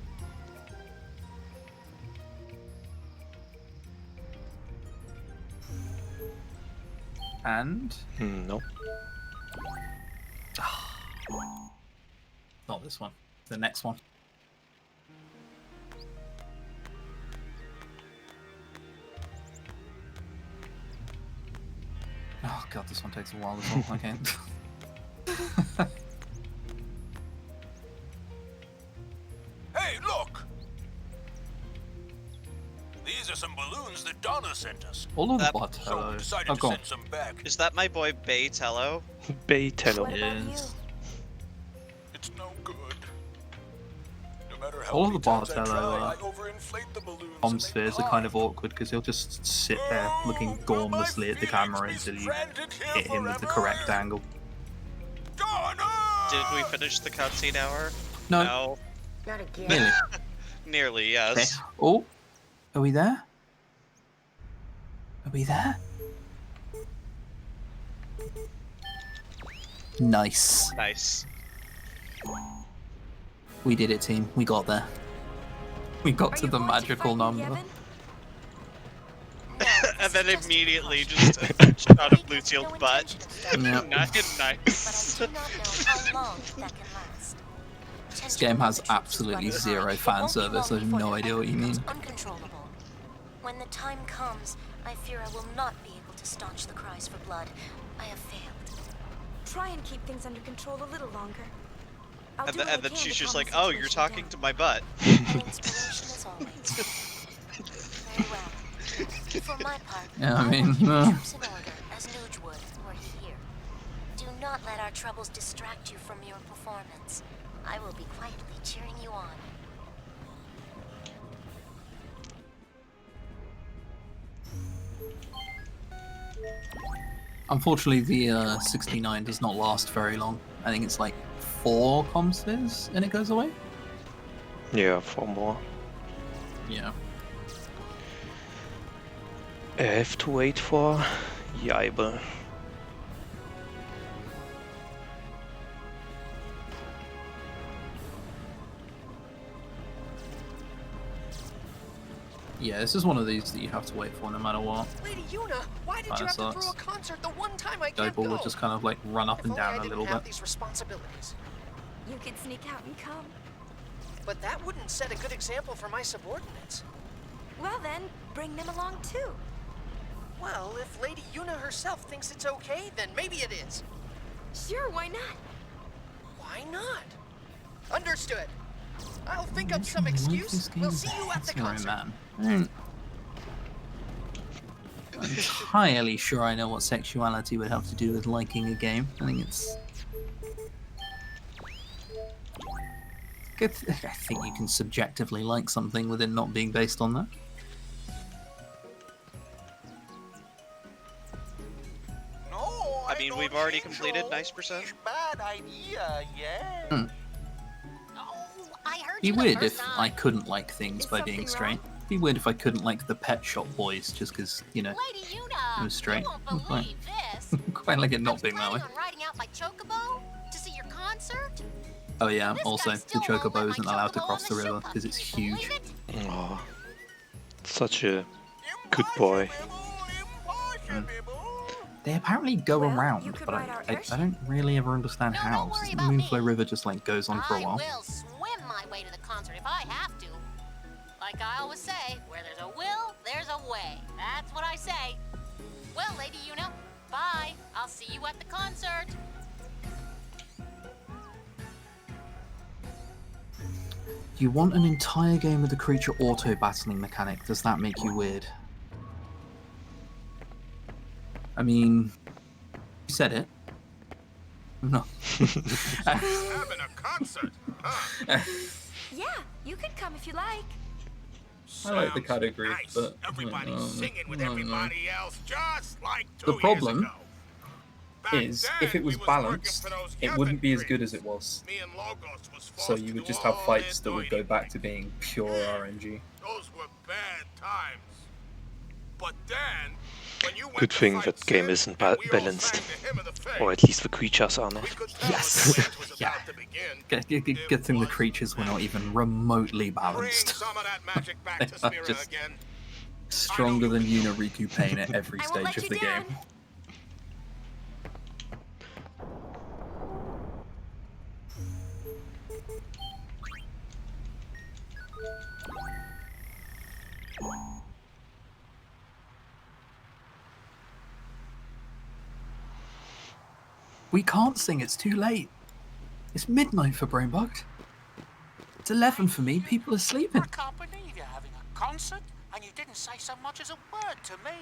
Speaker 13: And?
Speaker 1: No.
Speaker 13: Not this one. The next one. Oh god, this one takes a while as well. I can't.
Speaker 9: Hey, look! These are some balloons that Donna sent us.
Speaker 13: All of the
Speaker 9: So we decided
Speaker 13: Oh,
Speaker 9: to
Speaker 13: go on.
Speaker 9: send some back.
Speaker 2: Is that my boy Bay Tello?
Speaker 1: Bay Tello.
Speaker 13: Yes.
Speaker 9: It's no good. No matter how
Speaker 13: All of
Speaker 9: many
Speaker 13: the
Speaker 9: times I
Speaker 13: Bartello
Speaker 9: try, I overinflate the balloons.
Speaker 13: bomb spheres are kind of awkward because he'll just sit there looking gormlessly at the camera until you hit him with the correct angle.
Speaker 2: Did we finish the cutscene hour?
Speaker 13: No.
Speaker 8: Not again.
Speaker 13: Nearly.
Speaker 2: Nearly,
Speaker 13: Okay.
Speaker 2: yes.
Speaker 13: Oh, are we there? Are we there? Nice.
Speaker 2: Nice.
Speaker 13: We did it, team. We got there. We got to the magical number.
Speaker 2: And then immediately just a shot of Lucille's butt.
Speaker 13: Yep.
Speaker 2: Nice.
Speaker 13: This game has absolutely zero fan service. I have no idea what you mean.
Speaker 4: Uncontrollable. When the time comes, I fear I will not be able to staunch the cries for blood. I have failed.
Speaker 3: Try and keep things under control a little longer.
Speaker 2: And then she's just like, oh, you're talking to my butt.
Speaker 4: For my part,
Speaker 13: Yeah, I mean,
Speaker 4: keep the troops in order, as Nuge would, were he here. Do not let our troubles distract you from your performance. I will be quietly cheering you on.
Speaker 13: Unfortunately, the 69 does not last very long. I think it's like 4 comm spheres and it goes away.
Speaker 1: Yeah, 4 more.
Speaker 13: Yeah.
Speaker 1: I have to wait for Yaiba.
Speaker 13: Yeah, this is one of these that you have to wait for no matter what.
Speaker 10: Lady Yuna, why did you have to throw a concert the one time I can't
Speaker 13: Doble
Speaker 10: go?
Speaker 13: will just kind of like run up and
Speaker 10: If only
Speaker 13: down
Speaker 10: I
Speaker 13: a
Speaker 10: didn't
Speaker 13: little
Speaker 10: have
Speaker 13: bit.
Speaker 10: these responsibilities.
Speaker 3: You could sneak out and come.
Speaker 10: But that wouldn't set a good example for my subordinates.
Speaker 3: Well then, bring them along too.
Speaker 10: Well, if Lady Yuna herself thinks it's okay, then maybe it is.
Speaker 3: Sure, why not?
Speaker 10: Why not? Understood. I'll think up some excuse. We'll see you at the concert.
Speaker 13: Man. I'm entirely sure I know what sexuality would have to do with liking a game. I think it's... I think you can subjectively like something with it not being based on that.
Speaker 2: I mean, we've already completed 90%.
Speaker 9: Bad idea, yeah.
Speaker 13: Be weird if I couldn't like things by being straight. Be weird if I couldn't like the Pet Shop Boys just because, you know, it was straight. Quite like it not being that way.
Speaker 20: Riding out my chocobo to see your concert?
Speaker 13: Oh yeah, also, the Chocobo isn't allowed to cross the river because it's huge.
Speaker 1: Oh, such a good boy.
Speaker 13: They apparently go around, but I don't really ever understand how. So the Moonflow River just like goes on for a while.
Speaker 20: I will swim my way to the concert if I have to. Like I always say, where there's a will, there's a way. That's what I say. Well, Lady Yuna, bye. I'll see you at the concert.
Speaker 13: You want an entire game with the creature auto-battling mechanic. Does that make you weird? I mean, you said it. No.
Speaker 17: Having a concert, huh?
Speaker 3: Yeah, you could come if you like.
Speaker 13: I like the category,
Speaker 17: Nice.
Speaker 13: but
Speaker 17: Everybody's singing with everybody else, just like 2
Speaker 13: the
Speaker 17: years
Speaker 13: problem
Speaker 17: ago.
Speaker 13: is if it was balanced, it wouldn't be as good as it was. So you would just have fights that would go back to being pure RNG.
Speaker 17: Those were bad times. But then, when you went
Speaker 1: Good
Speaker 17: to
Speaker 1: thing
Speaker 17: fight
Speaker 1: that game
Speaker 17: Sid,
Speaker 1: isn't
Speaker 17: and we all
Speaker 1: balanced.
Speaker 17: sang the hymn of the faith,
Speaker 1: Or at least the creatures are not.
Speaker 13: Yes! Yeah. Good thing the creatures were not even remotely balanced. They are just stronger than Unariku Pain at every stage of the game. We can't sing, it's too late. It's midnight for Brainbugged. It's 11 for me, people are sleeping.
Speaker 9: I can't believe you're having a concert and you didn't say so much as a word to me.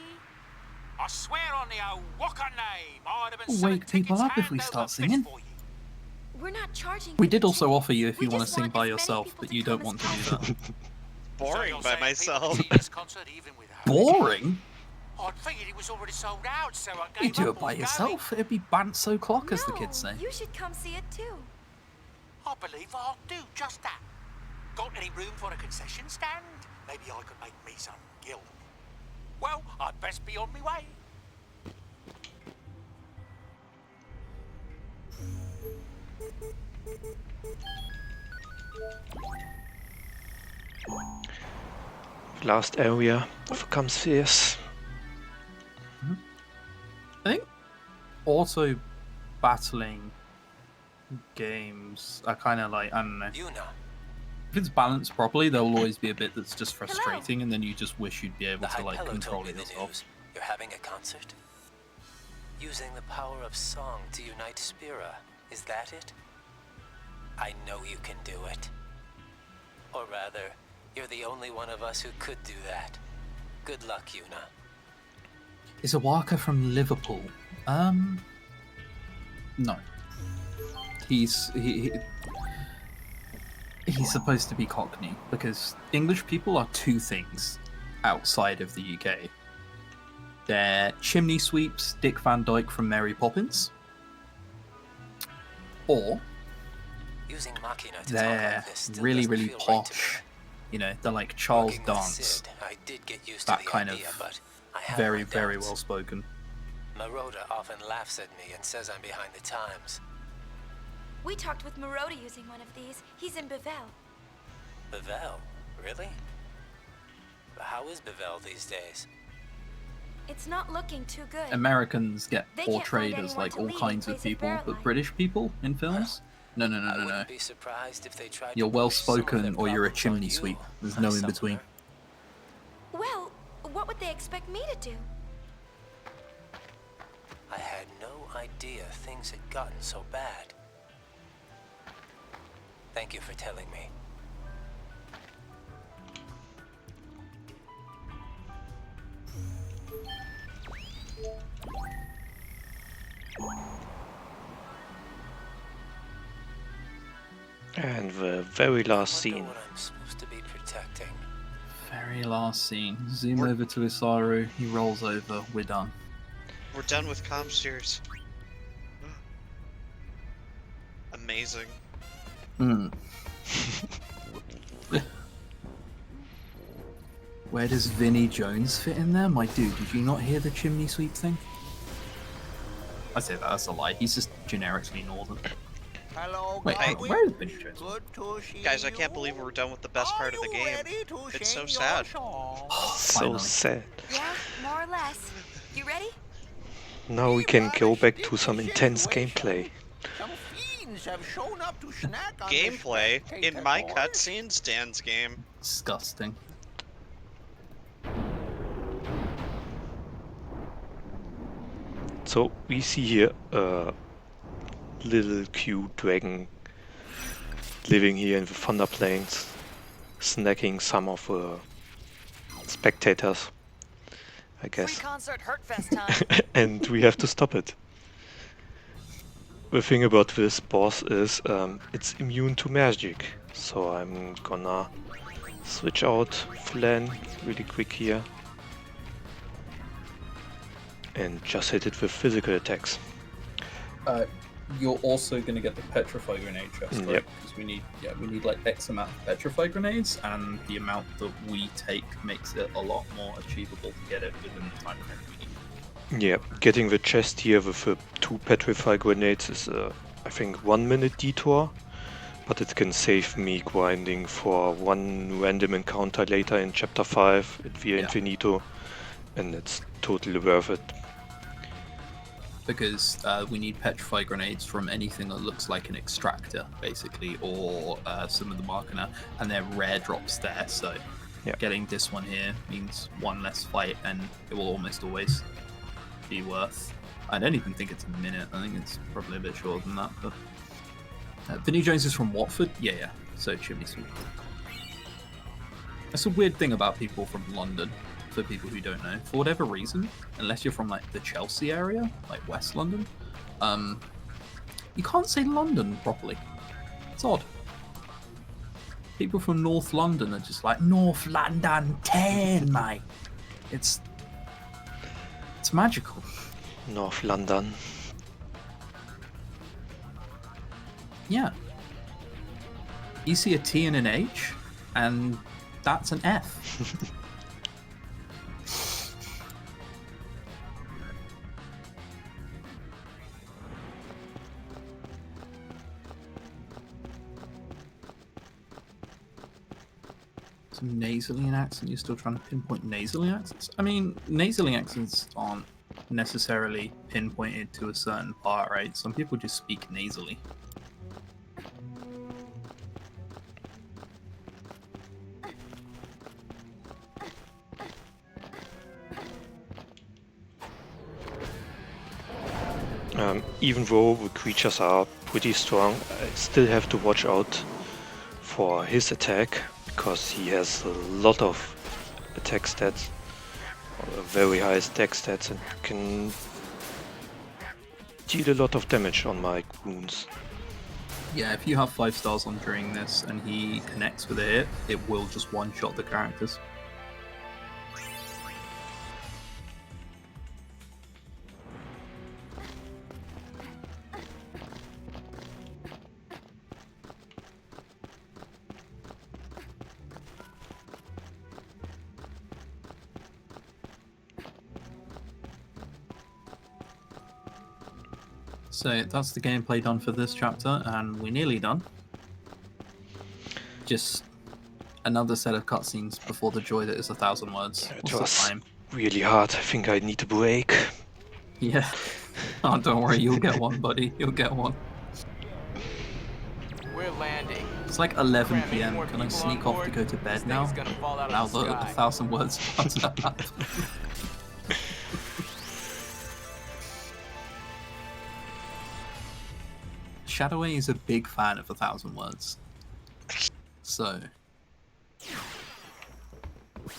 Speaker 9: I swear on the old Walker name, I'd have been
Speaker 13: We'll
Speaker 9: selling
Speaker 13: wake people
Speaker 9: tickets
Speaker 13: up if we
Speaker 9: hand
Speaker 13: start
Speaker 9: over fist
Speaker 13: singing.
Speaker 9: for you.
Speaker 4: We're not charging.
Speaker 13: We did also offer you if you want to sing by yourself, but you don't want to do that.
Speaker 2: Boring by myself.
Speaker 13: Boring?
Speaker 9: I figured it was already sold out, so I
Speaker 13: You
Speaker 9: gave
Speaker 13: do
Speaker 9: up
Speaker 13: it by
Speaker 9: on
Speaker 13: yourself, it'd be banso clock, as the kids say.
Speaker 4: You should come see it too.
Speaker 9: I believe I'll do just that. Got any room for a concession stand? Maybe I could make me some gill. Well, I'd best be on my way.
Speaker 1: Last area of Campspheres.
Speaker 13: I think auto battling games are kind of like, I don't know. If it's balanced properly, there'll always be a bit that's just frustrating, and then you just wish you'd be able to like control it yourself.
Speaker 6: You're having a concert? Using the power of song to unite Spira. Is that it? I know you can do it. Or rather, you're the only one of us who could do that. Good luck, Yuna.
Speaker 13: Is a Waka from Liverpool? No. He's supposed to be Cockney, because English people are two things outside of the UK. They're chimney sweeps Dick Van Dyke from Mary Poppins, or
Speaker 6: Using Machina to
Speaker 13: they're
Speaker 6: talk like this still
Speaker 13: really,
Speaker 6: doesn't
Speaker 13: really
Speaker 6: feel right to me.
Speaker 13: posh. You know, they're like Charles
Speaker 6: Working with
Speaker 13: Dance.
Speaker 6: Sid, I did get used
Speaker 13: That
Speaker 6: to the
Speaker 13: kind
Speaker 6: idea,
Speaker 13: of
Speaker 6: but I have
Speaker 13: very,
Speaker 6: my
Speaker 13: very
Speaker 6: doubts.
Speaker 13: well spoken.
Speaker 6: Maroda often laughs at me and says I'm behind the times.
Speaker 4: We talked with Marody using one of these. He's in Bevel.
Speaker 6: Bevel? Really? How is Bevel these days?
Speaker 4: It's not looking too good.
Speaker 13: Americans get
Speaker 4: They can't
Speaker 13: portrayed
Speaker 4: find
Speaker 13: as
Speaker 4: anyone
Speaker 13: like
Speaker 4: to
Speaker 13: all
Speaker 4: lead in
Speaker 13: kinds of
Speaker 4: place of
Speaker 13: people, but
Speaker 4: Verlaine.
Speaker 13: British people in films? No.
Speaker 6: I wouldn't be surprised if they tried
Speaker 13: You're
Speaker 6: to
Speaker 13: well
Speaker 6: push some of their
Speaker 13: spoken or you're a
Speaker 6: problems on
Speaker 13: chimney
Speaker 6: you,
Speaker 13: sweep. There's no in
Speaker 6: somewhere.
Speaker 13: between.
Speaker 4: Well, what would they expect me to do?
Speaker 6: I had no idea things had gotten so bad. Thank you for telling me.
Speaker 1: And the very last scene.
Speaker 6: What I'm supposed to be protecting.
Speaker 13: Very last scene. Zoom over to Isaru. He rolls over. We're done.
Speaker 2: We're done with Campspheres. Amazing.
Speaker 13: Where does Vinnie Jones fit in there? My dude, did you not hear the chimney sweep thing? I say that's a lie. He's just generically northern.
Speaker 17: Hello,
Speaker 13: Wait,
Speaker 17: Godwin.
Speaker 13: where is Vinnie Jones?
Speaker 17: Good to see
Speaker 2: Guys, I can't believe we're done with the best part of the game. It's so sad.
Speaker 1: So sad.
Speaker 4: Yeah, more or less. You ready?
Speaker 1: Now we can go back to some intense gameplay.
Speaker 17: Some fiends have shown up to snack on
Speaker 2: Gameplay
Speaker 17: the
Speaker 2: in my
Speaker 17: spectator.
Speaker 2: cutscenes, Dan's game.
Speaker 13: Disgusting.
Speaker 1: So we see here a little cute dragon living here in the Thunder Plains, snacking some of the spectators, I guess.
Speaker 3: Concert Hurtfest time.
Speaker 1: And we have to stop it. The thing about this boss is it's immune to magic, so I'm gonna switch out Flan really quick here and just hit it with physical attacks.
Speaker 13: You're also going to get the petrify grenade chest, right?
Speaker 1: Yep.
Speaker 13: Because we need like X amount of petrify grenades, and the amount that we take makes it a lot more achievable to get it within the time frame we need.
Speaker 1: Yeah, getting the chest here with the 2 petrify grenades is I think 1 minute detour, but it can save me grinding for 1 random encounter later in chapter 5 at Via Infinito, and it's totally worth it.
Speaker 13: Because we need petrify grenades from anything that looks like an extractor, basically, or some of the Markana, and they're rare drops there, so getting this one here means 1 less fight, and it will almost always be worth I don't even think it's a minute. I think it's probably a bit shorter than that. But Vinnie Jones is from Watford. Yeah. So it should be sweet. That's a weird thing about people from London. For people who don't know, for whatever reason, unless you're from like the Chelsea area, like West London, you can't say London properly. It's odd. People from North London are just like North London 10, mate. It's magical.
Speaker 1: North London.
Speaker 13: Yeah. You see a T and an H, and that's an F. Some nasally accent. You're still trying to pinpoint nasally accents? I mean, nasally accents aren't necessarily pinpointed to a certain part, right? Some people just speak nasally.
Speaker 1: Even though the creatures are pretty strong, I still have to watch out for his attack, because he has a lot of attack stats, or very high attack stats, and can deal a lot of damage on my wounds.
Speaker 13: Yeah, if you have 5 stars on during this and he connects with a hit, it will just one-shot the characters. So that's the gameplay done for this chapter, and we're nearly done. Just another set of cutscenes before the joy that is 1,000 words.
Speaker 1: It was really hard. I think I need a break.
Speaker 13: Yeah. Oh, don't worry, you'll get one, buddy. You'll get one.
Speaker 18: We're landing.
Speaker 13: It's like 11 PM. Can I sneak off to go to bed now? Now the 1,000 words starts to happen. Shadoway is a big fan of 1,000 words. So.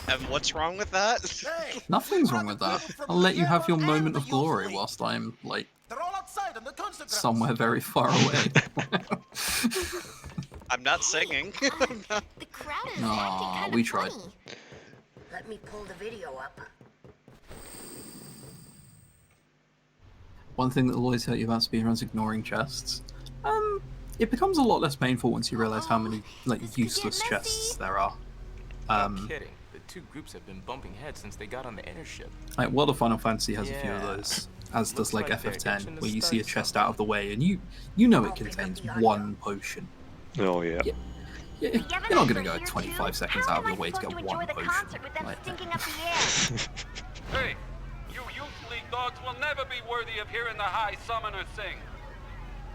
Speaker 2: And what's wrong with that?
Speaker 13: Nothing's wrong with that. I'll let you have your moment of glory whilst I'm, like, somewhere very far away.
Speaker 2: I'm not singing.
Speaker 13: No, we tried.
Speaker 8: Let me pull the video up.
Speaker 13: One thing that will always hurt you about speedruns ignoring chests. It becomes a lot less painful once you realize how many useless chests there are.
Speaker 18: No kidding. The two groups have been bumping heads since they got on the airship.
Speaker 13: Like World of Final Fantasy has a few of those, as does like FF10, where you see a chest out of the way and you know it contains one potion.
Speaker 1: Oh yeah.
Speaker 13: You're not gonna go 25 seconds out of your way to get one potion. Like,
Speaker 15: Hey, you Youth League dogs will never be worthy of hearing the High Summoner sing.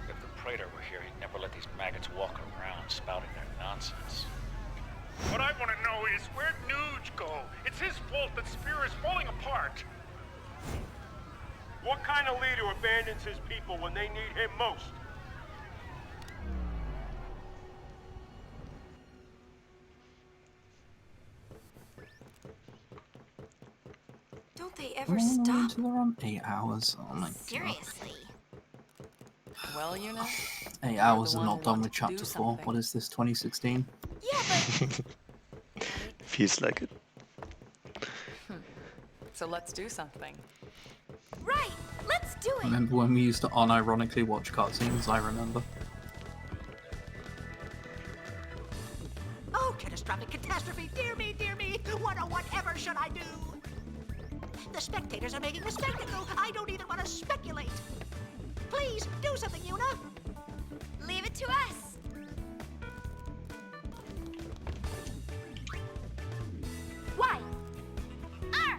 Speaker 21: If the Praetor were here, he'd never let these maggots walk around spouting their nonsense.
Speaker 23: What I want to know is, where'd Nuge go? It's his fault that Spear is falling apart. What kind of leader abandons his people when they need him most?
Speaker 4: Don't they ever stop?
Speaker 13: They're on 8 hours. Oh my god.
Speaker 4: Seriously.
Speaker 3: Well, you know.
Speaker 13: 8 hours and not done with chapter 4. What is this, 2016?
Speaker 4: Yeah, but...
Speaker 1: Feels like it.
Speaker 3: So let's do something.
Speaker 4: Right, let's do it.
Speaker 13: Remember when we used to unironically watch cutscenes? I remember.
Speaker 10: Oh, catastrophic catastrophe! Dear me, what or whatever should I do? The spectators are making a spectacle. I don't even want to speculate. Please, do something, Yuna.
Speaker 4: Leave it to us. Y. R.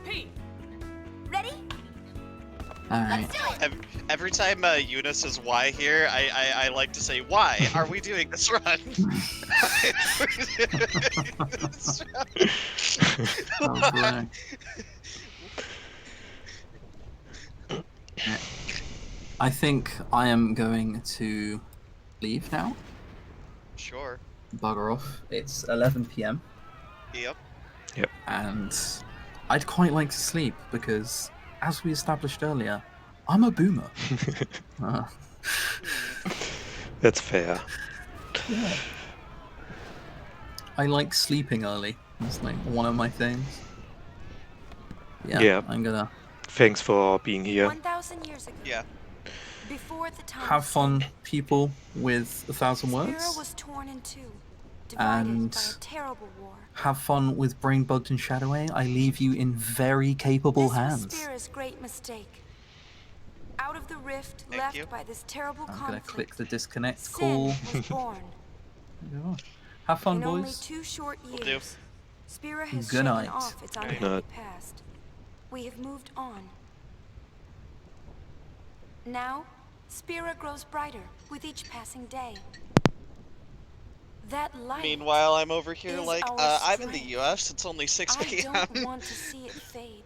Speaker 3: P.
Speaker 4: Ready?
Speaker 13: Alright.
Speaker 2: Every time Yuna says "why" here, I like to say, "Why are we doing this run?"
Speaker 13: Oh, boy. I think I am going to leave now.
Speaker 2: Sure.
Speaker 13: Bugger off. It's 11 p.m.
Speaker 2: Yep.
Speaker 1: Yep.
Speaker 13: And I'd quite like to sleep because, as we established earlier, I'm a boomer.
Speaker 1: That's fair.
Speaker 13: Yeah. I like sleeping early. It's like one of my things. Yeah. I'm gonna.
Speaker 1: Thanks for being here.
Speaker 4: 1,000 years ago.
Speaker 2: Yeah.
Speaker 4: Before the time
Speaker 13: Have fun, people, with 1,000
Speaker 4: Spira
Speaker 13: words.
Speaker 4: was torn in two, divided
Speaker 13: And
Speaker 4: by a terrible war.
Speaker 13: have fun with Brainbugged and Shadowway. I leave you in very capable hands.
Speaker 4: This was Spira's great mistake. Out of the rift left by this terrible
Speaker 13: I'm
Speaker 4: conflict,
Speaker 13: gonna click the disconnect
Speaker 4: sin
Speaker 13: call.
Speaker 4: was born.
Speaker 13: Have fun,
Speaker 4: In only
Speaker 13: boys.
Speaker 4: 2 short years, Spira has
Speaker 13: Good
Speaker 4: shaken
Speaker 13: night.
Speaker 4: off its
Speaker 1: Good
Speaker 4: unhappy
Speaker 1: night.
Speaker 4: past. We have moved on. Now, Spira grows brighter with each passing day. That light.
Speaker 2: Meanwhile, I'm over here
Speaker 4: is
Speaker 2: like,
Speaker 4: our
Speaker 2: I'm in the
Speaker 4: strength.
Speaker 2: U.S. It's only 6
Speaker 4: I
Speaker 2: p.m.
Speaker 4: don't want to see it fade.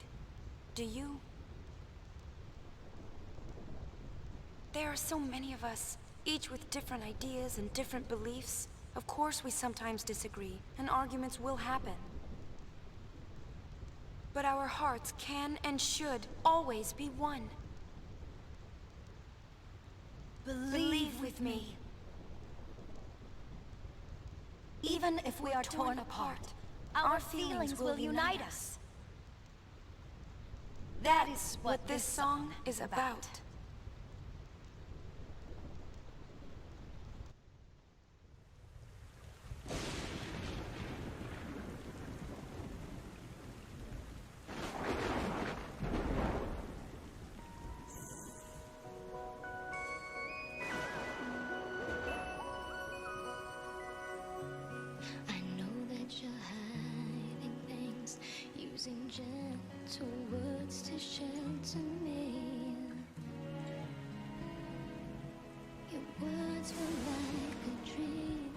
Speaker 4: Do you? There are so many of us, each with different ideas and different beliefs. Of course we sometimes disagree, and arguments will happen. But our hearts can and should always be one. Believe with me.
Speaker 7: Even if we are torn apart, our feelings will unite us.
Speaker 4: That is what this song is about.
Speaker 5: I know that you're hiding things, using gentle words to shelter me. Your words were like a dream,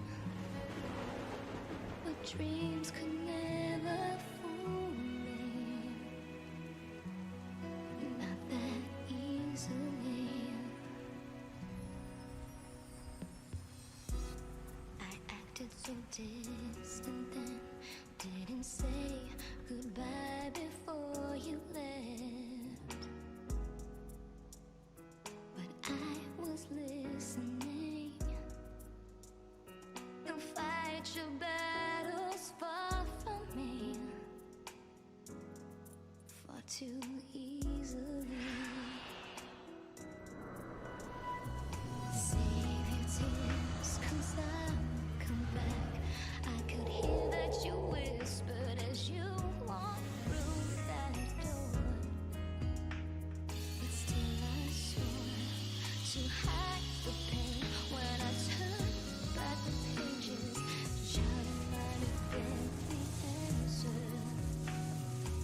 Speaker 5: but dreams could never fool me. Not that easily. I acted so distant then, didn't say goodbye before you left. But I was listening. You'll fight your battles far from me, far too easily. Save your tears, 'cause I'll come back. I could hear that you whispered as you walked through that door. But still I swore to hide the pain when I turned back the pages, trying to find the answer.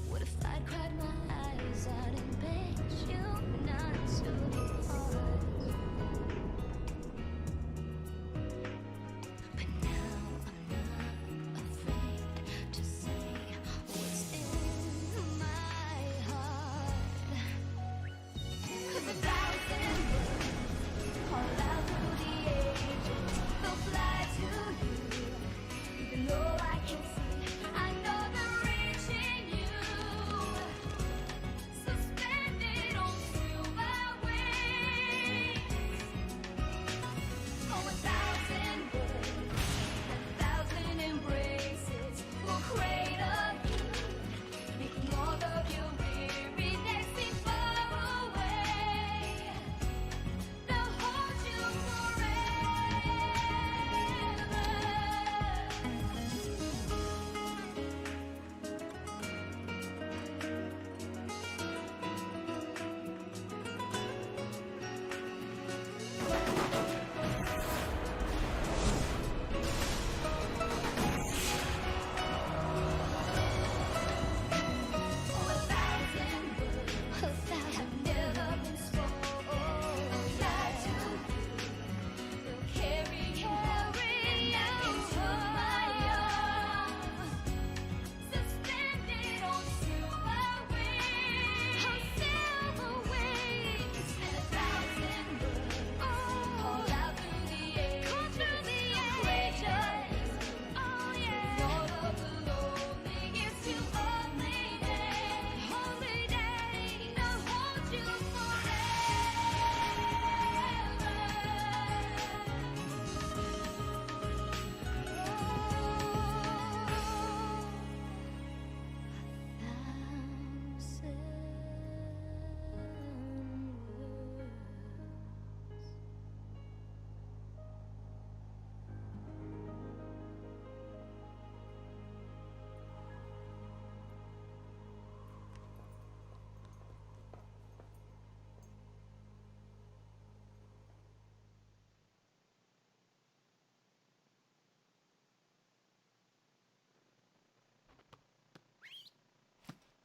Speaker 5: What if I cried my eyes out and begged you not to depart? But now I'm not afraid to say what's in my heart. 'Cause 1,000 words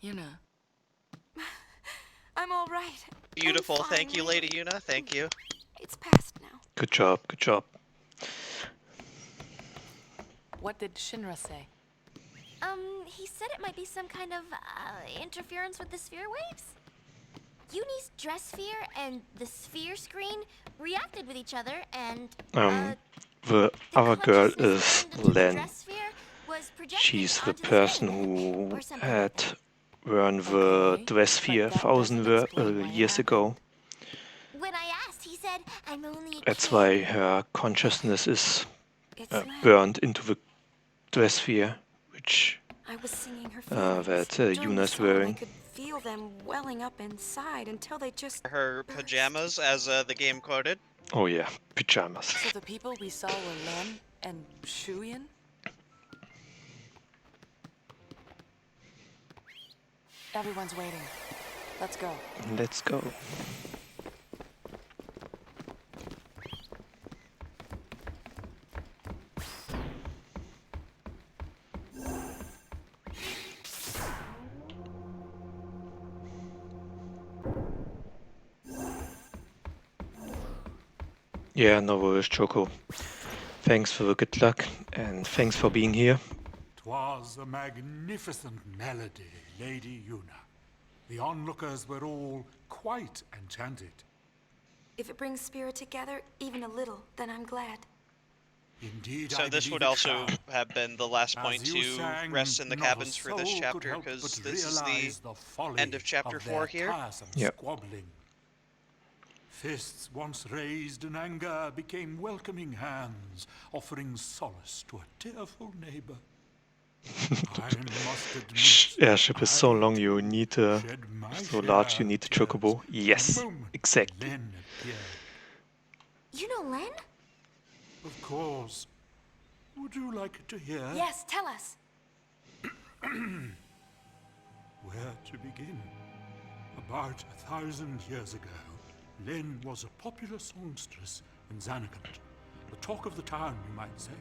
Speaker 3: Yuna.
Speaker 4: I'm all right.
Speaker 2: Beautiful.
Speaker 4: I'm fine,
Speaker 2: Thank you,
Speaker 4: really.
Speaker 2: Lady Yuna. Thank you.
Speaker 4: It's past now.
Speaker 1: Good job, good job.
Speaker 3: What did Shinra say?
Speaker 4: He said it might be some kind of interference with the sphere waves. Yunie's dress sphere and the sphere screen reacted with each other, and
Speaker 1: The other girl is Len. She's the person who had worn the dress sphere 1,000 years ago.
Speaker 4: When I asked, he said, "I'm only a
Speaker 1: That's
Speaker 4: kid."
Speaker 1: why her consciousness is burned into the dress sphere, which
Speaker 4: I was singing her
Speaker 1: that
Speaker 4: feelings. During the
Speaker 1: Yuna's
Speaker 4: song, I
Speaker 1: wearing.
Speaker 4: could feel them welling up inside until they just
Speaker 2: Her pajamas, as the game quoted.
Speaker 1: Oh yeah, pajamas.
Speaker 3: So the people we saw were Len and Shuyan? Everyone's waiting. Let's go.
Speaker 1: Let's go. Yeah, no worries, Choco. Thanks for the good luck, and thanks for being here.
Speaker 14: 'Twas a magnificent melody, Lady Yuna. The onlookers were all quite enchanted.
Speaker 4: If it brings spirit together, even a little, then I'm glad.
Speaker 14: Indeed,
Speaker 2: So
Speaker 14: I
Speaker 2: this
Speaker 14: believe
Speaker 2: would
Speaker 14: it
Speaker 2: also
Speaker 14: shall.
Speaker 2: have been the last
Speaker 14: As
Speaker 2: point
Speaker 14: you
Speaker 2: to
Speaker 14: sang,
Speaker 2: rest in the
Speaker 14: not a
Speaker 2: cabins for this
Speaker 14: soul could
Speaker 2: chapter,
Speaker 14: help
Speaker 2: because
Speaker 14: but
Speaker 2: this is
Speaker 14: realize
Speaker 2: the
Speaker 14: folly
Speaker 2: end of chapter
Speaker 14: of
Speaker 2: 4
Speaker 14: their
Speaker 2: here.
Speaker 14: tiresome
Speaker 1: Yep.
Speaker 14: squabbling. Fists once raised in anger became welcoming hands, offering solace to a tearful neighbor. I must admit,
Speaker 1: Airship is so long, you need
Speaker 14: shed my
Speaker 1: so large, you
Speaker 14: share
Speaker 1: need
Speaker 14: of
Speaker 1: a chocobo.
Speaker 14: tears
Speaker 1: Yes,
Speaker 14: the moment
Speaker 1: exactly.
Speaker 14: Len appeared.
Speaker 4: You know Len?
Speaker 14: Of course. Would you like to hear?
Speaker 4: Yes, tell us.
Speaker 14: Where to begin? About 1,000 years ago, Len was a popular songstress in Zanarkand, the talk of the town, you might say.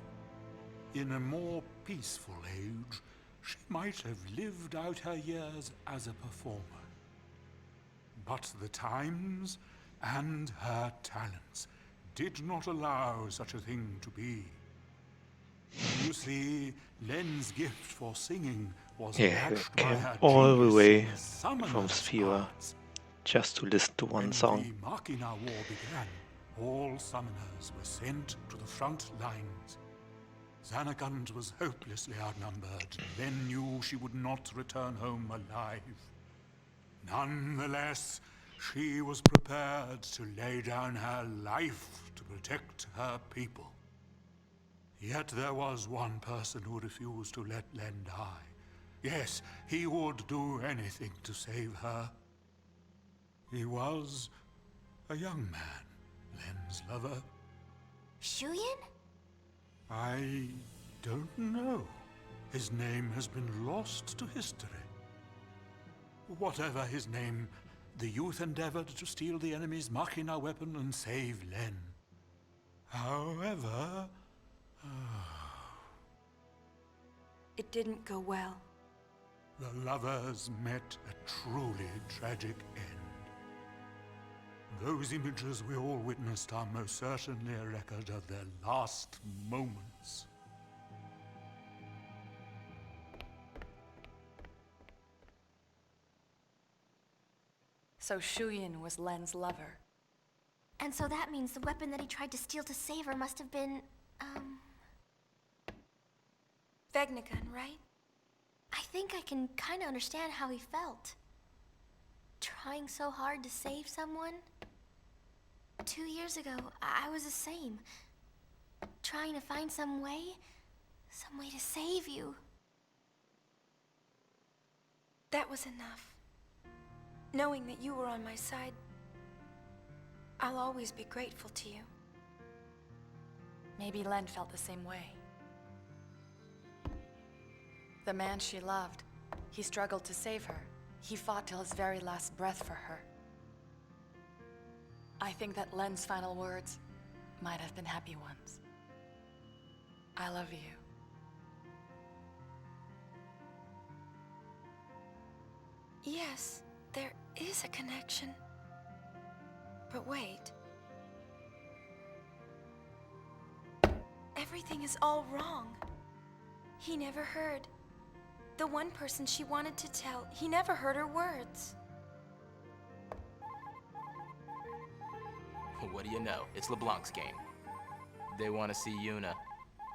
Speaker 14: In a more peaceful age, she might have lived out her years as a performer. But the times and her talents did not allow such a thing to be. You see, Len's gift for singing was
Speaker 1: Yeah, we
Speaker 14: matched by
Speaker 1: came
Speaker 14: her
Speaker 1: all the
Speaker 14: genius
Speaker 1: way
Speaker 14: in the summoner's
Speaker 1: from Sphera
Speaker 14: arts.
Speaker 1: just to listen to one
Speaker 14: When
Speaker 1: song.
Speaker 14: the Machina War began, all summoners were sent to the front lines. Zanarkand was hopelessly outnumbered. Len knew she would not return home alive. Nonetheless, she was prepared to lay down her life to protect her people. Yet there was one person who refused to let Len die. Yes, he would do anything to save her. He was a young man, Len's lover.
Speaker 4: Shuyan?
Speaker 14: I don't know. His name has been lost to history. Whatever his name, the youth endeavored to steal the enemy's Machina weapon and save Len. However,
Speaker 4: It didn't go well.
Speaker 14: the lovers met a truly tragic end. Those images we all witnessed are most certainly a record of their last moments.
Speaker 3: So Shuyan was Len's lover.
Speaker 4: And so that means the weapon that he tried to steal to save her must have been, Vegnagun, right? I think I can kind of understand how he felt. Trying so hard to save someone. 2 years ago, I was the same. Trying to find some way to save you. That was enough. Knowing that you were on my side, I'll always be grateful to you.
Speaker 3: Maybe Len felt the same way. The man she loved, he struggled to save her. He fought till his very last breath for her. I think that Len's final words might have been happy ones. I love you.
Speaker 4: Yes, there is a connection. But wait. Everything is all wrong. He never heard. The one person she wanted to tell, he never heard her words.
Speaker 18: What do you know? It's LeBlanc's game. They want to see Yuna.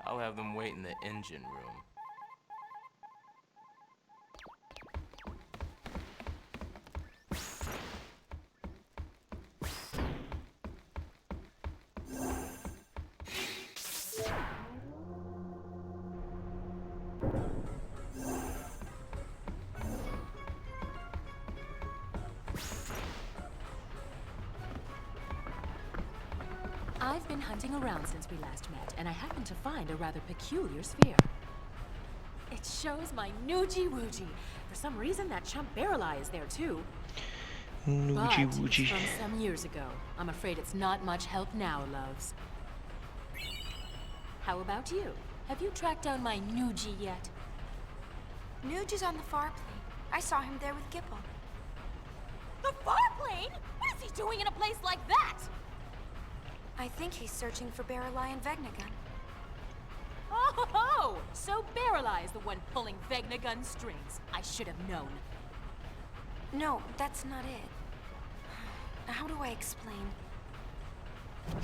Speaker 18: I'll have them wait in the engine room.
Speaker 11: I've been hunting around since we last met, and I happened to find a rather peculiar sphere. It shows my Noogie Woogie. For some reason, that chump Barrel-Eye is there too.
Speaker 1: Noogie
Speaker 11: But
Speaker 1: Woogie.
Speaker 11: it's from some years ago. I'm afraid it's not much help now, loves. How about you? Have you tracked down my Noogie yet?
Speaker 4: Nuge is on the far plane. I saw him there with Gipple.
Speaker 11: The Farplane? What is he doing in a place like that?
Speaker 4: I think he's searching for Barrel-Eye and Vegnagun.
Speaker 11: Oh, so Barrel-Eye is the one pulling Vegnagun strings. I should have known.
Speaker 4: No, that's not it. How do I explain?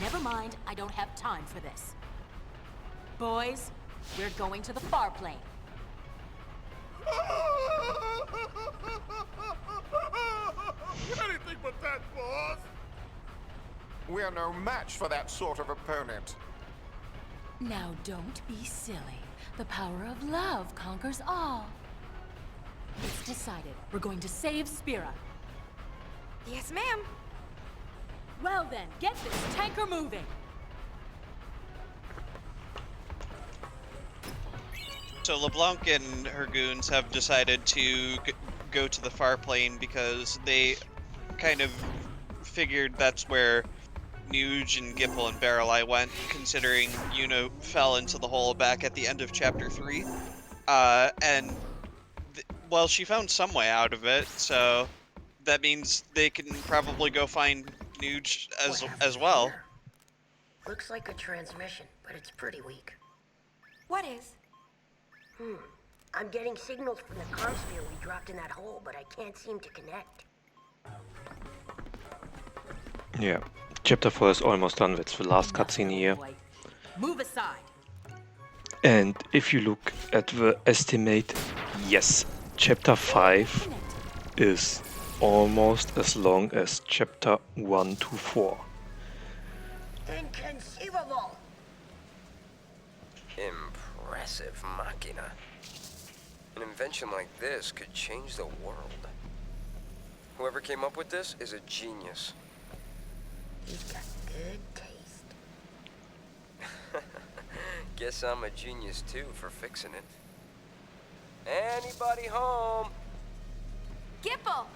Speaker 11: Never mind, I don't have time for this. Boys, we're going to the Farplane.
Speaker 17: Anything but that, boss!
Speaker 16: We are no match for that sort of opponent.
Speaker 11: Now don't be silly. The power of love conquers all. It's decided. We're going to save Spira.
Speaker 4: Yes, ma'am.
Speaker 11: Well then, get this tanker moving.
Speaker 2: So LeBlanc and her goons have decided to go to the Farplane because they kind of figured that's where Nuge and Gipple and Barrel-Eye went, considering Yuna fell into the hole back at the end of Chapter 3. Well, she found some way out of it, so that means they can probably go find Nuge as well.
Speaker 8: Looks like a transmission, but it's pretty weak.
Speaker 4: What is?
Speaker 8: I'm getting signals from the comm sphere we dropped in that hole, but I can't seem to connect.
Speaker 1: Yeah, chapter 4 is almost done. That's the last cutscene here.
Speaker 11: Move aside.
Speaker 1: And if you look at the estimate, yes, chapter 5 is almost as long as chapter 1 to 4.
Speaker 8: Inconceivable!
Speaker 19: Impressive machina. An invention like this could change the world. Whoever came up with this is a genius.
Speaker 8: He's got good taste.
Speaker 19: Guess I'm a genius too for fixing it. Anybody home?
Speaker 4: Gipple!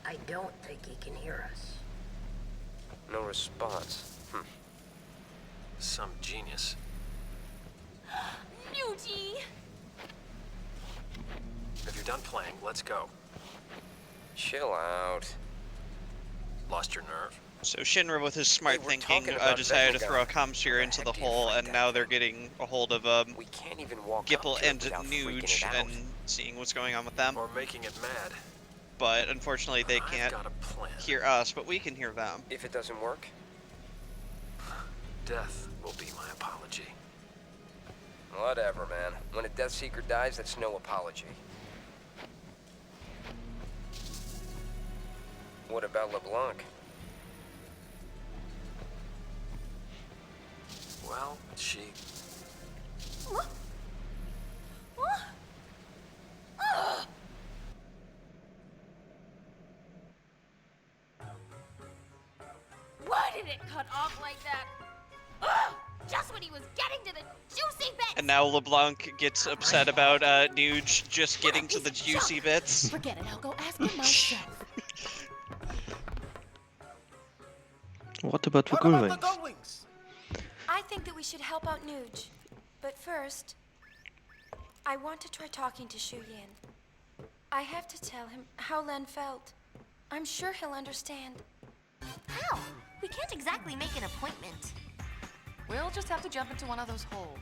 Speaker 8: I don't think he can hear us.
Speaker 19: No response.
Speaker 22: Some genius.
Speaker 11: Nugie!
Speaker 22: If you're done playing, let's go.
Speaker 19: Chill out.
Speaker 22: Lost your nerve?
Speaker 2: So Shinra, with his smart
Speaker 19: Hey, we're
Speaker 2: thinking,
Speaker 19: talking about
Speaker 2: decided to
Speaker 19: Vegnagun.
Speaker 2: throw a comm sphere into the hole, and now they're getting a hold of
Speaker 19: We can't even walk
Speaker 2: Gipple
Speaker 19: up to it
Speaker 2: and
Speaker 19: without freaking
Speaker 2: Nuge
Speaker 19: it out.
Speaker 2: and seeing what's going on with them.
Speaker 22: Or making it mad.
Speaker 2: But unfortunately, they can't
Speaker 22: got a plan.
Speaker 2: hear us, but we can hear them.
Speaker 19: If it doesn't work,
Speaker 22: Death will be my apology.
Speaker 19: whatever, man. When a Death Seeker dies, that's no apology. What about LeBlanc?
Speaker 22: Well, she...
Speaker 11: Why did it cut off like that? Ugh! Just when he was getting to the juicy bits!
Speaker 2: And now LeBlanc gets upset about Nuge just getting to the juicy bits.
Speaker 11: Forget it, I'll go ask him myself.
Speaker 1: What about the Gullwings?
Speaker 4: I think that we should help out Nuge. But first, I want to try talking to Shu Yin. I have to tell him how Len felt. I'm sure he'll understand.
Speaker 7: How? We can't exactly make an appointment.
Speaker 3: We'll just have to jump into one of those holes.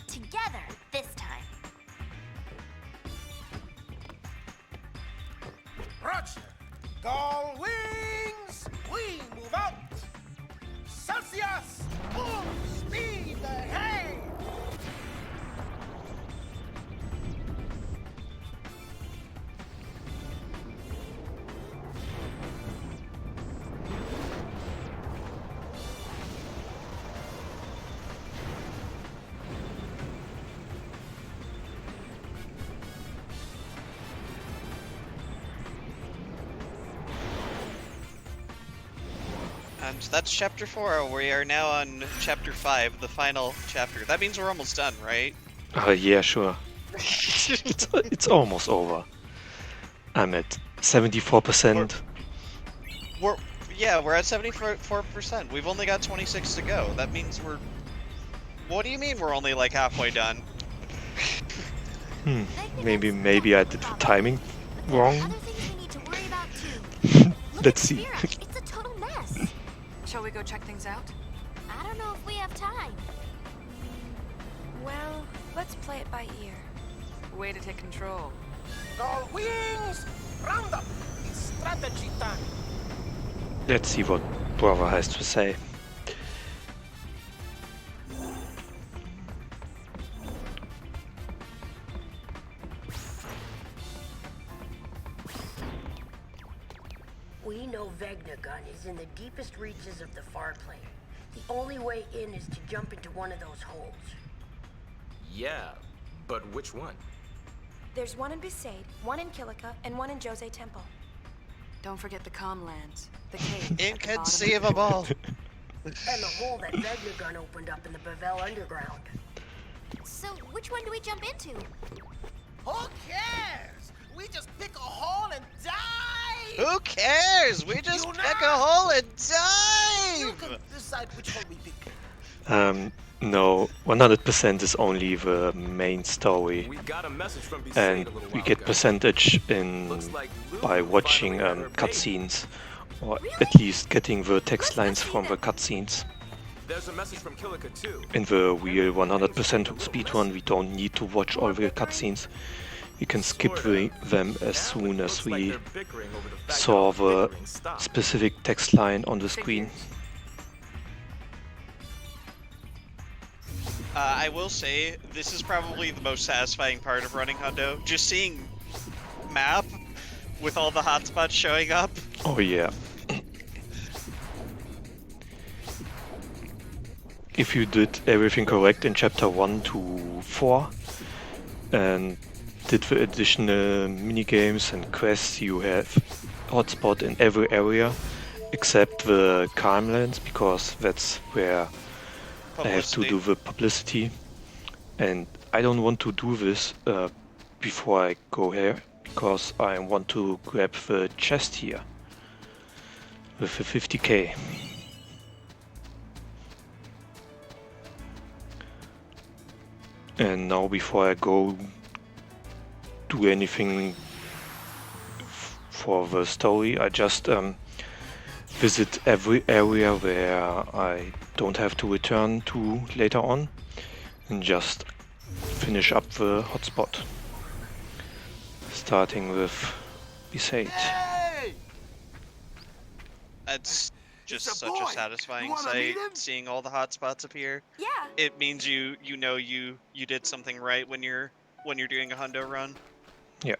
Speaker 7: Together, this time.
Speaker 17: Roger. Gull wings. We move out. Celsius. Full speed ahead.
Speaker 2: And that's chapter 4. We are now on chapter 5, the final chapter. That means we're almost done, right?
Speaker 1: Yeah, sure. It's almost over. I'm at 74%.
Speaker 2: We're at 74%. We've only got 26 to go. That means we're... What do you mean we're only like halfway done?
Speaker 1: Maybe I did the timing wrong. Let's see.
Speaker 4: It's a total mess.
Speaker 3: Shall we go check things out?
Speaker 4: I don't know if we have time. Well, let's play it by ear.
Speaker 3: Way to take control.
Speaker 17: Gull wings. Round up. It's strategy time.
Speaker 1: Let's see what Brother has to say.
Speaker 8: We know Vegnagun is in the deepest reaches of the far plane. The only way in is to jump into one of those holes.
Speaker 18: Yeah, but which one?
Speaker 4: There's one in Besaid, one in Kilika, and one in Jose Temple.
Speaker 3: Don't forget the Comlands, the cave.
Speaker 2: Inconceivable!
Speaker 8: And the hole that Vegnagun opened up in the Bavel Underground.
Speaker 4: So, which one do we jump into?
Speaker 17: Who cares? We just pick a hole and dive!
Speaker 2: Who cares? We just pick a hole and
Speaker 17: You
Speaker 2: dive!
Speaker 17: can decide which hole we pick.
Speaker 1: No, 100% is only the main story,
Speaker 18: We got a message from Besaid
Speaker 1: and
Speaker 18: a little
Speaker 1: we
Speaker 18: while
Speaker 1: get
Speaker 18: ago.
Speaker 1: percentage in by watching cutscenes, or at least getting the text lines from the cutscenes.
Speaker 18: There's a message from Kilika too.
Speaker 1: In the real 100% speedrun, we don't need to watch all the cutscenes. We can skip them as soon as we saw the specific text line on the screen.
Speaker 2: I will say, this is probably the most satisfying part of running Hundo. Just seeing map with all the hotspots showing up.
Speaker 1: Oh yeah. If you did everything correct in chapter 1 to 4 and did the additional minigames and quests, you have hotspot in every area except the Calmlands, because that's where I have to do the publicity, and I don't want to do this before I go here, because I want to grab the chest here with the 50k. And now, before I go do anything for the story, I just visit every area where I don't have to return to later on, and just finish up the hotspot, starting with Besaid.
Speaker 17: Hey!
Speaker 2: That's just
Speaker 17: It's a
Speaker 2: such
Speaker 17: boy.
Speaker 2: a satisfying
Speaker 17: You wanna
Speaker 2: sight,
Speaker 17: meet him?
Speaker 2: seeing all the hotspots appear.
Speaker 4: Yeah.
Speaker 2: It means you know you did something right when you're doing a Hundo run.
Speaker 1: Yeah.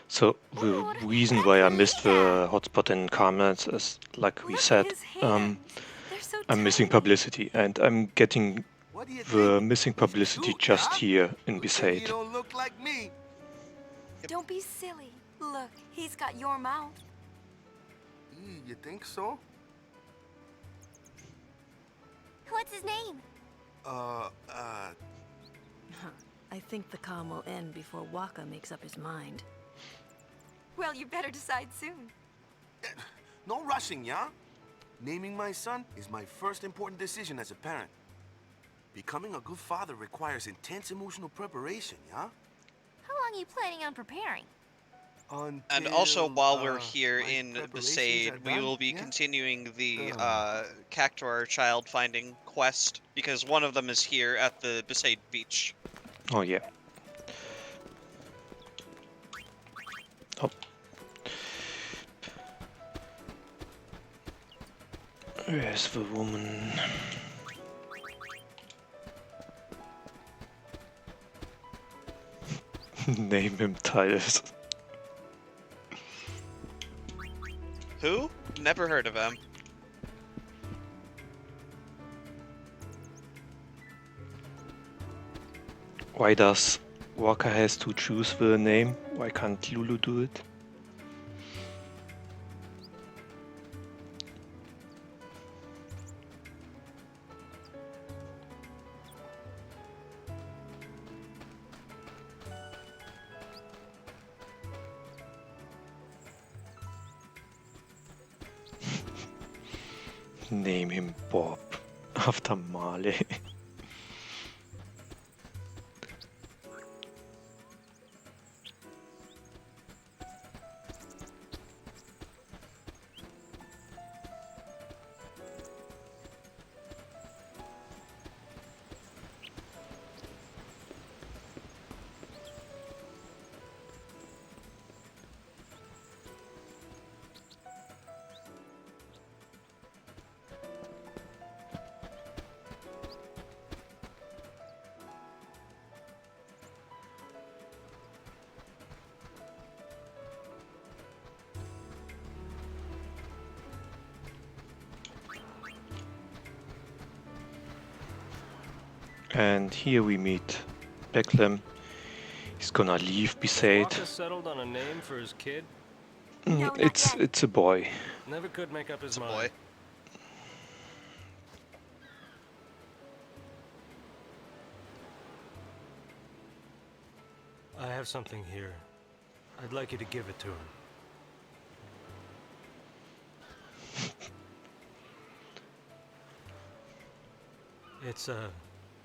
Speaker 1: So the reason why I missed the hotspot in Carmels is, like we said, I'm missing publicity, and I'm getting the missing publicity just here in Besaid.
Speaker 17: You don't look like me.
Speaker 4: Don't be silly. Look, he's got your mouth.
Speaker 9: You think so?
Speaker 4: What's his name?
Speaker 12: I think the calm will end before Waka makes up his mind.
Speaker 4: Well, you better decide soon.
Speaker 9: No rushing, yeah? Naming my son is my first important decision as a parent. Becoming a good father requires intense emotional preparation, yeah?
Speaker 4: How long are you planning on preparing?
Speaker 2: And also, while we're here in Besaid, we will be
Speaker 9: yeah?
Speaker 2: continuing the Cactuar child finding quest, because one of them is here at the Besaid beach.
Speaker 1: Oh yeah. Oh. Where's the woman? Name him Titus.
Speaker 2: Who? Never heard of him.
Speaker 1: Why does Walker has to choose the name? Why can't Lulu do it? Name him Bob after Marley. And here we meet Becklem. He's gonna leave Besaid.
Speaker 22: Walker settled on a name for his kid?
Speaker 1: It's a boy.
Speaker 22: Never could make up his
Speaker 2: It's a
Speaker 22: mind.
Speaker 2: boy.
Speaker 22: I have something here. I'd like you to give it to him. It's a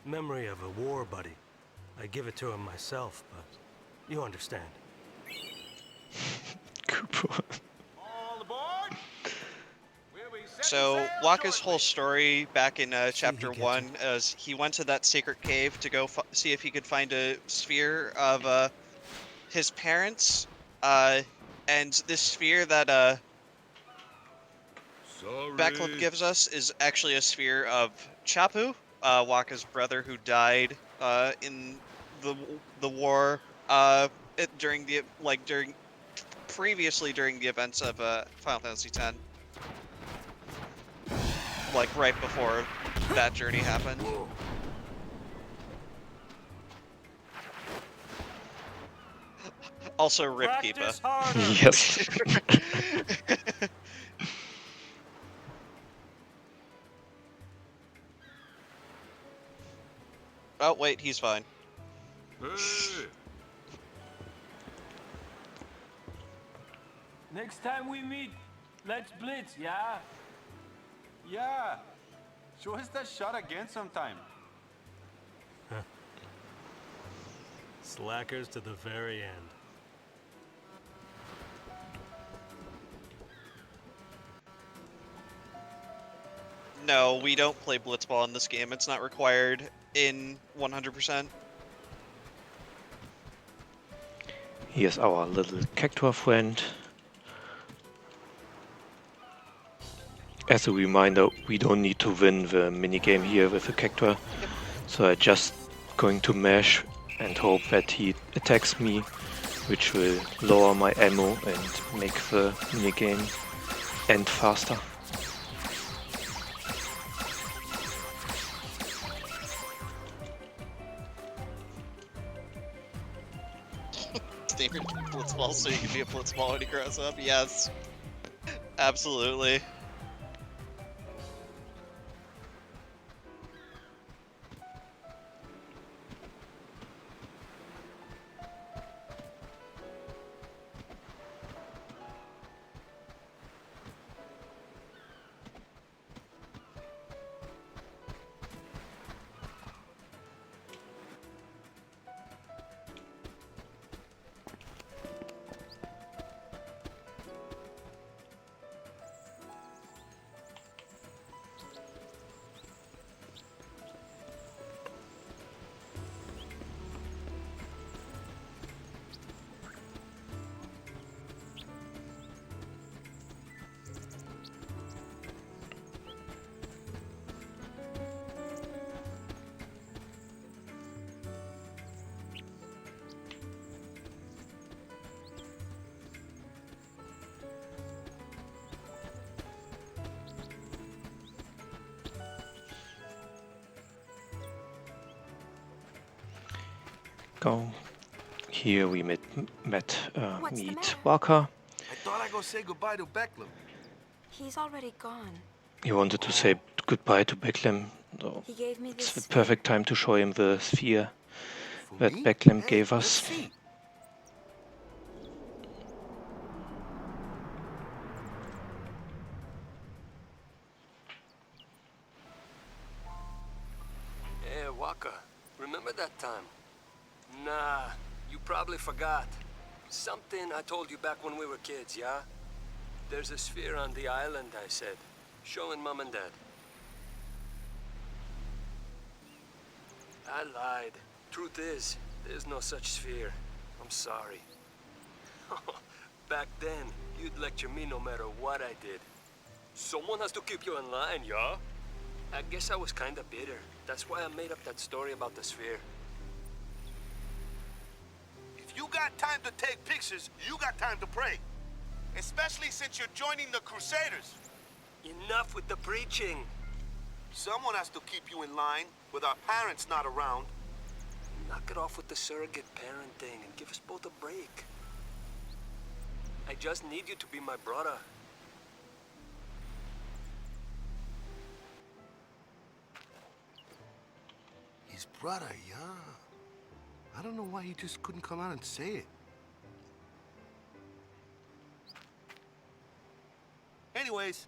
Speaker 22: memory of a war buddy. I give it to him myself, but you understand.
Speaker 2: So, Waka's whole story back in Chapter 1 is he went to that sacred cave to go see if he could find a sphere of his parents, and this sphere that Becklem gives us is actually a sphere of Chapu, Waka's brother who died in the war previously during the events of Final Fantasy X. Like right before that journey happened. Also, Rip Keepa.
Speaker 1: Yes.
Speaker 2: Oh wait, he's fine.
Speaker 22: Next time we meet, let's blitz, yeah?
Speaker 20: Yeah. Show us that shot again sometime.
Speaker 22: Slackers to the very end.
Speaker 2: No, we don't play blitzball in this game. It's not required in 100%.
Speaker 1: Here's our little Cactuar friend. As a reminder, we don't need to win the minigame here with the Cactuar, so I'm just going to mash and hope that he attacks me, which will lower my ammo and make the minigame end faster.
Speaker 2: Standard blitzball so you can be a blitzball when he grows up, yes. Absolutely.
Speaker 1: Go. Here we meet
Speaker 4: What's the
Speaker 1: meet
Speaker 4: matter?
Speaker 1: Walker.
Speaker 9: I thought I'd go say goodbye to Becklem.
Speaker 4: He's already gone.
Speaker 1: He wanted to say goodbye to Becklem, so
Speaker 4: He gave me
Speaker 1: it's
Speaker 4: this
Speaker 1: the perfect time to show him the sphere that
Speaker 9: me?
Speaker 1: Becklem
Speaker 9: Hey,
Speaker 1: gave
Speaker 9: let's
Speaker 1: us.
Speaker 9: see.
Speaker 6: Hey, Waka, remember that time? Nah, you probably forgot. Something I told you back when we were kids, yeah? There's a sphere on the island, I said. Showing Mom and Dad. I lied. Truth is, there's no such sphere. I'm sorry. Back then, you'd lecture me no matter what I did. Someone has to keep you in line, yeah? I guess I was kinda bitter. That's why I made up that story about the sphere.
Speaker 9: If you got time to take pictures, you got time to pray. Especially since you're joining the Crusaders.
Speaker 6: Enough with the preaching.
Speaker 9: Someone has to keep you in line with our parents not around.
Speaker 6: Knock it off with the surrogate parent thing and give us both a break. I just need you to be my brother.
Speaker 9: His brother, yeah. I don't know why he just couldn't come out and say it. Anyways,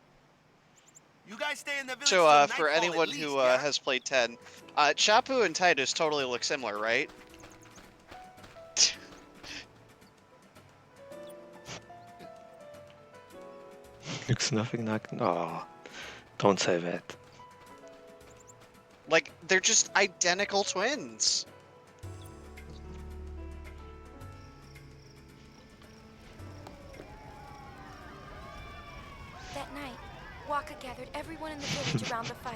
Speaker 9: you guys stay in the village
Speaker 2: So,
Speaker 9: till
Speaker 2: for
Speaker 9: nightfall at
Speaker 2: anyone
Speaker 9: least,
Speaker 2: who
Speaker 9: yeah?
Speaker 2: has played 10, Chapu and Titus totally look similar, right?
Speaker 1: Looks nothing like. Oh, don't say that.
Speaker 2: Like, they're just identical twins.
Speaker 4: That night, Waka gathered everyone in the village around the fire.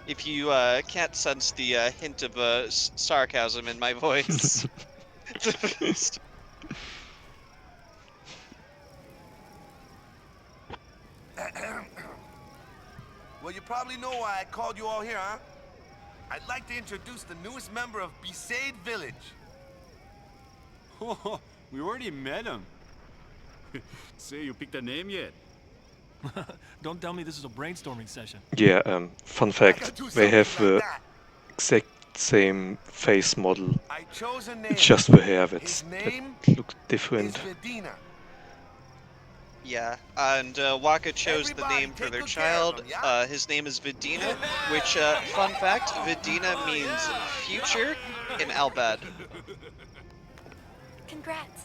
Speaker 2: If you can't sense the hint of sarcasm in my voice.
Speaker 9: Well, you probably know why I called you all here, huh? I'd like to introduce the newest member of Besaid Village.
Speaker 20: Oh, we already met him. Say, you picked a name yet?
Speaker 15: Don't tell me this is a brainstorming session.
Speaker 1: Yeah, fun fact, they have the exact same face model. It's just the hair that looks different.
Speaker 2: Yeah, and Waka chose the name for their child. His name is Vidina, which, fun fact, Vidina means future in Albad.
Speaker 4: Congrats.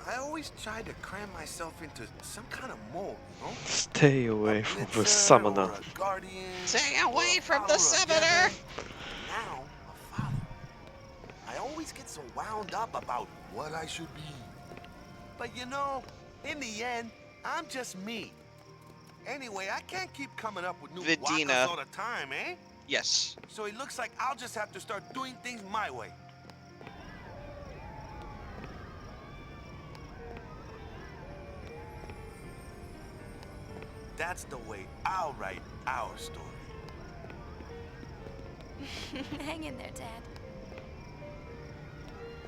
Speaker 9: I always try to cram myself into some kind of mold, you know?
Speaker 1: Stay away from the summoner.
Speaker 2: Stay away from the summoner!
Speaker 9: Now, a father. I always get so wound up about what I should be. But you know, in the end, I'm just me. Anyway, I can't keep coming up with new
Speaker 2: Vidina.
Speaker 9: wakas all the time, eh?
Speaker 2: Yes.
Speaker 9: So it looks like I'll just have to start doing things my way. That's the way I'll write our story.
Speaker 4: Hang in there, Dad.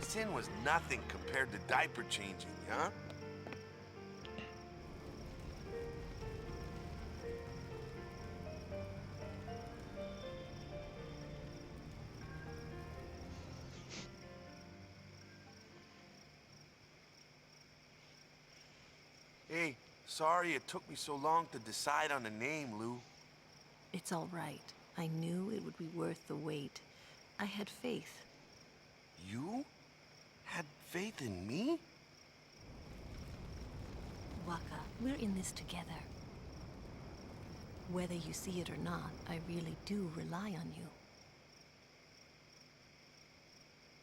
Speaker 9: sin was nothing compared to diaper changing, huh? Hey, sorry it took me so long to decide on a name, Lou.
Speaker 12: It's all right. I knew it would be worth the wait. I had faith.
Speaker 9: You? Had faith in me?
Speaker 12: Waka, we're in this together. Whether you see it or not, I really do rely on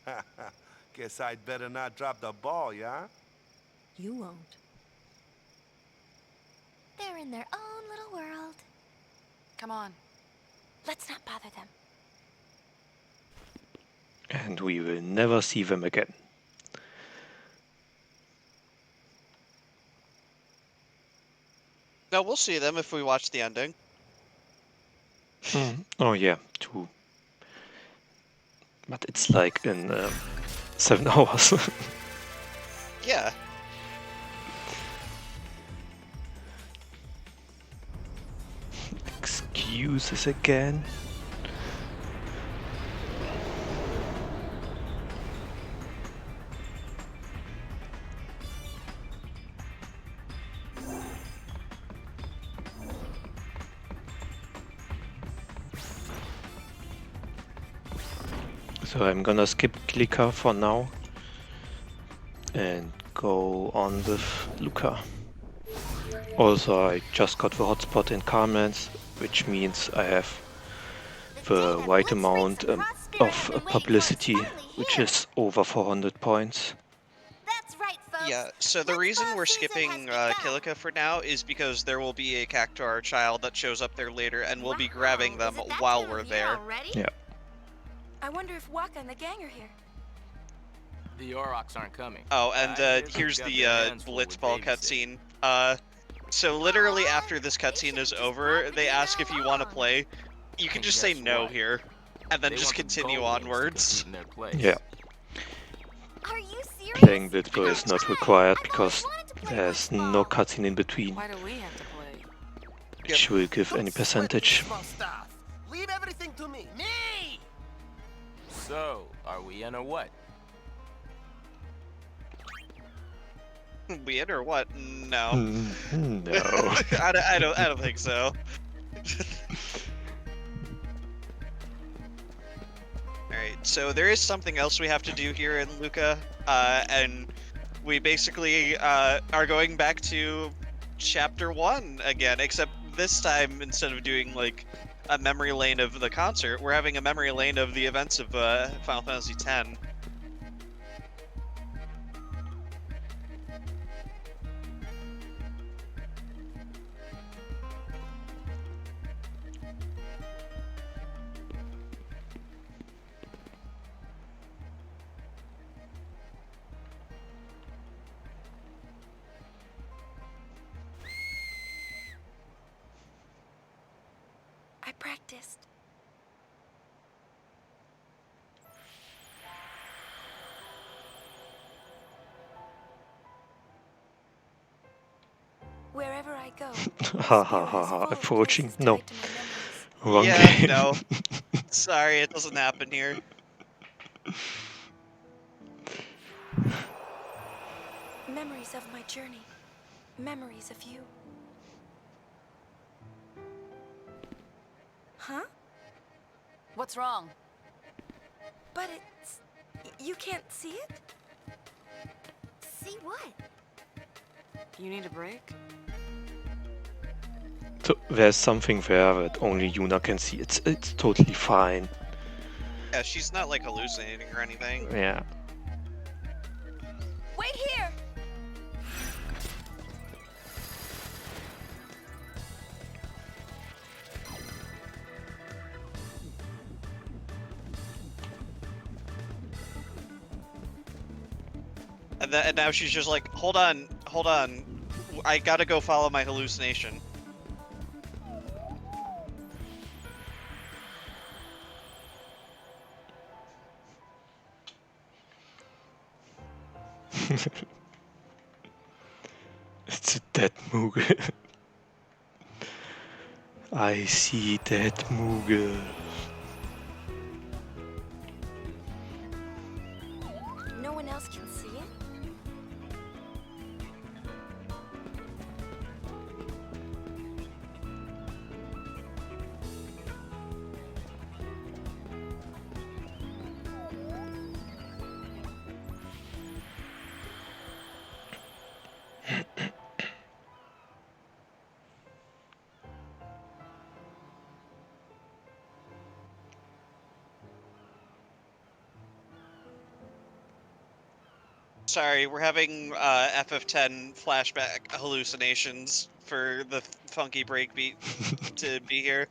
Speaker 12: you.
Speaker 9: Guess I'd better not drop the ball, yeah?
Speaker 12: You won't.
Speaker 4: They're in their own little world.
Speaker 3: Come on.
Speaker 4: Let's not bother them.
Speaker 1: And we will never see them again.
Speaker 2: No, we'll see them if we watch the ending.
Speaker 1: Oh yeah, true. But it's like in 7 hours.
Speaker 2: Yeah.
Speaker 1: Excuses again. So I'm gonna skip Clicker for now and go on with Luca. Also, I just got the hotspot in Carmen's, which means I have the right amount of publicity, which is over 400 points.
Speaker 2: Yeah, so the reason we're skipping Kilika for now is because there will be a Cactuar child that shows up there later, and we'll be grabbing them while we're there.
Speaker 1: Yeah.
Speaker 4: I wonder if Waka and the gang are here.
Speaker 18: The Aurochs aren't coming.
Speaker 2: Oh, and here's
Speaker 18: got
Speaker 2: the
Speaker 18: their hands full
Speaker 2: Blitzball
Speaker 18: with babysitting.
Speaker 2: cutscene. So literally after this cutscene is over, they ask if you want to play. You can just say no here, and then just continue onwards.
Speaker 1: Yeah.
Speaker 4: Are you serious?
Speaker 1: Playing Blitzball is not required because there's no cutscene in between,
Speaker 3: Why do we have to play?
Speaker 1: which will give any percentage.
Speaker 17: Leave everything to me. Me!
Speaker 18: So, are we in or what?
Speaker 2: We in or what? No.
Speaker 1: No.
Speaker 2: I don't think so. Alright, so there is something else we have to do here in Luca, and we basically are going back to Chapter 1 again, except this time, instead of doing like a memory lane of the concert, we're having a memory lane of the events of Final Fantasy X.
Speaker 4: I practiced. Wherever I go,
Speaker 1: Ha ha ha ha. Approaching. No. Wrong
Speaker 2: Yeah,
Speaker 1: game.
Speaker 2: no. Sorry, it doesn't happen here.
Speaker 4: memories of my journey, memories of you. Huh?
Speaker 3: What's wrong?
Speaker 4: But it's... you can't see it? See what?
Speaker 3: You need a break?
Speaker 1: So there's something there that only Yuna can see. It's totally fine.
Speaker 2: Yeah, she's not like hallucinating or anything.
Speaker 1: Yeah.
Speaker 4: Wait here!
Speaker 2: And now she's just like, hold on, I gotta go follow my hallucination.
Speaker 1: It's a dead Moogle. I see dead Moogle.
Speaker 4: No one else can see it?
Speaker 2: Sorry, we're having FF10 flashback hallucinations for the funky breakbeat to be here.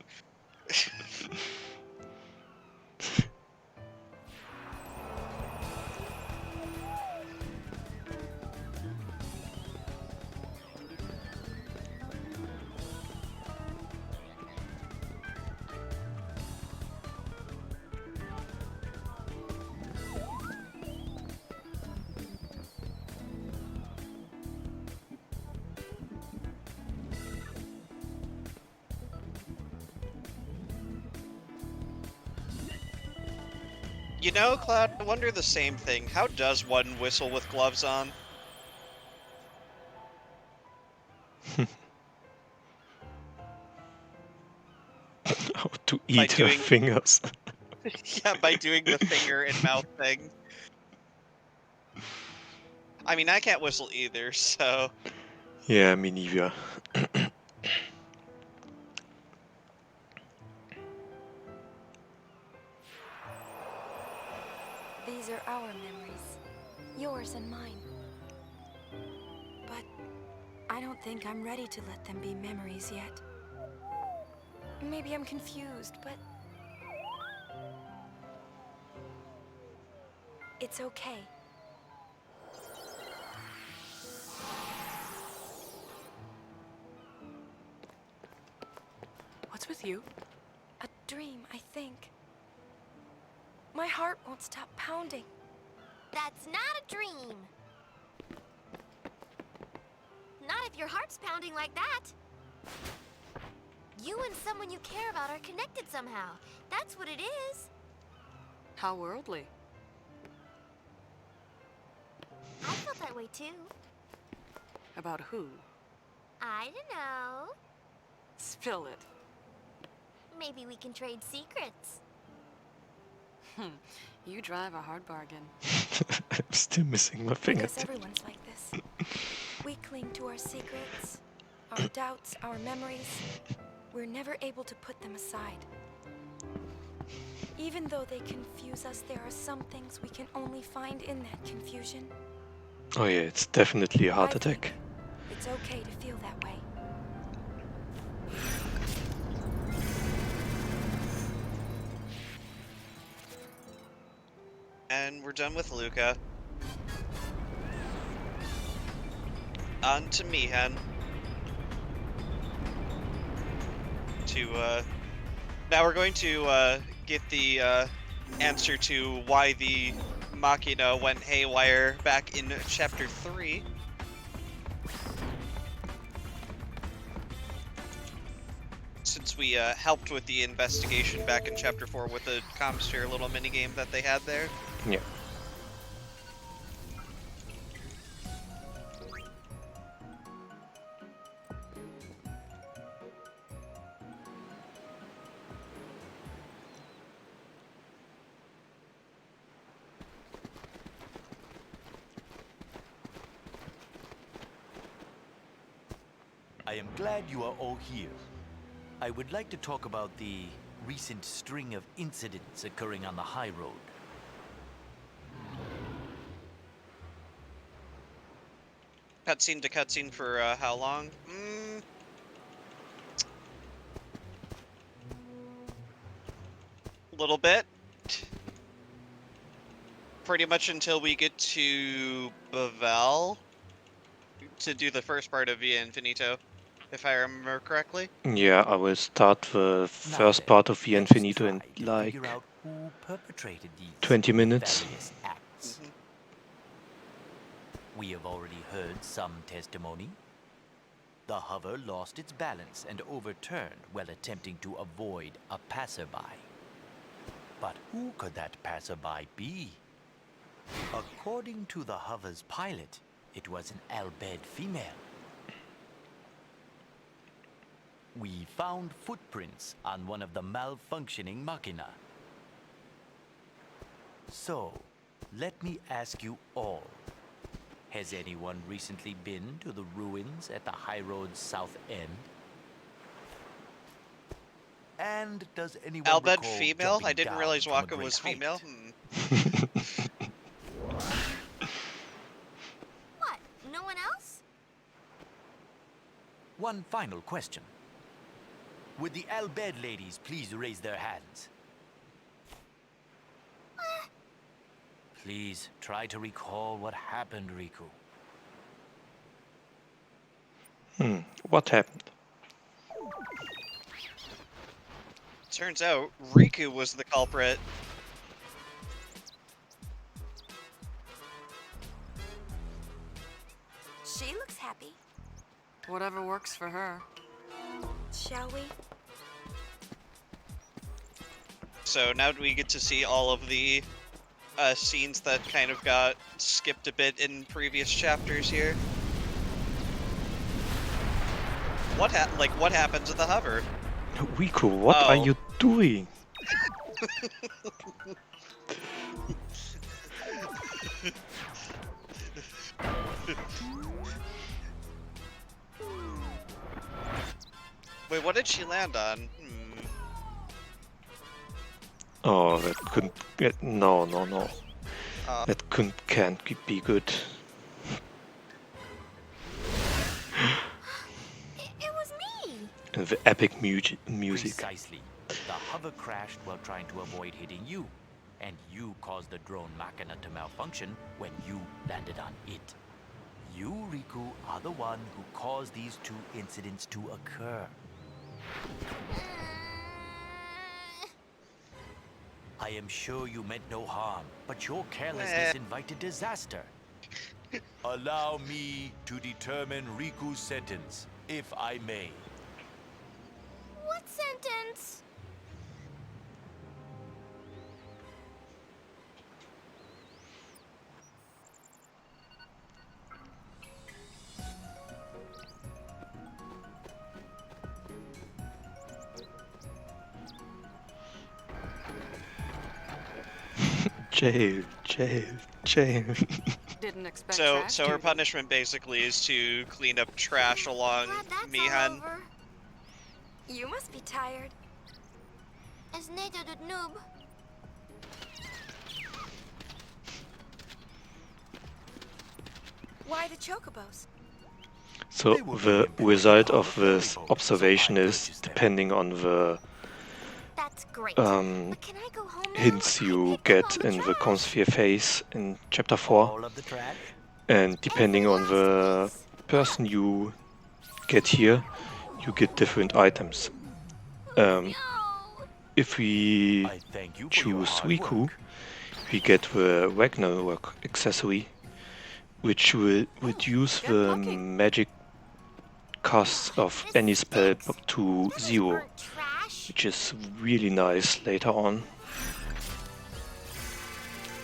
Speaker 2: You know, Cloud, I wonder the same thing. How does one whistle with gloves on?
Speaker 1: How to eat her
Speaker 2: doing-
Speaker 1: fingers.
Speaker 2: Yeah, by doing the finger and mouth thing. I mean, I can't whistle either, so...
Speaker 1: Yeah, me neither.
Speaker 4: These are our memories. Yours and mine. But I don't think I'm ready to let them be memories yet. Maybe I'm confused, but... it's okay.
Speaker 12: What's with you?
Speaker 4: A dream, I think. My heart won't stop pounding.
Speaker 10: That's not a dream. Not if your heart's pounding like that. You and someone you care about are connected somehow. That's what it is.
Speaker 12: How worldly.
Speaker 10: I felt that way too.
Speaker 12: About who?
Speaker 10: I don't know.
Speaker 12: Spill it.
Speaker 10: Maybe we can trade secrets.
Speaker 12: You drive a hard bargain.
Speaker 1: I'm still missing my
Speaker 4: I
Speaker 1: finger.
Speaker 4: guess everyone's like this. We cling to our secrets, our doubts, our memories. We're never able to put them aside. Even though they confuse us, there are some things we can only find in that confusion.
Speaker 1: Oh yeah, it's definitely a heart
Speaker 4: I think
Speaker 1: attack.
Speaker 4: It's okay to feel that way.
Speaker 2: And we're done with Luca. On to Mihan. Now we're going to get the answer to why the Machina went haywire back in Chapter 3. Since we helped with the investigation back in Chapter 4 with the Comsphere little minigame that they had there.
Speaker 1: Yeah.
Speaker 21: I am glad you are all here. I would like to talk about the recent string of incidents occurring on the high road.
Speaker 2: Cutscene to cutscene for how long? A little bit. Pretty much until we get to Bavel to do the first part of Via Infinito, if I remember correctly.
Speaker 1: Yeah, I will start the first part of the Infinito in like
Speaker 21: Figure out who perpetrated these
Speaker 1: 20 minutes.
Speaker 21: various acts. We have already heard some testimony. The hover lost its balance and overturned while attempting to avoid a passerby. But who could that passerby be? According to the hover's pilot, it was an Albed female. We found footprints on one of the malfunctioning machina. So, let me ask you all. Has anyone recently been to the ruins at the High Road's south end? And does anyone
Speaker 2: Albed
Speaker 21: recall
Speaker 2: female?
Speaker 21: jumping
Speaker 2: I didn't
Speaker 21: down
Speaker 2: realize
Speaker 21: from a
Speaker 2: Waka
Speaker 21: great
Speaker 2: was
Speaker 21: height?
Speaker 2: female.
Speaker 10: What? No one else?
Speaker 21: One final question. Would the Albed ladies please raise their hands? Please try to recall what happened, Riku.
Speaker 1: What happened?
Speaker 2: Turns out Riku was the culprit.
Speaker 4: She looks happy.
Speaker 3: Whatever works for her.
Speaker 4: Shall we?
Speaker 2: So now we get to see all of the scenes that kind of got skipped a bit in previous chapters here. What happened to the hover?
Speaker 1: Riku, what are you doing?
Speaker 2: Wait, what did she land on?
Speaker 1: Oh, that couldn't get. No. That can't be good.
Speaker 10: It was me!
Speaker 1: And the epic music.
Speaker 21: Precisely. The hover crashed while trying to avoid hitting you. And you caused the drone machina to malfunction when you landed on it. You, Riku, are the one who caused these two incidents to occur. I am sure you meant no harm, but your carelessness invited disaster. Allow me to determine Riku's sentence, if I may.
Speaker 10: What sentence?
Speaker 1: Jail.
Speaker 3: Didn't expect
Speaker 2: So her punishment basically is to clean up trash along Mihan.
Speaker 4: You must be tired.
Speaker 10: As NATO did noob.
Speaker 4: Why the chocobos?
Speaker 1: So the result of this observation is, depending on the hints you get in the Consphere phase in Chapter 4, and depending on the person you get here, you get different items. If we choose Riku, we get the Ragnarok accessory, which will reduce the magic costs of any spell to 0, which is really nice later on.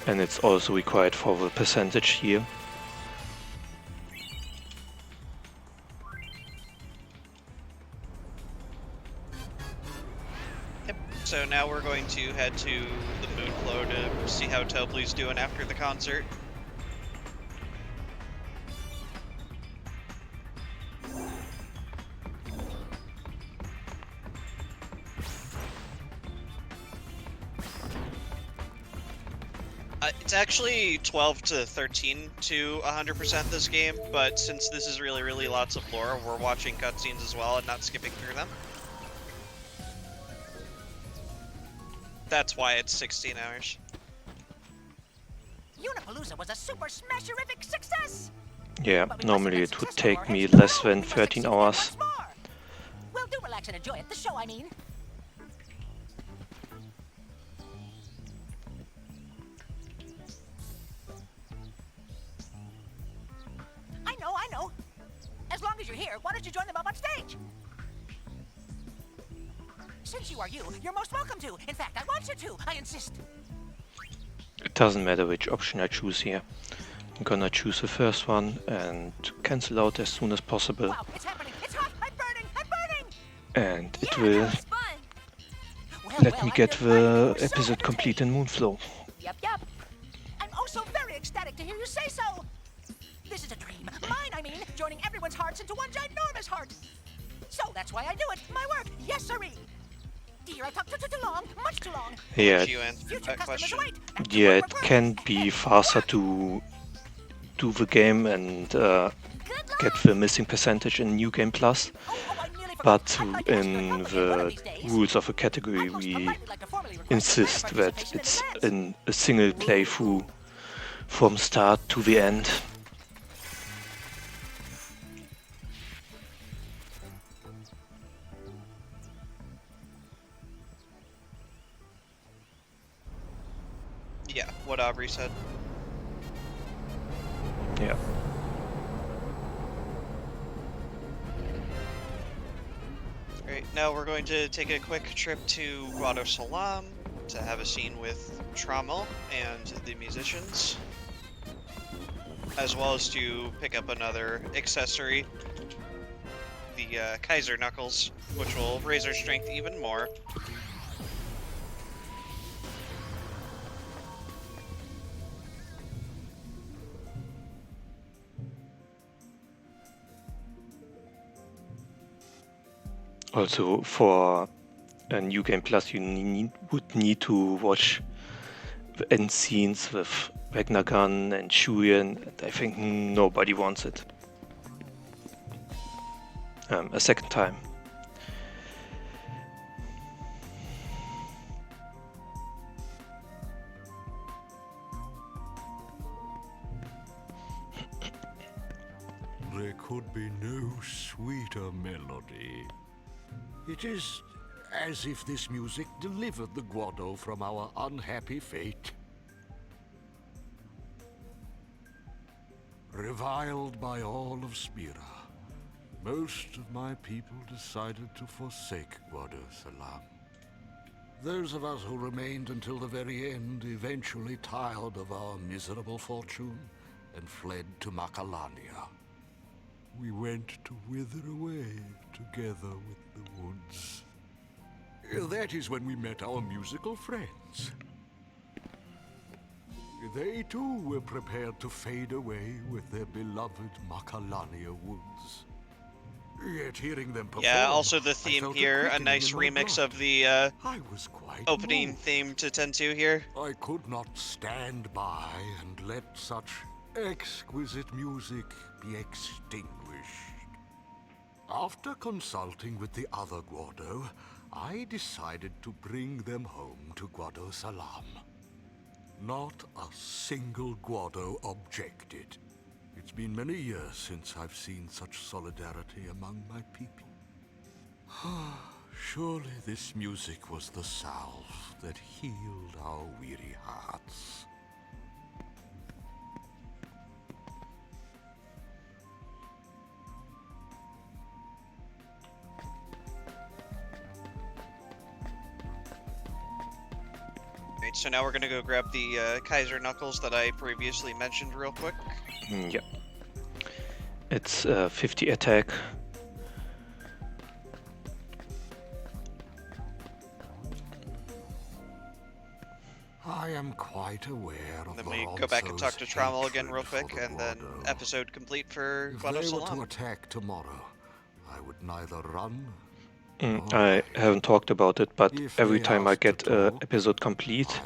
Speaker 1: And it's also required for the percentage here.
Speaker 2: Yep. So now we're going to head to the Moonclow to see how Tobley's doing after the concert. It's actually 12 to 13 to 100% this game, but since this is really lots of lore, we're watching cutscenes as well and not skipping through them. That's why it's 16 hours.
Speaker 5: Unipalooza was a super smasherific success!
Speaker 1: Yeah, normally it would take me less than 13 hours.
Speaker 5: Well, do relax and enjoy it. The show, I mean. here. Why don't you join them up on stage? Since you are you, you're most welcome to. In fact, I want you to. I insist.
Speaker 1: It doesn't matter which option I choose here. I'm gonna choose the first one and cancel out as soon as possible.
Speaker 5: Wow, it's happening. It's hot. I'm burning. I'm burning.
Speaker 1: And it will let me get the episode complete in Moonflow.
Speaker 5: Yep, yep. I'm oh so very ecstatic to hear you say so. This is a dream. Mine, I mean, joining everyone's hearts into one ginormous heart. So that's why I do it. My work. Yes, sirree. Dear, I talked too long. Much too long.
Speaker 1: Yeah,
Speaker 2: You answered that question.
Speaker 1: yeah, it can be faster to do the game and get the missing percentage in New Game Plus. But in the rules of the category, we insist that it's in a single playthrough from start to the end.
Speaker 2: Yeah, what Aubrey said.
Speaker 1: Yeah.
Speaker 2: Alright, now we're going to take a quick trip to Guado Salam to have a scene with Trommel and the musicians, as well as to pick up another accessory, the Kaiser Knuckles, which will raise our strength even more.
Speaker 1: Also, for a New Game Plus, you would need to watch the end scenes with Ragnagan and Shuyan, and I think nobody wants it. A second time.
Speaker 13: There could be no sweeter melody. It is as if this music delivered the Guado from our unhappy fate. Reviled by all of Spira, most of my people decided to forsake Guado Salam. Those of us who remained until the very end eventually tired of our miserable fortune and fled to Macalania. We went to wither away together with the woods. That is when we met our musical friends. They too were prepared to fade away with their beloved Macalania woods. Yet hearing them perform,
Speaker 2: Yeah, also the theme here, a nice remix of the opening theme to 10-2 here.
Speaker 13: I could not stand by and let such exquisite music be extinguished. After consulting with the other Guado, I decided to bring them home to Guado Salam. Not a single Guado objected. It's been many years since I've seen such solidarity among my people. Surely this music was the salve that healed our weary hearts.
Speaker 2: Right, so now we're gonna go grab the Kaiser Knuckles that I previously mentioned real quick.
Speaker 1: Yeah. It's 50 attack.
Speaker 13: I am quite aware of
Speaker 2: Then
Speaker 13: the
Speaker 2: we go back and talk to Trommel again real quick, and then episode complete for
Speaker 13: If
Speaker 2: Guado
Speaker 13: they were
Speaker 2: Salam.
Speaker 13: to attack tomorrow, I would neither run.
Speaker 1: I haven't talked about it, but every time I get episode complete,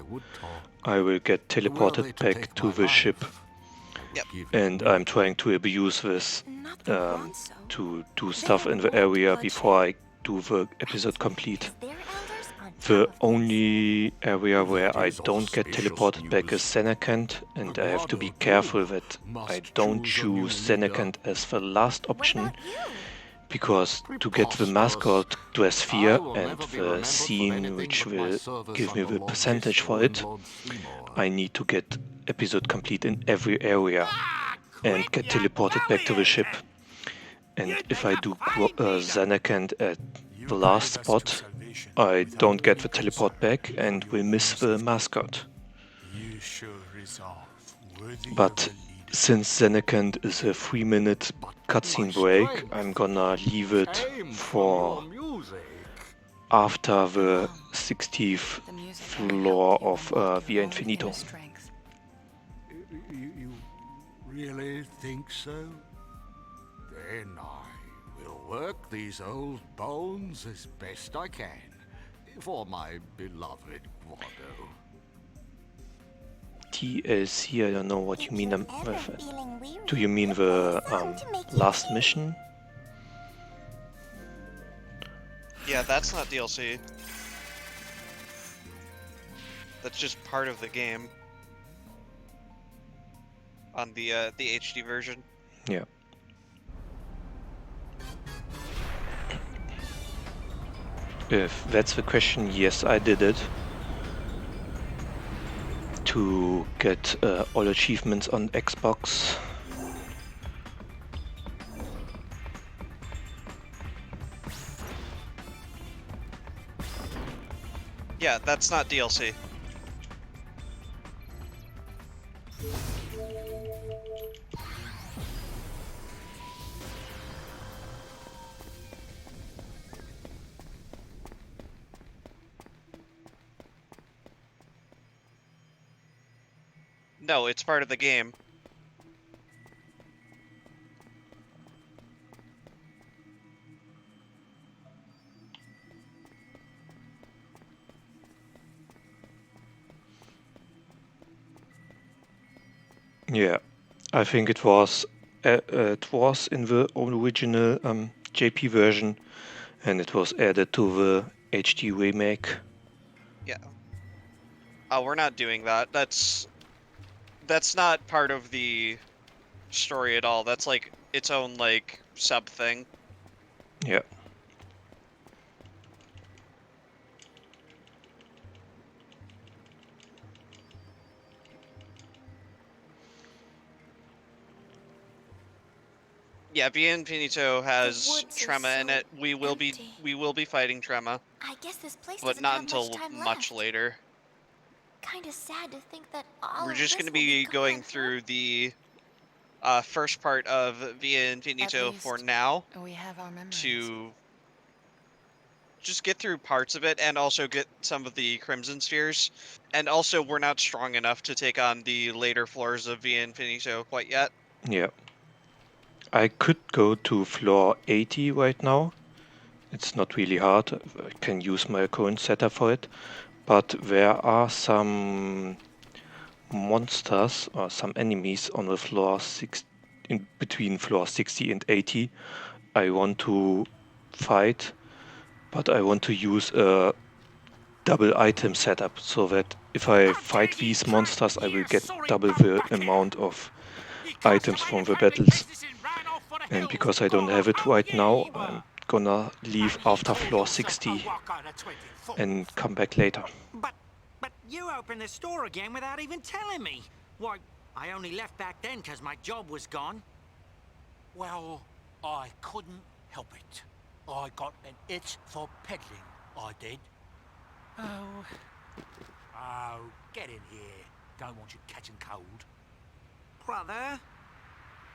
Speaker 1: I will get teleported back to the ship.
Speaker 2: Yep.
Speaker 1: And I'm trying to abuse this to do stuff in the area before I do the episode complete. The only area where I don't get teleported back is Senekant, and I have to be careful that I don't choose Senekant as the last option, because to get the mascot Dwesphere and the scene which will give me the percentage for it, I need to get episode complete in every area and get teleported back to the ship. And if I do Zanarkand at the last spot, I don't get the teleport back and will miss the mascot.
Speaker 14: You show resolve worthy
Speaker 1: But since Zanarkand is a 3-minute cutscene break, I'm gonna leave it for after the 60th floor of Via Infinito.
Speaker 13: You really think so? Then I will work these old bones as best I can for my beloved Guado.
Speaker 1: TLC, I don't know what you mean with it. Do you mean the last mission?
Speaker 2: Yeah, that's not DLC. That's just part of the game. On the HD version.
Speaker 1: Yeah. If that's the question, yes, I did it. To get all achievements on Xbox.
Speaker 2: Yeah, that's not DLC. No, it's part of the game.
Speaker 1: Yeah, I think it was in the original JP version, and it was added to the HD remake.
Speaker 2: Yeah. Oh, we're not doing that. That's not part of the story at all. That's like its own like sub thing.
Speaker 1: Yeah.
Speaker 2: Yeah, Via Infinito has Trema in it. We will be fighting Trema.
Speaker 10: I guess this place
Speaker 2: but
Speaker 10: doesn't
Speaker 2: not
Speaker 10: have
Speaker 2: until
Speaker 10: much time
Speaker 2: much
Speaker 10: left.
Speaker 2: later.
Speaker 10: Kind of sad to think that all
Speaker 2: We're
Speaker 10: of
Speaker 2: just
Speaker 10: this
Speaker 2: going to
Speaker 10: will
Speaker 2: be
Speaker 10: gone,
Speaker 2: going
Speaker 10: huh?
Speaker 2: through the first part of Via Infinito for now
Speaker 3: we have our memories.
Speaker 2: to just get through parts of it and also get some of the Crimson Spheres. And also, we're not strong enough to take on the later floors of Via Infinito quite yet.
Speaker 1: Yeah. I could go to floor 80 right now. It's not really hard. I can use my current setup for it. But there are some monsters or some enemies on the floor in between floor 60 and 80 I want to fight, but I want to use a double item setup so that if I fight these monsters I will get double the amount of items from the battles. And because I don't have it right now, I'm gonna leave after floor 60 and come back later.
Speaker 5: But you opened the store again without even telling me. Why, I only left back then because my job was gone.
Speaker 14: Well, I couldn't help it. I got an itch for peddling, I did. Oh, get in here. Don't want you catching cold.
Speaker 5: Brother?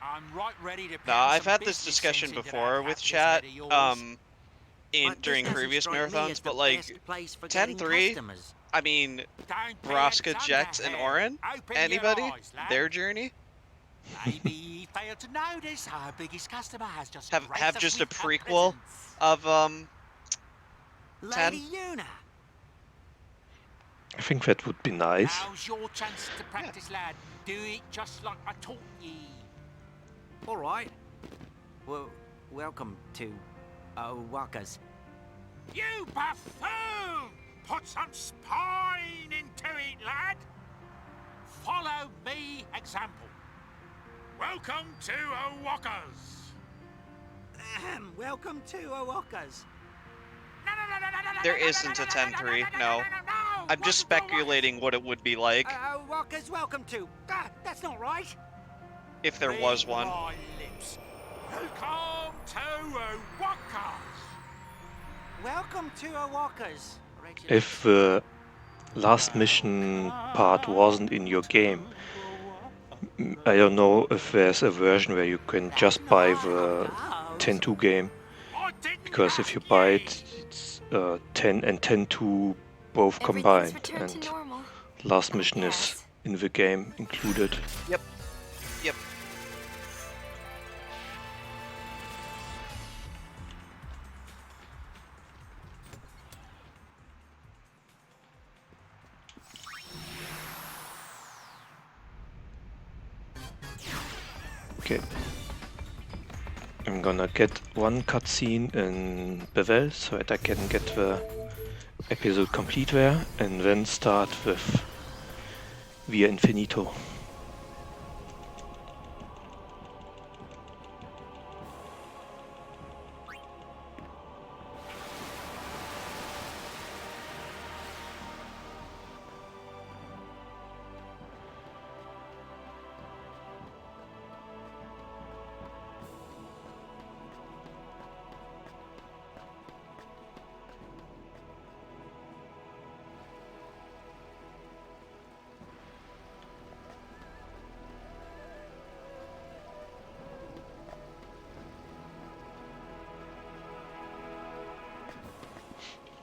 Speaker 14: I'm right ready to
Speaker 2: No, I've had this discussion before with chat, during previous marathons, but like 10-3, I mean, Vraska, Jex, and Orin, anybody? Their journey?
Speaker 14: Maybe he failed to notice our biggest customer has just
Speaker 2: have just a prequel of 10.
Speaker 5: Lady Yuna.
Speaker 1: I think that would be nice.
Speaker 14: Now's your chance to practice, lad. Do it just like I taught ye.
Speaker 5: All right. Well, welcome to Waka's.
Speaker 14: You buffoon! Put some spine into it, lad. Follow me example. Welcome to Owaka's.
Speaker 5: Welcome to Owaka's.
Speaker 2: There isn't a 10-3, no. I'm just speculating what it would be like.
Speaker 5: Owaka's welcome to. That's not right.
Speaker 2: If there was one.
Speaker 14: Welcome to Welcome to our walkers.
Speaker 1: If the last mission part wasn't in your game, I don't know if there's a version where you can just buy the 10.2 game, because if you buy it, it's 10 and 10.2 both combined, and last mission is in the game included.
Speaker 2: Yep. Yep.
Speaker 1: Okay. I'm gonna get one cutscene in Bevel so that I can get the episode complete there, and then start with Via Infinito.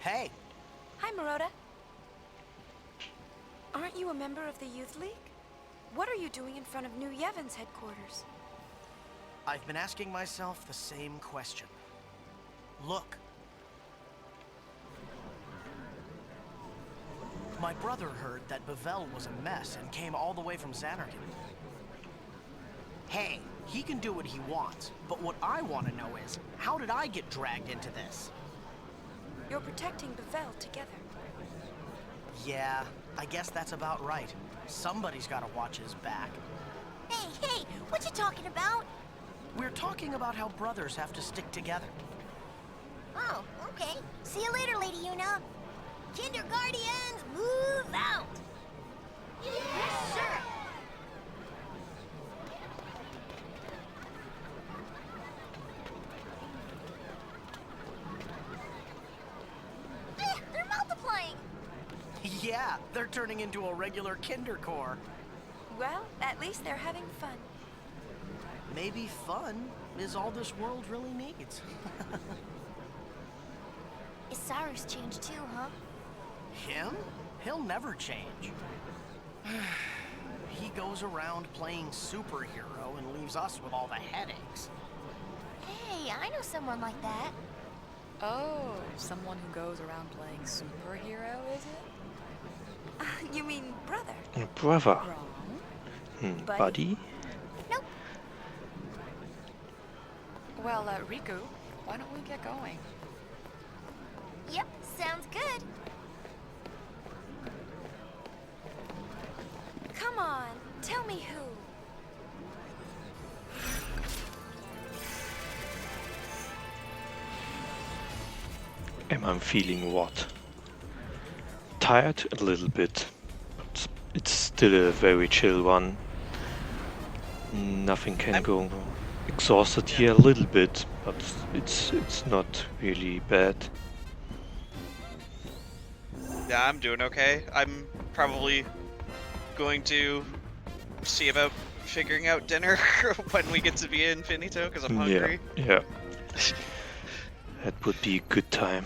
Speaker 5: Hey.
Speaker 4: Hi, Maroda. Aren't you a member of the Youth League? What are you doing in front of New Yevon's headquarters?
Speaker 5: I've been asking myself the same question. Look. My brother heard that Bevel was a mess and came all the way from Xanarkand. Hey, he can do what he wants, but what I want to know is, how did I get dragged into this?
Speaker 4: You're protecting Bevel together.
Speaker 5: Yeah, I guess that's about right. Somebody's got to watch his back.
Speaker 10: Hey, what you talking about?
Speaker 5: We're talking about how brothers have to stick together.
Speaker 10: Oh, okay. See you later, Lady Yuna. Kindergardians, move out! Yes, sir! They're multiplying!
Speaker 5: Yeah, they're turning into a regular Kindercore.
Speaker 4: Well, at least they're having fun.
Speaker 5: Maybe fun is all this world really needs.
Speaker 10: Isaru's changed too, huh?
Speaker 5: Him? He'll never change. He goes around playing superhero and leaves us with all the headaches.
Speaker 10: Hey, I know someone like that.
Speaker 3: Oh, someone who goes around playing superhero, is it?
Speaker 4: You mean brother?
Speaker 1: Brother.
Speaker 4: Buddy?
Speaker 1: Buddy?
Speaker 10: Nope.
Speaker 3: Well, Riku, why don't we get going?
Speaker 10: Yep, sounds good.
Speaker 4: Come on, tell me who.
Speaker 1: Am I feeling what? Tired a little bit, but it's still a very chill one. Nothing can go wrong. Exhausted here a little bit, but it's not really bad.
Speaker 2: Yeah, I'm doing okay. I'm probably going to see about figuring out dinner when we get to Via Infinito, because I'm hungry.
Speaker 1: Yeah. That would be a good time.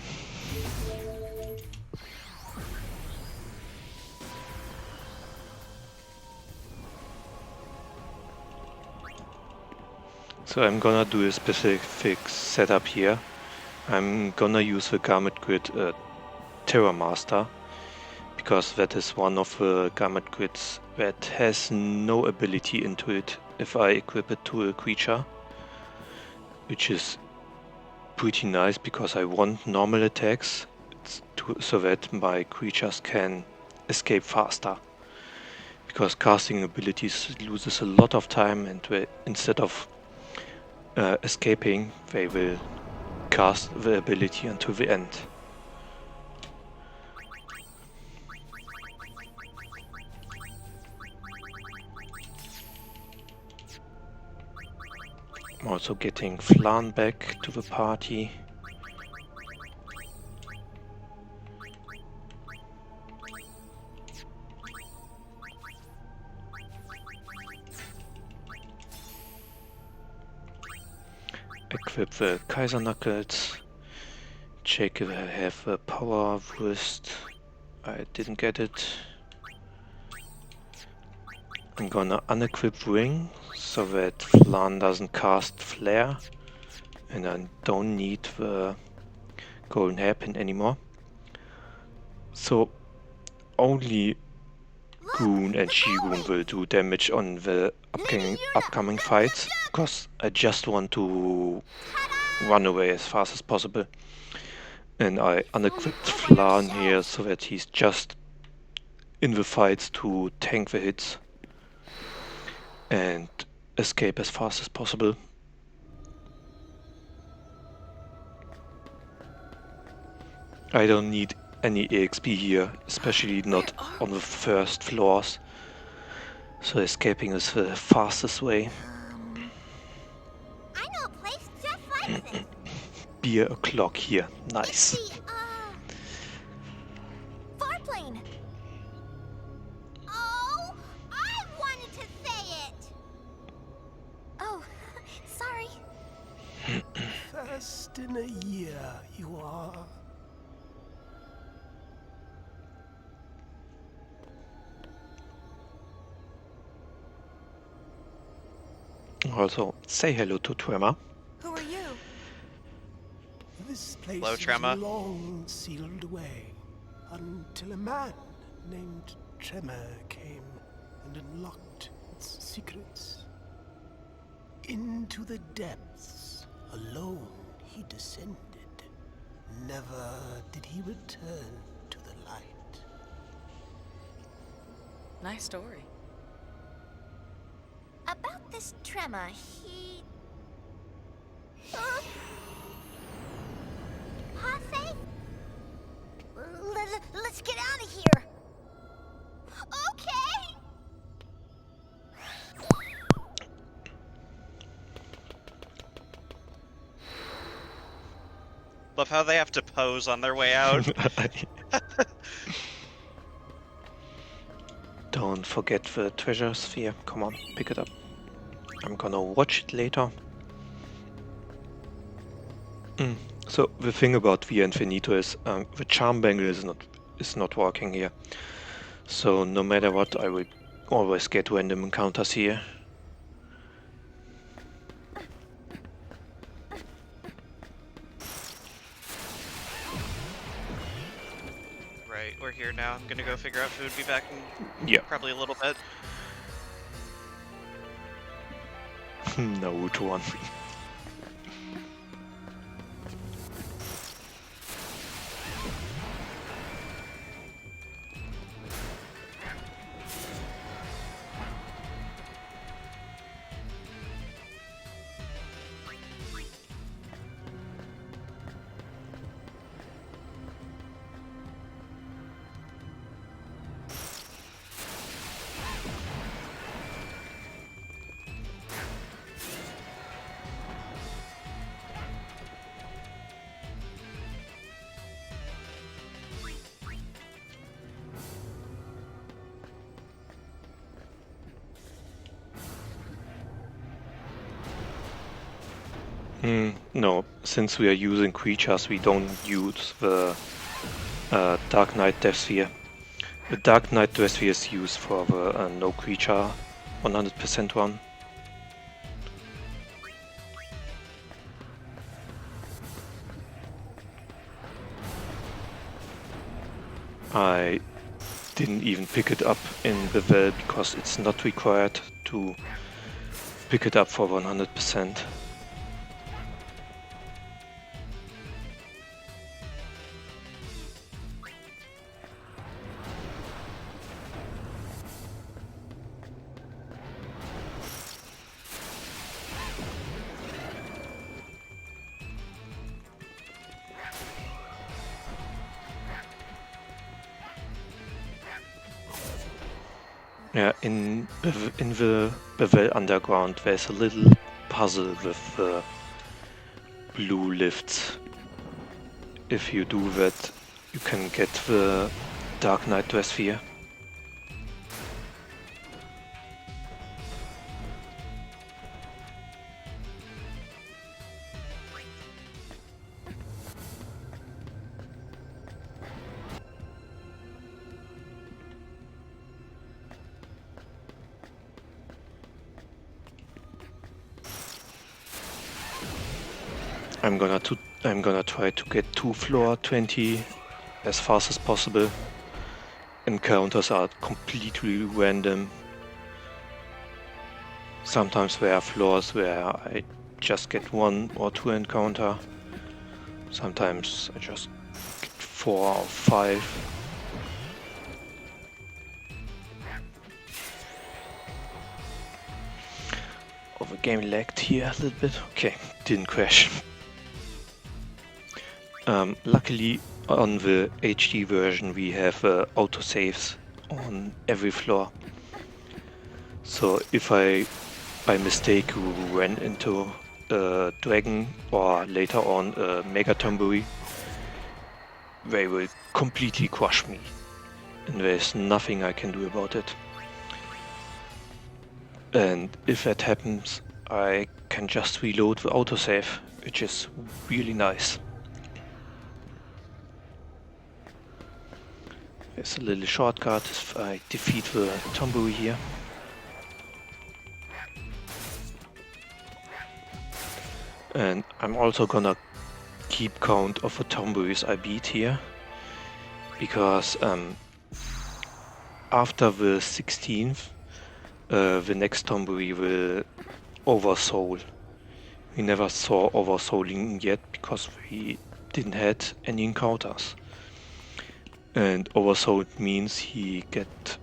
Speaker 1: So I'm gonna do a specific setup here. I'm gonna use the Garment Grid Terror Master, because that is one of the Garment Grids that has no ability into it if I equip it to a creature, which is pretty nice because I want normal attacks so that my creatures can escape faster. Because casting abilities loses a lot of time, and instead of escaping, they will cast the ability until the end. I'm also getting Flan back to the party. Equip the Kaiser Knuckles. Check if I have a power wrist. I didn't get it. I'm gonna unequip Ring so that Flan doesn't cast Flare. And I don't need the golden hairpin anymore. So only Goon and She-Goon will do damage on the upcoming fights, because I just want to run away as fast as possible. And I unequipped Flan here so that he's just in the fights to tank the hits and escape as fast as possible. I don't need any EXP here, especially not on the first floors. So escaping is the fastest way.
Speaker 10: I know a place just like this.
Speaker 1: Beer o'clock here, nice.
Speaker 10: Farplane. Oh, I wanted to say it. Oh, sorry.
Speaker 16: First in a year, you are.
Speaker 1: Also, say hello to Tremor.
Speaker 5: Who are you?
Speaker 16: This place
Speaker 2: Hello,
Speaker 16: was
Speaker 2: Tremor.
Speaker 16: long sealed away until a man named Tremor came and unlocked its secrets. Into the depths, alone he descended. Never did he return to the light.
Speaker 3: Nice story.
Speaker 10: About this Tremor, he... Hase? Let's get out of here. Okay.
Speaker 2: Love how they have to pose on their way out.
Speaker 1: Don't forget the treasure sphere. Come on, pick it up. I'm gonna watch it later. So the thing about Via Infinito is the charm bangle is not working here. So no matter what, I will always get random encounters here.
Speaker 2: Right, we're here now. I'm gonna go figure out food. Be back in probably a little bit.
Speaker 1: Naruto one. No, since we are using creatures, we don't use the Dark Knight Death Sphere. The Dark Knight Death Sphere is used for the no creature 100% run. I didn't even pick it up in the well because it's not required to pick it up for 100%. Yeah, in the Bevel Underground there's a little puzzle with blue lifts. If you do that, you can get the Dark Knight Death Sphere. I'm gonna try to get to floor 20 as fast as possible. Encounters are completely random. Sometimes there are floors where I just get 1 or 2 encounter. Sometimes I just get 4 or 5. Oh, the game lagged here a little bit. Okay, didn't crash. Luckily, on the HD version, we have autosaves on every floor. So if I, by mistake, ran into a dragon or later on a mega tomboy, they will completely crush me. And there's nothing I can do about it. And if that happens, I can just reload the autosave, which is really nice. There's a little shortcut if I defeat the tomboy here. And I'm also gonna keep count of the tomboys I beat here, because after the 16th, the next tomboy will oversoul. We never saw oversouling yet because we didn't had any encounters. And oversoul means he get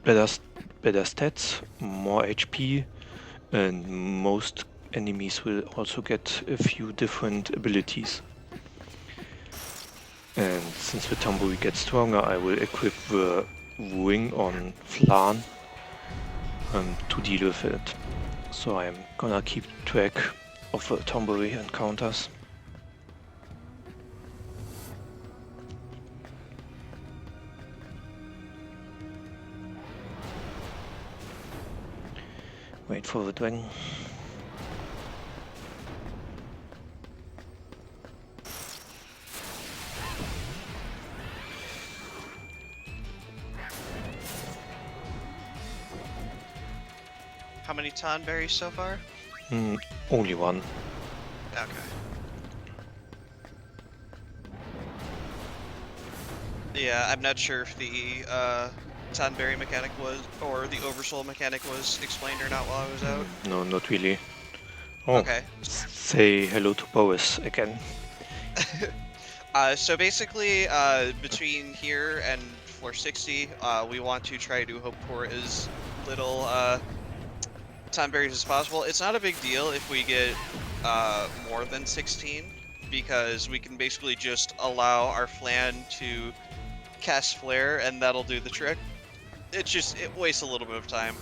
Speaker 1: better stats, more HP, and most enemies will also get a few different abilities. And since the tomboy gets stronger, I will equip the wing on Flan to deal with it. So I'm gonna keep track of the tomboy encounters. Wait for the dragon.
Speaker 2: How many Tonberries so far?
Speaker 1: Only 1.
Speaker 2: Okay. Yeah, I'm not sure if the Tonberry mechanic was, or the Oversoul mechanic was explained or not while I was out.
Speaker 1: No, not really. Oh,
Speaker 2: okay.
Speaker 1: Say hello to Boris again.
Speaker 2: So basically, between here and floor 60, we want to try to hope for as little Tonberries as possible. It's not a big deal if we get more than 16, because we can basically just allow our Flan to cast Flare and that'll do the trick. It's just, it wastes a little bit of time.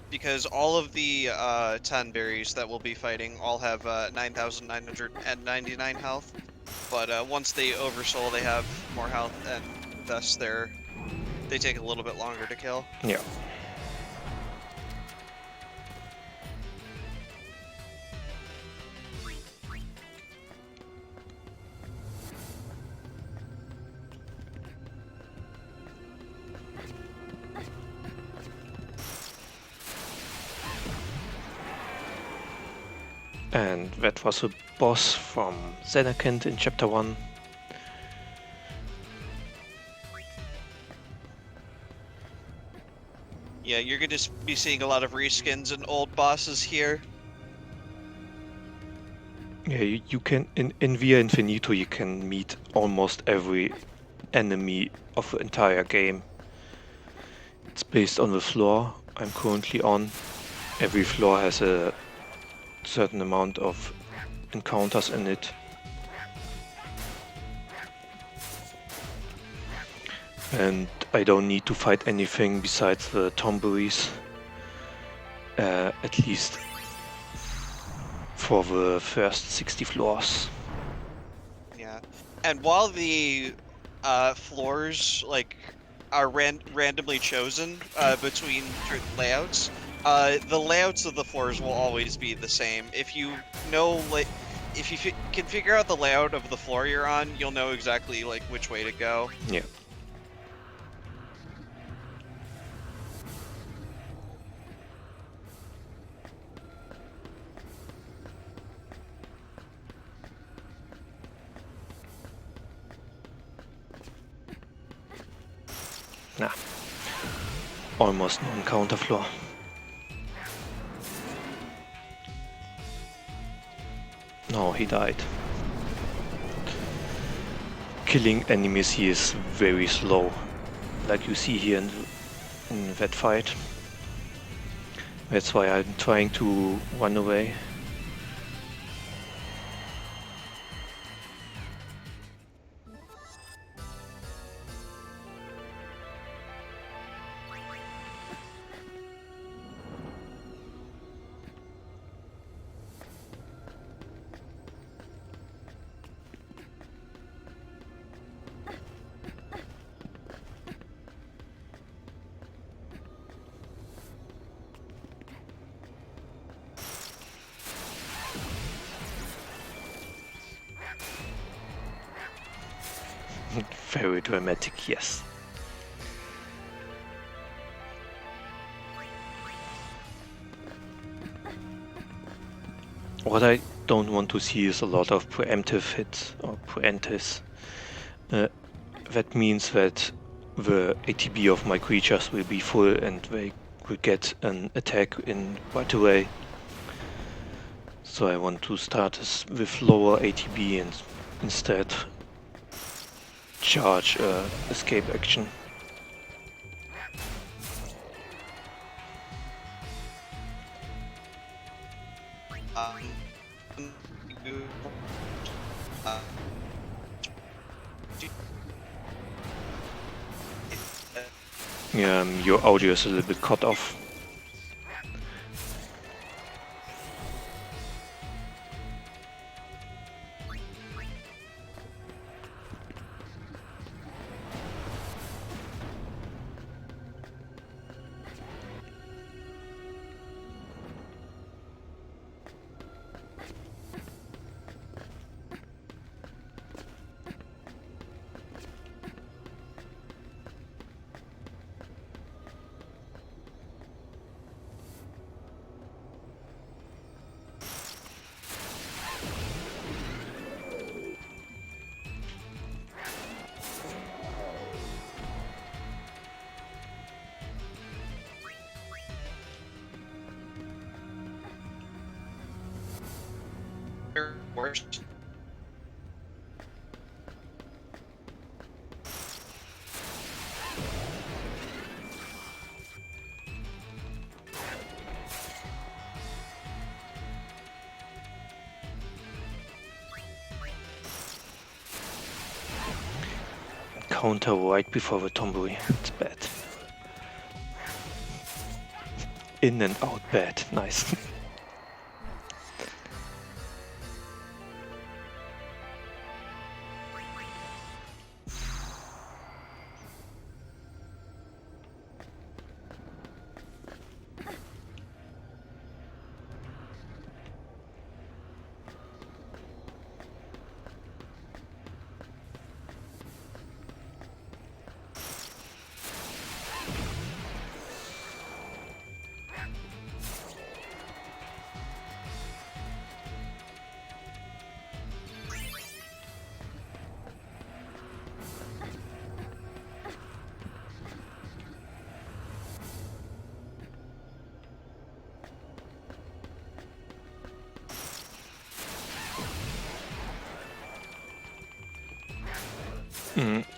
Speaker 2: Because all of the Tonberries that we'll be fighting all have 9,999 health. But once they oversoul, they have more health, and thus they take a little bit longer to kill.
Speaker 1: Yeah. And that was a boss from Xenakint in Chapter 1.
Speaker 2: Yeah, you're gonna be seeing a lot of reskins and old bosses here.
Speaker 1: Yeah, you can, in Via Infinito, you can meet almost every enemy of the entire game. It's based on the floor I'm currently on. Every floor has a certain amount of encounters in it. And I don't need to fight anything besides the tomboys, at least for the first 60 floors.
Speaker 2: Yeah, and while the floors are randomly chosen between layouts, the layouts of the floors will always be the same. If you know, if you can figure out the layout of the floor you're on, you'll know exactly which way to go.
Speaker 1: Yeah. Nah. Almost no encounter floor. No, he died. Killing enemies here is very slow, like you see here in that fight. That's why I'm trying to run away. Very dramatic, yes. What I don't want to see is a lot of preemptive hits or preemptives. That means that the ATB of my creatures will be full and they will get an attack in right away. So I want to start with lower ATB and instead charge escape action. Your audio is a little bit cut off.
Speaker 2: Worst.
Speaker 1: Counter right before the tomboy. It's bad. In and out bad. Nice.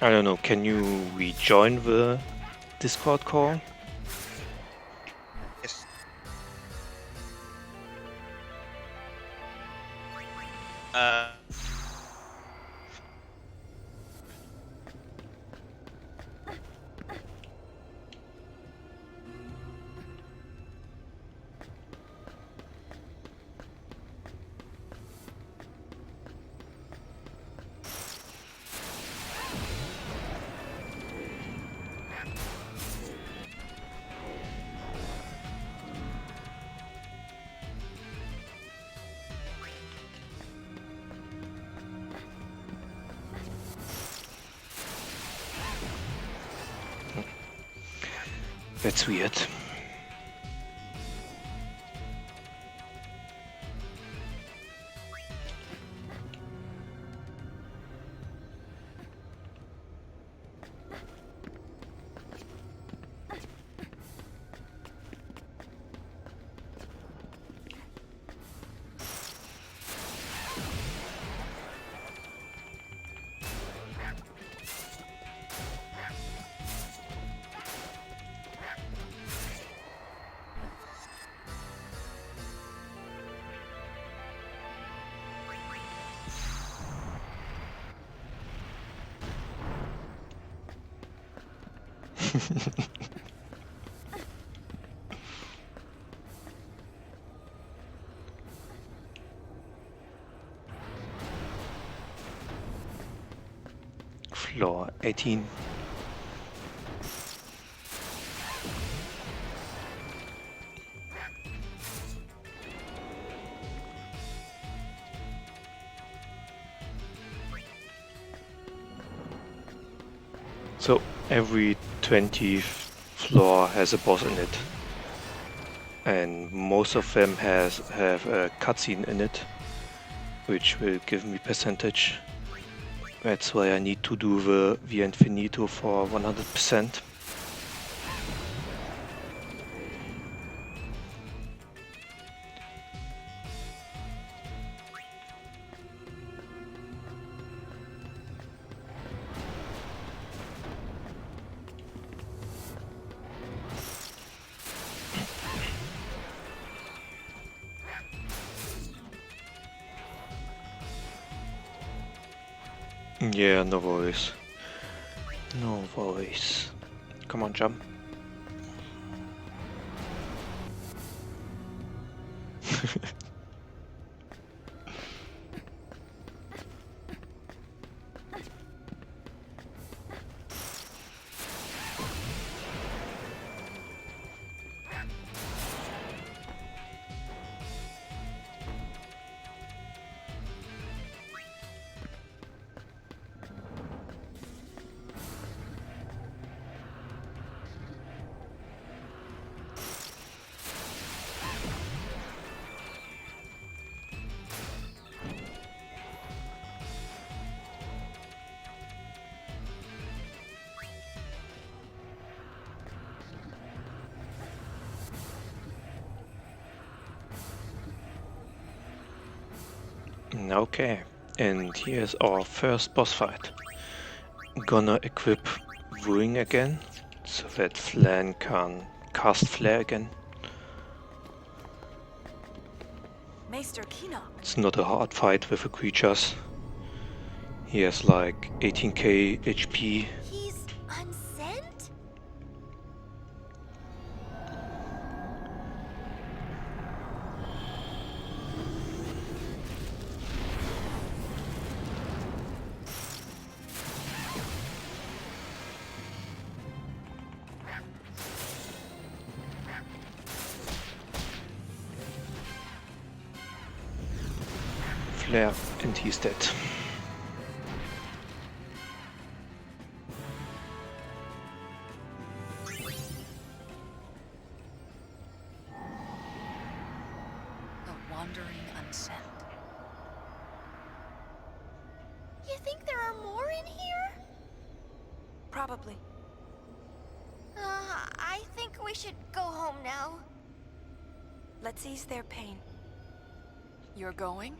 Speaker 1: I don't know, can you rejoin the Discord call?
Speaker 2: Yes.
Speaker 1: That's weird. Floor 18. So every 20th floor has a boss in it, and most of them have a cutscene in it, which will give me percentage. That's why I need to do the Via Infinito for 100%. Yeah, no worries. No worries. Come on, jump. Okay, and here's our first boss fight. Gonna equip Wooing again, so that Flan can cast Flare again.
Speaker 3: Maester Kino.
Speaker 1: It's not a hard fight with the creatures. He has like 18k HP.
Speaker 10: He's unsent?
Speaker 1: Flare, and he's dead.
Speaker 3: A wandering unsent.
Speaker 10: You think there are more in here?
Speaker 4: Probably.
Speaker 10: I think we should go home now.
Speaker 4: Let's ease their pain.
Speaker 3: You're going?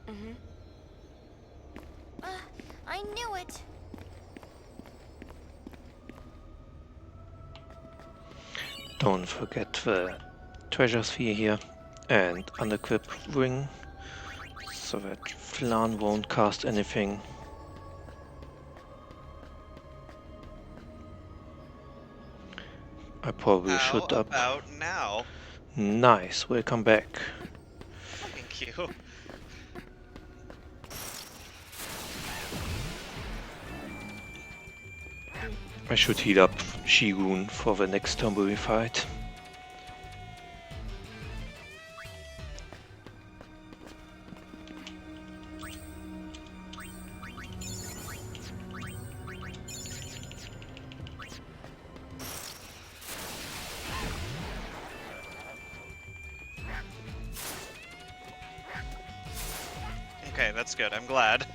Speaker 4: Mm-hmm.
Speaker 10: I knew it.
Speaker 1: Don't forget the treasure sphere here, and unequip Ring, so that Flan won't cast anything. I probably should up.
Speaker 2: How about now?
Speaker 1: Nice, welcome back.
Speaker 2: Thank you.
Speaker 1: I should heal up Shigun for the next Tombury fight.
Speaker 2: Okay, that's good. I'm glad.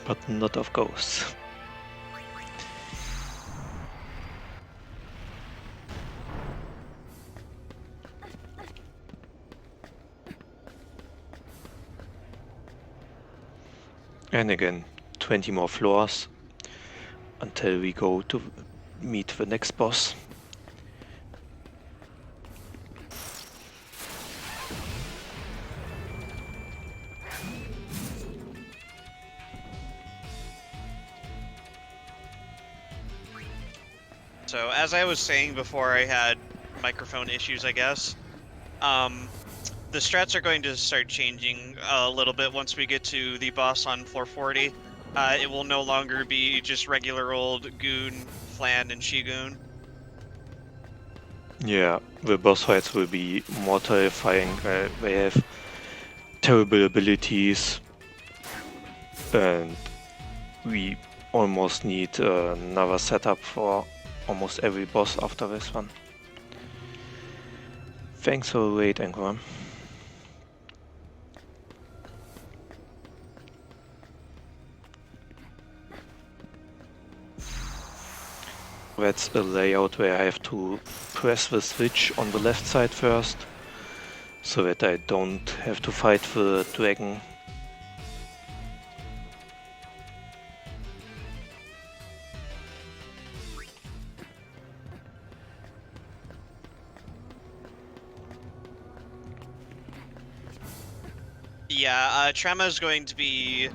Speaker 1: But not of ghosts. And again, 20 more floors until we go to meet the next boss.
Speaker 2: So as I was saying before I had microphone issues, I guess, the strats are going to start changing a little bit once we get to the boss on floor 40. It will no longer be just regular old Goon, Flan, and Shigoon.
Speaker 1: Yeah, the boss fights will be more terrifying. They have terrible abilities, and we almost need another setup for almost every boss after this one. Thanks for the raid, Angora. That's a layout where I have to press the switch on the left side first, so that I don't have to fight the dragon.
Speaker 2: Yeah, Trema is going to be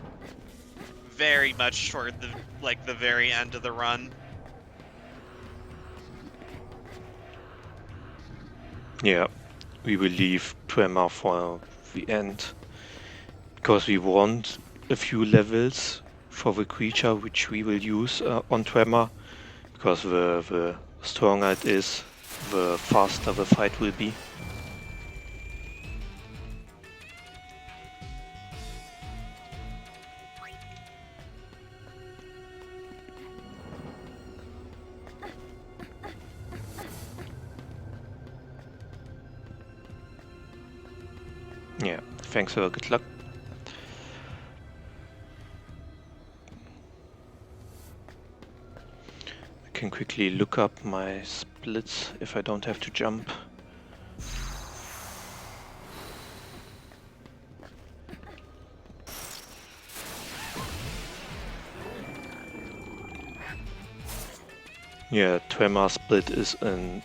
Speaker 2: very much toward the very end of the run.
Speaker 1: Yeah, we will leave Tremor for the end, because we want a few levels for the creature which we will use on Tremor, because the stronger it is, the faster the fight will be. Yeah, thanks for good luck. I can quickly look up my splits if I don't have to jump. Yeah, Tremor split is in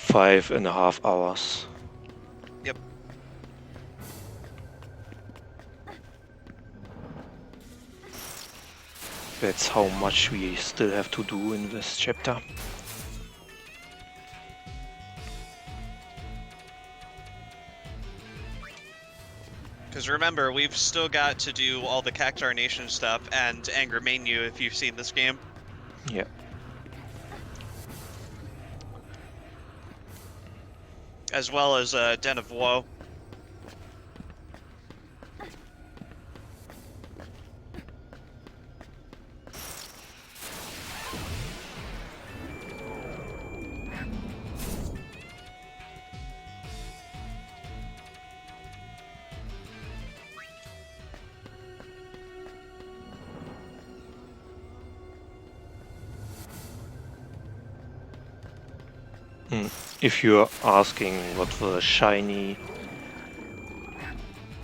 Speaker 1: 5.5 hours.
Speaker 2: Yep.
Speaker 1: That's how much we still have to do in this chapter.
Speaker 2: Because remember, we've still got to do all the Cactar Nation stuff and Anger Menu if you've seen this game.
Speaker 1: Yeah.
Speaker 2: As well as Den of Woe.
Speaker 1: If you're asking what the shiny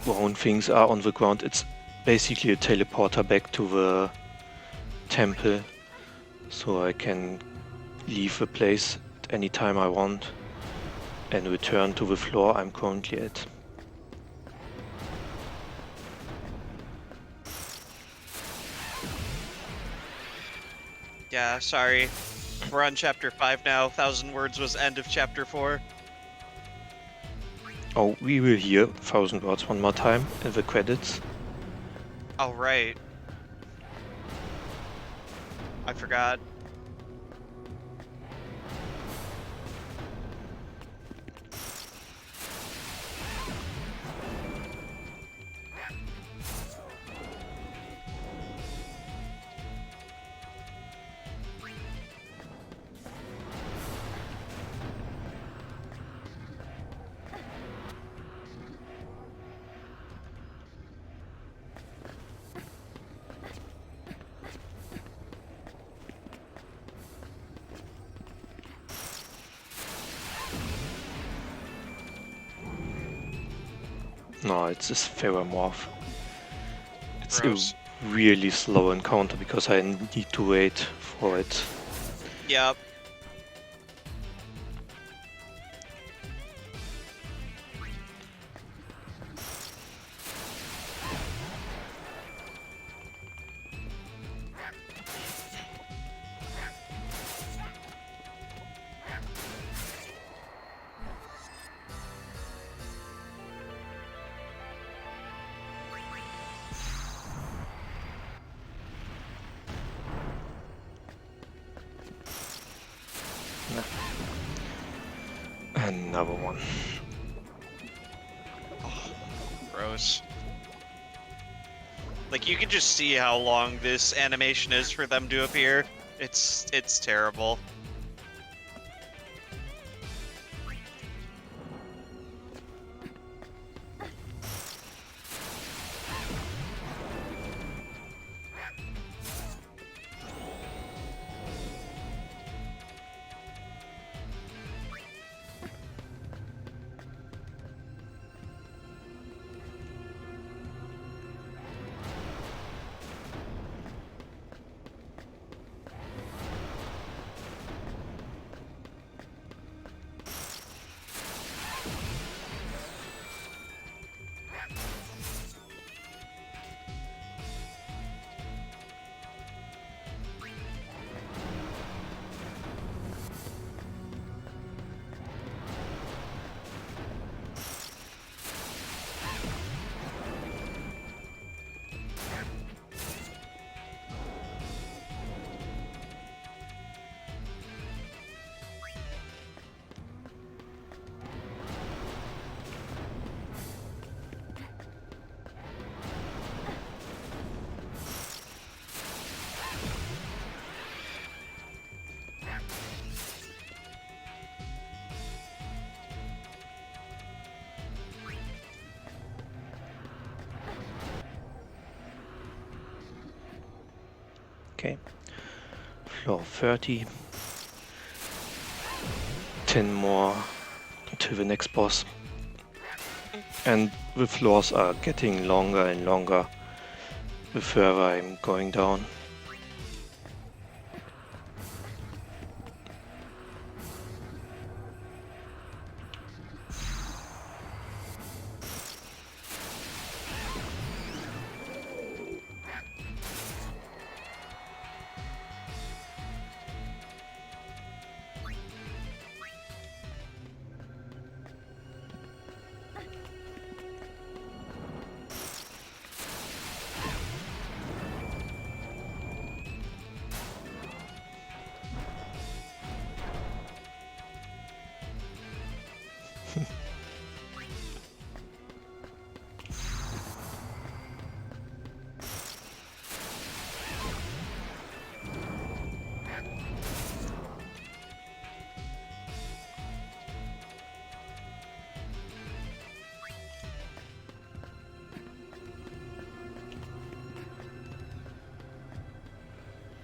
Speaker 1: brown things are on the ground, it's basically a teleporter back to the temple, so I can leave the place at any time I want and return to the floor I'm currently at.
Speaker 2: Yeah, sorry. We're on chapter 5 now. 1,000 words was end of chapter 4.
Speaker 1: Oh, we will hear 1,000 words one more time in the credits.
Speaker 2: Oh, right. I forgot.
Speaker 1: No, it's this Pheromorph. It's
Speaker 2: Gross.
Speaker 1: a really slow encounter because I need to wait for it.
Speaker 2: Yep.
Speaker 1: Another one.
Speaker 2: Gross. Like, you can just see how long this animation is for them to appear. It's terrible.
Speaker 1: Okay. Floor 30. 10 more until the next boss. And the floors are getting longer and longer the further I'm going down.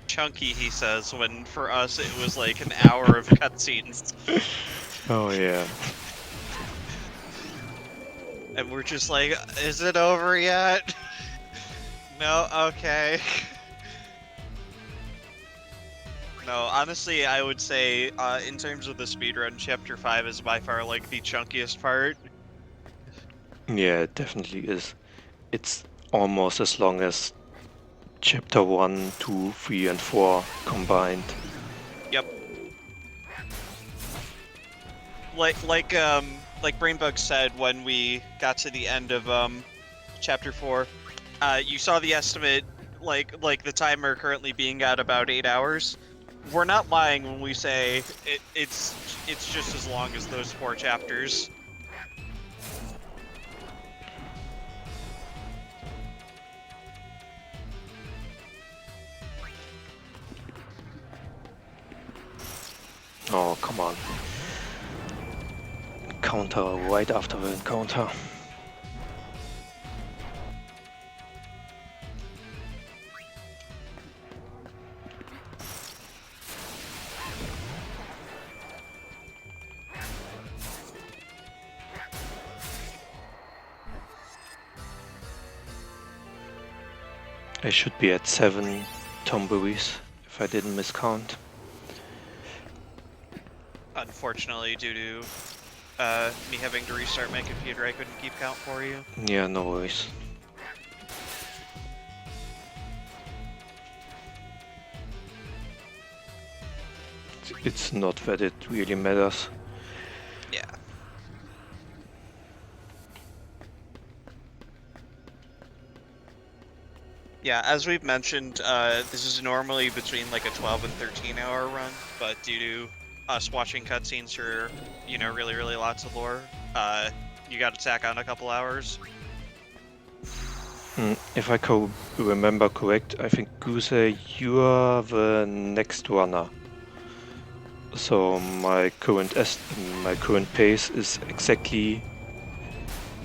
Speaker 2: Chunky, he says, when for us it was like an hour of cutscenes.
Speaker 1: Oh yeah.
Speaker 2: And we're just like, is it over yet? No? Okay. No, honestly, I would say, in terms of the speedrun, Chapter 5 is by far, like, the chunkiest part.
Speaker 1: Yeah, it definitely is. It's almost as long as Chapter 1, 2, 3 and 4 combined.
Speaker 2: Yep. Like Brainbugged said when we got to the end of, Chapter 4, you saw the estimate, like the timer currently being at about 8 hours. We're not lying when we say it's just as long as those 4 chapters.
Speaker 1: Oh, come on. Encounter right after the encounter. I should be at 7 tomberries if I didn't miscount.
Speaker 2: Unfortunately, due to me having to restart my computer, I couldn't keep count for you.
Speaker 1: Yeah, no worries. It's not that it really matters.
Speaker 2: Yeah. Yeah, as we've mentioned, this is normally between like a 12 and 13 hour run, but due to us watching cutscenes for, you know, really, really lots of lore, you got to tack on a couple hours.
Speaker 1: If I remember correct, I think Goose, you are the next runner. So my current pace is exactly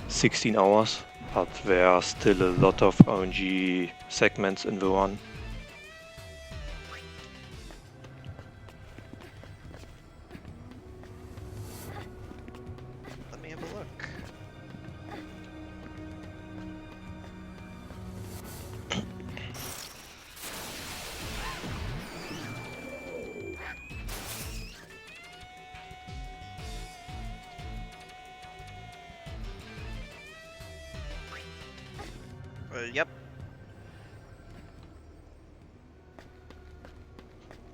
Speaker 1: 16 hours, but there are still a lot of RNG segments in the run.
Speaker 2: Let me have a look. Yep.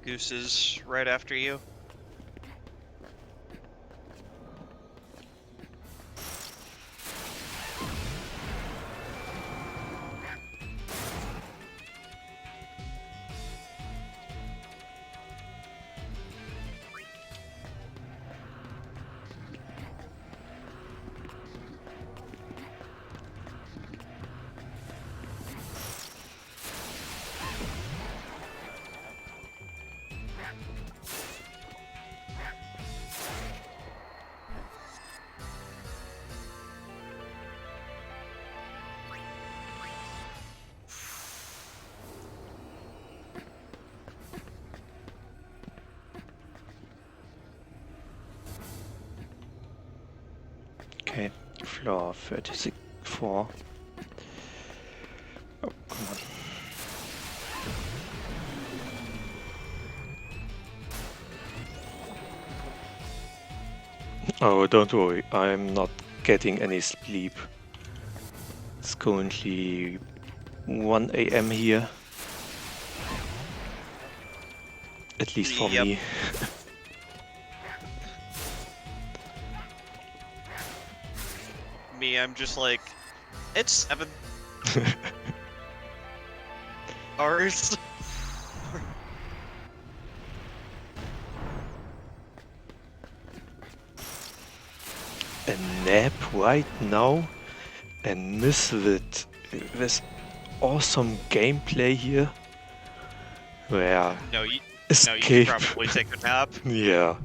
Speaker 2: Goose is right after you.
Speaker 1: Okay, floor 34. Oh, come on. Oh, don't worry, I'm not getting any sleep. It's currently 1 AM here. At least for me.
Speaker 2: Me, I'm just like, it's 7 hours.
Speaker 1: A nap right now and miss it. This awesome gameplay here. Where
Speaker 2: No, you
Speaker 1: escape.
Speaker 2: should probably take a nap.
Speaker 1: Yeah.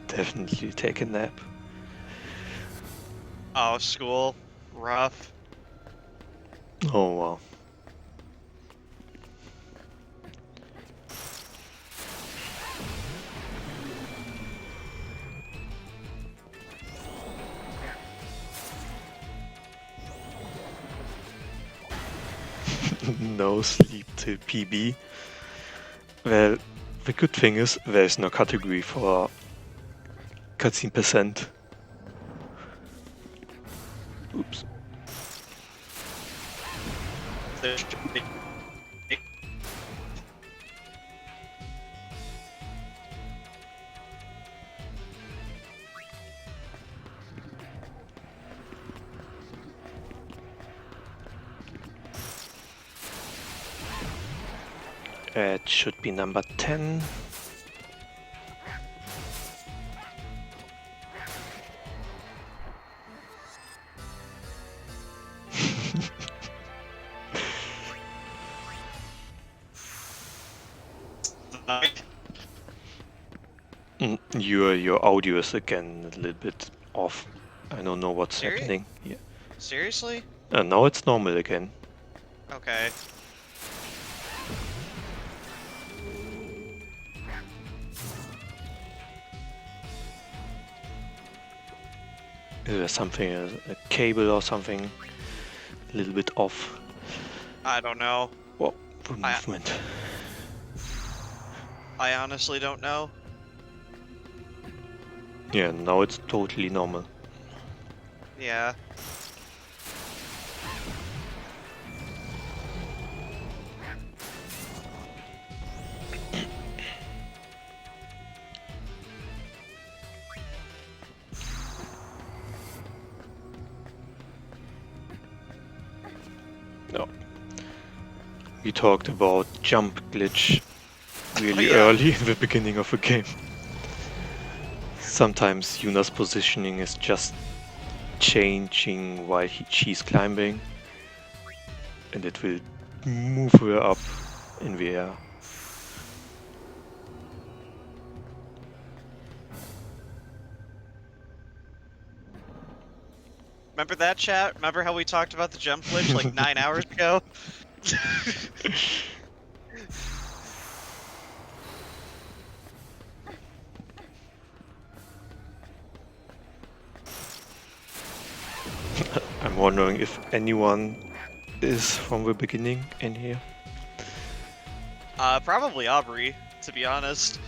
Speaker 1: Definitely take a nap.
Speaker 2: Oh, school, rough.
Speaker 1: Oh wow. No sleep till PB. Well, the good thing is there is no category for cutscene percent. Oops. It should be number 10. Your audio is again a little bit off. I don't know what's happening. Yeah.
Speaker 2: Seriously?
Speaker 1: Now it's normal again.
Speaker 2: Okay.
Speaker 1: Is there something, a cable or something, a little bit off?
Speaker 2: I don't know.
Speaker 1: Well, the movement.
Speaker 2: I honestly don't know.
Speaker 1: Yeah, now it's totally normal.
Speaker 2: Yeah.
Speaker 1: No. We talked about jump glitch really early in the beginning of the game. Sometimes Yuna's positioning is just changing while she's climbing, and it will move her up in the air.
Speaker 2: Remember that, chat? Remember how we talked about the jump glitch like 9 hours ago?
Speaker 1: I'm wondering if anyone is from the beginning in here.
Speaker 2: Probably Aubrey, to be honest.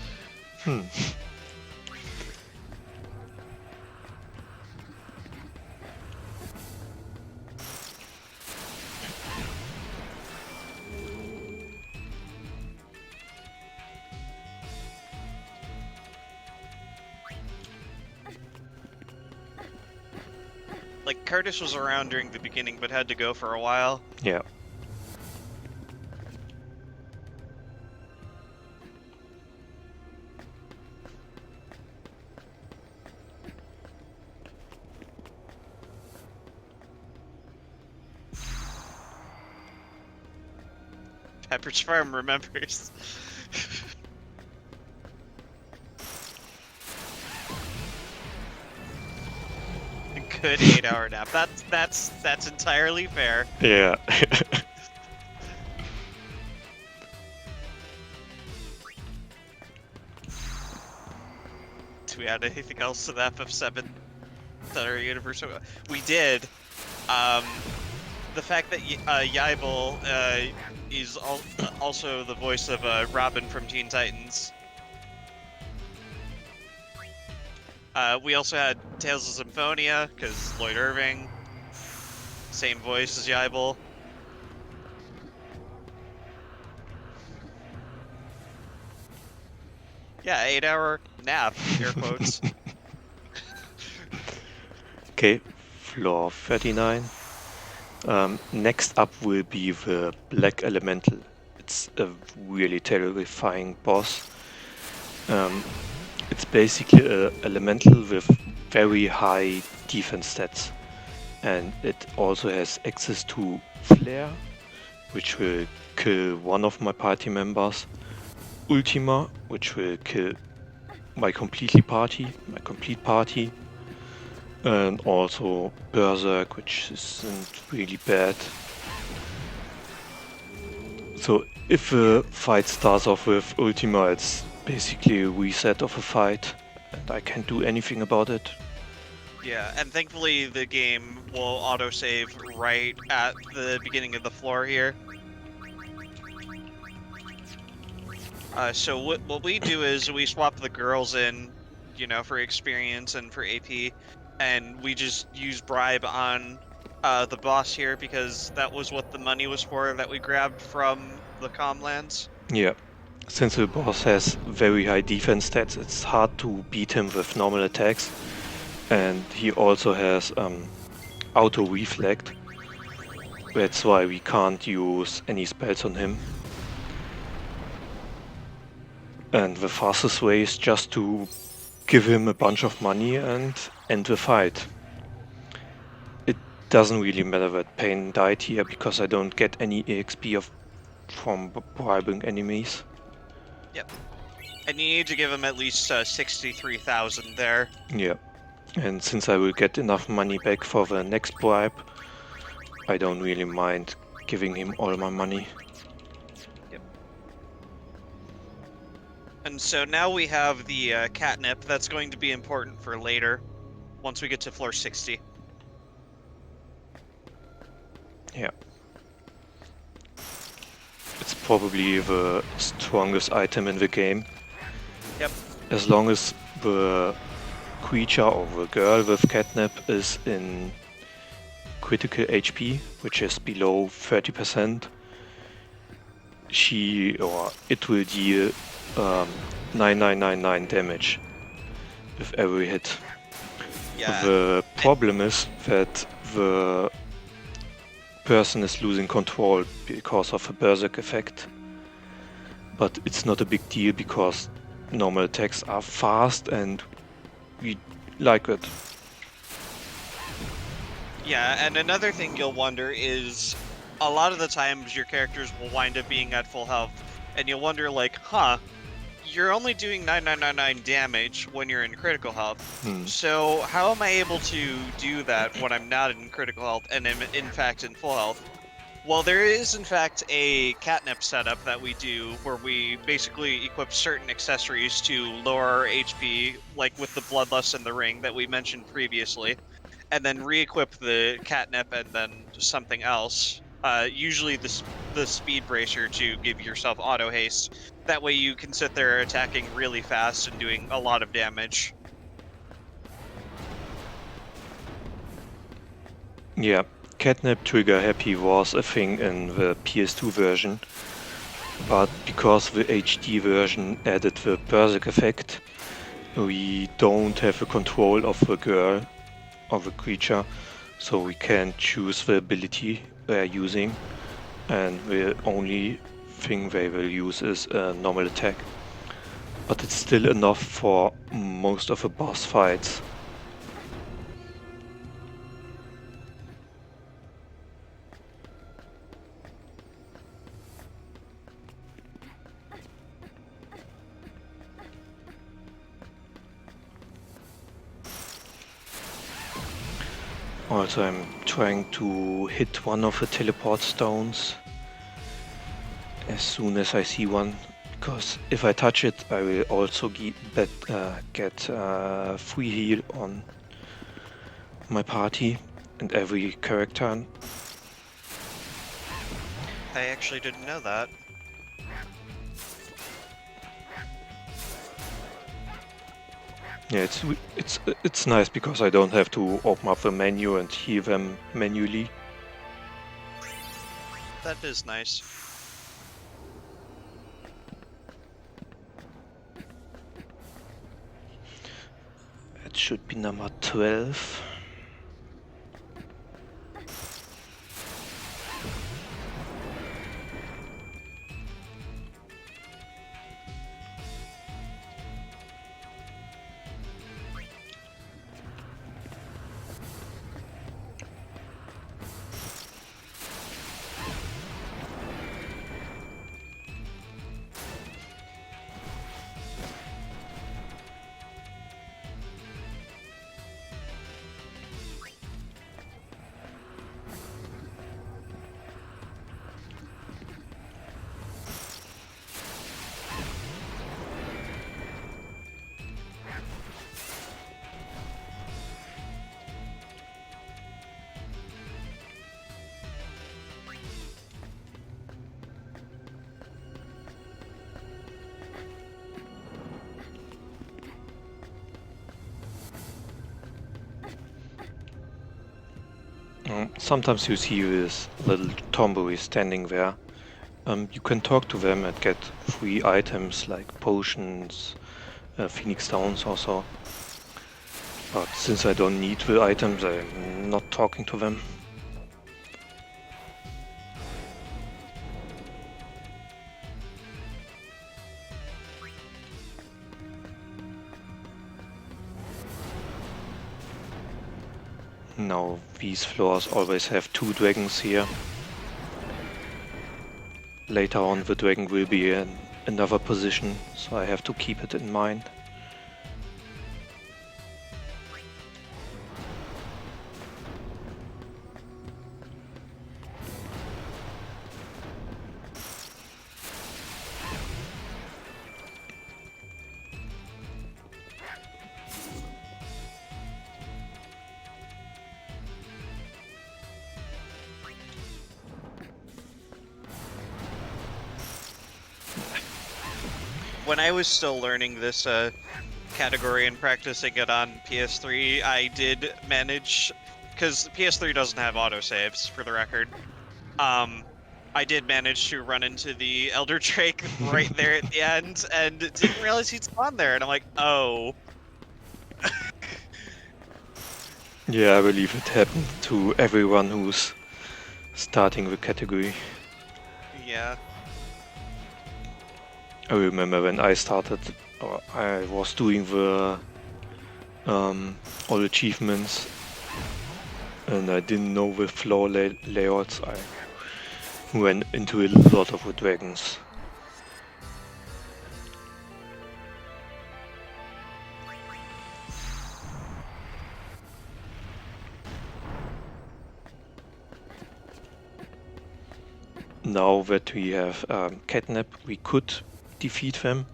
Speaker 2: Like, Curtis was around during the beginning, but had to go for a while.
Speaker 1: Yeah.
Speaker 2: Pepperidge Farm remembers. Good 8-hour nap. That's entirely fair.
Speaker 1: Yeah.
Speaker 2: Do we add anything else to the FF7 that our universe? We did. The fact that Yaibel is also the voice of Robin from Teen Titans. We also had Tales of Symphonia, because Lloyd Irving, same voice as Yaibel. Yeah, 8-hour nap, air quotes.
Speaker 1: Okay, floor 39. Next up will be the Black Elemental. It's a really terrifying boss. It's basically an elemental with very high defense stats, and it also has access to Flare, which will kill one of my party members, Ultima, which will kill my complete party, and also Berserk, which isn't really bad. So if the fight starts off with Ultima, it's basically a reset of a fight, and I can't do anything about it.
Speaker 2: Yeah, and thankfully the game will autosave right at the beginning of the floor here. So what we do is we swap the girls in, you know, for experience and for AP, and we just use bribe on the boss here because that was what the money was for that we grabbed from the Comlands.
Speaker 1: Yeah. Since the boss has very high defense stats, it's hard to beat him with normal attacks, and he also has auto reflect. That's why we can't use any spells on him. And the fastest way is just to give him a bunch of money and end the fight. It doesn't really matter that Pain died here because I don't get any EXP from bribing enemies.
Speaker 2: Yep. And you need to give him at least 63,000 there.
Speaker 1: Yeah. And since I will get enough money back for the next bribe, I don't really mind giving him all my money.
Speaker 2: Yep. And so now we have the catnip that's going to be important for later, once we get to floor 60.
Speaker 1: Yeah. It's probably the strongest item in the game.
Speaker 2: Yep.
Speaker 1: As long as the creature or the girl with catnip is in critical HP, which is below 30%, she or it will deal 9999 damage with every hit.
Speaker 2: Yeah.
Speaker 1: The problem is that the person is losing control because of a Berserk effect, but it's not a big deal because normal attacks are fast and we like it.
Speaker 2: Yeah, and another thing you'll wonder is a lot of the times your characters will wind up being at full health, and you'll wonder like, huh, you're only doing 9999 damage when you're in critical health. So how am I able to do that when I'm not in critical health and am in fact in full health? Well, there is in fact a catnip setup that we do where we basically equip certain accessories to lower our HP, like with the Bloodlust and the Ring that we mentioned previously, and then re-equip the catnip and then something else. Usually the speed bracer to give yourself auto haste. That way you can sit there attacking really fast and doing a lot of damage.
Speaker 1: Yeah, catnip trigger happy was a thing in the PS2 version, but because the HD version added the Berserk effect, we don't have the control of the girl or the creature, so we can't choose the ability they're using, and the only thing they will use is a normal attack. But it's still enough for most of the boss fights. Also, I'm trying to hit one of the teleport stones as soon as I see one, because if I touch it, I will also get free heal on my party and every character.
Speaker 2: I actually didn't know that.
Speaker 1: Yeah, it's nice because I don't have to open up the menu and heal them manually.
Speaker 2: That is nice.
Speaker 1: It should be number 12. Sometimes you see this little tomboy standing there. You can talk to them and get free items like potions, phoenix downs also. But since I don't need the items, I'm not talking to them. Now, these floors always have 2 dragons here. Later on the dragon will be in another position, so I have to keep it in mind.
Speaker 2: When I was still learning this category and practicing it on PS3, I did manage, because PS3 doesn't have autosaves, for the record. I did manage to run into the Elder Drake right there at the end, and didn't realize he'd spawned there, and I'm like, oh.
Speaker 1: Yeah, I believe it happened to everyone who's starting the category.
Speaker 2: Yeah.
Speaker 1: I remember when I started, I was doing the all achievements, and I didn't know the floor layouts. I went into a lot of the dragons. Now that we have catnap, we could defeat them,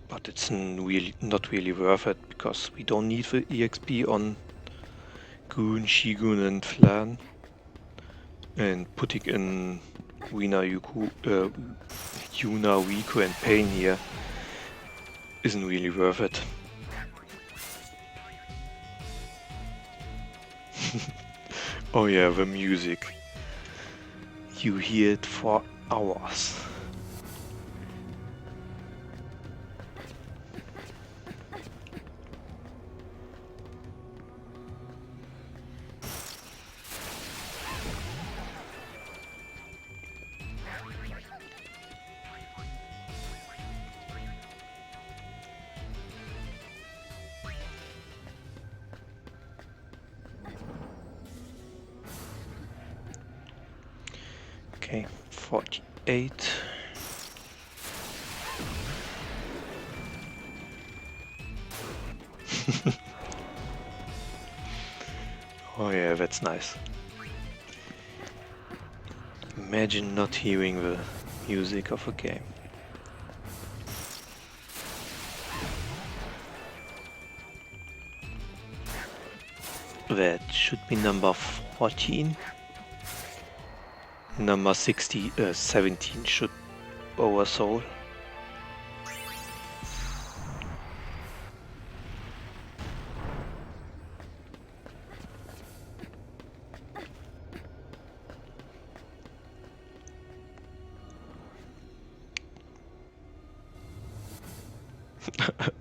Speaker 1: but it's not really worth it because we don't need the EXP on Goon, Shigun and Flan, and putting in Yuna, Riku and Pain here isn't really worth it. Oh yeah, the music. You hear it for hours. Okay, 48. Oh yeah, that's nice. Imagine not hearing the music of a game. That should be number 14. Number 17 should oversoul.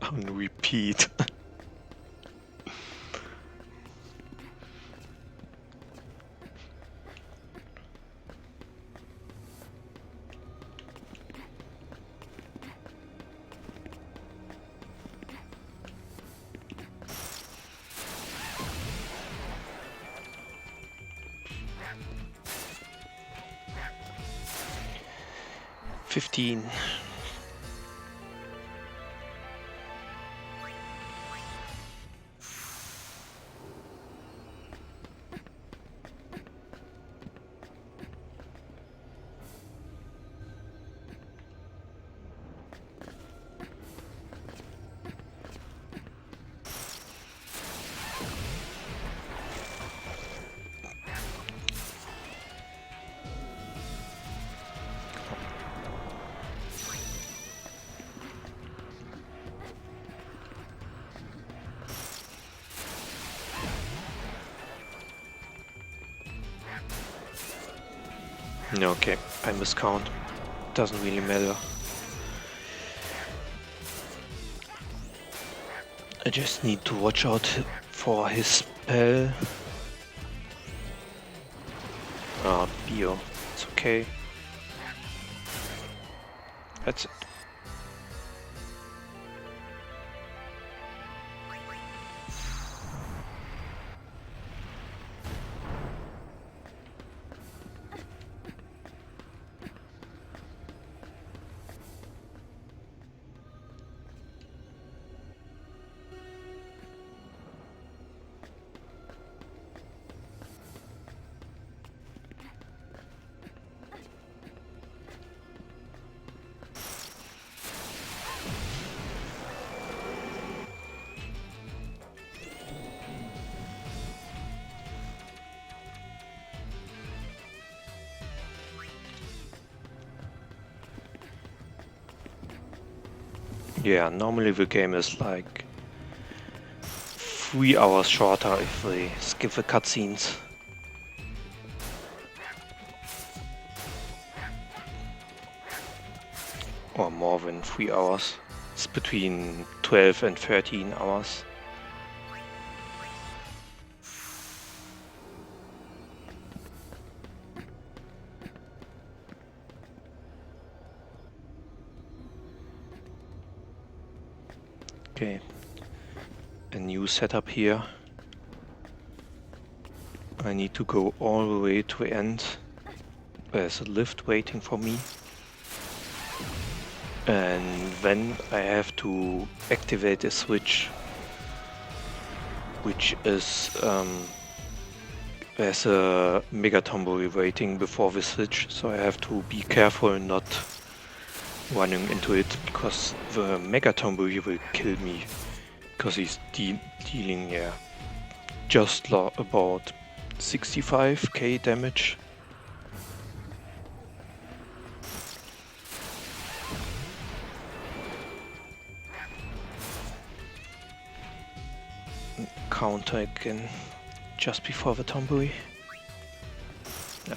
Speaker 1: On repeat. $15. Okay, I miscount. Doesn't really matter. I just need to watch out for his spell. Ah, Bio. It's okay. That's it. Yeah, normally the game is like 3 hours shorter if we skip the cutscenes. Or more than 3 hours. It's between 12 and 13 hours. Okay, a new setup here. I need to go all the way to the end. There's a lift waiting for me. And then I have to activate a switch, which is there's a mega tomboy waiting before the switch, so I have to be careful not running into it, because the mega tomboy will kill me, because he's dealing just about 65k damage. Counter again just before the tomboy. Yeah.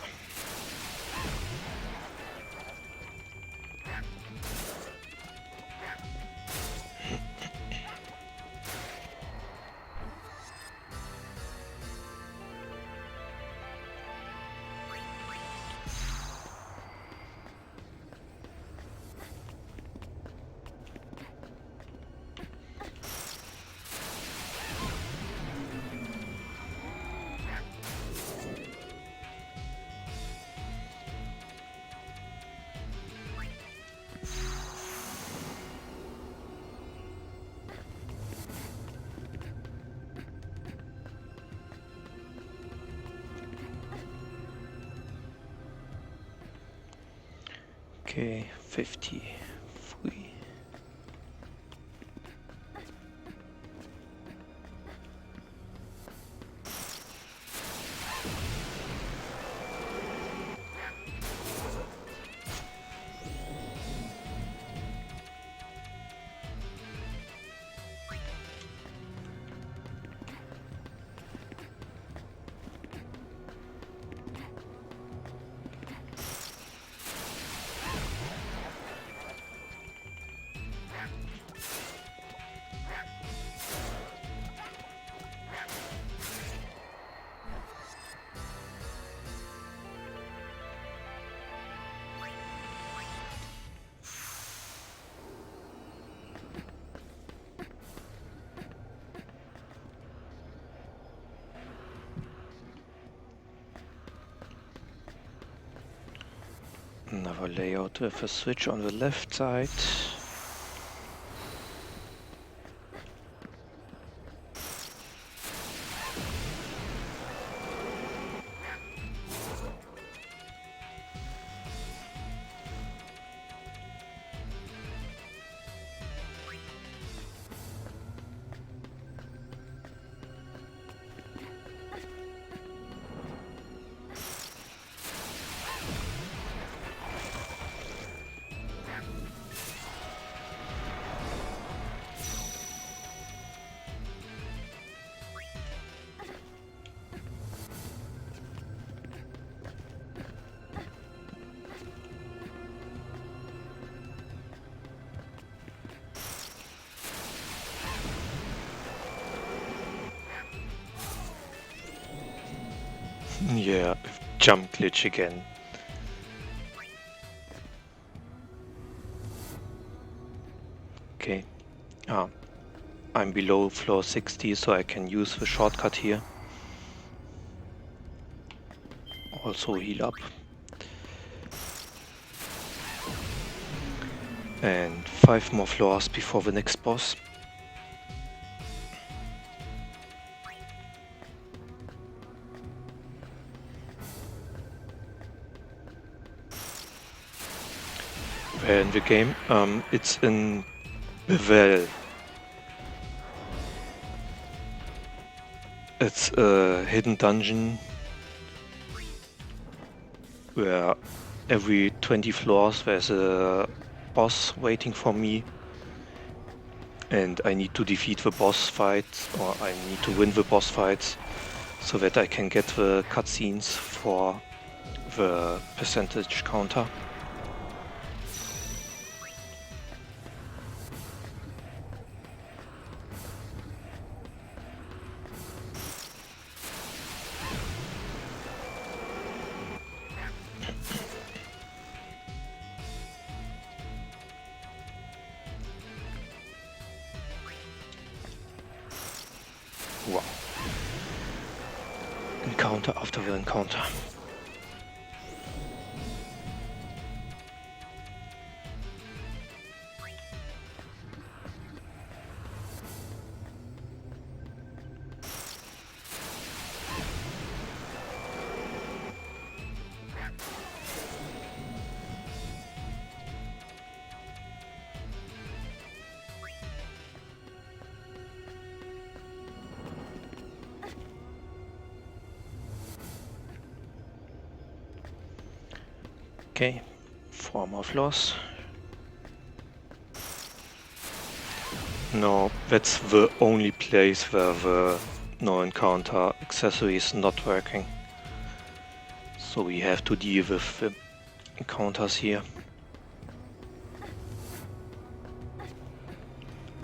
Speaker 1: Okay, 53. Another layout with a switch on the left side. Yeah, jump glitch again. Okay. I'm below floor 60, so I can use the shortcut here. Also heal up. And 5 more floors before the next boss. Where in the game? It's in Bevel. It's a hidden dungeon where every 20 floors there's a boss waiting for me, and I need to defeat the boss fight, or I need to win the boss fights, so that I can get the cutscenes for the percentage counter. Wow. Encounter after the encounter. Okay, form of loss. No, that's the only place where the no encounter accessory is not working. So we have to deal with the encounters here.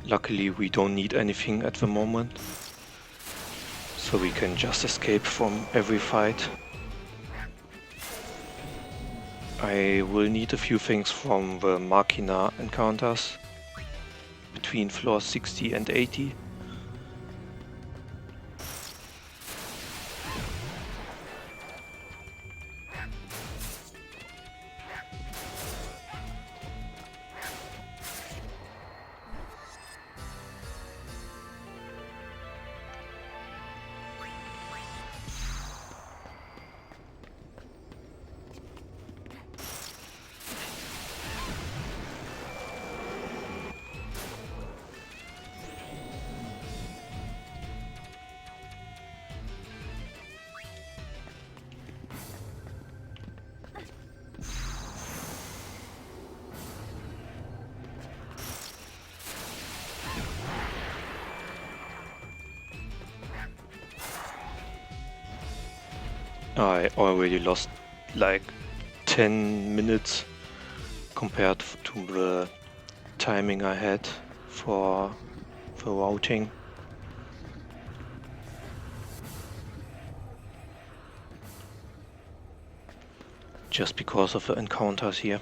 Speaker 1: Luckily we don't need anything at the moment. So we can just escape from every fight. I will need a few things from the Machina encounters between floors 60 and 80. I already lost like 10 minutes compared to the timing I had for the routing. Just because of the encounters here.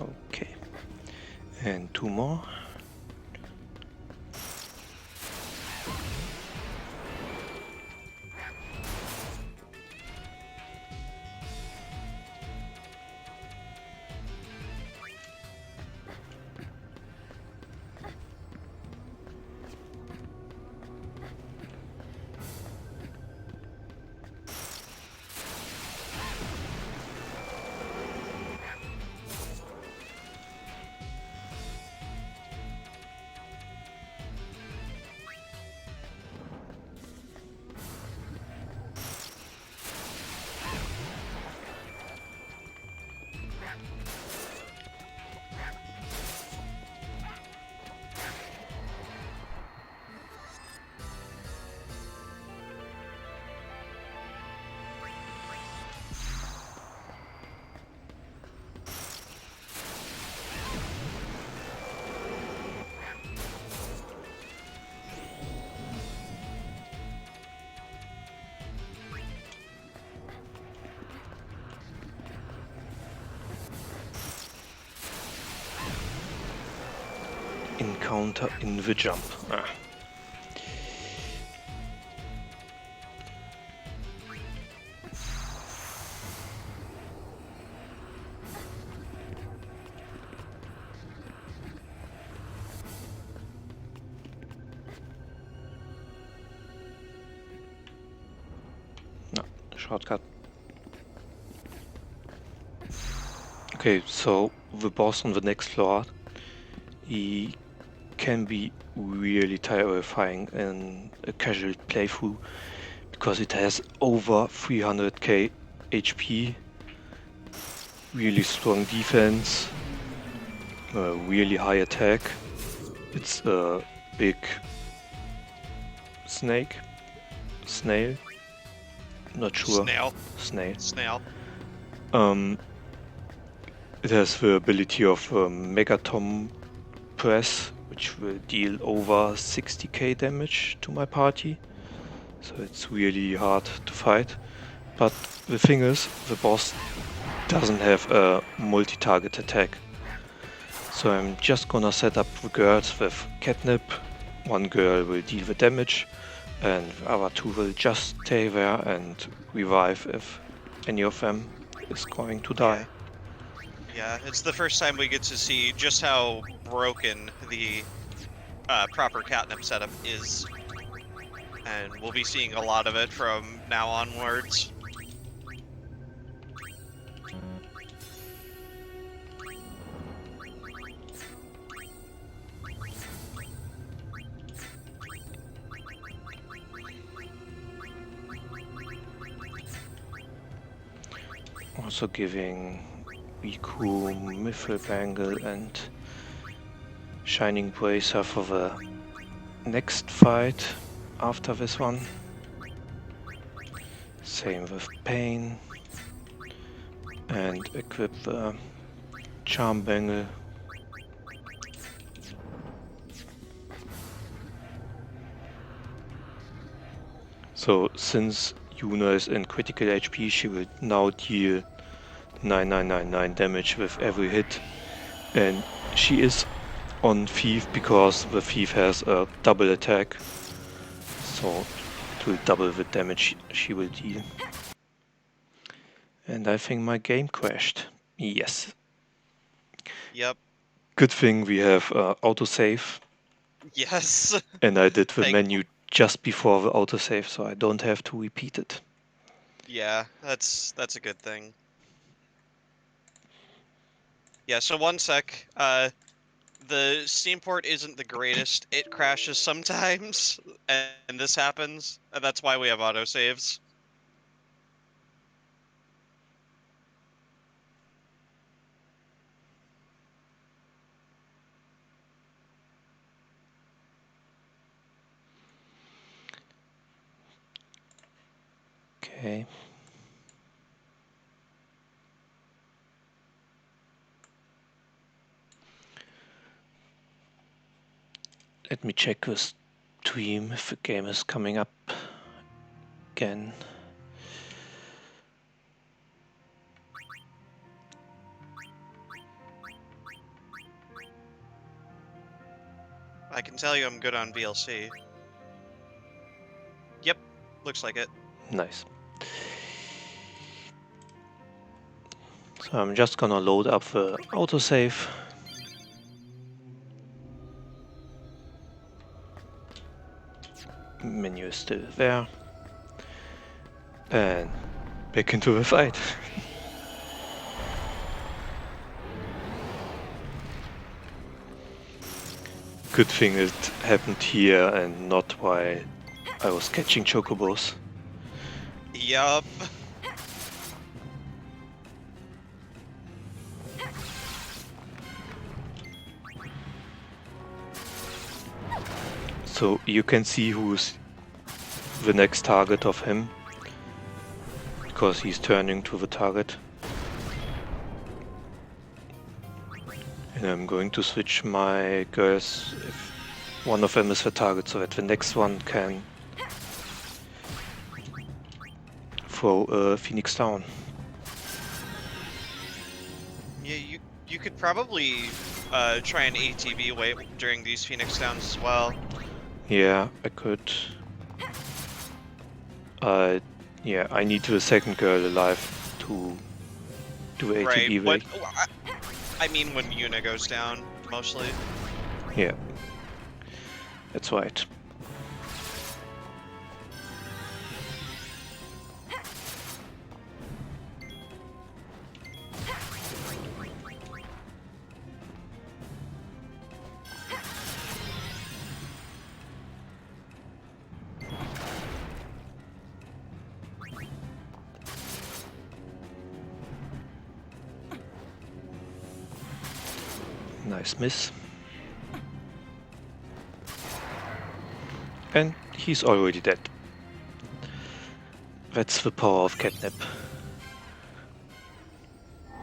Speaker 1: Okay, and two more. Encounter in the jump. shortcut. Okay, so the boss on the next floor, he can be really terrifying in a casual playthrough because it has over 300k HP, really strong defense, really high attack. It's a big snail, not sure. Snail. It has the ability of Megaton Press, which will deal over 60k damage to my party. So it's really hard to fight. But the thing is, the boss doesn't have a multi-target attack. So I'm just gonna set up the girls with catnip. One girl will deal the damage, and the other two will just stay there and revive if any of them is going to die.
Speaker 2: Yeah, it's the first time we get to see just how broken the proper catnip setup is. And we'll be seeing a lot of it from now onwards.
Speaker 1: Also giving Riku, Mithril and Shining Bracer for the next fight after this one. Same with Pain. And equip the Charm Bangle. So since Yuna is in critical HP, she will now deal 9999 damage with every hit, and she is on Thief because the Thief has a double attack, so it will double the damage she will deal. And I think my game crashed. Yes.
Speaker 2: Yep.
Speaker 1: Good thing we have autosave.
Speaker 2: Yes.
Speaker 1: And I did the menu just before the autosave, so I don't have to repeat it.
Speaker 2: Yeah, that's a good thing. Yeah, so one sec. The Steam port isn't the greatest. It crashes sometimes, and this happens, and that's why we have autosaves.
Speaker 1: Okay. Let me check the stream if the game is coming up again.
Speaker 2: I can tell you I'm good on VLC. Yep, looks like it.
Speaker 1: Nice. So I'm just gonna load up the autosave. Menu is still there. And back into the fight. Good thing it happened here and not while I was catching chocobos.
Speaker 2: Yup.
Speaker 1: So you can see who's the next target of him, because he's turning to the target. And I'm going to switch my girls if one of them is the target, so that the next one can throw a Phoenix down.
Speaker 2: Yeah, you could probably try an ATB wait during these Phoenix downs as well.
Speaker 1: Yeah, I could. Yeah, I need the second girl alive to do ATB wait.
Speaker 2: I mean when Yuna goes down, mostly.
Speaker 1: Yeah, that's right. Nice miss. And he's already dead. That's the power of catnip.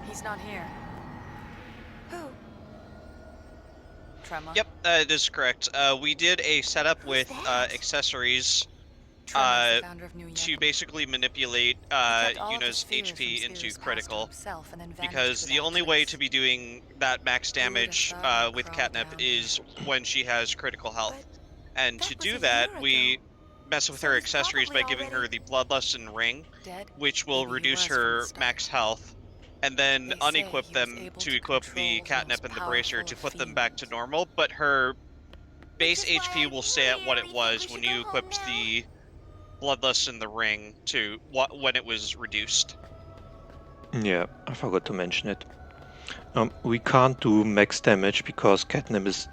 Speaker 3: He's not here. Who? Trema?
Speaker 2: Yep, that is correct. We did a setup with accessories
Speaker 3: Trema's the founder of New
Speaker 2: to
Speaker 3: Yemen.
Speaker 2: basically manipulate
Speaker 3: He kept all of
Speaker 2: Yuna's
Speaker 3: his fears
Speaker 2: HP
Speaker 3: from
Speaker 2: into
Speaker 3: Spear's past to
Speaker 2: critical.
Speaker 3: himself and then vanished
Speaker 2: Because the
Speaker 3: without a
Speaker 2: only way
Speaker 3: trace.
Speaker 2: to be doing that max
Speaker 3: Who would've
Speaker 2: damage
Speaker 3: thought he'd
Speaker 2: with
Speaker 3: crawl
Speaker 2: catnip
Speaker 3: down
Speaker 2: is when she has critical health. And to
Speaker 3: was
Speaker 2: do
Speaker 3: a
Speaker 2: that,
Speaker 3: year
Speaker 2: we
Speaker 3: ago.
Speaker 2: mess with
Speaker 3: So
Speaker 2: her
Speaker 3: he's
Speaker 2: accessories by
Speaker 3: probably
Speaker 2: giving her
Speaker 3: already
Speaker 2: the Bloodlust and Ring,
Speaker 3: dead?
Speaker 2: which will
Speaker 3: Maybe he
Speaker 2: reduce
Speaker 3: was from the
Speaker 2: her
Speaker 3: start.
Speaker 2: max health, and then
Speaker 3: They say
Speaker 2: unequip
Speaker 3: he was
Speaker 2: them
Speaker 3: able
Speaker 2: to
Speaker 3: to
Speaker 2: equip the
Speaker 3: control the
Speaker 2: catnip
Speaker 3: most
Speaker 2: and the bracer
Speaker 3: powerful
Speaker 2: to
Speaker 3: of
Speaker 2: put them back to normal, but her base HP will stay at what it was when you equipped the Bloodlust and the Ring to when it was reduced.
Speaker 1: Yeah, I forgot to mention it. We can't do max damage because catnip is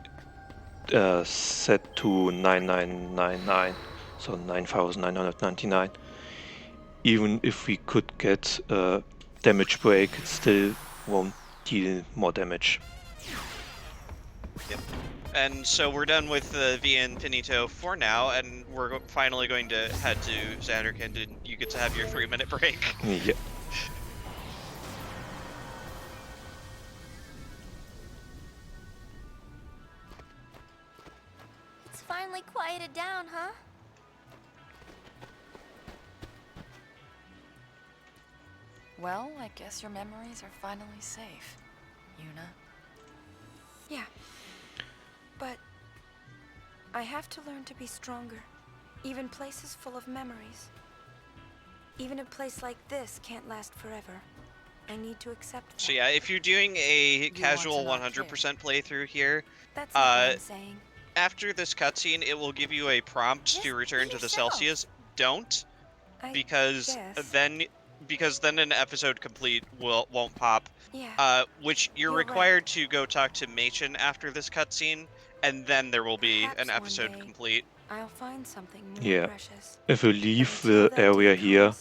Speaker 1: set to 9999, so 9999. Even if we could get damage break, it still won't deal more damage.
Speaker 2: Yep. And so we're done with the Via Infinito for now, and we're finally going to head to Zanderkand, and you get to have your 3-minute break.
Speaker 1: Yeah.
Speaker 10: It's finally quieted down, huh?
Speaker 3: Well, I guess your memories are finally safe, Yuna.
Speaker 4: Yeah. But I have to learn to be stronger. Even places full of memories. Even a place like this can't last forever. I need to accept that.
Speaker 2: So yeah, if you're doing a
Speaker 4: want
Speaker 2: casual
Speaker 4: to not
Speaker 2: 100% playthrough here,
Speaker 4: That's not what I'm saying.
Speaker 2: after this cutscene, it will give you a prompt to return to the Celsius. Don't, because then an episode complete won't pop.
Speaker 4: Yeah.
Speaker 2: Which you're
Speaker 4: You're right.
Speaker 2: required to go talk to Machen after this cutscene, and then there will be
Speaker 4: Perhaps
Speaker 2: an
Speaker 4: one
Speaker 2: episode
Speaker 4: day
Speaker 2: complete.
Speaker 4: I'll find something more
Speaker 1: Yeah.
Speaker 4: precious.
Speaker 1: If we leave the area here,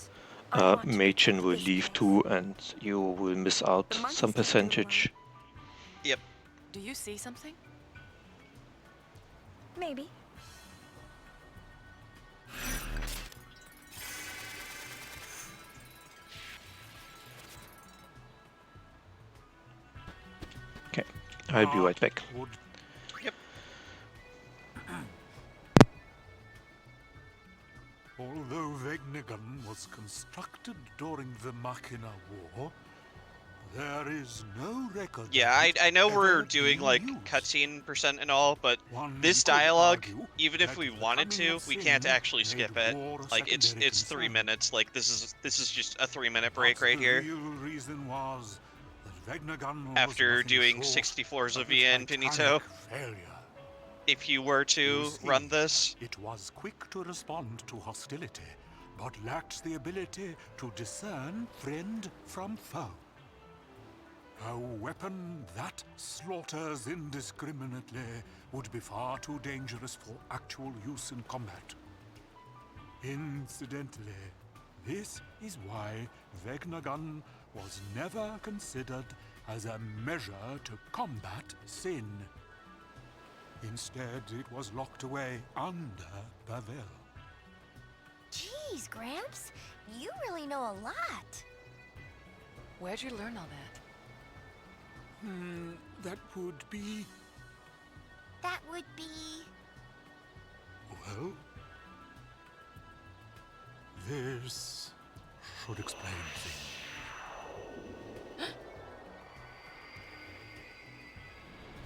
Speaker 1: Machen will leave too, and you will miss out some percentage.
Speaker 2: Yep.
Speaker 3: Do you see something?
Speaker 4: Maybe.
Speaker 1: Okay, I'll be right back.
Speaker 2: Yep.
Speaker 13: Although Vegnagun was constructed during the Machina War, there is no record.
Speaker 2: Yeah, I know we're doing like cutscene percent and all, but this dialogue, even if we wanted to, we can't actually skip it. Like it's 3 minutes. Like this is just a 3-minute break right here.
Speaker 13: The real reason was that Vegnagun was
Speaker 2: After
Speaker 13: nothing
Speaker 2: doing
Speaker 13: short
Speaker 2: 60 floors of
Speaker 13: of its
Speaker 2: Via Infinito.
Speaker 13: failure.
Speaker 2: If you were to run this,
Speaker 13: It was quick to respond to hostility, but lacked the ability to discern friend from foe. A weapon that slaughters indiscriminately would be far too dangerous for actual use in combat. Incidentally, this is why Vegnagun was never considered as a measure to combat sin. Instead, it was locked away under Bavel.
Speaker 10: Jeez, Gramps, you really know a lot.
Speaker 3: Where'd you learn all that?
Speaker 13: That would be...
Speaker 10: That would be...
Speaker 13: Well... This should explain things.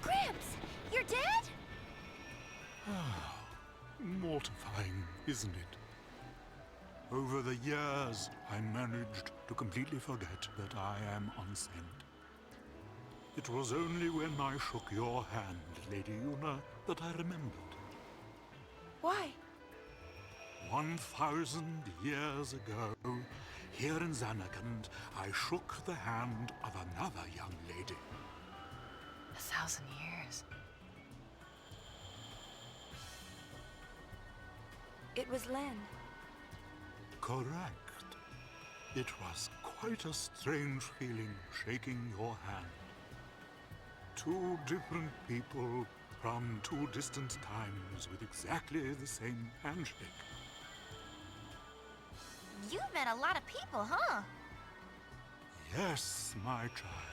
Speaker 10: Gramps, you're dead?
Speaker 13: Mortifying, isn't it? Over the years, I managed to completely forget that I am unsent. It was only when I shook your hand, Lady Yuna, that I remembered.
Speaker 4: Why?
Speaker 13: 1,000 years ago, here in Zanarkand, I shook the hand of another young lady.
Speaker 3: 1,000 years.
Speaker 4: It was Len.
Speaker 13: Correct. It was quite a strange feeling shaking your hand. Two different people from two distant times with exactly the same handshake.
Speaker 10: You've met a lot of people, huh?
Speaker 13: Yes, my child.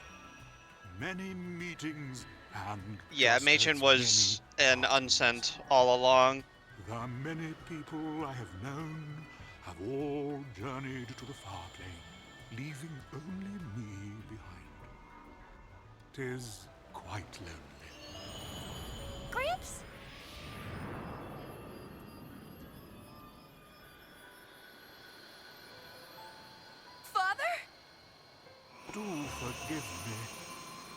Speaker 13: Many meetings and
Speaker 2: Yeah,
Speaker 13: just
Speaker 2: Machen
Speaker 13: as
Speaker 2: was
Speaker 13: many
Speaker 2: an unsent all along.
Speaker 13: The many people I have known have all journeyed to the far plane, leaving only me behind. 'Tis quite lonely.
Speaker 10: Gramps?
Speaker 3: Father?
Speaker 13: Do forgive me.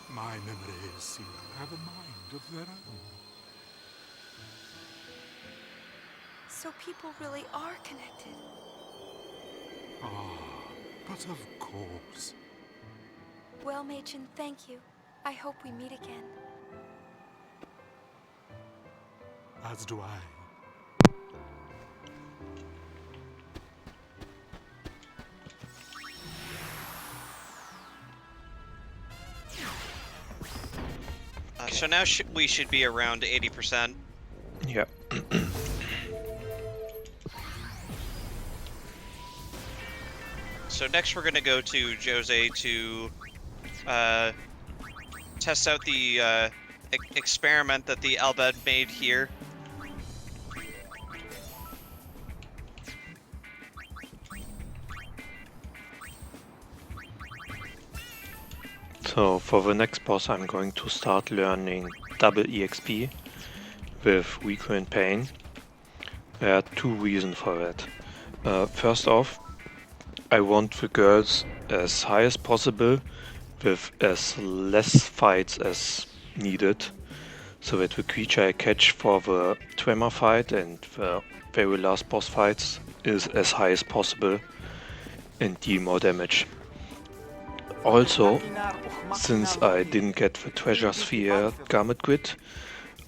Speaker 13: My memories seem to have a mind of their own.
Speaker 3: So people really are connected.
Speaker 13: Ah, but of course.
Speaker 3: Well, Machen, thank you. I hope we meet again.
Speaker 13: As do I.
Speaker 2: So now we should be around 80%.
Speaker 1: Yeah.
Speaker 2: So next we're gonna go to Jose to test out the experiment that the Albed made here.
Speaker 1: So for the next boss I'm going to start learning double EXP with recurrent pain. There are two reasons for that. First off, I want the girls as high as possible with as less fights as needed, so that the creature I catch for the Tremor fight and the very last boss fights is as high as possible and deal more damage. Also, since I didn't get the Treasure Sphere Garment Grid,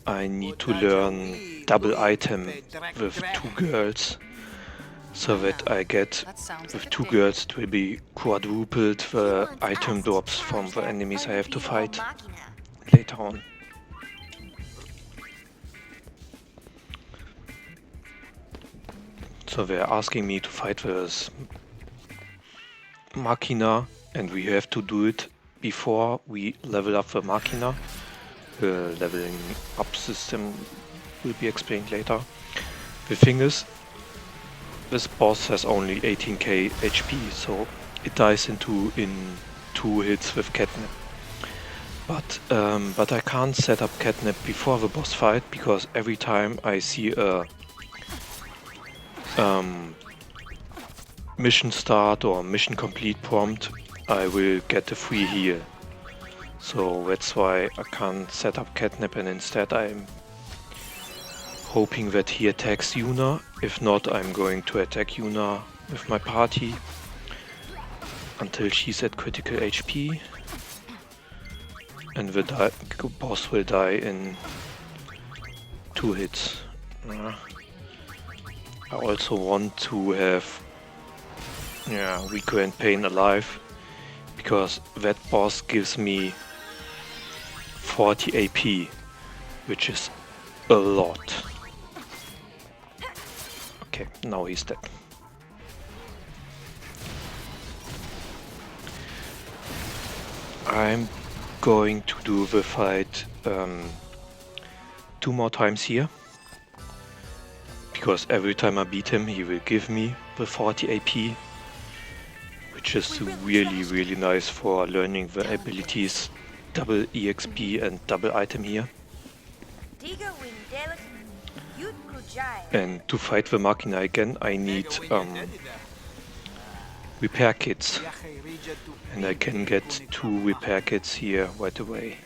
Speaker 1: I need to learn double item with two girls, so that I get, with two girls, it will be quadrupled the item drops from the enemies I have to fight later on. So they're asking me to fight this Machina, and we have to do it before we level up the Machina. The leveling up system will be explained later. The thing is, this boss has only 18k HP, so it dies in 2 hits with catnip. But I can't set up catnip before the boss fight, because every time I see a mission start or mission complete prompt, I will get a free heal. So that's why I can't set up catnip, and instead I'm hoping that he attacks Yuna. If not, I'm going to attack Yuna with my party until she's at critical HP, and the boss will die in 2 hits. I also want to have recurrent pain alive, because that boss gives me 40 AP, which is a lot. Okay, now he's dead. I'm going to do the fight 2 more times here, because every time I beat him he will give me the 40 AP, which is really nice for learning the abilities double EXP and double item here. And to fight the Machina again, I need repair kits, and I can get 2 repair kits here right away.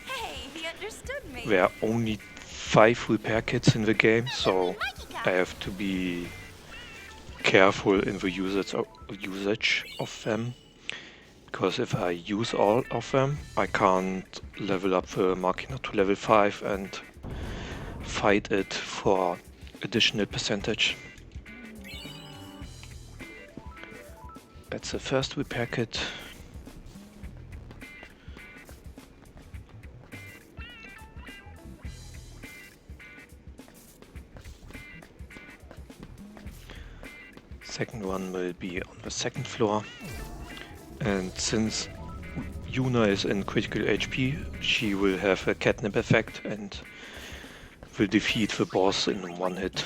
Speaker 3: Hey, he understood me.
Speaker 1: There are only 5 repair kits in the game, so I have to be careful in the usage of them, because if I use all of them, I can't level up the Machina to level 5 and fight it for additional percentage. That's the first repair kit. Second one will be on the second floor. And since Yuna is in critical HP, she will have a catnip effect and will defeat the boss in one hit.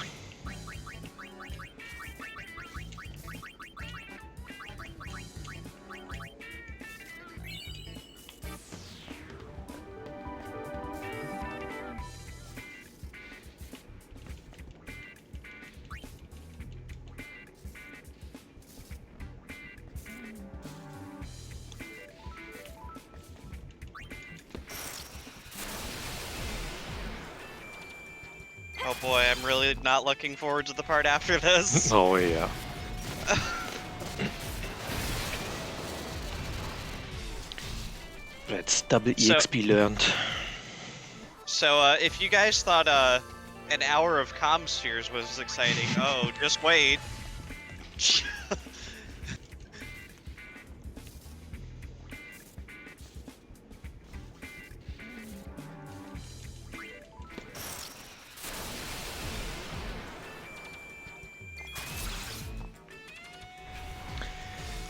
Speaker 2: Oh boy, I'm really not looking forward to the part after this.
Speaker 1: Oh yeah. That's double EXP learned.
Speaker 2: So, if you guys thought an hour of comm spheres was exciting, oh, just wait.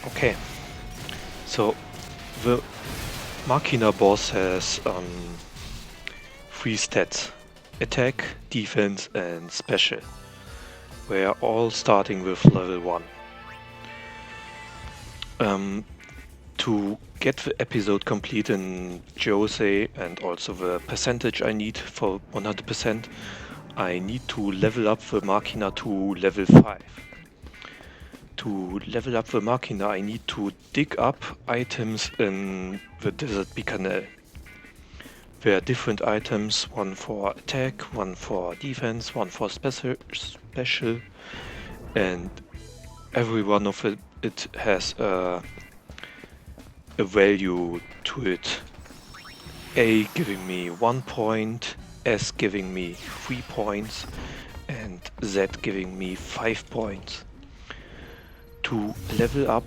Speaker 1: Okay, so the Machina boss has 3 stats: attack, defense and special. We are all starting with level 1. To get the episode complete in Jose and also the percentage I need for 100%, I need to level up the Machina to level 5. To level up the Machina, I need to dig up items in the Desert Bicanel. There are different items, one for attack, one for defense, one for special, and every one of it has a value to it. A giving me 1 point, S giving me 3 points, and Z giving me 5 points. To level up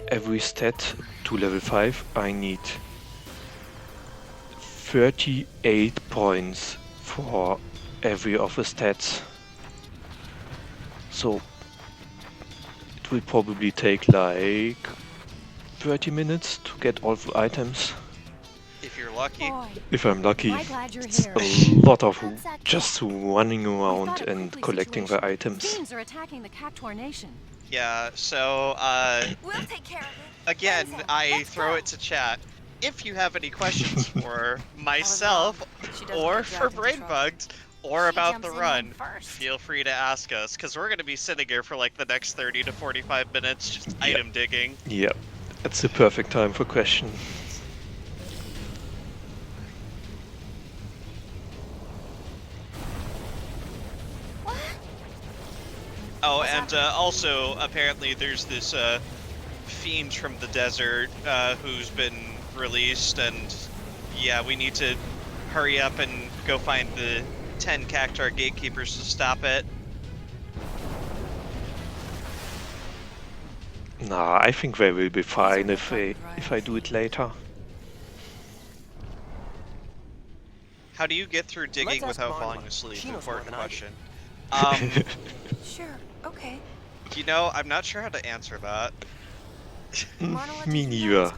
Speaker 1: every stat to level 5, I need 38 points for every of the stats. So it will probably take like 30 minutes to get all the items.
Speaker 2: If you're lucky.
Speaker 1: If I'm lucky, it's a lot of just running around and collecting the items.
Speaker 11: Fiends are attacking the Cactuar Nation.
Speaker 2: Yeah, so,
Speaker 4: We'll take care of it.
Speaker 2: again, I throw it to chat. If you have any questions for myself, or for Brainbugged, or about the run, feel free to ask us, because we're going to be sitting here for like the next 30 to 45 minutes just item digging.
Speaker 1: Yeah, that's the perfect time for questions.
Speaker 2: Oh, and also, apparently there's this fiend from the desert who's been released, and yeah, we need to hurry up and go find the 10 Cactuar gatekeepers to stop it.
Speaker 1: Nah, I think they will be fine if I do it later.
Speaker 2: How do you get through digging without falling asleep? Important question.
Speaker 4: Sure, okay.
Speaker 2: You know, I'm not sure how to answer that.
Speaker 1: Me neither.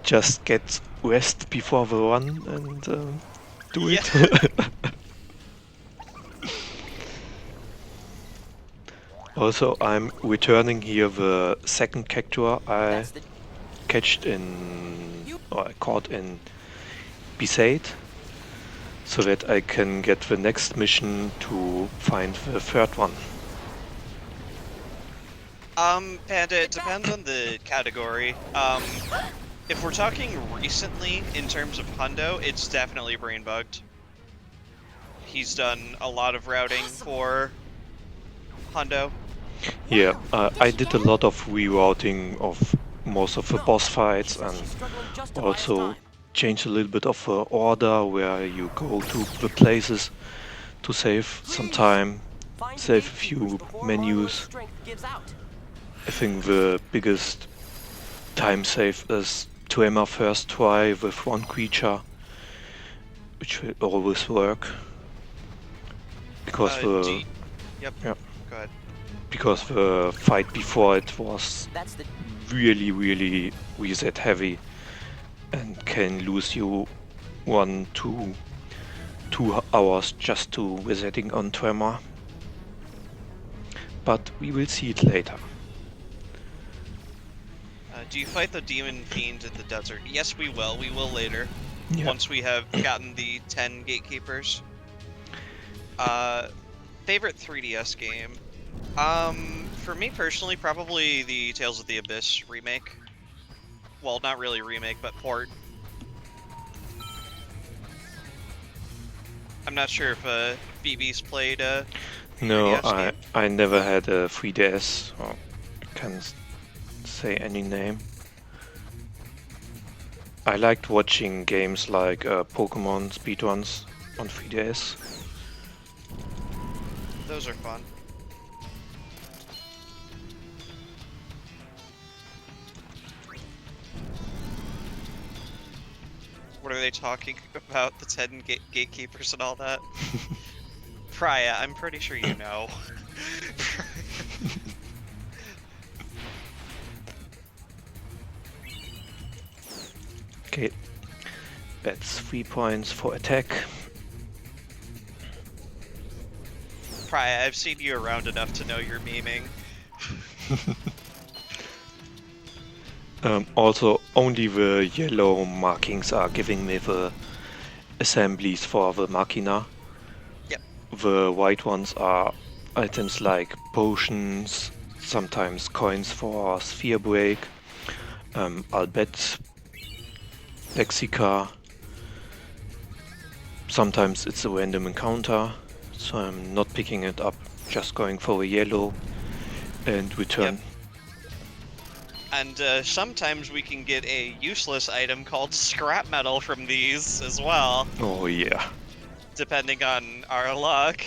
Speaker 1: Just get rest before the run and do it. Also, I'm returning here the second Cactuar I caught in Besaid, so that I can get the next mission to find the third one.
Speaker 2: Panda, it depends on the category. If we're talking recently in terms of Hundo, it's definitely Brainbugged. He's done a lot of routing for Hundo.
Speaker 1: Yeah, I did a lot of rerouting of most of the boss fights and also changed a little bit of the order where you go to the places to save some time, save a few menus. I think the biggest time save is to aim our first try with one creature, which will always work. Because
Speaker 2: Yep.
Speaker 1: yeah,
Speaker 2: Go ahead.
Speaker 1: because the fight before it was really reset heavy and can lose you 1 to 2 hours just to resetting on Tremor. But we will see it later.
Speaker 2: Do you fight the demon fiend in the desert? Yes, we will. We will later.
Speaker 1: Yeah.
Speaker 2: Once we have gotten the 10 gatekeepers. Favorite 3DS game? For me personally, probably the Tales of the Abyss remake. Well, not really remake, but port. I'm not sure if BB's played
Speaker 1: No,
Speaker 2: 3DS game.
Speaker 1: I never had a 3DS, or I can't say any name. I liked watching games like Pokemon speedruns on 3DS.
Speaker 2: Those are fun. What are they talking about? The 10 gatekeepers and all that? Priya, I'm pretty sure you know.
Speaker 1: Okay, that's 3 points for attack.
Speaker 2: Priya, I've seen you around enough to know you're memeing.
Speaker 1: Also, only the yellow markings are giving me the assemblies for the Machina.
Speaker 2: Yep.
Speaker 1: The white ones are items like potions, sometimes coins for sphere break, Albet, Lexica. Sometimes it's a random encounter, so I'm not picking it up, just going for a yellow and return.
Speaker 2: Yep. And sometimes we can get a useless item called scrap metal from these as well.
Speaker 1: Oh yeah.
Speaker 2: Depending on our luck.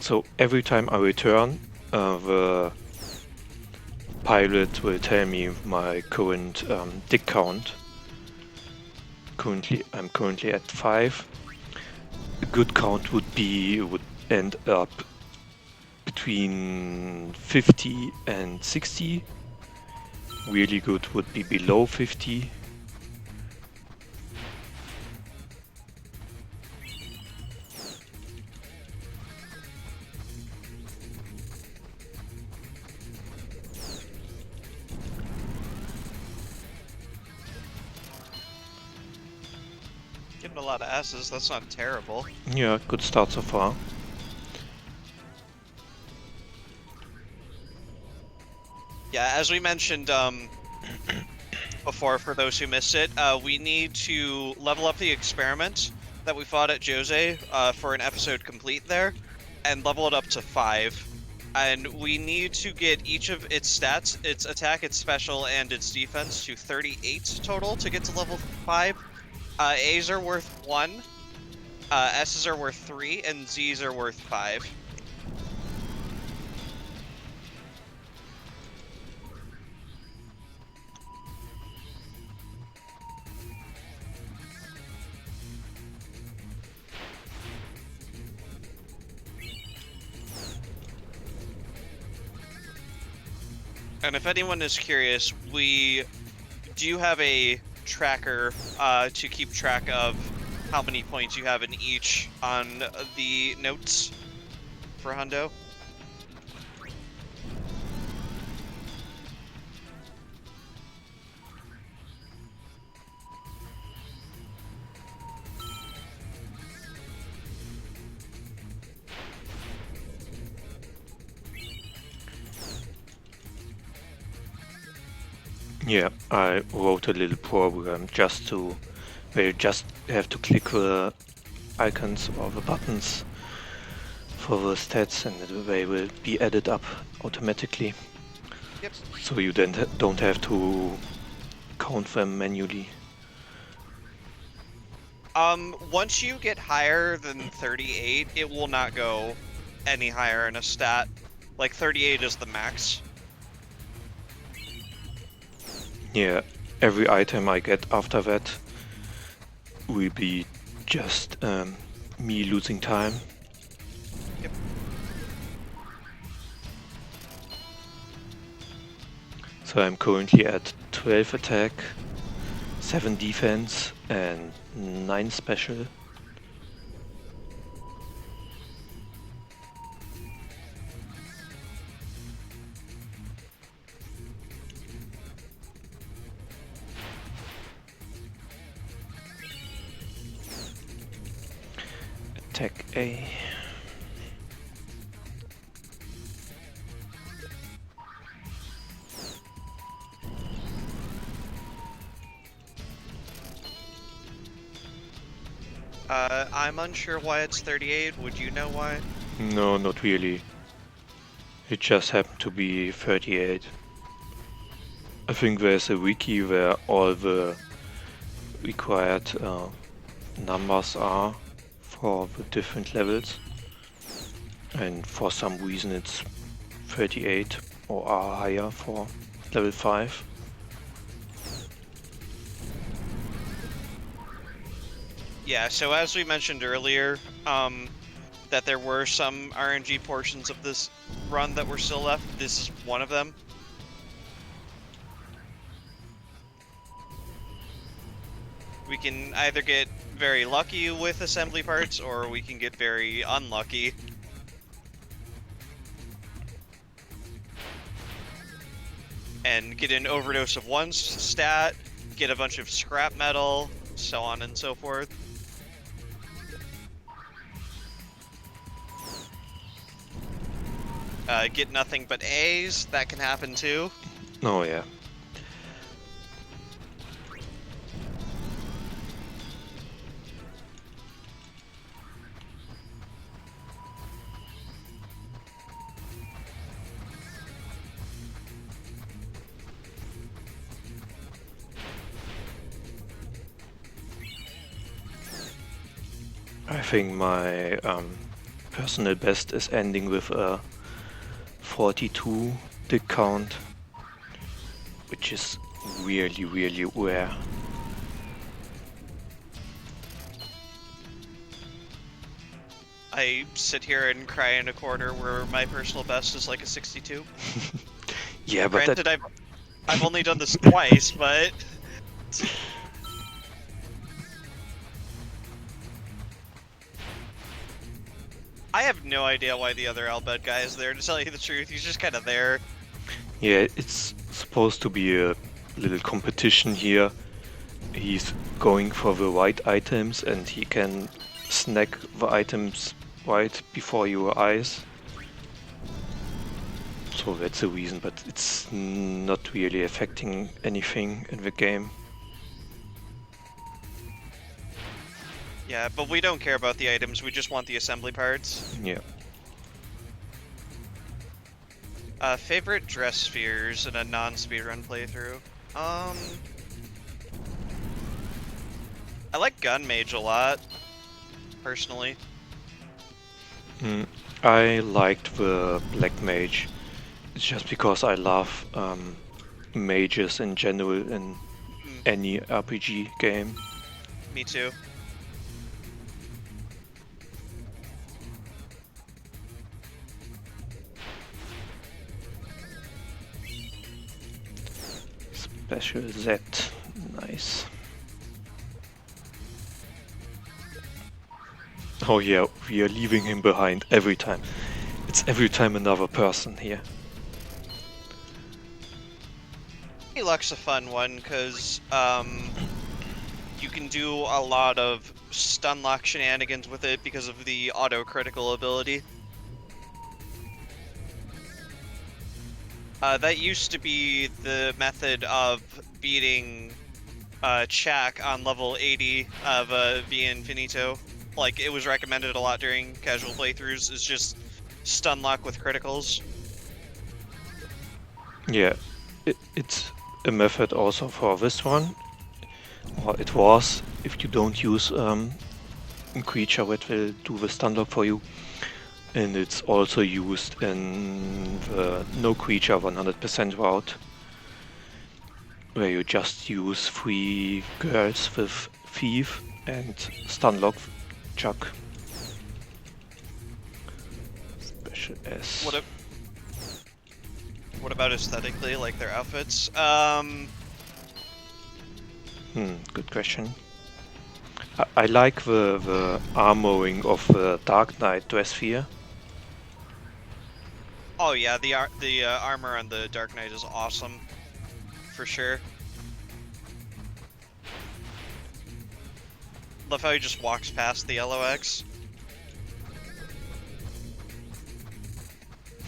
Speaker 1: So every time I return, the pilot will tell me my current dig count. I'm currently at 5. A good count would end up between 50 and 60. Really good would be below 50.
Speaker 2: Getting a lot of S's, that's not terrible.
Speaker 1: Yeah, good start so far.
Speaker 2: Yeah, as we mentioned before, for those who missed it, we need to level up the experiment that we fought at Jose for an episode complete there, and level it up to 5. And we need to get each of its stats, its attack, its special, and its defense to 38 total to get to level 5. A's are worth 1, S's are worth 3, and Z's are worth 5. And if anyone is curious, we do have a tracker to keep track of how many points you have in each on the notes for Hundo.
Speaker 1: Yeah, I wrote a little program just to, where you just have to click the icons or the buttons for the stats and they will be added up automatically.
Speaker 2: Yep.
Speaker 1: So you then don't have to count them manually.
Speaker 2: Once you get higher than 38, it will not go any higher in a stat. Like 38 is the max.
Speaker 1: Yeah, every item I get after that will be just me losing time.
Speaker 2: Yep.
Speaker 1: So I'm currently at 12 attack, 7 defense and 9 special. Attack A.
Speaker 2: I'm unsure why it's 38. Would you know why?
Speaker 1: No, not really. It just happened to be 38. I think there's a wiki where all the required numbers are for the different levels, and for some reason it's 38 or are higher for level 5.
Speaker 2: Yeah, so as we mentioned earlier, that there were some RNG portions of this run that were still left. This is one of them. We can either get very lucky with assembly parts, or we can get very unlucky. And get an overdose of one stat, get a bunch of scrap metal, so on and so forth. Get nothing but A's, that can happen too.
Speaker 1: Oh yeah. I think my personal best is ending with a 42 dig count, which is really, really rare.
Speaker 2: I sit here and cry in a corner where my personal best is like a 62.
Speaker 1: Yeah, but
Speaker 2: granted, I've only done this twice, but I have no idea why the other Albed guy is there, to tell you the truth. He's just kind of there.
Speaker 1: Yeah, it's supposed to be a little competition here. He's going for the right items and he can snack the items right before your eyes. So that's the reason, but it's not really affecting anything in the game.
Speaker 2: Yeah, but we don't care about the items, we just want the assembly parts.
Speaker 1: Yeah.
Speaker 2: Favorite dress spheres in a non-speedrun playthrough? I like Gun Mage a lot, personally.
Speaker 1: I liked the Black Mage. It's just because I love mages in general in any RPG game.
Speaker 2: Me too.
Speaker 1: Special Z, nice. Oh yeah, we are leaving him behind every time. It's every time another person here.
Speaker 2: Luck's a fun one, because you can do a lot of stun lock shenanigans with it because of the auto-critical ability. That used to be the method of beating Chak on level 80 of Via Infinito. Like, it was recommended a lot during casual playthroughs, is just stun lock with criticals.
Speaker 1: Yeah, it's a method also for this one. Or it was, if you don't use a creature that will do the stun lock for you. And it's also used in the no creature 100% route, where you just use 3 girls with thief and Stunlock Chuck. Special S.
Speaker 2: What about aesthetically, like their outfits?
Speaker 1: Good question. I like the armoring of the Dark Knight dress sphere.
Speaker 2: Oh yeah, the armor on the Dark Knight is awesome, for sure. Love how he just walks past the LOX.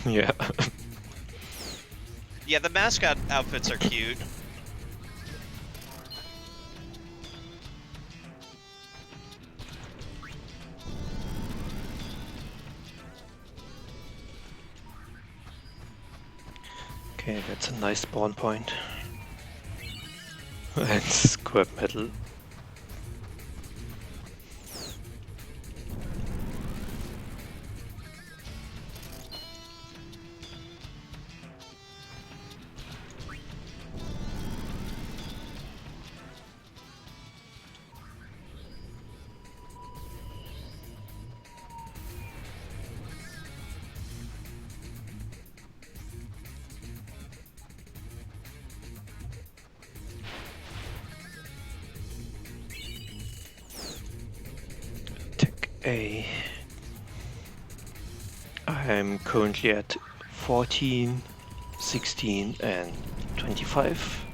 Speaker 1: Yeah.
Speaker 2: Yeah, the mascot outfits are cute.
Speaker 1: Okay, that's a nice spawn point. And scrap metal. A. I'm currently at 14, 16 and 25.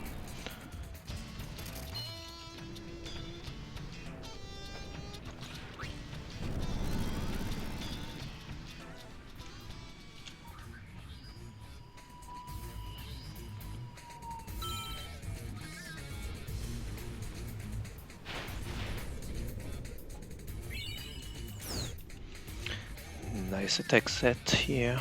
Speaker 1: Nice attack set here.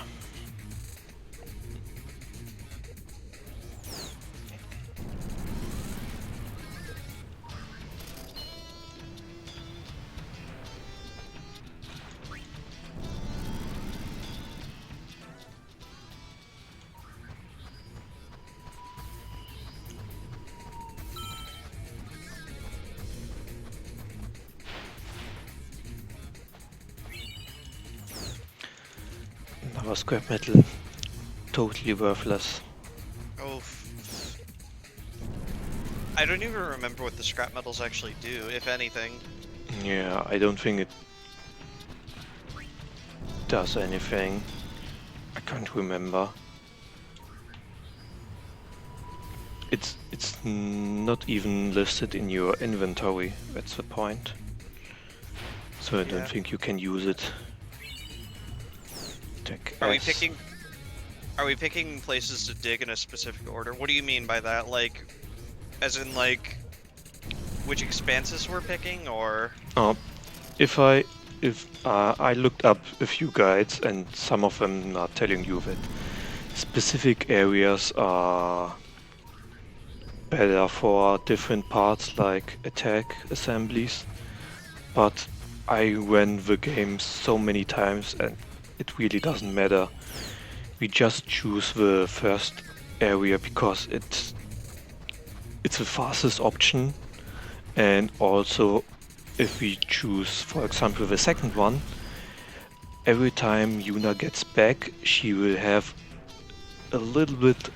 Speaker 1: Another scrap metal, totally worthless.
Speaker 2: Oh. I don't even remember what the scrap metals actually do, if anything.
Speaker 1: Yeah, I don't think it does anything. I can't remember. It's not even listed in your inventory, that's the point. So I don't think you can use it.
Speaker 2: Are we picking places to dig in a specific order? What do you mean by that? Like, as in like, which expanses we're picking, or?
Speaker 1: If I looked up a few guides and some of them are telling you that specific areas are better for different parts like attack assemblies, but I ran the game so many times and it really doesn't matter. We just choose the first area because it's the fastest option, and also if we choose, for example, the second one, every time Yuna gets back, she will have a little bit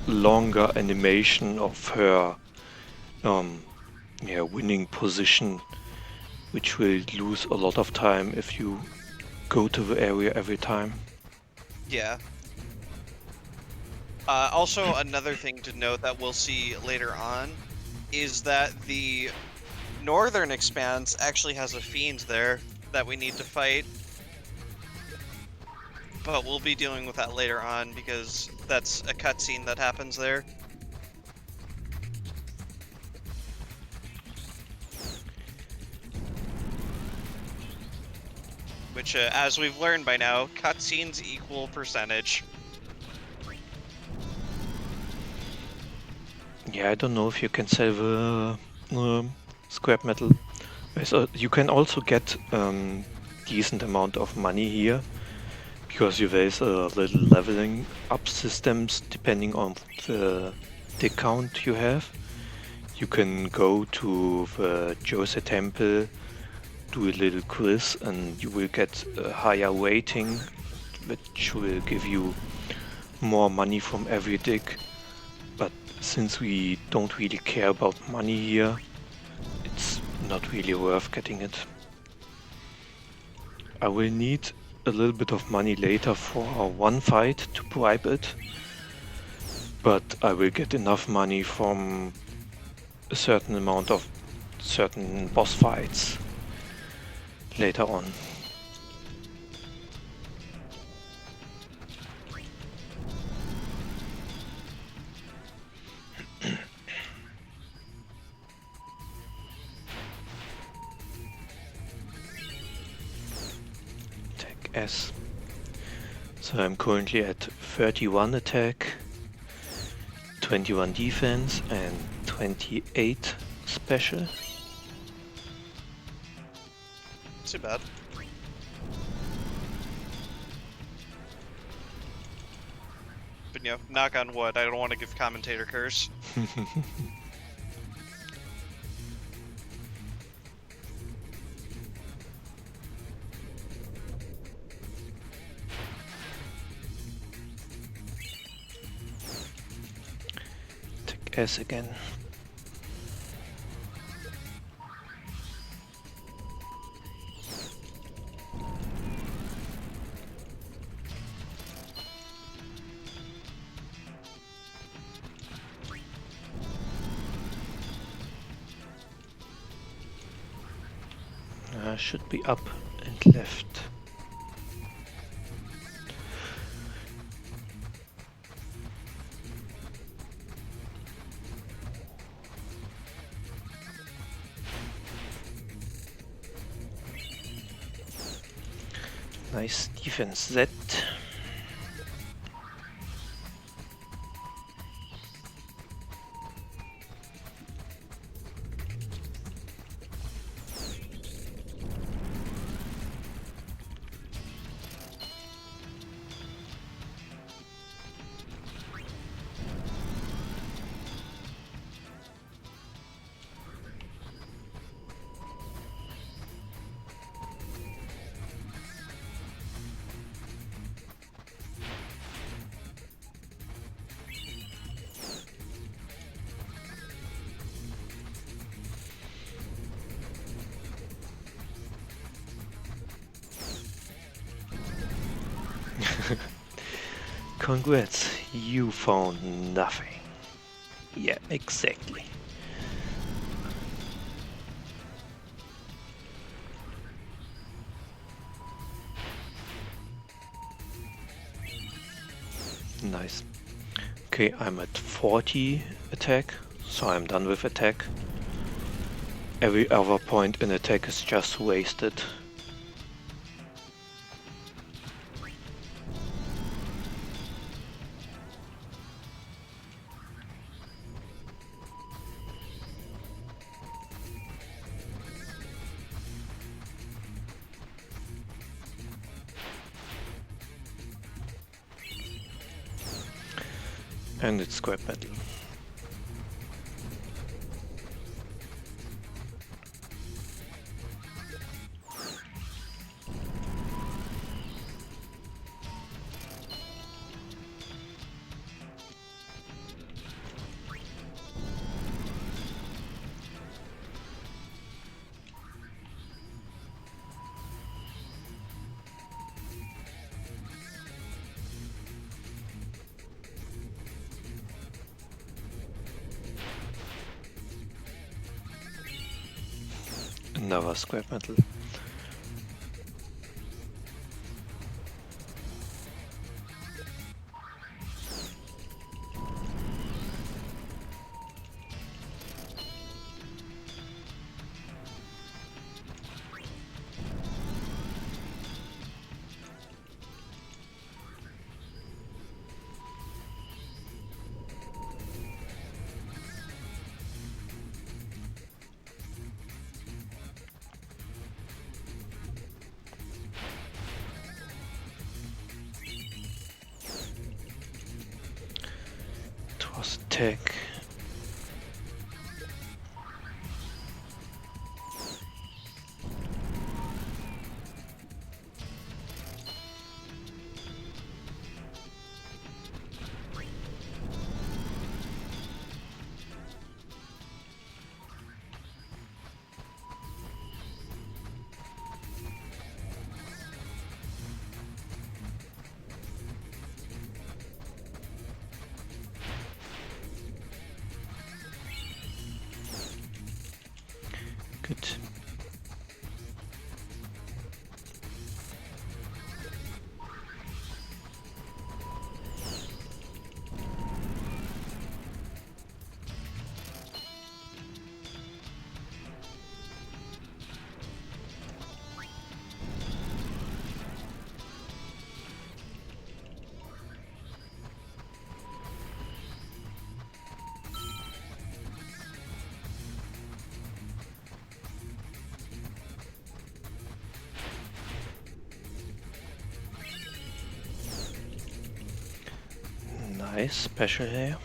Speaker 1: longer animation of her winning position, which will lose a lot of time if you go to the area every time.
Speaker 2: Yeah. Also, another thing to note that we'll see later on is that the northern expanse actually has a fiend there that we need to fight. But we'll be dealing with that later on because that's a cutscene that happens there. Which, as we've learned by now, cutscenes equal percentage.
Speaker 1: Yeah, I don't know if you can sell the scrap metal. So you can also get decent amount of money here, because there's a little leveling up systems depending on the count you have. You can go to the Jose Temple, do a little quiz, and you will get a higher rating, which will give you more money from every dig. But since we don't really care about money here, it's not really worth getting it. I will need a little bit of money later for one fight to bribe it, but I will get enough money from a certain amount of certain boss fights later on. Attack S. So I'm currently at 31 attack, 21 defense and 28 special.
Speaker 2: Too bad. But you know, knock on wood, I don't want to give commentator curse.
Speaker 1: Take S again. Should be up and left. Nice defense Z. Congrats, you found nothing. Yeah, exactly. Nice. Okay, I'm at 40 attack, so I'm done with attack. Every other point in attack is just wasted. And it's scrap metal. Another scrap metal. Attack. Good. Nice special here.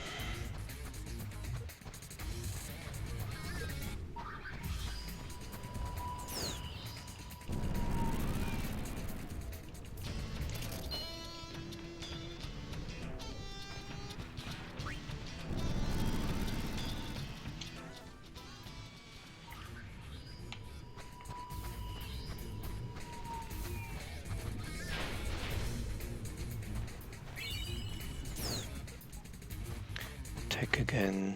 Speaker 1: Attack again.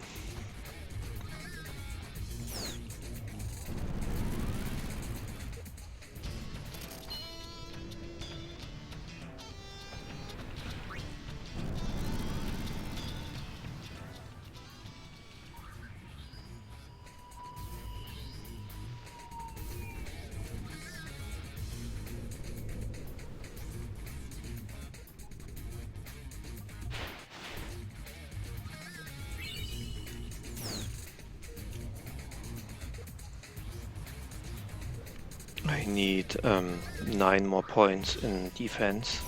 Speaker 1: I need 9 more points in defense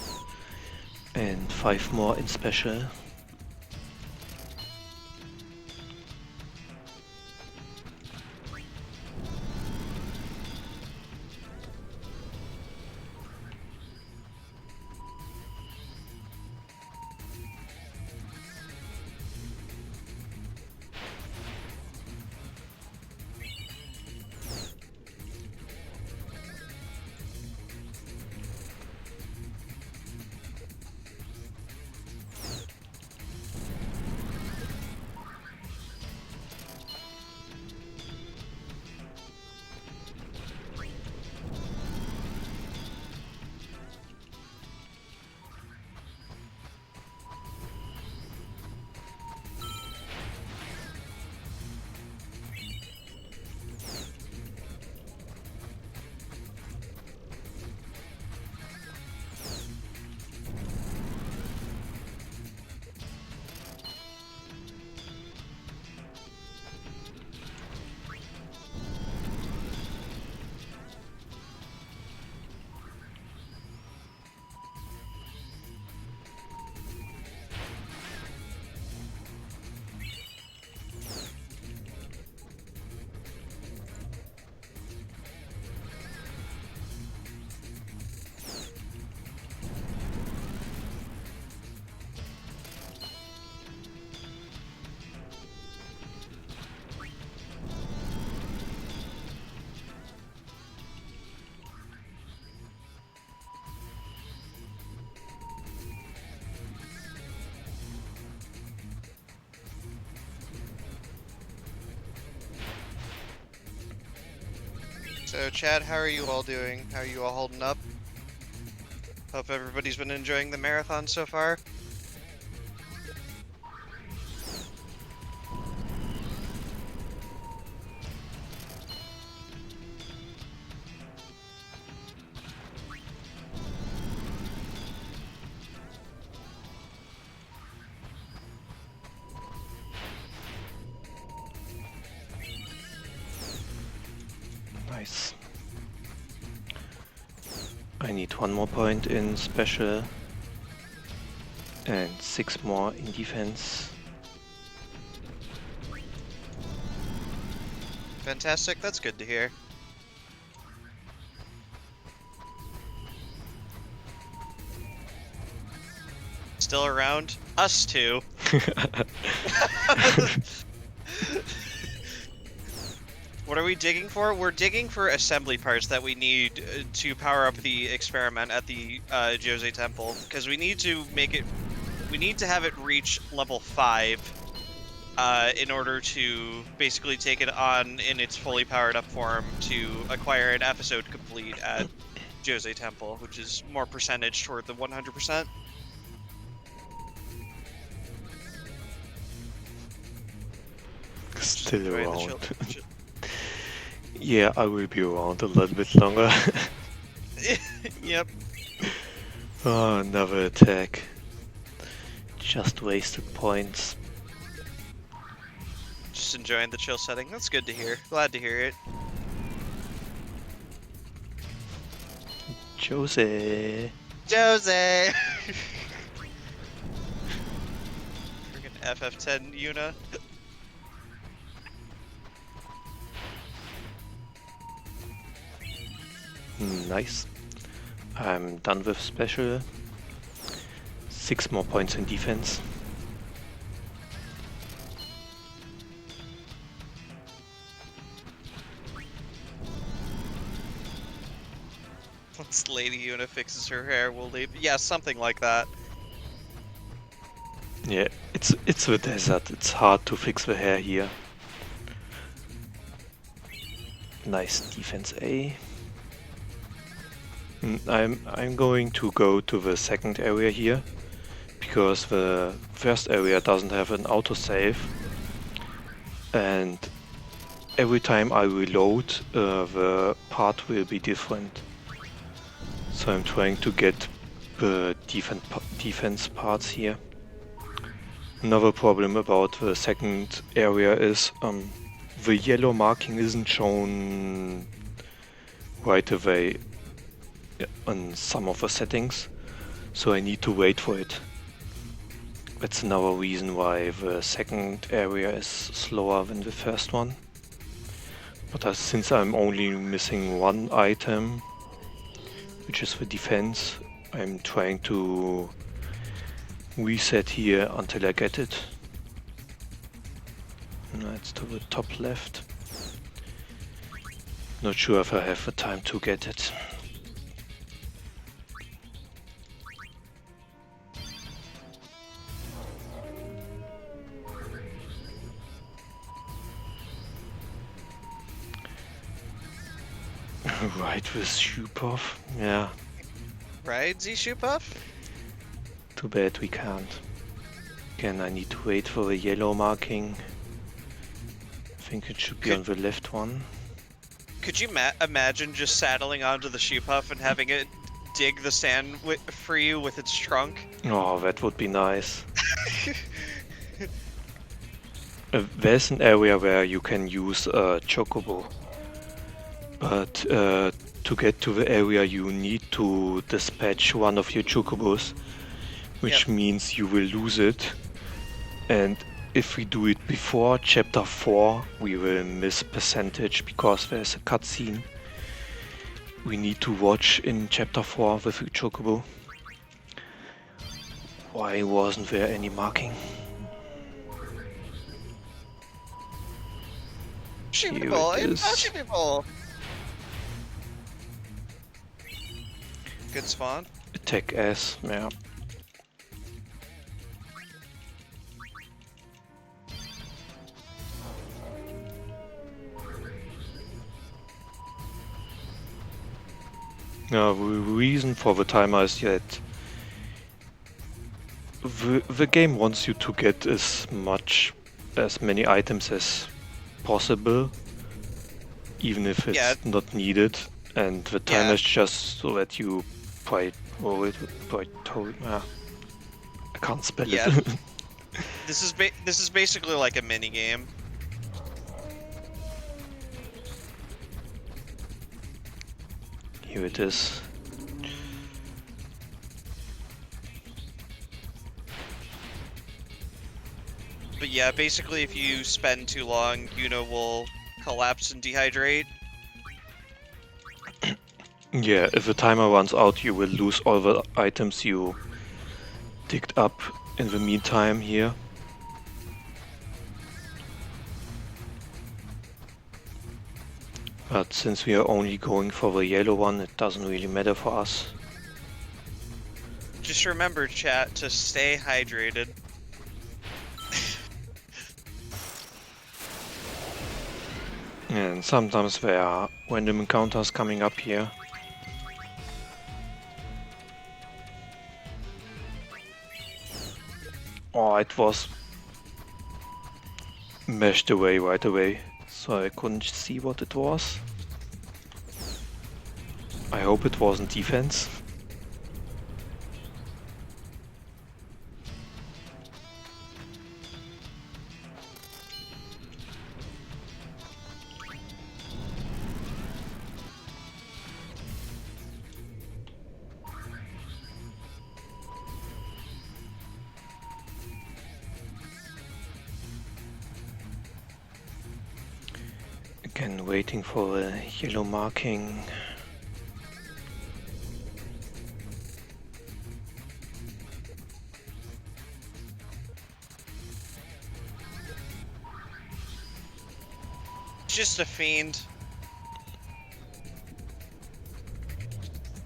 Speaker 1: and 5 more in special.
Speaker 2: So, Chad, how are you all doing? How are you all holding up? Hope everybody's been enjoying the marathon so far.
Speaker 1: Nice. I need 1 more point in special and 6 more in defense.
Speaker 2: Fantastic, that's good to hear. Still around? Us two. What are we digging for? We're digging for assembly parts that we need to power up the experiment at the Jose Temple, because we need to make it. We need to have it reach level 5 in order to basically take it on in its fully powered up form to acquire an episode complete at Jose Temple, which is more percentage toward the 100%.
Speaker 1: Still around. Yeah, I will be around a little bit longer.
Speaker 2: Yep.
Speaker 1: Oh, another attack. Just wasted points.
Speaker 2: Just enjoying the chill setting. That's good to hear. Glad to hear it.
Speaker 1: Jose.
Speaker 2: Jose! Freaking FF10 Yuna.
Speaker 1: Nice. I'm done with special. 6 more points in defense.
Speaker 2: Once Lady Yuna fixes her hair, we'll leave. Yeah, something like that.
Speaker 1: Yeah, it's a desert. It's hard to fix the hair here. Nice defense A. I'm going to go to the second area here, because the first area doesn't have an autosave, and every time I reload the part will be different. So I'm trying to get the defense parts here. Another problem about the second area is the yellow marking isn't shown right away on some of the settings, so I need to wait for it. That's another reason why the second area is slower than the first one. But since I'm only missing one item, which is the defense, I'm trying to reset here until I get it. It's to the top left. Not sure if I have the time to get it. Right with Shoepuff, yeah.
Speaker 2: Right, Z-Shoepuff?
Speaker 1: Too bad we can't. Again, I need to wait for the yellow marking. I think it should be on the left one.
Speaker 2: Could you imagine just saddling onto the Shoepuff and having it dig the sand for you with its trunk?
Speaker 1: Oh, that would be nice. There's an area where you can use a chocobo. But to get to the area you need to dispatch one of your chocobos, which means you will lose it. And if we do it before chapter 4, we will miss percentage because there's a cutscene we need to watch in chapter 4 with the chocobo. Why wasn't there any marking?
Speaker 2: Shootable, impossible! Good spawn.
Speaker 1: Attack S, yeah. The reason for the timer is that the game wants you to get as many items as possible, even if it's not needed, and the timer is just so that you I can't spell it.
Speaker 2: This is basically like a mini game.
Speaker 1: Here it is.
Speaker 2: But yeah, basically if you spend too long, Yuna will collapse and dehydrate.
Speaker 1: Yeah, if the timer runs out, you will lose all the items you digged up in the meantime here. But since we are only going for the yellow one, it doesn't really matter for us.
Speaker 2: Just remember, chat, to stay hydrated.
Speaker 1: And sometimes there are random encounters coming up here. Oh, it was meshed away right away, so I couldn't see what it was. I hope it wasn't defense. Again, waiting for a yellow marking.
Speaker 2: Just a fiend.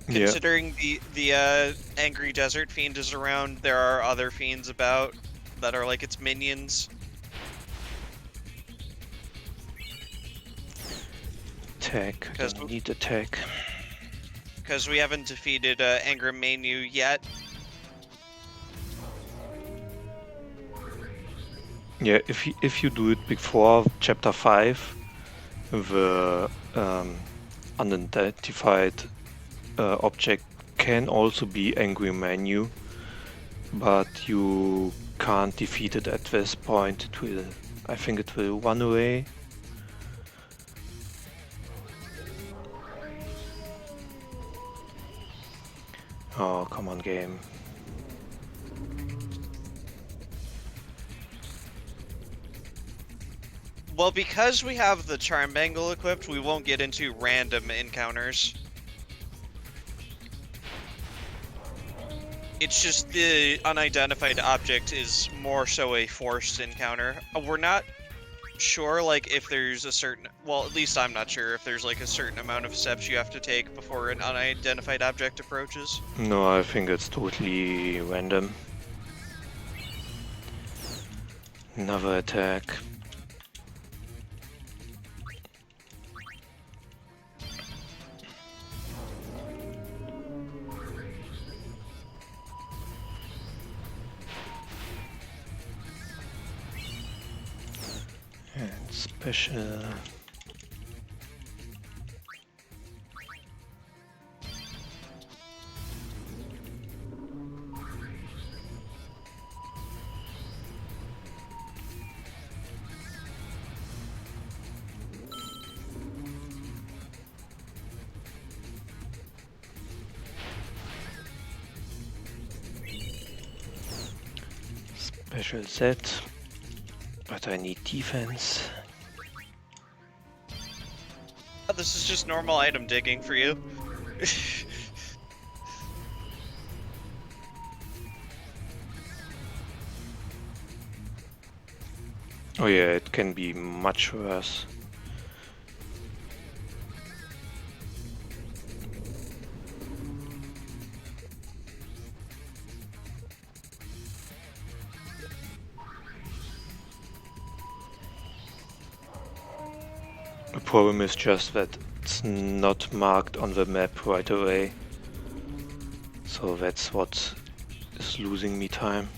Speaker 1: Yeah.
Speaker 2: Considering the angry desert fiend is around, there are other fiends about that are like its minions.
Speaker 1: Attack. I don't need attack.
Speaker 2: Because we haven't defeated Anger Manu yet.
Speaker 1: Yeah, if you do it before chapter 5, the unidentified object can also be Angry Manu, but you can't defeat it at this point. It will, I think it will run away. Oh, come on, game.
Speaker 2: Well, because we have the Charm Bangle equipped, we won't get into random encounters. It's just the unidentified object is more so a forced encounter. We're not sure, like, if there's a certain... Well, at least I'm not sure if there's, like, a certain amount of steps you have to take before an unidentified object approaches.
Speaker 1: No, I think it's totally random. Another attack. And special. Special set. But I need defense.
Speaker 2: This is just normal item digging for you.
Speaker 1: Oh yeah, it can be much worse. The problem is just that it's not marked on the map right away. So that's what is losing me time.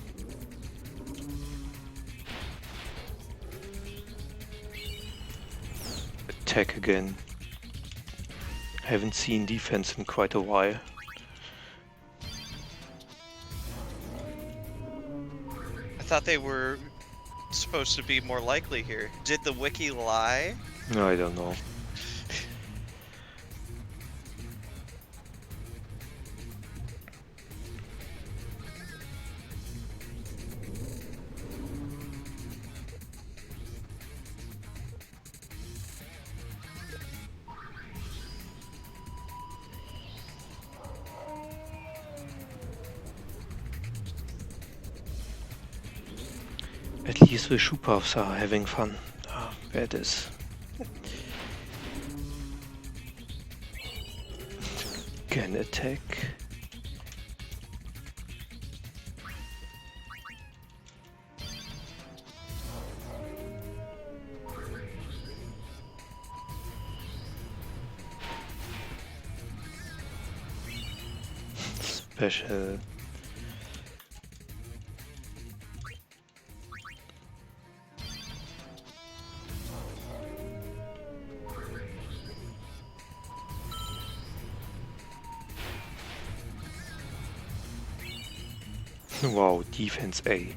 Speaker 1: Attack again. Haven't seen defense in quite a while.
Speaker 2: I thought they were supposed to be more likely here. Did the wiki lie?
Speaker 1: No, I don't know. At least the shoe puffs are having fun. Ah, there it is. Can attack. special. Wow, defense A.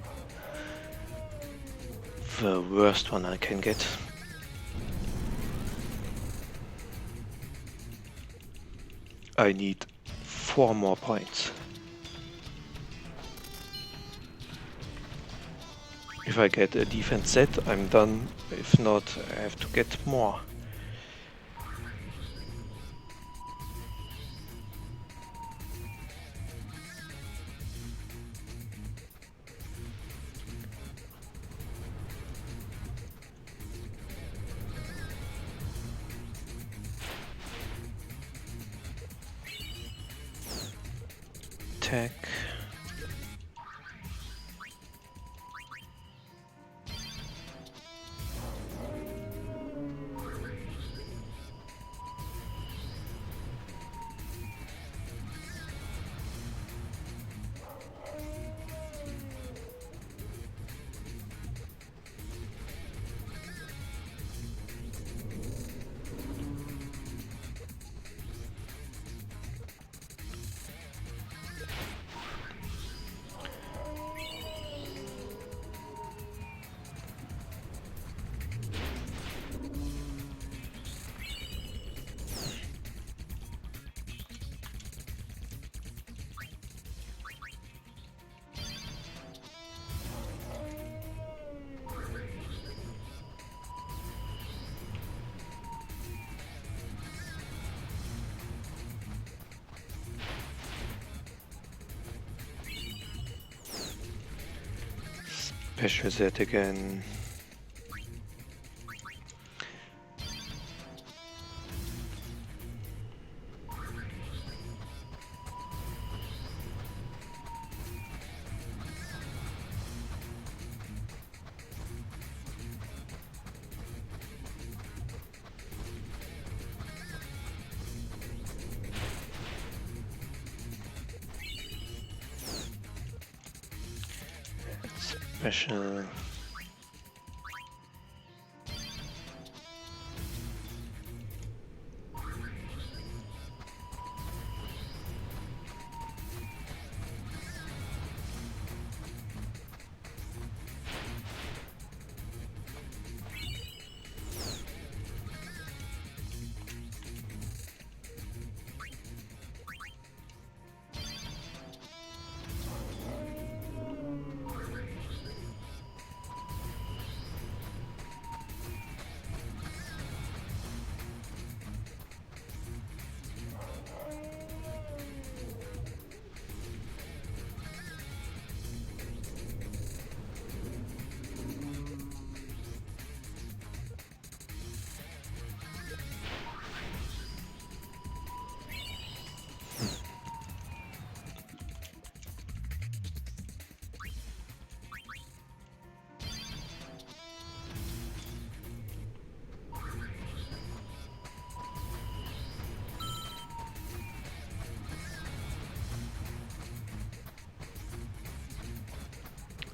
Speaker 1: The worst one I can get. I need 4 more points. If I get a defense Z, I'm done. If not, I have to get more. Attack. Special set again. Special.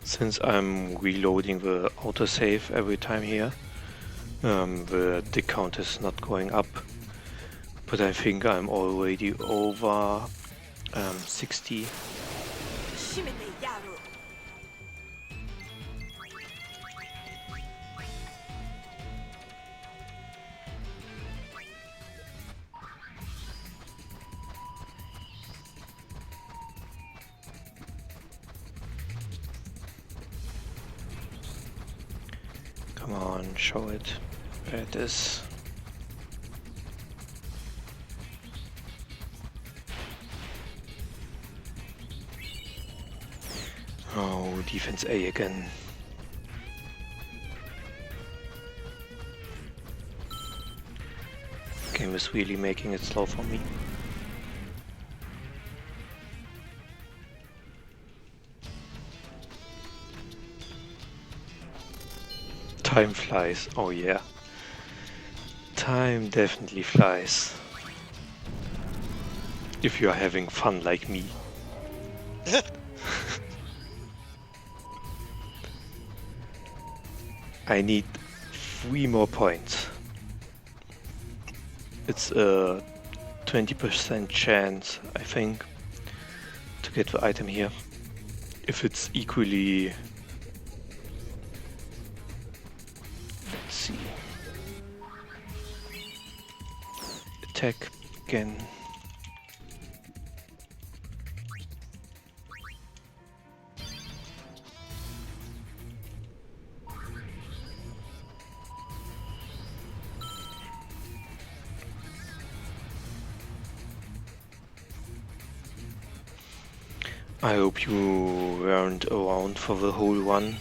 Speaker 1: Since I'm reloading the autosave every time here, the tick count is not going up, but I think I'm already over 60. Come on, show it. There it is. Oh, defense A again. Game is really making it slow for me. Time flies, oh yeah. Time definitely flies. If you are having fun like me. I need 3 more points. It's a 20% chance, I think, to get the item here. If it's equally... Let's see. Attack again. I hope you weren't around for the whole one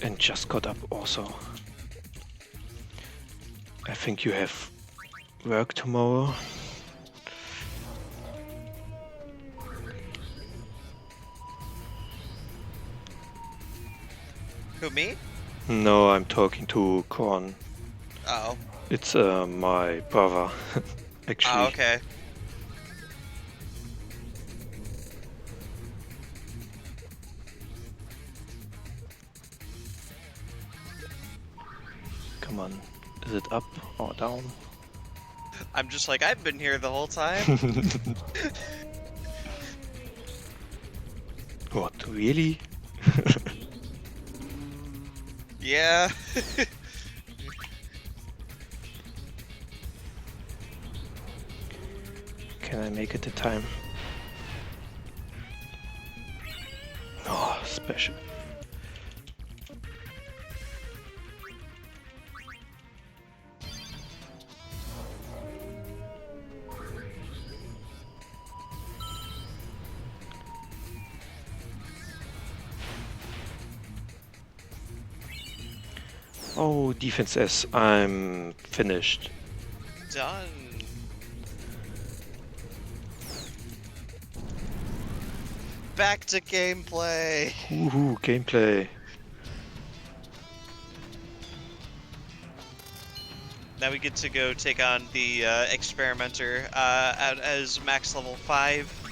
Speaker 1: and just got up also. I think you have work tomorrow.
Speaker 2: Who, me?
Speaker 1: No, I'm talking to Korn.
Speaker 2: Oh.
Speaker 1: It's my brother, actually.
Speaker 2: Oh, okay.
Speaker 1: Come on, is it up or down?
Speaker 2: I'm just like, I've been here the whole time.
Speaker 1: What, really?
Speaker 2: Yeah.
Speaker 1: Can I make it in time? Oh, special. Oh, defense S, I'm finished.
Speaker 2: Done. Back to gameplay.
Speaker 1: Woohoo, gameplay.
Speaker 2: Now we get to go take on the experimenter as max level 5.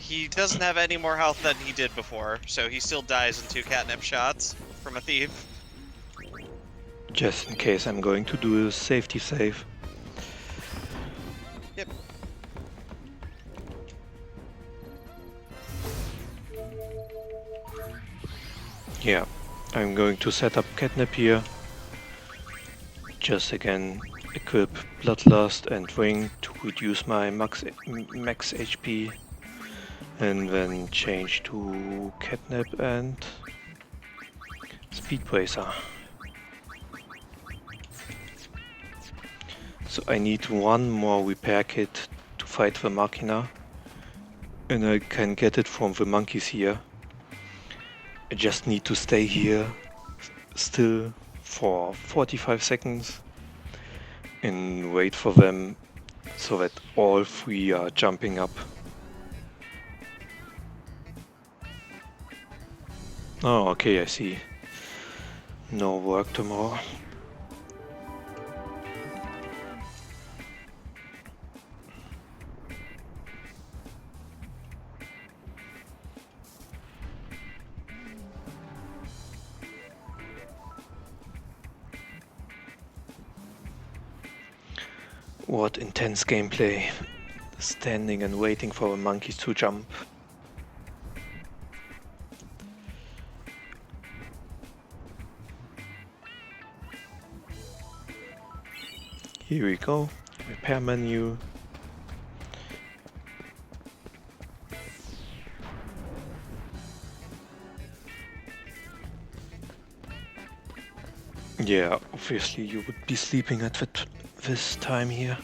Speaker 2: He doesn't have any more health than he did before, so he still dies in 2 catnip shots from a thief.
Speaker 1: Just in case I'm going to do a safety save.
Speaker 2: Yep.
Speaker 1: Yeah, I'm going to set up catnip here. Just again equip Bloodlust and Ring to reduce my max HP. And then change to catnip and speed bracer. So I need 1 more repair kit to fight the Machina, and I can get it from the monkeys here. I just need to stay here still for 45 seconds and wait for them so that all 3 are jumping up. Oh, okay, I see. No work tomorrow. What intense gameplay. Standing and waiting for the monkeys to jump. Here we go, repair menu. Yeah, obviously you would be sleeping at this time here.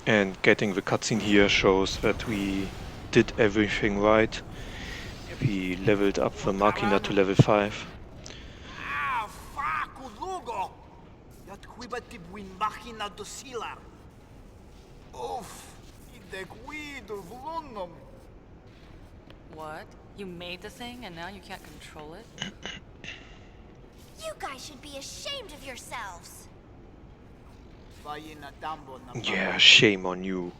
Speaker 1: And getting the cutscene here shows that we did everything right. We leveled up the Machina to level 5.
Speaker 14: Ah, facu lugo! Iat quibati buin machina docilar. Uff, idec vidu vlunum.
Speaker 3: What? You made the thing and now you can't control it?
Speaker 10: You guys should be ashamed of yourselves.
Speaker 1: Yeah, shame on you.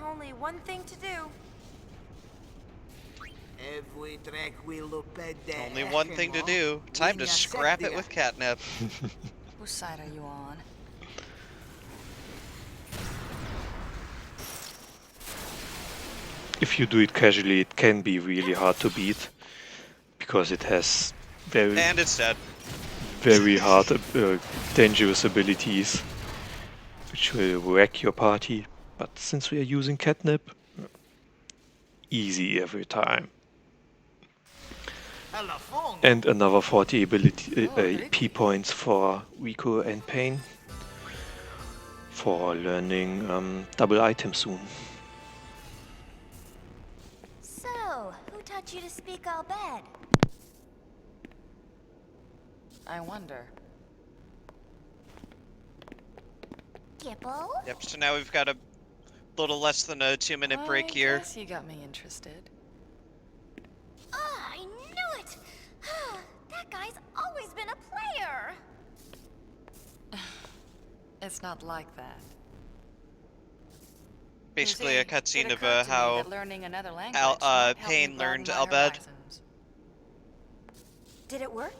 Speaker 4: Only one thing to do.
Speaker 2: Only one thing to do. Time to scrap it with catnip.
Speaker 3: Whose side are you on?
Speaker 1: If you do it casually, it can be really hard to beat, because it has
Speaker 2: And it's dead.
Speaker 1: very hard, dangerous abilities, which will wreck your party. But since we are using catnip, easy every time. And another 40 ability P points for Rico and Pain for learning double item soon.
Speaker 10: So, who taught you to speak all bad?
Speaker 3: I wonder.
Speaker 10: Gipple?
Speaker 2: Yep, so now we've got a little less than a 2-minute break here.
Speaker 3: I guess you got me interested.
Speaker 10: Oh, I knew it! That guy's always been a player!
Speaker 3: It's not like that.
Speaker 2: Basically a cutscene of how Pain learned Albed.
Speaker 4: Did it work?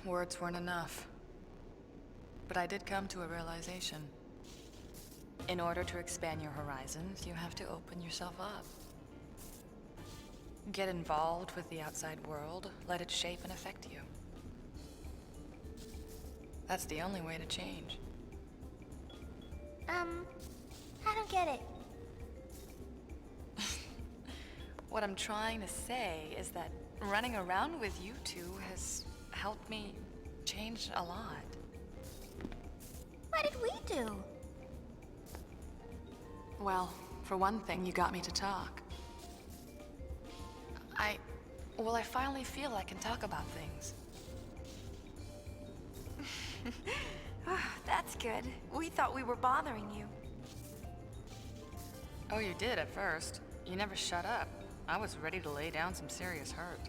Speaker 3: Words weren't enough. But I did come to a realization. In order to expand your horizons, you have to open yourself up. Get involved with the outside world, let it shape and affect you. That's the only way to change.
Speaker 10: I don't get it.
Speaker 3: What I'm trying to say is that running around with you two has helped me change a lot.
Speaker 10: What did we do?
Speaker 3: Well, for one thing, you got me to talk. I finally feel I can talk about things.
Speaker 4: That's good. We thought we were bothering you.
Speaker 3: Oh, you did at first. You never shut up. I was ready to lay down some serious hurt.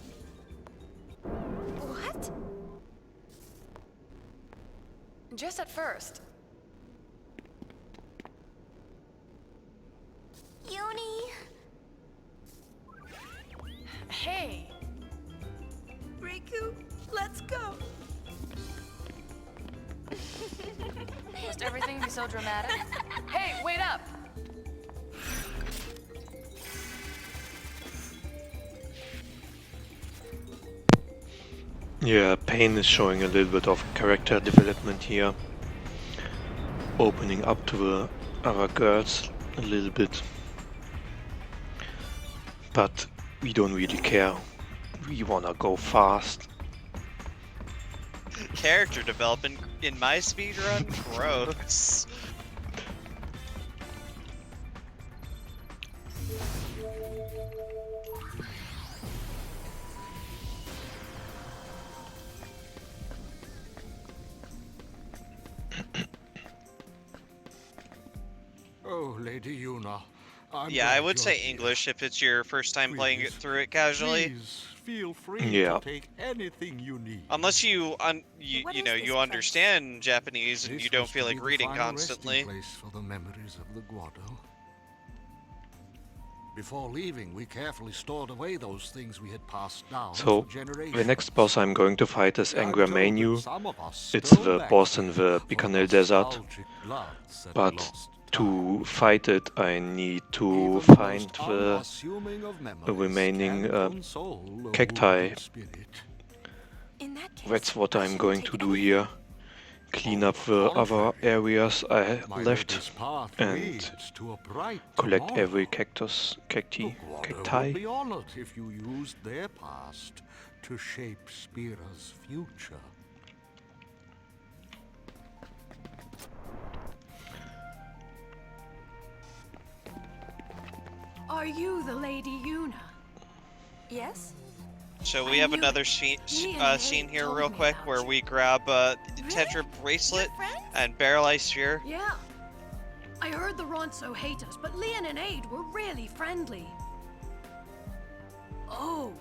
Speaker 4: What?
Speaker 3: Just at first.
Speaker 10: Uni!
Speaker 3: Hey!
Speaker 4: Riku, let's go!
Speaker 3: Must everything be so dramatic? Hey, wait up!
Speaker 1: Yeah, Pain is showing a little bit of character development here. Opening up to the other girls a little bit. But we don't really care. We wanna go fast.
Speaker 2: Character development in my speedrun? Gross.
Speaker 13: Oh, Lady Yuna.
Speaker 2: Yeah, I would say English if it's your first time playing it through it casually.
Speaker 13: Please feel free
Speaker 1: Yeah.
Speaker 13: to take anything you need.
Speaker 2: Unless you understand Japanese and you don't feel like reading constantly.
Speaker 13: Place for the memories of the Guado. Before leaving, we carefully stored away those things we had passed down
Speaker 1: So,
Speaker 13: for generations.
Speaker 1: the next boss I'm going to fight is Angra Mainyu. It's the boss in the Bikanel Desert. But to fight it, I need to find the remaining cacti. That's what I'm going to do here. Clean up the other areas I left and collect every cacti.
Speaker 13: Would be honored if you used their past to shape Spira's future.
Speaker 11: Are you the Lady Yuna?
Speaker 4: Yes?
Speaker 2: So we have another scene here real quick where we grab Tetra Bracelet and Barrel Ice Sphere.
Speaker 11: Yeah. I heard the Ronso hate us, but Leon and Aid were really friendly. Oh,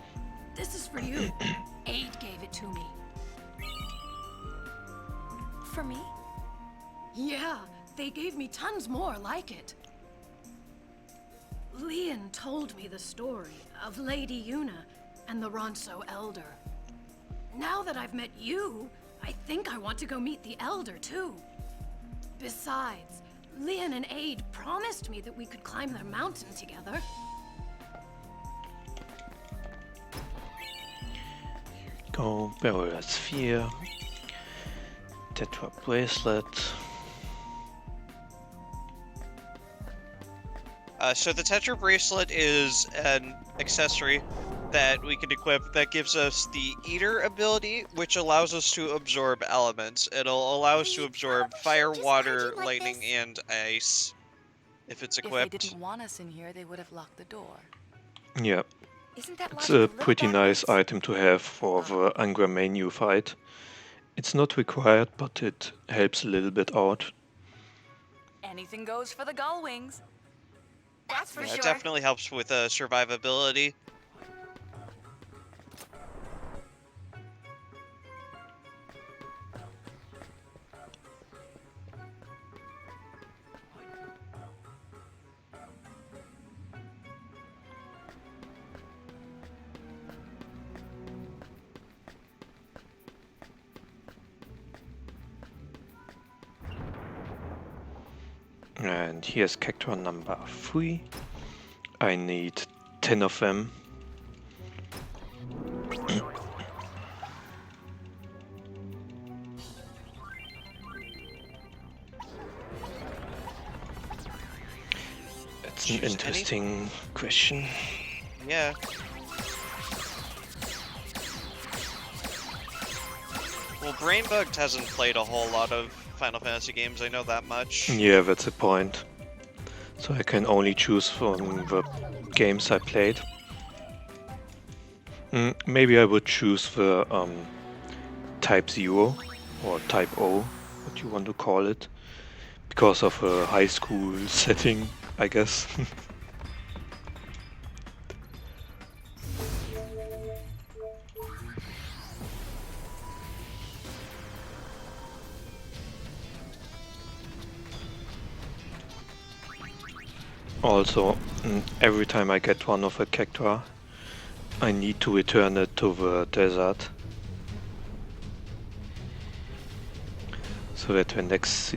Speaker 11: this is for you. Aid gave it to me.
Speaker 4: For me?
Speaker 11: Yeah, they gave me tons more like it. Leon told me the story of Lady Yuna and the Ronso Elder. Now that I've met you, I think I want to go meet the Elder too. Besides, Leon and Aid promised me that we could climb their mountain together.
Speaker 1: Go, Barrel Sphere, Tetra Bracelet.
Speaker 2: So the Tetra Bracelet is an accessory that we can equip that gives us the Eater ability, which allows us to absorb elements. It'll allow us to absorb fire, water, lightning, and ice if it's equipped.
Speaker 3: If they didn't want us in here, they would have locked the door.
Speaker 1: Yeah.
Speaker 3: Isn't that
Speaker 1: It's
Speaker 3: logic
Speaker 1: a
Speaker 3: little
Speaker 1: pretty nice
Speaker 3: backwards?
Speaker 1: item to have for the Angra Mainyu fight. It's not required, but it helps a little bit out.
Speaker 3: Anything goes for the gull wings. That's for
Speaker 2: Yeah,
Speaker 3: sure.
Speaker 2: it definitely helps with survivability.
Speaker 1: And here's character number 3. I need 10 of them. That's an interesting question.
Speaker 2: Yeah. Well, Brainbugged hasn't played a whole lot of Final Fantasy games, I know that much.
Speaker 1: Yeah, that's the point. So I can only choose from the games I played. Maybe I would choose the Type 0 or Type O, what you want to call it, because of a high school setting, I guess. Also, every time I get one of a character, I need to return it to the desert. So that the next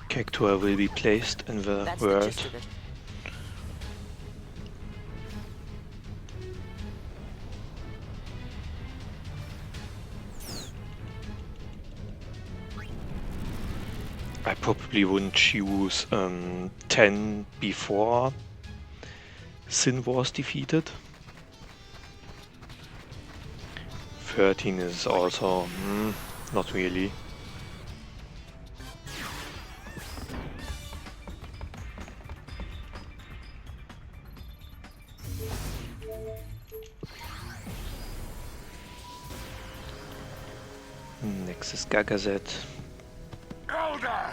Speaker 1: character will be placed in the world. I probably wouldn't choose 10 before Sin was defeated. 13 is also not really. Next is Gagazet.
Speaker 7: Elder!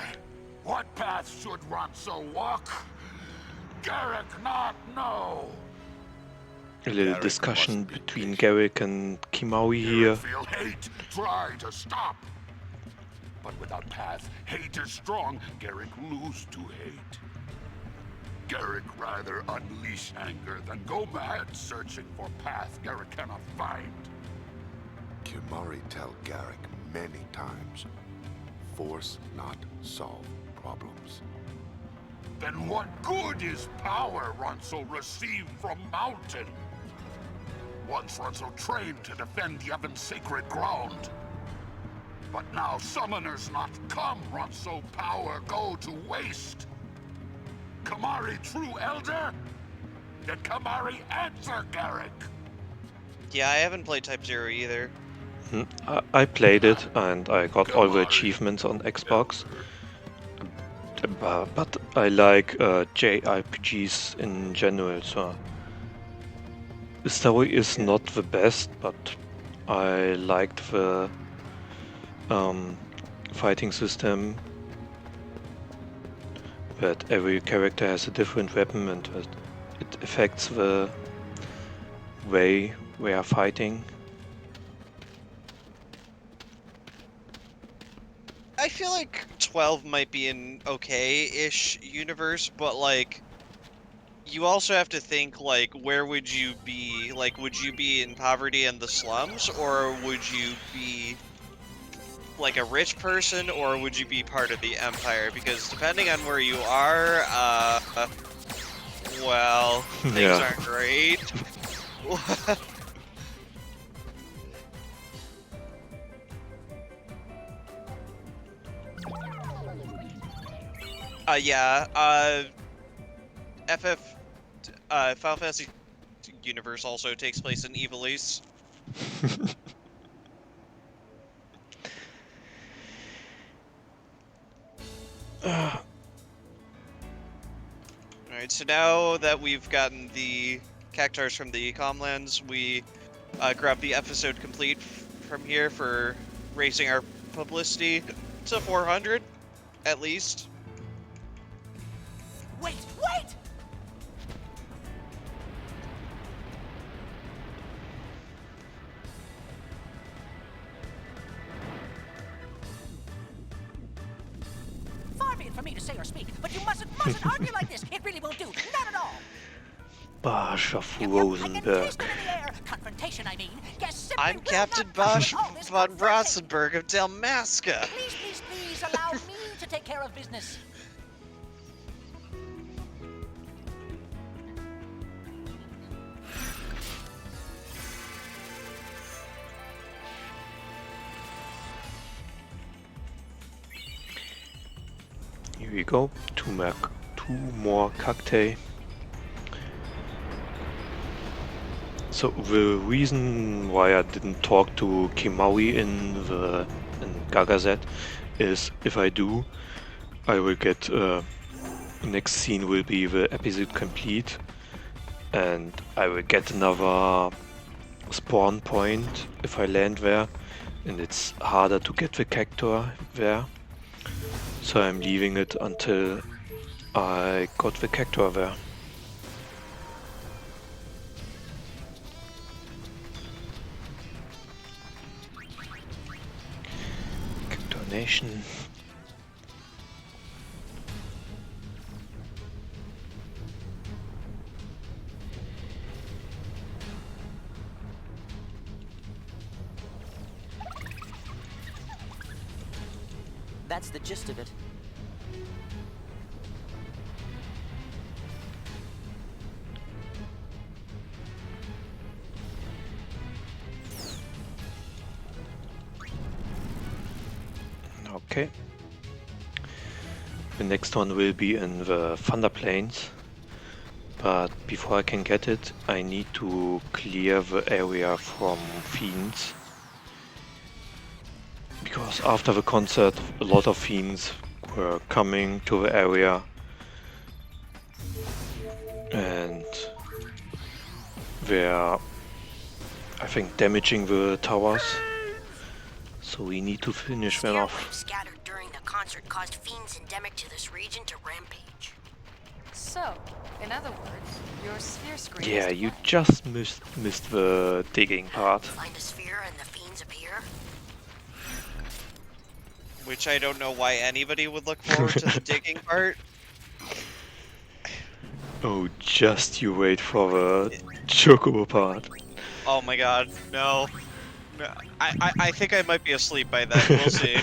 Speaker 7: What path should Ronso walk? Garrick not know.
Speaker 1: A little discussion between Garrick and Kimaui here.
Speaker 7: Feel hate, try to stop. But without path, hate is strong. Garrick lose to hate. Garrick rather unleash anger than go mad searching for path Garrick cannot find.
Speaker 9: Kimari tell Garrick many times, force not solve problems.
Speaker 7: Then what good is power Ronso received from Mountain? Once Ronso trained to defend Yevon's sacred ground. But now summoners not come, Ronso power go to waste. Kimari true elder? Did Kimari answer Garrick?
Speaker 2: Yeah, I haven't played Type 0 either.
Speaker 1: I played it and I got all the achievements on Xbox. But I like JRPGs in general, so the story is not the best, but I liked the fighting system, that every character has a different weapon and that it affects the way we are fighting.
Speaker 2: I feel like 12 might be an okay-ish universe, but like, you also have to think, like, where would you be? Like, would you be in poverty in the slums, or would you be like a rich person, or would you be part of the empire? Because depending on where you are, well, things
Speaker 1: Yeah.
Speaker 2: aren't great. Final Fantasy universe also takes place in Ivalice. Alright, so now that we've gotten the cactars from the Comlands, we grab the episode complete from here for raising our publicity to 400, at least.
Speaker 5: Wait, wait! Far be it for me to say or speak, but you mustn't argue like this. It really won't do. Not at all.
Speaker 1: Bosch of Rosenberg.
Speaker 5: Confrontation, I mean.
Speaker 2: I'm Captain Bosch von Rossenberg of Dalmasca.
Speaker 5: Please, please, please allow me to take care of business.
Speaker 1: Here we go. Two more cacti. So the reason why I didn't talk to Kimaui in Gagazet is if I do, I will get next scene will be the episode complete, and I will get another spawn point if I land there, and it's harder to get the cactor there. So I'm leaving it until I got the cactor there. Cactor Nation.
Speaker 8: That's the gist of it.
Speaker 1: Okay. The next one will be in the Thunder Plains, but before I can get it, I need to clear the area from fiends. Because after the concert, a lot of fiends were coming to the area and were, I think, damaging the towers. So we need to finish them off.
Speaker 19: Scattered during the concert caused fiends endemic to this region to rampage.
Speaker 3: So, in other words, your sphere screen.
Speaker 1: Yeah, you just missed the digging part.
Speaker 19: Find a sphere and the fiends appear.
Speaker 2: Which I don't know why anybody would look forward to the digging part.
Speaker 1: Oh, just you wait for the chocobo part.
Speaker 2: Oh my god, no. No, I think I might be asleep by then, we'll see.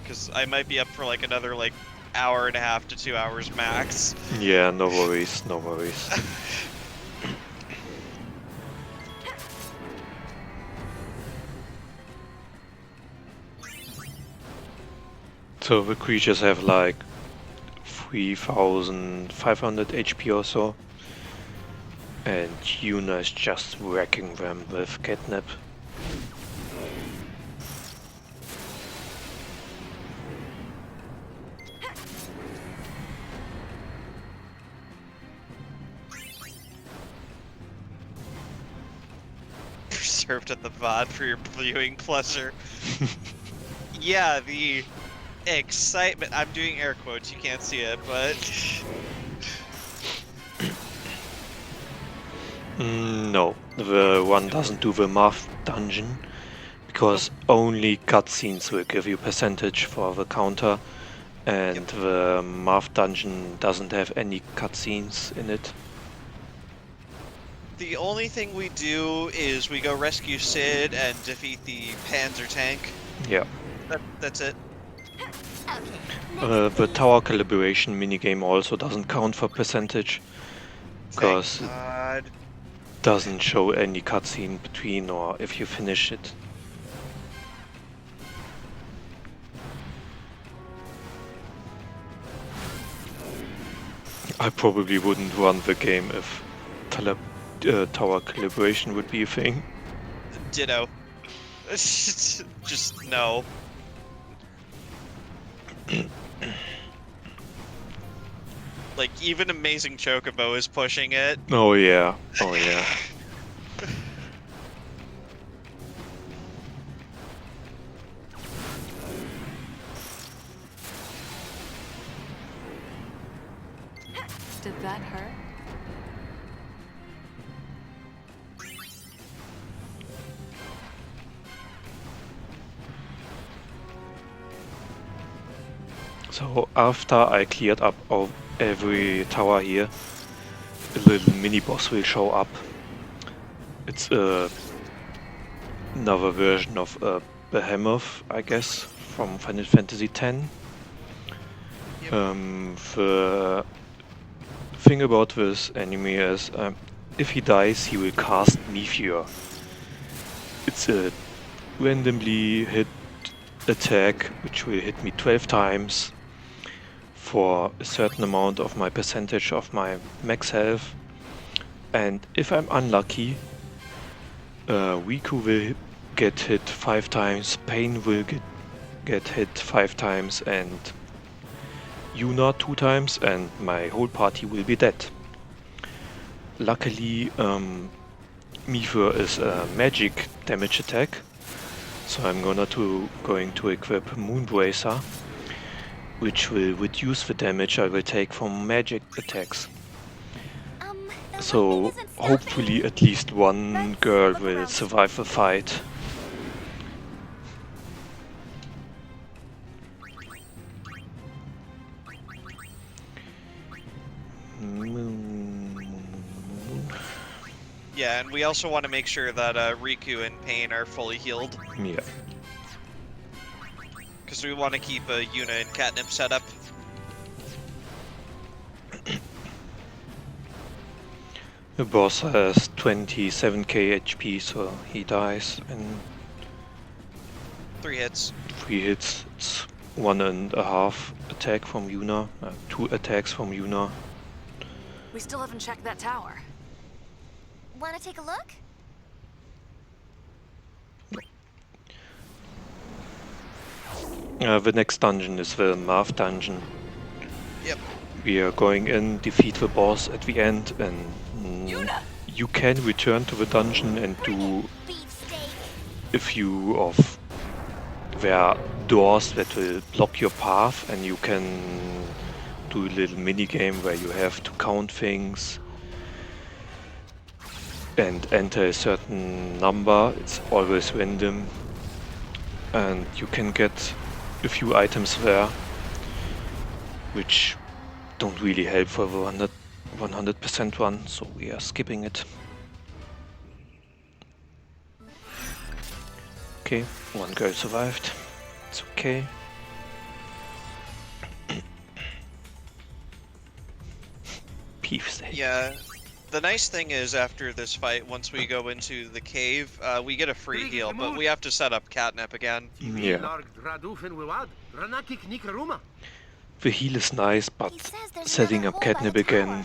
Speaker 2: Because I might be up for like another like hour and a half to 2 hours max.
Speaker 1: Yeah, no worries, no worries. So the creatures have like 3,500 HP or so, and Yuna is just wrecking them with catnip.
Speaker 2: observed at the VOD for your viewing pleasure. Yeah, the excitement. I'm doing air quotes, you can't see it, but...
Speaker 1: No, the one doesn't do the math dungeon, because only cutscenes will give you percentage for the counter, and the math dungeon doesn't have any cutscenes in it.
Speaker 2: The only thing we do is we go rescue Sid and defeat the Panzer tank.
Speaker 1: Yeah.
Speaker 2: That's it.
Speaker 1: The tower calibration minigame also doesn't count for percentage, because it doesn't show any cutscene between or if you finish it. I probably wouldn't run the game if tower calibration would be a thing.
Speaker 2: Ditto. Just no. Like, even Amazing Chocobo is pushing it.
Speaker 1: Oh yeah, oh yeah.
Speaker 3: Did that hurt?
Speaker 1: So after I cleared up of every tower here, a little mini boss will show up. It's another version of Behemoth, I guess, from Final Fantasy X. The thing about this enemy is, if he dies, he will cast Meteor. It's a randomly hit attack which will hit me 12 times for a certain amount of my percentage of my max health, and if I'm unlucky, Riku will get hit 5 times, Pain will get hit 5 times, and Yuna 2 times, and my whole party will be dead. Luckily, Meteor is a magic damage attack, so I'm going to equip Moonbracer, which will reduce the damage I will take from magic attacks. So hopefully at least one girl will survive the fight.
Speaker 2: Yeah, and we also want to make sure that Riku and Pain are fully healed.
Speaker 1: Yeah.
Speaker 2: Because we want to keep Yuna and Catnip set up.
Speaker 1: The boss has 27k HP, so he dies in
Speaker 2: 3 hits.
Speaker 1: 3 hits. It's 1.5 attack from Yuna, 2 attacks from Yuna.
Speaker 3: We still haven't checked that tower.
Speaker 10: Want to take a look?
Speaker 1: The next dungeon is the Math dungeon.
Speaker 2: Yep.
Speaker 1: We are going in, defeat the boss at the end, and you can return to the dungeon and do a few of there are doors that will block your path, and you can do a little mini game where you have to count things and enter a certain number. It's always random, and you can get a few items there which don't really help for the 100% run, so we are skipping it. Okay, one girl survived. It's okay. Beefsteak.
Speaker 2: Yeah. The nice thing is, after this fight, once we go into the cave, we get a free heal, but we have to set up Catnip again.
Speaker 1: Yeah. The heal is nice, but setting up Catnip again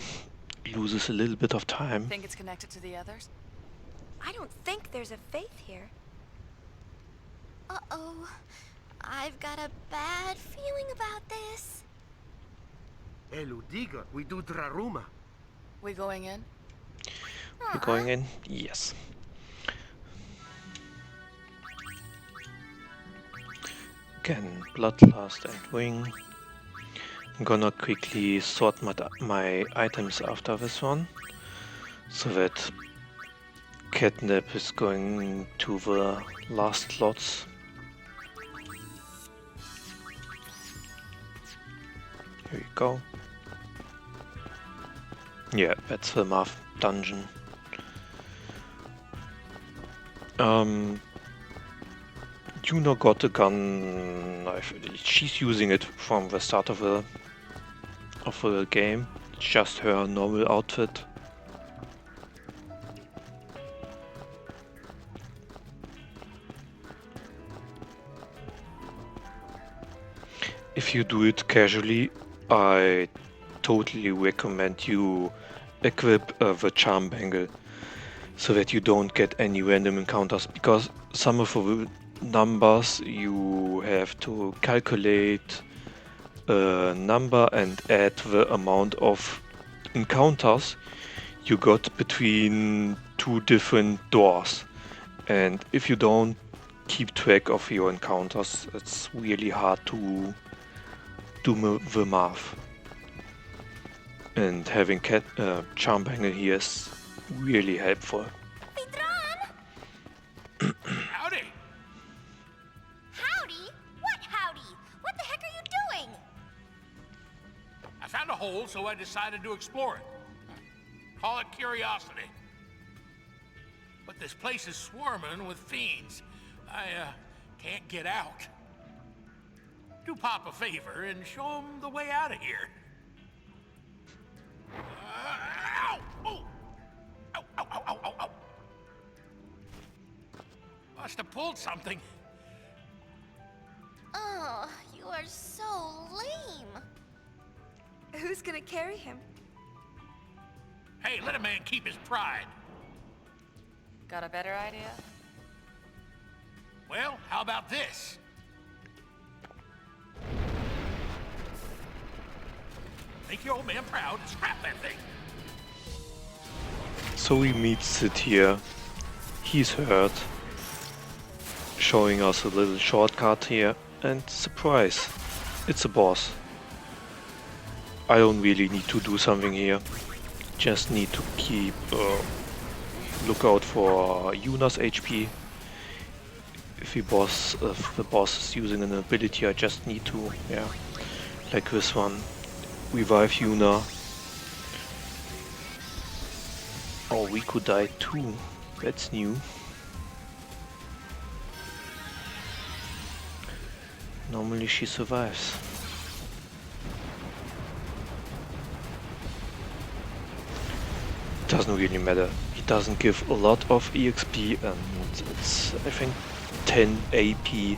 Speaker 1: loses a little bit of time.
Speaker 3: Think it's connected to the others?
Speaker 4: I don't think there's a faith here.
Speaker 10: Uh-oh. I've got a bad feeling about this.
Speaker 17: Eludiga, we do Draruma.
Speaker 3: We going in?
Speaker 1: We're going in? Yes. Again, Bloodlust and Wing. I'm gonna quickly sort my items after this one, so that Catnap is going to the last slots. Here we go. Yeah, that's the Math dungeon. Juno got a gun. She's using it from the start of the game. It's just her normal outfit. If you do it casually, I totally recommend you equip the charm bangle so that you don't get any random encounters, because some of the numbers you have to calculate a number and add the amount of encounters you got between two different doors, and if you don't keep track of your encounters, it's really hard to do the math. And having charm bangle here is really helpful.
Speaker 14: Howdy!
Speaker 10: Howdy? What howdy? What the heck are you doing?
Speaker 14: I found a hole, so I decided to explore it. Call it curiosity. But this place is swarming with fiends. I can't get out. Do Pop a favor and show him the way out of here. Ow! Oh! Ow, ow, ow, ow, ow, ow. Must have pulled something.
Speaker 10: Oh, you are so lame.
Speaker 4: Who's gonna carry him?
Speaker 14: Hey, let a man keep his pride.
Speaker 3: Got a better idea?
Speaker 14: Well, how about this? Make your old man proud and scrap that thing.
Speaker 1: So we meet Sid here. He's hurt, showing us a little shortcut here, and surprise, it's a boss. I don't really need to do something here, just need to keep look out for Yuna's HP. If the boss is using an ability, I just need to, yeah, like this one, revive Yuna. Oh, we could die too. That's new. Normally she survives. Doesn't really matter. It doesn't give a lot of EXP, and it's, I think, 10 AP.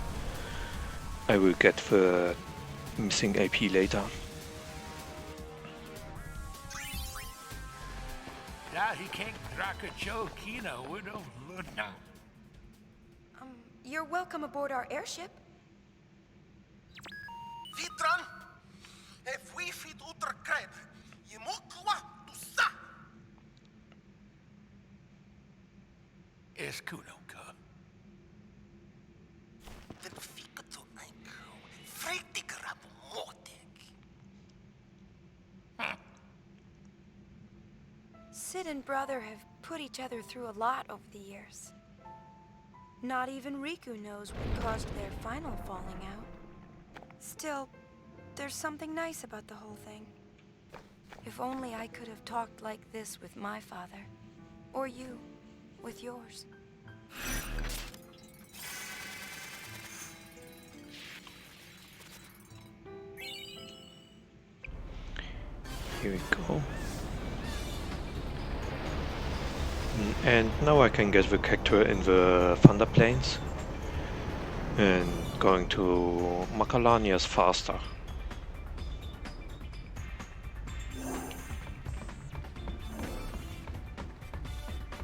Speaker 1: I will get the missing AP later.
Speaker 14: Ja, he can't crack a joke, you know, we don't know.
Speaker 4: You're welcome aboard our airship.
Speaker 17: Vitran, if we fit uter kreb, je mokwa tu sa.
Speaker 14: Es Kunonka.
Speaker 17: Den fikutu einko, fretig rap motek.
Speaker 4: Sid and brother have put each other through a lot over the years. Not even Riku knows what caused their final falling out. Still, there's something nice about the whole thing. If only I could have talked like this with my father. Or you, with yours.
Speaker 1: Here we go. And now I can get the character in the Thunder Plains. And going to Macalania is faster.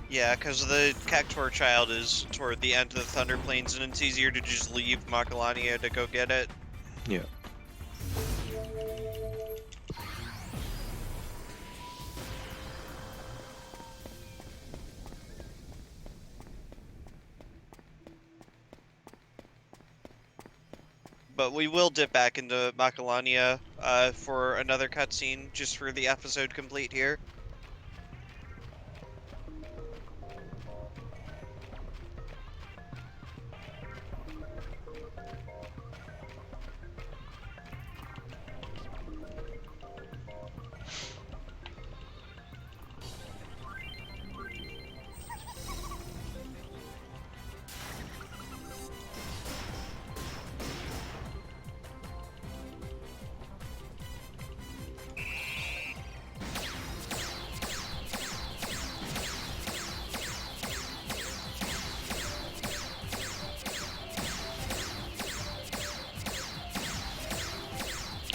Speaker 2: Yeah, because the Cactuar child is toward the end of the Thunder Plains, and it's easier to just leave Macalania to go get it.
Speaker 1: Yeah.
Speaker 2: but we will dip back into Macalania for another cutscene, just for the episode complete here.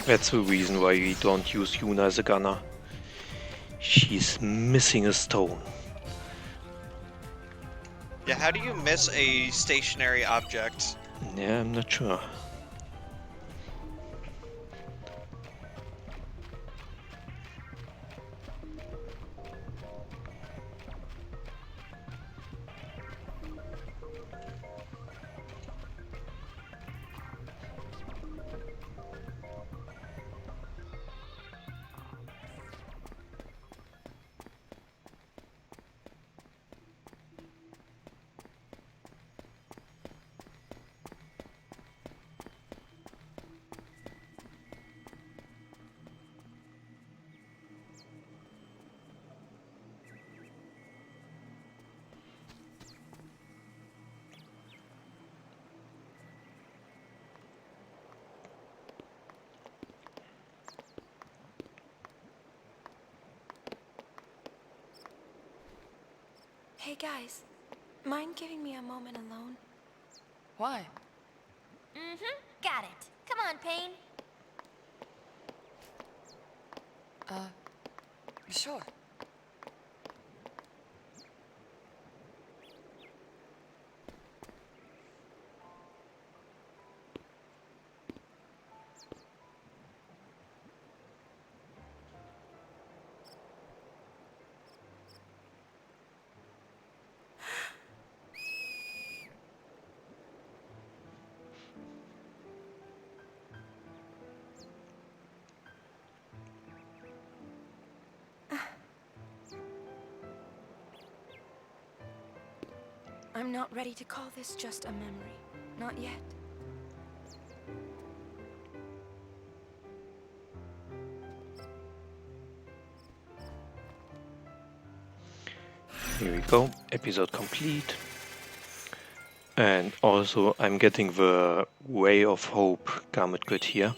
Speaker 1: That's the reason why we don't use Yuna as a gunner. She's missing a stone.
Speaker 2: Yeah, how do you miss a stationary object?
Speaker 1: Yeah, I'm not sure.
Speaker 4: Hey guys, mind giving me a moment alone?
Speaker 3: Why?
Speaker 10: Mm-hmm. Got it. Come on, Payne.
Speaker 3: Sure.
Speaker 4: I'm not ready to call this just a memory. Not yet.
Speaker 1: Here we go, episode complete. And also I'm getting the Ray of Hope garment grid here,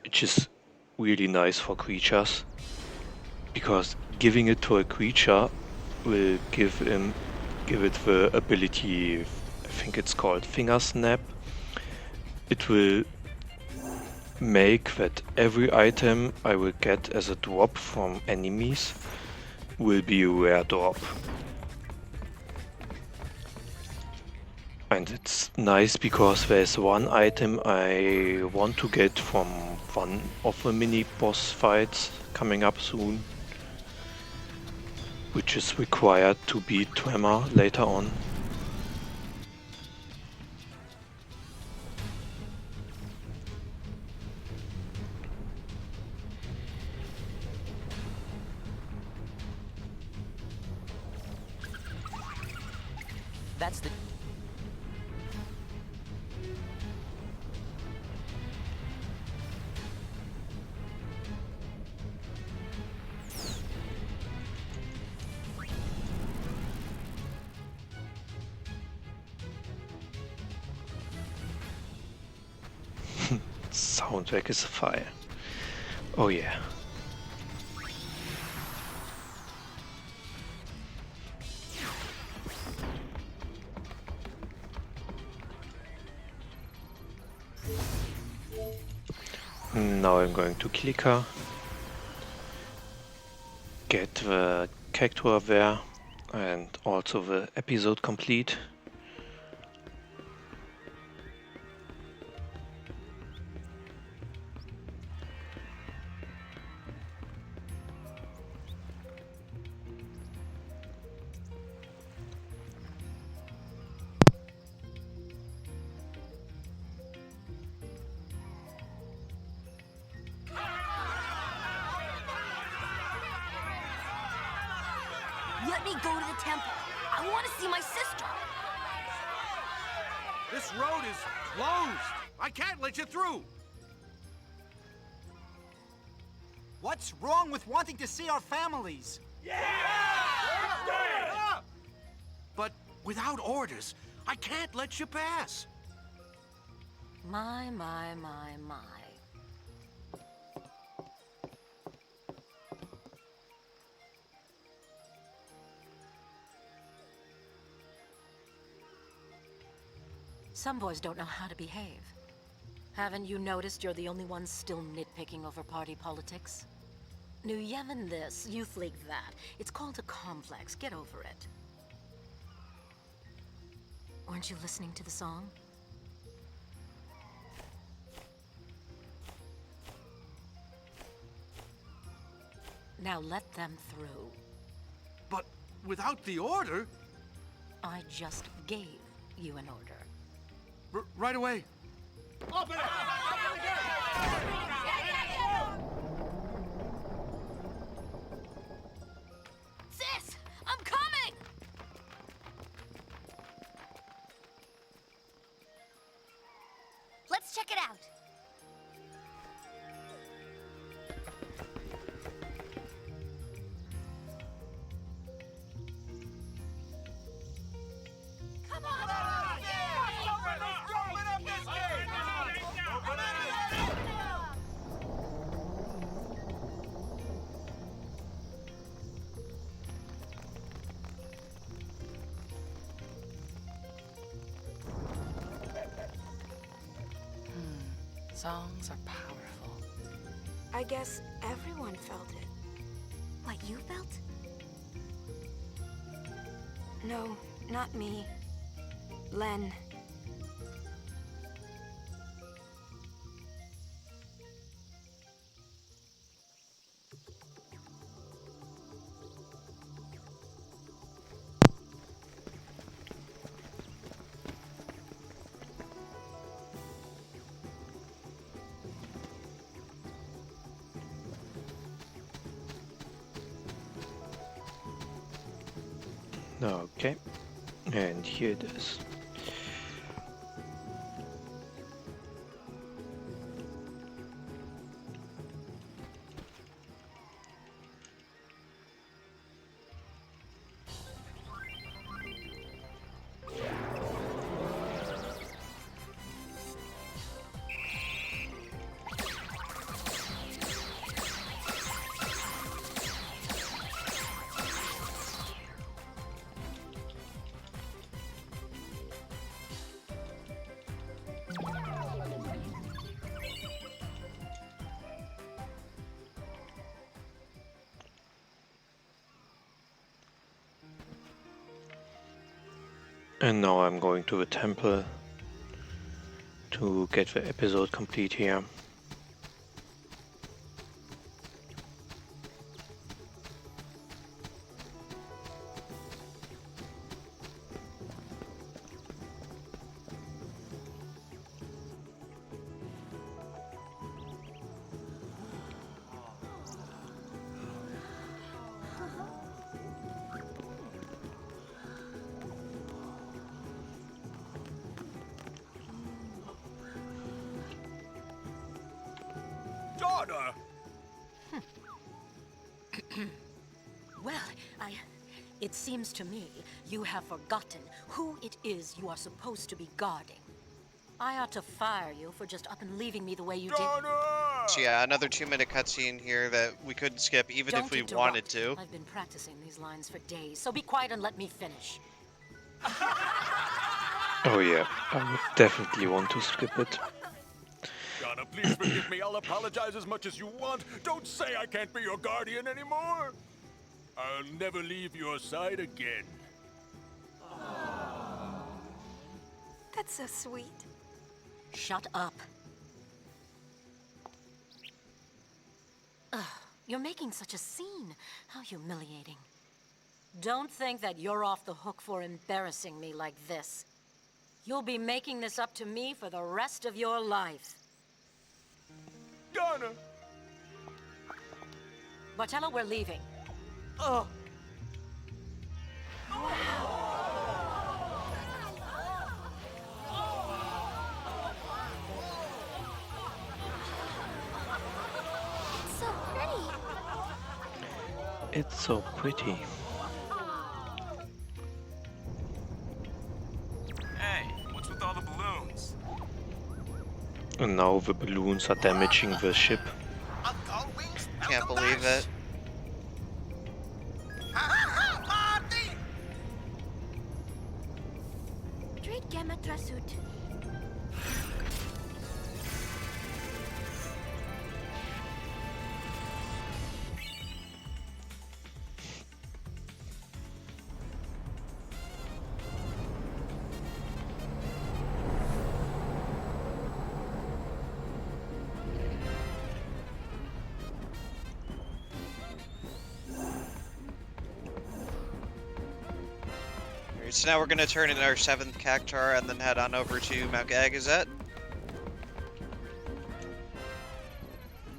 Speaker 1: which is really nice for creatures, because giving it to a creature will give it the ability, I think it's called Finger Snap. It will make that every item I will get as a drop from enemies will be a rare drop. And it's nice because there's one item I want to get from one of the mini boss fights coming up soon, which is required to beat Tremor later on.
Speaker 8: That's the...
Speaker 1: Soundtrack is fire. Oh yeah. Now I'm going to click her, get the character there, and also the episode complete.
Speaker 10: Let me go to the temple. I want to see my sister.
Speaker 17: This road is closed. I can't let you through.
Speaker 6: What's wrong with wanting to see our families?
Speaker 17: But without orders, I can't let you pass.
Speaker 12: My. Some boys don't know how to behave. Haven't you noticed you're the only ones still nitpicking over party politics? New Yevon this, Youth League that. It's called a complex. Get over it. Weren't you listening to the song? Now let them through.
Speaker 17: But without the order?
Speaker 12: I just gave you an order.
Speaker 17: Right away.
Speaker 5: Open it! Open the gate!
Speaker 10: Sis, I'm coming! Let's check it out. Come on!
Speaker 5: Open up this gate! Open it!
Speaker 3: Songs are powerful.
Speaker 4: I guess everyone felt it.
Speaker 10: What you felt?
Speaker 4: No, not me. Len.
Speaker 1: Okay, and here it is. And now I'm going to the temple to get the episode complete here.
Speaker 17: Daughter!
Speaker 12: Well, it seems to me you have forgotten who it is you are supposed to be guarding. I ought to fire you for just up and leaving me the way you did.
Speaker 2: So yeah, another 2-minute cutscene here that we couldn't skip even if we wanted to.
Speaker 12: I've been practicing these lines for days, so be quiet and let me finish.
Speaker 1: Oh yeah, I would definitely want to skip it.
Speaker 22: Donna, please forgive me. I'll apologize as much as you want. Don't say I can't be your guardian anymore. I'll never leave your side again.
Speaker 4: That's so sweet.
Speaker 12: Shut up. Ugh, you're making such a scene. How humiliating. Don't think that you're off the hook for embarrassing me like this. You'll be making this up to me for the rest of your life.
Speaker 22: Donna!
Speaker 12: Bartella, we're leaving.
Speaker 22: Oh!
Speaker 1: It's so pretty.
Speaker 18: Hey, what's with all the balloons?
Speaker 1: And now the balloons are damaging the ship.
Speaker 2: Can't believe it.
Speaker 10: Dread Gamma Trasut.
Speaker 2: Alright, so now we're gonna turn in our 7th Cactar and then head on over to Mount Gagazet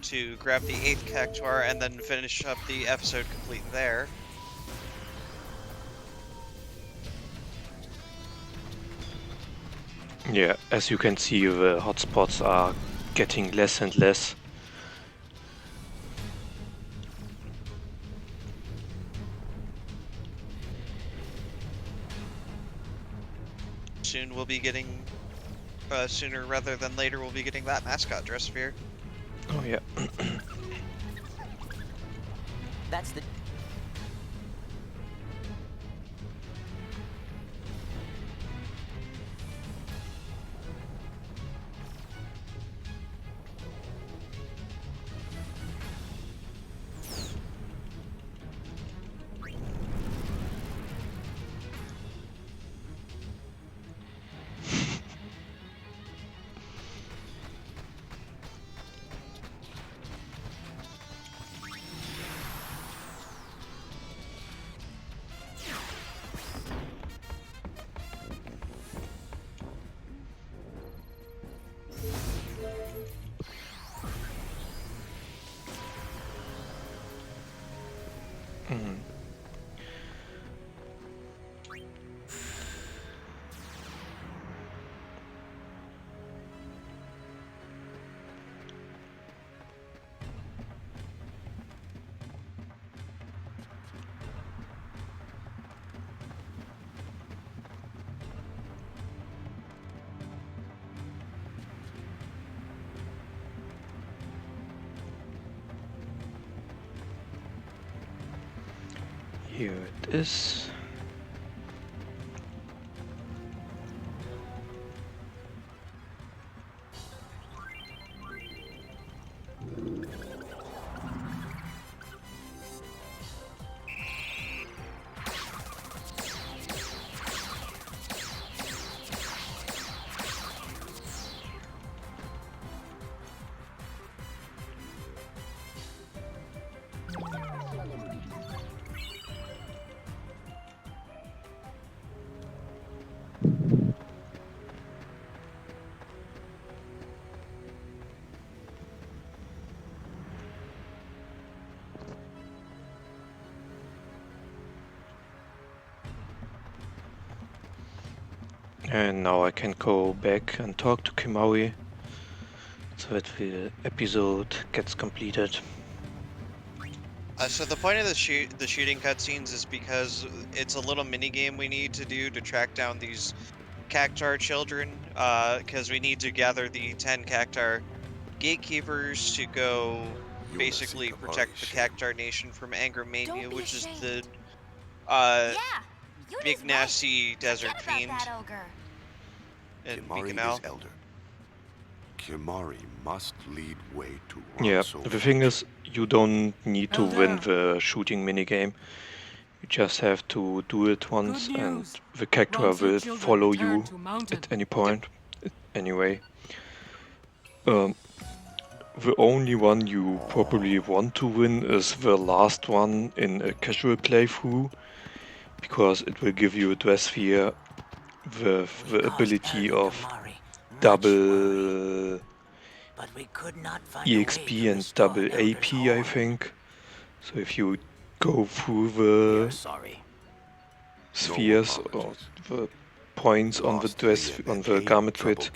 Speaker 2: to grab the 8th Cactar and then finish up the episode complete there.
Speaker 1: Yeah, as you can see, the hotspots are getting less and less.
Speaker 2: Soon we'll be getting, sooner rather than later, we'll be getting that mascot dress sphere.
Speaker 1: Oh yeah.
Speaker 8: That's the...
Speaker 1: Mhm. Here it is. And now I can go back and talk to Kimari so that the episode gets completed.
Speaker 2: So the point of the shooting cutscenes is because it's a little mini game we need to do to track down these Cactar children. Because we need to gather the 10 Cactar gatekeepers to go basically protect the Cactar Nation from Angermania, which is the big nasty desert fiend. And
Speaker 9: Kimari is elder. Kimari must lead way to
Speaker 1: Yeah,
Speaker 9: Ronso.
Speaker 1: the thing is, you don't need to win the shooting minigame. You just have to do it once and the Cactar will follow you at any point. Anyway. The only one you probably want to win is the last one in a casual playthrough, because it will give you a dress sphere with the ability of double EXP and double AP, I think. So if you go through the spheres or the points on the dress, on the garment grid,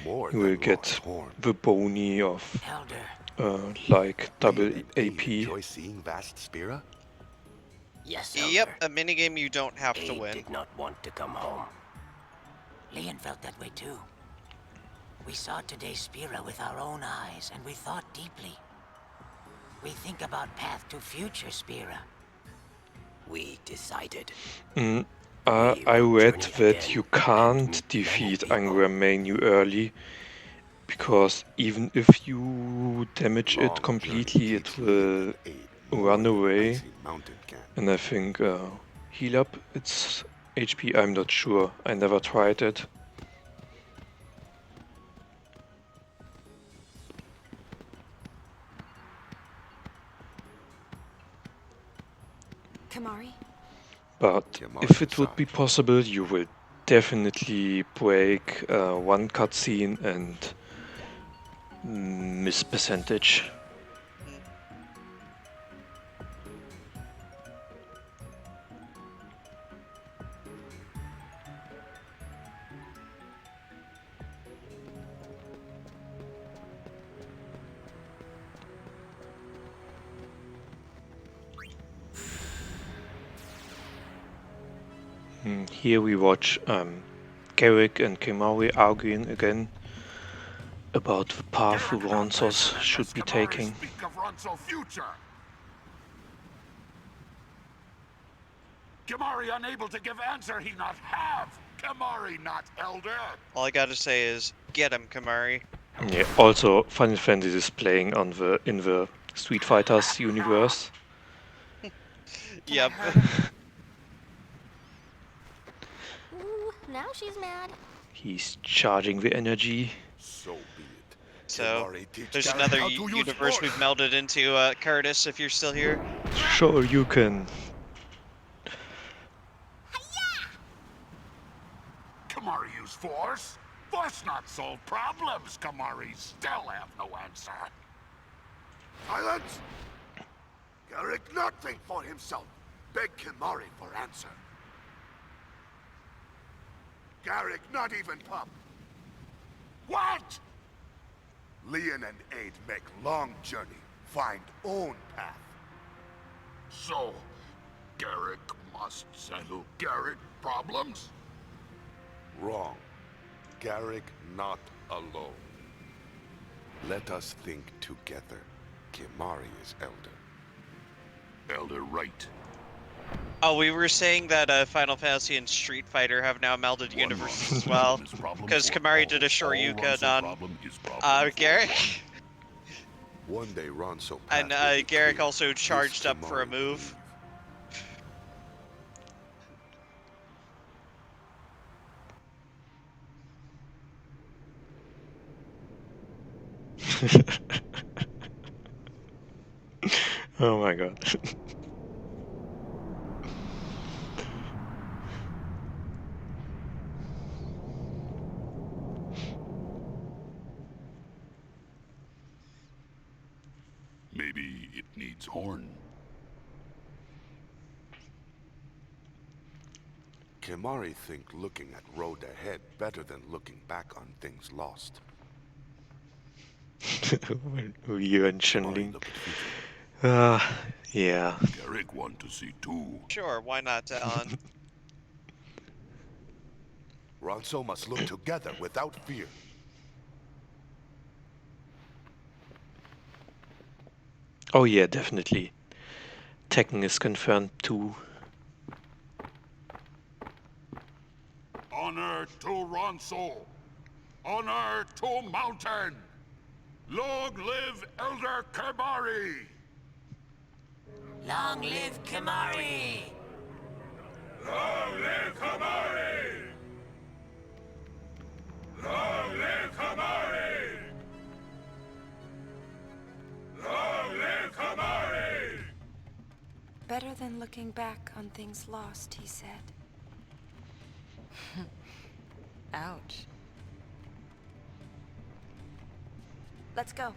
Speaker 1: you will get the boni of like double AP.
Speaker 9: Enjoy seeing vast Spira?
Speaker 8: Yes,
Speaker 2: Yep,
Speaker 8: Elder.
Speaker 2: a minigame you don't have to
Speaker 8: Abe
Speaker 2: win.
Speaker 8: did not want to come home. Leon felt that way too. We saw today's Spira with our own eyes, and we thought deeply. We think about path to future Spira. We decided.
Speaker 1: I read that you can't defeat Angra Mainyu early, because even if you damage it completely, it will run away. And I think heal up its HP, I'm not sure. I never tried it.
Speaker 4: Kamari?
Speaker 1: But if it would be possible, you will definitely break one cutscene and miss percentage. Here we watch Garrick and Kimari arguing again about the path Ronsos should be taking.
Speaker 7: Speak of Ronso's future. Kimari unable to give answer he not have. Kimari not elder.
Speaker 2: All I gotta say is, get him, Kamari.
Speaker 1: Yeah, also Final Fantasy is playing on in the Street Fighters universe.
Speaker 2: Yep.
Speaker 10: Ooh, now she's mad.
Speaker 1: He's charging the energy.
Speaker 7: So be it.
Speaker 2: So, there's another universe we've melded into, Curtis, if you're still here.
Speaker 1: Sure, you can.
Speaker 7: Kimari use force? Force not solve problems. Kimari still have no answer.
Speaker 9: Silence! Garrick not think for himself. Beg Kimari for answer. Garrick not even pop.
Speaker 7: What?
Speaker 9: Leon and Aid make long journey, find own path.
Speaker 7: So, Garrick must settle Garrick problems?
Speaker 9: Wrong. Garrick not alone. Let us think together. Kimari is elder.
Speaker 7: Elder right.
Speaker 2: Oh, we were saying that Final Fantasy and Street Fighter have now melded universes as well, because Kamari did a Shoryuken on Garrick.
Speaker 9: One day Ronso
Speaker 2: and Garrick also charged up for a move.
Speaker 1: Oh my god.
Speaker 7: Maybe it needs horn.
Speaker 9: Kimari think looking at road ahead better than looking back on things lost.
Speaker 1: Ryu and Chun-Li. Yeah.
Speaker 7: Garrick want to see too.
Speaker 2: Sure, why not, Alan?
Speaker 9: Ronso must look together without fear.
Speaker 1: Oh yeah, definitely. Tekken is confirmed too.
Speaker 7: Honor to Ronso. Honor to Mountain. Long live Elder Kimari.
Speaker 8: Long live Kimari!
Speaker 7: Long live Kimari! Long live Kimari! Long live Kimari!
Speaker 4: Better than looking back on things lost, he said.
Speaker 3: Ouch.
Speaker 4: Let's go.